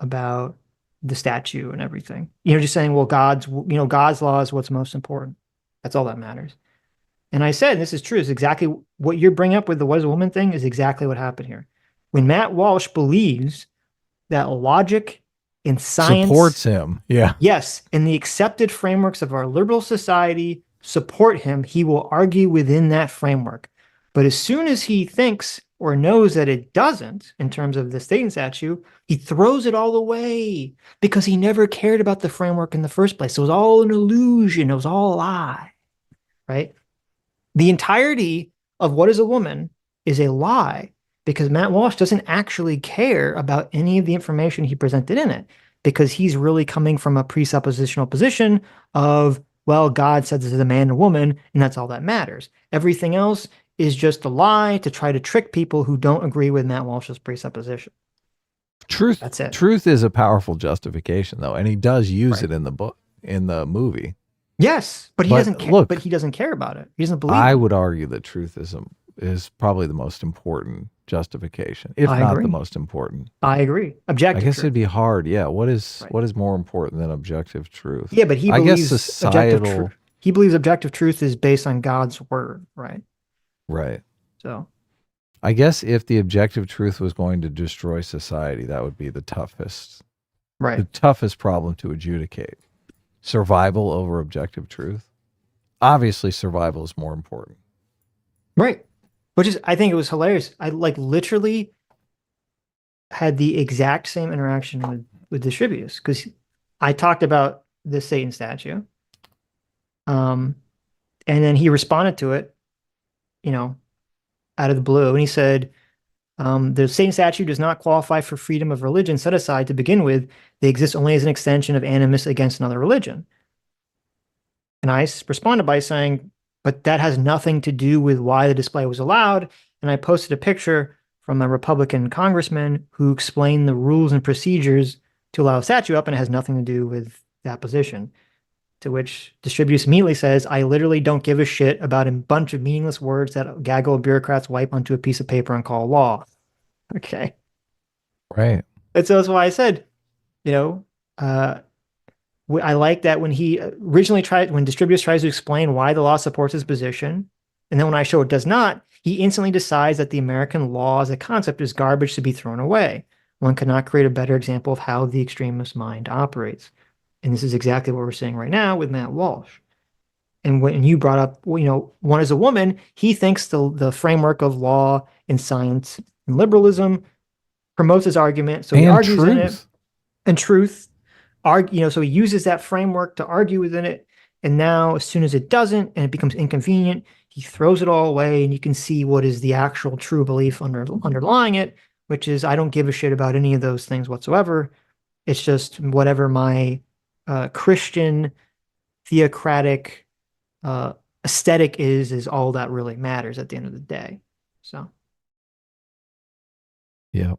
[SPEAKER 1] about the statue and everything. Just saying, well, God's law is what's most important. That's all that matters. And I said, and this is true, is exactly what you're bringing up with the What is a Woman thing is exactly what happened here. When Matt Walsh believes that logic and science
[SPEAKER 2] supports him. Yeah.
[SPEAKER 1] Yes. And the accepted frameworks of our liberal society support him, he will argue within that framework. But as soon as he thinks or knows that it doesn't, in terms of the Satan statue, he throws it all away because he never cared about the framework in the first place. It was all an illusion. It was all a lie, right? The entirety of What is a Woman is a lie because Matt Walsh doesn't actually care about any of the information he presented in it because he's really coming from a presuppositional position of, well, God said this is a man and woman, and that's all that matters. Everything else is just a lie to try to trick people who don't agree with Matt Walsh's presupposition.
[SPEAKER 2] Truth.
[SPEAKER 1] That's it.
[SPEAKER 2] Truth is a powerful justification, though, and he does use it in the book, in the movie.
[SPEAKER 1] Yes, but he doesn't care.
[SPEAKER 2] Look,
[SPEAKER 1] but he doesn't care about it. He doesn't believe.
[SPEAKER 2] I would argue that truth is probably the most important justification, if not the most important.
[SPEAKER 1] I agree. Objective.
[SPEAKER 2] I guess
[SPEAKER 1] truth.
[SPEAKER 2] it'd be hard. Yeah. What is more important than objective truth?
[SPEAKER 1] Yeah, but he believes objective truth. he believes objective truth is based on God's word, right?
[SPEAKER 2] Right.
[SPEAKER 1] So
[SPEAKER 2] I guess if the objective truth was going to destroy society, that would be the toughest problem to adjudicate. Survival over objective truth. Obviously, survival is more important.
[SPEAKER 1] Right. Which is, I think it was hilarious. I like literally had the exact same interaction with Distributus because I talked about the Satan statue. And then he responded to it, you know, out of the blue. And he said, the Satan statue does not qualify for freedom of religion set aside to begin with. They exist only as an extension of animus against another religion. And I responded by saying, but that has nothing to do with why the display was allowed. And I posted a picture from a Republican congressman who explained the rules and procedures to allow a statue up, and it has nothing to do with that position. To which Distributus immediately says, I literally don't give a shit about a bunch of meaningless words that a gaggle of bureaucrats wipe onto a piece of paper and call law. Okay.
[SPEAKER 2] Right.
[SPEAKER 1] And so that's why I said, you know, I like that when he originally when Distributus tries to explain why the law supports his position, and then when I show it does not, he instantly decides that the American law as a concept is garbage to be thrown away. One cannot create a better example of how the extremist mind operates. And this is exactly what we're seeing right now with Matt Walsh. And when you brought up, you know, one is a woman, he thinks the framework of law and science and liberalism promotes his argument. So he argues in it, and truth. You know, so he uses that framework to argue within it. And now as soon as it doesn't and it becomes inconvenient, he throws it all away, and you can see what is the actual true belief underlying it, which is I don't give a shit about any of those things whatsoever. It's just whatever my Christian theocratic aesthetic is all that really matters at the end of the day. So.
[SPEAKER 2] Yeah.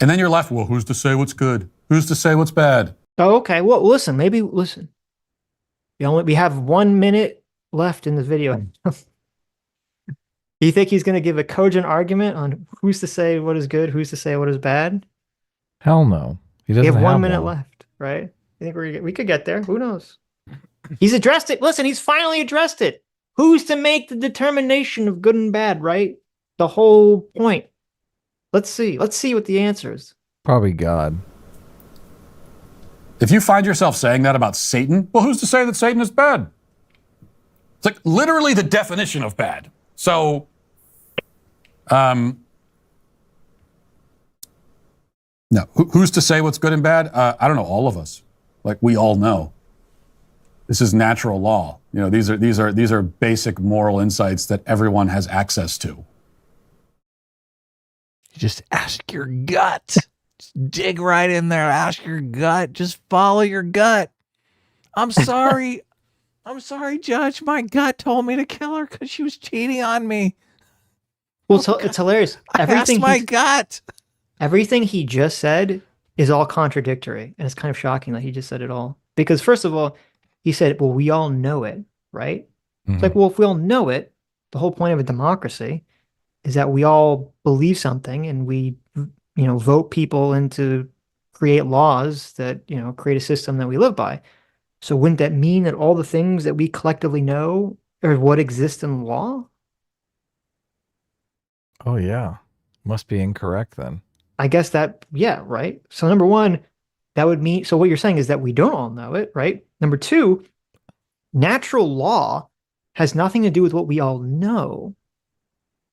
[SPEAKER 4] And then you're left, well, who's to say what's good? Who's to say what's bad?
[SPEAKER 1] Oh, okay. Well, listen. We have 1 minute left in the video. Do you think he's going to give a cogent argument on who's to say what is good, who's to say what is bad?
[SPEAKER 2] Hell no. He doesn't
[SPEAKER 1] We have 1 minute
[SPEAKER 2] one.
[SPEAKER 1] left, right? I think we could get there. Who knows? He's addressed it. Listen, he's finally addressed it. Who's to make the determination of good and bad, right? The whole point. Let's see. Let's see what the answer is.
[SPEAKER 2] Probably God.
[SPEAKER 4] If you find yourself saying that about Satan, well, who's to say that Satan is bad? It's like literally the definition of bad. So, no, who's to say what's good and bad? I don't know. All of us, like we all know. This is natural law. You know, these are basic moral insights that everyone has access to.
[SPEAKER 2] You just ask your gut. Just dig right in there. Ask your gut. Just follow your gut. I'm sorry. I'm sorry, Judge. My gut told me to kill her because she was cheating on me.
[SPEAKER 1] Well, it's hilarious.
[SPEAKER 2] Everything my gut.
[SPEAKER 1] Everything he just said is all contradictory, and it's kind of shocking that he just said it all. Because first of all, he said, "Well, we all know it, right?" Mm-hmm. It's like, well, if we all know it, the whole point of a democracy is that we all believe something, and we, you know, vote people in to create laws that, you know, create a system that we live by. So wouldn't that mean that all the things that we collectively know are what exists in law?
[SPEAKER 2] Oh, yeah. Must be incorrect then.
[SPEAKER 1] I guess that, yeah, right? So number one, that would mean, so what you're saying is that we don't all know it, right? Number two, natural law has nothing to do with what we all know,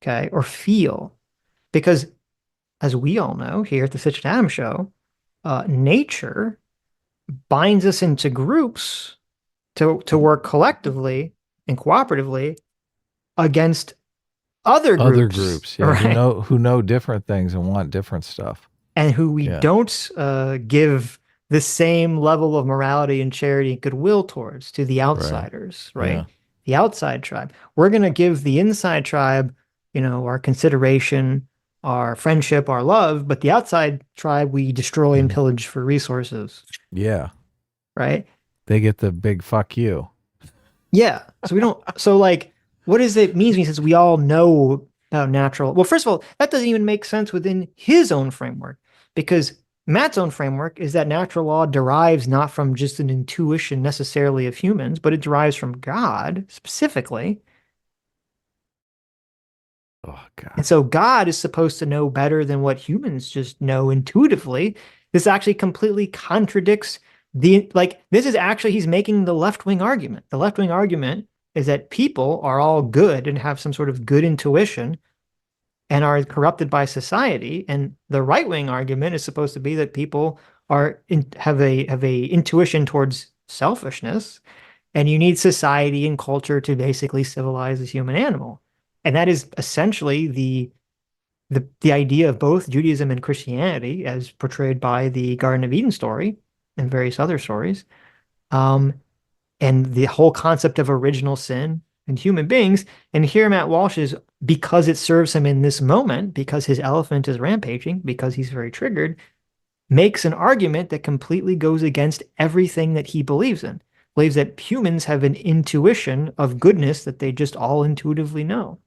[SPEAKER 1] okay, or feel. Because as we all know here at the Sitch and Adam Show, nature binds us into groups to work collectively and cooperatively against other groups,
[SPEAKER 2] yeah,
[SPEAKER 1] right?
[SPEAKER 2] who know different things and want different stuff,
[SPEAKER 1] and who we don't give the same level of morality and charity and goodwill towards, to the outsiders, right? Yeah. The outside tribe. We're going to give the inside tribe, you know, our consideration, our friendship, our love, but the outside tribe we destroy and pillage for resources.
[SPEAKER 2] Yeah.
[SPEAKER 1] Right?
[SPEAKER 2] They get the big fuck you.
[SPEAKER 1] Yeah. So we don't, so like, what does it mean when he says we all know about natural? Well, first of all, that doesn't even make sense within his own framework, because Matt's own framework is that natural law derives not from just an intuition necessarily of humans, but it derives from God specifically.
[SPEAKER 2] Oh God.
[SPEAKER 1] And so God is supposed to know better than what humans just know intuitively. This actually completely contradicts this is actually, he's making the left-wing argument. The left-wing argument is that people are all good and have some sort of good intuition and are corrupted by society. And the right-wing argument is supposed to be that people have a intuition towards selfishness, and you need society and culture to basically civilize the human animal. And that is essentially the idea of both Judaism and Christianity as portrayed by the Garden of Eden story and various other stories. And the whole concept of original sin in human beings. And here Matt Walsh is, because it serves him in this moment, because his elephant is rampaging, because he's very triggered, makes an argument that completely goes against everything that he believes in. Believes that humans have an intuition of goodness that they just all intuitively know.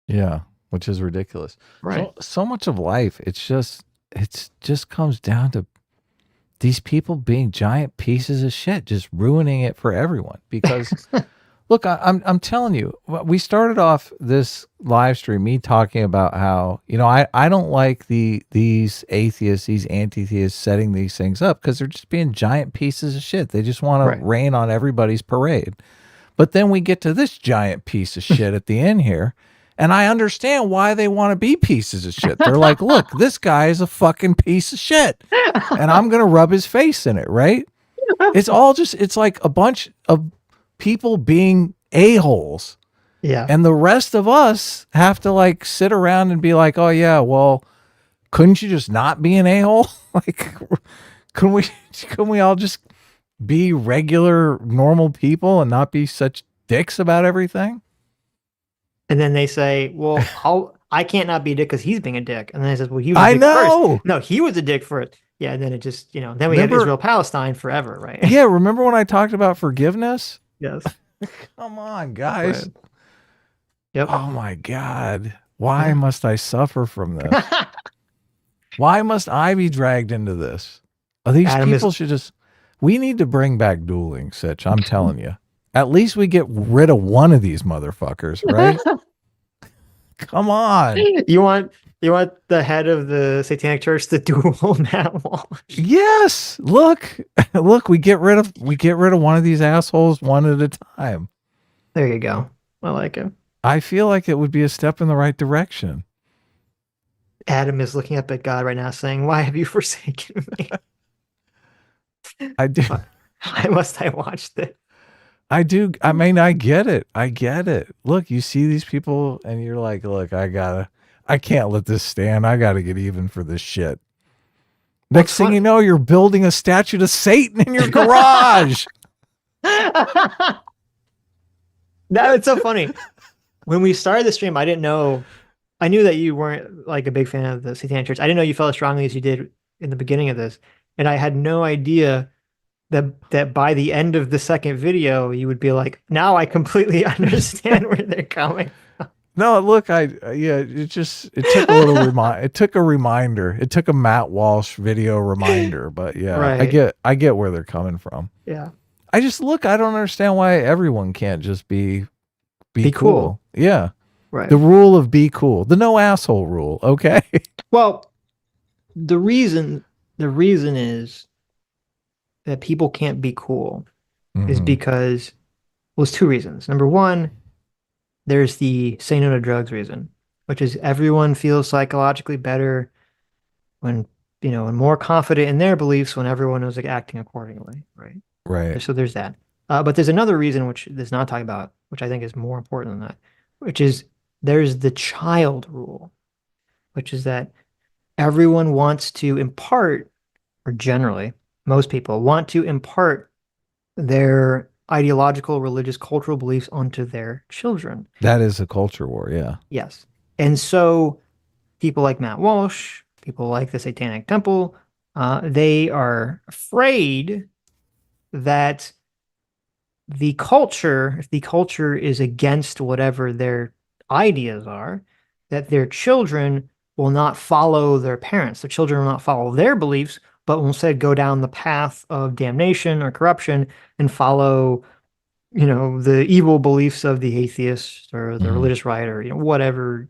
[SPEAKER 2] Yeah, which is ridiculous.
[SPEAKER 1] Right.
[SPEAKER 2] So much of life, it's just comes down to these people being giant pieces of shit, just ruining it for everyone. Because look, I'm telling you, we started off this live stream, me talking about how, I don't like these atheists, these anti-theists setting these things up because they're just being giant pieces of shit. They just want to rain on everybody's parade. But then we get to this giant piece of shit at the end here. And I understand why they want to be pieces of shit. They're like, look, this guy is a fucking piece of shit. And I'm going to rub his face in it, right? It's like a bunch of people being a-holes.
[SPEAKER 1] Yeah.
[SPEAKER 2] And the rest of us have to like sit around and be like, oh yeah, well, couldn't you just not be an a-hole? Like, couldn't we all just be regular, normal people and not be such dicks about everything?
[SPEAKER 1] And then they say, well, I can't not be a dick because he's being a dick. And then they says, well, he was a
[SPEAKER 2] I
[SPEAKER 1] dick
[SPEAKER 2] know.
[SPEAKER 1] first. No, he was a dick for it. Yeah, and then it just, then we have Israel-Palestine forever, right?
[SPEAKER 2] Yeah, remember when I talked about forgiveness?
[SPEAKER 1] Yes.
[SPEAKER 2] Come on, guys.
[SPEAKER 1] Right. Yep.
[SPEAKER 2] Oh my God. Why must I suffer from this? Why must I be dragged into this? These people we need to bring back dueling, Sitch. I'm telling you. At least we get rid of one of these motherfuckers, right? Come on.
[SPEAKER 1] You want the head of the Satanic Church to duel Matt Walsh?
[SPEAKER 2] Yes. Look, we get rid of one of these assholes one at a time.
[SPEAKER 1] There you go. I like it.
[SPEAKER 2] I feel like it would be a step in the right direction.
[SPEAKER 1] Adam is looking up at God right now saying, why have you forsaken me?
[SPEAKER 2] I do.
[SPEAKER 1] Why must I watch this?
[SPEAKER 2] I do. I mean, I get it. Look, you see these people and you're like, look, I can't let this stand. I got to get even for this shit. Next thing you know, you're building a statue to Satan in your garage.
[SPEAKER 1] It's so funny. When we started the stream, I knew that you weren't like a big fan of the Satanic Church. I didn't know you felt as strongly as you did in the beginning of this. And I had no idea that by the end of the second video, you would be like, now I completely understand where they're coming.
[SPEAKER 2] No, look, it took a little it took a reminder. It took a Matt Walsh video reminder, but yeah, right. I get where they're coming from.
[SPEAKER 1] Yeah.
[SPEAKER 2] I don't understand why everyone can't just be cool. Yeah.
[SPEAKER 1] Right.
[SPEAKER 2] The rule of be cool. The no asshole rule. Okay.
[SPEAKER 1] Well, the reason is that people can't be cool is because, it's two reasons. Number one, there's the say no to drugs reason, which is everyone feels psychologically better when, and more confident in their beliefs when everyone is like acting accordingly. Right.
[SPEAKER 2] Right.
[SPEAKER 1] So there's that. But there's another reason, which is not talking about, which I think is more important than that, which is there's the child rule, which is that everyone wants to impart, or generally, most people want to impart their ideological, religious, cultural beliefs onto their children.
[SPEAKER 2] That is a culture war, yeah.
[SPEAKER 1] Yes. And so people like Matt Walsh, people like the Satanic Temple, they are afraid that if the culture is against whatever their ideas are, that their children will not follow their parents. Their children will not follow their beliefs, but will instead go down the path of damnation or corruption and follow, the evil beliefs of the atheist or the religious right, or, whatever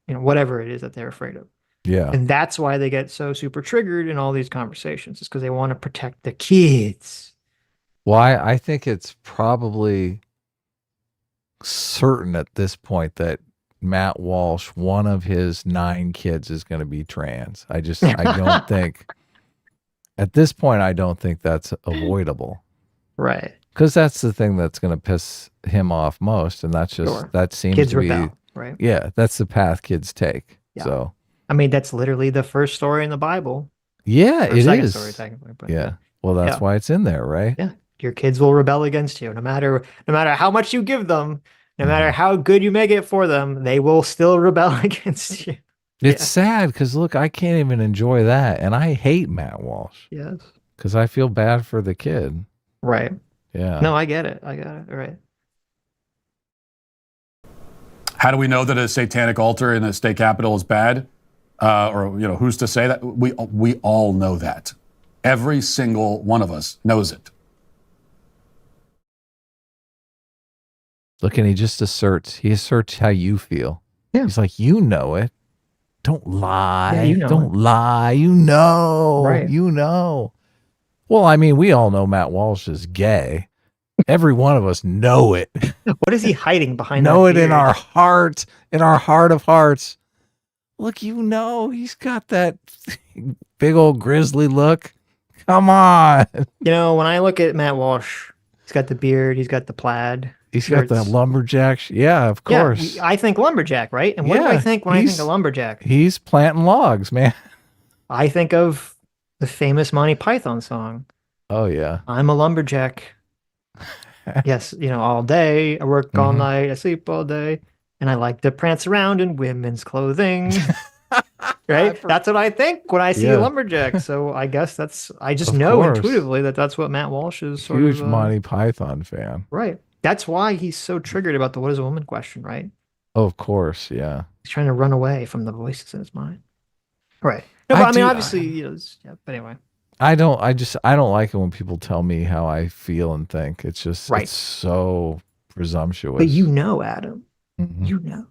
[SPEAKER 1] whatever it is that they're afraid of.
[SPEAKER 2] Yeah.
[SPEAKER 1] And that's why they get so super triggered in all these conversations. It's because they want to protect the kids.
[SPEAKER 2] Well, I think it's probably certain at this point that Matt Walsh, one of his 9 kids, is going to be trans. I don't think, at this point, I don't think that's avoidable.
[SPEAKER 1] Right.
[SPEAKER 2] Because that's the thing that's going to piss him off most. And that's just,
[SPEAKER 1] Sure.
[SPEAKER 2] that seems
[SPEAKER 1] Kids
[SPEAKER 2] to be,
[SPEAKER 1] rebel, right?
[SPEAKER 2] yeah, that's the path kids take.
[SPEAKER 1] Yeah.
[SPEAKER 2] So,
[SPEAKER 1] I mean, that's literally the first story in the Bible.
[SPEAKER 2] yeah,
[SPEAKER 1] Or
[SPEAKER 2] it
[SPEAKER 1] second
[SPEAKER 2] is.
[SPEAKER 1] story, technically. But
[SPEAKER 2] Yeah. Well, that's
[SPEAKER 1] Yeah.
[SPEAKER 2] why it's in there, right?
[SPEAKER 1] Yeah. Your kids will rebel against you no matter how much you give them, no matter how good you make it for them, they will still rebel against you.
[SPEAKER 2] It's sad because look, I can't even enjoy that. And I hate Matt Walsh
[SPEAKER 1] Yes.
[SPEAKER 2] because I feel bad for the kid.
[SPEAKER 1] Right.
[SPEAKER 2] Yeah.
[SPEAKER 1] No, I get it. I got it. All right.
[SPEAKER 4] How do we know that a satanic altar in the state capitol is bad? Or who's to say that? We all know that. Every single one of us knows it.
[SPEAKER 2] Look, and he just asserts how you feel.
[SPEAKER 1] Yeah.
[SPEAKER 2] He's like, you know it. Don't lie.
[SPEAKER 1] Yeah, you know
[SPEAKER 2] Don't lie. You know.
[SPEAKER 1] Right.
[SPEAKER 2] You know. Well, I mean, we all know Matt Walsh is gay. Every one of us know it.
[SPEAKER 1] What is he hiding behind
[SPEAKER 2] Know
[SPEAKER 1] that
[SPEAKER 2] it in
[SPEAKER 1] beard?
[SPEAKER 2] our heart, of hearts. Look, he's got that big old grizzly look. Come on.
[SPEAKER 1] When I look at Matt Walsh, he's got the beard, he's got the plaid.
[SPEAKER 2] He's got the
[SPEAKER 1] shirts.
[SPEAKER 2] lumberjack. Yeah, of course.
[SPEAKER 1] Yeah, I think lumberjack, right? And what do I
[SPEAKER 2] Yeah,
[SPEAKER 1] think when I think of lumberjack?
[SPEAKER 2] He's planting logs, man.
[SPEAKER 1] I think of the famous Monty Python song,
[SPEAKER 2] Oh, yeah.
[SPEAKER 1] I'm a lumberjack. Yes, all day, I work all
[SPEAKER 2] Mhm.
[SPEAKER 1] night, I sleep all day, and I like to prance around in women's clothing. Right? That's what I think when I see
[SPEAKER 2] Yeah.
[SPEAKER 1] lumberjack. So I guess I just
[SPEAKER 2] Of
[SPEAKER 1] know
[SPEAKER 2] course.
[SPEAKER 1] intuitively that's what Matt Walsh is sort
[SPEAKER 2] Huge
[SPEAKER 1] of.
[SPEAKER 2] Monty Python fan.
[SPEAKER 1] Right. That's why he's so triggered about the what is a woman question, right?
[SPEAKER 2] Oh, of course, yeah.
[SPEAKER 1] He's trying to run away from the voices in his mind. Right. No,
[SPEAKER 2] I
[SPEAKER 1] but I mean,
[SPEAKER 2] do-
[SPEAKER 1] obviously, but anyway.
[SPEAKER 2] I don't like it when people tell me how I feel and think. It's just
[SPEAKER 1] Right.
[SPEAKER 2] it's so presumptuous.
[SPEAKER 1] But Adam,
[SPEAKER 2] Mhm.
[SPEAKER 1] you know,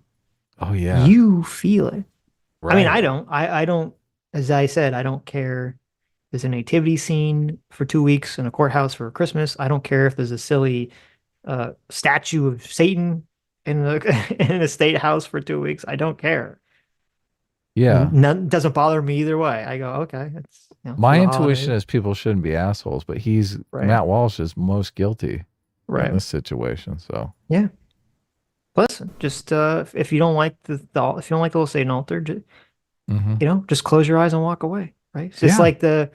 [SPEAKER 2] Oh yeah.
[SPEAKER 1] you feel it.
[SPEAKER 2] Right.
[SPEAKER 1] I mean, I don't, I don't, as I said, I don't care. There's a nativity scene for 2 weeks in a courthouse for Christmas. I don't care if there's a silly statue of Satan in in a state house for 2 weeks. I don't care.
[SPEAKER 2] Yeah.
[SPEAKER 1] None doesn't bother me either way. I go, okay. It's
[SPEAKER 2] My
[SPEAKER 1] for the
[SPEAKER 2] intuition
[SPEAKER 1] holidays.
[SPEAKER 2] is people shouldn't be assholes, but
[SPEAKER 1] Right.
[SPEAKER 2] Matt Walsh is most guilty
[SPEAKER 1] Right.
[SPEAKER 2] in this situation. So
[SPEAKER 1] Listen, just if you don't like if you don't like the little Satan altar,
[SPEAKER 2] mhm.
[SPEAKER 1] just close your eyes and walk away. Right? It's just
[SPEAKER 2] Yeah.
[SPEAKER 1] like
[SPEAKER 2] Don't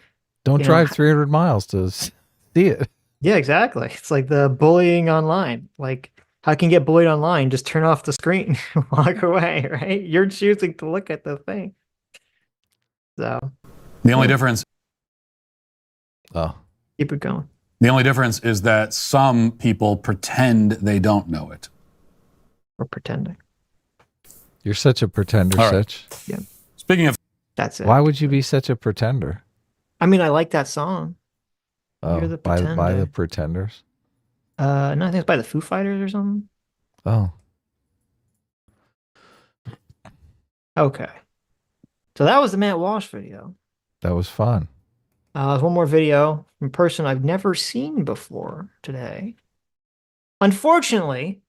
[SPEAKER 1] you know,
[SPEAKER 2] drive 300 miles to see it.
[SPEAKER 1] yeah, exactly. It's like the bullying online. Like, how can you get bullied online? Just turn off the screen, walk away. Right? You're choosing to look at the thing. So
[SPEAKER 4] The only difference
[SPEAKER 2] Oh,
[SPEAKER 1] keep it going.
[SPEAKER 4] The only difference is that some people pretend they don't know it.
[SPEAKER 1] Or pretending.
[SPEAKER 2] you're such a pretender,
[SPEAKER 4] All right.
[SPEAKER 2] Sitch.
[SPEAKER 4] Speaking of,
[SPEAKER 1] That's it.
[SPEAKER 2] Why would you be such a pretender?
[SPEAKER 1] I mean, I like that song.
[SPEAKER 2] Oh,
[SPEAKER 1] You're the
[SPEAKER 2] by
[SPEAKER 1] pretender.
[SPEAKER 2] the pretenders.
[SPEAKER 1] No, I think it's by the Foo Fighters or something.
[SPEAKER 2] Oh,
[SPEAKER 1] Okay. So that was the Matt Walsh video.
[SPEAKER 2] that was fun.
[SPEAKER 1] There's one more video from a person I've never seen before today. Unfortunately,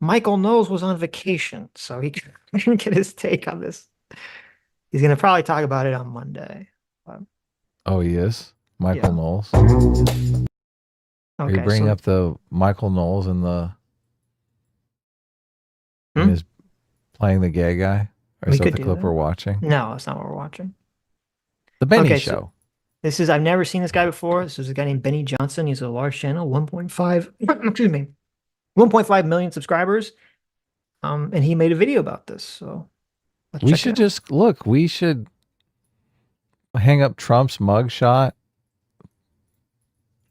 [SPEAKER 1] Michael Knowles was on vacation, so he couldn't get his take on this. He's going to probably talk about it on Monday.
[SPEAKER 2] Oh, he is? Michael
[SPEAKER 1] Yeah.
[SPEAKER 2] Knowles? Are
[SPEAKER 1] Okay,
[SPEAKER 2] you bringing
[SPEAKER 1] so
[SPEAKER 2] up the Michael Knowles in the in
[SPEAKER 1] Hmm?
[SPEAKER 2] his playing the gay guy? Or
[SPEAKER 1] We
[SPEAKER 2] is that
[SPEAKER 1] could
[SPEAKER 2] the
[SPEAKER 1] do
[SPEAKER 2] clip
[SPEAKER 1] that.
[SPEAKER 2] we're watching?
[SPEAKER 1] no, that's not what we're watching.
[SPEAKER 2] The Benny
[SPEAKER 1] Okay,
[SPEAKER 2] Show.
[SPEAKER 1] I've never seen this guy before. This is a guy named Benny Johnson. He's a large channel, 1.5, excuse me, 1.5 million subscribers. And he made a video about this. So let's
[SPEAKER 2] We
[SPEAKER 1] check it
[SPEAKER 2] should
[SPEAKER 1] out.
[SPEAKER 2] just look. We should hang up Trump's mugshot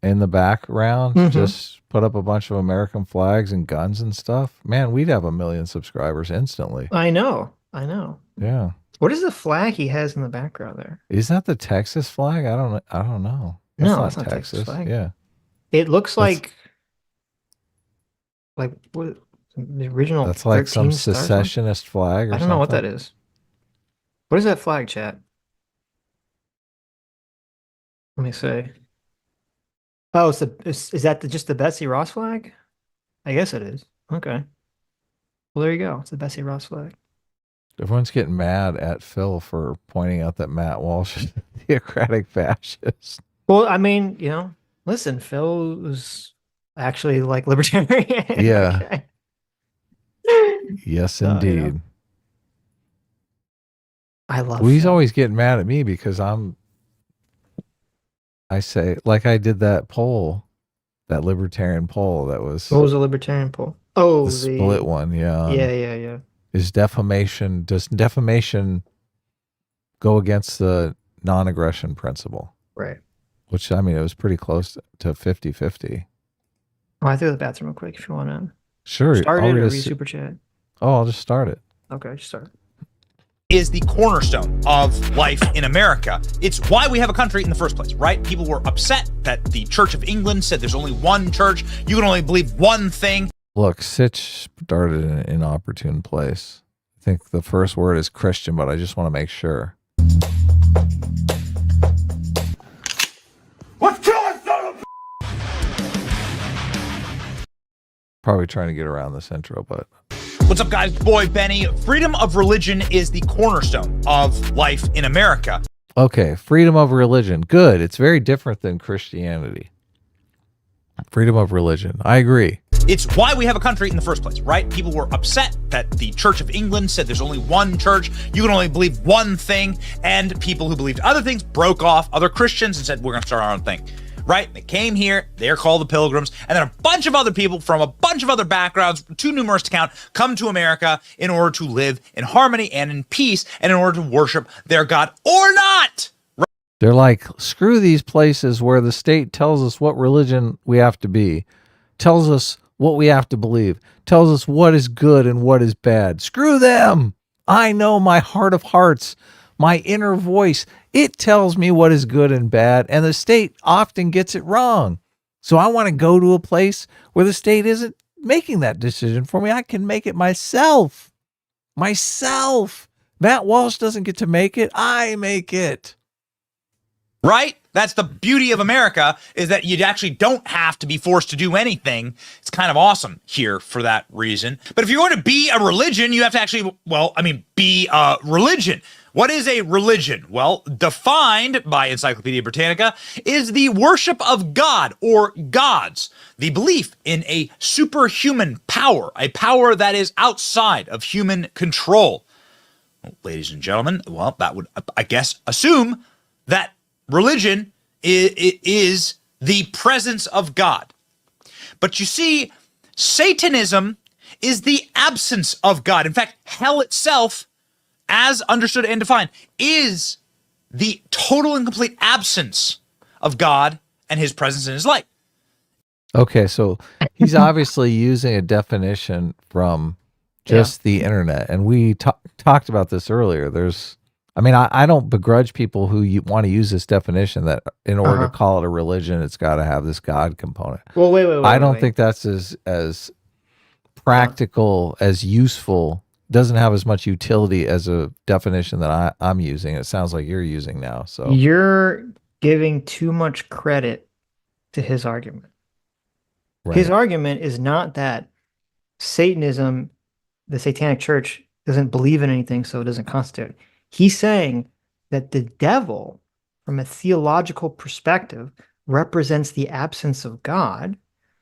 [SPEAKER 2] in the background.
[SPEAKER 1] Mhm.
[SPEAKER 2] Just put up a bunch of American flags and guns and stuff. Man, we'd have 1 million subscribers instantly.
[SPEAKER 1] I know. I know.
[SPEAKER 2] Yeah.
[SPEAKER 1] What is the flag he has in the background there?
[SPEAKER 2] Is that the Texas flag? I don't know.
[SPEAKER 1] No, that's not Texas flag.
[SPEAKER 2] Yeah.
[SPEAKER 1] It looks
[SPEAKER 2] That's-
[SPEAKER 1] like what the original
[SPEAKER 2] That's like some
[SPEAKER 1] 13 stars one?
[SPEAKER 2] secessionist flag or
[SPEAKER 1] I don't
[SPEAKER 2] something.
[SPEAKER 1] know what that is. What is that flag, chat? Let me see. Oh, is that just the Betsy Ross flag? I guess it is. Okay. Well, there you go. It's the Betsy Ross flag.
[SPEAKER 2] Everyone's getting mad at Phil for pointing out that Matt Walsh is a theocratic fascist.
[SPEAKER 1] Well, I mean, listen, Phil was actually like libertarian.
[SPEAKER 2] Yeah.
[SPEAKER 1] Okay.
[SPEAKER 2] Yes,
[SPEAKER 1] So,
[SPEAKER 2] indeed.
[SPEAKER 1] I love
[SPEAKER 2] Well, he's
[SPEAKER 1] Phil.
[SPEAKER 2] always getting mad at me because I say, like I did that poll, that libertarian poll that was
[SPEAKER 1] What was the libertarian poll? Oh,
[SPEAKER 2] the split one. Yeah.
[SPEAKER 1] Yeah.
[SPEAKER 2] Does defamation go against the non-aggression principle?
[SPEAKER 1] Right.
[SPEAKER 2] Which, I mean, it was pretty close to 50-50.
[SPEAKER 1] Oh, I threw the bathroom real quick if you want to.
[SPEAKER 2] Sure.
[SPEAKER 1] Start it
[SPEAKER 2] I'll
[SPEAKER 1] or
[SPEAKER 2] just-
[SPEAKER 1] read super chat.
[SPEAKER 2] Oh, I'll just start it.
[SPEAKER 1] Okay, just start.
[SPEAKER 5] Is the cornerstone of life in America. It's why we have a country in the first place, right? People were upset that the Church of England said there's only one church. You can only believe one thing.
[SPEAKER 2] Look, Sitch started in an inopportune place. I think the first word is Christian, but I just want to make sure.
[SPEAKER 5] Let's kill it, son of
[SPEAKER 2] Probably trying to get around this intro, but
[SPEAKER 5] What's up, guys? Boy, Benny. Freedom of religion is the cornerstone of life in America.
[SPEAKER 2] okay, freedom of religion. Good. It's very different than Christianity. Freedom of religion. I agree.
[SPEAKER 5] It's why we have a country in the first place, right? People were upset that the Church of England said there's only one church. You can only believe one thing. And people who believed other things broke off other Christians and said, we're going to start our own thing. Right? They came here, they're called the Pilgrims, and then a bunch of other people from a bunch of other backgrounds, too numerous to count, come to America in order to live in harmony and in peace, and in order to worship their God or not.
[SPEAKER 2] They're like, screw these places where the state tells us what religion we have to be, tells us what we have to believe, tells us what is good and what is bad. Screw them. I know my heart of hearts, my inner voice. It tells me what is good and bad, and the state often gets it wrong. So I want to go to a place where the state isn't making that decision for me. I can make it myself. Matt Walsh doesn't get to make it. I make it.
[SPEAKER 5] Right? That's the beauty of America, is that you actually don't have to be forced to do anything. It's kind of awesome here for that reason. But if you're going to be a religion, you have to actually, be a religion. What is a religion? Well, defined by Encyclopedia Britannica, is the worship of God or gods, the belief in a superhuman power, a power that is outside of human control. Well, ladies and gentlemen, well, that would, I guess, assume that religion is the presence of God. But you see, Satanism is the absence of God. In fact, hell itself, as understood and defined, is the total and complete absence of God and his presence in his light.
[SPEAKER 2] Okay, so he's obviously using a definition from just the internet. And we talked about this earlier. I don't begrudge people who want to use this definition that in order to call it a religion, it's got to have this God component.
[SPEAKER 1] Well, wait.
[SPEAKER 2] I don't think that's as practical, as useful, doesn't have as much utility as a definition that I'm using. It sounds like you're using now. So
[SPEAKER 1] You're giving too much credit to his argument.
[SPEAKER 2] right.
[SPEAKER 1] His argument is not that Satanism, the Satanic Church, doesn't believe in anything, so it doesn't constitute. He's saying that the devil, from a theological perspective, represents the absence of God.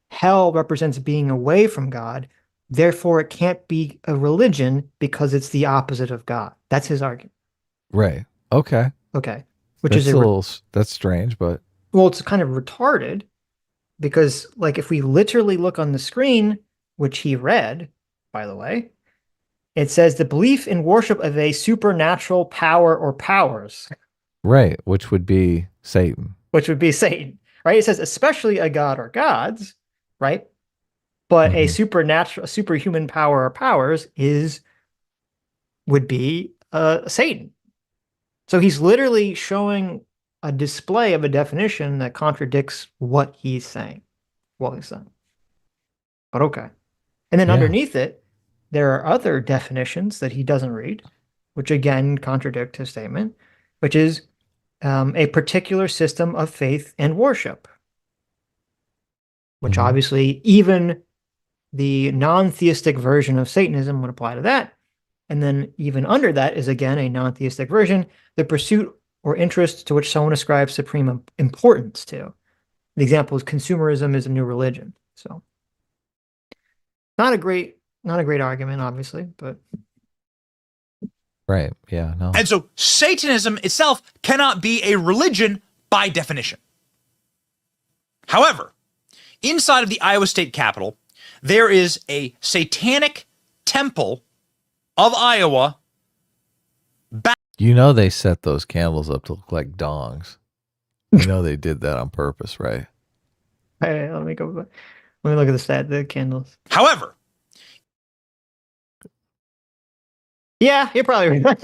[SPEAKER 1] Hell represents being away from God. Therefore, it can't be a religion because it's the opposite of God. That's his argument.
[SPEAKER 2] Right. Okay.
[SPEAKER 1] Okay. Which
[SPEAKER 2] That's
[SPEAKER 1] is
[SPEAKER 2] that's strange, but
[SPEAKER 1] well, it's kind of retarded because, like, if we literally look on the screen, which he read, by the way, it says the belief in worship of a supernatural power or powers,
[SPEAKER 2] right, which would be Satan.
[SPEAKER 1] which would be Satan, right? It says especially a god or gods, right? But a superhuman power or powers is, would be Satan. So he's literally showing a display of a definition that contradicts what he's saying. But okay. And then
[SPEAKER 2] Yeah.
[SPEAKER 1] underneath it, there are other definitions that he doesn't read, which again contradict his statement, which is a particular system of faith and worship, which obviously even the non-theistic version of Satanism would apply to that. And then even under that is, again, a non-theistic version, the pursuit or interest to which someone ascribes supreme importance to. The example is consumerism is a new religion. So not a great argument, obviously, but
[SPEAKER 2] Right. Yeah. No.
[SPEAKER 5] And so Satanism itself cannot be a religion by definition. However, inside of the Iowa State Capitol, there is a Satanic temple of Iowa.
[SPEAKER 2] You know they set those candles up to look like dongs. You know they did that on purpose, right?
[SPEAKER 1] hey, let me look at the candles.
[SPEAKER 5] However,
[SPEAKER 1] Yeah, you're probably right.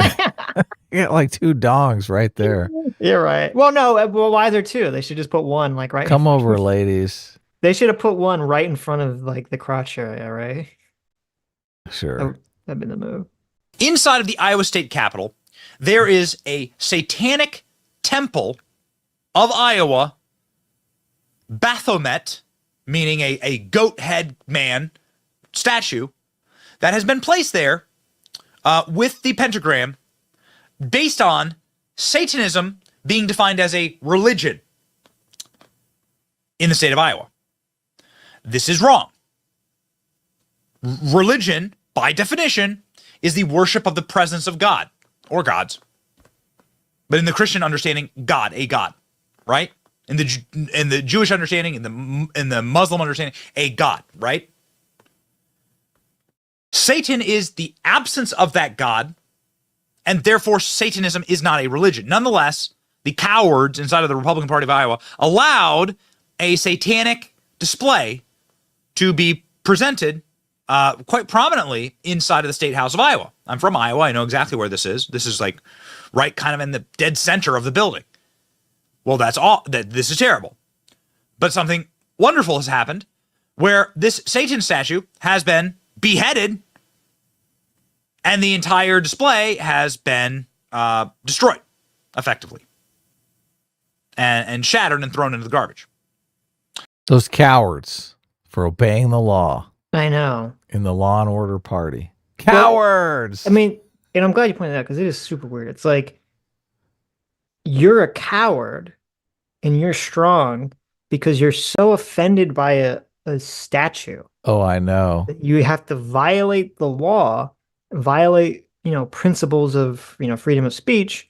[SPEAKER 2] You got like two dongs right there.
[SPEAKER 1] You're right. Well, no, well, why is there two? They should just put one like right.
[SPEAKER 2] Come over, ladies.
[SPEAKER 1] They should have put one right in front of like the crotch area, right?
[SPEAKER 2] Sure.
[SPEAKER 1] That'd been the move.
[SPEAKER 5] inside of the Iowa State Capitol, there is a Satanic temple of Iowa, Baphomet, meaning a goat head man statue, that has been placed there with the pentagram based on Satanism being defined as a religion in the state of Iowa. This is wrong. Religion, by definition, is the worship of the presence of God or gods. But in the Christian understanding, God, a God, right? In the Jewish understanding, in the Muslim understanding, a God, right? Satan is the absence of that God, and therefore Satanism is not a religion. Nonetheless, the cowards inside of the Republican Party of Iowa allowed a satanic display to be presented quite prominently inside of the State House of Iowa. I'm from Iowa. I know exactly where this is. This is like right kind of in the dead center of the building. Well, that's all. This is terrible. But something wonderful has happened where this Satan statue has been beheaded and the entire display has been destroyed effectively and shattered and thrown into the garbage.
[SPEAKER 2] Those cowards for obeying the law
[SPEAKER 1] I know.
[SPEAKER 2] in the Law and Order Party. Cowards!
[SPEAKER 1] I mean, and I'm glad you pointed that out because it is super weird. It's like you're a coward and you're strong because you're so offended by a statue.
[SPEAKER 2] Oh, I know.
[SPEAKER 1] You have to violate the law, violate, principles of, freedom of speech.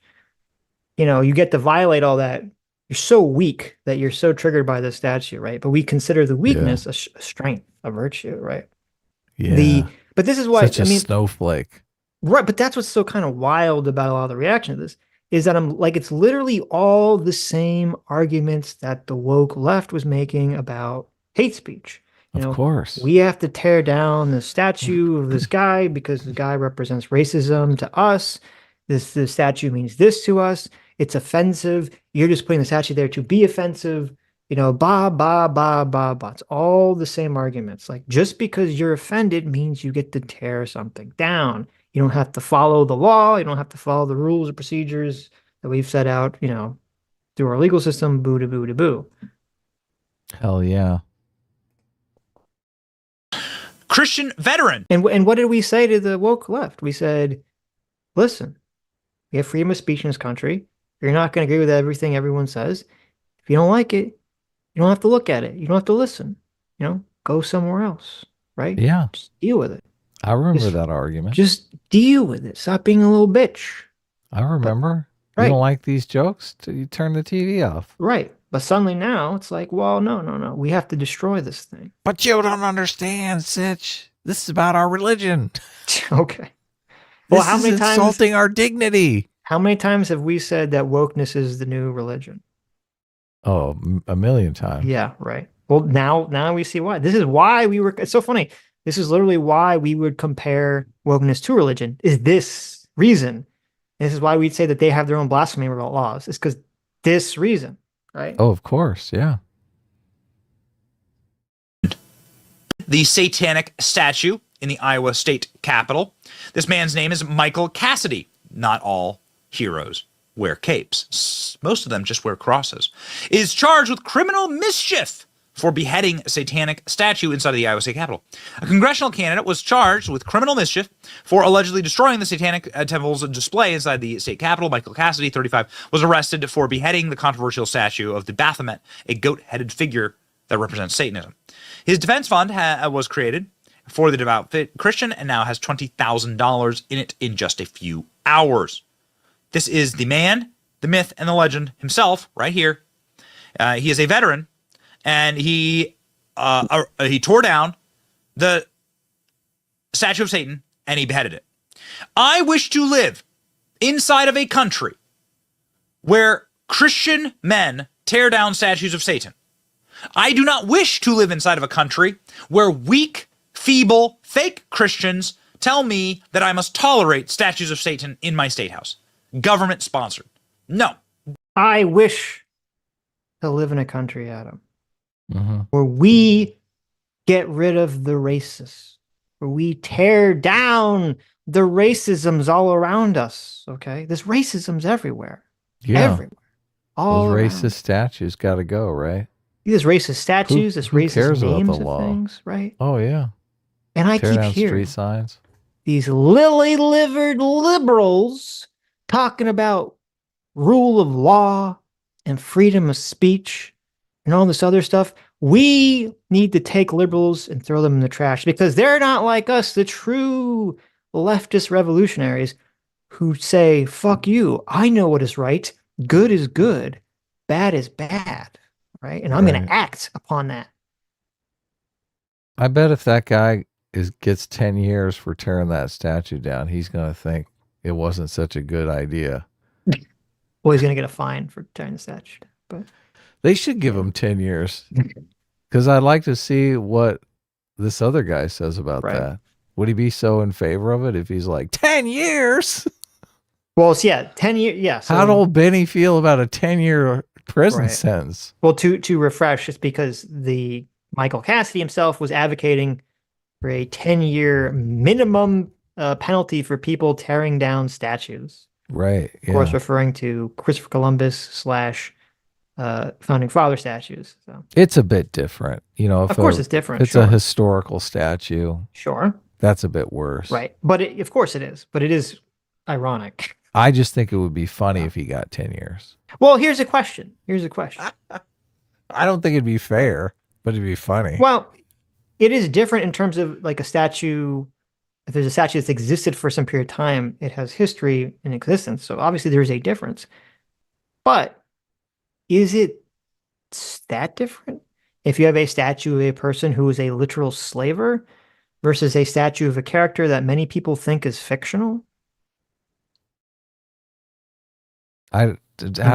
[SPEAKER 1] You get to violate all that. You're so weak that you're so triggered by the statue, right? But we consider the weakness a strength, a virtue, right?
[SPEAKER 2] Yeah.
[SPEAKER 1] But this is why,
[SPEAKER 2] Such a snowflake.
[SPEAKER 1] right, but that's what's so kind of wild about a lot of the reaction to this is that I'm like, it's literally all the same arguments that the woke left was making about hate speech.
[SPEAKER 2] Of course.
[SPEAKER 1] We have to tear down the statue of this guy because the guy represents racism to us. The statue means this to us. It's offensive. You're just putting the statue there to be offensive. Bah, bah, bah, bah, bah. It's all the same arguments. Like, just because you're offended means you get to tear something down. You don't have to follow the law. You don't have to follow the rules or procedures that we've set out, through our legal system. Boo to boo to boo.
[SPEAKER 2] Hell yeah.
[SPEAKER 5] Christian veteran.
[SPEAKER 1] And what did we say to the woke left? We said, listen, we have freedom of speech in this country. You're not going to agree with everything everyone says. If you don't like it, you don't have to look at it. You don't have to listen. Go somewhere else, right?
[SPEAKER 2] Yeah.
[SPEAKER 1] Just deal with it.
[SPEAKER 2] I remember that argument.
[SPEAKER 1] Just deal with it. Stop being a little bitch.
[SPEAKER 2] I remember.
[SPEAKER 1] Right.
[SPEAKER 2] You don't like these jokes? You turn the TV off.
[SPEAKER 1] Right. But suddenly now it's like, well, no. We have to destroy this thing.
[SPEAKER 2] But you don't understand, Sitch. This is about our religion.
[SPEAKER 1] Okay. Well,
[SPEAKER 2] This is insulting our dignity.
[SPEAKER 1] How many times have we said that wokeness is the new religion?
[SPEAKER 2] Oh, a million times.
[SPEAKER 1] Yeah, right. Well, now we see why. This is why we were. It's so funny. This is literally why we would compare wokeness to religion. Is this reason. This is why we'd say that they have their own blasphemy laws. It's because this reason, right?
[SPEAKER 2] Oh, of course. Yeah.
[SPEAKER 5] The Satanic statue in the Iowa State Capitol. This man's name is Michael Cassidy. Not all heroes wear capes. Most of them just wear crosses. Is charged with criminal mischief for beheading a satanic statue inside of the Iowa State Capitol. A congressional candidate was charged with criminal mischief for allegedly destroying the satanic temple's display inside the state capitol. Michael Cassidy, 35, was arrested for beheading the controversial statue of the Baphomet, a goat-headed figure that represents Satanism. His defense fund was created for the devout Christian and now has $20,000 in it in just a few hours. This is the man, the myth, and the legend himself right here. He is a veteran, and he tore down the statue of Satan and he beheaded it. I wish to live inside of a country where Christian men tear down statues of Satan. I do not wish to live inside of a country where weak, feeble, fake Christians tell me that I must tolerate statues of Satan in my state house. Government sponsored. No.
[SPEAKER 1] I wish to live in a country, Adam, where we get rid of the racists, where we tear down the racisms all around us. Okay, there's racisms everywhere.
[SPEAKER 2] Yeah.
[SPEAKER 1] Everywhere. All
[SPEAKER 2] Those
[SPEAKER 1] around.
[SPEAKER 2] racist statues got to go, right?
[SPEAKER 1] There's racist statues, there's
[SPEAKER 2] who
[SPEAKER 1] racist
[SPEAKER 2] cares about
[SPEAKER 1] names
[SPEAKER 2] the
[SPEAKER 1] of
[SPEAKER 2] law?
[SPEAKER 1] things, right?
[SPEAKER 2] Oh, yeah.
[SPEAKER 1] And I
[SPEAKER 2] Tear
[SPEAKER 1] keep
[SPEAKER 2] down
[SPEAKER 1] hearing
[SPEAKER 2] street signs.
[SPEAKER 1] these lily-livered liberals talking about rule of law and freedom of speech and all this other stuff. We need to take liberals and throw them in the trash because they're not like us, the true leftist revolutionaries who say, fuck you, I know what is right, good is good, bad is bad, right? And I'm going
[SPEAKER 2] Right.
[SPEAKER 1] to act upon that.
[SPEAKER 2] I bet if that guy gets 10 years for tearing that statue down, he's going to think it wasn't such a good idea.
[SPEAKER 1] Well, he's going to get a fine for tearing the statue down, but
[SPEAKER 2] They should give him 10 years because I'd like to see what this other guy says about
[SPEAKER 1] Right.
[SPEAKER 2] that. Would he be so in favor of it if he's like, 10 years?
[SPEAKER 1] well, it's, yeah, 10 years. Yeah. So,
[SPEAKER 2] How'd old Benny feel about a 10-year prison
[SPEAKER 1] Right.
[SPEAKER 2] sentence?
[SPEAKER 1] well, to refresh, it's because the Michael Cassidy himself was advocating for a 10-year minimum penalty for people tearing down statues.
[SPEAKER 2] Right.
[SPEAKER 1] Of course, referring to Christopher Columbus / founding father statues. So,
[SPEAKER 2] It's a bit different. You know, if
[SPEAKER 1] of course, it's different.
[SPEAKER 2] it's
[SPEAKER 1] Sure.
[SPEAKER 2] a historical statue,
[SPEAKER 1] Sure.
[SPEAKER 2] that's a bit worse.
[SPEAKER 1] Right. But of course it is. But it is ironic.
[SPEAKER 2] I just think it would be funny if he got 10 years.
[SPEAKER 1] Well, here's a question.
[SPEAKER 2] I don't think it'd be fair, but it'd be funny.
[SPEAKER 1] Well, it is different in terms of like a statue. If there's a statue that's existed for some period of time, it has history and existence. So obviously there is a difference. But is it that different if you have a statue of a person who is a literal slaver versus a statue of a character that many people think is fictional?
[SPEAKER 2] How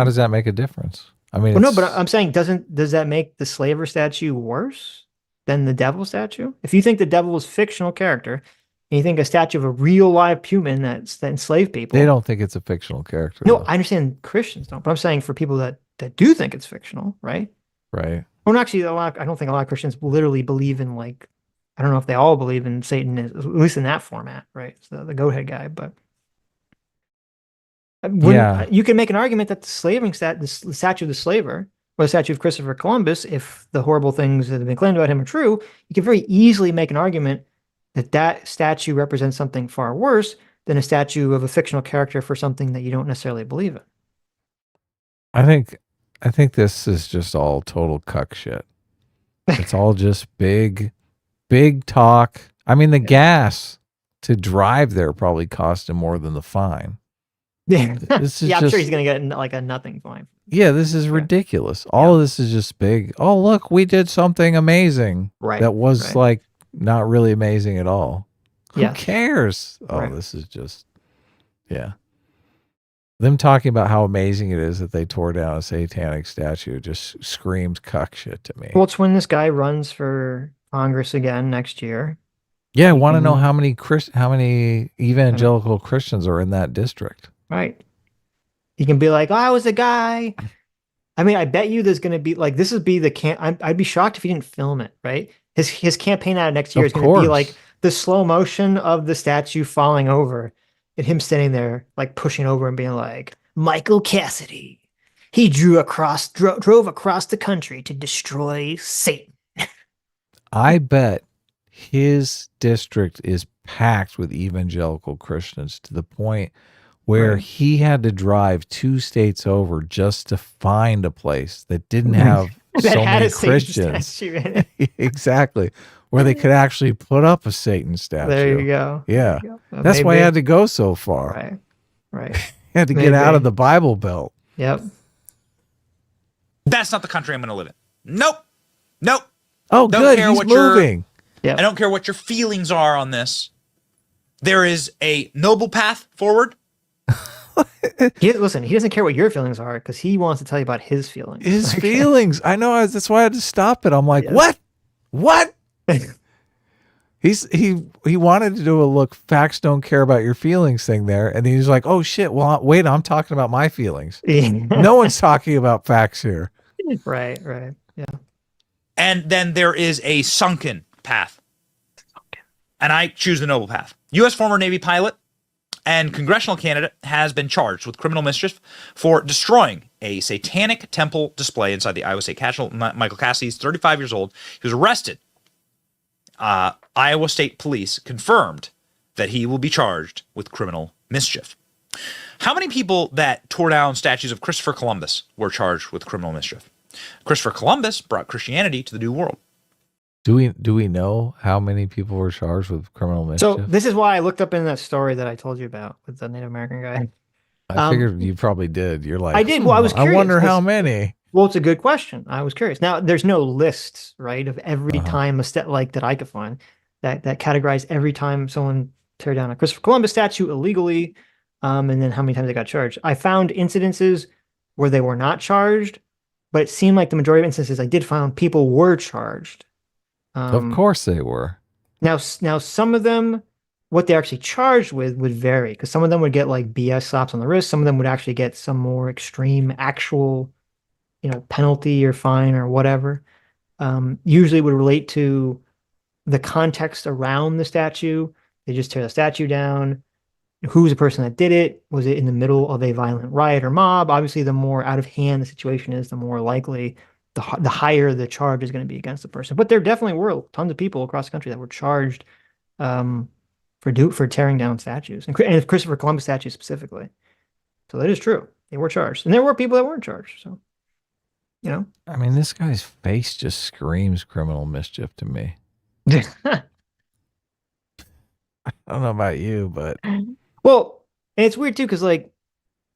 [SPEAKER 2] does that make a difference? I mean,
[SPEAKER 1] Well, no, but I'm saying does that make the slaver statue worse than the devil statue? If you think the devil is a fictional character, and you think a statue of a real live human that enslaved people,
[SPEAKER 2] they don't think it's a fictional character.
[SPEAKER 1] No,
[SPEAKER 2] though.
[SPEAKER 1] I understand Christians don't, but I'm saying for people that do think it's fictional, right?
[SPEAKER 2] Right.
[SPEAKER 1] Well, actually, I don't think a lot of Christians literally believe in, like, I don't know if they all believe in Satan, at least in that format, right? So the goat head guy, but
[SPEAKER 2] Yeah.
[SPEAKER 1] you can make an argument that the statue of the slaver, or the statue of Christopher Columbus, if the horrible things that have been claimed about him are true, you can very easily make an argument that statue represents something far worse than a statue of a fictional character for something that you don't necessarily believe in.
[SPEAKER 2] I think this is just all total cuck shit. It's all just big talk. I mean, the gas to drive there probably cost him more than the fine.
[SPEAKER 1] Yeah,
[SPEAKER 2] This is
[SPEAKER 1] yeah, I'm sure
[SPEAKER 2] just-
[SPEAKER 1] he's gonna get like a nothing fine.
[SPEAKER 2] Yeah, this is ridiculous. All of this is just big. Oh, look, we did something amazing.
[SPEAKER 1] Right.
[SPEAKER 2] That was
[SPEAKER 1] right.
[SPEAKER 2] like not really amazing at all. Who
[SPEAKER 1] Yes.
[SPEAKER 2] cares? Oh,
[SPEAKER 1] Right.
[SPEAKER 2] this is just, yeah. Them talking about how amazing it is that they tore down a satanic statue just screams cuck shit to me.
[SPEAKER 1] Well, it's when this guy runs for Congress again next year.
[SPEAKER 2] Yeah, I
[SPEAKER 1] You
[SPEAKER 2] want to know
[SPEAKER 1] can-
[SPEAKER 2] how many evangelical Christians are in that district.
[SPEAKER 1] Right. You can be like, oh, I was a guy. I mean, I bet you there's going to be like, this would be the I'd be shocked if he didn't film it, right? His campaign ad next year
[SPEAKER 2] Of
[SPEAKER 1] is going to be
[SPEAKER 2] course.
[SPEAKER 1] like the slow motion of the statue falling over and him standing there, like pushing over and being like, Michael Cassidy. He drove across the country to destroy Satan.
[SPEAKER 2] I bet his district is packed with evangelical Christians to the point where
[SPEAKER 1] Right.
[SPEAKER 2] he had to drive 2 states over just to find a place that didn't have
[SPEAKER 1] That
[SPEAKER 2] so
[SPEAKER 1] had
[SPEAKER 2] many
[SPEAKER 1] a Satan
[SPEAKER 2] Christians.
[SPEAKER 1] statue in it.
[SPEAKER 2] Exactly. Where they could actually put up a Satan statue.
[SPEAKER 1] There you go. There
[SPEAKER 2] Yeah.
[SPEAKER 1] you go. Well,
[SPEAKER 2] That's why he
[SPEAKER 1] maybe-
[SPEAKER 2] had to go so far.
[SPEAKER 1] Right. Right.
[SPEAKER 2] He had to get out
[SPEAKER 1] Maybe.
[SPEAKER 2] of the Bible Belt.
[SPEAKER 1] Yep.
[SPEAKER 5] That's not the country I'm going to live in. Nope. Nope.
[SPEAKER 2] Oh,
[SPEAKER 5] Don't
[SPEAKER 2] good.
[SPEAKER 5] care
[SPEAKER 2] He's
[SPEAKER 5] what your-
[SPEAKER 2] moving.
[SPEAKER 1] Yep.
[SPEAKER 5] I don't care what your feelings are on this. There is a noble path forward.
[SPEAKER 1] Listen, he doesn't care what your feelings are because he wants to tell you about his feelings.
[SPEAKER 2] His
[SPEAKER 1] Like,
[SPEAKER 2] feelings. I know. That's why I had to stop it. I'm like,
[SPEAKER 1] Yeah.
[SPEAKER 2] what? What? He wanted to do a look facts don't care about your feelings thing there, and he was like, oh shit. Well, wait, I'm talking about my feelings. No one's talking about facts here.
[SPEAKER 1] Right. Right. Yeah.
[SPEAKER 5] And then there is a sunken path. And I choose the noble path. U.S. former Navy pilot and congressional candidate has been charged with criminal mischief for destroying a satanic temple display inside the Iowa State Capitol. Michael Cassidy is 35 years old. He was arrested. Iowa State Police confirmed that he will be charged with criminal mischief. How many people that tore down statues of Christopher Columbus were charged with criminal mischief? Christopher Columbus brought Christianity to the New World.
[SPEAKER 2] Do we know how many people were charged with criminal mischief?
[SPEAKER 1] So this is why I looked up in that story that I told you about with the Native American guy.
[SPEAKER 2] I figured you probably did. You're like,
[SPEAKER 1] I did. Well, I was
[SPEAKER 2] I
[SPEAKER 1] curious
[SPEAKER 2] wonder how
[SPEAKER 1] 'cause-
[SPEAKER 2] many.
[SPEAKER 1] Well, it's a good question. I was curious. Now, there's no lists, right, of every
[SPEAKER 2] Uh-huh.
[SPEAKER 1] time a like that I could find that categorize every time someone tear down a Christopher Columbus statue illegally, and then how many times they got charged. I found incidences where they were not charged, but it seemed like the majority of instances I did find people were charged.
[SPEAKER 2] Of course they were.
[SPEAKER 1] Now, some of them, what they're actually charged with would vary because some of them would get like BS slaps on the wrist. Some of them would actually get some more extreme actual, penalty or fine or whatever. Usually would relate to the context around the statue. They just tear the statue down. Who's the person that did it? Was it in the middle of a violent riot or mob? Obviously, the more out of hand the situation is, the more likely the higher the charge is going to be against the person. But there definitely were tons of people across the country that were charged for tearing down statues, and Christopher Columbus statues specifically. So that is true. They were charged, and there were people that weren't charged. So,
[SPEAKER 2] I mean, this guy's face just screams criminal mischief to me. I don't know about you, but
[SPEAKER 1] Well, and it's weird too because like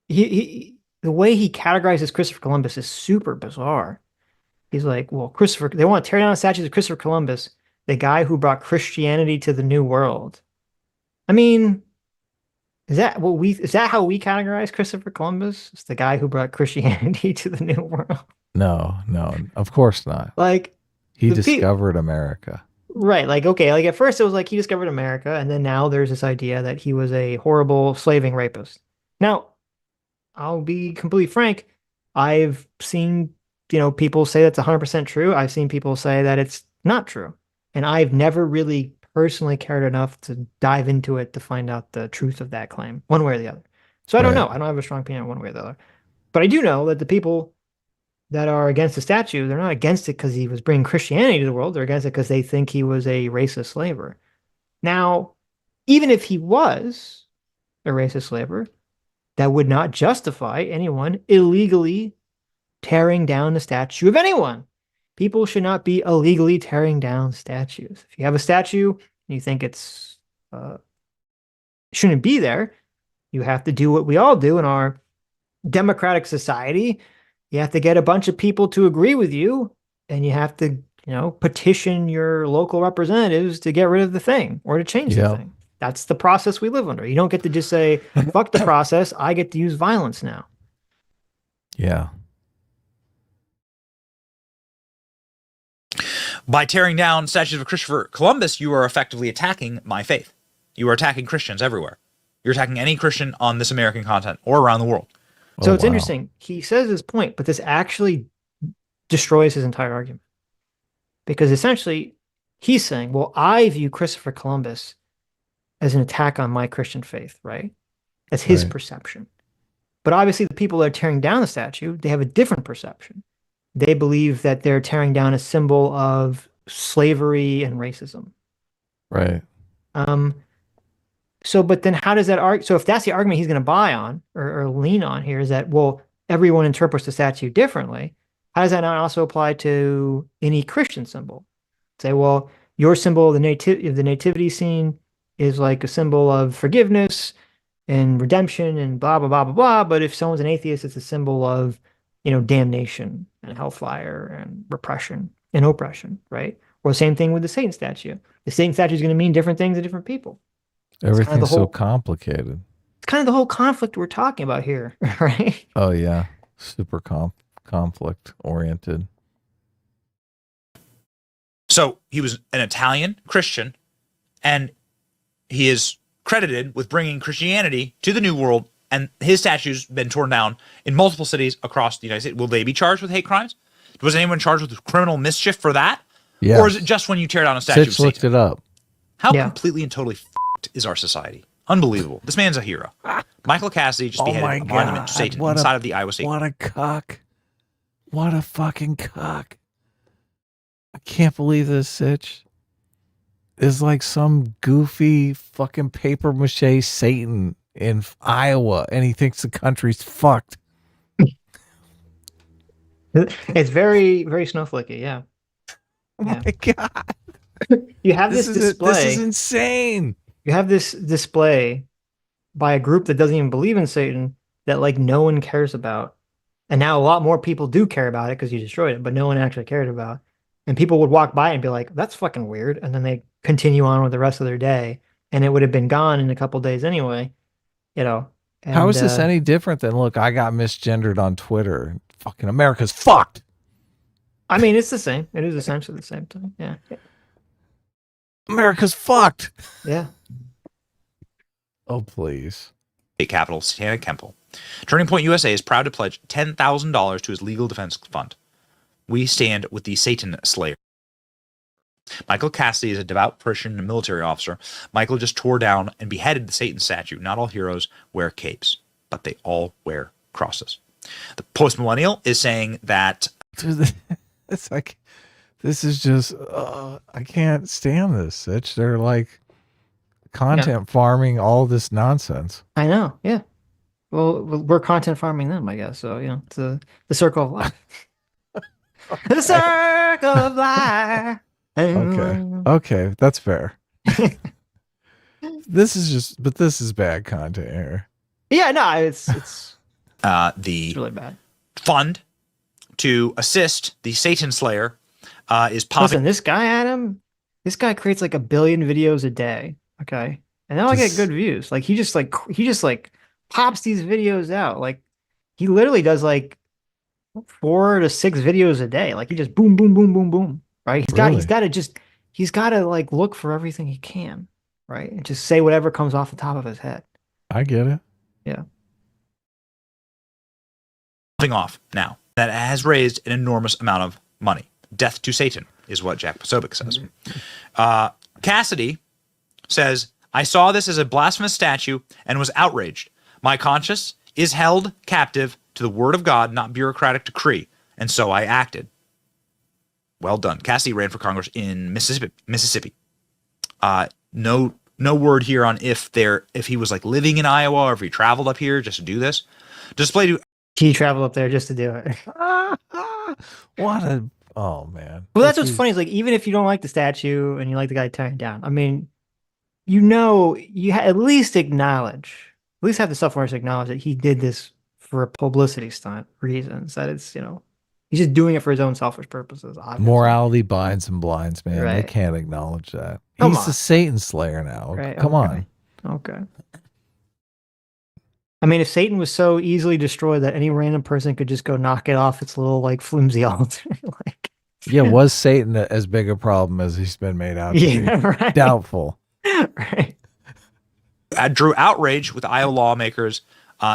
[SPEAKER 1] he the way he categorizes Christopher Columbus is super bizarre. He's like, well, they want to tear down the statues of Christopher Columbus, the guy who brought Christianity to the New World. I mean, is that how we categorize Christopher Columbus? It's the guy who brought Christianity to the New World.
[SPEAKER 2] no, of course not.
[SPEAKER 1] Like
[SPEAKER 2] He
[SPEAKER 1] the pe-
[SPEAKER 2] discovered America.
[SPEAKER 1] Right. Like, okay, like at first it was like he discovered America, and then now there's this idea that he was a horrible slaving rapist. Now, I'll be completely frank. I've seen, people say that's 100% true. I've seen people say that it's not true. And I've never really personally cared enough to dive into it to find out the truth of that claim, one way or the other. So I don't
[SPEAKER 2] Right.
[SPEAKER 1] know. I don't have a strong opinion one way or the other. But I do know that the people that are against the statue, they're not against it because he was bringing Christianity to the world. They're against it because they think he was a racist slaver. Now, even if he was a racist slaver, that would not justify anyone illegally tearing down the statue of anyone. People should not be illegally tearing down statues. If you have a statue and you think it's shouldn't be there, you have to do what we all do in our democratic society. You have to get a bunch of people to agree with you, and you have to, petition your local representatives to get rid of the thing or to change the thing. That's the process we live under. You don't get to just say, fuck the process. I get to use violence now.
[SPEAKER 2] Yeah.
[SPEAKER 5] By tearing down statues of Christopher Columbus, you are effectively attacking my faith. You are attacking Christians everywhere. You're attacking any Christian on this American continent or around the world.
[SPEAKER 1] So
[SPEAKER 2] Oh,
[SPEAKER 1] it's
[SPEAKER 2] wow.
[SPEAKER 1] interesting. He says his point, but this actually destroys his entire argument. Because essentially, he's saying, well, I view Christopher Columbus as an attack on my Christian faith, right? That's his
[SPEAKER 2] Right.
[SPEAKER 1] perception. But obviously, the people that are tearing down the statue, they have a different perception. They believe that they're tearing down a symbol of slavery and racism.
[SPEAKER 2] Right.
[SPEAKER 1] So, but then how does that argue? So if that's the argument he's going to buy on or lean on here is that, well, everyone interprets the statue differently. How does that not also apply to any Christian symbol? Say, well, your symbol of the nativity scene is like a symbol of forgiveness and redemption and blah, blah, blah, blah, blah. But if someone's an atheist, it's a symbol of, damnation and hellfire and repression and oppression, right? Or the same thing with the Satan statue. The Satan statue is going to mean different things to different people.
[SPEAKER 2] Everything's so complicated.
[SPEAKER 1] It's kind of the whole conflict we're talking about here, right?
[SPEAKER 2] Oh yeah, super conflict oriented.
[SPEAKER 5] So he was an Italian Christian, and he is credited with bringing Christianity to the New World, and his statue's been torn down in multiple cities across the United States. Will they be charged with hate crimes? Was anyone charged with criminal mischief for that?
[SPEAKER 2] Yeah.
[SPEAKER 5] Or is it just when you tear down a statue of
[SPEAKER 2] Sitch
[SPEAKER 5] Satan?
[SPEAKER 2] looked it up.
[SPEAKER 5] How
[SPEAKER 1] Yeah.
[SPEAKER 5] completely and totally f***ed is our society? Unbelievable. This man's a hero. Michael Cassidy just beheaded a monument to Satan inside of the Iowa State.
[SPEAKER 2] What a cock. What a fucking cock. I can't believe this, Sitch. Is like some goofy fucking paper mache Satan in Iowa, and he thinks the country's fucked.
[SPEAKER 1] It's very, very snowflakey, yeah.
[SPEAKER 2] Oh my God.
[SPEAKER 1] You have this display.
[SPEAKER 2] This is insane.
[SPEAKER 1] You have this display by a group that doesn't even believe in Satan that like no one cares about. And now a lot more people do care about it because you destroyed it, but no one actually cared about. And people would walk by and be like, that's fucking weird. And then they continue on with the rest of their day. And it would have been gone in a couple days anyway, And,
[SPEAKER 2] How is this any different than, look, I got misgendered on Twitter. Fucking America's fucked.
[SPEAKER 1] I mean, it's the same. It is essentially the same thing. Yeah.
[SPEAKER 2] America's fucked.
[SPEAKER 1] Yeah.
[SPEAKER 2] Oh, please.
[SPEAKER 5] State capital, Satanic Temple. Turning Point USA is proud to pledge $10,000 to his legal defense fund. We stand with the Satan Slayer. Michael Cassidy is a devout Christian and military officer. Michael just tore down and beheaded the Satan statue. Not all heroes wear capes, but they all wear crosses. The post-millennial is saying that...
[SPEAKER 2] Dude, it's like, this is just, I can't stand this, Sitch. They're like content farming all this nonsense.
[SPEAKER 1] I know. Yeah. Well, we're content farming them, I guess. So, it's the circle of life. The circle of life.
[SPEAKER 2] Okay, that's fair. This is bad content here.
[SPEAKER 1] Yeah, no, it's
[SPEAKER 5] the
[SPEAKER 1] really bad.
[SPEAKER 5] fund to assist the Satan Slayer is popping.
[SPEAKER 1] Listen, this guy, Adam, this guy creates like 1 billion videos a day. Okay. And they'll get good views. Like he just pops these videos out. Like he literally does like 4 to 6 videos a day. Like he just boom, boom, boom, boom, boom. Right. He's got to like look for everything he can. Right. And just say whatever comes off the top of his head.
[SPEAKER 2] I get it.
[SPEAKER 1] Yeah.
[SPEAKER 5] Off now that has raised an enormous amount of money. Death to Satan is what Jack Posobiec says. Cassidy says, I saw this as a blasphemous statue and was outraged. My conscience is held captive to the word of God, not bureaucratic decree, and so I acted. Well done. Cassidy ran for Congress in Mississippi. No word here on if he was like living in Iowa or if he traveled up here just to do this. Display to
[SPEAKER 1] He traveled up there just to do it.
[SPEAKER 2] Oh man.
[SPEAKER 1] Well, that's what's funny is like, even if you don't like the statue and you like the guy tearing it down, I mean, you at least acknowledge, at least have the self-awareness to acknowledge that he did this for a publicity stunt reasons, that it's, he's just doing it for his own selfish purposes. Obviously.
[SPEAKER 2] Morality binds and blinds, man.
[SPEAKER 1] Right.
[SPEAKER 2] They can't acknowledge that.
[SPEAKER 1] Come
[SPEAKER 2] He's
[SPEAKER 1] on.
[SPEAKER 2] the Satan Slayer now.
[SPEAKER 1] Right,
[SPEAKER 2] Come
[SPEAKER 1] okay.
[SPEAKER 2] on.
[SPEAKER 1] Okay. I mean, if Satan was so easily destroyed that any random person could just go knock it off its little like flimsy altar, like
[SPEAKER 2] Yeah, was Satan as big a problem as he's been made out to be?
[SPEAKER 1] Yeah, right.
[SPEAKER 2] Doubtful.
[SPEAKER 1] Right.
[SPEAKER 5] Drew outrage with Iowa lawmakers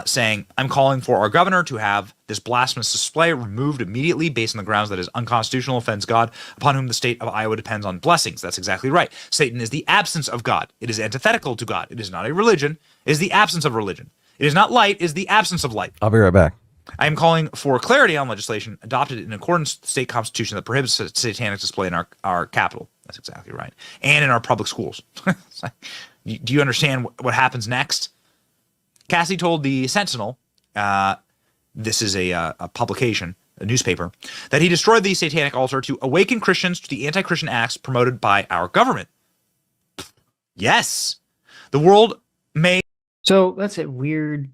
[SPEAKER 5] saying, I'm calling for our governor to have this blasphemous display removed immediately based on the grounds that is unconstitutional, offends God, upon whom the state of Iowa depends on blessings. That's exactly right. Satan is the absence of God. It is antithetical to God. It is not a religion. It is the absence of religion. It is not light. It is the absence of light.
[SPEAKER 2] I'll be right back.
[SPEAKER 5] I am calling for clarity on legislation adopted in accordance with the state constitution that prohibits satanic display in our capital. That's exactly right. And in our public schools. Do you understand what happens next? Cassie told the Sentinel, this is a publication, a newspaper, that he destroyed the satanic altar to awaken Christians to the anti-Christian acts promoted by our government. Yes. The world may...
[SPEAKER 1] So that's a weird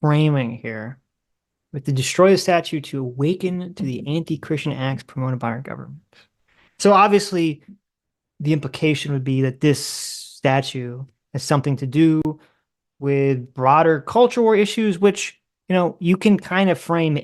[SPEAKER 1] framing here. With to destroy the statue to awaken to the anti-Christian acts promoted by our government. So obviously, the implication would be that this statue has something to do with broader culture war issues, which, you know, you can kind of frame.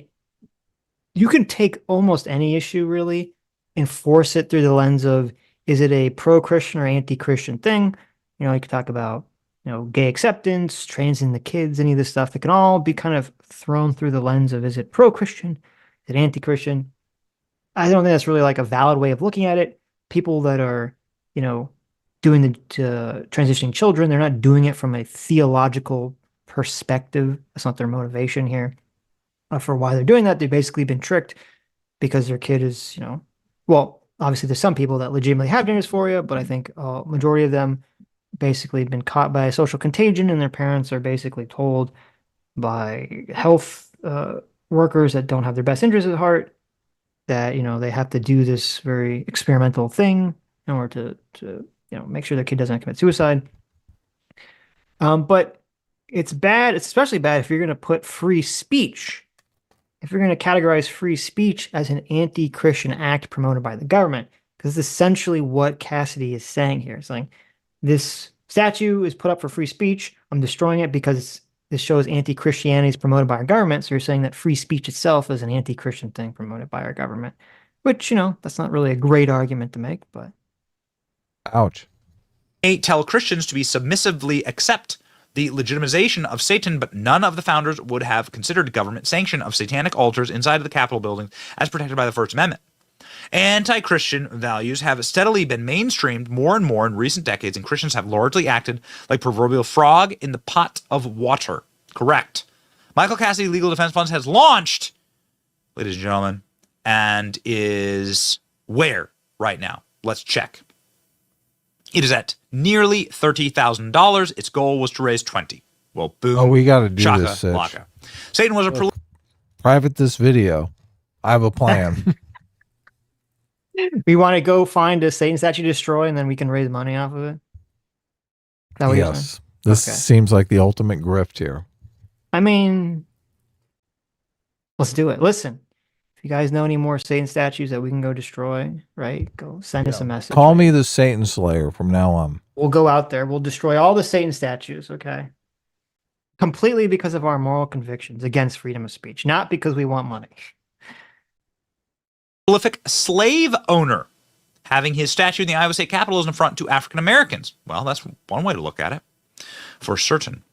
[SPEAKER 1] You can take almost any issue really and force it through the lens of, is it a pro-Christian or anti-Christian thing? You know, you could talk about, you know, gay acceptance, transing the kids, any of this stuff. It can all be kind of thrown through the lens of, is it pro-Christian? Is it anti-Christian? I don't think that's really like a valid way of looking at it. People that are, you know, doing the transitioning children, they're not doing it from a theological perspective. That's not their motivation here for why they're doing that. They've basically been tricked because their kid is, you know, well, obviously there's some people that legitimately have gender dysphoria, but I think a majority of them basically been caught by a social contagion, and their parents are basically told by health workers that don't have their best interests at heart that, you know, they have to do this very experimental thing in order to you know, make sure their kid doesn't commit suicide. But it's bad. It's especially bad if you're going to put free speech, if you're going to categorize free speech as an anti-Christian act promoted by the government, because it's essentially what Cassidy is saying here. It's like, this statue is put up for free speech. I'm destroying it because this shows anti-Christianity is promoted by our government. So you're saying that free speech itself is an anti-Christian thing promoted by our government, which, you know, that's not really a great argument to make, but.
[SPEAKER 2] Ouch.
[SPEAKER 5] Tell Christians to be submissively accept the legitimization of Satan, but none of the founders would have considered government sanction of satanic altars inside of the Capitol buildings as protected by the First Amendment. Anti-Christian values have steadily been mainstreamed more and more in recent decades, and Christians have largely acted like proverbial frog in the pot of water. Correct. Michael Cassidy Legal Defense Funds has launched, ladies and gentlemen, and is where right now? Let's check. It is at nearly $30,000. Its goal was to raise 20. Well, boom.
[SPEAKER 2] Oh, we got to do
[SPEAKER 5] shaka,
[SPEAKER 2] this, Sitch.
[SPEAKER 5] laka. Satan was a
[SPEAKER 2] Private this video. I have a plan.
[SPEAKER 1] We want to go find a Satan statue to destroy, and then we can raise money off of it. Is that what you're saying?
[SPEAKER 2] Yes. This
[SPEAKER 1] Okay.
[SPEAKER 2] seems like the ultimate grift here.
[SPEAKER 1] I mean, let's do it. Listen, if you guys know any more Satan statues that we can go destroy, right? Go send us a message.
[SPEAKER 2] Call
[SPEAKER 1] right?
[SPEAKER 2] me the Satan Slayer from now on.
[SPEAKER 1] We'll go out there. We'll destroy all the Satan statues, okay? Completely because of our moral convictions against freedom of speech, not because we want money.
[SPEAKER 5] prolific slave owner, having his statue in the Iowa State Capitol is an affront to African Americans. Well, that's one way to look at it, for certain.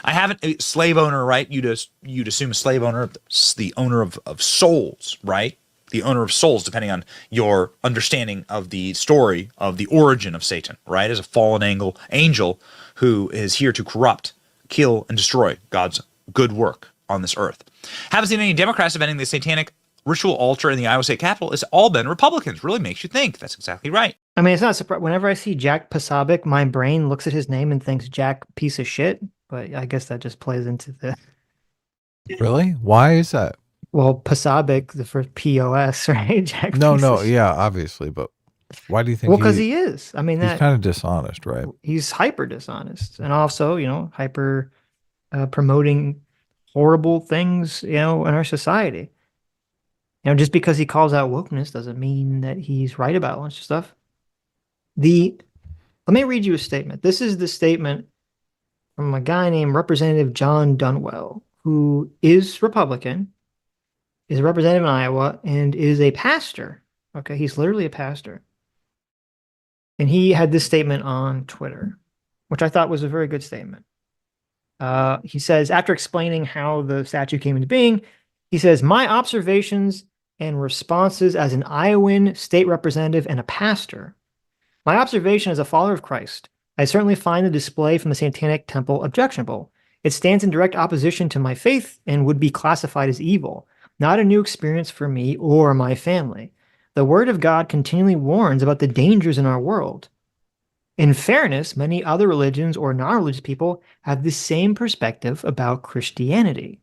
[SPEAKER 5] I haven't a slave owner, right? You'd assume a slave owner, the owner of souls, right? The owner of souls, depending on your understanding of the story of the origin of Satan, right? As a fallen angel who is here to corrupt, kill, and destroy God's good work on this earth. Haven't seen any Democrats defending the satanic ritual altar in the Iowa State Capitol. It's all been Republicans. Really makes you think. That's exactly right.
[SPEAKER 1] I mean, it's not surprising. Whenever I see Jack Posobiec, my brain looks at his name and thinks Jack piece of shit. But I guess that just plays into the...
[SPEAKER 2] Really? Why is that?
[SPEAKER 1] Well, Posobiec, the first POS, right? Jack
[SPEAKER 2] No,
[SPEAKER 1] piece
[SPEAKER 2] no,
[SPEAKER 1] of shit.
[SPEAKER 2] yeah, obviously, but why do you think?
[SPEAKER 1] Well, because he is. I mean,
[SPEAKER 2] he's
[SPEAKER 1] that
[SPEAKER 2] kind of dishonest, right?
[SPEAKER 1] he's hyper dishonest, and also, hyper promoting horrible things, in our society. Just because he calls out wokeness doesn't mean that he's right about a bunch of stuff. Let me read you a statement. This is the statement from a guy named Representative John Dunwell, who is Republican, is a representative in Iowa and is a pastor. Okay, he's literally a pastor. And he had this statement on Twitter, which I thought was a very good statement. He says, after explaining how the statue came into being, he says, my observations and responses as an Iowan state representative and a pastor. My observation as a follower of Christ, I certainly find the display from the Satanic temple objectionable. It stands in direct opposition to my faith and would be classified as evil, not a new experience for me or my family. The word of God continually warns about the dangers in our world. In fairness, many other religions or non-religious people have the same perspective about Christianity.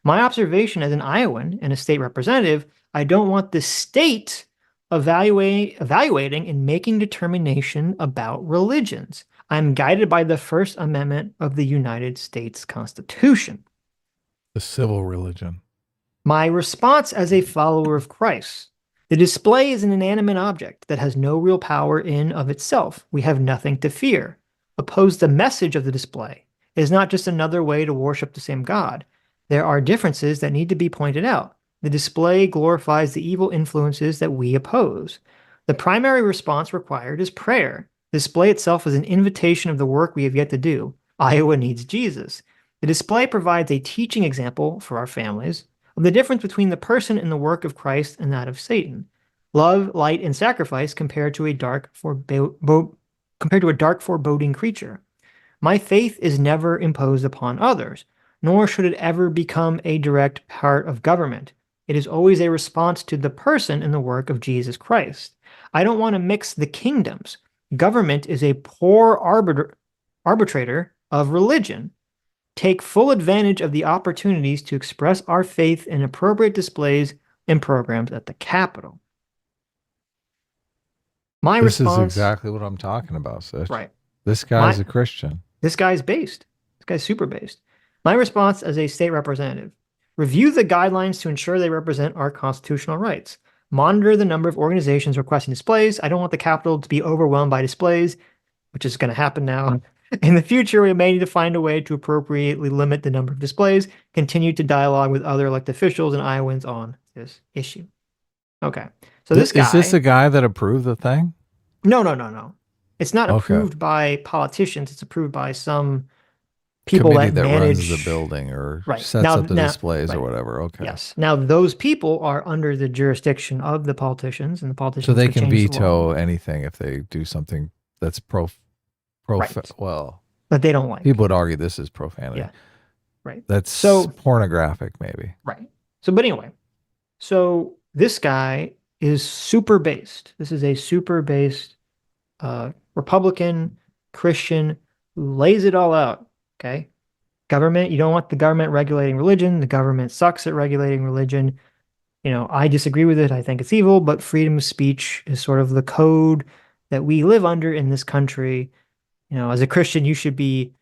[SPEAKER 1] My observation as an Iowan and a state representative, I don't want the state evaluating and making determination about religions. I'm guided by the First Amendment of the United States Constitution.
[SPEAKER 2] The civil religion.
[SPEAKER 1] My response as a follower of Christ. The display is an inanimate object that has no real power in of itself. We have nothing to fear. Oppose the message of the display. It is not just another way to worship the same God. There are differences that need to be pointed out. The display glorifies the evil influences that we oppose. The primary response required is prayer. The display itself is an invitation of the work we have yet to do. Iowa needs Jesus. The display provides a teaching example for our families of the difference between the person and the work of Christ and that of Satan. Love, light, and sacrifice compared to a dark foreboding creature. My faith is never imposed upon others, nor should it ever become a direct part of government. It is always a response to the person and the work of Jesus Christ. I don't want to mix the kingdoms. Government is a poor arbitrator of religion. Take full advantage of the opportunities to express our faith in appropriate displays and programs at the Capitol.
[SPEAKER 2] This is exactly what I'm talking about, Sitch.
[SPEAKER 1] Right.
[SPEAKER 2] This guy's a Christian.
[SPEAKER 1] This guy's based. This guy's super based. My response as a state representative. Review the guidelines to ensure they represent our constitutional rights. Monitor the number of organizations requesting displays. I don't want the Capitol to be overwhelmed by displays, which is going to happen now. In the future, we may need to find a way to appropriately limit the number of displays, continue to dialogue with other elected officials and Iowans on this issue. Okay. So this guy...
[SPEAKER 2] Is this a guy that approved the thing?
[SPEAKER 1] No. It's not approved by politicians. It's approved by some people
[SPEAKER 2] committee
[SPEAKER 1] that manage
[SPEAKER 2] runs the building or
[SPEAKER 1] right.
[SPEAKER 2] sets up the displays
[SPEAKER 1] right.
[SPEAKER 2] or whatever. Okay.
[SPEAKER 1] Yes. Now those people are under the jurisdiction of the politicians, and the politicians.
[SPEAKER 2] So they
[SPEAKER 1] could
[SPEAKER 2] can
[SPEAKER 1] change the law.
[SPEAKER 2] veto anything if they do something that's
[SPEAKER 1] Right.
[SPEAKER 2] well,
[SPEAKER 1] but they don't like.
[SPEAKER 2] People would argue this is profanity.
[SPEAKER 1] Yeah. Right.
[SPEAKER 2] That's
[SPEAKER 1] so
[SPEAKER 2] pornographic, maybe.
[SPEAKER 1] Right. So, but anyway, so this guy is super based. This is a super based Republican Christian who lays it all out. Okay. Government, you don't want the government regulating religion. The government sucks at regulating religion. You know, I disagree with it. I think it's evil, but freedom of speech is sort of the code that we live under in this country. You know, as a Christian, you should be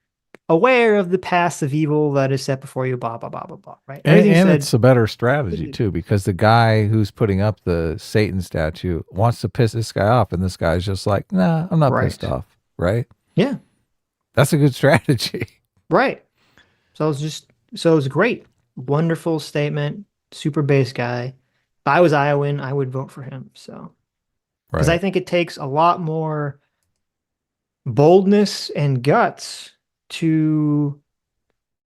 [SPEAKER 1] aware of the paths of evil that is set before you, blah, blah, blah, blah, blah, right?
[SPEAKER 2] And it's a better strategy, too, because the guy who's putting up the Satan statue wants to piss this guy off, and this guy's just like, nah, I'm not pissed off, right?
[SPEAKER 1] Yeah.
[SPEAKER 2] That's a good strategy.
[SPEAKER 1] Right. So it's great. Wonderful statement. Super base guy. If I was Iowan, I would vote for him. So, because I think it takes a lot more boldness and guts to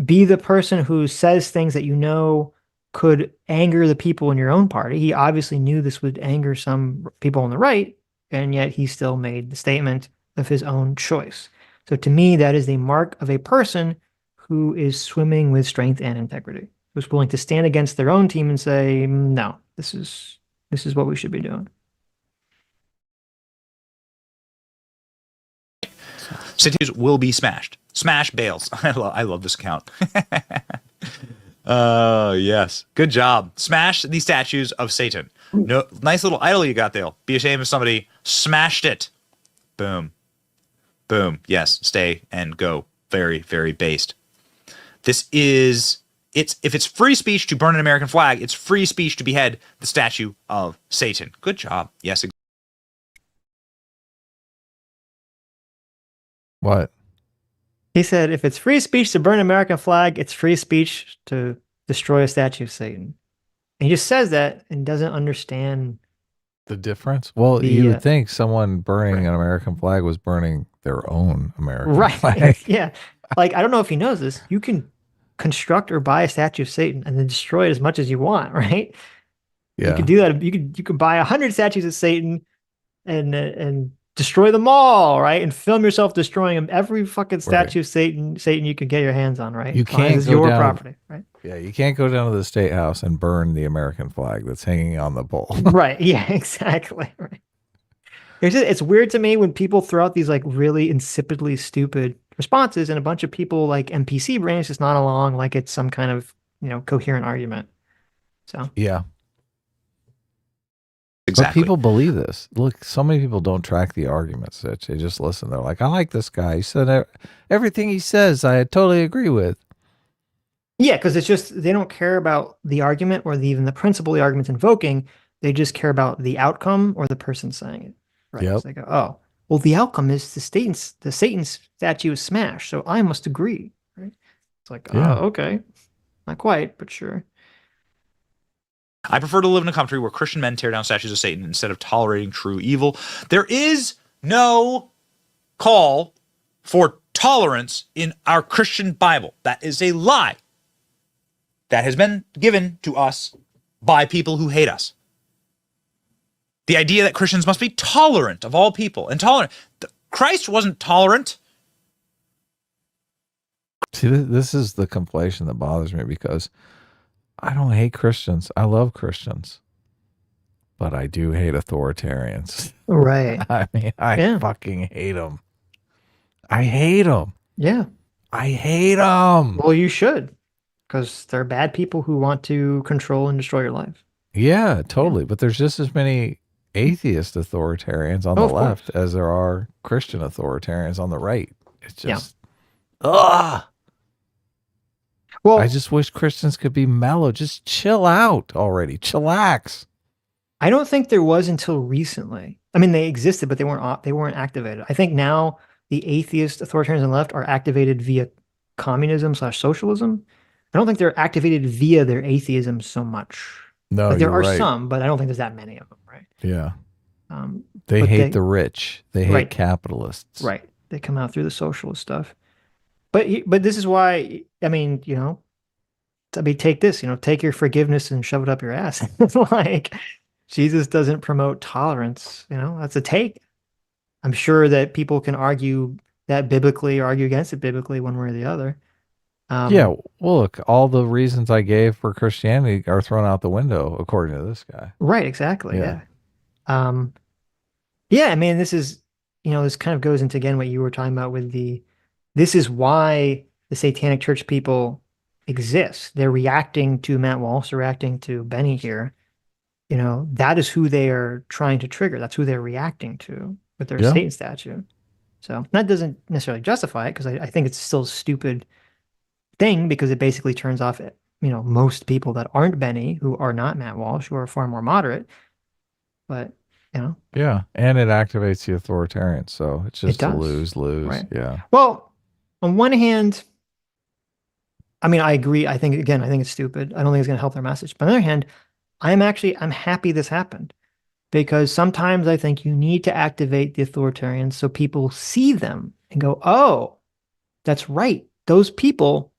[SPEAKER 1] be the person who says things that you know could anger the people in your own party. He obviously knew this would anger some people on the right, and yet he still made the statement of his own choice. So to me, that is the mark of a person who is swimming with strength and integrity, who's willing to stand against their own team and say, no, this is what we should be doing.
[SPEAKER 5] Statues will be smashed. Smash bales. I love this account. Yes. Good job. Smash these statues of Satan. No, nice little idol you got there. Be ashamed if somebody smashed it. Boom. Boom. Yes. Stay and go. Very, very based. If it's free speech to burn an American flag, it's free speech to behead the statue of Satan. Good job. Yes.
[SPEAKER 2] What?
[SPEAKER 1] He said, if it's free speech to burn an American flag, it's free speech to destroy a statue of Satan. And he just says that and doesn't understand
[SPEAKER 2] The difference? Well,
[SPEAKER 1] the
[SPEAKER 2] you would think someone burning
[SPEAKER 1] right.
[SPEAKER 2] an American flag was burning their own American
[SPEAKER 1] right.
[SPEAKER 2] flag.
[SPEAKER 1] Yeah. Like, I don't know if he knows this. You can construct or buy a statue of Satan and then destroy it as much as you want, right? You could
[SPEAKER 2] Yeah.
[SPEAKER 1] do that. You could buy 100 statues of Satan and destroy them all, right? And film yourself destroying them. Every fucking
[SPEAKER 2] Right.
[SPEAKER 1] statue of Satan you could get your hands on, right?
[SPEAKER 2] You
[SPEAKER 1] As long as
[SPEAKER 2] can't
[SPEAKER 1] it's
[SPEAKER 2] go
[SPEAKER 1] your
[SPEAKER 2] down.
[SPEAKER 1] property, right?
[SPEAKER 2] Yeah, you can't go down to the state house and burn the American flag that's hanging on the pole.
[SPEAKER 1] Right. Yeah, exactly. Right. It's weird to me when people throw out these like really insipidly stupid responses and a bunch of people like NPC brains just nod along like it's some kind of, coherent argument. So,
[SPEAKER 2] Yeah.
[SPEAKER 5] Exactly.
[SPEAKER 2] But people believe this. Look, so many people don't track the arguments. Sitch. They just listen. They're like, I like this guy. He said everything he says, I totally agree with.
[SPEAKER 1] yeah, because it's just they don't care about the argument or even the principle the argument's invoking. They just care about the outcome or the person saying it. Right.
[SPEAKER 2] Yep.
[SPEAKER 1] So they go, oh, well, the outcome is the Satan's statue is smashed, so I must agree. Right. It's like,
[SPEAKER 2] Yeah.
[SPEAKER 1] oh, okay. Not quite, but sure.
[SPEAKER 5] I prefer to live in a country where Christian men tear down statues of Satan instead of tolerating true evil. There is no call for tolerance in our Christian Bible. That is a lie that has been given to us by people who hate us. The idea that Christians must be tolerant of all people and tolerant. Christ wasn't tolerant.
[SPEAKER 2] See, this is the conflation that bothers me because I don't hate Christians. I love Christians. But I do hate authoritarians.
[SPEAKER 1] Right.
[SPEAKER 2] I mean, I fucking hate them. I hate them.
[SPEAKER 1] Yeah.
[SPEAKER 2] I hate them.
[SPEAKER 1] Well, you should, because they're bad people who want to control and destroy your life.
[SPEAKER 2] Yeah, totally. But there's just as many atheist authoritarians on the left as there are Christian authoritarians on the right. It's just, ugh.
[SPEAKER 1] Well,
[SPEAKER 2] I just wish Christians could be mellow. Just chill out already. Chillax.
[SPEAKER 1] I don't think there was until recently. I mean, they existed, but they weren't activated. I think now the atheist authoritarians on the left are activated via communism/socialism. I don't think they're activated via their atheism so much.
[SPEAKER 2] No,
[SPEAKER 1] like, there are
[SPEAKER 2] right.
[SPEAKER 1] some, but I don't think there's that many of them, right?
[SPEAKER 2] Yeah.
[SPEAKER 1] They
[SPEAKER 2] hate the rich. They hate
[SPEAKER 1] right.
[SPEAKER 2] capitalists.
[SPEAKER 1] Right. They come out through the socialist stuff. But this is why, I mean, take this, take your forgiveness and shove it up your ass. It's like Jesus doesn't promote tolerance, that's a take. I'm sure that people can argue that biblically or argue against it biblically one way or the other.
[SPEAKER 2] Yeah, well, look, all the reasons I gave for Christianity are thrown out the window, according to this guy.
[SPEAKER 1] Right, exactly.
[SPEAKER 2] Yeah.
[SPEAKER 1] Yeah, I mean, this is, this kind of goes into, again, what you were talking about with this is why the Satanic Church people exist. They're reacting to Matt Walsh, they're reacting to Benny here. That is who they are trying to trigger. That's who they're reacting to with their Satan statue. So that doesn't necessarily justify it, because I think it's still a stupid thing, because it basically turns off, most people that aren't Benny, who are not Matt Walsh, who are far more moderate. But,
[SPEAKER 2] Yeah, and it activates the authoritarians, so it's just a lose-lose.
[SPEAKER 1] Right.
[SPEAKER 2] Yeah.
[SPEAKER 1] Well, on one hand, I mean, I agree. I think it's stupid. I don't think it's going to help their message. But on the other hand, I'm happy this happened, because sometimes I think you need to activate the authoritarians so people see them and go, oh, that's right. Those people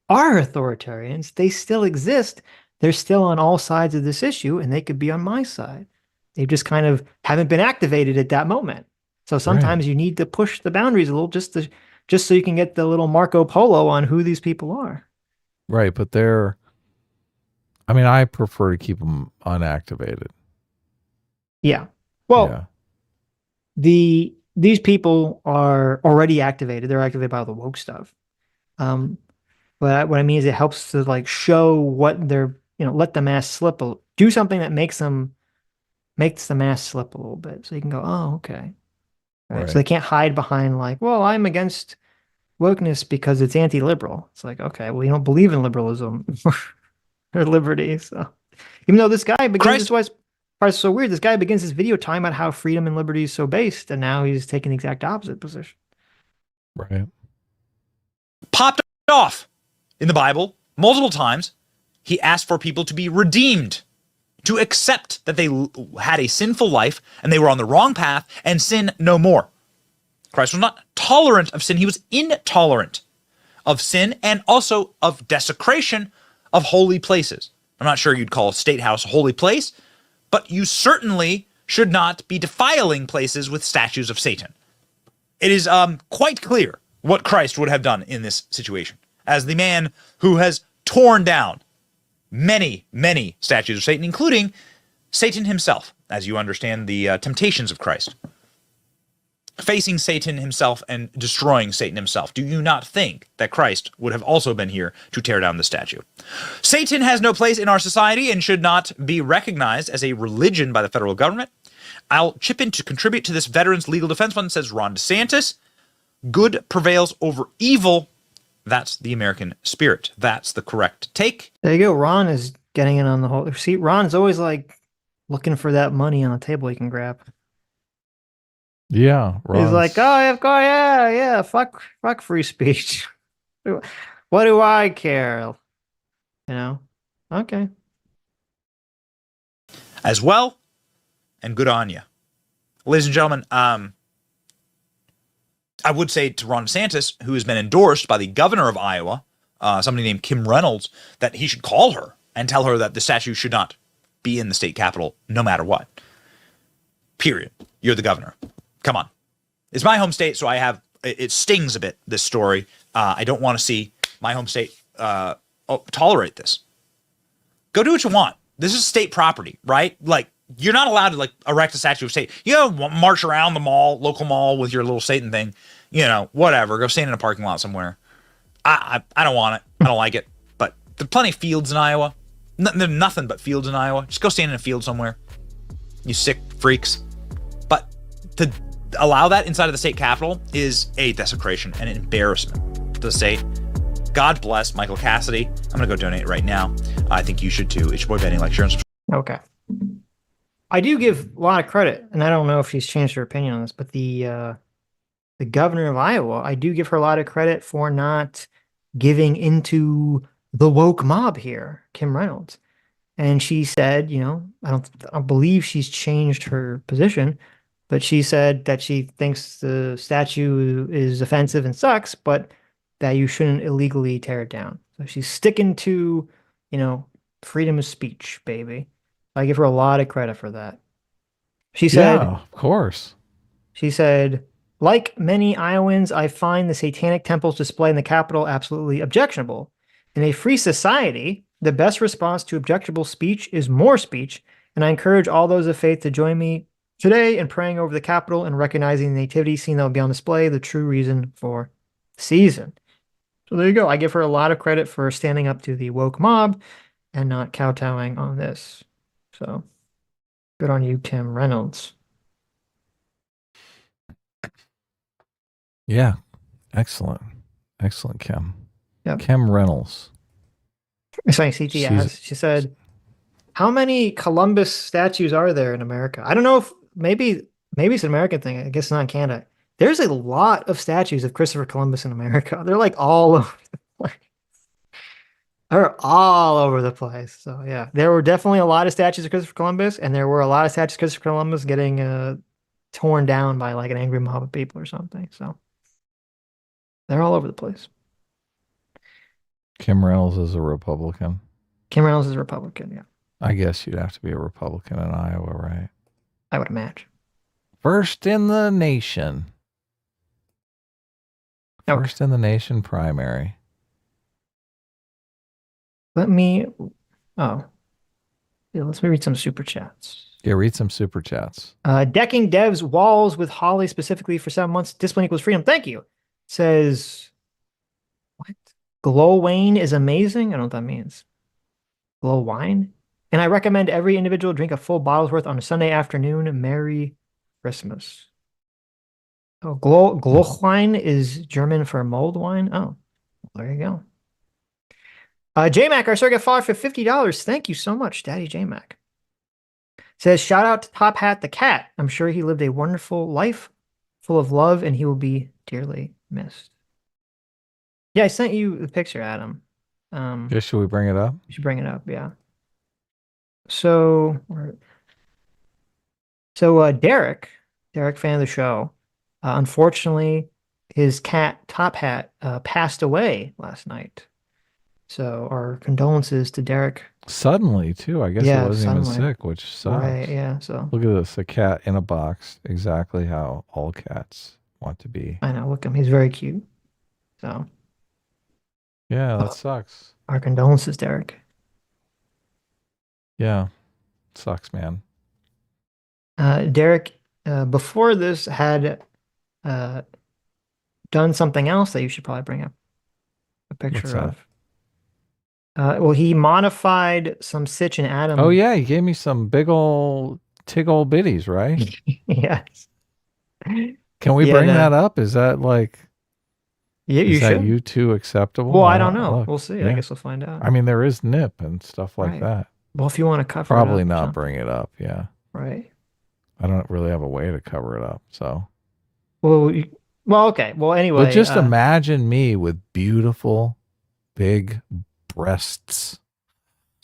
[SPEAKER 1] are authoritarians. They still exist. They're still on all sides of this issue, and they could be on my side. They just kind of haven't been activated at that moment. So sometimes you need to push the boundaries a little, just so you can get the little Marco Polo on who these people are.
[SPEAKER 2] Right, but I prefer to keep them unactivated.
[SPEAKER 1] Yeah. Well, these people are already activated. They're activated by all the woke stuff. But what I mean is it helps to like show what they're, let the mask slip, do something that makes the mask slip a little bit. So you can go, oh, okay. Right. So they can't hide behind like, well, I'm against wokeness because it's anti-liberal. It's like, okay, well, you don't believe in liberalism or liberty. So even though this guy begins, this is why it's so weird. This guy begins his video talking about how freedom and liberty is so based, and now he's taking the exact opposite position.
[SPEAKER 2] Right.
[SPEAKER 5] Popped off in the Bible multiple times. He asked for people to be redeemed, to accept that they had a sinful life and they were on the wrong path and sin no more. Christ was not tolerant of sin. He was intolerant of sin and also of desecration of holy places. I'm not sure you'd call a state house a holy place, but you certainly should not be defiling places with statues of Satan. It is quite clear what Christ would have done in this situation, as the man who has torn down many, many statues of Satan, including Satan himself, as you understand the temptations of Christ. Facing Satan himself and destroying Satan himself. Do you not think that Christ would have also been here to tear down the statue? Satan has no place in our society and should not be recognized as a religion by the federal government. I'll chip in to contribute to this Veterans Legal Defense Fund, says Ron DeSantis. Good prevails over evil. That's the American spirit. That's the correct take.
[SPEAKER 1] There you go. Ron is getting in on the whole. See, Ron's always like looking for that money on the table he can grab.
[SPEAKER 2] Yeah,
[SPEAKER 1] He's like, oh, of course, yeah, fuck free speech. What do I care? You know? Okay.
[SPEAKER 5] As well, and good on you. Ladies and gentlemen, I would say to Ron DeSantis, who has been endorsed by the governor of Iowa, somebody named Kim Reynolds, that he should call her and tell her that the statue should not be in the state capitol no matter what. Period. You're the governor. Come on. It's my home state, so it stings a bit, this story. I don't want to see my home state tolerate this. Go do what you want. This is state property, right? Like, you're not allowed to, like, erect a statue of Satan. You know, march around the mall, local mall with your little Satan thing. You know, whatever. Go stand in a parking lot somewhere. I don't want it. I don't like it. But there's plenty of fields in Iowa. There's nothing but fields in Iowa. Just go stand in a field somewhere. You sick freaks. But to allow that inside of the state capitol is a desecration and an embarrassment to the state. God bless Michael Cassidy. I'm going to go donate right now. I think you should too. It's your boy Benny. Like, share, and subscribe.
[SPEAKER 1] Okay. I do give a lot of credit, and I don't know if she's changed her opinion on this, but the governor of Iowa, I do give her a lot of credit for not giving into the woke mob here, Kim Reynolds. And she said, you know, I don't believe she's changed her position, but she said that she thinks the statue is offensive and sucks, but that you shouldn't illegally tear it down. So she's sticking to, you know, freedom of speech, baby. I give her a lot of credit for that. She said,
[SPEAKER 2] yeah, of course.
[SPEAKER 1] She said, like many Iowans, I find the satanic temples display in the Capitol absolutely objectionable. In a free society, the best response to objectionable speech is more speech, and I encourage all those of faith to join me today in praying over the Capitol and recognizing the nativity scene that will be on display, the true reason for the season. So there you go. I give her a lot of credit for standing up to the woke mob and not kowtowing on this. So good on you, Kim Reynolds.
[SPEAKER 2] Yeah. Excellent. Excellent, Kim.
[SPEAKER 1] Yep.
[SPEAKER 2] Kim Reynolds.
[SPEAKER 1] Sorry, CT she said, how many Columbus statues are there in America? I don't know if maybe it's an American thing. I guess not in Canada. There's a lot of statues of Christopher Columbus in America. They're like all over the place. They're all over the place. So yeah, there were definitely a lot of statues of Christopher Columbus, and there were a lot of statues of Christopher Columbus getting torn down by like an angry mob of people or something. So they're all over the place.
[SPEAKER 2] Kim Reynolds is a Republican.
[SPEAKER 1] Kim Reynolds is a Republican, yeah.
[SPEAKER 2] I guess you'd have to be a Republican in Iowa, right?
[SPEAKER 1] I would imagine.
[SPEAKER 2] First in the nation.
[SPEAKER 1] Okay.
[SPEAKER 2] First in the nation primary.
[SPEAKER 1] Let me read some super chats.
[SPEAKER 2] Yeah, read some super chats.
[SPEAKER 1] Decking devs walls with Holly specifically for 7 months. Discipline equals freedom. Thank you. Says, what? Glow Wayne is amazing. I don't know what that means. Glow wine? And I recommend every individual drink a full bottle's worth on a Sunday afternoon. Merry Christmas. Oh, Glochwein is German for mulled wine. Oh, well, there you go. JMac, our circuit follower for $50. Thank you so much, Daddy JMac. Says, shout out to Top Hat the cat. I'm sure he lived a wonderful life full of love, and he will be dearly missed. Yeah, I sent you the picture, Adam.
[SPEAKER 2] Yeah, should we bring it up?
[SPEAKER 1] We should bring it up, yeah. So, Derek, fan of the show, unfortunately, his cat Top Hat passed away last night. So our condolences to Derek.
[SPEAKER 2] Suddenly, too. I guess he
[SPEAKER 1] Yeah,
[SPEAKER 2] wasn't even
[SPEAKER 1] suddenly.
[SPEAKER 2] sick, which sucks.
[SPEAKER 1] Right, yeah. So
[SPEAKER 2] Look at this, a cat in a box, exactly how all cats want to be.
[SPEAKER 1] I know, look at him. He's very cute. So
[SPEAKER 2] Yeah, that sucks.
[SPEAKER 1] our condolences, Derek.
[SPEAKER 2] Yeah, sucks, man.
[SPEAKER 1] Derek, before this, had done something else that you should probably bring up a picture
[SPEAKER 2] that?
[SPEAKER 1] of. Well, he modified some Sitch and Adam.
[SPEAKER 2] Oh yeah, he gave me some big old tiggle bitties, right?
[SPEAKER 1] Yes.
[SPEAKER 2] Can we bring that up? Is that like,
[SPEAKER 1] yeah, you
[SPEAKER 2] is that
[SPEAKER 1] should.
[SPEAKER 2] you two acceptable?
[SPEAKER 1] Well, I don't know.
[SPEAKER 2] Look,
[SPEAKER 1] We'll see.
[SPEAKER 2] yeah.
[SPEAKER 1] I guess we'll find out.
[SPEAKER 2] I mean, there is nip and stuff like
[SPEAKER 1] Right.
[SPEAKER 2] that.
[SPEAKER 1] Well, if you want to cover
[SPEAKER 2] Probably
[SPEAKER 1] it up,
[SPEAKER 2] not bring it up. Yeah.
[SPEAKER 1] right.
[SPEAKER 2] I don't really have a way to cover it up. So,
[SPEAKER 1] Well, okay. Well, anyway,
[SPEAKER 2] but just imagine me with beautiful, big breasts.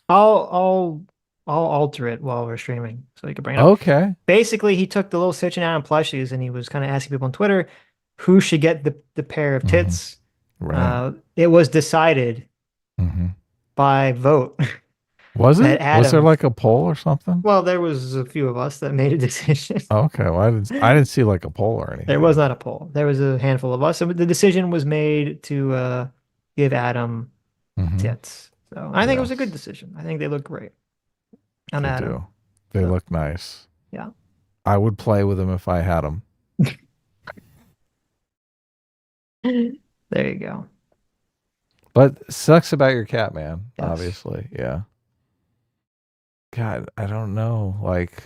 [SPEAKER 1] I'll alter it while we're streaming so you can bring it up.
[SPEAKER 2] Okay.
[SPEAKER 1] Basically, he took the little Sitch and Adam plushies and he was kind of asking people on Twitter who should get the pair of tits.
[SPEAKER 2] Right.
[SPEAKER 1] It was decided by vote.
[SPEAKER 2] Was it?
[SPEAKER 1] Adam,
[SPEAKER 2] was there like a poll or something?
[SPEAKER 1] Well, there was a few of us that made a decision.
[SPEAKER 2] Okay. Well, I didn't see like a poll or anything.
[SPEAKER 1] There was not a poll. There was a handful of us. So the decision was made to give Adam tits. So I think it was a good decision. I think they look great. On Adam.
[SPEAKER 2] Do. They look nice.
[SPEAKER 1] Yeah.
[SPEAKER 2] I would play with them if I had them.
[SPEAKER 1] There you go.
[SPEAKER 2] But sucks about your cat, man.
[SPEAKER 1] Yes.
[SPEAKER 2] Obviously. Yeah. God, I don't know. Like,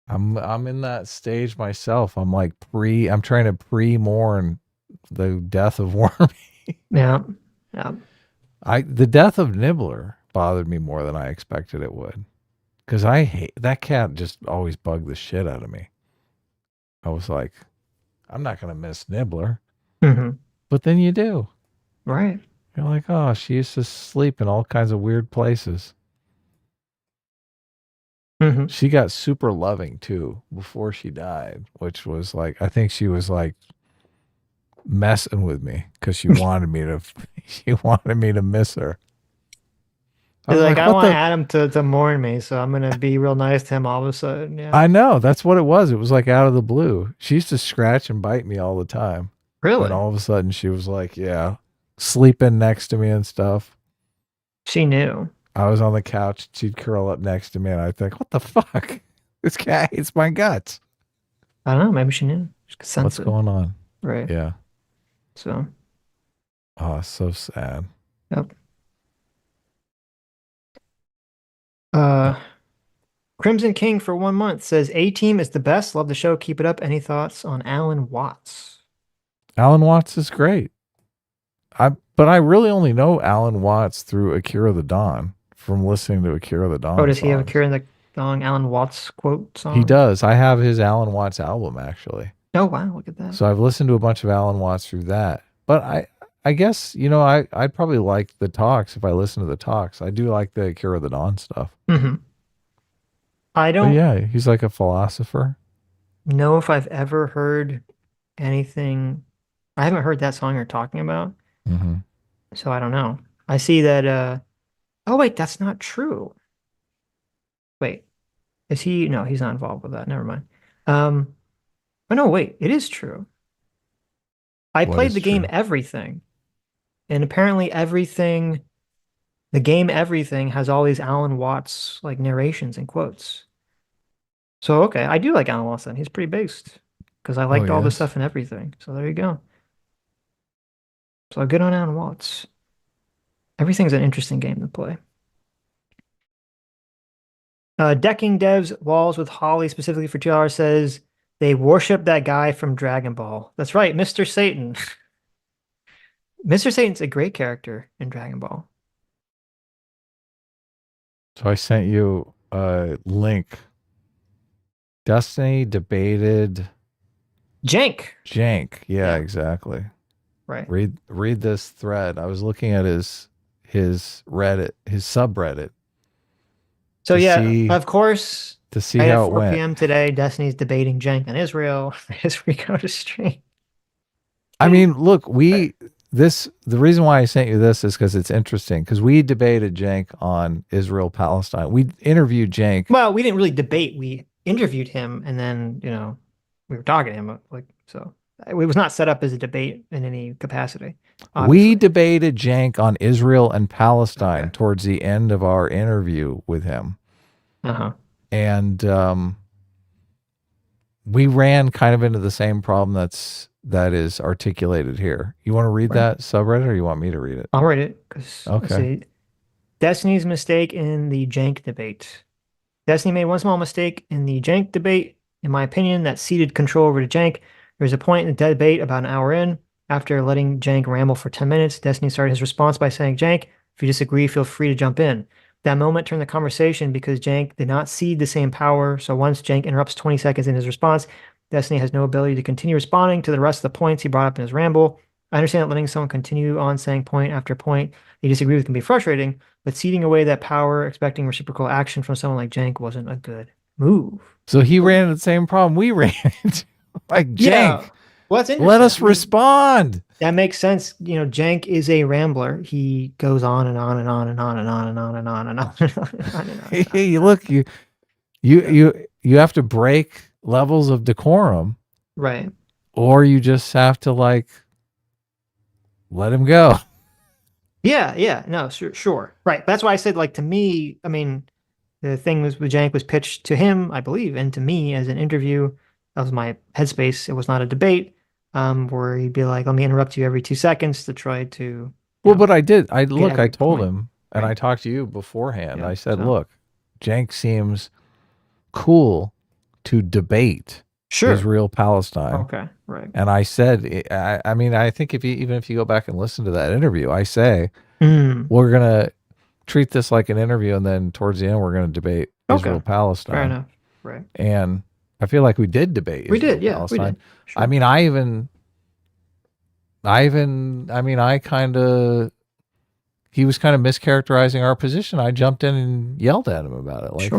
[SPEAKER 2] I'm in that stage myself. I'm like I'm trying to pre-mourn the death of Wormy.
[SPEAKER 1] Yeah. Yeah.
[SPEAKER 2] The death of Nibbler bothered me more than I expected it would. Because I hate that cat, just always bugged the shit out of me. I was like, I'm not gonna miss Nibbler. But then you do.
[SPEAKER 1] Right.
[SPEAKER 2] You're like, oh, she used to sleep in all kinds of weird places. She got super loving too before she died, which was like, I think she was like messing with me because she wanted me to miss her.
[SPEAKER 1] I was like, I want Adam to mourn me, so I'm gonna be real nice to him all of a sudden. Yeah.
[SPEAKER 2] I know, that's what it was. It was like out of the blue. She used to scratch and bite me all the time.
[SPEAKER 1] Really?
[SPEAKER 2] And all of a sudden she was like, yeah, sleeping next to me and stuff.
[SPEAKER 1] She knew.
[SPEAKER 2] I was on the couch. She'd curl up next to me, and I'd think, "What the fuck? This cat hates my guts."
[SPEAKER 1] I don't know. Maybe she knew. She could sense
[SPEAKER 2] What's going on?
[SPEAKER 1] Right.
[SPEAKER 2] Yeah.
[SPEAKER 1] So.
[SPEAKER 2] Oh, so sad.
[SPEAKER 1] Yep. Crimson King for 1 month says A-Team is the best. Love the show. Keep it up. Any thoughts on Alan Watts?
[SPEAKER 2] Alan Watts is great. But I really only know Alan Watts through Akira the Dawn from listening to Akira the Dawn.
[SPEAKER 1] Oh, does he have Akira the Dawn Alan Watts quote song?
[SPEAKER 2] He does. I have his Alan Watts album actually.
[SPEAKER 1] Oh wow, look at that.
[SPEAKER 2] So I've listened to a bunch of Alan Watts through that. But I guess, I'd probably like the talks if I listen to the talks. I do like the Akira the Dawn stuff.
[SPEAKER 1] I don't.
[SPEAKER 2] But yeah, he's like a philosopher.
[SPEAKER 1] Know if I've ever heard anything. I haven't heard that song you're talking about. So I don't know. I see that. Oh wait, that's not true. Wait, is he? No, he's not involved with that. Never mind. Oh no, wait, it is true. I played the game Everything, and apparently the game Everything has all these Alan Watts like narrations and quotes. So okay, I do like Alan Watts then. He's pretty based because I liked all the stuff in Everything. So there you go. So good on Alan Watts. Everything's an interesting game to play. Decking Devs Walls with Holly specifically for $2 says they worship that guy from Dragon Ball. That's right, Mr. Satan. Mr. Satan's a great character in Dragon Ball.
[SPEAKER 2] So I sent you a link. Destiny debated
[SPEAKER 1] Jank.
[SPEAKER 2] Yeah, exactly.
[SPEAKER 1] Right.
[SPEAKER 2] Read this thread. I was looking at his Reddit, his subreddit.
[SPEAKER 1] So
[SPEAKER 2] to
[SPEAKER 1] yeah,
[SPEAKER 2] see,
[SPEAKER 1] of course,
[SPEAKER 2] to see
[SPEAKER 1] right at
[SPEAKER 2] how it
[SPEAKER 1] 4
[SPEAKER 2] went.
[SPEAKER 1] p.m. today, Destiny's debating Cenk on Israel as we go to stream.
[SPEAKER 2] I mean, look, the reason why I sent you this is because it's interesting, because we debated Cenk on Israel Palestine. We interviewed Cenk.
[SPEAKER 1] Well, we didn't really debate. We interviewed him, and then we were talking to him. Like, so it was not set up as a debate in any capacity. Obviously.
[SPEAKER 2] We debated Cenk on Israel and Palestine
[SPEAKER 1] Okay.
[SPEAKER 2] towards the end of our interview with him.
[SPEAKER 1] Uh-huh.
[SPEAKER 2] And we ran kind of into the same problem that is articulated here. You want to read that subreddit, or you want me to read it?
[SPEAKER 1] I'll read it because
[SPEAKER 2] Okay.
[SPEAKER 1] Destiny's mistake in the Cenk debate. Destiny made one small mistake in the Cenk debate, in my opinion, that ceded control over to Cenk. There was a point in the debate about an hour in. After letting Cenk ramble for 10 minutes, Destiny started his response by saying, "Cenk, if you disagree, feel free to jump in." That moment turned the conversation because Cenk did not cede the same power. So once Cenk interrupts 20 seconds in his response, Destiny has no ability to continue responding to the rest of the points he brought up in his ramble. I understand that letting someone continue on saying point after point you disagree with can be frustrating, but ceding away that power, expecting reciprocal action from someone like Cenk wasn't a good move.
[SPEAKER 2] So he ran into the same problem we ran into. Like, Cenk,
[SPEAKER 1] well, that's interesting.
[SPEAKER 2] let us respond.
[SPEAKER 1] That makes sense. Cenk is a rambler. He goes on and on and on and on and on and on and on and on and on and on. And on.
[SPEAKER 2] Hey, look, you have to break levels of decorum,
[SPEAKER 1] Right.
[SPEAKER 2] or you just have to like let him go.
[SPEAKER 1] Yeah. No, sure. Right. That's why I said, like, to me, I mean, the thing was with Cenk was pitched to him, I believe, and to me as an interview. That was my headspace. It was not a debate, where he'd be like, "Let me interrupt you every 2 seconds to try to."
[SPEAKER 2] Well, but I did. I
[SPEAKER 1] every
[SPEAKER 2] told
[SPEAKER 1] point.
[SPEAKER 2] him, and
[SPEAKER 1] Right.
[SPEAKER 2] I talked to you beforehand.
[SPEAKER 1] Yeah,
[SPEAKER 2] I said,
[SPEAKER 1] so.
[SPEAKER 2] look, Cenk seems cool to debate
[SPEAKER 1] Sure.
[SPEAKER 2] Israel Palestine.
[SPEAKER 1] Okay. Right.
[SPEAKER 2] And I said, I mean, I think even if you go back and listen to that interview, I say we're gonna treat this like an interview, and then towards the end we're gonna debate Israel Palestine.
[SPEAKER 1] Fair enough. Right.
[SPEAKER 2] And I feel like we did debate Israel
[SPEAKER 1] We did. Yeah.
[SPEAKER 2] Palestine.
[SPEAKER 1] We did. Sure.
[SPEAKER 2] I mean, he was kind of mischaracterizing our position. I jumped in and yelled at him about it. Like,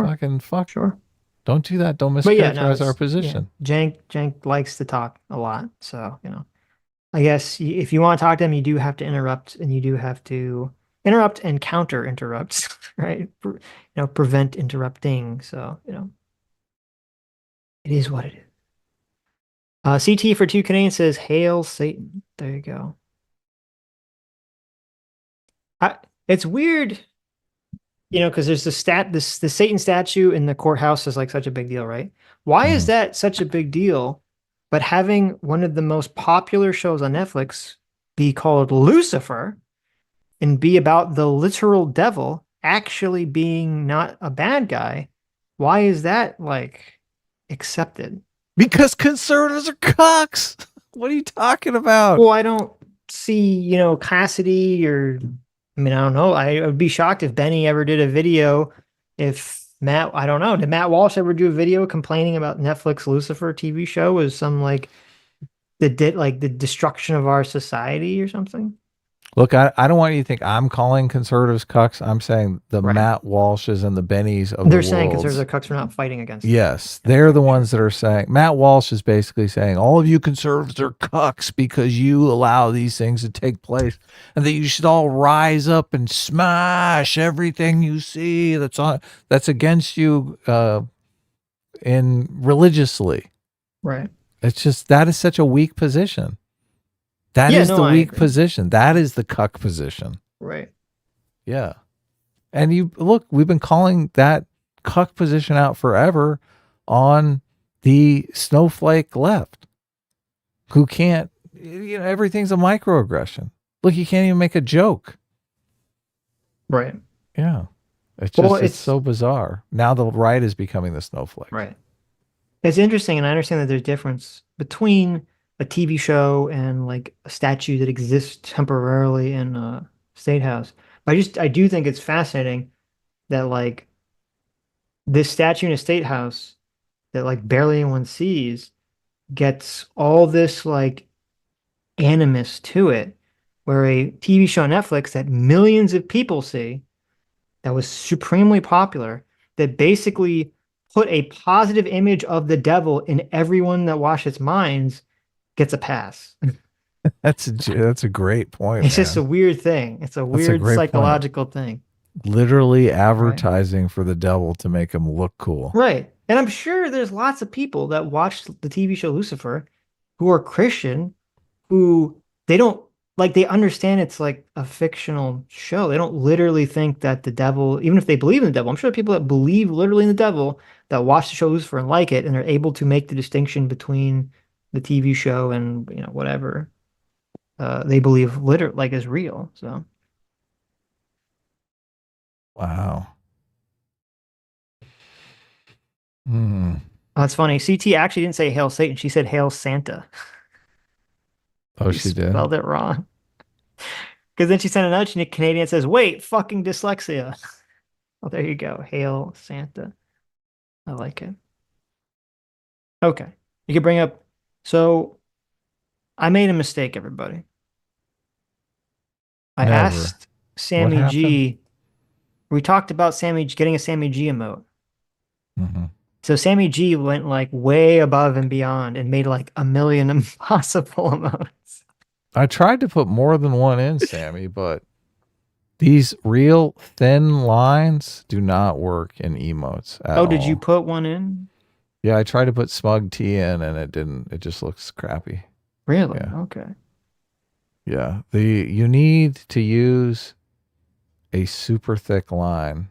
[SPEAKER 2] fuck.
[SPEAKER 1] Sure.
[SPEAKER 2] Don't do that. Don't mischaracterize our position.
[SPEAKER 1] Yeah. Cenk likes to talk a lot. So, I guess if you want to talk to him, you do have to interrupt, and you do have to interrupt and counter interrupts, right? Prevent interrupting. So, it is what it is. CT for 2 Canadians says, "Hail Satan." There you go. It's weird, because there's the Satan statue in the courthouse is like such a big deal, right? Why is that such a big deal? But having one of the most popular shows on Netflix be called Lucifer and be about the literal devil actually being not a bad guy, why is that like accepted?
[SPEAKER 2] Because conservatives are cucks. What are you talking about?
[SPEAKER 1] Well, I don't see, Cassidy or, I mean, I don't know. I would be shocked if Benny ever did a video. If I don't know. Did Matt Walsh ever do a video complaining about Netflix Lucifer TV show as some like the destruction of our society or something?
[SPEAKER 2] Look, I don't want you to think I'm calling conservatives cucks. I'm saying the Matt Walshes and the Bennies of
[SPEAKER 1] They're
[SPEAKER 2] the
[SPEAKER 1] saying
[SPEAKER 2] world.
[SPEAKER 1] conservative cucks are not fighting against
[SPEAKER 2] Yes, they're the ones that are saying. Matt Walsh is basically saying all of you conservatives are cucks because you allow these things to take place, and that you should all rise up and smash everything you see that's against you in religiously.
[SPEAKER 1] Right.
[SPEAKER 2] It's just that is such a weak position. That is the weak position. That is the cuck position.
[SPEAKER 1] Right.
[SPEAKER 2] Yeah. And we've been calling that cuck position out forever on the snowflake left, who can't, everything's a microaggression. Look, you can't even make a joke.
[SPEAKER 1] Right.
[SPEAKER 2] Yeah. It's just, it's so bizarre. Now the right is becoming the snowflake.
[SPEAKER 1] Right. It's interesting, and I understand that there's a difference between a TV show and like a statue that exists temporarily in a state house. But I do think it's fascinating that like this statue in a state house that like barely anyone sees gets all this like animus to it, where a TV show on Netflix that millions of people see, that was supremely popular, that basically put a positive image of the devil in everyone that watched its minds, gets a pass.
[SPEAKER 2] That's a great point,
[SPEAKER 1] It's just a
[SPEAKER 2] man.
[SPEAKER 1] weird thing. It's a
[SPEAKER 2] That's a
[SPEAKER 1] weird
[SPEAKER 2] great point.
[SPEAKER 1] psychological thing.
[SPEAKER 2] Literally advertising for the devil to make him look cool.
[SPEAKER 1] Right. And I'm sure there's lots of people that watch the TV show Lucifer who are Christian, who they don't like, they understand it's like a fictional show. They don't literally think that the devil, even if they believe in the devil, I'm sure people that believe literally in the devil that watch the show Lucifer and like it, and they're able to make the distinction between the TV show and, whatever they believe literally like is real. So
[SPEAKER 2] Wow. Hmm.
[SPEAKER 1] that's funny. CT actually didn't say Hail Satan. She said Hail Santa.
[SPEAKER 2] Oh, she did.
[SPEAKER 1] Spelled it wrong. Because then she sent another Canadian that says, wait, fucking dyslexia. Oh, there you go. Hail Santa. I like it. Okay. You can bring up. So I made a mistake, everybody. I
[SPEAKER 2] Never.
[SPEAKER 1] asked Sammy
[SPEAKER 2] happened?
[SPEAKER 1] G. We talked about getting a Sammy G emote.
[SPEAKER 2] Mm-hmm.
[SPEAKER 1] So Sammy G went like way above and beyond and made like a million impossible emotes.
[SPEAKER 2] I tried to put more than one in, Sammy, but these real thin lines do not work in emotes at all.
[SPEAKER 1] Oh, did you put one in?
[SPEAKER 2] Yeah, I tried to put smug T in and it didn't. It just looks crappy.
[SPEAKER 1] Really?
[SPEAKER 2] Yeah.
[SPEAKER 1] Okay.
[SPEAKER 2] Yeah. You need to use a super thick line.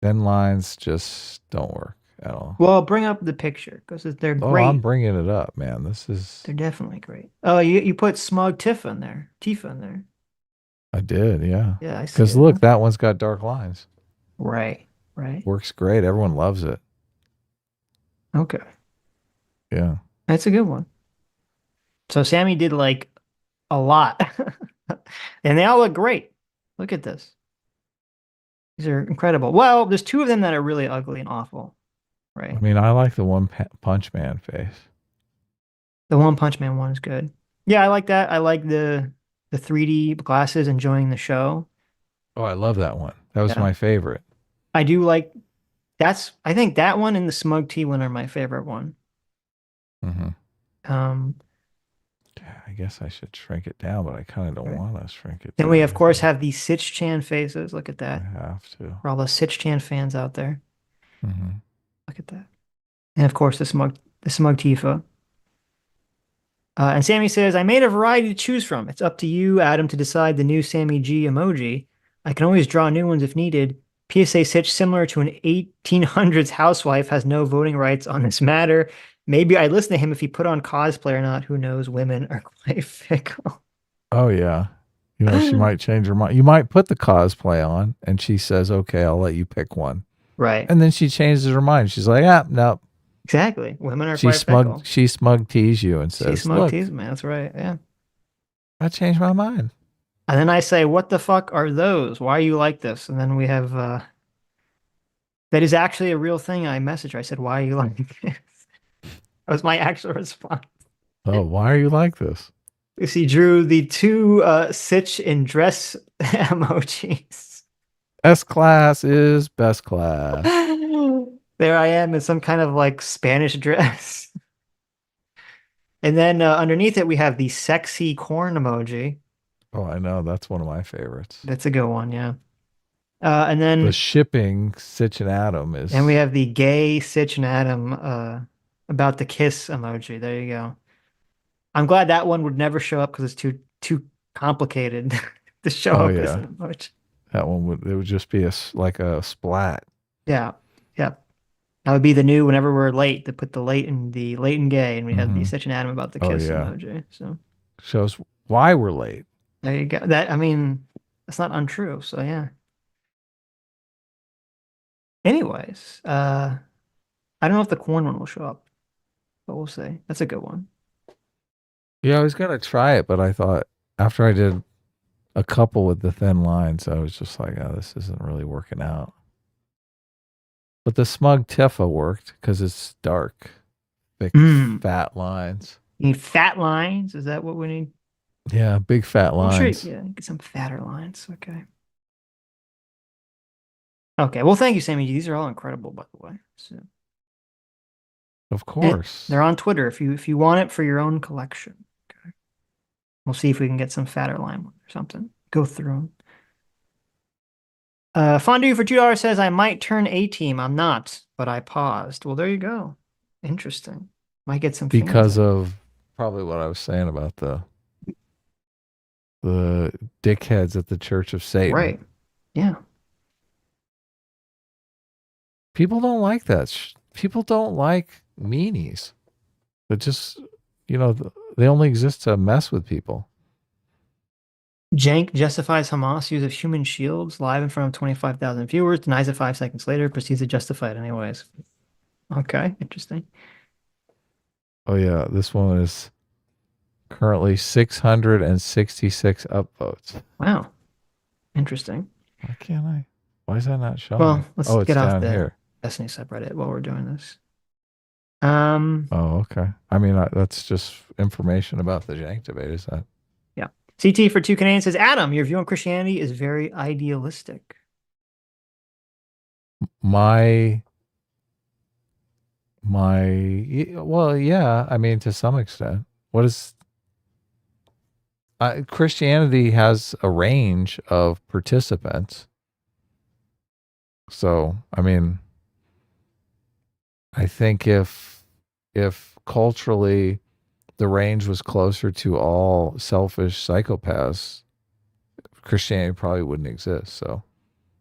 [SPEAKER 2] Thin lines just don't work at all.
[SPEAKER 1] Well, bring up the picture because they're
[SPEAKER 2] Oh,
[SPEAKER 1] great.
[SPEAKER 2] I'm bringing it up, man.
[SPEAKER 1] They're definitely great. Oh, you put smug Tifa in there. Tifa in there.
[SPEAKER 2] I did, yeah.
[SPEAKER 1] Yeah, I see
[SPEAKER 2] Because
[SPEAKER 1] it.
[SPEAKER 2] look, that one's got dark lines.
[SPEAKER 1] Right.
[SPEAKER 2] Works great. Everyone loves it.
[SPEAKER 1] Okay.
[SPEAKER 2] Yeah.
[SPEAKER 1] That's a good one. So Sammy did like a lot. And they all look great. Look at this. These are incredible. Well, there's two of them that are really ugly and awful. Right.
[SPEAKER 2] I mean, I like the One Punch Man face.
[SPEAKER 1] The One Punch Man one is good. Yeah, I like that. I like the 3D glasses enjoying the show.
[SPEAKER 2] Oh, I love that one. That was
[SPEAKER 1] Yeah.
[SPEAKER 2] my favorite.
[SPEAKER 1] I do like I think that one and the Smug Tea one are my favorite one.
[SPEAKER 2] Mm-hmm. I guess I should shrink it down, but I kind of don't want to shrink it
[SPEAKER 1] Then
[SPEAKER 2] down.
[SPEAKER 1] we, of course, have the Sitch Chan faces. Look at
[SPEAKER 2] I
[SPEAKER 1] that.
[SPEAKER 2] have to.
[SPEAKER 1] For all the Sitch Chan fans out there.
[SPEAKER 2] Mm-hmm.
[SPEAKER 1] Look at that. And of course, the Smug Tifa. And Sammy says, I made a variety to choose from. It's up to you, Adam, to decide the new Sammy G emoji. I can always draw new ones if needed. PSA Sitch, similar to an 1800s housewife, has no voting rights on this matter. Maybe I'd listen to him if he put on cosplay or not. Who knows? Women are quite fickle.
[SPEAKER 2] Oh, yeah. She might change her mind. You might put the cosplay on and she says, okay, I'll let you pick one.
[SPEAKER 1] Right.
[SPEAKER 2] And then she changes her mind. She's like, no.
[SPEAKER 1] Exactly. Women are quite fickle.
[SPEAKER 2] She smug tease you and says,
[SPEAKER 1] she smug tease me. That's right. Yeah.
[SPEAKER 2] I changed my mind.
[SPEAKER 1] And then I say, what the fuck are those? Why are you like this? And then we have, that is actually a real thing. I messaged her. I said, why are you like this? That was my actual response.
[SPEAKER 2] Oh, why are you like this?
[SPEAKER 1] She drew the two Sitch in dress emojis.
[SPEAKER 2] S-class is best class.
[SPEAKER 1] There I am in some kind of like Spanish dress. And then underneath it, we have the sexy corn emoji.
[SPEAKER 2] Oh, I know. That's one of my favorites.
[SPEAKER 1] That's a good one, yeah. And then
[SPEAKER 2] the shipping Sitch and Adam is.
[SPEAKER 1] And we have the gay Sitch and Adam about the kiss emoji. There you go. I'm glad that one would never show up because it's too complicated to show up as an emoji.
[SPEAKER 2] That one would just be like a splat.
[SPEAKER 1] Yeah. Yep. That would be the new whenever we're late to put the late and gay, and we have the Sitch and Adam about the kiss emoji. So
[SPEAKER 2] shows why we're late.
[SPEAKER 1] There you go. That's not untrue. So yeah. Anyways, I don't know if the corn one will show up, but we'll see. That's a good one.
[SPEAKER 2] Yeah, I was gonna try it, but I thought after I did a couple with the thin lines, I was just like, oh, this isn't really working out. But the smug Tifa worked because it's dark, thick, fat lines.
[SPEAKER 1] You need fat lines. Is that what we need?
[SPEAKER 2] Yeah, big fat
[SPEAKER 1] I'm sure,
[SPEAKER 2] lines.
[SPEAKER 1] yeah, get some fatter lines. Okay. Okay. Well, thank you, Sammy G. These are all incredible, by the way. So
[SPEAKER 2] Of course.
[SPEAKER 1] they're on Twitter if you want it for your own collection. Okay. We'll see if we can get some fatter line ones or something. Go through them. Fondue for $2 says I might turn A-team. I'm not, but I paused. Well, there you go. Interesting. Might get some fans
[SPEAKER 2] Because
[SPEAKER 1] in.
[SPEAKER 2] of probably what I was saying about the dickheads at the Church of Satan.
[SPEAKER 1] Right. Yeah.
[SPEAKER 2] People don't like that. People don't like meanies. But just, they only exist to mess with people.
[SPEAKER 1] Jank justifies Hamas use of human shields live in front of 25,000 viewers, denies it 5 seconds later, proceeds to justify it anyways. Okay, interesting.
[SPEAKER 2] Oh, yeah. This one is currently 666 upvotes.
[SPEAKER 1] Wow. Interesting.
[SPEAKER 2] Why can't I? Why is that not showing?
[SPEAKER 1] Well, let's
[SPEAKER 2] it's
[SPEAKER 1] get off
[SPEAKER 2] down
[SPEAKER 1] the
[SPEAKER 2] here.
[SPEAKER 1] Destiny subreddit while we're doing this.
[SPEAKER 2] Oh, okay. I mean, that's just information about the Jank debate, is that?
[SPEAKER 1] Yeah. CT for 2 Canadians says, Adam, your view on Christianity is very idealistic.
[SPEAKER 2] Well, yeah, I mean, to some extent. Christianity has a range of participants. So, I mean, I think if culturally the range was closer to all selfish psychopaths, Christianity probably wouldn't exist. So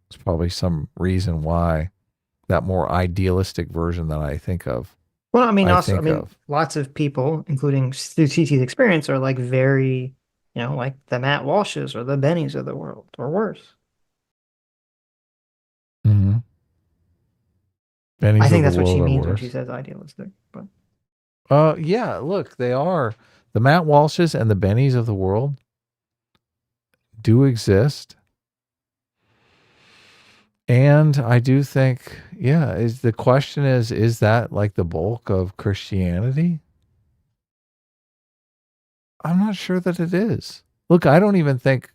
[SPEAKER 2] it's probably some reason why that more idealistic version that I think of.
[SPEAKER 1] Well, I mean, lots of people, including through CT's experience, are like very, like the Matt Walshes or the Bennies of the world, or worse.
[SPEAKER 2] Mm-hmm.
[SPEAKER 1] I think that's what she means when she says idealistic. But
[SPEAKER 2] yeah, look, they are. The Matt Walshes and the Bennies of the world do exist. And I do think, the question is that like the bulk of Christianity? I'm not sure that it is. Look, I don't even think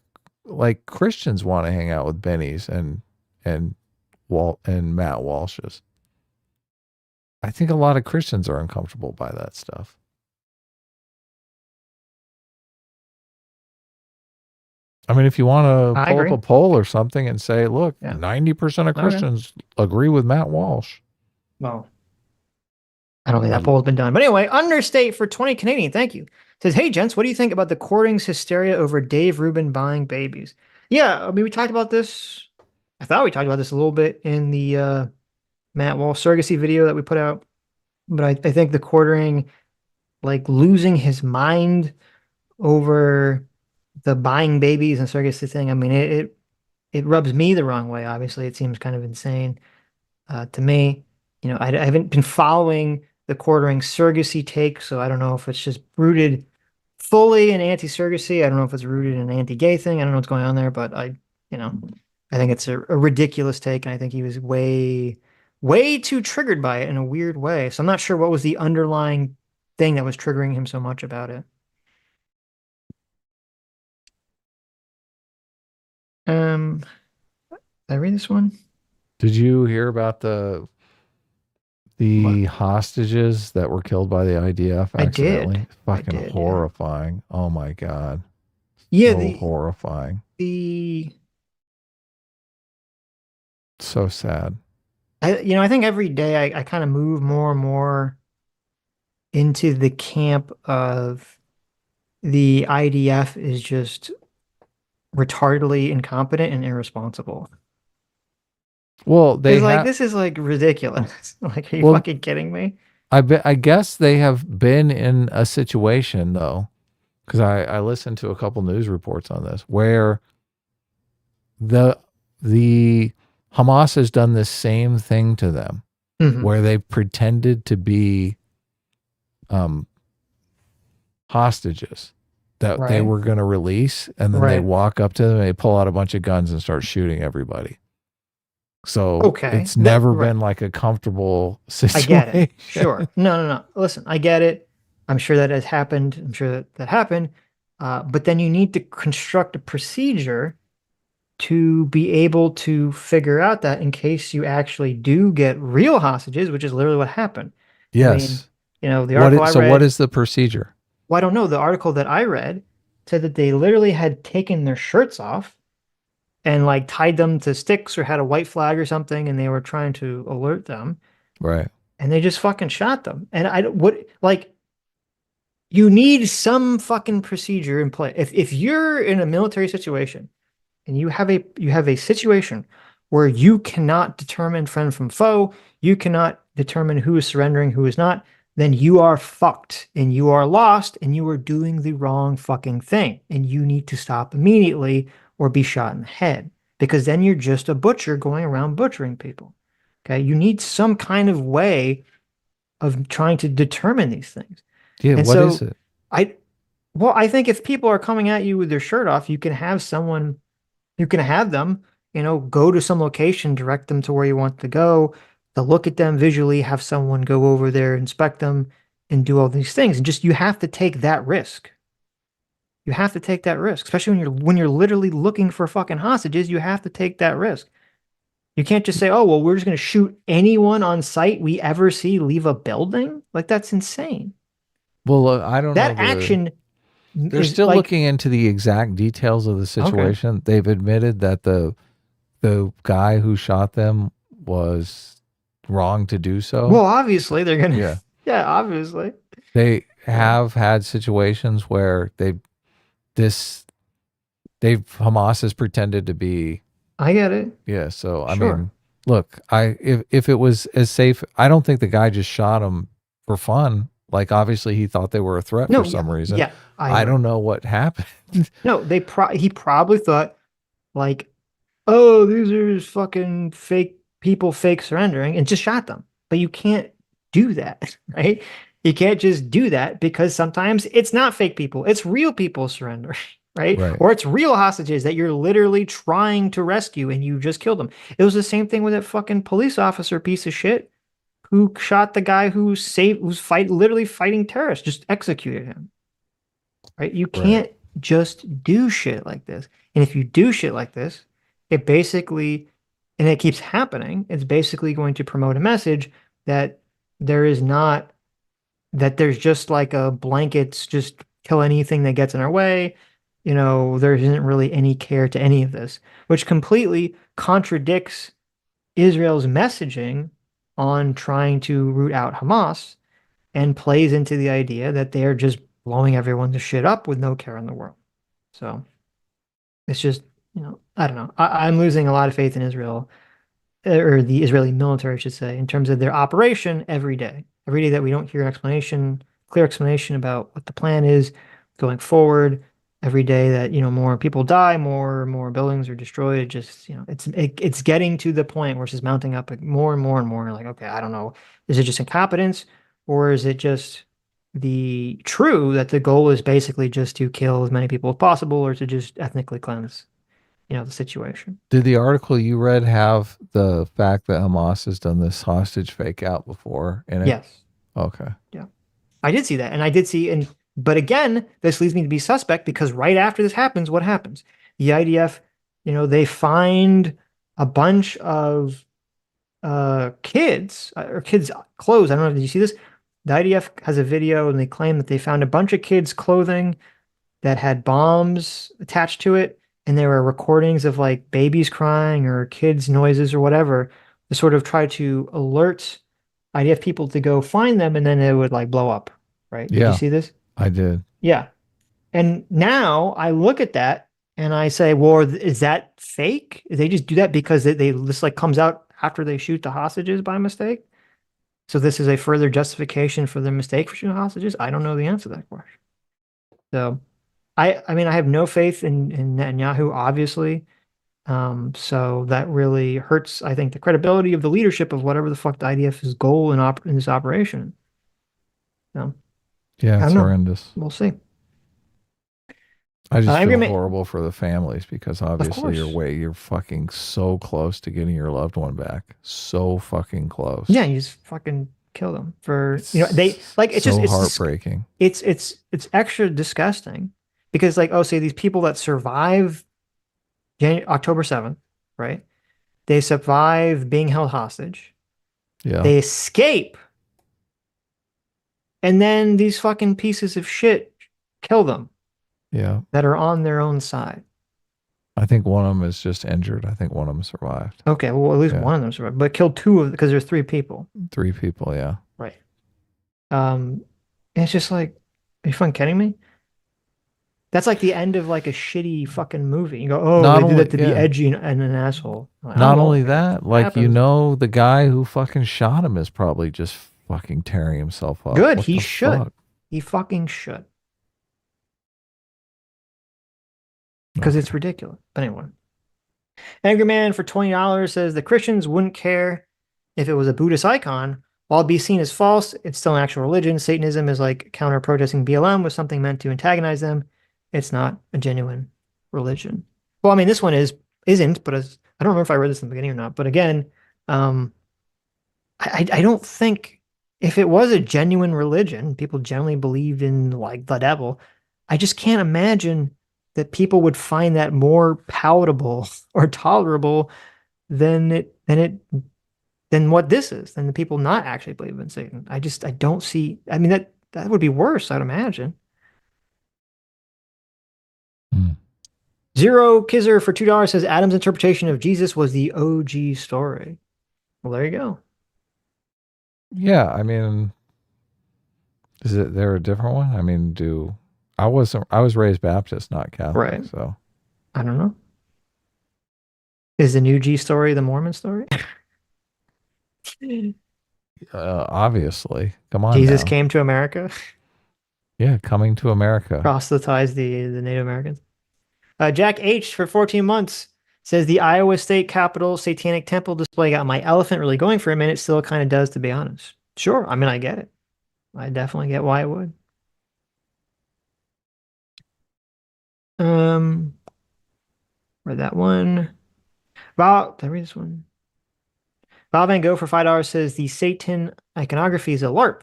[SPEAKER 2] like Christians want to hang out with Bennies and Matt Walshes. I think a lot of Christians are uncomfortable by that stuff. I mean, if you want to pull up a poll or something and say, look, 90% of Christians agree with Matt Walsh.
[SPEAKER 1] Well, I don't think that poll's been done. But anyway, Understate for 20 Canadian, thank you. Says, hey, gents, what do you think about the courtings hysteria over Dave Rubin buying babies? Yeah, I mean, we talked about this. I thought we talked about this a little bit in the Matt Walsh surrogacy video that we put out. But I think the quartering, like losing his mind over the buying babies and surrogacy thing, I mean, it rubs me the wrong way. Obviously, it seems kind of insane to me. I haven't been following the quartering surrogacy take, so I don't know if it's just rooted fully in anti-surrogacy. I don't know if it's rooted in an anti-gay thing. I don't know what's going on there, but I think it's a ridiculous take, and I think he was way too triggered by it in a weird way. So I'm not sure what was the underlying thing that was triggering him so much about it. Did I read this one?
[SPEAKER 2] Did you hear about the hostages that were killed by the IDF accidentally?
[SPEAKER 1] I did.
[SPEAKER 2] Fucking horrifying. Yeah. Oh my God.
[SPEAKER 1] Yeah.
[SPEAKER 2] So horrifying. So sad.
[SPEAKER 1] I think every day I kind of move more and more into the camp of the IDF is just retardedly incompetent and irresponsible.
[SPEAKER 2] Well,
[SPEAKER 1] this is like ridiculous. Like, are you fucking kidding me?
[SPEAKER 2] I guess they have been in a situation though, because I listened to a couple news reports on this where the Hamas has done the same thing to them, where they pretended to be hostages that they were going to release, and then they walk up to them, and they pull out a bunch of guns and start shooting everybody. So it's never been like a comfortable situation.
[SPEAKER 1] I get it. Sure. No. Listen, I get it. I'm sure that has happened. I'm sure that happened. But then you need to construct a procedure to be able to figure out that in case you actually do get real hostages, which is literally what happened. I mean,
[SPEAKER 2] Yes.
[SPEAKER 1] the article I read.
[SPEAKER 2] What is the procedure?
[SPEAKER 1] Well, I don't know. The article that I read said that they literally had taken their shirts off and like tied them to sticks or had a white flag or something, and they were trying to alert them,
[SPEAKER 2] Right.
[SPEAKER 1] and they just fucking shot them. And you need some fucking procedure in place. If you're in a military situation and you have a situation where you cannot determine friend from foe, you cannot determine who is surrendering, who is not, then you are fucked and you are lost and you are doing the wrong fucking thing. And you need to stop immediately or be shot in the head, because then you're just a butcher going around butchering people. Okay. You need some kind of way of trying to determine these things.
[SPEAKER 2] Yeah.
[SPEAKER 1] And
[SPEAKER 2] What
[SPEAKER 1] so
[SPEAKER 2] is it?
[SPEAKER 1] I think if people are coming at you with their shirt off, you can have them, go to some location, direct them to where you want to go, to look at them visually, have someone go over there, inspect them, and do all these things. And just, you have to take that risk. You have to take that risk, especially when you're literally looking for fucking hostages. You have to take that risk. You can't just say, oh, well, we're just going to shoot anyone on site we ever see leave a building. Like, that's insane.
[SPEAKER 2] Well, I don't know.
[SPEAKER 1] That action
[SPEAKER 2] They're
[SPEAKER 1] is
[SPEAKER 2] still
[SPEAKER 1] like,
[SPEAKER 2] looking into the exact details of the situation. They've admitted that the guy who shot them was wrong to do so.
[SPEAKER 1] well, obviously they're going to,
[SPEAKER 2] Yeah.
[SPEAKER 1] yeah, obviously.
[SPEAKER 2] They have had situations where Hamas has pretended to be.
[SPEAKER 1] I get it.
[SPEAKER 2] Yeah. So, I
[SPEAKER 1] Sure.
[SPEAKER 2] mean, look, if it was as safe, I don't think the guy just shot him for fun. Like, obviously he thought they were a threat for some reason.
[SPEAKER 1] Yeah.
[SPEAKER 2] I don't know what happened.
[SPEAKER 1] No, he probably thought like, oh, these are just fucking fake people, fake surrendering, and just shot them. But you can't do that, right? You can't just do that, because sometimes it's not fake people, it's real people surrendering, right?
[SPEAKER 2] Right.
[SPEAKER 1] Or it's real hostages that you're literally trying to rescue and you just killed them. It was the same thing with that fucking police officer piece of shit who shot the guy who's literally fighting terrorists, just executed him. Right? You can't just do shit like this. And if you do shit like this, it basically, and it keeps happening, it's basically going to promote a message that there's just like a blankets, just kill anything that gets in our way. There isn't really any care to any of this, which completely contradicts Israel's messaging on trying to root out Hamas, and plays into the idea that they are just blowing everyone to shit up with no care in the world. So it's just, I don't know. I'm losing a lot of faith in Israel, or the Israeli military, I should say, in terms of their operation every day. Every day that we don't hear an clear explanation about what the plan is going forward. Every day that, more people die, more buildings are destroyed. It just, it's getting to the point where it's just mounting up more and more and more. Like, okay, I don't know. Is it just incompetence, or is it just that the goal is basically just to kill as many people as possible, or to just ethnically cleanse, the situation?
[SPEAKER 2] Did the article you read have the fact that Hamas has done this hostage fake out before in it?
[SPEAKER 1] Yes.
[SPEAKER 2] Okay.
[SPEAKER 1] Yeah. I did see that. And I did see, but again, this leads me to be suspect, because right after this happens, what happens? The IDF, they find a bunch of kids clothes. I don't know. Did you see this? The IDF has a video, and they claim that they found a bunch of kids' clothing that had bombs attached to it. And there were recordings of like babies crying or kids' noises or whatever, to sort of try to alert IDF people to go find them, and then it would like blow up. Right?
[SPEAKER 2] Yeah.
[SPEAKER 1] Did you see this?
[SPEAKER 2] I did.
[SPEAKER 1] Yeah. And now I look at that and I say, well, is that fake? They just do that because this like comes out after they shoot the hostages by mistake? So this is a further justification for their mistake for shooting hostages? I don't know the answer to that question. So I mean, I have no faith in Netanyahu, obviously. So that really hurts, I think, the credibility of the leadership of whatever the fuck the IDF's goal in this operation. So
[SPEAKER 2] Yeah, it's
[SPEAKER 1] know.
[SPEAKER 2] horrendous.
[SPEAKER 1] We'll see.
[SPEAKER 2] I just
[SPEAKER 1] I
[SPEAKER 2] feel
[SPEAKER 1] agree.
[SPEAKER 2] horrible for the families, because obviously you're fucking so close to getting your loved one back. So fucking close.
[SPEAKER 1] Yeah, you just fucking kill them for, they like, it's
[SPEAKER 2] so
[SPEAKER 1] just, it's
[SPEAKER 2] heartbreaking.
[SPEAKER 1] It's extra disgusting because like, oh, say these people that survive October 7th, right? They survive being held hostage.
[SPEAKER 2] Yeah.
[SPEAKER 1] They escape. And then these fucking pieces of shit kill them
[SPEAKER 2] Yeah.
[SPEAKER 1] that are on their own side.
[SPEAKER 2] I think one of them is just injured. I think one of them survived.
[SPEAKER 1] Okay, well, at least one of them survived, but killed two of, because there's 3 people.
[SPEAKER 2] 3 people, yeah.
[SPEAKER 1] Right. It's just like, are you fucking kidding me? That's like the end of like a shitty fucking movie. You go, oh,
[SPEAKER 2] Not
[SPEAKER 1] they did
[SPEAKER 2] only-
[SPEAKER 1] that to be edgy and an asshole. Like,
[SPEAKER 2] Not
[SPEAKER 1] oh,
[SPEAKER 2] only
[SPEAKER 1] okay.
[SPEAKER 2] that,
[SPEAKER 1] What
[SPEAKER 2] like,
[SPEAKER 1] happens?
[SPEAKER 2] the guy who fucking shot him is probably just fucking tearing himself up.
[SPEAKER 1] Good,
[SPEAKER 2] What
[SPEAKER 1] he
[SPEAKER 2] the
[SPEAKER 1] should.
[SPEAKER 2] fuck?
[SPEAKER 1] He fucking should. Because
[SPEAKER 2] Okay.
[SPEAKER 1] it's ridiculous. But anyway. Angry Man for $20 says the Christians wouldn't care if it was a Buddhist icon. While it be seen as false, it's still an actual religion. Satanism is like counter-protesting BLM with something meant to antagonize them. It's not a genuine religion. Well, I mean, this one isn't, but I don't remember if I read this in the beginning or not. But again, I don't think if it was a genuine religion, people generally believed in like the devil. I just can't imagine that people would find that more palatable or tolerable than what this is, than the people not actually believe in Satan. I don't see. I mean, that would be worse, I'd imagine. Zero Kizzer for $2 says Adam's interpretation of Jesus was the OG story. Well, there you go.
[SPEAKER 2] Yeah, I mean, is there a different one? I mean, I was raised Baptist, not Catholic,
[SPEAKER 1] Right.
[SPEAKER 2] so
[SPEAKER 1] I don't know. Is the new G story the Mormon story?
[SPEAKER 2] obviously. Come on
[SPEAKER 1] Jesus
[SPEAKER 2] now.
[SPEAKER 1] came to America,
[SPEAKER 2] Yeah, coming to America.
[SPEAKER 1] proselytized the Native Americans. Jack H for 14 months says the Iowa State Capitol Satanic Temple display got my elephant really going for a minute. Still kind of does, to be honest. Sure. I mean, I get it. I definitely get why it would. Read that one. Bob, did I read this one? Bob Van Gogh for $5 says the Satan iconography is a LARP.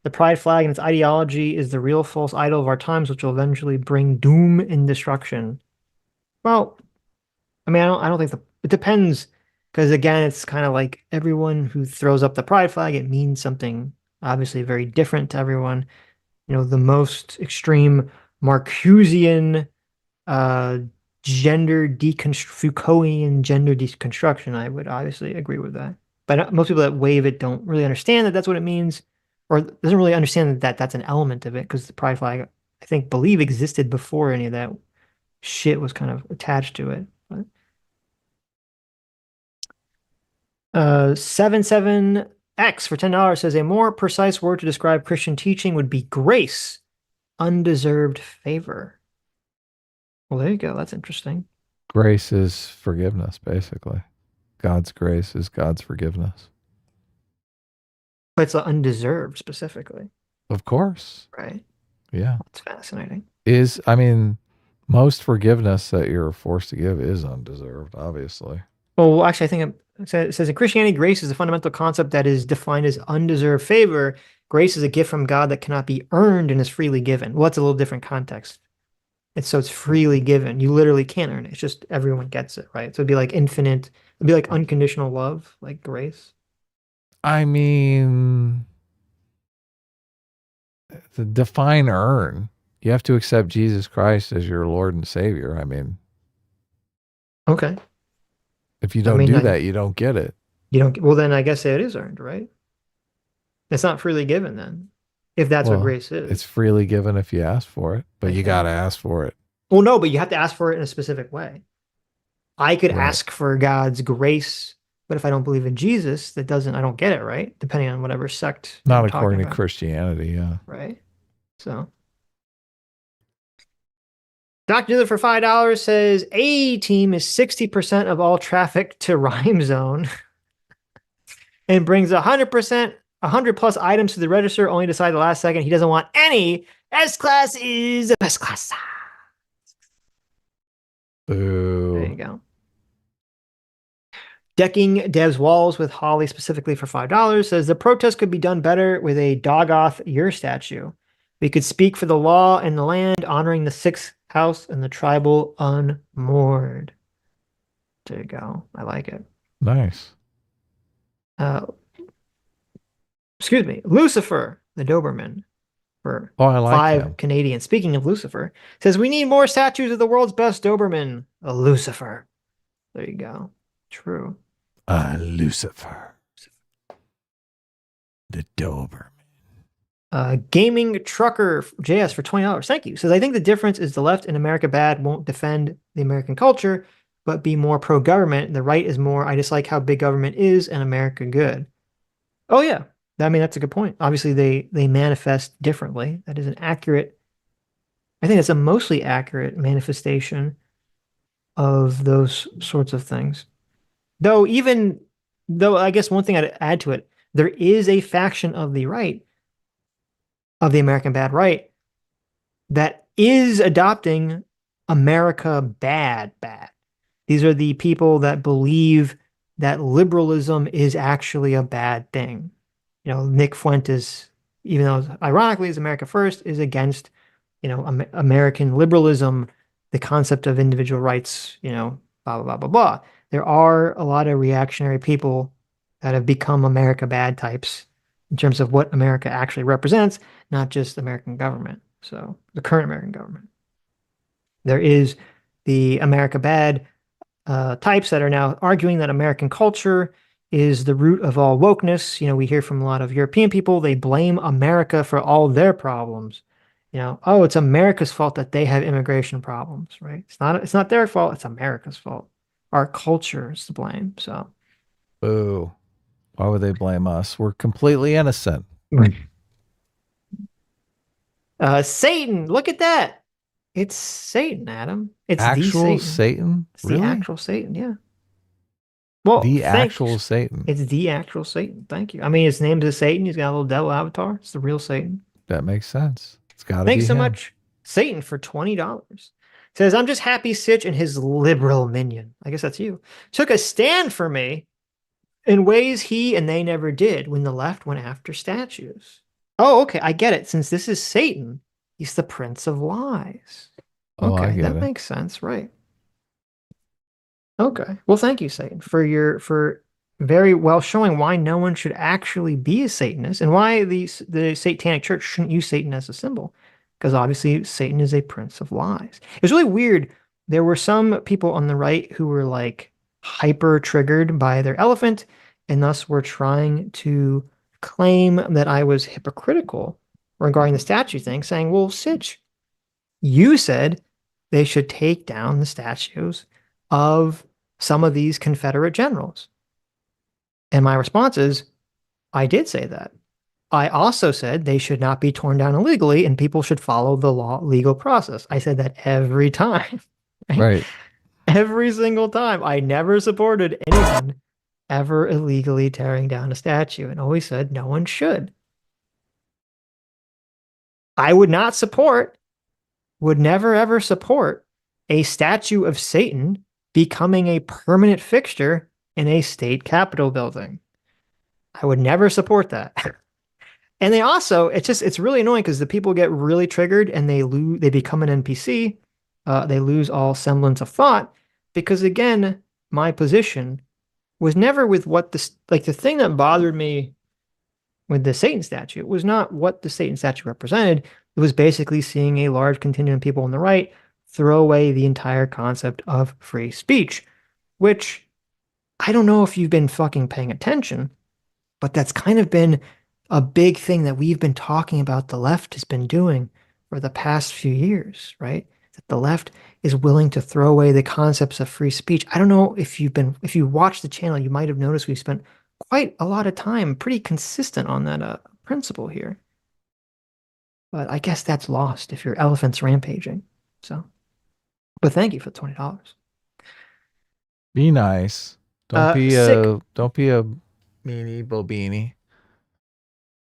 [SPEAKER 1] The pride flag and its ideology is the real false idol of our times, which will eventually bring doom and destruction. Well, I mean, I don't think it depends, because again, it's kind of like everyone who throws up the pride flag, it means something obviously very different to everyone. The most extreme Marcusean Foucaultian gender deconstruction, I would obviously agree with that. But most people that wave it don't really understand that that's what it means, or doesn't really understand that that's an element of it, because the pride flag, I think, believe existed before any of that shit was kind of attached to it. But 77X for $10 says a more precise word to describe Christian teaching would be grace, undeserved favor. Well, there you go. That's interesting.
[SPEAKER 2] Grace is forgiveness, basically. God's grace is God's forgiveness.
[SPEAKER 1] But it's undeserved specifically.
[SPEAKER 2] Of course.
[SPEAKER 1] Right.
[SPEAKER 2] Yeah.
[SPEAKER 1] It's fascinating.
[SPEAKER 2] I mean, most forgiveness that you're forced to give is undeserved, obviously.
[SPEAKER 1] Well, actually, I think it says in Christianity, grace is a fundamental concept that is defined as undeserved favor. Grace is a gift from God that cannot be earned and is freely given. Well, that's a little different context. It's freely given. You literally can't earn it. It's just everyone gets it, right? So it'd be like infinite. It'd be like unconditional love, like grace.
[SPEAKER 2] I mean, the define earn. You have to accept Jesus Christ as your Lord and Savior. I mean,
[SPEAKER 1] okay.
[SPEAKER 2] If you don't do that, you don't get it.
[SPEAKER 1] You don't. Well, then I guess it is earned, right? It's not freely given then, if that's what grace is.
[SPEAKER 2] It's freely given if you ask for it, but you got to ask for it.
[SPEAKER 1] Well, no, but you have to ask for it in a specific way. I could ask for God's grace, but if I don't believe in Jesus, I don't get it, right? Depending on whatever sect.
[SPEAKER 2] Not according to Christianity, yeah.
[SPEAKER 1] Right. So. Dr. Diller for $5 says A team is 60% of all traffic to Rhyme Zone and brings 100%, 100 plus items to the register, only decide the last second he doesn't want any. S class is the best class.
[SPEAKER 2] Boo.
[SPEAKER 1] There you go. Decking Dev's walls with holly specifically for $5 says the protest could be done better with a Dogoth Ur statue. We could speak for the law and the land, honoring the sixth house and the tribal unmoored. There you go. I like it.
[SPEAKER 2] Nice.
[SPEAKER 1] Excuse me. Lucifer, the Doberman, for
[SPEAKER 2] Oh, I like
[SPEAKER 1] 5
[SPEAKER 2] him.
[SPEAKER 1] Canadian. Speaking of Lucifer, says we need more statues of the world's best Doberman, a Lucifer. There you go. True.
[SPEAKER 2] Lucifer. The Doberman.
[SPEAKER 1] Gaming Trucker JS for $20. Thank you. Says, I think the difference is the left in America bad won't defend the American culture, but be more pro-government. The right is more, I dislike how big government is and America good. Oh, yeah. I mean, that's a good point. Obviously, they manifest differently. That is an accurate, I think it's a mostly accurate manifestation of those sorts of things. Though I guess one thing I'd add to it, there is a faction of the right, of the American bad right, that is adopting America bad. These are the people that believe that liberalism is actually a bad thing. You know, Nick Fuentes, even though ironically is America First, is against, American liberalism, the concept of individual rights, blah, blah, blah, blah, blah. There are a lot of reactionary people that have become America bad types in terms of what America actually represents, not just American government. So the current American government. There is the America bad types that are now arguing that American culture is the root of all wokeness. We hear from a lot of European people, they blame America for all their problems. Oh, it's America's fault that they have immigration problems, right? It's not their fault, it's America's fault. Our culture is to blame. So,
[SPEAKER 2] Boo. Why would they blame us? We're completely innocent.
[SPEAKER 1] Satan, look at that. It's Satan, Adam. It's
[SPEAKER 2] actual
[SPEAKER 1] the
[SPEAKER 2] Satan.
[SPEAKER 1] It's
[SPEAKER 2] really?
[SPEAKER 1] the actual Satan, yeah. Well,
[SPEAKER 2] the actual Satan.
[SPEAKER 1] It's the actual Satan. Thank you. I mean, his name is Satan. He's got a little devil avatar. It's the real Satan.
[SPEAKER 2] That makes sense. It's got to be
[SPEAKER 1] Thanks so
[SPEAKER 2] him.
[SPEAKER 1] much, Satan, for $20. Says, I'm just happy Sitch and his liberal minion, I guess that's you, took a stand for me in ways he and they never did when the left went after statues. Oh, okay. I get it. Since this is Satan, he's the prince of lies.
[SPEAKER 2] Oh, I
[SPEAKER 1] Okay,
[SPEAKER 2] get
[SPEAKER 1] that
[SPEAKER 2] it.
[SPEAKER 1] makes sense, right? Okay. Well, thank you, Satan, for very well showing why no one should actually be a Satanist and why the Satanic Church shouldn't use Satan as a symbol. Because obviously Satan is a prince of lies. It's really weird. There were some people on the right who were like hyper triggered by their elephant and thus were trying to claim that I was hypocritical regarding the statue thing, saying, well, Sitch, you said they should take down the statues of some of these Confederate generals. And my response is, I did say that. I also said they should not be torn down illegally and people should follow the legal process. I said that every time.
[SPEAKER 2] Right.
[SPEAKER 1] Every single time. I never supported anyone ever illegally tearing down a statue and always said no one should. I would never ever support a statue of Satan becoming a permanent fixture in a state capitol building. I would never support that. And they also, it's really annoying because the people get really triggered and they become an NPC. They lose all semblance of thought because, again, my position was never with what the thing that bothered me with the Satan statue was not what the Satan statue represented. It was basically seeing a large contingent of people on the right throw away the entire concept of free speech, which I don't know if you've been fucking paying attention, but that's kind of been a big thing that we've been talking about the left has been doing for the past few years, right? That the left is willing to throw away the concepts of free speech. I don't know if you watched the channel, you might have noticed we spent quite a lot of time, pretty consistent on that principle here. But I guess that's lost if your elephant's rampaging. So, but thank you for the $20.
[SPEAKER 2] Be nice. Don't be
[SPEAKER 1] sick.
[SPEAKER 2] a meanie bobini.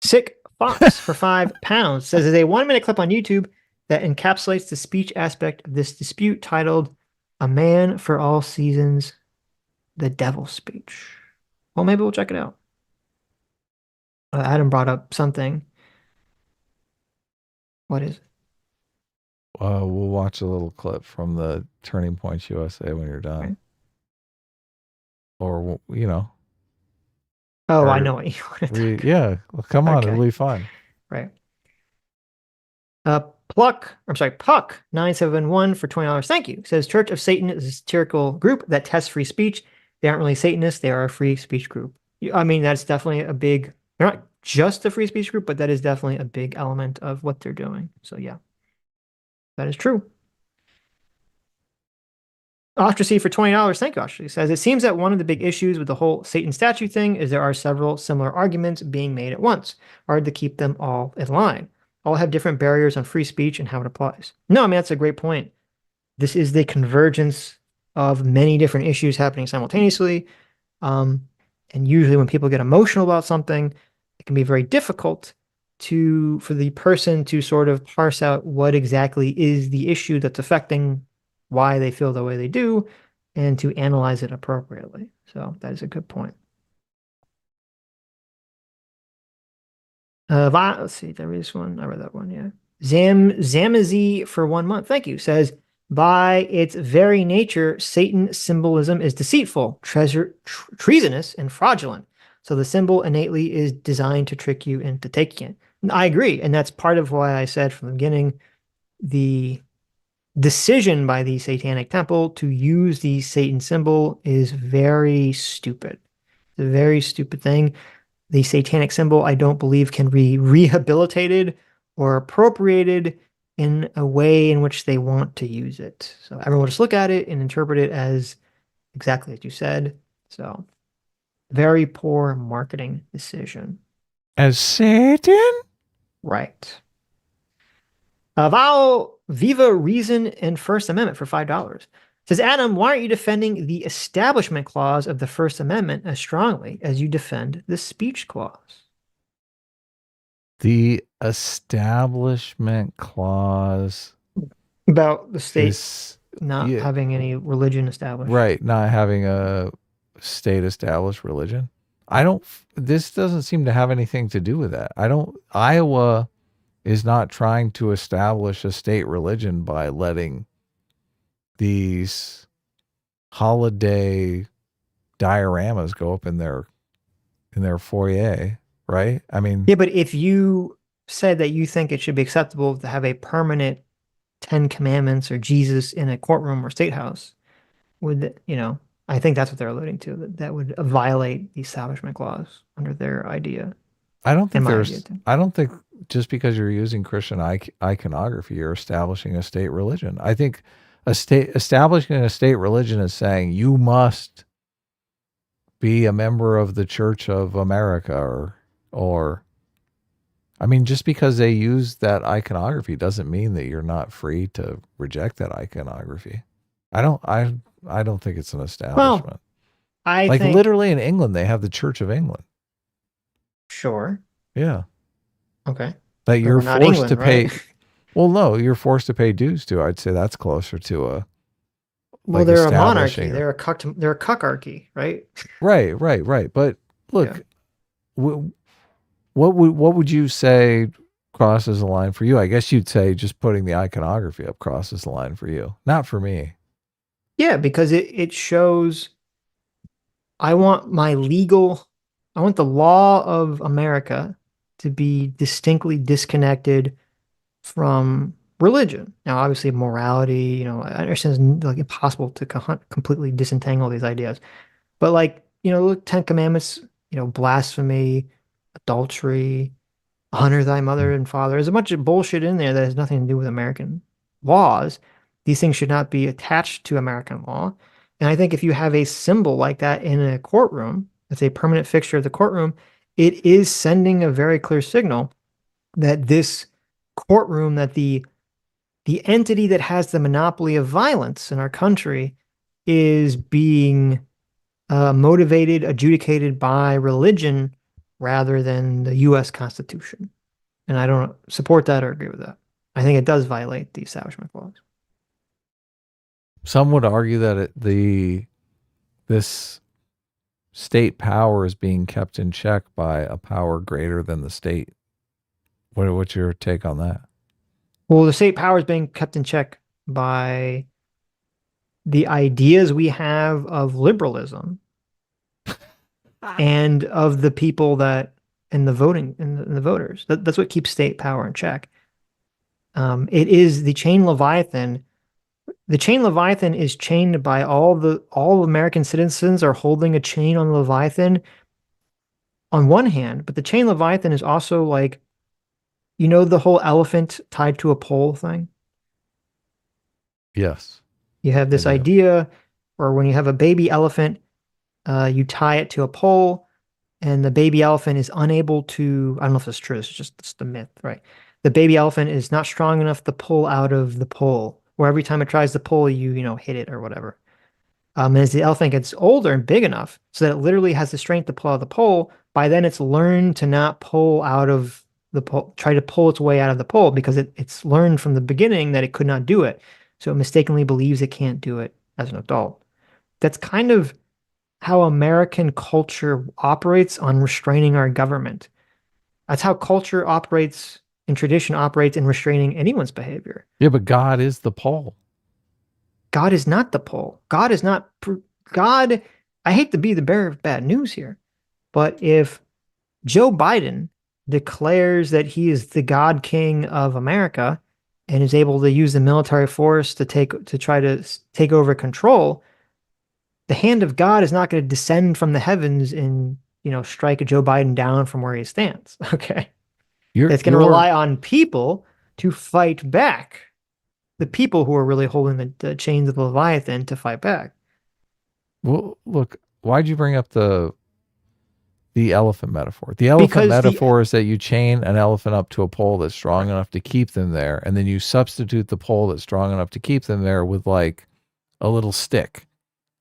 [SPEAKER 1] Sick Fox for £5 says there's a 1-minute clip on YouTube that encapsulates the speech aspect of this dispute titled "A Man for All Seasons the devil's speech? Well, maybe we'll check it out. Adam brought up something. What is it?
[SPEAKER 2] We'll watch a little clip from the Turning Points USA when you're done.
[SPEAKER 1] Right.
[SPEAKER 2] Or,
[SPEAKER 1] Oh,
[SPEAKER 2] Or
[SPEAKER 1] I know what you want to talk.
[SPEAKER 2] yeah, well, come on,
[SPEAKER 1] Okay.
[SPEAKER 2] it'll be fun.
[SPEAKER 1] Right. Puck 971 for $20. Thank you. Says Church of Satan is a satirical group that tests free speech. They aren't really Satanists. They are a free speech group. I mean, that's definitely a big, they're not just a free speech group, but that is definitely a big element of what they're doing. So yeah, that is true. Ostracy for $20. Thank you, Ostracy. Says, it seems that one of the big issues with the whole Satan statue thing is there are several similar arguments being made at once. Hard to keep them all in line. All have different barriers on free speech and how it applies. No, I mean, that's a great point. This is the convergence of many different issues happening simultaneously. And usually when people get emotional about something, it can be very difficult for the person to sort of parse out what exactly is the issue that's affecting why they feel the way they do and to analyze it appropriately. So that is a good point. Let's see, there is one. I read that one, yeah. Zamazi for 1 month. Thank you. Says, by its very nature, Satan symbolism is deceitful, treasonous, and fraudulent. So the symbol innately is designed to trick you into taking it. And I agree. And that's part of why I said from the beginning, the decision by the Satanic Temple to use the Satan symbol is very stupid. It's a very stupid thing. The Satanic symbol, I don't believe, can be rehabilitated or appropriated in a way in which they want to use it. So everyone will just look at it and interpret it as exactly as you said. So very poor marketing decision.
[SPEAKER 2] As Satan?
[SPEAKER 1] Right. Val Viva Reason and First Amendment for $5. Says, Adam, why aren't you defending the Establishment Clause of the First Amendment as strongly as you defend the Speech Clause?
[SPEAKER 2] The Establishment Clause
[SPEAKER 1] About the state
[SPEAKER 2] is
[SPEAKER 1] not having any religion established.
[SPEAKER 2] Right, not having a state established religion. This doesn't seem to have anything to do with that. Iowa is not trying to establish a state religion by letting these holiday dioramas go up in their foyer, right? I mean,
[SPEAKER 1] yeah, but if you said that you think it should be acceptable to have a permanent 10 Commandments or Jesus in a courtroom or state house, I think that's what they're alluding to, that would violate the Establishment Clause under their idea.
[SPEAKER 2] I don't think just because you're using Christian iconography, you're establishing a state religion. I think establishing a state religion is saying you must be a member of the Church of America or I mean, just because they use that iconography doesn't mean that you're not free to reject that iconography. I don't think it's an establishment.
[SPEAKER 1] Well,
[SPEAKER 2] I think literally in England, they have the Church of England.
[SPEAKER 1] Sure.
[SPEAKER 2] Yeah.
[SPEAKER 1] Okay.
[SPEAKER 2] That you're forced to pay. Right? Well, no, you're forced to pay dues to. I'd say that's closer to a.
[SPEAKER 1] Well, they're a monarchy. They're a cuckarchy, right?
[SPEAKER 2] Right. But look, what would you say crosses the line for you? I guess you'd say just putting the iconography up crosses the line for you, not for me.
[SPEAKER 1] Yeah, because it shows. I want the law of America to be distinctly disconnected from religion. Now, obviously, morality, I understand it's like impossible to completely disentangle these ideas. But look, 10 Commandments, blasphemy, adultery, honor thy mother and father. There's a bunch of bullshit in there that has nothing to do with American laws. These things should not be attached to American law. And I think if you have a symbol like that in a courtroom, it's a permanent fixture of the courtroom, it is sending a very clear signal that this courtroom, that the entity that has the monopoly of violence in our country is being motivated, adjudicated by religion rather than the U.S. Constitution. And I don't support that or agree with that. I think it does violate the Establishment Clause.
[SPEAKER 2] Some would argue that this state power is being kept in check by a power greater than the state. What's your take on that?
[SPEAKER 1] Well, the state power is being kept in check by the ideas we have of liberalism and of the people that in the voting in the voters. That's what keeps state power in check. It is the chain Leviathan. The chain Leviathan is chained by all American citizens are holding a chain on Leviathan on one hand, but the chain Leviathan is also like, you know, the whole elephant tied to a pole thing.
[SPEAKER 2] Yes.
[SPEAKER 1] You have this idea, or when you have a baby elephant, you tie it to a pole, and the baby elephant is unable to, I don't know if it's true, it's the myth, right? The baby elephant is not strong enough to pull out of the pole, or every time it tries to pull, you hit it or whatever. And as the elephant gets older and big enough so that it literally has the strength to pull out of the pole, by then it's learned to not pull out of the pole, try to pull its way out of the pole, because it's learned from the beginning that it could not do it. So it mistakenly believes it can't do it as an adult. That's kind of how American culture operates on restraining our government. That's how culture operates and tradition operates in restraining anyone's behavior.
[SPEAKER 2] Yeah, but God is the pole.
[SPEAKER 1] God is not the pole. God is not God. I hate to be the bearer of bad news here, but if Joe Biden declares that he is the God King of America and is able to use the military force to try to take over control, the hand of God is not going to descend from the heavens and, strike Joe Biden down from where he stands. Okay. It's going to rely on people to fight back. The people who are really holding the chains of the Leviathan to fight back.
[SPEAKER 2] Well, look, why'd you bring up the elephant metaphor? The elephant metaphor is that you chain an elephant up to a pole that's strong enough to keep them there, and then you substitute the pole that's strong enough to keep them there with like a little stick.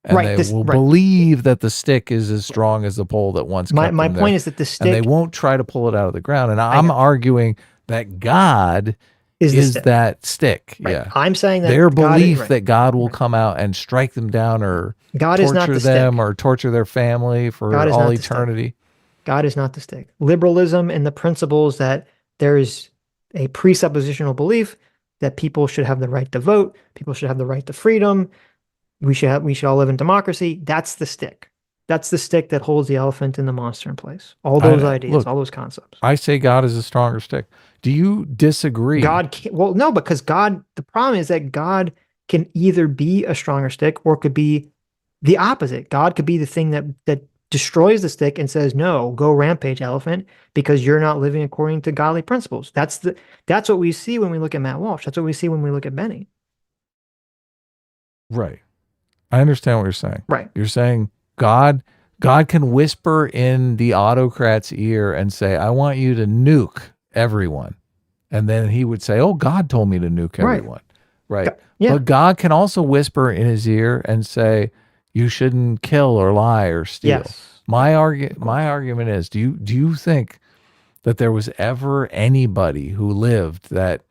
[SPEAKER 2] And they will believe that the stick is as strong as the pole that once kept them there.
[SPEAKER 1] My point is that the stick...
[SPEAKER 2] And they won't try to pull it out of the ground. And I'm arguing that God is that stick.
[SPEAKER 1] Right.
[SPEAKER 2] Yeah.
[SPEAKER 1] I'm saying that
[SPEAKER 2] their belief that God will come out and strike them down or torture them or torture their family for all eternity.
[SPEAKER 1] God is not the stick. Liberalism and the principles that there is a presuppositional belief that people should have the right to vote, people should have the right to freedom, we should all live in democracy. That's the stick. That's the stick that holds the elephant and the monster in place. All those ideas, all those concepts.
[SPEAKER 2] I say God is a stronger stick. Do you disagree?
[SPEAKER 1] Well, no, because the problem is that God can either be a stronger stick or could be the opposite. God could be the thing that destroys the stick and says, no, go rampage, elephant, because you're not living according to godly principles. That's what we see when we look at Matt Walsh. That's what we see when we look at Benny.
[SPEAKER 2] Right. I understand what you're saying.
[SPEAKER 1] Right.
[SPEAKER 2] You're saying God can whisper in the autocrat's ear and say, I want you to nuke everyone. And then he would say, oh, God told me to nuke everyone. Right.
[SPEAKER 1] Yeah.
[SPEAKER 2] But God can also whisper in his ear and say, you shouldn't kill or lie or steal.
[SPEAKER 1] Yes.
[SPEAKER 2] My argument is, do you think that there was ever anybody who lived that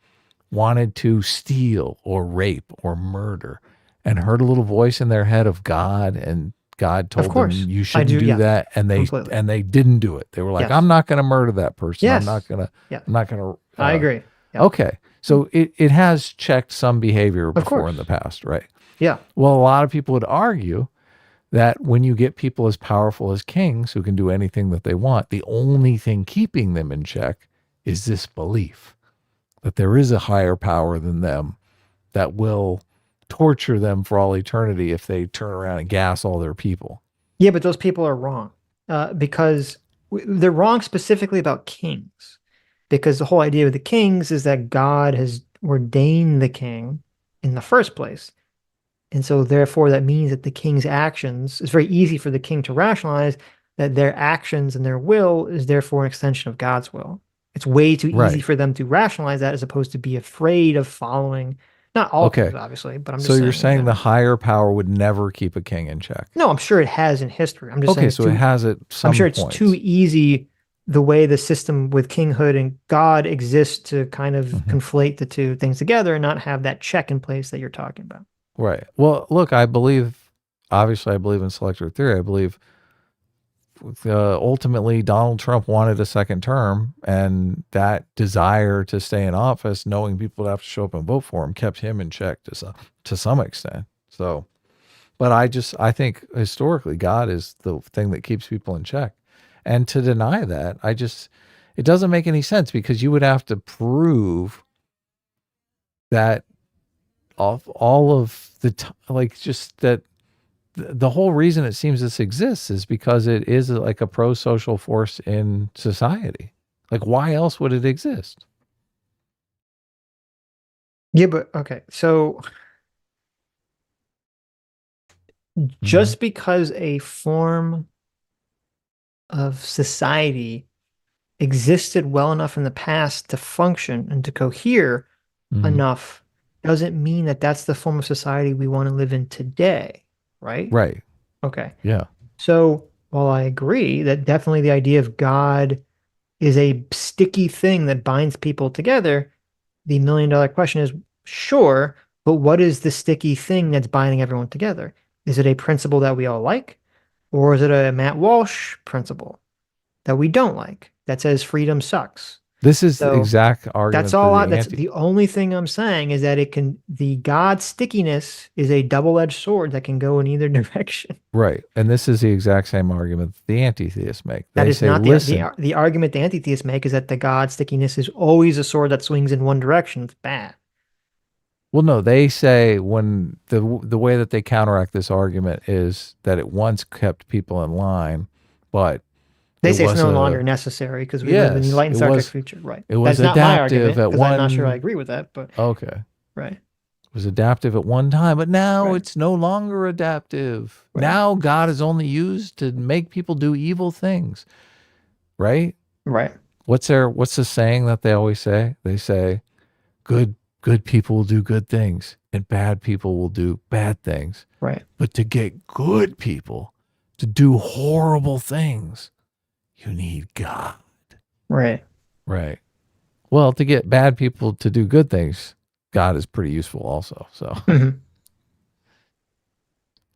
[SPEAKER 2] wanted to steal or rape or murder and heard a little voice in their head of God, and God told them you shouldn't do that, and they didn't do it? They were like, I'm not going to murder that person.
[SPEAKER 1] Yes.
[SPEAKER 2] I'm not going to.
[SPEAKER 1] I agree. Yeah.
[SPEAKER 2] Okay, so it has checked some behavior before in the past, right?
[SPEAKER 1] Yeah.
[SPEAKER 2] Well, a lot of people would argue that when you get people as powerful as kings who can do anything that they want, the only thing keeping them in check is this belief that there is a higher power than them that will torture them for all eternity if they turn around and gas all their people.
[SPEAKER 1] Yeah, but those people are wrong because they're wrong specifically about kings, because the whole idea of the kings is that God has ordained the king in the first place. And so therefore that means that the king's actions, it's very easy for the king to rationalize that their actions and their will is therefore an extension of God's will. It's way too easy for them to rationalize that as opposed to be afraid of following. Not all kings, obviously, but I'm just saying.
[SPEAKER 2] So you're saying the higher power would never keep a king in check?
[SPEAKER 1] No, I'm sure it has in history. I'm just saying.
[SPEAKER 2] Okay, so it has at some
[SPEAKER 1] I'm sure
[SPEAKER 2] points.
[SPEAKER 1] It's too easy the way the system with kinghood and God exists to kind of conflate the two things together and not have that check in place that you're talking about.
[SPEAKER 2] Right. Well, look, obviously I believe in selector theory. I believe ultimately Donald Trump wanted a second term, and that desire to stay in office, knowing people would have to show up and vote for him, kept him in check to some extent. So, but I think historically God is the thing that keeps people in check. And to deny that, it doesn't make any sense, because you would have to prove that all of the just that the whole reason it seems this exists is because it is like a pro-social force in society. Like, why else would it exist?
[SPEAKER 1] Yeah, but okay. So just because a form of society existed well enough in the past to function and to cohere enough doesn't mean that that's the form of society we want to live in today, right?
[SPEAKER 2] Right.
[SPEAKER 1] Okay.
[SPEAKER 2] Yeah.
[SPEAKER 1] So while I agree that definitely the idea of God is a sticky thing that binds people together, the $1 million question is, sure, but what is the sticky thing that's binding everyone together? Is it a principle that we all like? Or is it a Matt Walsh principle that we don't like that says freedom sucks?
[SPEAKER 2] This is the exact argument.
[SPEAKER 1] That's all. That's the only thing I'm saying, is that the God stickiness is a double-edged sword that can go in either direction.
[SPEAKER 2] Right. And this is the exact same argument the anti-theists make.
[SPEAKER 1] That is not the argument the anti-theists make, is that the God stickiness is always a sword that swings in one direction. It's bad.
[SPEAKER 2] Well, no, they say when the way that they counteract this argument is that it once kept people in line, but
[SPEAKER 1] they say it's no longer necessary because we live in the Enlightened Centrist future. Right.
[SPEAKER 2] It was
[SPEAKER 1] That's
[SPEAKER 2] adaptive
[SPEAKER 1] not my argument, I'm not sure I agree with that, but
[SPEAKER 2] okay.
[SPEAKER 1] Right.
[SPEAKER 2] It was adaptive at one time, but now it's no longer adaptive. Right. Now God is only used to make people do evil things. Right?
[SPEAKER 1] Right.
[SPEAKER 2] What's the saying that they always say? They say, good people will do good things and bad people will do bad things.
[SPEAKER 1] Right.
[SPEAKER 2] But to get good people to do horrible things, you need God.
[SPEAKER 1] Right.
[SPEAKER 2] Right. Well, to get bad people to do good things, God is pretty useful also. So,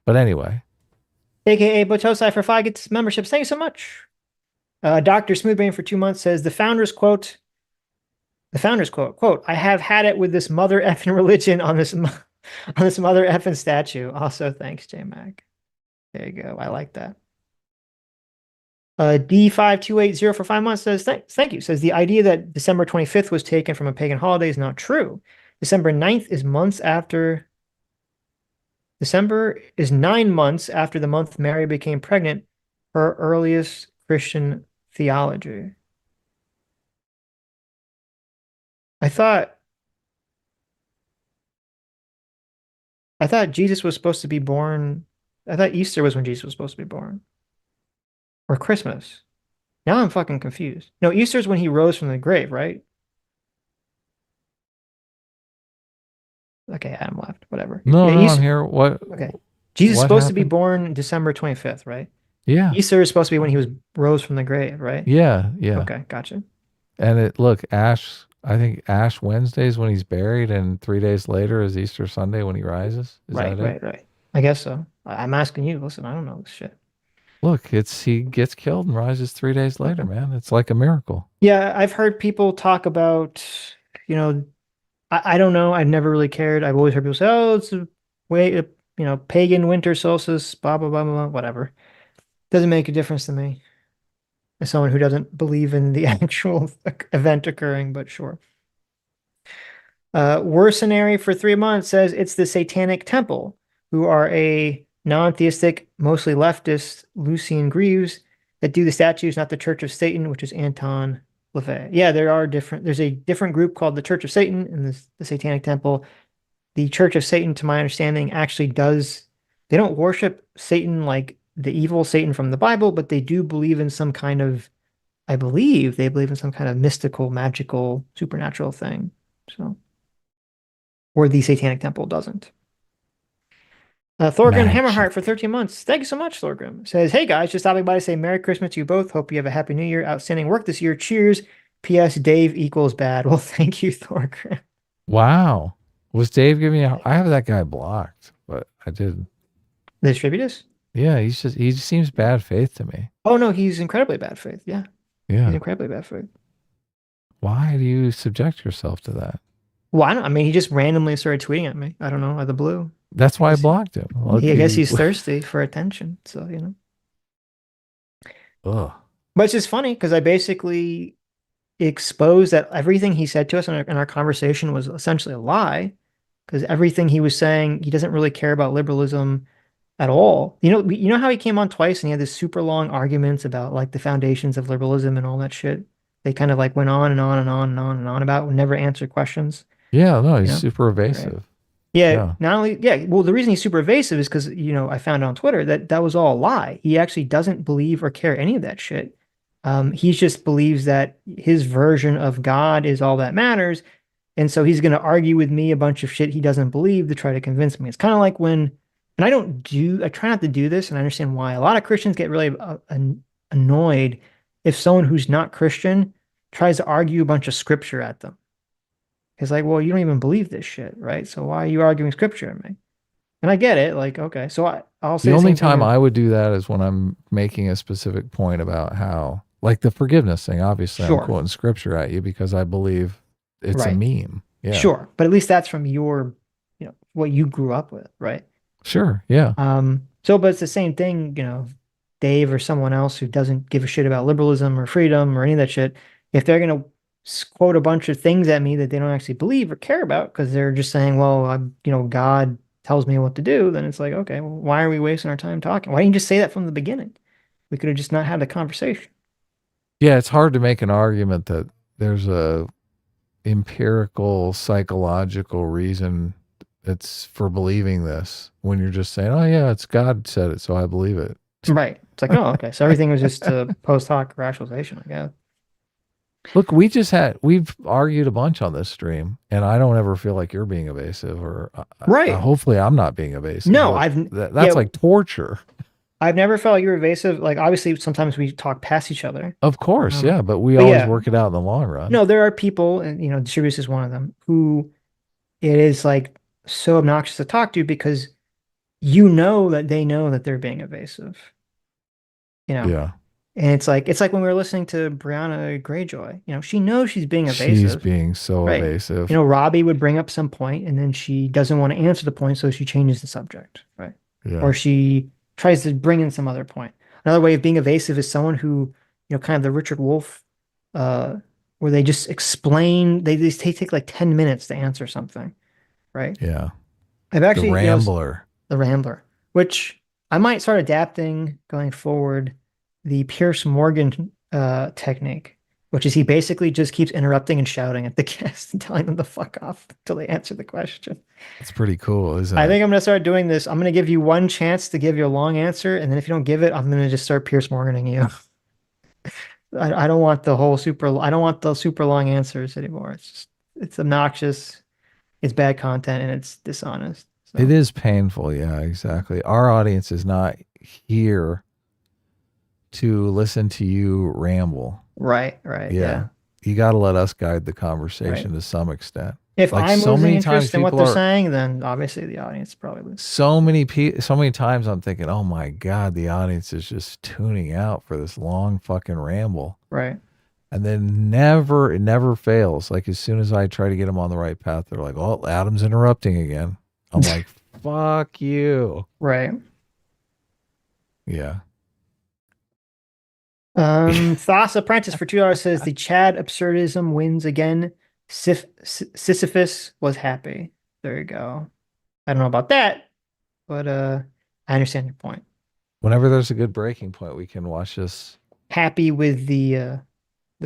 [SPEAKER 2] But anyway.
[SPEAKER 1] AKA Botosai for 5 gets memberships. Thank you so much. Dr. Smoothbrain for 2 months says the founders quote, I have had it with this mother effing religion on this mother effing statue. Also, thanks, J-Mac. There you go. I like that. D5280 for 5 months says, thank you. Says the idea that December 25th was taken from a pagan holiday is not true. December 9th is 9 months after the month Mary became pregnant, her earliest Christian theology. I thought Jesus was supposed to be born. I thought Easter was when Jesus was supposed to be born. Or Christmas. Now I'm fucking confused. No, Easter's when he rose from the grave, right? Okay, Adam left. Whatever.
[SPEAKER 2] No,
[SPEAKER 1] yeah,
[SPEAKER 2] no, I'm here. What?
[SPEAKER 1] Okay. Jesus is supposed to be born December 25th, right?
[SPEAKER 2] Yeah.
[SPEAKER 1] Easter is supposed to be when he rose from the grave, right?
[SPEAKER 2] Yeah, yeah.
[SPEAKER 1] Okay, gotcha.
[SPEAKER 2] And I think Ash Wednesday is when he's buried, and 3 days later is Easter Sunday when he rises. Is that it?
[SPEAKER 1] Right. I guess so. I'm asking you. Listen, I don't know this shit.
[SPEAKER 2] Look, he gets killed and rises 3 days later, man. It's like a miracle.
[SPEAKER 1] Yeah, I've heard people talk about, I don't know. I've never really cared. I've always heard people say, oh, it's a pagan winter solstice, blah, blah, blah, blah, whatever. Doesn't make a difference to me as someone who doesn't believe in the actual event occurring, but sure. Worsenary for 3 months says it's the Satanic Temple, who are a non-theistic, mostly leftist Lucian Greaves that do the statues, not the Church of Satan, which is Anton LaVey. Yeah, there's a different group called the Church of Satan and the Satanic Temple. The Church of Satan, to my understanding, actually they don't worship Satan like the evil Satan from the Bible, but they do believe in some kind of, I believe they believe in some kind of mystical, magical, supernatural thing. So, where the Satanic Temple doesn't. Thorgrim Hammerheart for 13 months. Thank you so much, Thorgrim. Says, hey guys, just stopping by to say Merry Christmas to you both. Hope you have a Happy New Year. Outstanding work this year. Cheers. P.S. Dave equals bad. Well, thank you, Thorgrim.
[SPEAKER 2] Wow. Was Dave giving you? I have that guy blocked, but I did.
[SPEAKER 1] The Distributist?
[SPEAKER 2] Yeah, he seems bad faith to me.
[SPEAKER 1] Oh no, he's incredibly bad faith. Yeah, he's
[SPEAKER 2] Yeah.
[SPEAKER 1] incredibly bad faith.
[SPEAKER 2] Why do you subject yourself to that?
[SPEAKER 1] Well, I mean, he just randomly started tweeting at me. I don't know, out of the blue.
[SPEAKER 2] That's why I
[SPEAKER 1] Guess-
[SPEAKER 2] blocked him.
[SPEAKER 1] I guess he's thirsty for attention. So,
[SPEAKER 2] Ugh.
[SPEAKER 1] But it's just funny because I basically exposed that everything he said to us in our conversation was essentially a lie. Because everything he was saying, he doesn't really care about liberalism at all. You know how he came on twice and he had this super long arguments about like the foundations of liberalism and all that shit. They kind of like went on and on and on and on and on about, never answered questions.
[SPEAKER 2] Yeah, no, he's
[SPEAKER 1] Yeah.
[SPEAKER 2] super evasive.
[SPEAKER 1] Yeah,
[SPEAKER 2] Yeah.
[SPEAKER 1] not only, yeah, well, the reason he's super evasive is because, I found on Twitter that was all a lie. He actually doesn't believe or care any of that shit. He just believes that his version of God is all that matters. And so he's going to argue with me a bunch of shit he doesn't believe to try to convince me. It's kind of like when, and I try not to do this, and I understand why. A lot of Christians get really annoyed if someone who's not Christian tries to argue a bunch of scripture at them. It's like, well, you don't even believe this shit, right? So why are you arguing scripture at me? And I get it. Like, okay, so I'll say
[SPEAKER 2] The only
[SPEAKER 1] same thing
[SPEAKER 2] time I would do that is when I'm making a specific point about how, like the forgiveness thing, obviously
[SPEAKER 1] Sure.
[SPEAKER 2] I'm quoting scripture at you because I believe it's a
[SPEAKER 1] Right.
[SPEAKER 2] meme. Yeah.
[SPEAKER 1] Sure, but at least that's from your, what you grew up with, right?
[SPEAKER 2] Sure. Yeah.
[SPEAKER 1] But it's the same thing, Dave or someone else who doesn't give a shit about liberalism or freedom or any of that shit. If they're gonna quote a bunch of things at me that they don't actually believe or care about because they're just saying, well, God tells me what to do, then it's like, okay, well, why are we wasting our time talking? Why didn't you just say that from the beginning? We could have just not had the conversation.
[SPEAKER 2] Yeah. It's hard to make an argument that there's a empirical psychological reason it's for believing this when you're just saying, oh yeah, it's God said it, so I believe it.
[SPEAKER 1] Right. It's like, oh, okay. So everything was just post hoc rationalization, I guess.
[SPEAKER 2] Look, we've argued a bunch on this stream, and I don't ever feel like you're being evasive, or
[SPEAKER 1] Right.
[SPEAKER 2] hopefully I'm not being evasive.
[SPEAKER 1] No,
[SPEAKER 2] but that's like torture.
[SPEAKER 1] I've never felt like you're evasive. Like, obviously, sometimes we talk past each other.
[SPEAKER 2] Of course,
[SPEAKER 1] Um,
[SPEAKER 2] yeah, but we
[SPEAKER 1] but
[SPEAKER 2] always
[SPEAKER 1] yeah.
[SPEAKER 2] work it out in the long run.
[SPEAKER 1] No, there are people, and Distributus is one of them, who it is like so obnoxious to talk to because that they know that they're being evasive.
[SPEAKER 2] Yeah,
[SPEAKER 1] And it's like when we were listening to Brianna Greyjoy, she knows she's being evasive.
[SPEAKER 2] she's being so
[SPEAKER 1] Right.
[SPEAKER 2] evasive.
[SPEAKER 1] Robbie would bring up some point and then she doesn't want to answer the point, so she changes the subject, right?
[SPEAKER 2] Yeah.
[SPEAKER 1] Or she tries to bring in some other point. Another way of being evasive is someone who, kind of the Richard Wolff, where they just explain, they take like 10 minutes to answer something, right?
[SPEAKER 2] Yeah,
[SPEAKER 1] I've actually,
[SPEAKER 2] the Rambler.
[SPEAKER 1] the Rambler, which I might start adapting going forward, the Pierce Morgan technique, which is he basically just keeps interrupting and shouting at the guests and telling them to fuck off until they answer the question.
[SPEAKER 2] It's pretty cool, isn't
[SPEAKER 1] I
[SPEAKER 2] it?
[SPEAKER 1] think I'm going to start doing this. I'm going to give you one chance to give your long answer, and then if you don't give it, I'm going to just start Pierce Morganing you. I don't want I don't want the super long answers anymore. It's obnoxious, it's bad content, and it's dishonest. So.
[SPEAKER 2] It is painful. Yeah, exactly. Our audience is not here to listen to you ramble.
[SPEAKER 1] Right. Yeah.
[SPEAKER 2] You got to let us guide the conversation
[SPEAKER 1] Right.
[SPEAKER 2] to some extent.
[SPEAKER 1] If
[SPEAKER 2] Like,
[SPEAKER 1] I'm
[SPEAKER 2] so
[SPEAKER 1] losing
[SPEAKER 2] many
[SPEAKER 1] interest
[SPEAKER 2] times
[SPEAKER 1] in what
[SPEAKER 2] people
[SPEAKER 1] they're
[SPEAKER 2] are-
[SPEAKER 1] saying, then obviously the audience probably loses.
[SPEAKER 2] So many times I'm thinking, oh my God, the audience is just tuning out for this long fucking ramble.
[SPEAKER 1] Right.
[SPEAKER 2] And then it never fails. Like, as soon as I try to get them on the right path, they're like, oh, Adam's interrupting again. I'm like, fuck you.
[SPEAKER 1] Right.
[SPEAKER 2] Yeah.
[SPEAKER 1] Thas Apprentice for $2 says the Chad absurdism wins again. Sisyphus was happy. There you go. I don't know about that, but I understand your point.
[SPEAKER 2] Whenever there's a good breaking point, we can watch this.
[SPEAKER 1] Happy with the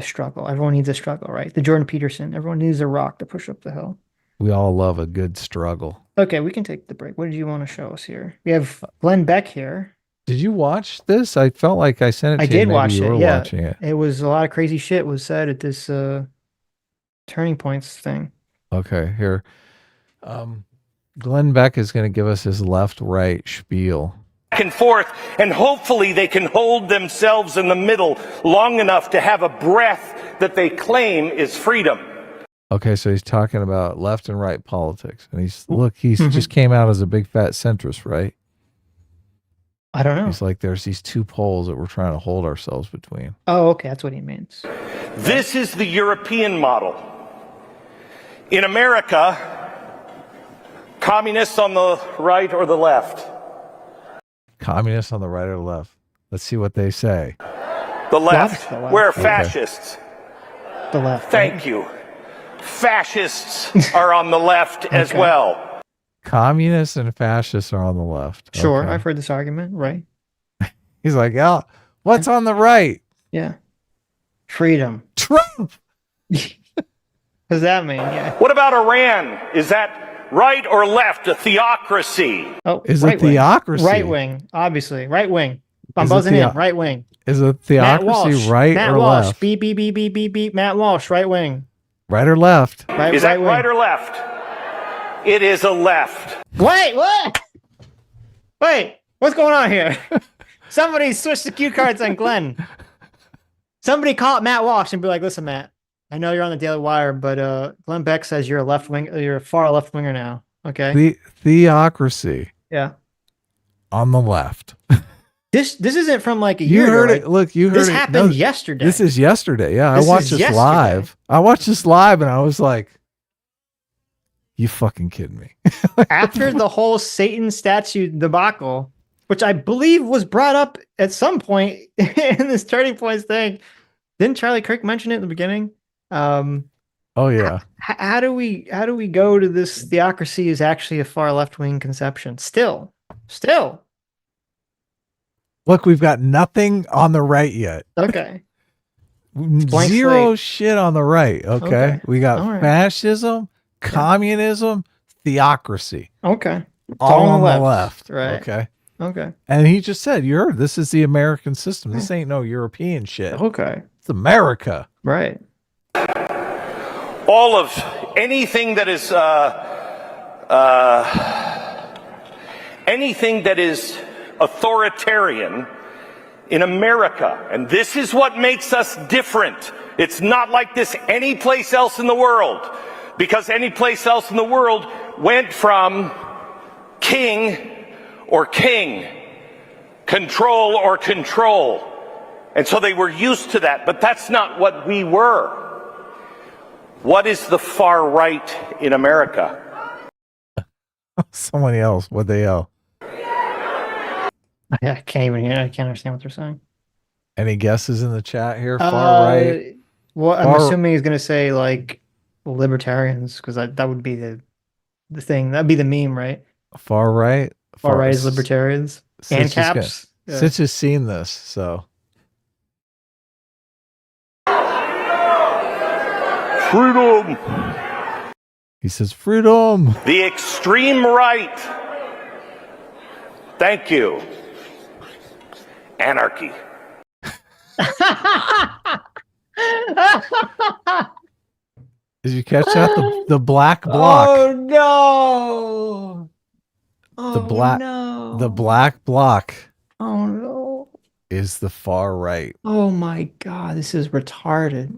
[SPEAKER 1] struggle. Everyone needs a struggle, right? The Jordan Peterson. Everyone needs a rock to push up the hill.
[SPEAKER 2] We all love a good struggle.
[SPEAKER 1] Okay, we can take the break. What did you want to show us here? We have Glenn Beck here.
[SPEAKER 2] Did you watch this? I felt like I sent it to
[SPEAKER 1] I
[SPEAKER 2] you.
[SPEAKER 1] did
[SPEAKER 2] Maybe
[SPEAKER 1] watch
[SPEAKER 2] you
[SPEAKER 1] it.
[SPEAKER 2] were
[SPEAKER 1] Yeah,
[SPEAKER 2] watching it.
[SPEAKER 1] it was a lot of crazy shit was said at this Turning Points thing.
[SPEAKER 2] Okay, here. Glenn Beck is going to give us his left-right spiel.
[SPEAKER 6] Back and forth, and hopefully they can hold themselves in the middle long enough to have a breath that they claim is freedom.
[SPEAKER 2] Okay, so he's talking about left and right politics. And he's just came out as a big fat centrist, right?
[SPEAKER 1] I don't know.
[SPEAKER 2] He's like, there's these two poles that we're trying to hold ourselves between.
[SPEAKER 1] Oh, okay. That's what he means.
[SPEAKER 6] This is the European model. In America, communists on the right or the left?
[SPEAKER 2] Communists on the right or the left? Let's see what they say.
[SPEAKER 6] The left.
[SPEAKER 1] The left.
[SPEAKER 6] We're
[SPEAKER 2] Okay.
[SPEAKER 6] fascists.
[SPEAKER 1] The left.
[SPEAKER 6] Thank you. Fascists are on the left as
[SPEAKER 1] Okay.
[SPEAKER 6] well.
[SPEAKER 2] Communists and fascists are on the left.
[SPEAKER 1] Sure.
[SPEAKER 2] Okay.
[SPEAKER 1] I've heard this argument. Right.
[SPEAKER 2] He's like, yeah, what's on the right?
[SPEAKER 1] Yeah. Freedom.
[SPEAKER 2] Trump.
[SPEAKER 1] What does that mean? Yeah.
[SPEAKER 6] What about Iran? Is that right or left? A theocracy.
[SPEAKER 1] Oh,
[SPEAKER 2] Is a
[SPEAKER 1] right wing.
[SPEAKER 2] theocracy.
[SPEAKER 1] Right wing, obviously. Right wing. I'm
[SPEAKER 2] Is a
[SPEAKER 1] buzzing
[SPEAKER 2] theo-
[SPEAKER 1] in. Right wing.
[SPEAKER 2] Is a
[SPEAKER 1] Matt
[SPEAKER 2] theocracy
[SPEAKER 1] Walsh.
[SPEAKER 2] right
[SPEAKER 1] Matt
[SPEAKER 2] or
[SPEAKER 1] Walsh.
[SPEAKER 2] left?
[SPEAKER 1] Beep, beep, beep, beep, beep, beep. Matt Walsh. Right wing.
[SPEAKER 2] Right or left?
[SPEAKER 1] Right,
[SPEAKER 6] Is that
[SPEAKER 1] wing.
[SPEAKER 6] right or left? It is a left.
[SPEAKER 1] Wait, what? Wait, what's going on here? Somebody switched the cue cards on Glenn. Somebody call Matt Walsh and be like, listen, Matt, I know you're on the Daily Wire, but Glenn Beck says you're a left wing, you're a far left winger now. Okay.
[SPEAKER 2] The theocracy
[SPEAKER 1] Yeah.
[SPEAKER 2] on the left.
[SPEAKER 1] This isn't from like a
[SPEAKER 2] You
[SPEAKER 1] year
[SPEAKER 2] heard
[SPEAKER 1] ago,
[SPEAKER 2] it.
[SPEAKER 1] right?
[SPEAKER 2] Look, you heard
[SPEAKER 1] This
[SPEAKER 2] it.
[SPEAKER 1] happened
[SPEAKER 2] No,
[SPEAKER 1] yesterday.
[SPEAKER 2] This is yesterday. Yeah,
[SPEAKER 1] This
[SPEAKER 2] I watched
[SPEAKER 1] is
[SPEAKER 2] this
[SPEAKER 1] yesterday.
[SPEAKER 2] live. I watched this live and I was like, you fucking kidding me?
[SPEAKER 1] after the whole Satan statue debacle, which I believe was brought up at some point in this Turning Points thing. Didn't Charlie Kirk mention it in the beginning?
[SPEAKER 2] Oh yeah.
[SPEAKER 1] How do we go to this theocracy is actually a far left wing conception? Still.
[SPEAKER 2] Look, we've got nothing on the right yet.
[SPEAKER 1] Okay. Blank
[SPEAKER 2] Zero
[SPEAKER 1] slate.
[SPEAKER 2] shit on the right. Okay.
[SPEAKER 1] Okay.
[SPEAKER 2] We got
[SPEAKER 1] All right.
[SPEAKER 2] fascism, communism, theocracy.
[SPEAKER 1] Okay.
[SPEAKER 2] All
[SPEAKER 1] on
[SPEAKER 2] on
[SPEAKER 1] the
[SPEAKER 2] the left.
[SPEAKER 1] Right.
[SPEAKER 2] Okay.
[SPEAKER 1] Okay.
[SPEAKER 2] And he just said, you heard, this is the American system. This ain't no European shit.
[SPEAKER 1] Okay.
[SPEAKER 2] It's America.
[SPEAKER 1] Right.
[SPEAKER 6] All of anything that is authoritarian in America, and this is what makes us different. It's not like this any place else in the world, because any place else in the world went from king or king, control or control. And so they were used to that, but that's not what we were. What is the far right in America?
[SPEAKER 2] Somebody else. What they yell?
[SPEAKER 1] I can't even hear. I can't understand what they're saying.
[SPEAKER 2] Any guesses in the chat here? Far right.
[SPEAKER 1] Well, I'm
[SPEAKER 2] Far-
[SPEAKER 1] assuming he's gonna say like libertarians because that would be the thing. That'd be the meme, right?
[SPEAKER 2] Far right.
[SPEAKER 1] Far right is libertarians.
[SPEAKER 2] Sitch is gonna-
[SPEAKER 1] ANCAPs. Yeah.
[SPEAKER 2] Sitch has seen this, so
[SPEAKER 6] Freedom.
[SPEAKER 2] he says freedom.
[SPEAKER 6] The extreme right. Thank you. Anarchy.
[SPEAKER 2] Did you catch that? The black block.
[SPEAKER 1] Oh no!
[SPEAKER 2] The black-
[SPEAKER 1] No.
[SPEAKER 2] The black block
[SPEAKER 1] Oh no!
[SPEAKER 2] is the far right.
[SPEAKER 1] Oh my god! This is retarded.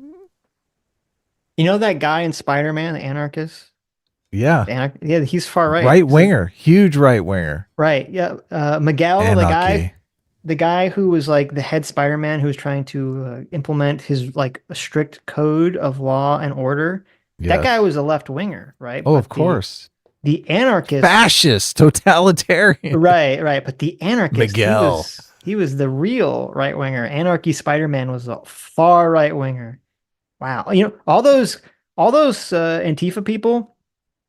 [SPEAKER 1] You know that guy in Spider-Man, the anarchist?
[SPEAKER 2] Yeah.
[SPEAKER 1] Yeah, he's far right.
[SPEAKER 2] Right winger. Huge right winger.
[SPEAKER 1] Right. Yeah. Miguel,
[SPEAKER 2] Anarchy.
[SPEAKER 1] the guy who was like the head Spider-Man who was trying to implement his like a strict code of law and order. That
[SPEAKER 2] Yes.
[SPEAKER 1] guy was a left winger, right?
[SPEAKER 2] Oh,
[SPEAKER 1] But
[SPEAKER 2] of course.
[SPEAKER 1] The anarchist.
[SPEAKER 2] Fascist, totalitarian.
[SPEAKER 1] Right. But the anarchist,
[SPEAKER 2] Miguel.
[SPEAKER 1] he was the real right winger. Anarchy Spider-Man was a far right winger. Wow. You know, all those Antifa people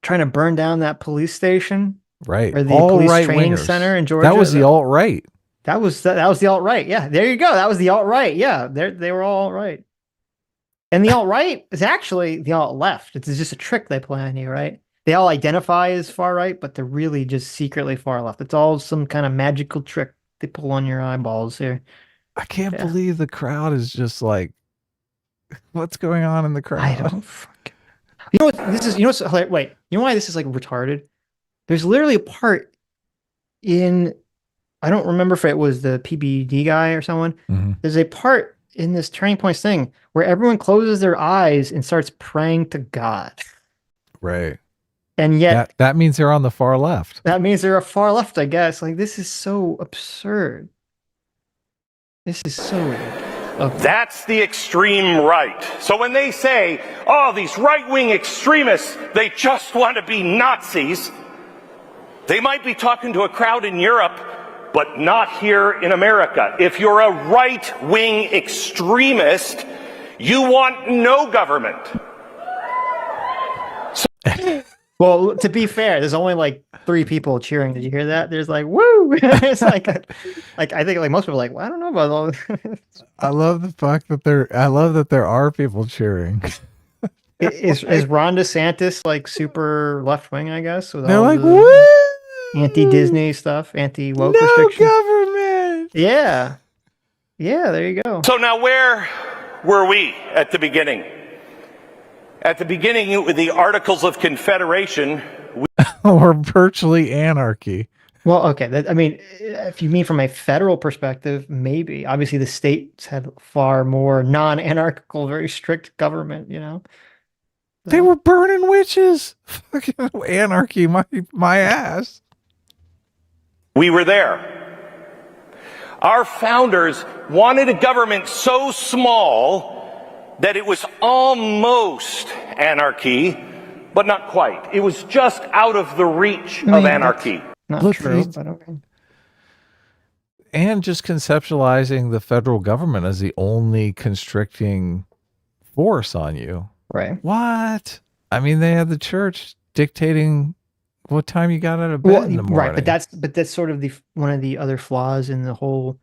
[SPEAKER 1] trying to burn down that police station
[SPEAKER 2] Right.
[SPEAKER 1] or the
[SPEAKER 2] All
[SPEAKER 1] police
[SPEAKER 2] right
[SPEAKER 1] training
[SPEAKER 2] wingers.
[SPEAKER 1] center in Georgia.
[SPEAKER 2] That was the alt right.
[SPEAKER 1] That was the alt right. Yeah, there you go. That was the alt right. Yeah, they were all right. And the alt right is actually the alt left. It's just a trick they play on you, right? They all identify as far right, but they're really just secretly far left. It's all some kind of magical trick they pull on your eyeballs here.
[SPEAKER 2] I can't
[SPEAKER 1] Yeah.
[SPEAKER 2] believe the crowd is just like, what's going on in the crowd?
[SPEAKER 1] I don't fucking. You know what this is? You know what's hilarious? Wait, you know why this is like retarded? There's literally a part in, I don't remember if it was the PBD guy or someone.
[SPEAKER 2] Mhm.
[SPEAKER 1] There's a part in this Turning Points thing where everyone closes their eyes and starts praying to God.
[SPEAKER 2] Right.
[SPEAKER 1] And yet
[SPEAKER 2] that means they're on the far left.
[SPEAKER 1] that means they're a far left, I guess. Like, this is so absurd. This is so ridiculous.
[SPEAKER 6] That's the extreme right. So when they say, oh, these right-wing extremists, they just want to be Nazis, they might be talking to a crowd in Europe, but not here in America. If you're a right-wing extremist, you want no government.
[SPEAKER 1] Well, to be fair, there's only like 3 people cheering. Did you hear that? There's like, woo! It's like I think like most people are like, well, I don't know about all this.
[SPEAKER 2] I love the fact that there are people cheering.
[SPEAKER 1] Is Ron DeSantis like super left wing, I guess? With
[SPEAKER 2] They're
[SPEAKER 1] all
[SPEAKER 2] like,
[SPEAKER 1] the
[SPEAKER 2] woo!
[SPEAKER 1] anti-Disney stuff, anti-woke
[SPEAKER 2] No
[SPEAKER 1] restrictions.
[SPEAKER 2] government.
[SPEAKER 1] Yeah. Yeah, there you go.
[SPEAKER 6] So now where were we at the beginning? At the beginning, with the Articles of Confederation,
[SPEAKER 2] Or virtually anarchy.
[SPEAKER 1] Well, okay. I mean, if you mean from a federal perspective, maybe. Obviously, the states had far more non-anarchical, very strict government, you know?
[SPEAKER 2] They were burning witches. Fucking anarchy, my ass.
[SPEAKER 6] we were there. Our founders wanted a government so small that it was almost anarchy, but not quite. It was just out of the reach of anarchy.
[SPEAKER 1] Not
[SPEAKER 2] Look,
[SPEAKER 1] true,
[SPEAKER 2] these-
[SPEAKER 1] but okay.
[SPEAKER 2] And just conceptualizing the federal government as the only constricting force on you.
[SPEAKER 1] Right.
[SPEAKER 2] What? I mean, they had the church dictating what time you got out of bed in the morning.
[SPEAKER 1] Right, but that's sort of one of the other flaws in the whole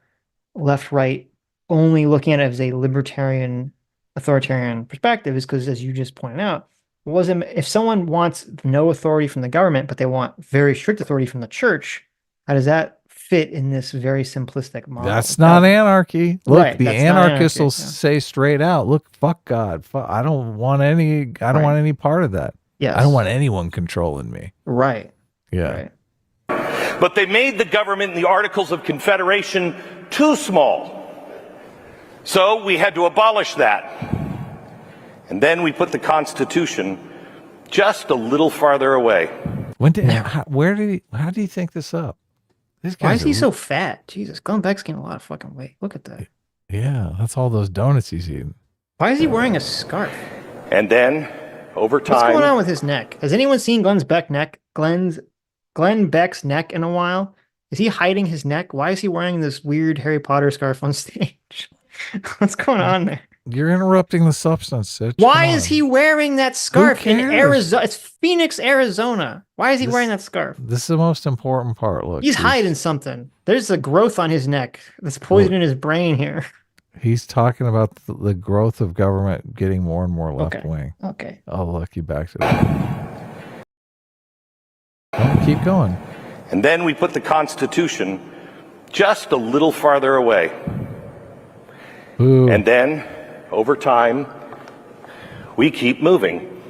[SPEAKER 1] left-right only looking at it as a libertarian, authoritarian perspective is because, as you just pointed out, if someone wants no authority from the government, but they want very strict authority from the church, how does that fit in this very simplistic model?
[SPEAKER 2] That's not anarchy. Look,
[SPEAKER 1] Right,
[SPEAKER 2] the
[SPEAKER 1] that's not
[SPEAKER 2] anarchists will
[SPEAKER 1] anarchy, yeah.
[SPEAKER 2] say straight out, look, fuck God. I don't want any part of that.
[SPEAKER 1] Yes.
[SPEAKER 2] I don't want anyone controlling me.
[SPEAKER 1] Right.
[SPEAKER 2] Yeah.
[SPEAKER 1] Right.
[SPEAKER 6] But they made the government in the Articles of Confederation too small. So we had to abolish that. And then we put the Constitution just a little farther away.
[SPEAKER 2] How do you think this up? This
[SPEAKER 1] Why
[SPEAKER 2] guy's
[SPEAKER 1] is he so fat? Jesus, Glenn Beck's gained a lot of fucking weight. Look at that.
[SPEAKER 2] Yeah, that's all those donuts he's eating.
[SPEAKER 1] Why is he wearing a scarf?
[SPEAKER 6] And then, over
[SPEAKER 1] What's going on
[SPEAKER 6] time,
[SPEAKER 1] with his neck? Has anyone seen Glenn Beck's neck in a while? Is he hiding his neck? Why is he wearing this weird Harry Potter scarf on stage? What's going on there?
[SPEAKER 2] You're interrupting the substance, Sitch.
[SPEAKER 1] Why
[SPEAKER 2] Come
[SPEAKER 1] is
[SPEAKER 2] on.
[SPEAKER 1] he wearing that scarf in
[SPEAKER 2] cares?
[SPEAKER 1] Arizona? It's Phoenix, Arizona. Why is he wearing that scarf?
[SPEAKER 2] This is the most important part. Look,
[SPEAKER 1] He's hiding something. There's a growth on his neck. There's poison in his brain here.
[SPEAKER 2] He's talking about the growth of government getting more and more left wing.
[SPEAKER 1] Okay.
[SPEAKER 2] Oh, look, you back to that. Oh, keep going.
[SPEAKER 6] and then we put the Constitution just a little farther away.
[SPEAKER 2] Ooh.
[SPEAKER 6] And then, over time, we keep moving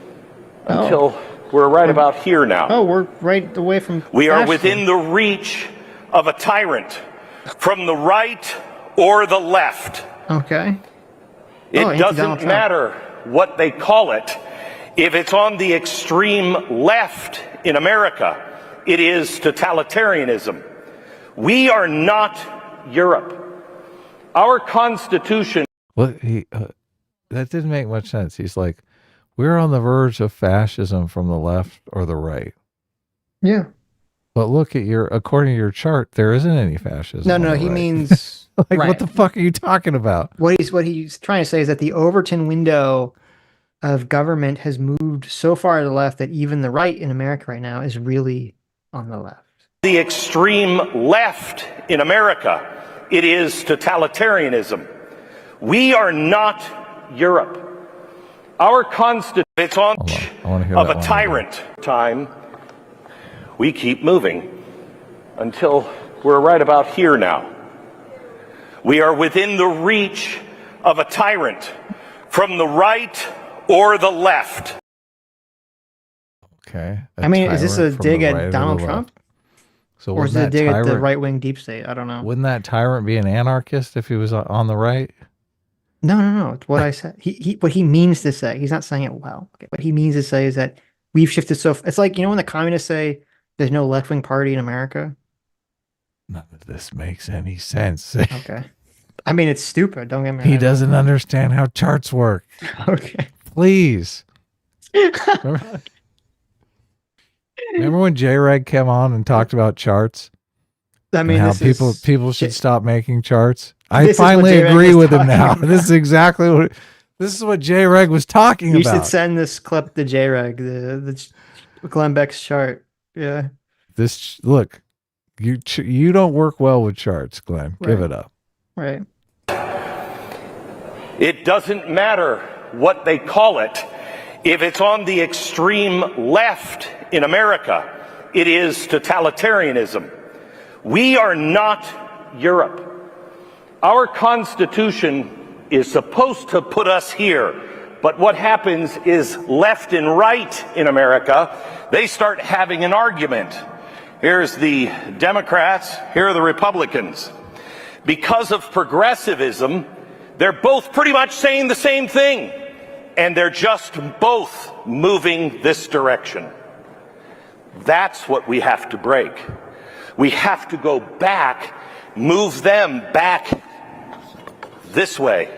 [SPEAKER 6] until we're right about here now.
[SPEAKER 1] Oh, we're right away from.
[SPEAKER 6] We are
[SPEAKER 1] Ashland.
[SPEAKER 6] within the reach of a tyrant from the right or the left.
[SPEAKER 1] Okay.
[SPEAKER 6] It
[SPEAKER 1] anti-Donald
[SPEAKER 6] doesn't
[SPEAKER 1] Trump.
[SPEAKER 6] matter what they call it. If it's on the extreme left in America, it is totalitarianism. We are not Europe. Our Constitution.
[SPEAKER 2] Well, that didn't make much sense. He's like, we're on the verge of fascism from the left or the right.
[SPEAKER 1] Yeah.
[SPEAKER 2] But look at according to your chart, there isn't any fascism.
[SPEAKER 1] No,
[SPEAKER 2] on
[SPEAKER 1] no,
[SPEAKER 2] the
[SPEAKER 1] he
[SPEAKER 2] right.
[SPEAKER 1] means
[SPEAKER 2] like,
[SPEAKER 1] right.
[SPEAKER 2] what the fuck are you talking about?
[SPEAKER 1] What he's trying to say is that the Overton window of government has moved so far to the left that even the right in America right now is really on the left.
[SPEAKER 6] The extreme left in America, it is totalitarianism. We are not Europe. Our Constitution, it's on
[SPEAKER 2] I wanna hear
[SPEAKER 6] of
[SPEAKER 2] that
[SPEAKER 6] a
[SPEAKER 2] one
[SPEAKER 6] tyrant. Time, we keep moving until we're right about here now. We are within the reach of a tyrant from the right or the left.
[SPEAKER 2] Okay.
[SPEAKER 1] I mean, is this a
[SPEAKER 2] tyrant from
[SPEAKER 1] dig
[SPEAKER 2] the
[SPEAKER 1] at
[SPEAKER 2] right or
[SPEAKER 1] Donald
[SPEAKER 2] the left?
[SPEAKER 1] Trump?
[SPEAKER 2] So
[SPEAKER 1] Or is
[SPEAKER 2] wouldn't
[SPEAKER 1] it a
[SPEAKER 2] that
[SPEAKER 1] dig at the
[SPEAKER 2] tyrant-
[SPEAKER 1] right-wing deep state? I don't know.
[SPEAKER 2] Wouldn't that tyrant be an anarchist if he was on the right?
[SPEAKER 1] No. It's what I said. What he means to say. He's not saying it well. Okay. What he means to say is that we've shifted it's like, when the communists say there's no left-wing party in America.
[SPEAKER 2] None of this makes any sense.
[SPEAKER 1] Okay. I mean, it's stupid. Don't get me wrong.
[SPEAKER 2] He doesn't understand how charts work.
[SPEAKER 1] Okay.
[SPEAKER 2] Please. Remember when J-Reg came on and talked about charts?
[SPEAKER 1] I mean,
[SPEAKER 2] and how
[SPEAKER 1] this
[SPEAKER 2] people should stop making charts. I
[SPEAKER 1] This is what
[SPEAKER 2] finally
[SPEAKER 1] J-Reg
[SPEAKER 2] agree
[SPEAKER 1] is
[SPEAKER 2] with him
[SPEAKER 1] talking
[SPEAKER 2] now.
[SPEAKER 1] about.
[SPEAKER 2] This is what J-Reg was talking
[SPEAKER 1] You
[SPEAKER 2] about.
[SPEAKER 1] should send this clip to J-Reg, the Glenn Beck's chart. Yeah.
[SPEAKER 2] Look, you don't work well with charts, Glenn. Give it up.
[SPEAKER 1] Right.
[SPEAKER 6] It doesn't matter what they call it. If it's on the extreme left in America, it is totalitarianism. We are not Europe. Our Constitution is supposed to put us here, but what happens is left and right in America, they start having an argument. Here's the Democrats, here are the Republicans. Because of progressivism, they're both pretty much saying the same thing, and they're just both moving this direction. That's what we have to break. We have to go back, move them back this way.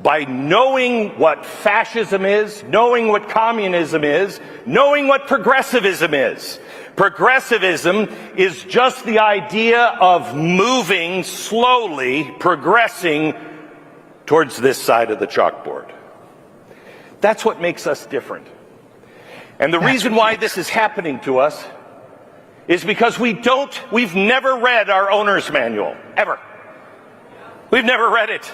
[SPEAKER 6] By knowing what fascism is, knowing what communism is, knowing what progressivism is. Progressivism is just the idea of moving slowly, progressing towards this side of the chalkboard. That's what makes us different. And the reason why this is happening to us is because we've never read our owner's manual, ever. We've never read it.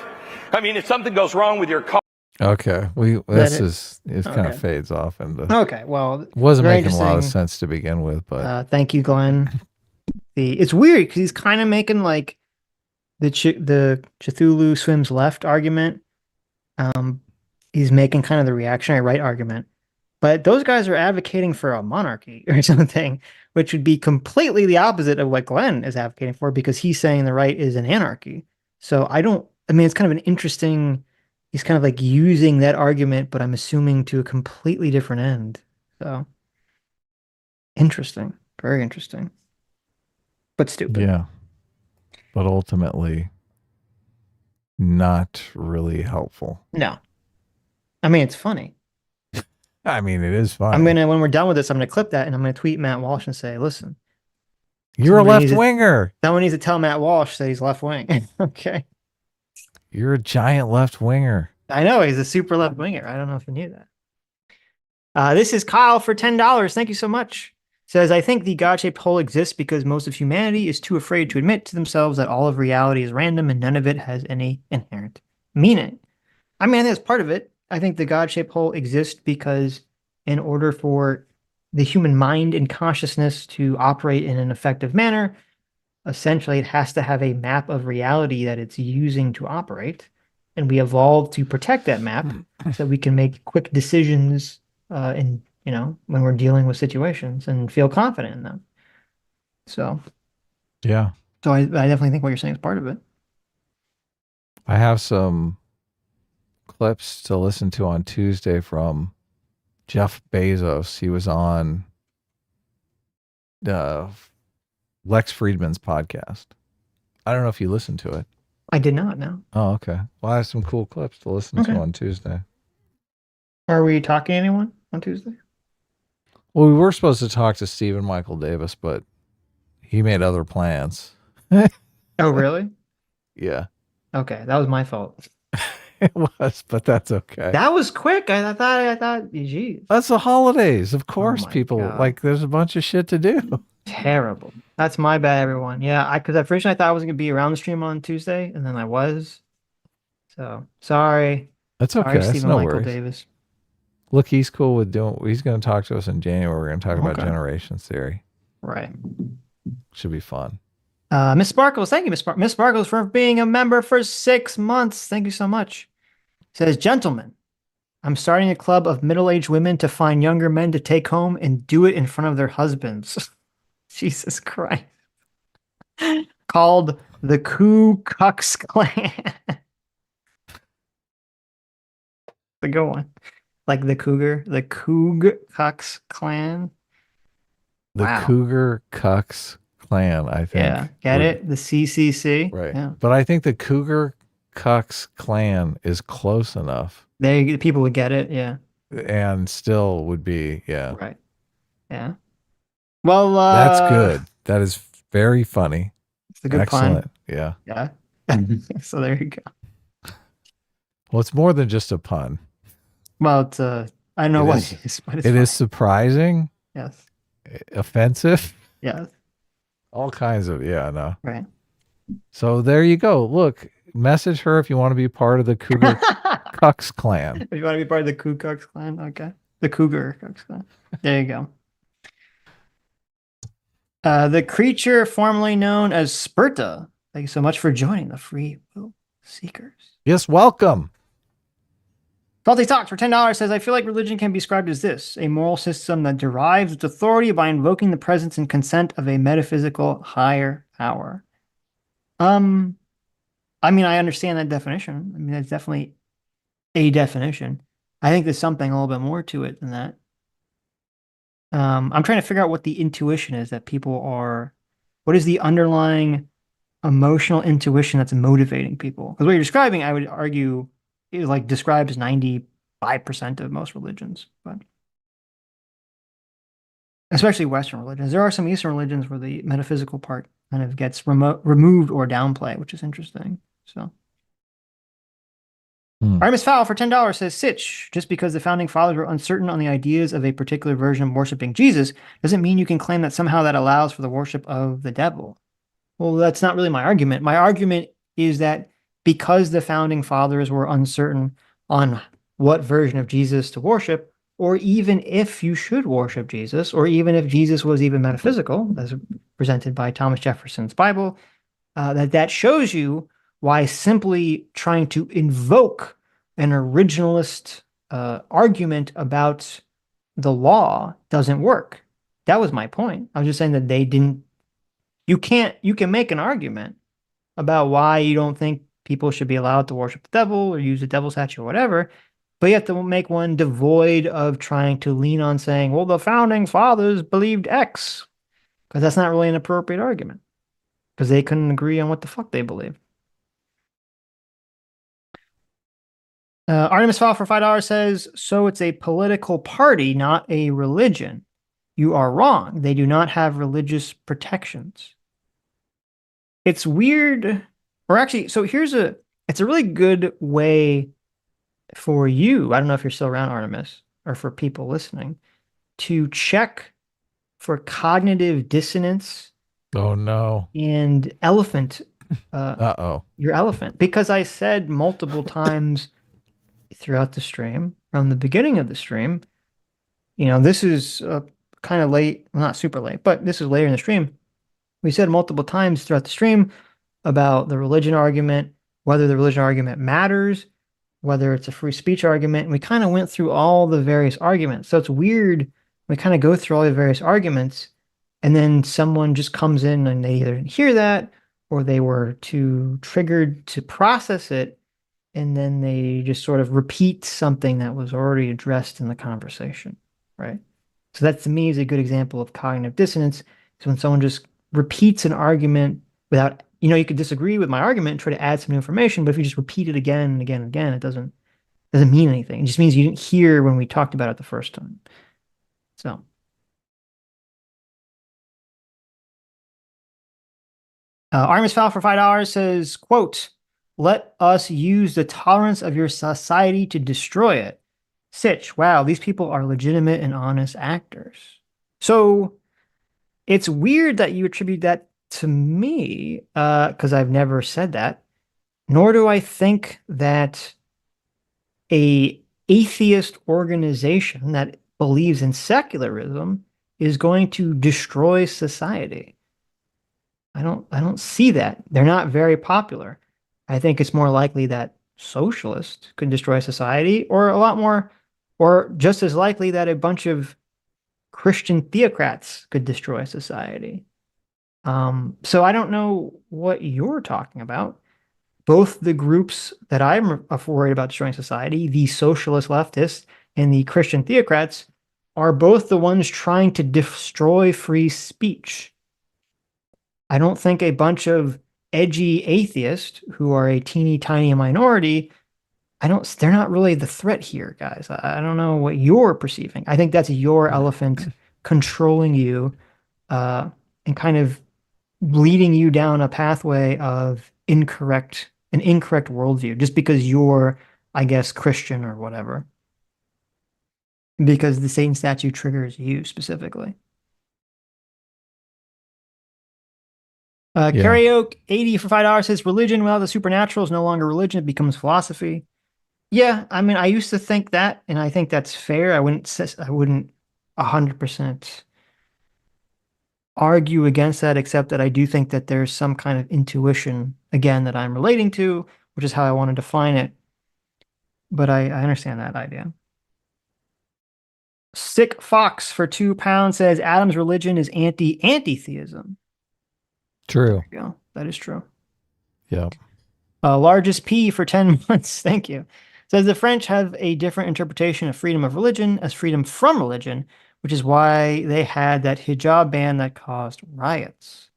[SPEAKER 6] I mean, if something goes wrong with your car.
[SPEAKER 2] Okay. It kind of fades off into.
[SPEAKER 1] Okay. Well,
[SPEAKER 2] It wasn't
[SPEAKER 1] very
[SPEAKER 2] making a lot of
[SPEAKER 1] interesting.
[SPEAKER 2] sense to begin with, but
[SPEAKER 1] Thank you, Glenn. It's weird because he's kind of making like the Cthulhu swims left argument. He's making kind of the reactionary right argument, but those guys are advocating for a monarchy or something, which would be completely the opposite of what Glenn is advocating for, because he's saying the right is an anarchy. So I mean, it's kind of an interesting, he's kind of like using that argument, but I'm assuming to a completely different end. So interesting, very interesting, but stupid.
[SPEAKER 2] yeah. But ultimately, not really helpful.
[SPEAKER 1] No, I mean, it's funny.
[SPEAKER 2] I mean, it is fun.
[SPEAKER 1] When we're done with this, I'm gonna clip that and I'm gonna tweet Matt Walsh and say, listen,
[SPEAKER 2] You're a
[SPEAKER 1] somebody
[SPEAKER 2] left winger.
[SPEAKER 1] someone needs to tell Matt Walsh that he's left wing. Okay.
[SPEAKER 2] You're a giant left winger.
[SPEAKER 1] I know he's a super left winger. I don't know if you knew that. This is Kyle for $10. Thank you so much. Says, I think the God-shaped hole exists because most of humanity is too afraid to admit to themselves that all of reality is random and none of it has any inherent meaning. I mean, I think that's part of it. I think the God-shaped hole exists because in order for the human mind and consciousness to operate in an effective manner, essentially it has to have a map of reality that it's using to operate. And we evolved to protect that map so we can make quick decisions when we're dealing with situations and feel confident in them. So
[SPEAKER 2] Yeah.
[SPEAKER 1] I definitely think what you're saying is part of it.
[SPEAKER 2] I have some clips to listen to on Tuesday from Jeff Bezos. He was on Lex Friedman's podcast. I don't know if you listened to it.
[SPEAKER 1] I did not know.
[SPEAKER 2] Oh, okay. Well, I have some cool clips to listen to on Tuesday.
[SPEAKER 1] Are we talking to anyone on Tuesday?
[SPEAKER 2] Well, we were supposed to talk to Stephen Michael Davis, but he made other plans.
[SPEAKER 1] Oh, really?
[SPEAKER 2] Yeah,
[SPEAKER 1] Okay, that was my fault.
[SPEAKER 2] it was, but that's okay.
[SPEAKER 1] That was quick. I thought, geez,
[SPEAKER 2] That's the holidays. Of course,
[SPEAKER 1] my
[SPEAKER 2] people
[SPEAKER 1] God.
[SPEAKER 2] there's a bunch of shit to do.
[SPEAKER 1] terrible. That's my bad, everyone. Yeah, because at first I thought I wasn't gonna be around the stream on Tuesday, and then I was. So sorry.
[SPEAKER 2] That's okay.
[SPEAKER 1] Sorry,
[SPEAKER 2] That's
[SPEAKER 1] Stephen
[SPEAKER 2] no
[SPEAKER 1] Michael
[SPEAKER 2] worries.
[SPEAKER 1] Davis.
[SPEAKER 2] Look, he's cool with he's going to talk to us in January. We're going to talk about
[SPEAKER 1] Okay.
[SPEAKER 2] generations theory.
[SPEAKER 1] Right.
[SPEAKER 2] Should be fun.
[SPEAKER 1] Miss Sparkles, thank you, Miss Sparkles, for being a member for 6 months. Thank you so much. Says, gentlemen, I'm starting a club of middle-aged women to find younger men to take home and do it in front of their husbands. Jesus Christ. Called the Ku Klux Klan. The good one. Like the cougar, the Ku Klux Klan.
[SPEAKER 2] The
[SPEAKER 1] Wow.
[SPEAKER 2] Cougar Kux Klan, I think.
[SPEAKER 1] Yeah, get it? The CCC.
[SPEAKER 2] Right.
[SPEAKER 1] Yeah.
[SPEAKER 2] But I think the Cougar Kux Klan is close enough
[SPEAKER 1] People would get it. Yeah.
[SPEAKER 2] and still would be, yeah.
[SPEAKER 1] Right. Yeah. Well,
[SPEAKER 2] That's good. That is very funny.
[SPEAKER 1] It's a good
[SPEAKER 2] Excellent.
[SPEAKER 1] pun.
[SPEAKER 2] Yeah.
[SPEAKER 1] Yeah. So there you go.
[SPEAKER 2] Well, it's more than just a pun.
[SPEAKER 1] Well, it's I don't know
[SPEAKER 2] It
[SPEAKER 1] what
[SPEAKER 2] is-
[SPEAKER 1] it is, but it's
[SPEAKER 2] It
[SPEAKER 1] fine.
[SPEAKER 2] is surprising,
[SPEAKER 1] Yes.
[SPEAKER 2] offensive,
[SPEAKER 1] Yes.
[SPEAKER 2] all kinds of, yeah, no.
[SPEAKER 1] Right.
[SPEAKER 2] So there you go. Look, message her if you want to be part of the Cougar Kux Klan.
[SPEAKER 1] If you want to be part of the Ku Klux Klan, okay. The Cougar Klux Klan. There you go. The creature formerly known as Sperta. Thank you so much for joining the Free Will Seekers.
[SPEAKER 2] Yes, welcome.
[SPEAKER 1] Faulty Talks for $10 says, I feel like religion can be described as this, a moral system that derives its authority by invoking the presence and consent of a metaphysical higher power. I mean, I understand that definition. I mean, that's definitely a definition. I think there's something a little bit more to it than that. I'm trying to figure out what the intuition is that people are, what is the underlying emotional intuition that's motivating people? Because what you're describing, I would argue, is like describes 95% of most religions, but especially Western religions. There are some Eastern religions where the metaphysical part kind of gets removed or downplayed, which is interesting. So, Artemis Fowl for $10 says, Sitch, just because the founding fathers were uncertain on the ideas of a particular version of worshiping Jesus doesn't mean you can claim that somehow that allows for the worship of the devil. Well, that's not really my argument. My argument is that because the founding fathers were uncertain on what version of Jesus to worship, or even if you should worship Jesus, or even if Jesus was even metaphysical, as presented by Thomas Jefferson's Bible, that shows you why simply trying to invoke an originalist argument about the law doesn't work. That was my point. I was just saying that they didn't. You can make an argument about why you don't think people should be allowed to worship the devil or use the devil statue or whatever, but you have to make one devoid of trying to lean on saying, well, the founding fathers believed X, because that's not really an appropriate argument, because they couldn't agree on what the fuck they believed. Artemis Fowl for $5 says, so it's a political party, not a religion. You are wrong. They do not have religious protections. It's weird, or actually, so it's a really good way for you, I don't know if you're still around, Artemis, or for people listening, to check for cognitive dissonance.
[SPEAKER 2] Oh, no.
[SPEAKER 1] And elephant.
[SPEAKER 2] Uh-oh.
[SPEAKER 1] Your elephant. Because I said multiple times throughout the stream, from the beginning of the stream, this is kind of late, well, not super late, but this is later in the stream. We said multiple times throughout the stream about the religion argument, whether the religion argument matters, whether it's a free speech argument. And we kind of went through all the various arguments. So it's weird. We kind of go through all the various arguments, and then someone just comes in and they either didn't hear that or they were too triggered to process it. And then they just sort of repeat something that was already addressed in the conversation, right? So that to me is a good example of cognitive dissonance. Is when someone just repeats an argument without, you could disagree with my argument and try to add some new information, but if you just repeat it again and again and again, it doesn't mean anything. It just means you didn't hear when we talked about it the first time. So. Artemis Fowl for $5 says, quote, let us use the tolerance of your society to destroy it. Sitch, wow, these people are legitimate and honest actors. So it's weird that you attribute that to me, because I've never said that, nor do I think that a atheist organization that believes in secularism is going to destroy society. I don't see that. They're not very popular. I think it's more likely that socialists could destroy society, or a lot more, or just as likely that a bunch of Christian theocrats could destroy society. So I don't know what you're talking about. Both the groups that I'm worried about destroying society, the socialist leftists and the Christian theocrats are both the ones trying to destroy free speech. I don't think a bunch of edgy atheists who are a teeny tiny minority, they're not really the threat here, guys. I don't know what you're perceiving. I think that's your elephant controlling you, and kind of leading you down a pathway of an incorrect worldview, just because you're, I guess, Christian or whatever. Because the Satan statue triggers you specifically. Karaoke 80 for $5 says religion without the supernatural is no longer religion, it becomes philosophy. Yeah, I mean, I used to think that, and I think that's fair. I wouldn't 100% argue against that, except that I do think that there's some kind of intuition, again, that I'm relating to, which is how I want to define it. But I understand that idea. Sick Fox for £2 says Adam's religion is anti-theism.
[SPEAKER 2] True.
[SPEAKER 1] There you go. That is true.
[SPEAKER 2] Yeah.
[SPEAKER 1] Largest P for 10 months. Thank you. Says the French have a different interpretation of freedom of religion as freedom from religion, which is why they had that hijab ban that caused riots.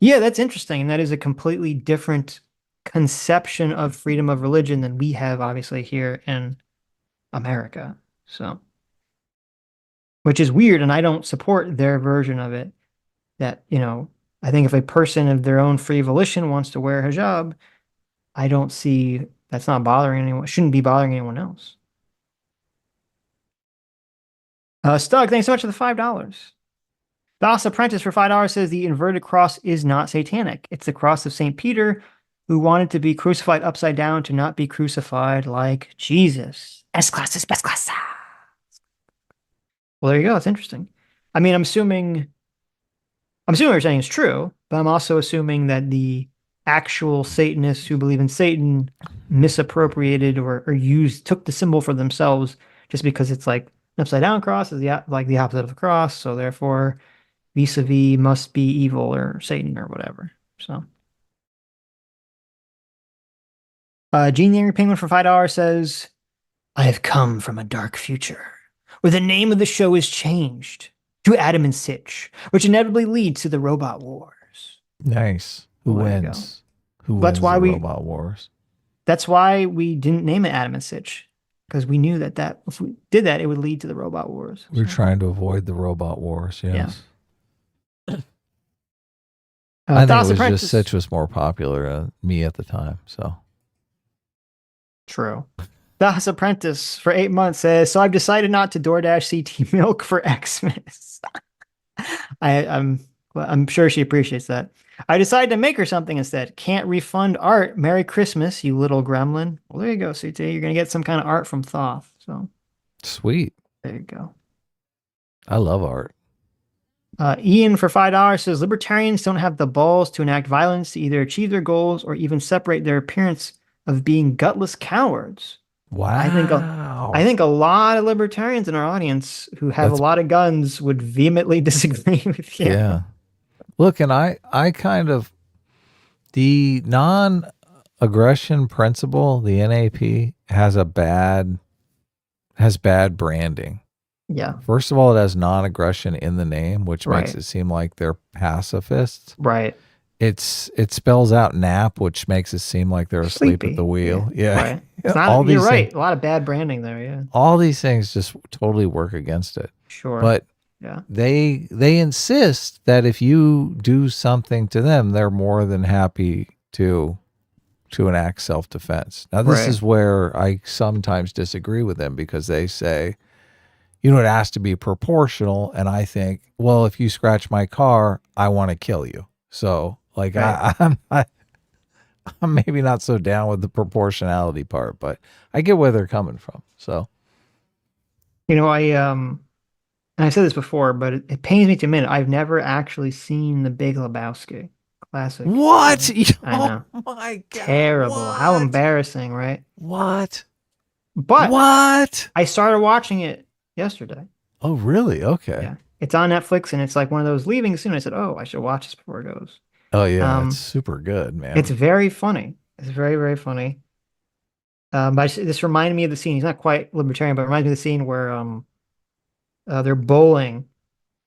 [SPEAKER 1] Yeah, that's interesting. And that is a completely different conception of freedom of religion than we have, obviously, here in America. So, which is weird. And I don't support their version of it. That, I think if a person of their own free volition wants to wear a hijab, I don't see that's not bothering anyone. Shouldn't be bothering anyone else. Stug, thanks so much for the $5. Das Apprentice for $5 says the inverted cross is not satanic. It's the cross of St. Peter, who wanted to be crucified upside down to not be crucified like Jesus. S-class is best class. Well, there you go. That's interesting. I mean, I'm assuming what you're saying is true, but I'm also assuming that the actual Satanists who believe in Satan misappropriated or took the symbol for themselves, just because it's like an upside down cross is like the opposite of a cross, so therefore vis-a-vis must be evil or Satan or whatever. So Gene the Angry Penguin for $5 says, I have come from a dark future where the name of the show is changed to Adam and Sitch, which inevitably leads to the robot wars.
[SPEAKER 2] Nice. Who wins? Who
[SPEAKER 1] That's
[SPEAKER 2] wins
[SPEAKER 1] why
[SPEAKER 2] the robot wars?
[SPEAKER 1] That's why we didn't name it Adam and Sitch, because we knew that if we did that, it would lead to the robot wars.
[SPEAKER 2] We're trying to avoid the robot wars. Yes.
[SPEAKER 1] Yeah.
[SPEAKER 2] I think it was just Sitch was more popular than me at the time. So
[SPEAKER 1] true. Das Apprentice for 8 months says, so I've decided not to DoorDash CT milk for Xmas. I'm sure she appreciates that. I decided to make her something instead. Can't refund art. Merry Christmas, you little gremlin. Well, there you go, CT. You're going to get some kind of art from Thoth. So
[SPEAKER 2] sweet.
[SPEAKER 1] There you go.
[SPEAKER 2] I love art.
[SPEAKER 1] Ian for $5 says, libertarians don't have the balls to enact violence to either achieve their goals or even separate their appearance of being gutless cowards.
[SPEAKER 2] Wow.
[SPEAKER 1] I think a lot of libertarians in our audience who have a lot of guns would vehemently disagree with you.
[SPEAKER 2] Yeah. Look, and I kind of, the non-aggression principle, the NAP, has bad branding.
[SPEAKER 1] Yeah.
[SPEAKER 2] First of all, it has non-aggression in the name, which makes it seem like they're pacifists.
[SPEAKER 1] Right.
[SPEAKER 2] It spells out nap, which makes it seem like they're asleep at the wheel. Yeah.
[SPEAKER 1] Right. It's not, you're right. A lot of bad branding there. Yeah.
[SPEAKER 2] All these things just totally work against it.
[SPEAKER 1] Sure.
[SPEAKER 2] But
[SPEAKER 1] yeah,
[SPEAKER 2] they insist that if you do something to them, they're more than happy to enact self-defense. Now, this is where I sometimes disagree with them, because they say, it has to be proportional. And I think, well, if you scratch my car, I want to kill you. So like, I'm maybe not so down with the proportionality part, but I get where they're coming from. So,
[SPEAKER 1] and I said this before, but it pains me to admit, I've never actually seen The Big Lebowski. Classic.
[SPEAKER 2] What?
[SPEAKER 1] I know.
[SPEAKER 2] Oh my God.
[SPEAKER 1] Terrible.
[SPEAKER 2] What?
[SPEAKER 1] How embarrassing, right?
[SPEAKER 2] What?
[SPEAKER 1] But
[SPEAKER 2] what?
[SPEAKER 1] I started watching it yesterday.
[SPEAKER 2] Oh, really? Okay.
[SPEAKER 1] Yeah. It's on Netflix, and it's like one of those leaving soon. I said, oh, I should watch this before it goes.
[SPEAKER 2] Oh, yeah. It's super good, man.
[SPEAKER 1] It's very funny. It's very, very funny. This reminded me of the scene. He's not quite libertarian, but it reminds me of the scene where they're bowling,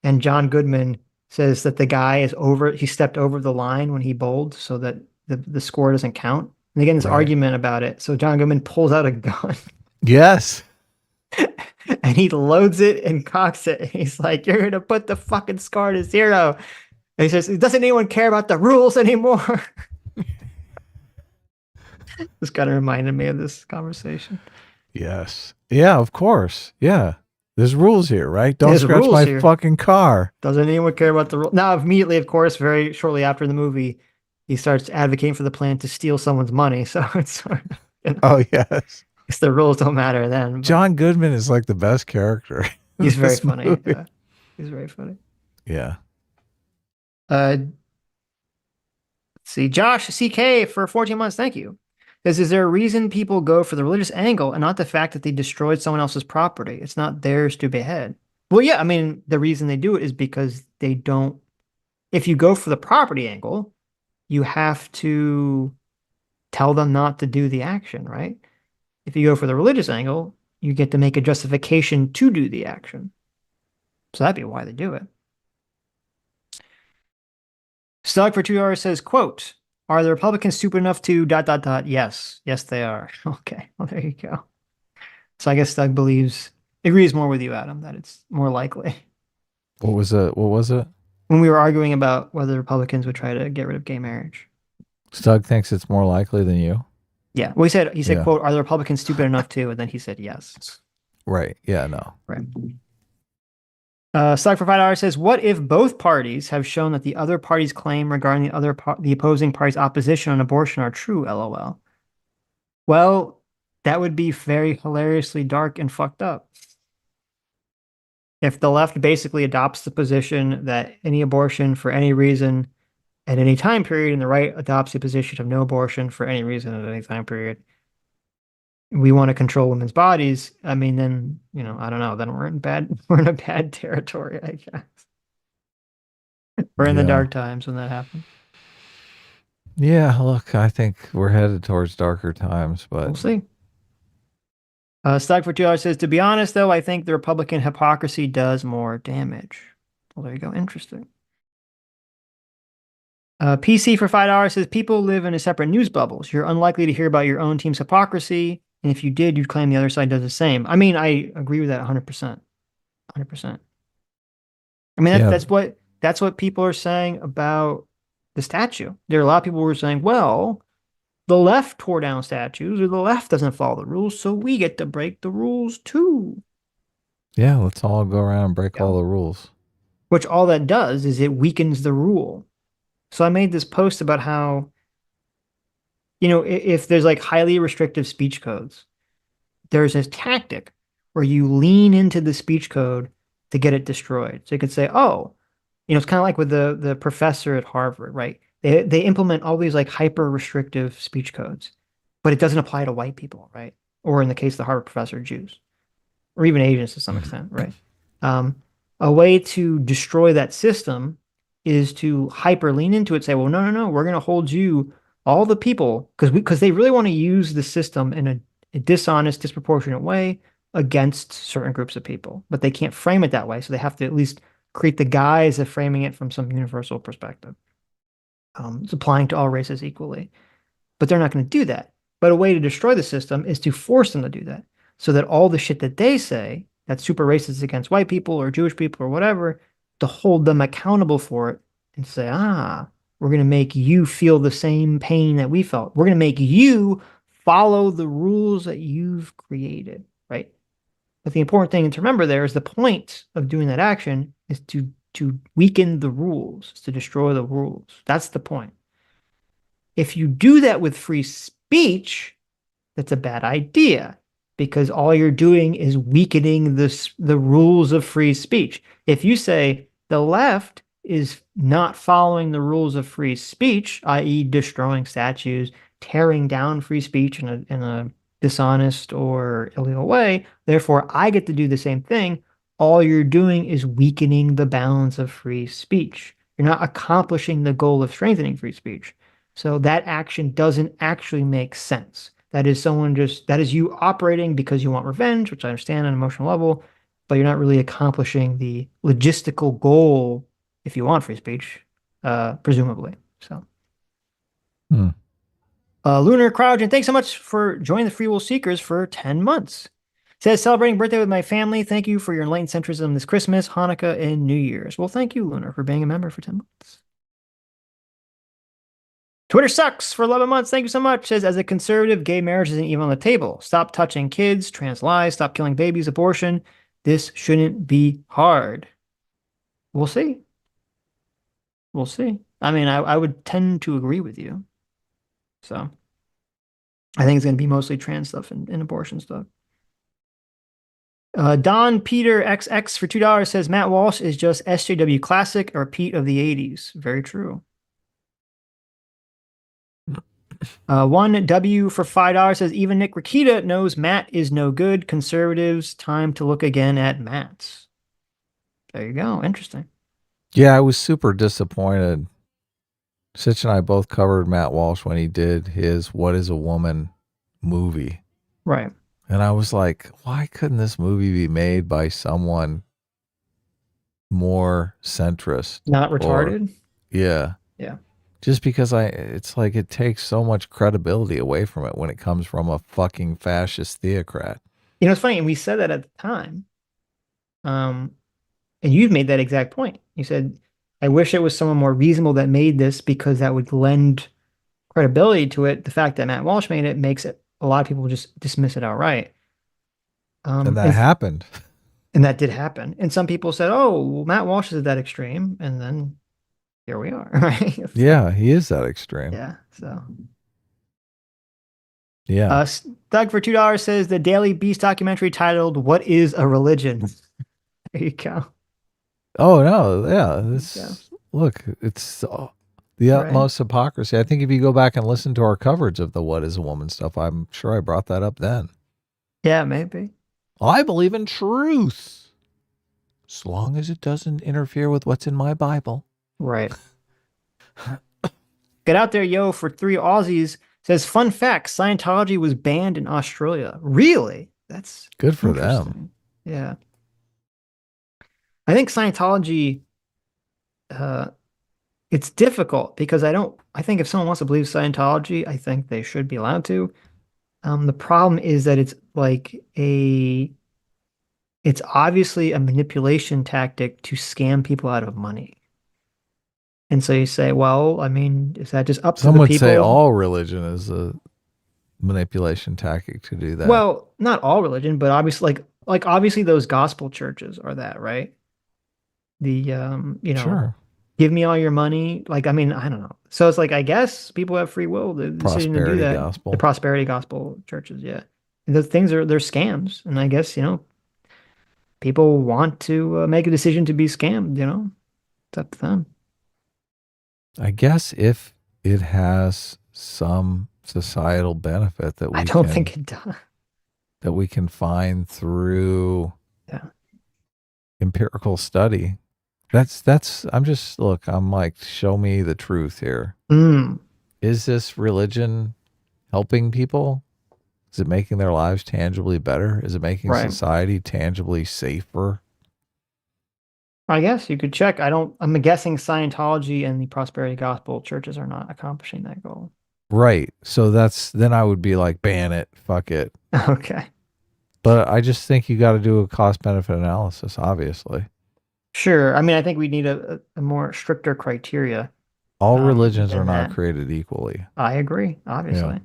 [SPEAKER 1] and John Goodman says that the guy he stepped over the line when he bowled, so that the score doesn't count. And they get in this argument about it. So John Goodman pulls out a gun.
[SPEAKER 2] Yes.
[SPEAKER 1] And he loads it and cocks it. And he's like, "You're gonna put the fucking score to 0." And he says, "Doesn't anyone care about the rules anymore?" This kind of reminded me of this conversation.
[SPEAKER 2] Yes. Yeah, of course. Yeah. There's rules here, right? Don't
[SPEAKER 1] There's
[SPEAKER 2] scratch
[SPEAKER 1] rules
[SPEAKER 2] my
[SPEAKER 1] here.
[SPEAKER 2] fucking car.
[SPEAKER 1] Doesn't anyone care about the rule? Now, immediately, of course, very shortly after the movie, he starts advocating for the plan to steal someone's money. So it's sort of,
[SPEAKER 2] Oh, yes.
[SPEAKER 1] the rules don't matter then. But
[SPEAKER 2] John Goodman is like the best character. in
[SPEAKER 1] he's very
[SPEAKER 2] this
[SPEAKER 1] funny.
[SPEAKER 2] movie.
[SPEAKER 1] Yeah. He's very funny.
[SPEAKER 2] Yeah.
[SPEAKER 1] Let's see. Josh CK for 14 months. Thank you. Is there a reason people go for the religious angle and not the fact that they destroyed someone else's property? It's not theirs to behead. Well, yeah, I mean, the reason they do it is because they don't. If you go for the property angle, you have to tell them not to do the action, right? If you go for the religious angle, you get to make a justification to do the action. So that'd be why they do it. Stug for 2 hours says, quote, "Are the Republicans stupid enough to ... Yes. Yes, they are." Okay. Well, there you go. So I guess Stug agrees more with you, Adam, that it's more likely.
[SPEAKER 2] What was it?
[SPEAKER 1] When we were arguing about whether Republicans would try to get rid of gay marriage.
[SPEAKER 2] Stug thinks it's more likely than you.
[SPEAKER 1] Yeah. Well, he said,
[SPEAKER 2] Yeah.
[SPEAKER 1] quote, "Are the Republicans stupid enough to?" And then he said yes.
[SPEAKER 2] Right. Yeah, no.
[SPEAKER 1] Right. Stock for $5 says, "What if both parties have shown that the other party's claim regarding the opposing party's opposition on abortion are true? LOL." Well, that would be very hilariously dark and fucked up. If the left basically adopts the position that any abortion for any reason at any time period, and the right adopts the position of no abortion for any reason at any time period, we want to control women's bodies. I mean, then, I don't know. Then we're in a bad territory, I guess. We're in the dark times when that happens.
[SPEAKER 2] Yeah, look, I think we're headed towards darker times, but
[SPEAKER 1] we'll see. Stock for $2 says, "To be honest, though, I think the Republican hypocrisy does more damage." Well, there you go. Interesting. PC for $5 says, "People live in a separate news bubbles. You're unlikely to hear about your own team's hypocrisy. And if you did, you'd claim the other side does the same." I mean, I agree with that 100%. 100%. I mean, that's what people are saying about the statue. There are a lot of people who are saying, well, the left tore down statues, or the left doesn't follow the rules, so we get to break the rules too.
[SPEAKER 2] Yeah, let's all go around and break all the rules.
[SPEAKER 1] Which all that does is it weakens the rule. So I made this post about how, if there's like highly restrictive speech codes, there's this tactic where you lean into the speech code to get it destroyed. So you could say, oh, it's kind of like with the professor at Harvard, right? They implement all these like hyper restrictive speech codes, but it doesn't apply to white people, right? Or in the case of the Harvard professor, Jews, or even Asians to some extent, right? A way to destroy that system is to hyper lean into it, say, well, no, we're going to hold you, all the people, because they really want to use the system in a dishonest, disproportionate way against certain groups of people, but they can't frame it that way. So they have to at least create the guise of framing it from some universal perspective. It's applying to all races equally, but they're not going to do that. But a way to destroy the system is to force them to do that, so that all the shit that they say that's super racist against white people or Jewish people or whatever, to hold them accountable for it and say, we're going to make you feel the same pain that we felt. We're going to make you follow the rules that you've created, right? But the important thing to remember there is the point of doing that action is to weaken the rules, to destroy the rules. That's the point. If you do that with free speech, that's a bad idea, because all you're doing is weakening the rules of free speech. If you say the left is not following the rules of free speech, i.e. destroying statues, tearing down free speech in a dishonest or illegal way, therefore I get to do the same thing, all you're doing is weakening the balance of free speech. You're not accomplishing the goal of strengthening free speech. So that action doesn't actually make sense. That is that is you operating because you want revenge, which I understand on an emotional level, but you're not really accomplishing the logistical goal if you want free speech, presumably. So,
[SPEAKER 2] Hmm.
[SPEAKER 1] Lunar Crowd, thanks so much for joining the Free Will Seekers for 10 months. Says, celebrating birthday with my family. Thank you for your enlightened centrism this Christmas, Hanukkah, and New Year's. Well, thank you, Lunar, for being a member for 10 months. Twitter sucks for 11 months. Thank you so much. Says, as a conservative, gay marriage isn't even on the table. Stop touching kids, trans lies, stop killing babies, abortion. This shouldn't be hard. We'll see. We'll see. I mean, I would tend to agree with you. So I think it's going to be mostly trans stuff and abortion stuff. Don Peter XX for $2 says, Matt Walsh is just SJW classic, a repeat of the 80s. Very true. 1W for $5 says, even Nick Rakita knows Matt is no good. Conservatives, time to look again at Matt's. There you go. Interesting.
[SPEAKER 2] Yeah, I was super disappointed. Sitch and I both covered Matt Walsh when he did his What is a Woman movie.
[SPEAKER 1] Right.
[SPEAKER 2] And I was like, why couldn't this movie be made by someone more centrist?
[SPEAKER 1] Not retarded?
[SPEAKER 2] Yeah.
[SPEAKER 1] Yeah.
[SPEAKER 2] Just because it's like it takes so much credibility away from it when it comes from a fucking fascist theocrat.
[SPEAKER 1] You know, it's funny, and we said that at the time. And you've made that exact point. You said, I wish it was someone more reasonable that made this because that would lend credibility to it. The fact that Matt Walsh made it makes it a lot of people just dismiss it outright.
[SPEAKER 2] And that happened.
[SPEAKER 1] And that did happen. And some people said, oh, well, Matt Walsh is at that extreme. And then here we are, right?
[SPEAKER 2] Yeah, he is that extreme.
[SPEAKER 1] Yeah. So,
[SPEAKER 2] yeah.
[SPEAKER 1] Doug for $2 says the Daily Beast documentary titled "What Is a Religion?" There you go.
[SPEAKER 2] Oh no, yeah. Look, it's the utmost hypocrisy. I think if you go back and listen to our coverage of the "What Is a Woman" stuff, I'm sure I brought that up then.
[SPEAKER 1] Yeah, maybe.
[SPEAKER 2] I believe in truth, as long as it doesn't interfere with what's in my Bible.
[SPEAKER 1] Right. Get out there, yo, for 3 Aussies. Says, fun fact, Scientology was banned in Australia. Really? That's
[SPEAKER 2] good for them.
[SPEAKER 1] Yeah. I think Scientology, it's difficult because I think if someone wants to believe Scientology, I think they should be allowed to. The problem is that it's obviously a manipulation tactic to scam people out of money. And so you say, well, I mean, is that just up to the people?
[SPEAKER 2] Some would say all religion is a manipulation tactic to do that.
[SPEAKER 1] Well, not all religion, but obviously, like obviously those gospel churches are that, right? The
[SPEAKER 2] sure.
[SPEAKER 1] Give me all your money. Like, I mean, I don't know. So it's like, I guess people have free will. The decision to do that.
[SPEAKER 2] Gospel.
[SPEAKER 1] The prosperity gospel churches, yeah. And those things they're scams, and I guess people want to make a decision to be scammed. It's up to them.
[SPEAKER 2] I guess if it has some societal benefit that
[SPEAKER 1] I don't think it does.
[SPEAKER 2] That we can find through empirical study. I'm like, show me the truth here. Is this religion helping people? Is it making their lives tangibly better? Is it making society tangibly safer?
[SPEAKER 1] I guess you could check. I'm guessing Scientology and the prosperity gospel churches are not accomplishing that goal.
[SPEAKER 2] Right. So then I would be like, ban it. Fuck it.
[SPEAKER 1] Okay.
[SPEAKER 2] But I just think you got to do a cost benefit analysis, obviously.
[SPEAKER 1] Sure. I mean, I think we need a more stricter criteria.
[SPEAKER 2] All religions are not created equally.
[SPEAKER 1] I agree, obviously.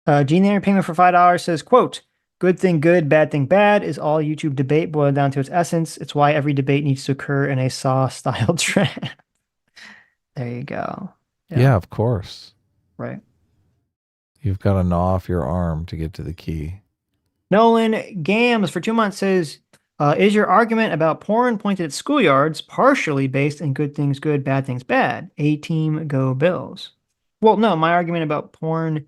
[SPEAKER 1] Yeah. Gene Entertainment for $5 says, quote, good thing good, bad thing bad is all YouTube debate boiled down to its essence. It's why every debate needs to occur in a Saw-style trap. There you go.
[SPEAKER 2] Yeah, of course.
[SPEAKER 1] Right.
[SPEAKER 2] You've got to gnaw off your arm to get to the key.
[SPEAKER 1] Nolan Gams for 2 months says, is your argument about porn pointed at schoolyards partially based in good things good, bad things bad? A-team, go Bills. Well, no, my argument about porn,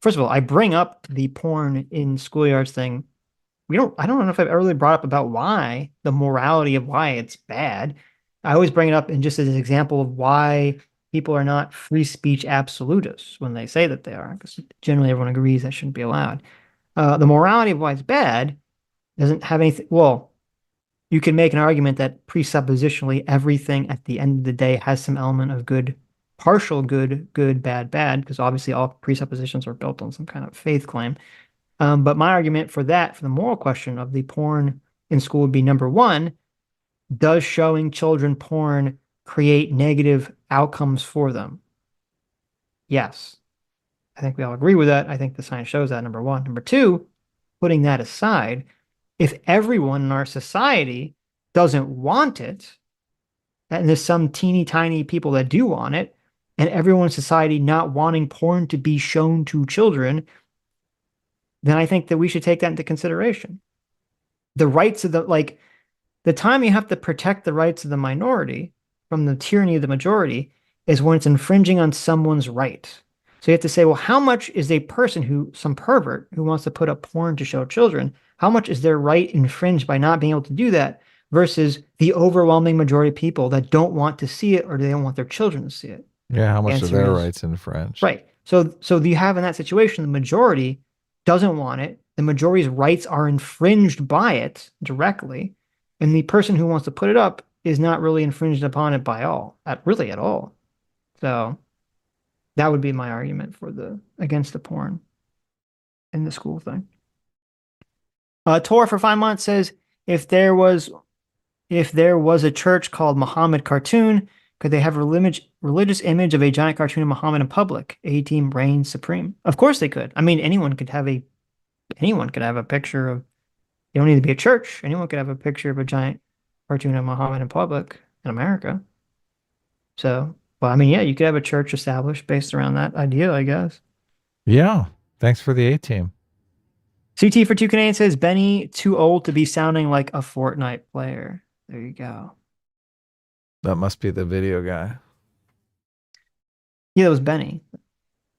[SPEAKER 1] first of all, I bring up the porn in schoolyards thing. I don't know if I've ever really brought up about why, the morality of why it's bad. I always bring it up in just as an example of why, people are not free speech absolutists when they say that they are, because generally everyone agrees that shouldn't be allowed. The morality of why it's bad doesn't have anything. Well, you can make an argument that presuppositionally everything at the end of the day has some element of good, partial good, good, bad, bad, because obviously all presuppositions are built on some kind of faith claim. But my argument for that, for the moral question of the porn in school, would be number one, does showing children porn create negative outcomes for them? Yes. I think we all agree with that. I think the science shows that, number one. Number two, putting that aside, if everyone in our society doesn't want it, and there's some teeny tiny people that do want it, and everyone in society not wanting porn to be shown to children, then I think that we should take that into consideration. The rights of the time you have to protect the rights of the minority from the tyranny of the majority is when it's infringing on someone's right. So you have to say, well, how much is a person some pervert who wants to put up porn to show children, how much is their right infringed by not being able to do that versus the overwhelming majority of people that don't want to see it or they don't want their children to see it?
[SPEAKER 2] Yeah, how much are their rights infringed?
[SPEAKER 1] Right. So you have in that situation, the majority doesn't want it. The majority's rights are infringed by it directly. And the person who wants to put it up is not really infringed upon it by at all. So that would be my argument against the porn in the school thing. Tor for 5 months says, if there was a church called Muhammad Cartoon, could they have a religious image of a giant cartoon of Muhammad in public? A-Team reigns supreme. Of course they could. I mean, anyone could have a picture of, you don't need to be a church. Anyone could have a picture of a giant cartoon of Muhammad in public in America. So, well, I mean, yeah, you could have a church established based around that idea, I guess.
[SPEAKER 2] Yeah. Thanks for the A-Team.
[SPEAKER 1] CT for 2 Canadian says, Benny, too old to be sounding like a Fortnite player. There you go.
[SPEAKER 2] That must be the video guy.
[SPEAKER 1] Yeah, that was Benny.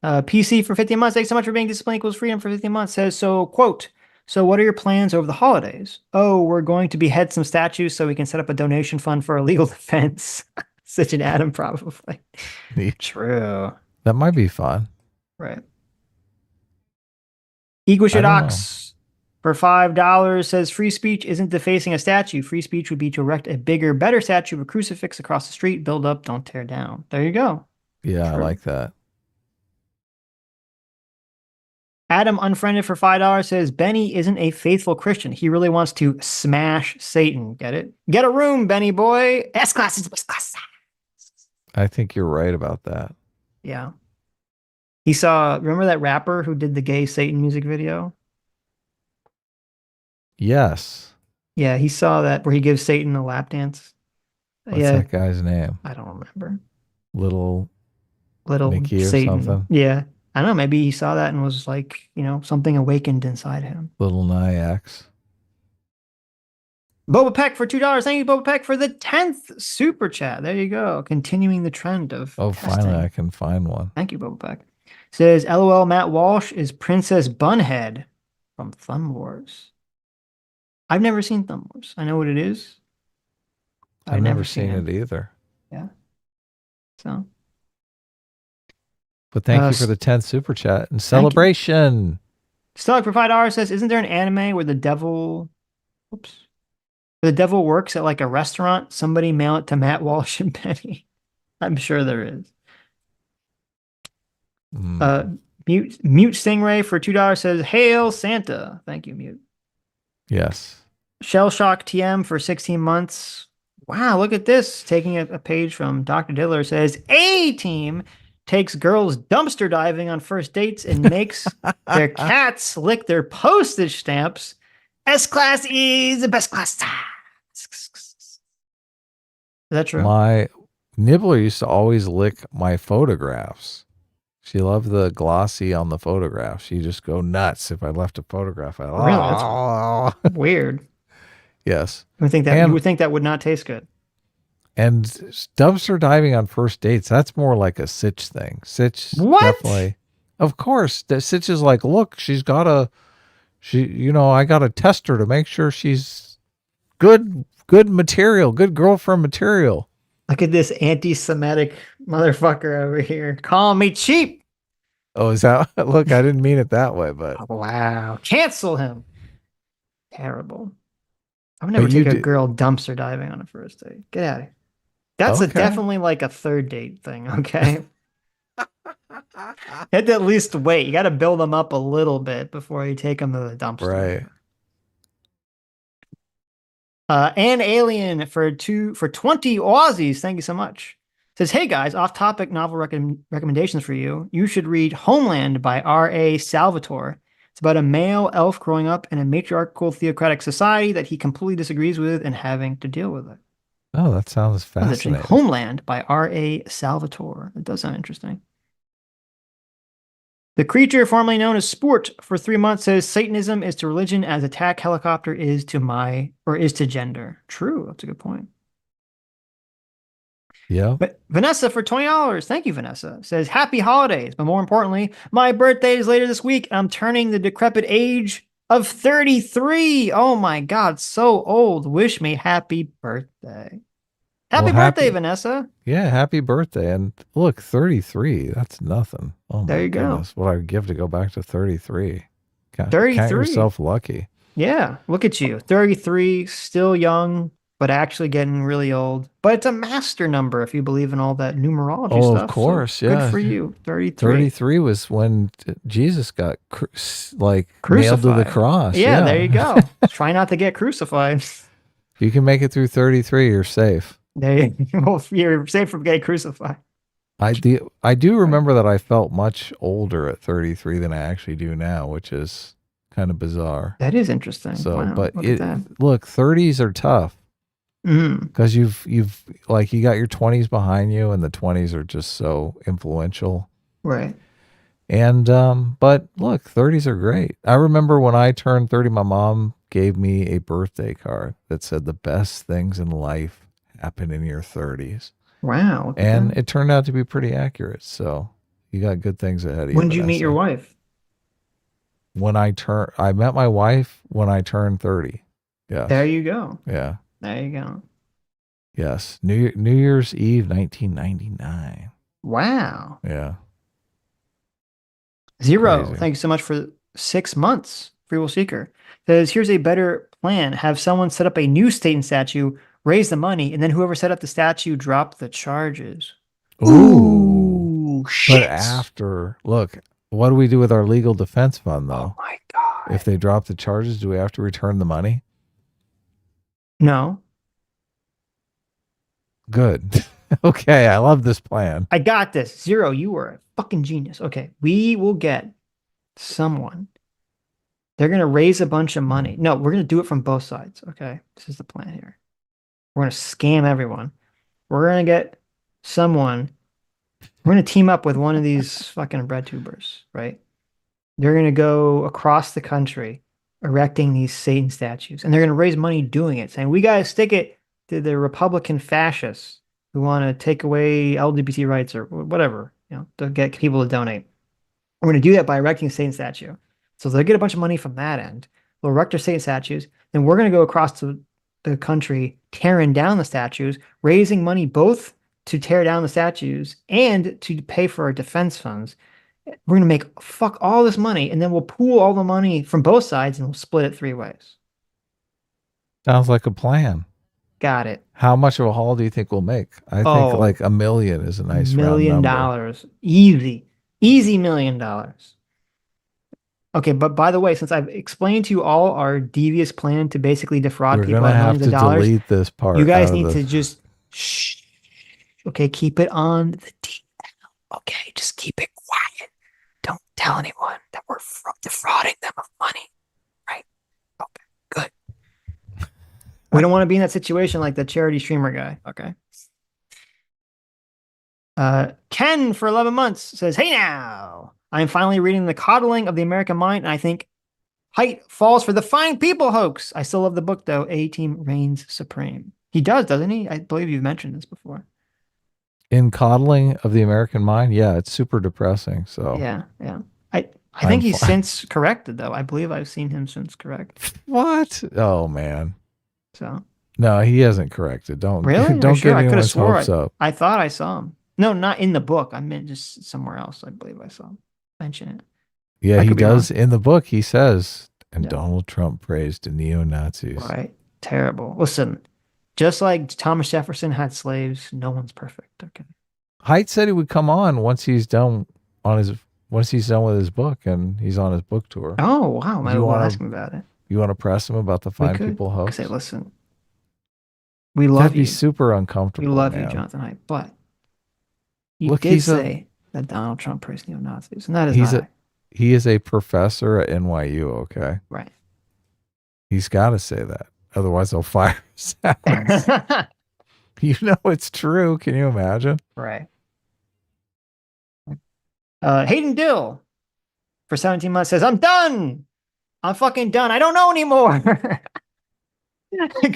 [SPEAKER 1] PC for 50 months. Thanks so much for being disciplined equals freedom for 50 months. Says, so, quote, so what are your plans over the holidays? Oh, we're going to behead some statues so we can set up a donation fund for a legal defense. Such an Adam, probably. True.
[SPEAKER 2] That might be fun.
[SPEAKER 1] Right. Equishidox for $5 says free speech isn't defacing a statue. Free speech would be to erect a bigger, better statue of a crucifix across the street. Build up, don't tear down. There you go.
[SPEAKER 2] Yeah,
[SPEAKER 1] True.
[SPEAKER 2] I like that.
[SPEAKER 1] Adam Unfriended for $5 says Benny isn't a faithful Christian. He really wants to smash Satan. Get it? Get a room, Benny boy. S-class is S-class.
[SPEAKER 2] I think you're right about that.
[SPEAKER 1] Yeah. Remember that rapper who did the gay Satan music video?
[SPEAKER 2] Yes.
[SPEAKER 1] Yeah, he saw that where he gives Satan a lap dance.
[SPEAKER 2] That guy's name?
[SPEAKER 1] I don't remember.
[SPEAKER 2] Little Nicky or
[SPEAKER 1] Satan.
[SPEAKER 2] something?
[SPEAKER 1] Yeah. I don't know. Maybe he saw that and was like, something awakened inside him.
[SPEAKER 2] Little Nyax.
[SPEAKER 1] Boba Peck for $2. Thank you, Boba Peck, for the 10th super chat. There you go. Continuing the trend of testing.
[SPEAKER 2] Finally I can find one.
[SPEAKER 1] Thank you, Boba Peck. Says, LOL, Matt Walsh is Princess Bunhead from Thumb Wars. I've never seen Thumb Wars. I know what it is.
[SPEAKER 2] I've never seen it either.
[SPEAKER 1] Yeah. So.
[SPEAKER 2] But thank you for the 10th super chat and celebration.
[SPEAKER 1] Stug for $5 says, isn't there an anime where the devil works at like a restaurant? Somebody mail it to Matt Walsh and Penny. I'm sure there is. Mute Stingray for $2 says, Hail Santa. Thank you, Mute.
[SPEAKER 2] Yes.
[SPEAKER 1] Shell Shock TM for 16 months. Wow, look at this. Taking a page from Dr. Diddler says, A-Team takes girls dumpster diving on first dates and makes their cats lick their postage stamps. S-Class is the best class. Is that true?
[SPEAKER 2] My Nibbler used to always lick my photographs. She loved the glossy on the photograph. She'd just go nuts if I left a photograph.
[SPEAKER 1] Really? That's weird.
[SPEAKER 2] Yes.
[SPEAKER 1] You would think that would not taste good.
[SPEAKER 2] And dumpster diving on first dates, that's more like a Sitch thing. Sitch definitely. Of course. Sitch is like, look, I got to test her to make sure she's good material, good girlfriend material.
[SPEAKER 1] Look at this anti-Semitic motherfucker over here calling me cheap.
[SPEAKER 2] Oh, is that? Look, I didn't mean it that way, but
[SPEAKER 1] Oh, wow. Cancel him. Terrible. I would
[SPEAKER 2] But
[SPEAKER 1] never
[SPEAKER 2] you
[SPEAKER 1] take a
[SPEAKER 2] do-
[SPEAKER 1] girl dumpster diving on a first date. Get out of here. That's
[SPEAKER 2] Okay.
[SPEAKER 1] definitely like a third date thing, okay? You have to at least wait. You got to build them up a little bit before you take them to the dumpster.
[SPEAKER 2] right.
[SPEAKER 1] An alien for 20 Aussies. Thank you so much. Says, hey guys, off-topic novel recommendations for you. You should read Homeland by R.A. Salvatore. It's about a male elf growing up in a matriarchal theocratic society that he completely disagrees with and having to deal with it.
[SPEAKER 2] Oh, that sounds
[SPEAKER 1] That's interesting.
[SPEAKER 2] fascinating.
[SPEAKER 1] Homeland by R.A. Salvatore. It does sound interesting. The creature formerly known as Sport for 3 months says Satanism is to religion as attack helicopter is to gender. True, that's a good point.
[SPEAKER 2] Yeah.
[SPEAKER 1] But Vanessa for $20. Thank you, Vanessa. Says happy holidays, but more importantly, my birthday is later this week. And I'm turning the decrepit age of 33. Oh my God, so old. Wish me happy birthday. Happy
[SPEAKER 2] Well,
[SPEAKER 1] birthday, Vanessa.
[SPEAKER 2] Yeah, happy birthday. And look, 33, that's nothing. Oh my
[SPEAKER 1] There you go.
[SPEAKER 2] goodness. What I'd give to go back to 33. Count
[SPEAKER 1] 33.
[SPEAKER 2] yourself lucky.
[SPEAKER 1] Yeah, look at you. 33, still young, but actually getting really old. But it's a master number if you believe in all that numerology
[SPEAKER 2] Oh,
[SPEAKER 1] stuff.
[SPEAKER 2] of course,
[SPEAKER 1] so
[SPEAKER 2] yeah.
[SPEAKER 1] Good for you. 33.
[SPEAKER 2] 33 was when Jesus got nailed to the
[SPEAKER 1] Crucified.
[SPEAKER 2] cross.
[SPEAKER 1] Yeah, there you go. Try not to get crucified.
[SPEAKER 2] If you can make it through 33, you're safe.
[SPEAKER 1] Well, you're safe from getting crucified.
[SPEAKER 2] I do remember that I felt much older at 33 than I actually do now, which is kind of bizarre.
[SPEAKER 1] That is interesting.
[SPEAKER 2] So,
[SPEAKER 1] Wow,
[SPEAKER 2] but
[SPEAKER 1] look at that.
[SPEAKER 2] look, 30s are tough
[SPEAKER 1] Mm,
[SPEAKER 2] because you've like you got your 20s behind you, and the 20s are just so influential.
[SPEAKER 1] right.
[SPEAKER 2] And but look, 30s are great. I remember when I turned 30, my mom gave me a birthday card that said the best things in life happen in your 30s.
[SPEAKER 1] Wow. look at
[SPEAKER 2] And
[SPEAKER 1] that.
[SPEAKER 2] it turned out to be pretty accurate. So you got good things ahead of you.
[SPEAKER 1] When did you meet your
[SPEAKER 2] Vanessa.
[SPEAKER 1] wife?
[SPEAKER 2] I met my wife when I turned 30. Yeah.
[SPEAKER 1] There you go.
[SPEAKER 2] Yeah.
[SPEAKER 1] There you go.
[SPEAKER 2] Yes. New Year's Eve, 1999.
[SPEAKER 1] Wow.
[SPEAKER 2] Yeah.
[SPEAKER 1] Zero.
[SPEAKER 2] Crazy.
[SPEAKER 1] Thank you so much for 6 months. Free Will Seeker says, here's a better plan. Have someone set up a new Satan statue, raise the money, and then whoever set up the statue drop the charges.
[SPEAKER 2] Ooh. But
[SPEAKER 1] shit.
[SPEAKER 2] after, look, what do we do with our legal defense fund, though?
[SPEAKER 1] Oh my God.
[SPEAKER 2] If they drop the charges, do we have to return the money?
[SPEAKER 1] No.
[SPEAKER 2] Good. Okay. I love this plan.
[SPEAKER 1] I got this. Zero, you were a fucking genius. Okay. We will get someone. They're going to raise a bunch of money. No, we're going to do it from both sides. Okay. This is the plan here. We're going to scam everyone. We're going to get someone. We're going to team up with one of these fucking bread tubers, right? They're going to go across the country erecting these Satan statues. And they're going to raise money doing it, saying, we got to stick it to the Republican fascists who want to take away LGBT rights or whatever, to get people to donate. We're going to do that by erecting a Satan statue. So they'll get a bunch of money from that end. They'll erect their Satan statues. Then we're going to go across to the country, tearing down the statues, raising money both to tear down the statues and to pay for our defense funds. We're going to make fuck all this money, and then we'll pool all the money from both sides and we'll split it 3 ways.
[SPEAKER 2] Sounds like a plan.
[SPEAKER 1] Got it.
[SPEAKER 2] How much of a haul do you think we'll make? I think like $1 million is a nice
[SPEAKER 1] $1 million.
[SPEAKER 2] round number.
[SPEAKER 1] Easy $1 million. Okay, but by the way, since I've explained to you all our devious plan to basically defraud
[SPEAKER 2] We're
[SPEAKER 1] people
[SPEAKER 2] gonna
[SPEAKER 1] out of
[SPEAKER 2] have
[SPEAKER 1] millions
[SPEAKER 2] to
[SPEAKER 1] of dollars,
[SPEAKER 2] delete this part.
[SPEAKER 1] you guys
[SPEAKER 2] out of
[SPEAKER 1] need
[SPEAKER 2] the-
[SPEAKER 1] to just shh. Okay, keep it on the DL. Okay, just keep it quiet. Don't tell anyone that we're defrauding them of money. Right? Okay, good. We don't want to be in that situation like the charity streamer guy. Okay. Ken for 11 months says, hey now, I'm finally reading The Coddling of the American Mind, and I think height falls for the fine people hoax. I still love the book, though. A-Team reigns supreme. He does, doesn't he? I believe you've mentioned this before.
[SPEAKER 2] In Coddling of the American Mind, yeah, it's super depressing. So
[SPEAKER 1] Yeah. I think he's since corrected, though. I believe I've seen him since correct.
[SPEAKER 2] what? Oh man.
[SPEAKER 1] So
[SPEAKER 2] No, he hasn't corrected. Don't
[SPEAKER 1] Really?
[SPEAKER 2] don't
[SPEAKER 1] Sure,
[SPEAKER 2] get
[SPEAKER 1] I could have
[SPEAKER 2] anyone's
[SPEAKER 1] swore
[SPEAKER 2] hopes up.
[SPEAKER 1] I thought I saw him. No, not in the book. I meant just somewhere else. I believe I saw him mention it.
[SPEAKER 2] Yeah,
[SPEAKER 1] I
[SPEAKER 2] he
[SPEAKER 1] could be
[SPEAKER 2] does in the book. He says, and
[SPEAKER 1] Yeah.
[SPEAKER 2] Donald Trump praised the neo-Nazis.
[SPEAKER 1] Right. Terrible. Listen, just like Thomas Jefferson had slaves, no one's perfect. Okay.
[SPEAKER 2] Haidt said he would come on once he's done with his book and he's on his book tour.
[SPEAKER 1] Oh wow, maybe
[SPEAKER 2] You
[SPEAKER 1] we'll
[SPEAKER 2] wanna-
[SPEAKER 1] ask him about it.
[SPEAKER 2] You want to press him about the
[SPEAKER 1] We
[SPEAKER 2] Fine
[SPEAKER 1] could.
[SPEAKER 2] People
[SPEAKER 1] I
[SPEAKER 2] hoax?
[SPEAKER 1] say, listen, we love
[SPEAKER 2] That'd be
[SPEAKER 1] you.
[SPEAKER 2] super
[SPEAKER 1] We
[SPEAKER 2] uncomfortable.
[SPEAKER 1] love you,
[SPEAKER 2] man.
[SPEAKER 1] Jonathan Haidt, but you
[SPEAKER 2] Look,
[SPEAKER 1] did
[SPEAKER 2] he's a-
[SPEAKER 1] say that Donald Trump praised neo-Nazis, and that is
[SPEAKER 2] He's
[SPEAKER 1] not
[SPEAKER 2] he is a professor at NYU. Okay,
[SPEAKER 1] right.
[SPEAKER 2] he's got to say that. Otherwise, they'll fire his ass. You know it's true. Can you imagine?
[SPEAKER 1] Right. Hayden Dill for 17 months says, I'm done. I'm fucking done. I don't know anymore.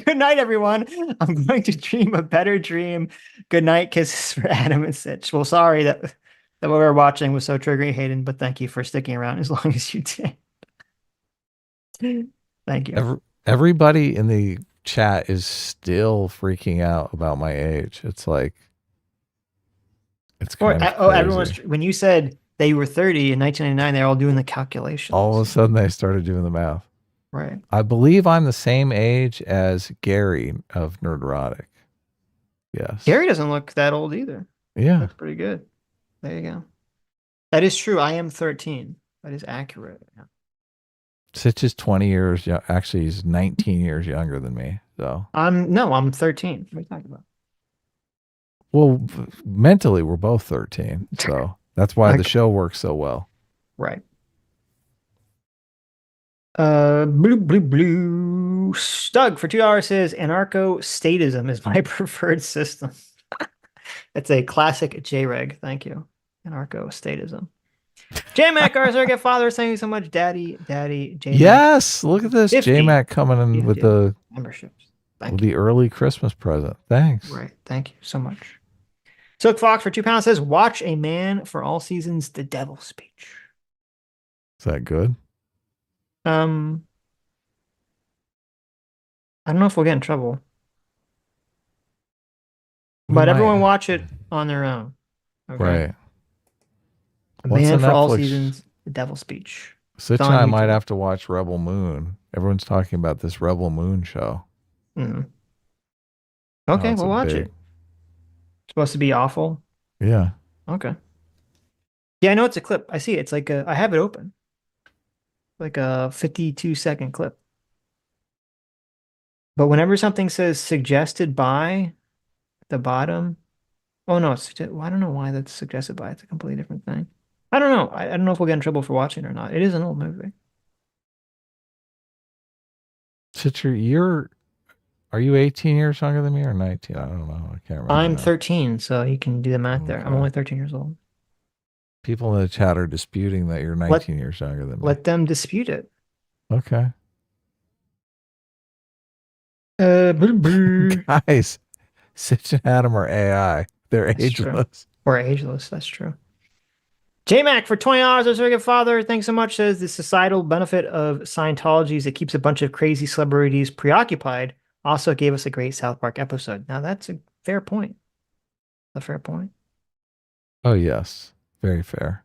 [SPEAKER 1] Good night, everyone. I'm going to dream a better dream. Good night. Kisses for Adam and Sitch. Well, sorry that what we were watching was so triggering, Hayden, but thank you for sticking around as long as you did. Thank you.
[SPEAKER 2] Everybody in the chat is still freaking out about my age. It's like, it's kind of crazy.
[SPEAKER 1] Everyone's when you said they were 30 in 1999, they're all doing the calculations.
[SPEAKER 2] All of a sudden they started doing the math.
[SPEAKER 1] Right.
[SPEAKER 2] I believe I'm the same age as Gary of Nerdrotic. Yes.
[SPEAKER 1] Gary doesn't look that old either.
[SPEAKER 2] Yeah.
[SPEAKER 1] Looks pretty good. There you go. That is true. I am 13. That is accurate. Yeah.
[SPEAKER 2] Sitch is 20 years. Actually, he's 19 years younger than me. So
[SPEAKER 1] I'm 13. What are you talking about?
[SPEAKER 2] Well, mentally, we're both 13. So that's why the
[SPEAKER 1] Okay.
[SPEAKER 2] show works so well.
[SPEAKER 1] Right. Blue. Stug for $2 says anarcho-statism is my preferred system. It's a classic JREG. Thank you. Anarcho-statism. J-Mac, our surrogate father, thank you so much, Daddy, J-Mac.
[SPEAKER 2] Yes, look at this
[SPEAKER 1] 50.
[SPEAKER 2] J-Mac coming in with the
[SPEAKER 1] memberships.
[SPEAKER 2] early Christmas present. Thanks.
[SPEAKER 1] Right. Thank you so much. Silk Fox for £2 says, watch A Man for All Seasons, The Devil's Speech.
[SPEAKER 2] Is that good?
[SPEAKER 1] I don't know if we'll get in trouble. But everyone watch it on their own. Okay?
[SPEAKER 2] Right.
[SPEAKER 1] A
[SPEAKER 2] What's
[SPEAKER 1] Man
[SPEAKER 2] the
[SPEAKER 1] for All
[SPEAKER 2] Netflix-
[SPEAKER 1] Seasons, The Devil's Speech.
[SPEAKER 2] Sitch
[SPEAKER 1] It's
[SPEAKER 2] and
[SPEAKER 1] on
[SPEAKER 2] I might
[SPEAKER 1] YouTube.
[SPEAKER 2] have to watch Rebel Moon. Everyone's talking about this Rebel Moon show.
[SPEAKER 1] Mhm.
[SPEAKER 2] Oh,
[SPEAKER 1] Okay,
[SPEAKER 2] it's
[SPEAKER 1] we'll
[SPEAKER 2] a
[SPEAKER 1] watch
[SPEAKER 2] big-
[SPEAKER 1] it. It's supposed to be awful.
[SPEAKER 2] Yeah.
[SPEAKER 1] Okay. Yeah, I know it's a clip. I see it. It's like I have it open. Like a 52-second clip. But whenever something says suggested by at the bottom, oh no, I don't know why that's suggested by. It's a completely different thing. I don't know. I don't know if we'll get in trouble for watching it or not. It is an old movie.
[SPEAKER 2] Sitch, are you 18 years younger than me or 19? I don't know. I can't remember.
[SPEAKER 1] I'm
[SPEAKER 2] now.
[SPEAKER 1] 13, so you can do the math there. I'm
[SPEAKER 2] Okay.
[SPEAKER 1] only 13 years old.
[SPEAKER 2] People in the chat are disputing that you're 19 years younger than me.
[SPEAKER 1] Let them dispute it.
[SPEAKER 2] Okay.
[SPEAKER 1] Or
[SPEAKER 2] Guys, Sitch and Adam are AI. They're
[SPEAKER 1] That's true.
[SPEAKER 2] ageless.
[SPEAKER 1] ageless. That's true. J-Mac for $20, our surrogate father. Thanks so much. Says the societal benefit of Scientology is it keeps a bunch of crazy celebrities preoccupied. Also gave us a great South Park episode. Now that's a fair point. A fair point.
[SPEAKER 2] Oh, yes. Very fair.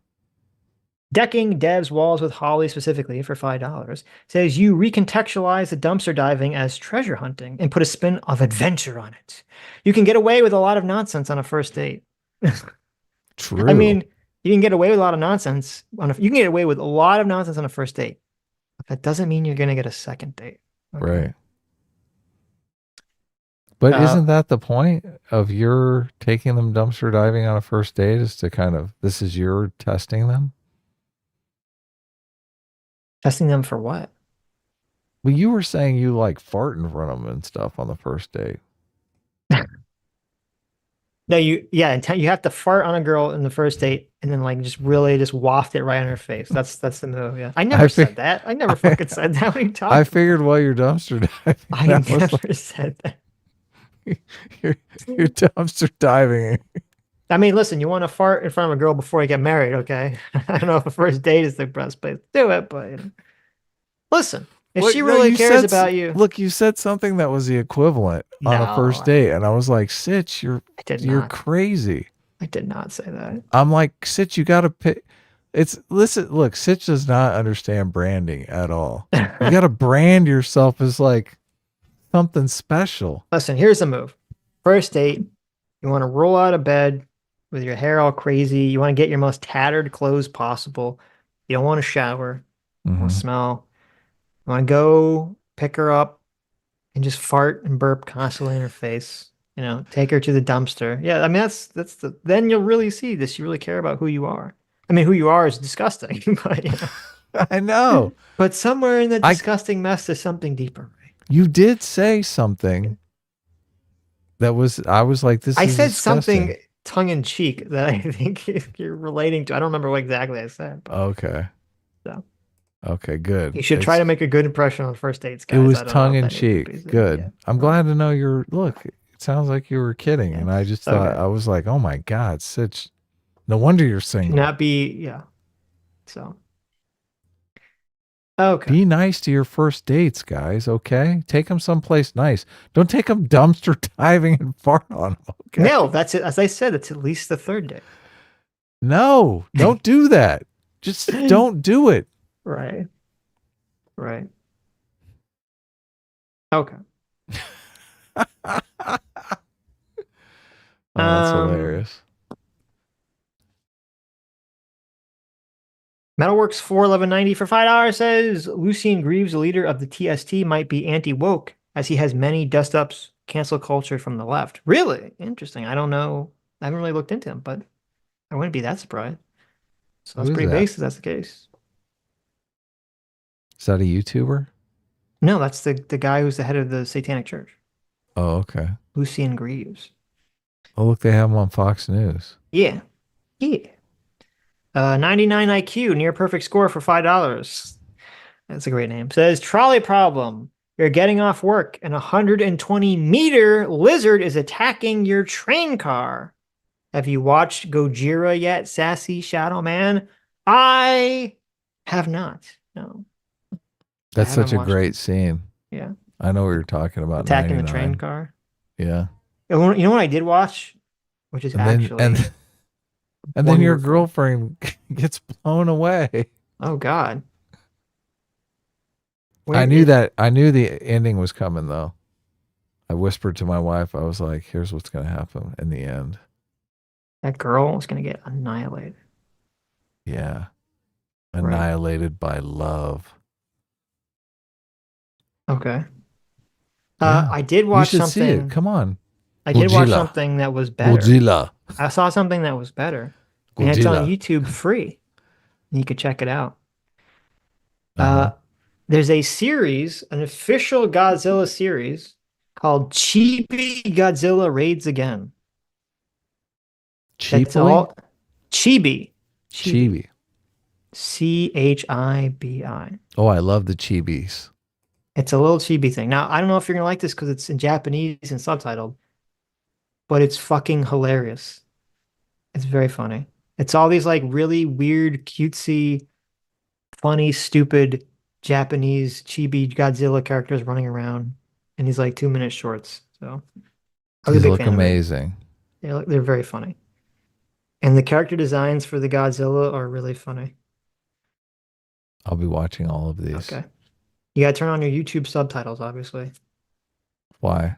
[SPEAKER 1] Decking Dev's walls with holly specifically for $5 says you recontextualize the dumpster diving as treasure hunting and put a spin of adventure on it. You can get away with a lot of nonsense on a first date.
[SPEAKER 2] True.
[SPEAKER 1] I mean, you can get away with a lot of nonsense you can get away with a lot of nonsense on a first date. But that doesn't mean you're going to get a second date. Okay?
[SPEAKER 2] Right. But isn't that the point of your taking them dumpster diving on a first date is to kind of, this is your testing them?
[SPEAKER 1] Testing them for what?
[SPEAKER 2] Well, you were saying you like fart in front of them and stuff on the first date.
[SPEAKER 1] No, you have to fart on a girl in the first date and then like just really just waft it right on her face. That's the move. Yeah, I never said that. I never fucking said that. What are you talking?
[SPEAKER 2] I figured while you're dumpster diving,
[SPEAKER 1] I
[SPEAKER 2] that was
[SPEAKER 1] never said that.
[SPEAKER 2] you're dumpster diving.
[SPEAKER 1] I mean, listen, you want to fart in front of a girl before you get married, okay? I don't know if a first date is the best place to do it, but listen, If
[SPEAKER 2] Look,
[SPEAKER 1] she
[SPEAKER 2] no,
[SPEAKER 1] really
[SPEAKER 2] you
[SPEAKER 1] cares
[SPEAKER 2] said
[SPEAKER 1] about you.
[SPEAKER 2] Look, you said something that was the equivalent on a first date, and I was like, Sitch,
[SPEAKER 1] I did
[SPEAKER 2] you're
[SPEAKER 1] not.
[SPEAKER 2] crazy.
[SPEAKER 1] I did not say that.
[SPEAKER 2] I'm like, Sitch, you got to pick. Look, Sitch does not understand branding at all. You got to brand yourself as like something special.
[SPEAKER 1] Listen, here's the move. First date, you want to roll out of bed with your hair all crazy. You want to get your most tattered clothes possible. You don't want to shower. You want
[SPEAKER 2] Mhm.
[SPEAKER 1] to smell. You want to go pick her up and just fart and burp constantly in her face. You know, take her to the dumpster. Yeah, I mean then you'll really see this. You really care about who you are. I mean, who you are is disgusting, but you know.
[SPEAKER 2] I know.
[SPEAKER 1] But somewhere in that
[SPEAKER 2] I-
[SPEAKER 1] disgusting mess, there's something deeper. Right?
[SPEAKER 2] You did say something that was, I was like, this
[SPEAKER 1] I
[SPEAKER 2] is
[SPEAKER 1] said
[SPEAKER 2] disgusting.
[SPEAKER 1] something tongue in cheek that I think you're relating to. I don't remember what exactly I said, but
[SPEAKER 2] Okay.
[SPEAKER 1] So.
[SPEAKER 2] Okay, good.
[SPEAKER 1] you should try to make a good impression on first dates, guys.
[SPEAKER 2] It
[SPEAKER 1] I
[SPEAKER 2] was
[SPEAKER 1] don't know
[SPEAKER 2] tongue
[SPEAKER 1] if
[SPEAKER 2] in
[SPEAKER 1] any
[SPEAKER 2] cheek.
[SPEAKER 1] pieces-
[SPEAKER 2] Good.
[SPEAKER 1] yeah.
[SPEAKER 2] I'm glad to know look, it sounds like you were kidding.
[SPEAKER 1] Yeah.
[SPEAKER 2] And I just thought,
[SPEAKER 1] Okay.
[SPEAKER 2] I was like, oh my God, Sitch. No wonder you're
[SPEAKER 1] Should
[SPEAKER 2] single.
[SPEAKER 1] not be, yeah. So. Okay.
[SPEAKER 2] Be nice to your first dates, guys. Okay. Take them someplace nice. Don't take them dumpster diving and fart on them. Okay.
[SPEAKER 1] No, that's it. As I said, it's at least the third date.
[SPEAKER 2] No, don't do that. Just don't do it.
[SPEAKER 1] Right. Right. Okay.
[SPEAKER 2] Oh, that's
[SPEAKER 1] Um,
[SPEAKER 2] hilarious.
[SPEAKER 1] Metalworks 41190 for $5 says Lucien Greaves, the leader of the TST, might be anti-woke as he has many dust-ups, cancel culture from the left. Really? Interesting. I don't know. I haven't really looked into him, but I wouldn't be that surprised. So that's
[SPEAKER 2] Who is
[SPEAKER 1] pretty
[SPEAKER 2] that?
[SPEAKER 1] basic if that's the case.
[SPEAKER 2] Is that a YouTuber?
[SPEAKER 1] No, that's the guy who's the head of the Satanic Church,
[SPEAKER 2] Oh, okay.
[SPEAKER 1] Lucien Greaves.
[SPEAKER 2] Oh, look, they have him on Fox News.
[SPEAKER 1] Yeah. Yeah. 99 IQ, near perfect score for $5. That's a great name. Says trolley problem. You're getting off work and a 120-meter lizard is attacking your train car. Have you watched Gojira yet, sassy shadow man? I have not. No.
[SPEAKER 2] That's
[SPEAKER 1] haven't
[SPEAKER 2] such a
[SPEAKER 1] watched
[SPEAKER 2] great
[SPEAKER 1] it.
[SPEAKER 2] scene.
[SPEAKER 1] Yeah.
[SPEAKER 2] I know what you're talking about.
[SPEAKER 1] Attacking the
[SPEAKER 2] 99.
[SPEAKER 1] train car.
[SPEAKER 2] Yeah.
[SPEAKER 1] You know what I did watch? Which is
[SPEAKER 2] And
[SPEAKER 1] actually
[SPEAKER 2] then your
[SPEAKER 1] wonderful.
[SPEAKER 2] girlfriend gets blown away.
[SPEAKER 1] Oh God.
[SPEAKER 2] I knew the ending was coming though. I whispered to my wife, I was like, here's what's going to happen in the end.
[SPEAKER 1] That girl is going to get annihilated.
[SPEAKER 2] Yeah.
[SPEAKER 1] Right.
[SPEAKER 2] Annihilated by love.
[SPEAKER 1] Okay.
[SPEAKER 2] Yeah.
[SPEAKER 1] I did
[SPEAKER 2] You
[SPEAKER 1] watch
[SPEAKER 2] should see
[SPEAKER 1] something.
[SPEAKER 2] it. Come on.
[SPEAKER 1] I did watch
[SPEAKER 2] Godzilla.
[SPEAKER 1] something that was better.
[SPEAKER 2] Godzilla.
[SPEAKER 1] I saw something that was better. And it's on
[SPEAKER 2] Godzilla.
[SPEAKER 1] YouTube free. You could check it out.
[SPEAKER 2] Uh-huh.
[SPEAKER 1] There's a series, an official Godzilla series called Chibi Godzilla Raids Again. That's
[SPEAKER 2] Cheaply?
[SPEAKER 1] all Chibi.
[SPEAKER 2] Chibi.
[SPEAKER 1] Chibi.
[SPEAKER 2] Oh, I love the chibis.
[SPEAKER 1] It's a little chibi thing. Now, I don't know if you're going to like this because it's in Japanese and subtitled, but it's fucking hilarious. It's very funny. It's all these like really weird, cutesy, funny, stupid Japanese chibi Godzilla characters running around in these like 2-minute shorts. So I was a
[SPEAKER 2] These
[SPEAKER 1] big
[SPEAKER 2] look
[SPEAKER 1] fan of it.
[SPEAKER 2] amazing.
[SPEAKER 1] They're very funny. And the character designs for the Godzilla are really funny.
[SPEAKER 2] I'll be watching all of these.
[SPEAKER 1] Okay. You got to turn on your YouTube subtitles, obviously,
[SPEAKER 2] Why?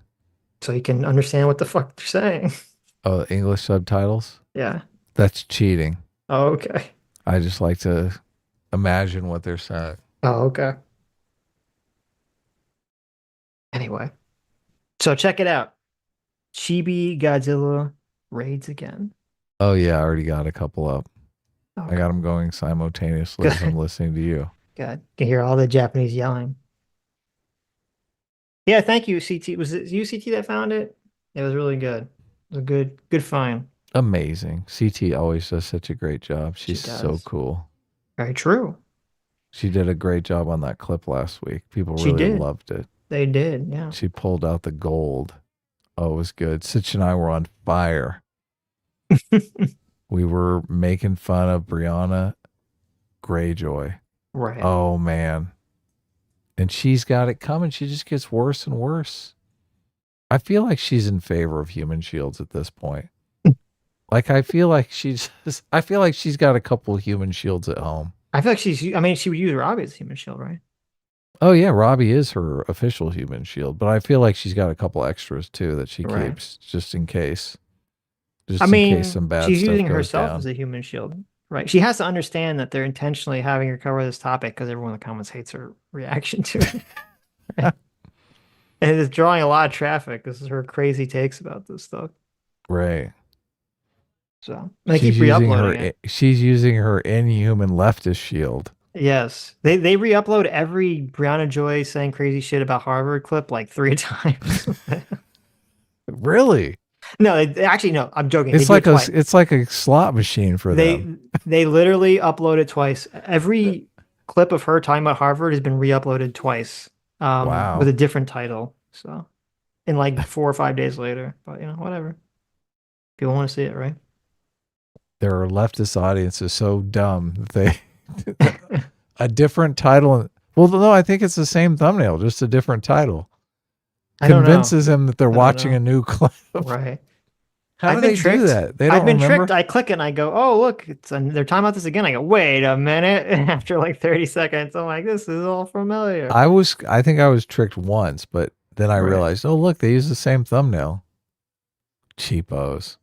[SPEAKER 1] so you can understand what the fuck they're saying.
[SPEAKER 2] Oh, English subtitles?
[SPEAKER 1] Yeah.
[SPEAKER 2] That's cheating.
[SPEAKER 1] Oh, okay.
[SPEAKER 2] I just like to imagine what they're saying.
[SPEAKER 1] Oh, okay. Anyway, so check it out. Chibi Godzilla Raids Again.
[SPEAKER 2] Oh, yeah, I already got a couple up.
[SPEAKER 1] Okay.
[SPEAKER 2] I got them going simultaneously as I'm
[SPEAKER 1] Good.
[SPEAKER 2] listening to you.
[SPEAKER 1] Good. You can hear all the Japanese yelling. Yeah, thank you, CT. Was it you, CT, that found it? It was really good. It was a good find.
[SPEAKER 2] Amazing. CT always does such a great job. She's so
[SPEAKER 1] does.
[SPEAKER 2] cool.
[SPEAKER 1] Very true.
[SPEAKER 2] She did a great job on that clip last week. People
[SPEAKER 1] She
[SPEAKER 2] really
[SPEAKER 1] did.
[SPEAKER 2] loved it.
[SPEAKER 1] They did, yeah.
[SPEAKER 2] She pulled out the gold. Oh, it was good. Sitch and I were on fire. We were making fun of Brianna Greyjoy.
[SPEAKER 1] Right.
[SPEAKER 2] Oh, man. And she's got it coming. She just gets worse and worse. I feel like she's in favor of human shields at this point. Like, I feel like she's got a couple of human shields at home.
[SPEAKER 1] I feel like she would use Robbie as a human shield, right?
[SPEAKER 2] Oh yeah, Robbie is her official human shield, but I feel like she's got a couple extras too that she
[SPEAKER 1] Right.
[SPEAKER 2] keeps just in case. Just
[SPEAKER 1] I
[SPEAKER 2] in
[SPEAKER 1] mean,
[SPEAKER 2] case some bad
[SPEAKER 1] she's
[SPEAKER 2] stuff
[SPEAKER 1] using
[SPEAKER 2] goes
[SPEAKER 1] herself
[SPEAKER 2] down.
[SPEAKER 1] as a human shield, right? She has to understand that they're intentionally having her cover this topic because everyone in the comments hates her reaction to it. Right? And it's drawing a lot of traffic. This is her crazy takes about this stuff.
[SPEAKER 2] Right.
[SPEAKER 1] So they keep re-uploading it.
[SPEAKER 2] She's using her inhuman leftist shield.
[SPEAKER 1] Yes, they re-upload every Brianna Joy saying crazy shit about Harvard clip like 3 times.
[SPEAKER 2] Really?
[SPEAKER 1] No, actually no. I'm joking.
[SPEAKER 2] It's
[SPEAKER 1] They do
[SPEAKER 2] like
[SPEAKER 1] it twice.
[SPEAKER 2] it's like a slot machine for them.
[SPEAKER 1] They literally upload it twice. Every clip of her talking about Harvard has been re-uploaded twice.
[SPEAKER 2] Wow.
[SPEAKER 1] With a different title. So, in like 4 or 5 days later. But whatever. People want to see it, right?
[SPEAKER 2] There are leftist audiences so dumb that they a different title. Well, no, I think it's the same thumbnail, just a different title.
[SPEAKER 1] I don't know.
[SPEAKER 2] Convinces them that they're watching a new clip.
[SPEAKER 1] Right.
[SPEAKER 2] How do they do that? They don't
[SPEAKER 1] I've been
[SPEAKER 2] remember?
[SPEAKER 1] tricked. I click it and I go, oh, look, they're talking about this again. I go, wait a minute. And after like 30 seconds, I'm like, this is all familiar.
[SPEAKER 2] I think I was tricked once, but then I
[SPEAKER 1] Right.
[SPEAKER 2] realized, oh, look, they use the same thumbnail. Cheapos.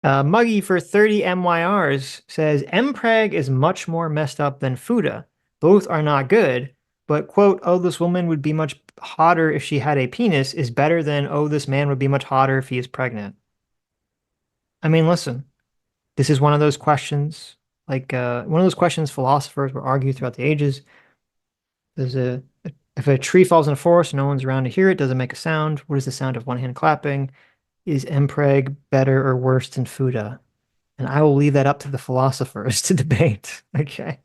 [SPEAKER 1] Muggy for 30 MYRs says, Mpreg is much more messed up than Fuda. Both are not good, but quote, oh, this woman would be much hotter if she had a penis is better than, oh, this man would be much hotter if he is pregnant. I mean, listen, this is one of those questions, like one of those questions philosophers will argue throughout the ages. If a tree falls in a forest, no one's around to hear it, does it make a sound? What is the sound of one hand clapping? Is Mpreg better or worse than Fuda? And I will leave that up to the philosophers to debate. Okay.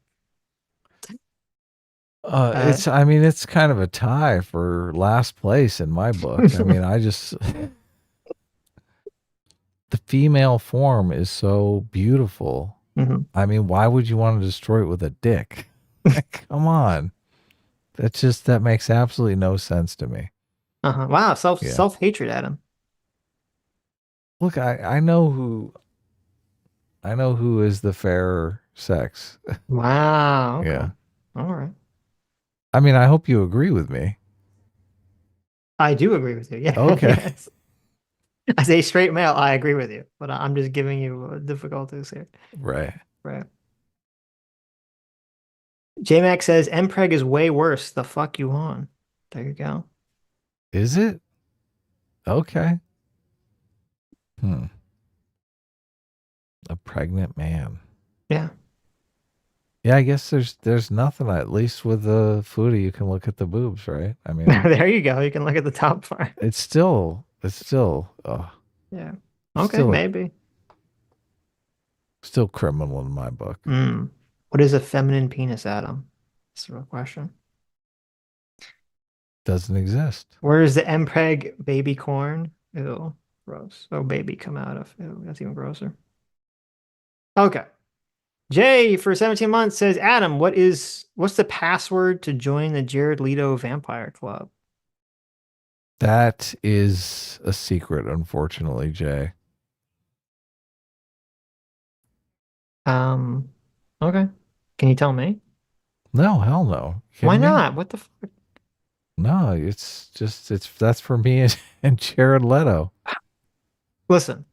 [SPEAKER 2] It's kind of a tie for last place in my book. I mean, the female form is so beautiful.
[SPEAKER 1] Mhm.
[SPEAKER 2] I mean, why would you want to destroy it with a dick? Like, come on. That makes absolutely no sense to me.
[SPEAKER 1] Wow, self-hatred, Adam.
[SPEAKER 2] Look, I know who is the fairer sex.
[SPEAKER 1] Wow. Okay.
[SPEAKER 2] Yeah.
[SPEAKER 1] All right.
[SPEAKER 2] I mean, I hope you agree with me.
[SPEAKER 1] I do agree with you. Yeah.
[SPEAKER 2] Okay.
[SPEAKER 1] Yes. As a straight male, I agree with you, but I'm just giving you difficulties here.
[SPEAKER 2] Right.
[SPEAKER 1] Right. J-Mac says, Mpreg is way worse. The fuck you on? There you go.
[SPEAKER 2] Is it? Okay. A pregnant man.
[SPEAKER 1] Yeah.
[SPEAKER 2] Yeah, I guess there's nothing, at least with the foodie, you can look at the boobs, right? I mean,
[SPEAKER 1] There you go. You can look at the top part.
[SPEAKER 2] it's still,
[SPEAKER 1] Yeah. Okay,
[SPEAKER 2] still,
[SPEAKER 1] maybe.
[SPEAKER 2] still criminal in my book.
[SPEAKER 1] What is a feminine penis, Adam? That's the real question.
[SPEAKER 2] Doesn't exist.
[SPEAKER 1] Where is the Mpreg baby corn? Ew, gross. Oh, baby come out of. Ew, that's even grosser. Okay. Jay for 17 months says, Adam, what's the password to join the Jared Leto Vampire Club?
[SPEAKER 2] That is a secret, unfortunately, Jay.
[SPEAKER 1] Okay. Can you tell me?
[SPEAKER 2] No, hell no.
[SPEAKER 1] Why
[SPEAKER 2] Kidding me?
[SPEAKER 1] not? What the fuck?
[SPEAKER 2] No, that's for me and Jared Leto.
[SPEAKER 1] Listen,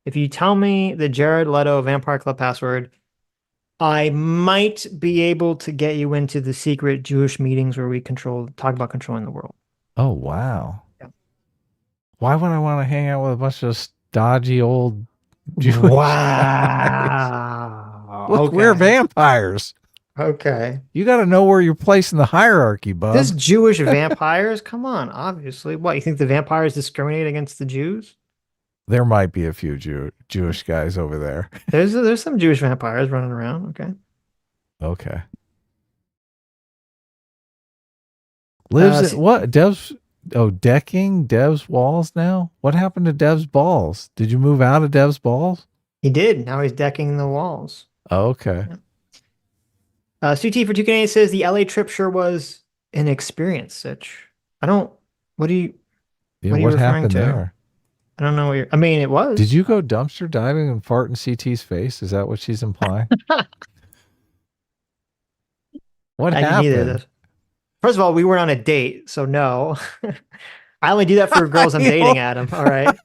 [SPEAKER 1] if you tell me the Jared Leto Vampire Club password, I might be able to get you into the secret Jewish meetings where we talk about controlling the world.
[SPEAKER 2] Oh, wow.
[SPEAKER 1] Yeah.
[SPEAKER 2] Why would I want to hang out with a bunch of stodgy old Jewish guys?
[SPEAKER 1] Wow.
[SPEAKER 2] Look, we're vampires.
[SPEAKER 1] Okay.
[SPEAKER 2] You got to know where you're placed in the hierarchy, bub.
[SPEAKER 1] This Jewish vampires? Come on, obviously. What, you think the vampires discriminate against the Jews?
[SPEAKER 2] There might be a few Jewish guys over there.
[SPEAKER 1] There's some Jewish vampires running around. Okay.
[SPEAKER 2] Okay. Lives at what? Decking Dev's walls now? What happened to Dev's balls? Did you move out of Dev's balls?
[SPEAKER 1] He did. Now he's decking the walls.
[SPEAKER 2] Oh, okay.
[SPEAKER 1] CT for 2K says the LA trip sure was an experience, Sitch. I don't. What do you?
[SPEAKER 2] Yeah,
[SPEAKER 1] What are you
[SPEAKER 2] what
[SPEAKER 1] referring
[SPEAKER 2] happened
[SPEAKER 1] to?
[SPEAKER 2] there?
[SPEAKER 1] I don't know what you're. I mean, it was.
[SPEAKER 2] Did you go dumpster diving and fart in CT's face? Is that what she's implying? What
[SPEAKER 1] I did neither of
[SPEAKER 2] happened?
[SPEAKER 1] those. First of all, we weren't on a date, so no. I only do that for girls I'm dating, Adam. All right.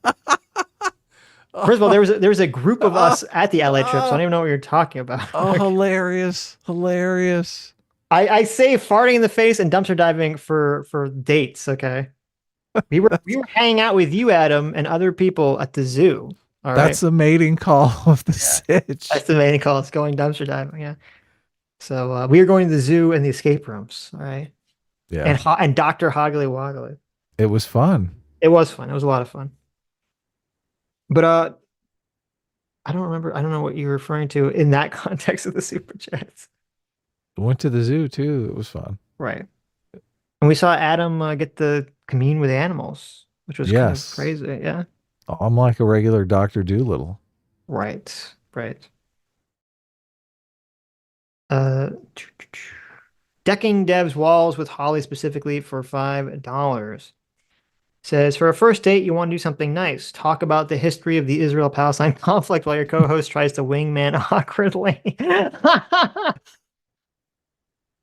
[SPEAKER 1] First of all, there was a group of us at the LA trip, so I don't even know what you're talking about.
[SPEAKER 2] Oh, hilarious. Hilarious.
[SPEAKER 1] I say farting in the face and dumpster diving for dates. Okay. We were hanging out with you, Adam, and other people at the zoo. All right.
[SPEAKER 2] That's the mating call of the Sitch.
[SPEAKER 1] That's the main call. It's going dumpster diving. Yeah. So we were going to the zoo and the escape rooms. All right.
[SPEAKER 2] Yeah.
[SPEAKER 1] And Dr. Hoggly Woggly.
[SPEAKER 2] It was fun.
[SPEAKER 1] It was fun. It was a lot of fun. But I don't remember. I don't know what you're referring to in that context of the super chats.
[SPEAKER 2] Went to the zoo too. It was fun.
[SPEAKER 1] Right. And we saw Adam get to commune with animals, which was kind of
[SPEAKER 2] Yes.
[SPEAKER 1] crazy. Yeah.
[SPEAKER 2] I'm like a regular Dr. Doolittle.
[SPEAKER 1] Right. Right. Decking devs walls with Holly specifically for $5. Says, for a first date, you want to do something nice. Talk about the history of the Israel-Palestine conflict while your co-host tries to wingman awkwardly.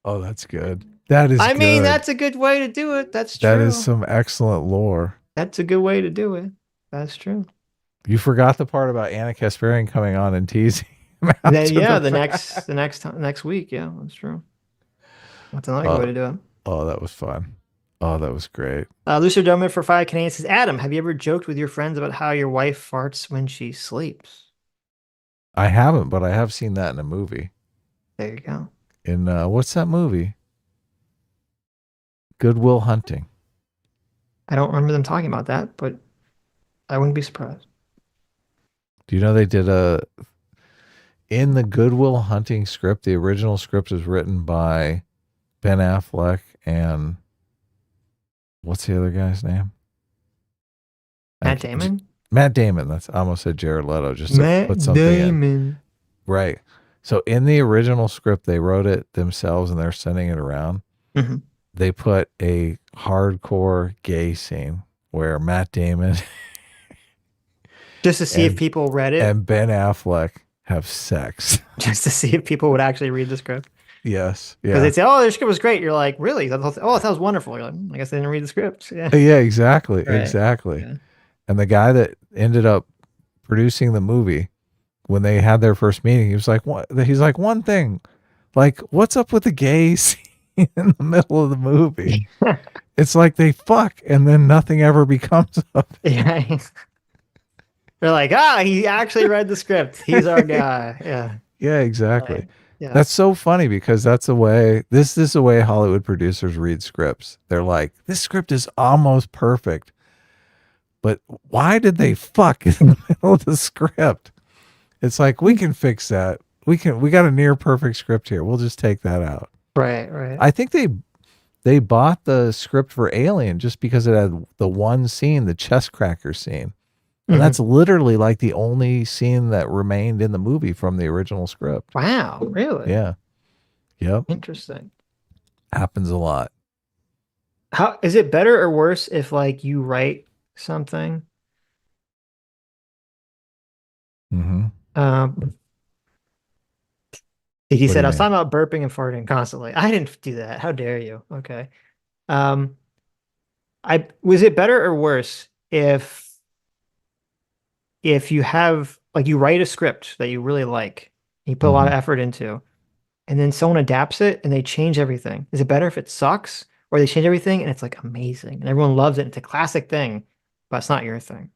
[SPEAKER 2] Oh, that's good. That is
[SPEAKER 1] I mean,
[SPEAKER 2] good.
[SPEAKER 1] that's a good way to do it. That's true.
[SPEAKER 2] That is some excellent lore.
[SPEAKER 1] That's a good way to do it. That's true.
[SPEAKER 2] You forgot the part about Anna Kasparian coming on and teasing him out
[SPEAKER 1] Then,
[SPEAKER 2] to
[SPEAKER 1] yeah,
[SPEAKER 2] the
[SPEAKER 1] next week. Yeah, that's true. That's another good way to do it.
[SPEAKER 2] Oh, that was fun. Oh, that was great.
[SPEAKER 1] Lucer Doman for 5 Canadians says, Adam, have you ever joked with your friends about how your wife farts when she sleeps?
[SPEAKER 2] I haven't, but I have seen that in a movie.
[SPEAKER 1] There you go.
[SPEAKER 2] In what's that movie? Good Will Hunting.
[SPEAKER 1] I don't remember them talking about that, but I wouldn't be surprised.
[SPEAKER 2] Do you know they did in the Good Will Hunting script, the original script was written by Ben Affleck and what's the other guy's name?
[SPEAKER 1] Matt Damon?
[SPEAKER 2] Matt Damon. I almost said Jared Leto just to put something in. Right. So in the original script, they wrote it themselves and they're sending it around.
[SPEAKER 1] Mm-hmm.
[SPEAKER 2] They put a hardcore gay scene where Matt Damon
[SPEAKER 1] just to see if people read it
[SPEAKER 2] and Ben Affleck have sex.
[SPEAKER 1] Just to see if people would actually read the script.
[SPEAKER 2] Yes. Yeah.
[SPEAKER 1] Because they'd say, "Oh, the script was great." You're like, "Really? Oh, that was wonderful." You're like, "I guess they didn't read the script." Yeah.
[SPEAKER 2] Yeah. Exactly.
[SPEAKER 1] Right.
[SPEAKER 2] Exactly.
[SPEAKER 1] Yeah.
[SPEAKER 2] And the guy that ended up producing the movie, when they had their first meeting, he was like, "What?" He's like, "One thing, like, what's up with the gay scene in the middle of the movie? It's like they fuck and then nothing ever becomes of it."
[SPEAKER 1] Yeah. They're like, he actually read the script. He's our guy. Yeah.
[SPEAKER 2] Yeah, exactly.
[SPEAKER 1] Right. Yeah.
[SPEAKER 2] That's so funny because that's the way this is the way Hollywood producers read scripts. They're like, this script is almost perfect, but why did they fuck in the middle of the script? It's like, we can fix that. We got a near perfect script here. We'll just take that out.
[SPEAKER 1] Right. Right.
[SPEAKER 2] I think they bought the script for Alien just because it had the one scene, the chest cracker scene. And that's literally like the only scene that remained in the movie from the original script.
[SPEAKER 1] Wow. Really?
[SPEAKER 2] Yeah. Yep.
[SPEAKER 1] Interesting.
[SPEAKER 2] Happens a lot.
[SPEAKER 1] How is it better or worse if like you write something?
[SPEAKER 2] Mm-hmm.
[SPEAKER 1] He
[SPEAKER 2] What
[SPEAKER 1] said,
[SPEAKER 2] do
[SPEAKER 1] I
[SPEAKER 2] you
[SPEAKER 1] was talking about burping and farting constantly. I didn't do that. How dare you? Okay. Was it better or worse if you have like you write a script that you really like, you put a lot of effort into, and then someone adapts it and they change everything? Is it better if it sucks or they change everything and it's like amazing and everyone loves it? It's a classic thing, but it's not your thing.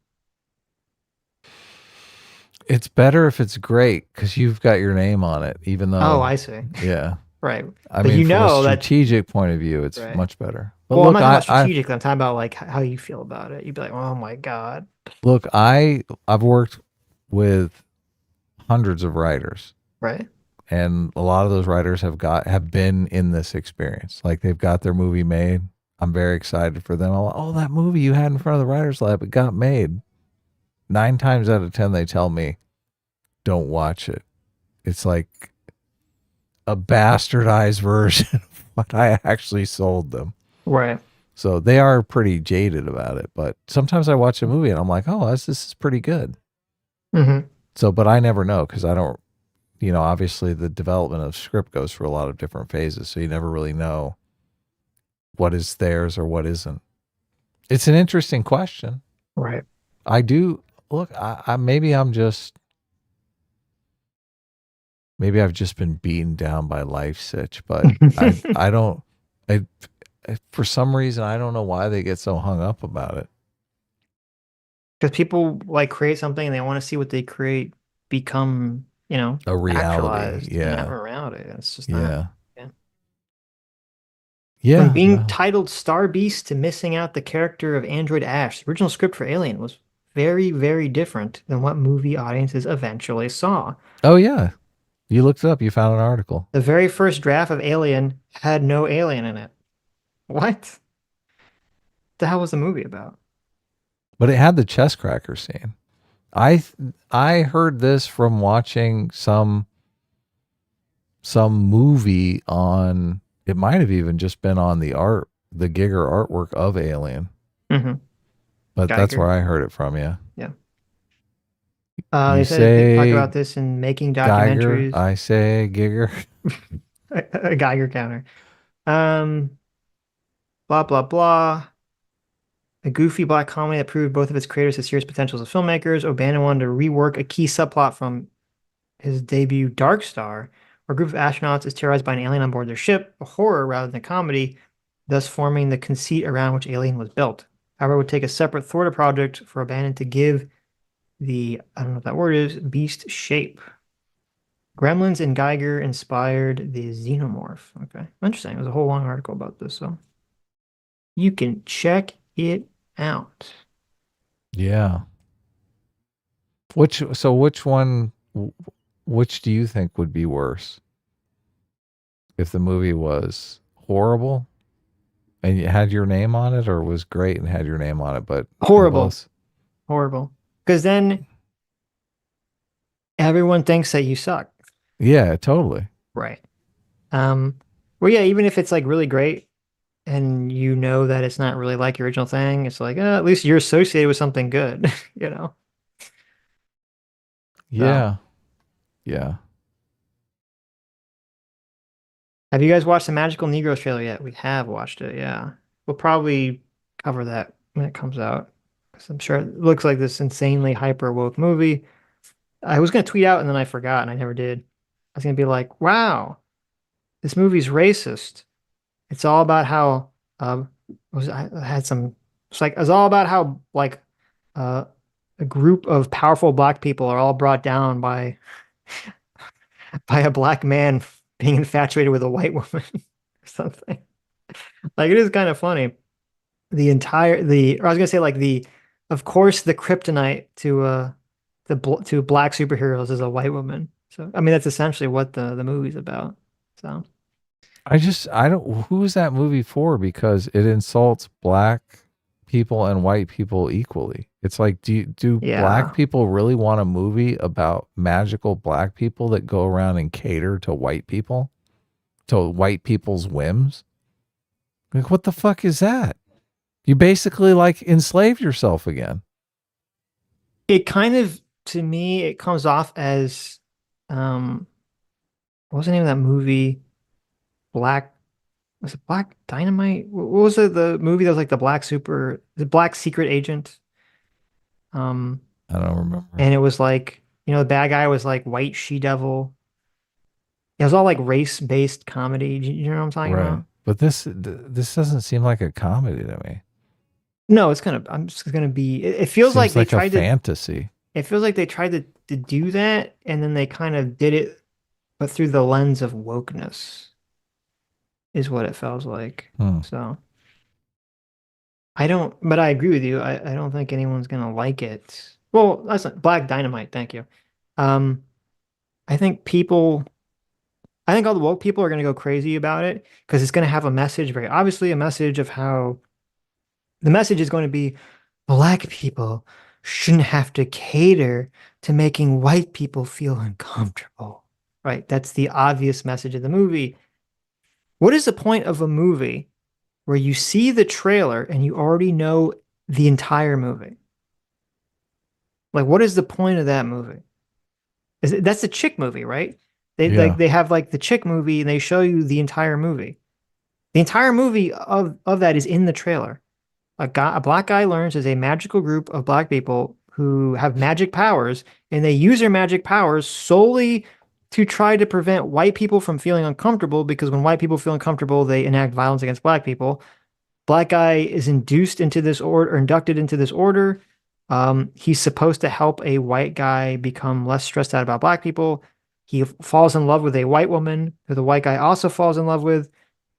[SPEAKER 2] It's better if it's great because you've got your name on it, even though.
[SPEAKER 1] Oh, I see.
[SPEAKER 2] Yeah.
[SPEAKER 1] Right.
[SPEAKER 2] I
[SPEAKER 1] But
[SPEAKER 2] mean,
[SPEAKER 1] you
[SPEAKER 2] from
[SPEAKER 1] know
[SPEAKER 2] a
[SPEAKER 1] that-
[SPEAKER 2] strategic point of view, it's
[SPEAKER 1] Right.
[SPEAKER 2] much better. But
[SPEAKER 1] Well, I'm
[SPEAKER 2] look,
[SPEAKER 1] not talking about strategic. I'm talking about like how you feel about it. You'd be like, oh my God.
[SPEAKER 2] look, I've worked with hundreds of writers,
[SPEAKER 1] Right.
[SPEAKER 2] and a lot of those writers have been in this experience. Like they've got their movie made. I'm very excited for them. Oh, that movie you had in front of the writers lab, it got made. 9 times out of 10, they tell me, don't watch it. It's like, a bastardized version of what I actually sold them.
[SPEAKER 1] Right.
[SPEAKER 2] So they are pretty jaded about it. But sometimes I watch a movie and I'm like, oh, this is pretty good.
[SPEAKER 1] Mm-hmm.
[SPEAKER 2] So, but I never know because I don't, obviously the development of script goes through a lot of different phases. So you never really know what is theirs or what isn't. It's an interesting question.
[SPEAKER 1] Right.
[SPEAKER 2] I do look, maybe I've just been beaten down by life, Sitch, but I don't, for some reason, I don't know why they get so hung up about it.
[SPEAKER 1] Because people like create something and they want to see what they create become,
[SPEAKER 2] A reality.
[SPEAKER 1] actualized.
[SPEAKER 2] Yeah.
[SPEAKER 1] Never around it. It's just
[SPEAKER 2] Yeah.
[SPEAKER 1] not.
[SPEAKER 2] Yeah.
[SPEAKER 1] From being
[SPEAKER 2] no.
[SPEAKER 1] titled Star Beast to missing out the character of Android Ash, the original script for Alien was very, very different than what movie audiences eventually saw.
[SPEAKER 2] Oh, yeah. You looked it up. You found an article.
[SPEAKER 1] The very first draft of Alien had no alien in it. What the hell was the movie about?
[SPEAKER 2] But it had the chest cracker scene. I heard this from watching some movie on, it might have even just been on the Giger artwork of Alien.
[SPEAKER 1] Mm-hmm.
[SPEAKER 2] But
[SPEAKER 1] Geiger.
[SPEAKER 2] that's where I heard it from, yeah.
[SPEAKER 1] Yeah.
[SPEAKER 2] You
[SPEAKER 1] They said they talk
[SPEAKER 2] say
[SPEAKER 1] about this in making
[SPEAKER 2] Geiger,
[SPEAKER 1] documentaries.
[SPEAKER 2] I say Giger.
[SPEAKER 1] A Geiger counter. Blah, blah, blah. A goofy black comedy that proved both of its creators had serious potential as filmmakers. O'Bannon wanted to rework a key subplot from his debut Dark Star, where a group of astronauts is terrorized by an alien on board their ship, a horror rather than a comedy, thus forming the conceit around which Alien was built. However, it would take a separate thwarted project for O'Bannon to give the, I don't know what that word is, beast shape. Gremlins and Geiger inspired the xenomorph. Okay, interesting. There's a whole long article about this, so you can check it out.
[SPEAKER 2] Yeah. Which do you think would be worse? If the movie was horrible and you had your name on it, or was great and had your name on it, but
[SPEAKER 1] Horrible. Horrible. Because then everyone thinks that you suck.
[SPEAKER 2] Yeah, totally.
[SPEAKER 1] Right. Well, yeah, even if it's like really great and you know that it's not really like your original thing, it's like, at least you're associated with something good,
[SPEAKER 2] Yeah. Yeah.
[SPEAKER 1] Have you guys watched the Magical Negroes trailer yet? We have watched it, yeah. We'll probably cover that when it comes out. 'Cause I'm sure it looks like this insanely hyper woke movie. I was going to tweet out and then I forgot and I never did. I was going to be like, wow, this movie's racist. It's all about how, I had some, it's all about how, like, a group of powerful black people are all brought down by a black man being infatuated with a white woman or something. Like, it is kind of funny. Or I was gonna say, like, of course the kryptonite to black superheroes is a white woman. So I mean that's essentially what the movie's about. So
[SPEAKER 2] who is that movie for? Because it insults black people and white people equally. It's like, do black people really want a movie about magical black people that go around and cater to white people, to white people's whims? Like, what the fuck is that? You basically like enslaved yourself again.
[SPEAKER 1] It kind of, to me, it comes off as, what was the name of that movie? Was it Black Dynamite? What was it? The movie that was like the Black Secret Agent?
[SPEAKER 2] I don't remember.
[SPEAKER 1] And it was like, the bad guy was like white she-devil. It was all like race-based comedy. You know what I'm talking about?
[SPEAKER 2] But this doesn't seem like a comedy to me.
[SPEAKER 1] No, I'm just gonna be. It feels like they tried
[SPEAKER 2] a fantasy.
[SPEAKER 1] It feels like they tried to do that, and then they kind of did it, but through the lens of wokeness, is what it feels like. So but I agree with you. I don't think anyone's gonna like it. Well, that's not Black Dynamite. Thank you. I think all the woke people are gonna go crazy about it because it's gonna have a message, very obviously a message of how the message is going to be black people shouldn't have to cater to making white people feel uncomfortable. right? That's the obvious message of the movie. What is the point of a movie where you see the trailer and you already know the entire movie? Like, what is the point of that movie? That's the chick movie, right? They have like the chick movie and they show you the entire movie. The entire movie of that is in the trailer. A black guy learns there's a magical group of black people who have magic powers, and they use their magic powers solely to try to prevent white people from feeling uncomfortable, because when white people feel uncomfortable, they enact violence against black people. Black guy is induced into this order, or inducted into this order. He's supposed to help a white guy become less stressed out about black people. He falls in love with a white woman who the white guy also falls in love with.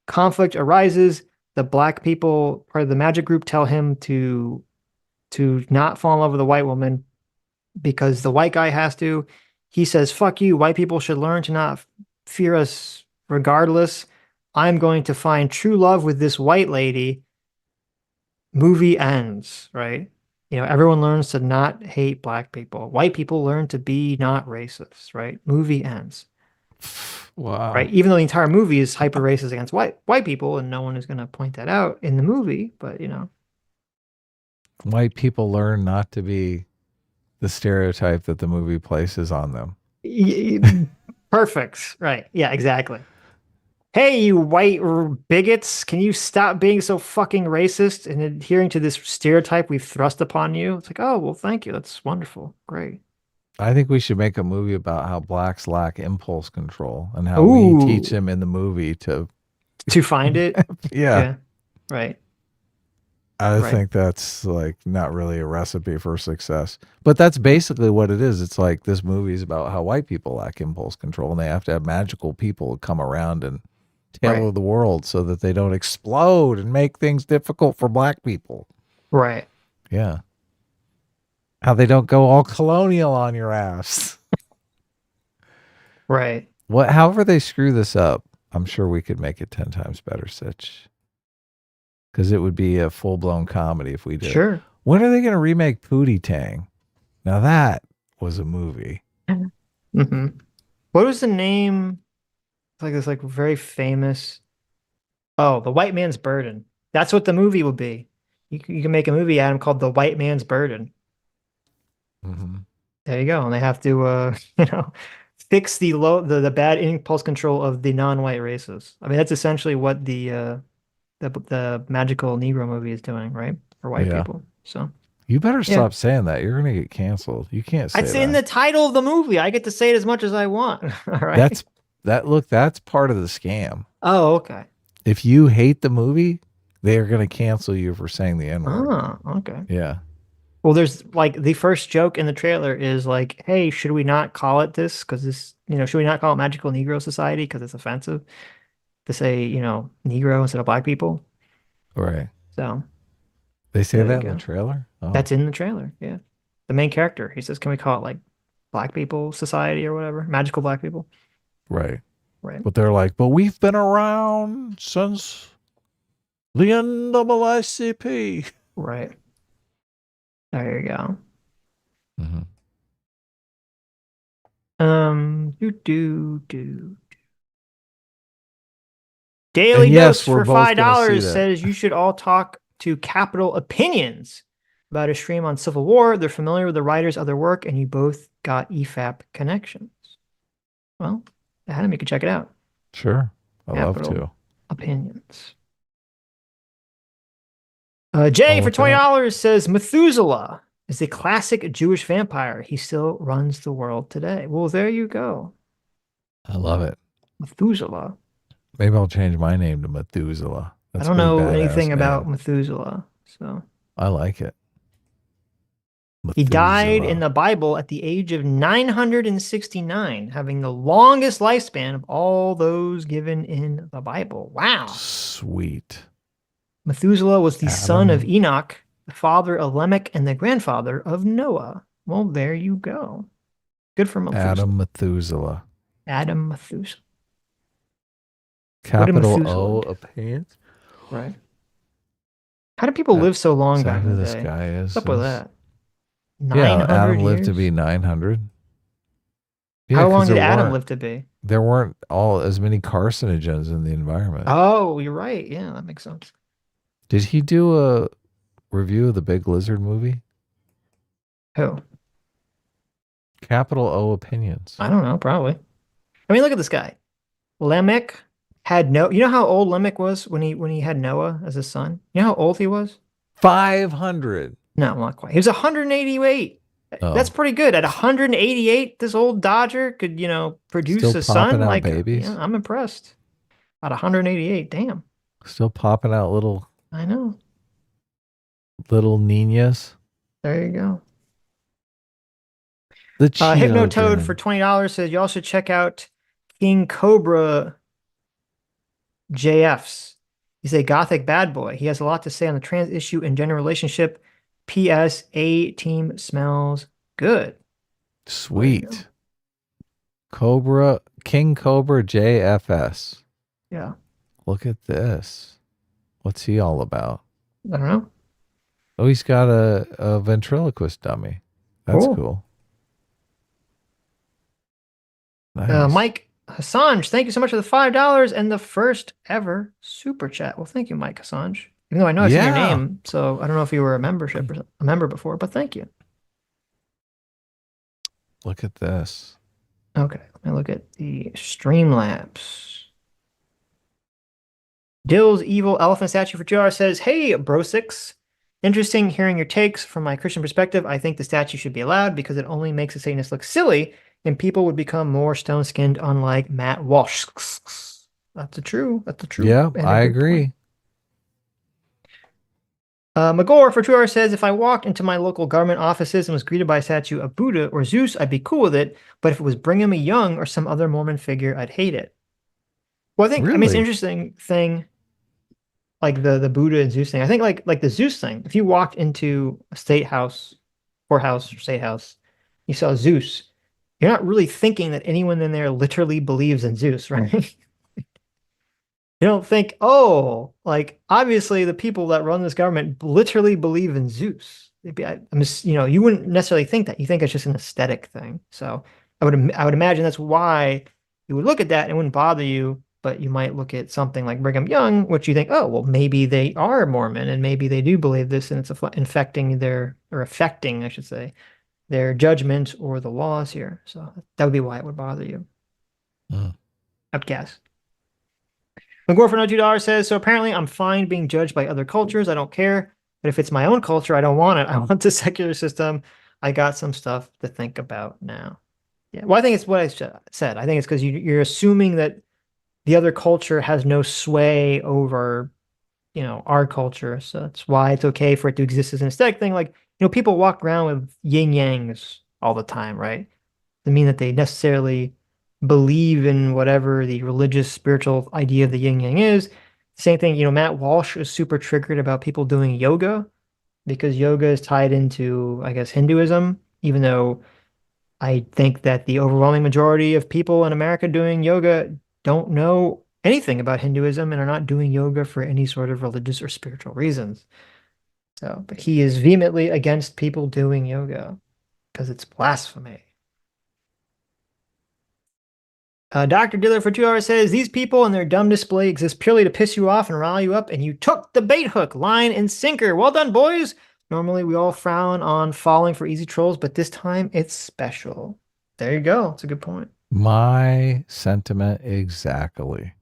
[SPEAKER 1] Conflict arises. The black people, part of the magic group, tell him to not fall in love with a white woman because the white guy has to. He says, fuck you, white people should learn to not fear us regardless. I'm going to find true love with this white lady. Movie ends, right? You know, everyone learns to not hate black people. White people learn to be not racist, right? Movie ends.
[SPEAKER 2] Wow.
[SPEAKER 1] Right? Even though the entire movie is hyper racist against white people, and no one is going to point that out in the movie, but you know.
[SPEAKER 2] White people learn not to be the stereotype that the movie places on them.
[SPEAKER 1] Perfect. Right. Yeah, exactly. Hey, you white bigots, can you stop being so fucking racist and adhering to this stereotype we've thrust upon you? It's like, oh, well, thank you. That's wonderful. Great.
[SPEAKER 2] I think we should make a movie about how blacks lack impulse control and how
[SPEAKER 1] Ooh.
[SPEAKER 2] we teach them in the movie to
[SPEAKER 1] find it.
[SPEAKER 2] Yeah.
[SPEAKER 1] Right.
[SPEAKER 2] I think that's like not really a recipe for success, but that's basically what it is. It's like this movie is about how white people lack impulse control, and they have to have magical people come around and tailor the world so that they don't explode and make things difficult for black people.
[SPEAKER 1] Right.
[SPEAKER 2] Yeah. How they don't go all colonial on your ass.
[SPEAKER 1] Right.
[SPEAKER 2] However they screw this up, I'm sure we could make it 10 times better, Sitch. Because it would be a full-blown comedy if we did.
[SPEAKER 1] Sure.
[SPEAKER 2] When are they going to remake Pootie Tang? Now that was a movie.
[SPEAKER 1] Mm-hmm. What was the name? It's like this, like very famous. Oh, The White Man's Burden. That's what the movie would be. You can make a movie, Adam, called The White Man's Burden.
[SPEAKER 2] Mm-hmm.
[SPEAKER 1] There you go. And they have to, fix the bad impulse control of the non-white races. I mean, that's essentially what the magical Negro movie is doing, right? For white people. So
[SPEAKER 2] you better stop saying that. You're gonna get canceled. You can't say that.
[SPEAKER 1] It's in the title of the movie. I get to say it as much as I want. All right.
[SPEAKER 2] That's part of the scam.
[SPEAKER 1] Oh, okay.
[SPEAKER 2] If you hate the movie, they are gonna cancel you for saying the N-word.
[SPEAKER 1] Oh, okay.
[SPEAKER 2] Yeah.
[SPEAKER 1] Well, there's like the first joke in the trailer is like, hey, should we not call it this? Because this, should we not call it Magical Negro Society? Because it's offensive to say, Negro instead of black people.
[SPEAKER 2] Right.
[SPEAKER 1] So
[SPEAKER 2] they say that in the trailer? Oh.
[SPEAKER 1] That's in the trailer. Yeah. The main character, he says, can we call it like Black People Society or whatever? Magical Black People.
[SPEAKER 2] Right.
[SPEAKER 1] Right.
[SPEAKER 2] But they're like, but we've been around since the NAACP.
[SPEAKER 1] Right. There you go.
[SPEAKER 2] Mm-hmm.
[SPEAKER 1] Daily Dose for $5 says you should all talk to Capital Opinions about a stream on Civil War. They're familiar with the writers of their work, and you both got EFAP connections. Well, Adam, you can check it out.
[SPEAKER 2] Sure. I'd love to.
[SPEAKER 1] Opinions. Jay for $20 says Methuselah is a classic Jewish vampire. He still runs the world today. Well, there you go.
[SPEAKER 2] I love it.
[SPEAKER 1] Methuselah.
[SPEAKER 2] Maybe I'll change my name to Methuselah.
[SPEAKER 1] I don't know anything about Methuselah, so
[SPEAKER 2] I like it.
[SPEAKER 1] Methuselah. He died in the Bible at the age of 969, having the longest lifespan of all those given in the Bible. Wow.
[SPEAKER 2] Sweet.
[SPEAKER 1] Methuselah was the son of Enoch, the father of Lamech, and the grandfather of Noah. Well, there you go. Good for Methuselah. Adam Methuselah.
[SPEAKER 2] Capital O opinions.
[SPEAKER 1] Right. How do people live so long back in the
[SPEAKER 2] day?
[SPEAKER 1] This
[SPEAKER 2] guy is.
[SPEAKER 1] What's up with that?
[SPEAKER 2] 900 Adam lived to be 900.
[SPEAKER 1] Yeah, how long did Adam live to be?
[SPEAKER 2] there weren't all as many carcinogens in the environment.
[SPEAKER 1] Oh, you're right. Yeah, that makes sense.
[SPEAKER 2] Did he do a review of the Big Lizard movie?
[SPEAKER 1] Who?
[SPEAKER 2] Capital O Opinions.
[SPEAKER 1] I don't know. Probably. I mean, look at this guy. Lamech had no. You know how old Lamech was when he had Noah as his son? You know how old he was?
[SPEAKER 2] 500.
[SPEAKER 1] No, not quite. He was 188.
[SPEAKER 2] Oh.
[SPEAKER 1] That's pretty good. At 188, this old Dodger could, produce
[SPEAKER 2] Still
[SPEAKER 1] a son.
[SPEAKER 2] popping out
[SPEAKER 1] Like,
[SPEAKER 2] babies?
[SPEAKER 1] yeah, I'm impressed. At 188, damn.
[SPEAKER 2] Still popping out little
[SPEAKER 1] I know.
[SPEAKER 2] ninas.
[SPEAKER 1] There you go.
[SPEAKER 2] The Cheeto
[SPEAKER 1] Hypnotoad
[SPEAKER 2] Gin.
[SPEAKER 1] for $20 says y'all should check out King Cobra JFs. He's a gothic bad boy. He has a lot to say on the trans issue and gender relationship. P.S. A team smells good.
[SPEAKER 2] Sweet. King Cobra JFS.
[SPEAKER 1] Yeah.
[SPEAKER 2] Look at this. What's he all about?
[SPEAKER 1] I don't know.
[SPEAKER 2] Oh, he's got a ventriloquist dummy. That's cool. Nice.
[SPEAKER 1] Mike Hassange, thank you so much for the $5 and the first ever super chat. Well, thank you, Mike Hassange. Even though I know it's in your name, so I don't know if you were a member before, but thank you.
[SPEAKER 2] Look at this.
[SPEAKER 1] Okay, let me look at the Streamlabs. Dill's Evil Elephant Statue for $2 says, "Hey, Bro6. Interesting hearing your takes from my Christian perspective. I think the statue should be allowed because it only makes the Satanists look silly and people would become more stone-skinned, unlike Matt Walsh." That's a true.
[SPEAKER 2] Yeah, I agree.
[SPEAKER 1] Point. Magor for $2 says, "If I walked into my local government offices and was greeted by a statue of Buddha or Zeus, I'd be cool with it. But if it was Brigham Young or some other Mormon figure, I'd hate it." Well, I mean, it's an interesting thing, like the Buddha and Zeus thing. I think like the Zeus thing. If you walked into a state house, courthouse or state house, you saw Zeus, you're not really thinking that anyone in there literally believes in Zeus, right? You don't think, oh, like obviously the people that run this government literally believe in Zeus. You wouldn't necessarily think that. You think it's just an aesthetic thing. So I would imagine that's why you would look at that and it wouldn't bother you. But you might look at something like Brigham Young, which you think, oh, well, maybe they are Mormon and maybe they do believe this, and it's affecting, I should say, their judgment or the laws here. So that would be why it would bother you. I'd guess. McGore for no $2 says, "So apparently I'm fine being judged by other cultures. I don't care. But if it's my own culture, I don't want it. I want the secular system. I got some stuff to think about now." Yeah. Well, I think it's what I said. I think it's because you're assuming that the other culture has no sway over, our culture. So that's why it's okay for it to exist as an aesthetic thing. Like, people walk around with yin yangs all the time, right? Doesn't mean that they necessarily believe in whatever the religious, spiritual idea of the yin yang is. Same thing, Matt Walsh is super triggered about people doing yoga because yoga is tied into, I guess, Hinduism, even though I think that the overwhelming majority of people in America doing yoga don't know anything about Hinduism and are not doing yoga for any sort of religious or spiritual reasons. So, but he is vehemently against people doing yoga because it's blasphemy. Dr. Diller for $2 says, "These people and their dumb display exist purely to piss you off and rile you up, and you took the bait hook, line, and sinker. Well done, boys. Normally, we all frown on falling for easy trolls, but this time it's special." There you go. It's a good point.
[SPEAKER 2] My sentiment exactly.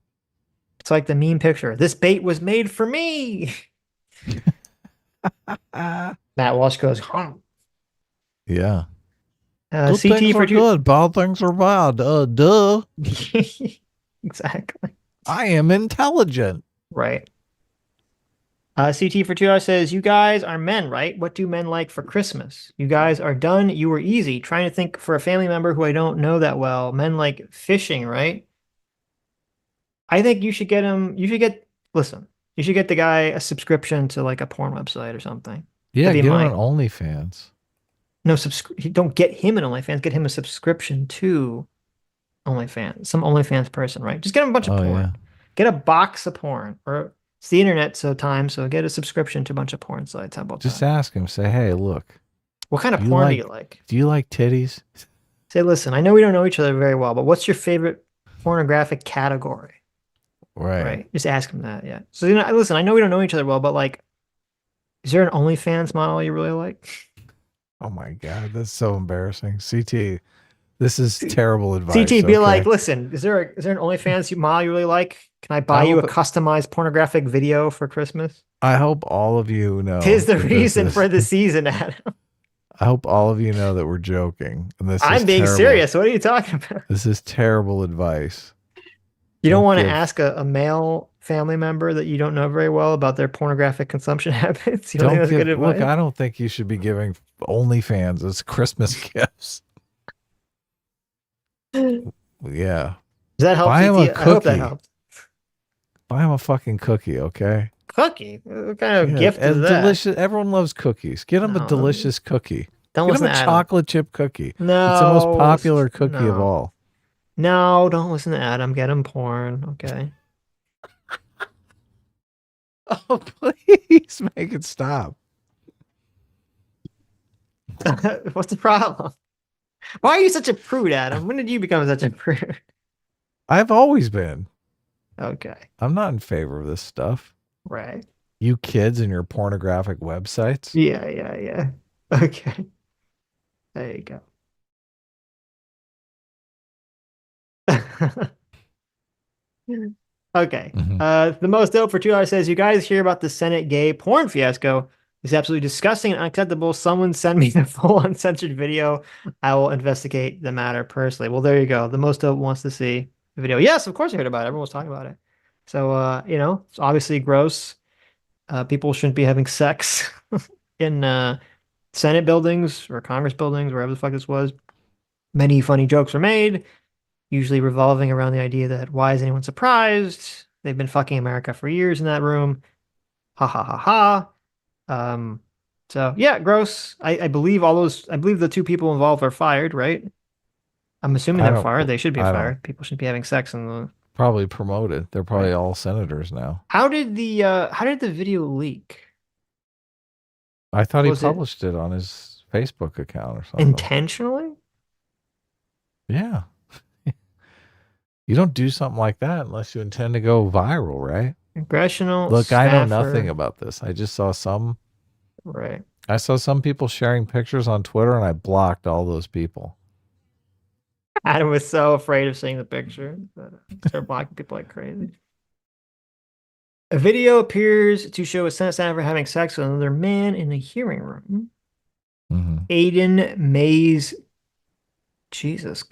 [SPEAKER 1] It's like the meme picture. "This bait was made for me." Matt Walsh goes, "Huh."
[SPEAKER 2] Yeah.
[SPEAKER 1] Good things
[SPEAKER 2] are good, bad things are bad. Duh.
[SPEAKER 1] Exactly.
[SPEAKER 2] I am intelligent.
[SPEAKER 1] Right. CT for $2 says, "You guys are men, right? What do men like for Christmas? You guys are done. You were easy. Trying to think for a family member who I don't know that well. Men like fishing, right?" I think you should get the guy a subscription to like a porn website or something.
[SPEAKER 2] Yeah, get him on OnlyFans.
[SPEAKER 1] No, don't get him an OnlyFans. Get him a subscription to OnlyFans. Some OnlyFans person, right? Just get him a bunch of porn. Yeah. Get a box of porn. Or it's the internet, so get a subscription to a bunch of porn sites. How about that?
[SPEAKER 2] Just ask him. Say, "Hey, look.
[SPEAKER 1] What kind of porn do you like?
[SPEAKER 2] Do you like titties?"
[SPEAKER 1] Say, "Listen, I know we don't know each other very well, but what's your favorite pornographic category.
[SPEAKER 2] Right.
[SPEAKER 1] Right. Just ask him that. Yeah. So, listen, I know we don't know each other well, but like, is there an OnlyFans model you really like?
[SPEAKER 2] Oh my God, that's so embarrassing. CT, this is terrible advice.
[SPEAKER 1] CT, be
[SPEAKER 2] okay?
[SPEAKER 1] like, listen, is there an OnlyFans model you really like? Can I buy you a customized pornographic video for Christmas?
[SPEAKER 2] I hope all of you know.
[SPEAKER 1] Tis the reason for the season, Adam.
[SPEAKER 2] I hope all of you know that we're joking. And
[SPEAKER 1] I'm being serious. What are you talking about?
[SPEAKER 2] This is terrible advice.
[SPEAKER 1] You don't want to ask a male family member that you don't know very well about their pornographic consumption habits. You don't think that's good advice?
[SPEAKER 2] Look, I don't think you should be giving OnlyFans as Christmas gifts. Yeah.
[SPEAKER 1] Does that help?
[SPEAKER 2] Buy him a cookie.
[SPEAKER 1] I hope that helps.
[SPEAKER 2] Buy him a fucking cookie, okay?
[SPEAKER 1] Cookie? What kind of gift is that?
[SPEAKER 2] Delicious. Everyone loves cookies. Get him a delicious cookie.
[SPEAKER 1] Don't
[SPEAKER 2] Get
[SPEAKER 1] listen
[SPEAKER 2] him
[SPEAKER 1] to
[SPEAKER 2] a
[SPEAKER 1] Adam.
[SPEAKER 2] chocolate chip cookie.
[SPEAKER 1] No.
[SPEAKER 2] It's the most popular cookie of all.
[SPEAKER 1] No, don't listen to Adam. Get him porn, okay?
[SPEAKER 2] Oh, please make it stop.
[SPEAKER 1] What's the problem? Why are you such a prude, Adam? When did you become such a prude?
[SPEAKER 2] I've always been.
[SPEAKER 1] Okay.
[SPEAKER 2] I'm not in favor of this stuff.
[SPEAKER 1] Right.
[SPEAKER 2] You kids and your pornographic websites.
[SPEAKER 1] Yeah. Okay. There you go. Okay. The most dope for 2 hours says, you guys hear about the Senate gay porn fiasco? It's absolutely disgusting and unacceptable. Someone send me the full uncensored video. I will investigate the matter personally. Well, there you go. The most dope wants to see the video. Yes, of course I heard about it. Everyone was talking about it. So, it's obviously gross. People shouldn't be having sex in Senate buildings or Congress buildings, wherever the fuck this was. Many funny jokes were made, usually revolving around the idea that why is anyone surprised? They've been fucking America for years in that room. Ha ha ha ha. So yeah, gross. I believe the 2 people involved are fired, right? I'm assuming they're fired. They should be fired. People shouldn't be having sex in the
[SPEAKER 2] probably promoted. They're probably all senators now.
[SPEAKER 1] How did the video leak?
[SPEAKER 2] I thought he published it on his Facebook account or something.
[SPEAKER 1] Intentionally?
[SPEAKER 2] Yeah. You don't do something like that unless you intend to go viral, right?
[SPEAKER 1] Congressional.
[SPEAKER 2] Look, I know nothing about this. I just saw some.
[SPEAKER 1] Right.
[SPEAKER 2] I saw some people sharing pictures on Twitter, and I blocked all those people.
[SPEAKER 1] Adam was so afraid of seeing the picture that I started blocking people like crazy. A video appears to show a Senate senator having sex with another man in a hearing room. Aiden Mays, Jesus,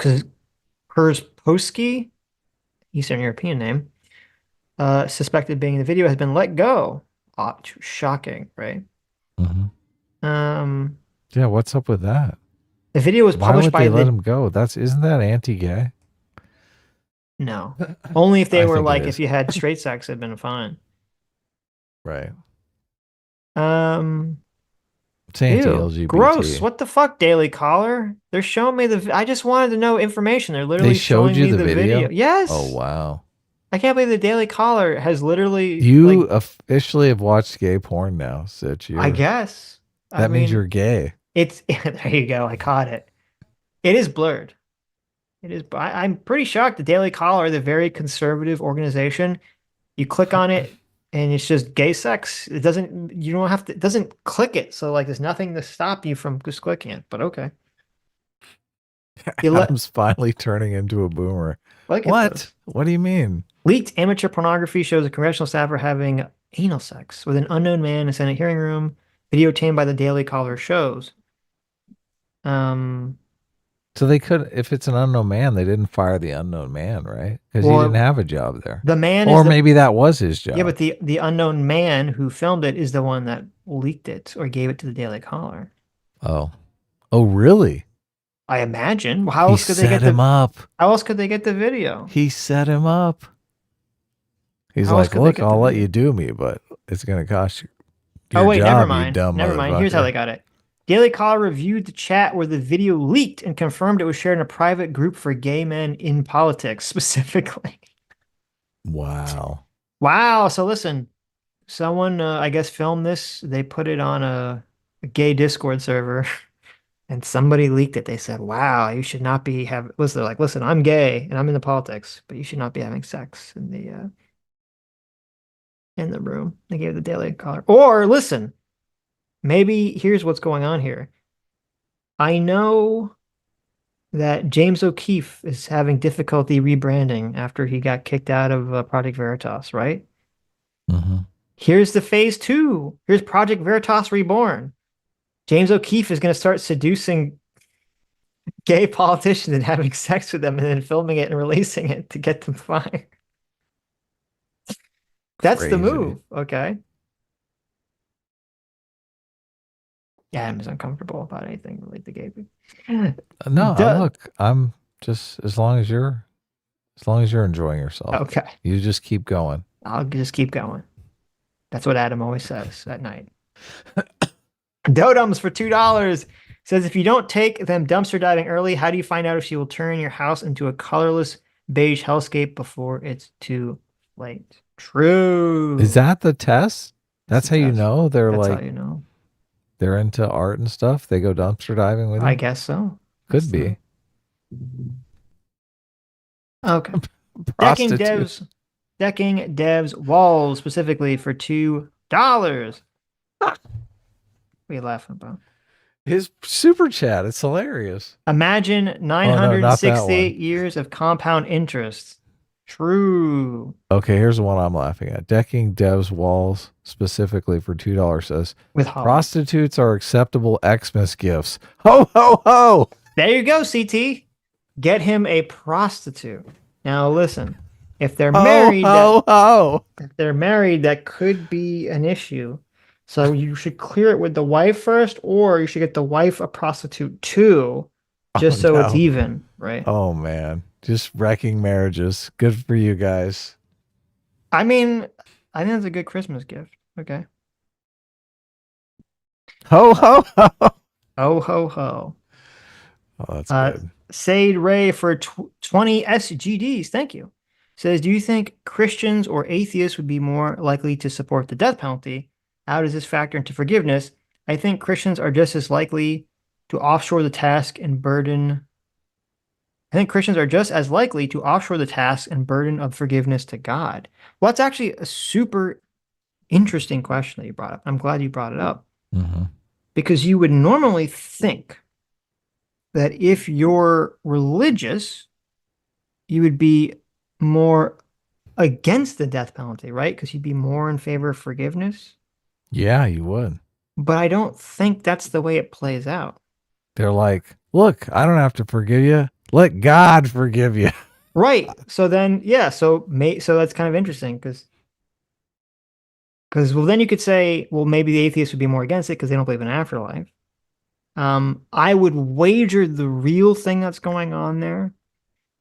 [SPEAKER 1] Kurzpowski, Eastern European name, suspected being in the video, has been let go. Shocking, right?
[SPEAKER 2] Yeah, what's up with that?
[SPEAKER 1] The video was published by
[SPEAKER 2] Why would they let him go? Isn't that anti-gay?
[SPEAKER 1] No, only if they were like, if you had straight sex, it'd been fine.
[SPEAKER 2] Right.
[SPEAKER 1] It's anti-LGBT. Gross. What the fuck, Daily Caller? They're showing me I just wanted to know information. They're literally showing me the video. Yes.
[SPEAKER 2] Oh, wow.
[SPEAKER 1] I can't believe the Daily Caller has literally...
[SPEAKER 2] You officially have watched gay porn now, Sitch.
[SPEAKER 1] I guess.
[SPEAKER 2] That means you're gay.
[SPEAKER 1] There you go. I caught it. It is blurred. It is. I'm pretty shocked. The Daily Caller, the very conservative organization, you click on it and it's just gay sex. It doesn't, you don't have to, it doesn't click it. So like, there's nothing to stop you from just clicking it, but okay.
[SPEAKER 2] Adam's finally turning into a boomer. What? What do you mean?
[SPEAKER 1] Leaked amateur pornography shows a congressional staffer having anal sex with an unknown man in a Senate hearing room. Video obtained by the Daily Caller shows.
[SPEAKER 2] So they could, if it's an unknown man, they didn't fire the unknown man, right? Because he didn't have a job there.
[SPEAKER 1] The man,
[SPEAKER 2] or maybe that was his job.
[SPEAKER 1] Yeah, but the unknown man who filmed it is the one that leaked it or gave it to the Daily Caller.
[SPEAKER 2] Oh really?
[SPEAKER 1] I imagine. How else could they get
[SPEAKER 2] him up?
[SPEAKER 1] How else could they get the video?
[SPEAKER 2] He set him up. He's like, look, I'll let you do me, but it's going to cost you.
[SPEAKER 1] Oh wait, never mind. Never mind. Here's how they got it. Daily Caller reviewed the chat where the video leaked and confirmed it was shared in a private group for gay men in politics, specifically.
[SPEAKER 2] Wow.
[SPEAKER 1] Wow. So listen, someone, I guess, filmed this. They put it on a gay Discord server and somebody leaked it. They said, "Wow, you should not be have." Listen, they're like, "Listen, I'm gay and I'm into politics, but you should not be having sex in the room." They gave the Daily Caller. Or listen, maybe here's what's going on here. I know that James O'Keefe is having difficulty rebranding after he got kicked out of Project Veritas, right?
[SPEAKER 2] Mm-hmm.
[SPEAKER 1] Here's the phase 2. Here's Project Veritas Reborn. James O'Keefe is going to start seducing gay politicians and having sex with them and then filming it and releasing it to get them fired. That's the
[SPEAKER 2] Crazy.
[SPEAKER 1] move, okay? Yeah, I'm uncomfortable about anything related to gay people.
[SPEAKER 2] No,
[SPEAKER 1] Duh.
[SPEAKER 2] look, I'm just as long as you're enjoying yourself.
[SPEAKER 1] Okay,
[SPEAKER 2] You just keep going.
[SPEAKER 1] I'll just keep going. That's what Adam always says at night. Dodums for $2 says, if you don't take them dumpster diving early, how do you find out if she will turn your house into a colorless beige hellscape before it's too late? True.
[SPEAKER 2] Is that the test? That's
[SPEAKER 1] the
[SPEAKER 2] how you
[SPEAKER 1] test.
[SPEAKER 2] know they're
[SPEAKER 1] That's
[SPEAKER 2] like
[SPEAKER 1] how you know.
[SPEAKER 2] they're into art and stuff. They go dumpster diving with you.
[SPEAKER 1] I guess so.
[SPEAKER 2] Could be.
[SPEAKER 1] Okay.
[SPEAKER 2] Prostitute.
[SPEAKER 1] Decking devs walls specifically for $2. What are you laughing about?
[SPEAKER 2] His super chat. It's hilarious.
[SPEAKER 1] Imagine
[SPEAKER 2] not that
[SPEAKER 1] 968
[SPEAKER 2] one.
[SPEAKER 1] years of compound interest. True.
[SPEAKER 2] Okay, here's the one I'm laughing at. Decking devs walls specifically for $2 says
[SPEAKER 1] With Holly.
[SPEAKER 2] prostitutes are acceptable Xmas gifts. Ho ho ho!
[SPEAKER 1] There you go, CT. Get him a prostitute. Now listen, if they're married, if they're married, that could be an issue. So you should clear it with the wife first, or you should get the wife a prostitute too, just so it's even, right?
[SPEAKER 2] Oh man, just wrecking marriages. Good for you guys.
[SPEAKER 1] I mean, I think that's a good Christmas gift. Okay.
[SPEAKER 2] Ho ho ho!
[SPEAKER 1] Oh ho ho.
[SPEAKER 2] Oh, that's good.
[SPEAKER 1] Sade Ray for 20 SGDs. Thank you. Says, do you think Christians or atheists would be more likely to support the death penalty? How does this factor into forgiveness? I think Christians are just as likely to offshore the task and burden. I think Christians are just as likely to offshore the task and burden of forgiveness to God. Well, that's actually a super interesting question that you brought up. I'm glad you brought it up.
[SPEAKER 2] Mm-hmm.
[SPEAKER 1] Because you would normally think that if you're religious, you would be more against the death penalty, right? Because you'd be more in favor of forgiveness.
[SPEAKER 2] Yeah, you would.
[SPEAKER 1] But I don't think that's the way it plays out.
[SPEAKER 2] They're like, look, I don't have to forgive you. Let God forgive you.
[SPEAKER 1] Right. So then, yeah. So that's kind of interesting because well, then you could say, well, maybe the atheists would be more against it because they don't believe in afterlife. I would wager the real thing that's going on there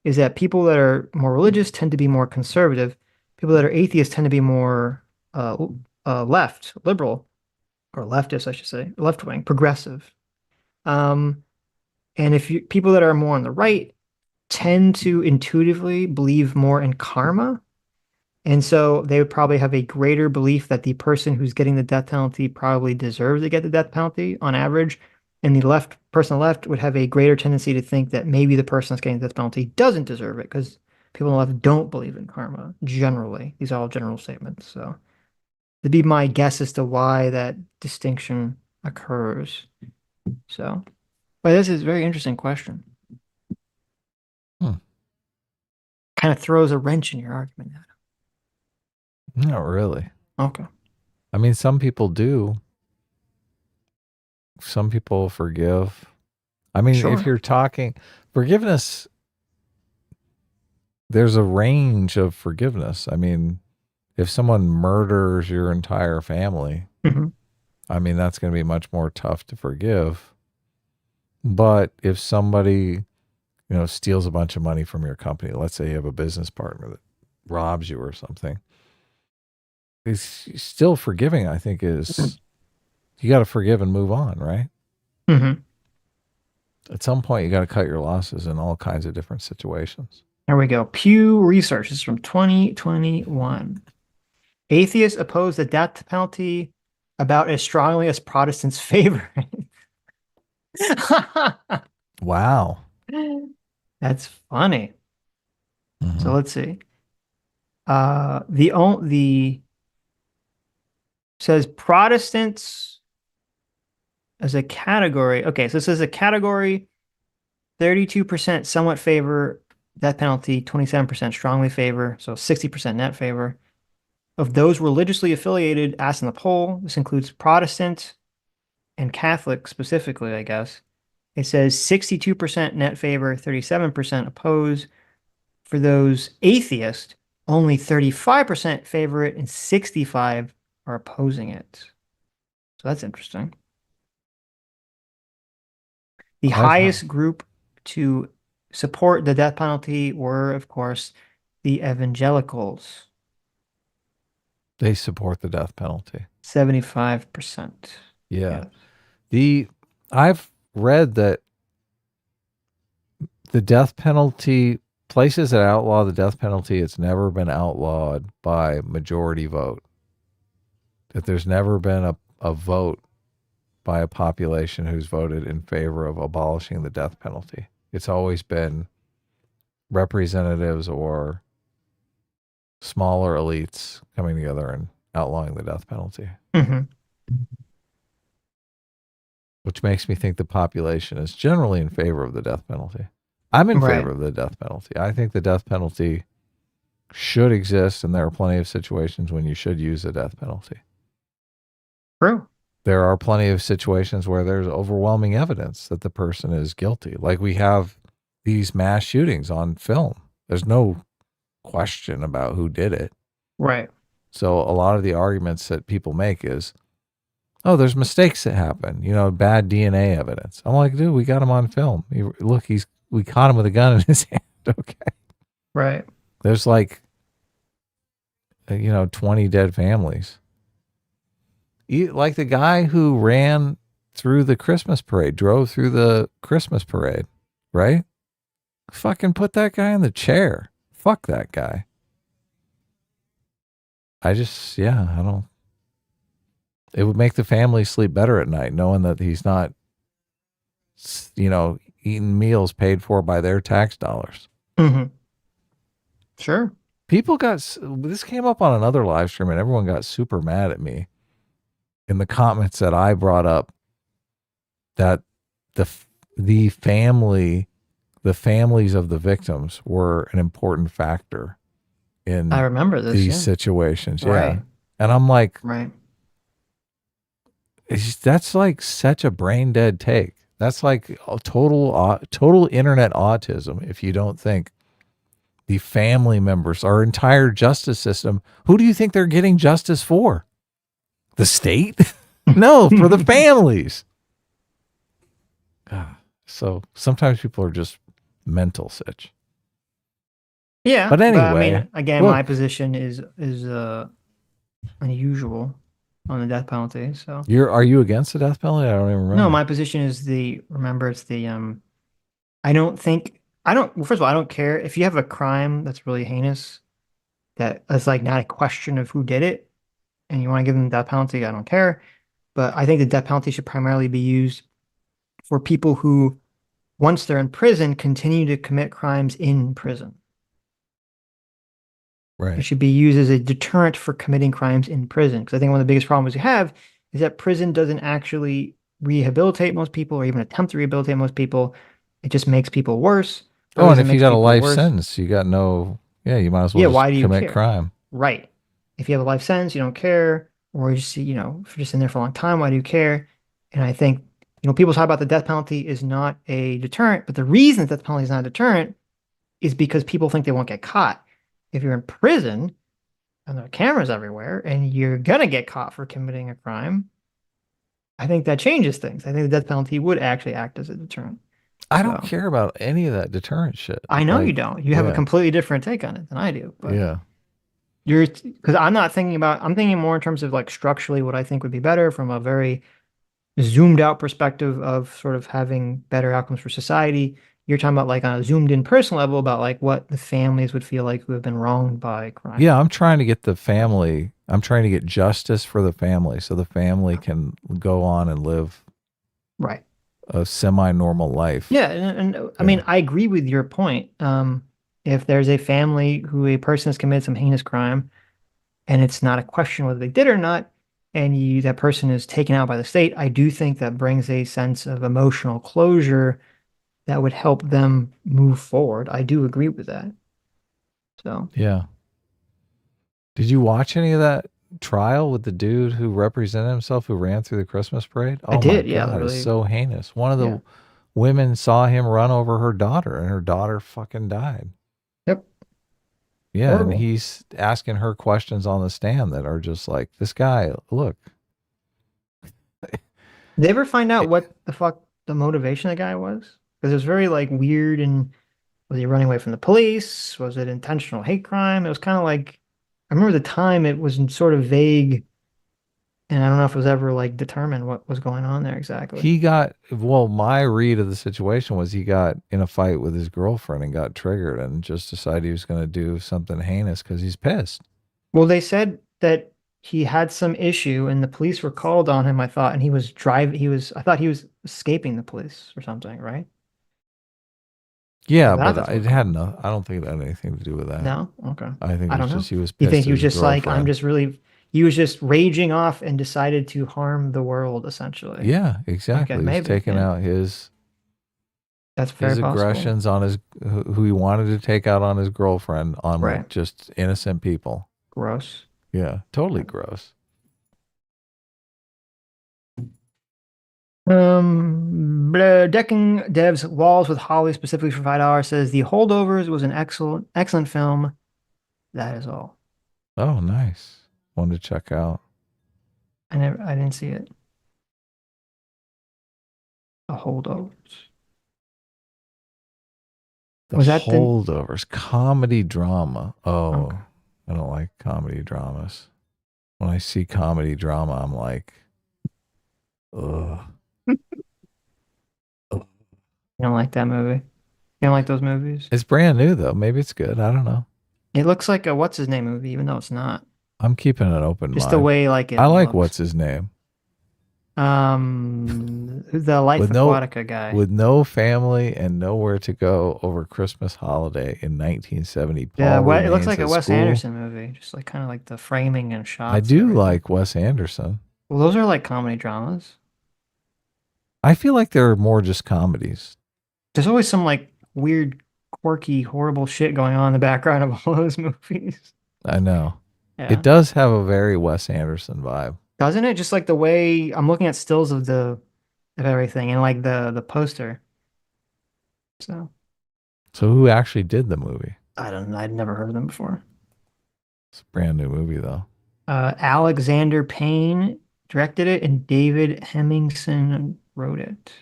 [SPEAKER 1] is that people that are more religious tend to be more conservative. People that are atheists tend to be more left, liberal, or leftist, I should say, left-wing, progressive. And people that are more on the right tend to intuitively believe more in karma. And so they would probably have a greater belief that the person who's getting the death penalty probably deserves to get the death penalty on average. And the person on the left would have a greater tendency to think that maybe the person that's getting the death penalty doesn't deserve it because people on the left don't believe in karma generally. These are all general statements. So that'd be my guess as to why that distinction occurs. So, but this is a very interesting question. Kind of throws a wrench in your argument.
[SPEAKER 2] Not really.
[SPEAKER 1] Okay.
[SPEAKER 2] I mean, some people do. Some people forgive. I mean,
[SPEAKER 1] Sure.
[SPEAKER 2] if you're talking forgiveness, there's a range of forgiveness. I mean, if someone murders your entire family, I mean, that's going to be much more tough to forgive. But if somebody, steals a bunch of money from your company, let's say you have a business partner that robs you or something, it's still forgiving, I think, is you got to forgive and move on, right?
[SPEAKER 1] Mm-hmm.
[SPEAKER 2] At some point, you got to cut your losses in all kinds of different situations.
[SPEAKER 1] There we go. Pew Research. This is from 2021. Atheists oppose the death penalty about as strongly as Protestants favor it.
[SPEAKER 2] Wow.
[SPEAKER 1] That's funny.
[SPEAKER 2] Mhm.
[SPEAKER 1] So let's see. The says Protestants as a category. Okay, so this is a category. 32% somewhat favor death penalty, 27% strongly favor, so 60% net favor. Of those religiously affiliated asked in the poll, this includes Protestant and Catholic specifically, I guess. It says 62% net favor, 37% oppose. For those atheist, only 35% favor it and 65 are opposing it. So that's interesting. The highest group to support the death penalty were, of course, the evangelicals,
[SPEAKER 2] They support the death penalty.
[SPEAKER 1] 75%.
[SPEAKER 2] Yeah.
[SPEAKER 1] Yes.
[SPEAKER 2] I've read that the death penalty, places that outlaw the death penalty, it's never been outlawed by majority vote. That there's never been a vote by a population who's voted in favor of abolishing the death penalty. It's always been representatives or smaller elites coming together and outlawing the death penalty.
[SPEAKER 1] Mm-hmm.
[SPEAKER 2] Which makes me think the population is generally in favor of the death penalty. I'm in
[SPEAKER 1] Right.
[SPEAKER 2] favor of the death penalty. I think the death penalty should exist, and there are plenty of situations when you should use the death penalty.
[SPEAKER 1] True.
[SPEAKER 2] There are plenty of situations where there's overwhelming evidence that the person is guilty. Like we have these mass shootings on film. There's no question about who did it.
[SPEAKER 1] Right.
[SPEAKER 2] So a lot of the arguments that people make is, oh, there's mistakes that happen, bad DNA evidence. I'm like, dude, we got him on film. We caught him with a gun in his hand. Okay.
[SPEAKER 1] Right.
[SPEAKER 2] There's 20 dead families. Like the guy who ran through the Christmas parade, drove through the Christmas parade, right? Fucking put that guy in the chair. Fuck that guy. I don't. It would make the family sleep better at night knowing that he's not, eating meals paid for by their tax dollars.
[SPEAKER 1] Mm-hmm. Sure.
[SPEAKER 2] This came up on another live stream and everyone got super mad at me in the comments that I brought up that the families of the victims were an important factor in
[SPEAKER 1] I remember this.
[SPEAKER 2] these situations. Yeah.
[SPEAKER 1] Right.
[SPEAKER 2] And I'm like,
[SPEAKER 1] Right.
[SPEAKER 2] that's like such a brain dead take. That's like a total internet autism. If you don't think the family members, our entire justice system, who do you think they're getting justice for? The state? No, for the families. So sometimes people are just mental, Sitch.
[SPEAKER 1] Yeah.
[SPEAKER 2] But anyway,
[SPEAKER 1] I mean, again,
[SPEAKER 2] look.
[SPEAKER 1] my position is unusual on the death penalty. So
[SPEAKER 2] Are you against the death penalty? I don't even remember.
[SPEAKER 1] no, my position is well, first of all, I don't care if you have a crime that's really heinous, that's like not a question of who did it, and you want to give them the death penalty, I don't care. But I think the death penalty should primarily be used for people who, once they're in prison, continue to commit crimes in prison. It
[SPEAKER 2] Right.
[SPEAKER 1] should be used as a deterrent for committing crimes in prison. Because I think one of the biggest problems we have is that prison doesn't actually rehabilitate most people or even attempt to rehabilitate most people. It just makes people worse. The
[SPEAKER 2] Oh, and
[SPEAKER 1] reason it
[SPEAKER 2] if you
[SPEAKER 1] makes
[SPEAKER 2] got a
[SPEAKER 1] people
[SPEAKER 2] life
[SPEAKER 1] worse-
[SPEAKER 2] sentence, you got you might as well
[SPEAKER 1] Yeah,
[SPEAKER 2] just
[SPEAKER 1] why do you
[SPEAKER 2] commit
[SPEAKER 1] care?
[SPEAKER 2] crime.
[SPEAKER 1] Right. If you have a life sentence, you don't care, or if you're just in there for a long time, why do you care? And I think, people talk about the death penalty is not a deterrent, but the reason the death penalty is not a deterrent is because people think they won't get caught. If you're in prison and there are cameras everywhere and you're gonna get caught for committing a crime, I think that changes things. I think the death penalty would actually act as a deterrent.
[SPEAKER 2] I don't
[SPEAKER 1] So-
[SPEAKER 2] care about any of that deterrent shit.
[SPEAKER 1] I know you
[SPEAKER 2] Like,
[SPEAKER 1] don't. You have a
[SPEAKER 2] yeah.
[SPEAKER 1] completely different take on it than I do. But
[SPEAKER 2] Yeah.
[SPEAKER 1] because I'm thinking more in terms of like structurally what I think would be better from a very zoomed out perspective of sort of having better outcomes for society. You're talking about like on a zoomed in personal level about like what the families would feel like who have been wronged by crime.
[SPEAKER 2] Yeah, I'm trying to get justice for the family so the family can go on and live
[SPEAKER 1] Right.
[SPEAKER 2] a semi-normal life.
[SPEAKER 1] Yeah, and I mean, I agree with your point. If there's a family who a person has committed some heinous crime, and it's not a question whether they did or not, and that person is taken out by the state, I do think that brings a sense of emotional closure that would help them move forward. I do agree with that. So
[SPEAKER 2] Yeah. Did you watch any of that trial with the dude who represented himself who ran through the Christmas parade? Oh
[SPEAKER 1] I did,
[SPEAKER 2] my
[SPEAKER 1] yeah,
[SPEAKER 2] God,
[SPEAKER 1] literally.
[SPEAKER 2] it's so heinous. One of the
[SPEAKER 1] Yeah.
[SPEAKER 2] women saw him run over her daughter, and her daughter fucking died.
[SPEAKER 1] Yep.
[SPEAKER 2] Yeah,
[SPEAKER 1] Horrible.
[SPEAKER 2] and he's asking her questions on the stand that are just like, this guy, look.
[SPEAKER 1] Did they ever find out what the fuck the motivation of the guy was? Because it was very like weird, and was he running away from the police? Was it intentional hate crime? It was kind of like, I remember the time it was sort of vague, and I don't know if it was ever like determined what was going on there exactly.
[SPEAKER 2] My read of the situation was he got in a fight with his girlfriend and got triggered and just decided he was going to do something heinous because he's pissed.
[SPEAKER 1] Well, they said that he had some issue, and the police were called on him, I thought, and I thought he was escaping the police or something, right?
[SPEAKER 2] Yeah,
[SPEAKER 1] That's
[SPEAKER 2] but
[SPEAKER 1] what's
[SPEAKER 2] it had no. I don't think it had anything to do with that.
[SPEAKER 1] No? Okay.
[SPEAKER 2] I think
[SPEAKER 1] I
[SPEAKER 2] it
[SPEAKER 1] don't
[SPEAKER 2] was
[SPEAKER 1] know.
[SPEAKER 2] just he was
[SPEAKER 1] You
[SPEAKER 2] pissed.
[SPEAKER 1] think he
[SPEAKER 2] at
[SPEAKER 1] was
[SPEAKER 2] his
[SPEAKER 1] just like,
[SPEAKER 2] girlfriend.
[SPEAKER 1] he was just raging off and decided to harm the world, essentially.
[SPEAKER 2] Yeah, exactly.
[SPEAKER 1] Okay,
[SPEAKER 2] He's
[SPEAKER 1] maybe,
[SPEAKER 2] taking
[SPEAKER 1] yeah.
[SPEAKER 2] out his
[SPEAKER 1] That's very possible.
[SPEAKER 2] aggressions on who he wanted to take out on his girlfriend on
[SPEAKER 1] Right.
[SPEAKER 2] like just innocent people.
[SPEAKER 1] Gross.
[SPEAKER 2] Yeah, totally gross.
[SPEAKER 1] Decking Devs Walls with Holly specifically for $5 says The Holdovers was an excellent film. That is all.
[SPEAKER 2] Oh, nice. One to check out.
[SPEAKER 1] I didn't see it. The Holdovers.
[SPEAKER 2] The
[SPEAKER 1] Was that the-
[SPEAKER 2] Holdovers, comedy drama. Oh,
[SPEAKER 1] Okay.
[SPEAKER 2] I don't like comedy dramas. When I see comedy drama, I'm like, ugh.
[SPEAKER 1] You don't like that movie? You don't like those movies?
[SPEAKER 2] It's brand new though. Maybe it's good. I don't know.
[SPEAKER 1] It looks like a what's his name movie, even though it's not.
[SPEAKER 2] I'm keeping an open
[SPEAKER 1] Just
[SPEAKER 2] mind.
[SPEAKER 1] the way like it
[SPEAKER 2] I like
[SPEAKER 1] looks.
[SPEAKER 2] what's his name.
[SPEAKER 1] The Life Aquatica guy.
[SPEAKER 2] With no family and nowhere to go over Christmas holiday in 1970.
[SPEAKER 1] Yeah,
[SPEAKER 2] Paul
[SPEAKER 1] it looks
[SPEAKER 2] remains
[SPEAKER 1] like a
[SPEAKER 2] at
[SPEAKER 1] Wes
[SPEAKER 2] school.
[SPEAKER 1] Anderson movie, just like kind of like the framing and shots.
[SPEAKER 2] I
[SPEAKER 1] and
[SPEAKER 2] do
[SPEAKER 1] everything.
[SPEAKER 2] like Wes Anderson.
[SPEAKER 1] Well, those are like comedy dramas.
[SPEAKER 2] I feel like they're more just comedies.
[SPEAKER 1] There's always some like weird, quirky, horrible shit going on in the background of all those movies.
[SPEAKER 2] I know.
[SPEAKER 1] Yeah.
[SPEAKER 2] It does have a very Wes Anderson vibe.
[SPEAKER 1] Doesn't it? Just like the way I'm looking at stills of everything and like the poster. So
[SPEAKER 2] So who actually did the movie?
[SPEAKER 1] I don't know. I'd never heard of them before.
[SPEAKER 2] It's a brand new movie though.
[SPEAKER 1] Alexander Payne directed it, and David Hemmingson wrote it.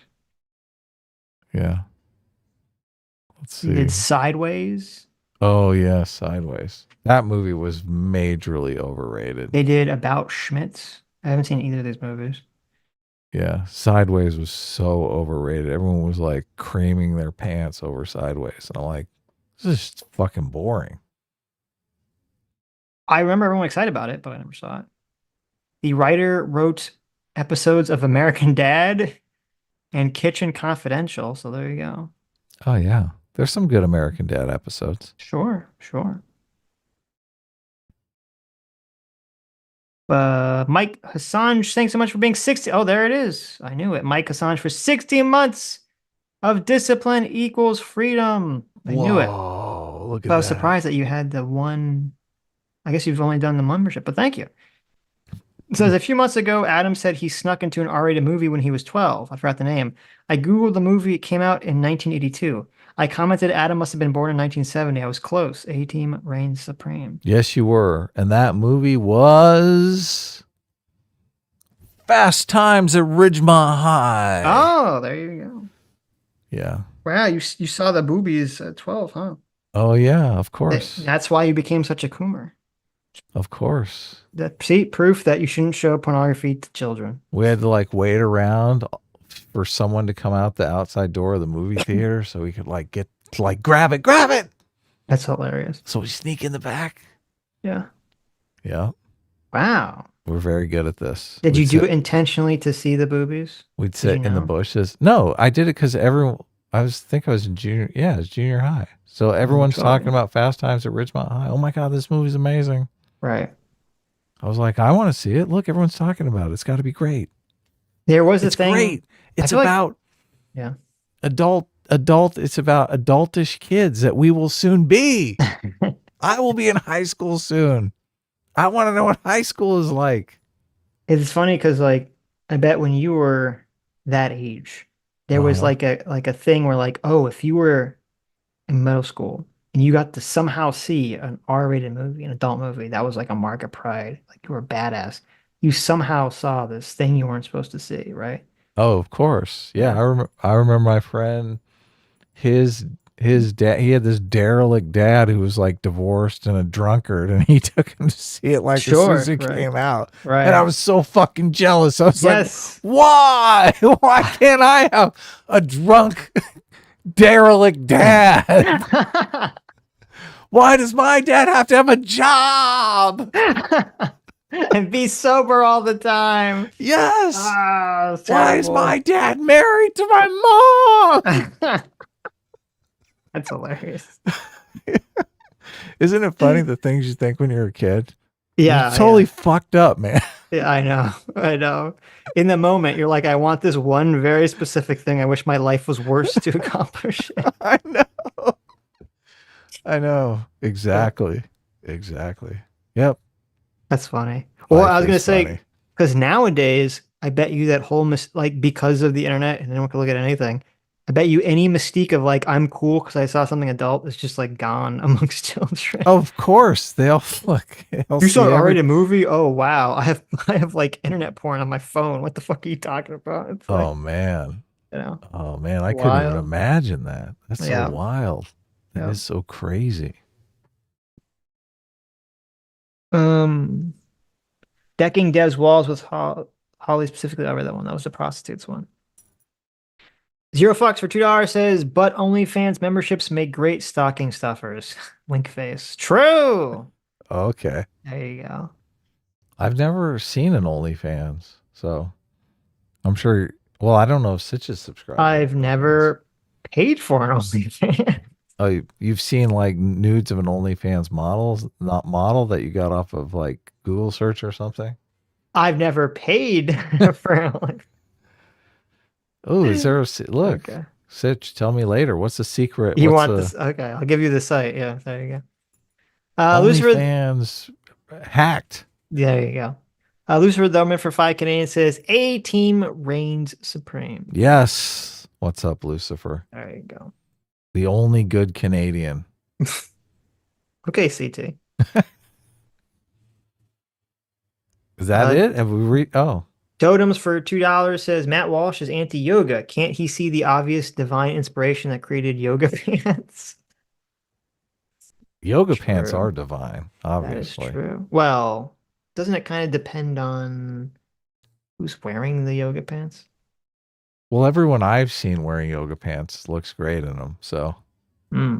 [SPEAKER 2] Yeah. Let's
[SPEAKER 1] He
[SPEAKER 2] see.
[SPEAKER 1] did Sideways.
[SPEAKER 2] Oh yeah, Sideways. That movie was majorly overrated.
[SPEAKER 1] They did About Schmitz. I haven't seen either of these movies.
[SPEAKER 2] Yeah, Sideways was so overrated. Everyone was like creaming their pants over Sideways. And I'm like, this is just fucking boring.
[SPEAKER 1] I remember everyone excited about it, but I never saw it. The writer wrote episodes of American Dad and Kitchen Confidential, so there you go.
[SPEAKER 2] Oh yeah. There's some good American Dad episodes.
[SPEAKER 1] Sure. Mike Hassange, thanks so much for being 60. Oh, there it is. I knew it. Mike Hassange for 60 months of discipline equals freedom. I knew it.
[SPEAKER 2] Whoa, look at
[SPEAKER 1] But I was
[SPEAKER 2] that.
[SPEAKER 1] surprised that you had the one. I guess you've only done the membership, but thank you. It says a few months ago, Adam said he snuck into an R-rated movie when he was 12. I forgot the name. I Googled the movie. It came out in 1982. I commented Adam must have been born in 1970. I was close. A-Team reigns supreme.
[SPEAKER 2] Yes, you were. And that movie was Fast Times at Ridgemont High.
[SPEAKER 1] Oh, there you go.
[SPEAKER 2] Yeah.
[SPEAKER 1] Wow, you saw the boobies at 12, huh?
[SPEAKER 2] Oh yeah, of course.
[SPEAKER 1] That's why you became such a coomer.
[SPEAKER 2] Of course.
[SPEAKER 1] See, proof that you shouldn't show pornography to children.
[SPEAKER 2] We had to like wait around for someone to come out the outside door of the movie theater so we could like get to like grab it.
[SPEAKER 1] That's hilarious.
[SPEAKER 2] So we sneak in the back.
[SPEAKER 1] Yeah.
[SPEAKER 2] Yeah.
[SPEAKER 1] Wow.
[SPEAKER 2] We're very good at this.
[SPEAKER 1] Did you do it intentionally to see the boobies?
[SPEAKER 2] We'd sit
[SPEAKER 1] you
[SPEAKER 2] in the
[SPEAKER 1] know?
[SPEAKER 2] bushes. No, I did it because everyone. I was in junior. Yeah, it was junior high. So everyone's
[SPEAKER 1] totally.
[SPEAKER 2] talking about Fast Times at Ridgemont High. Oh my God, this movie's amazing.
[SPEAKER 1] Right.
[SPEAKER 2] I was like, I want to see it. Look, everyone's talking about it. It's got to be great.
[SPEAKER 1] There was a
[SPEAKER 2] It's
[SPEAKER 1] thing.
[SPEAKER 2] great. It's
[SPEAKER 1] feel like-
[SPEAKER 2] about
[SPEAKER 1] Yeah.
[SPEAKER 2] adult. It's about adultish kids that we will soon be. I will be in high school soon. I want to know what high school is like.
[SPEAKER 1] It's funny because like I bet when you were that age, there was
[SPEAKER 2] Uh-huh.
[SPEAKER 1] like a thing where like, oh, if you were in middle school and you got to somehow see an R-rated movie, an adult movie, that was like a mark of pride. Like you were badass. You somehow saw this thing you weren't supposed to see, right?
[SPEAKER 2] Oh, of course. Yeah, I remember my friend, his dad, he had this derelict dad who was like divorced and a drunkard, and he took him to see it like as soon as it
[SPEAKER 1] right.
[SPEAKER 2] came out.
[SPEAKER 1] Right.
[SPEAKER 2] And I was so fucking jealous. I was
[SPEAKER 1] Yes.
[SPEAKER 2] like, why? Why can't I have a drunk derelict dad? Why does my dad have to have a job?
[SPEAKER 1] And be sober all the time.
[SPEAKER 2] Yes.
[SPEAKER 1] Ah, it's
[SPEAKER 2] Why is
[SPEAKER 1] terrible.
[SPEAKER 2] my dad married to my mom?
[SPEAKER 1] That's hilarious.
[SPEAKER 2] Isn't it funny the things you think when you're a kid?
[SPEAKER 1] Yeah,
[SPEAKER 2] You're totally fucked up, man.
[SPEAKER 1] yeah, I know. I know. In the moment, you're like, I want this one very specific thing. I wish my life was worse to accomplish it.
[SPEAKER 2] I know. I know. Exactly. Exactly. Yep.
[SPEAKER 1] That's funny. Well,
[SPEAKER 2] Life
[SPEAKER 1] I was gonna
[SPEAKER 2] is
[SPEAKER 1] say,
[SPEAKER 2] funny.
[SPEAKER 1] because nowadays, I bet you that whole like because of the internet and anyone can look at anything. I bet you any mystique of like I'm cool because I saw something adult is just like gone amongst children.
[SPEAKER 2] Oh, of course. They all look.
[SPEAKER 1] You saw an R-rated movie? Oh wow, I have like internet porn on my phone. What the fuck are you talking about? It's like,
[SPEAKER 2] Oh man.
[SPEAKER 1] you know,
[SPEAKER 2] Oh man. I couldn't even
[SPEAKER 1] Wild.
[SPEAKER 2] imagine that. That's
[SPEAKER 1] Yeah.
[SPEAKER 2] so wild. That
[SPEAKER 1] Yeah.
[SPEAKER 2] is so crazy.
[SPEAKER 1] Decking Dev's walls with Holly specifically over that one. That was the prostitutes one. Zero Fucks for $2 says, but OnlyFans memberships make great stocking stuffers. Wink face. True.
[SPEAKER 2] Okay.
[SPEAKER 1] There you go.
[SPEAKER 2] I've never seen an OnlyFans, so I'm sure. Well, I don't know if Sitch is subscribed.
[SPEAKER 1] I've never paid for an OnlyFans.
[SPEAKER 2] Oh, you've seen like nudes of an OnlyFans model that you got off of like Google search or something?
[SPEAKER 1] I've never paid for an OnlyFans.
[SPEAKER 2] Oh, is there look?
[SPEAKER 1] Okay.
[SPEAKER 2] Sitch, tell me later. What's the secret?
[SPEAKER 1] You
[SPEAKER 2] What's
[SPEAKER 1] want
[SPEAKER 2] the
[SPEAKER 1] this? Okay, I'll give you the site. Yeah, there you go. Lucifer,
[SPEAKER 2] OnlyFans hacked?
[SPEAKER 1] there you go. Lucifer Dorman for 5 Canadian says, A team reigns supreme.
[SPEAKER 2] Yes. What's up, Lucifer?
[SPEAKER 1] There you go.
[SPEAKER 2] The only good Canadian.
[SPEAKER 1] Okay, CT.
[SPEAKER 2] Is that it? Have we Oh,
[SPEAKER 1] Totems for $2 says Matt Walsh is anti-yoga. Can't he see the obvious divine inspiration that created yoga pants?
[SPEAKER 2] yoga pants
[SPEAKER 1] True.
[SPEAKER 2] are divine, obviously.
[SPEAKER 1] That is true. Well, doesn't it kind of depend on who's wearing the yoga pants?
[SPEAKER 2] Well, everyone I've seen wearing yoga pants looks great in them. So
[SPEAKER 1] Hmm.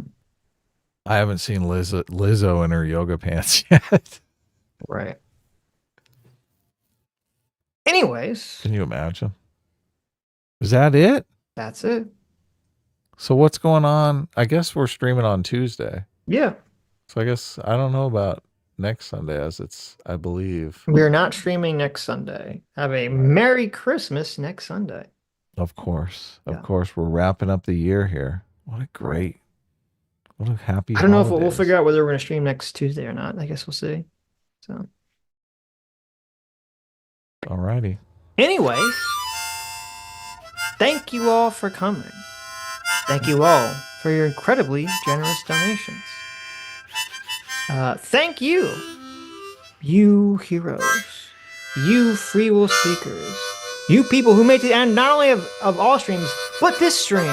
[SPEAKER 2] I haven't seen Lizzo in her yoga pants yet.
[SPEAKER 1] Right. Anyways,
[SPEAKER 2] Can you imagine? Is that it?
[SPEAKER 1] that's it.
[SPEAKER 2] So what's going on? I guess we're streaming on Tuesday.
[SPEAKER 1] Yeah.
[SPEAKER 2] So I guess I don't know about next Sunday as it's, I believe.
[SPEAKER 1] We're not streaming next Sunday. Have a Merry Christmas next Sunday.
[SPEAKER 2] Of course. Of
[SPEAKER 1] Yeah.
[SPEAKER 2] course. We're wrapping up the year here. What a happy
[SPEAKER 1] I don't know if we'll
[SPEAKER 2] holidays.
[SPEAKER 1] figure out whether we're going to stream next Tuesday or not. I guess we'll see. So,
[SPEAKER 2] Alrighty.
[SPEAKER 1] anyways, thank you all for coming. Thank you all for your incredibly generous donations. Thank you, you heroes, you free will seekers, you people who made it to the end not only of all streams, but this stream.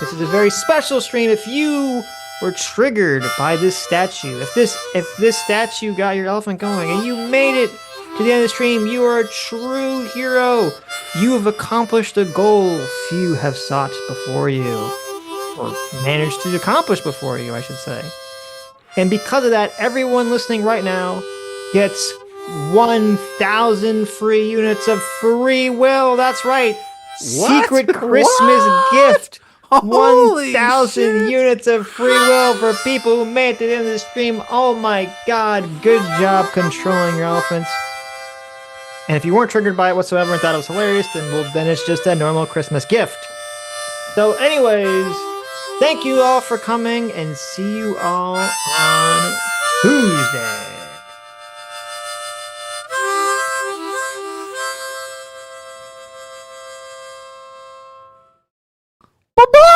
[SPEAKER 1] This is a very special stream. If you were triggered by this statue, if this statue got your elephant going and you made it to the end of the stream, you are a true hero. You have accomplished a goal few have sought before you, or managed to accomplish before you, I should say. And because of that, everyone listening right now gets 1,000 free units of free will. That's right.
[SPEAKER 2] What?
[SPEAKER 1] Secret Christmas
[SPEAKER 2] What?
[SPEAKER 1] gift.
[SPEAKER 2] Holy
[SPEAKER 1] 1,000
[SPEAKER 2] shit.
[SPEAKER 1] units of free will for people who made it in the stream. Oh my God. Good job controlling your elephants. And if you weren't triggered by it whatsoever and thought it was hilarious, then it's just a normal Christmas gift. So anyways, thank you all for coming, and see you all on Tuesday.
[SPEAKER 2] Bye-bye.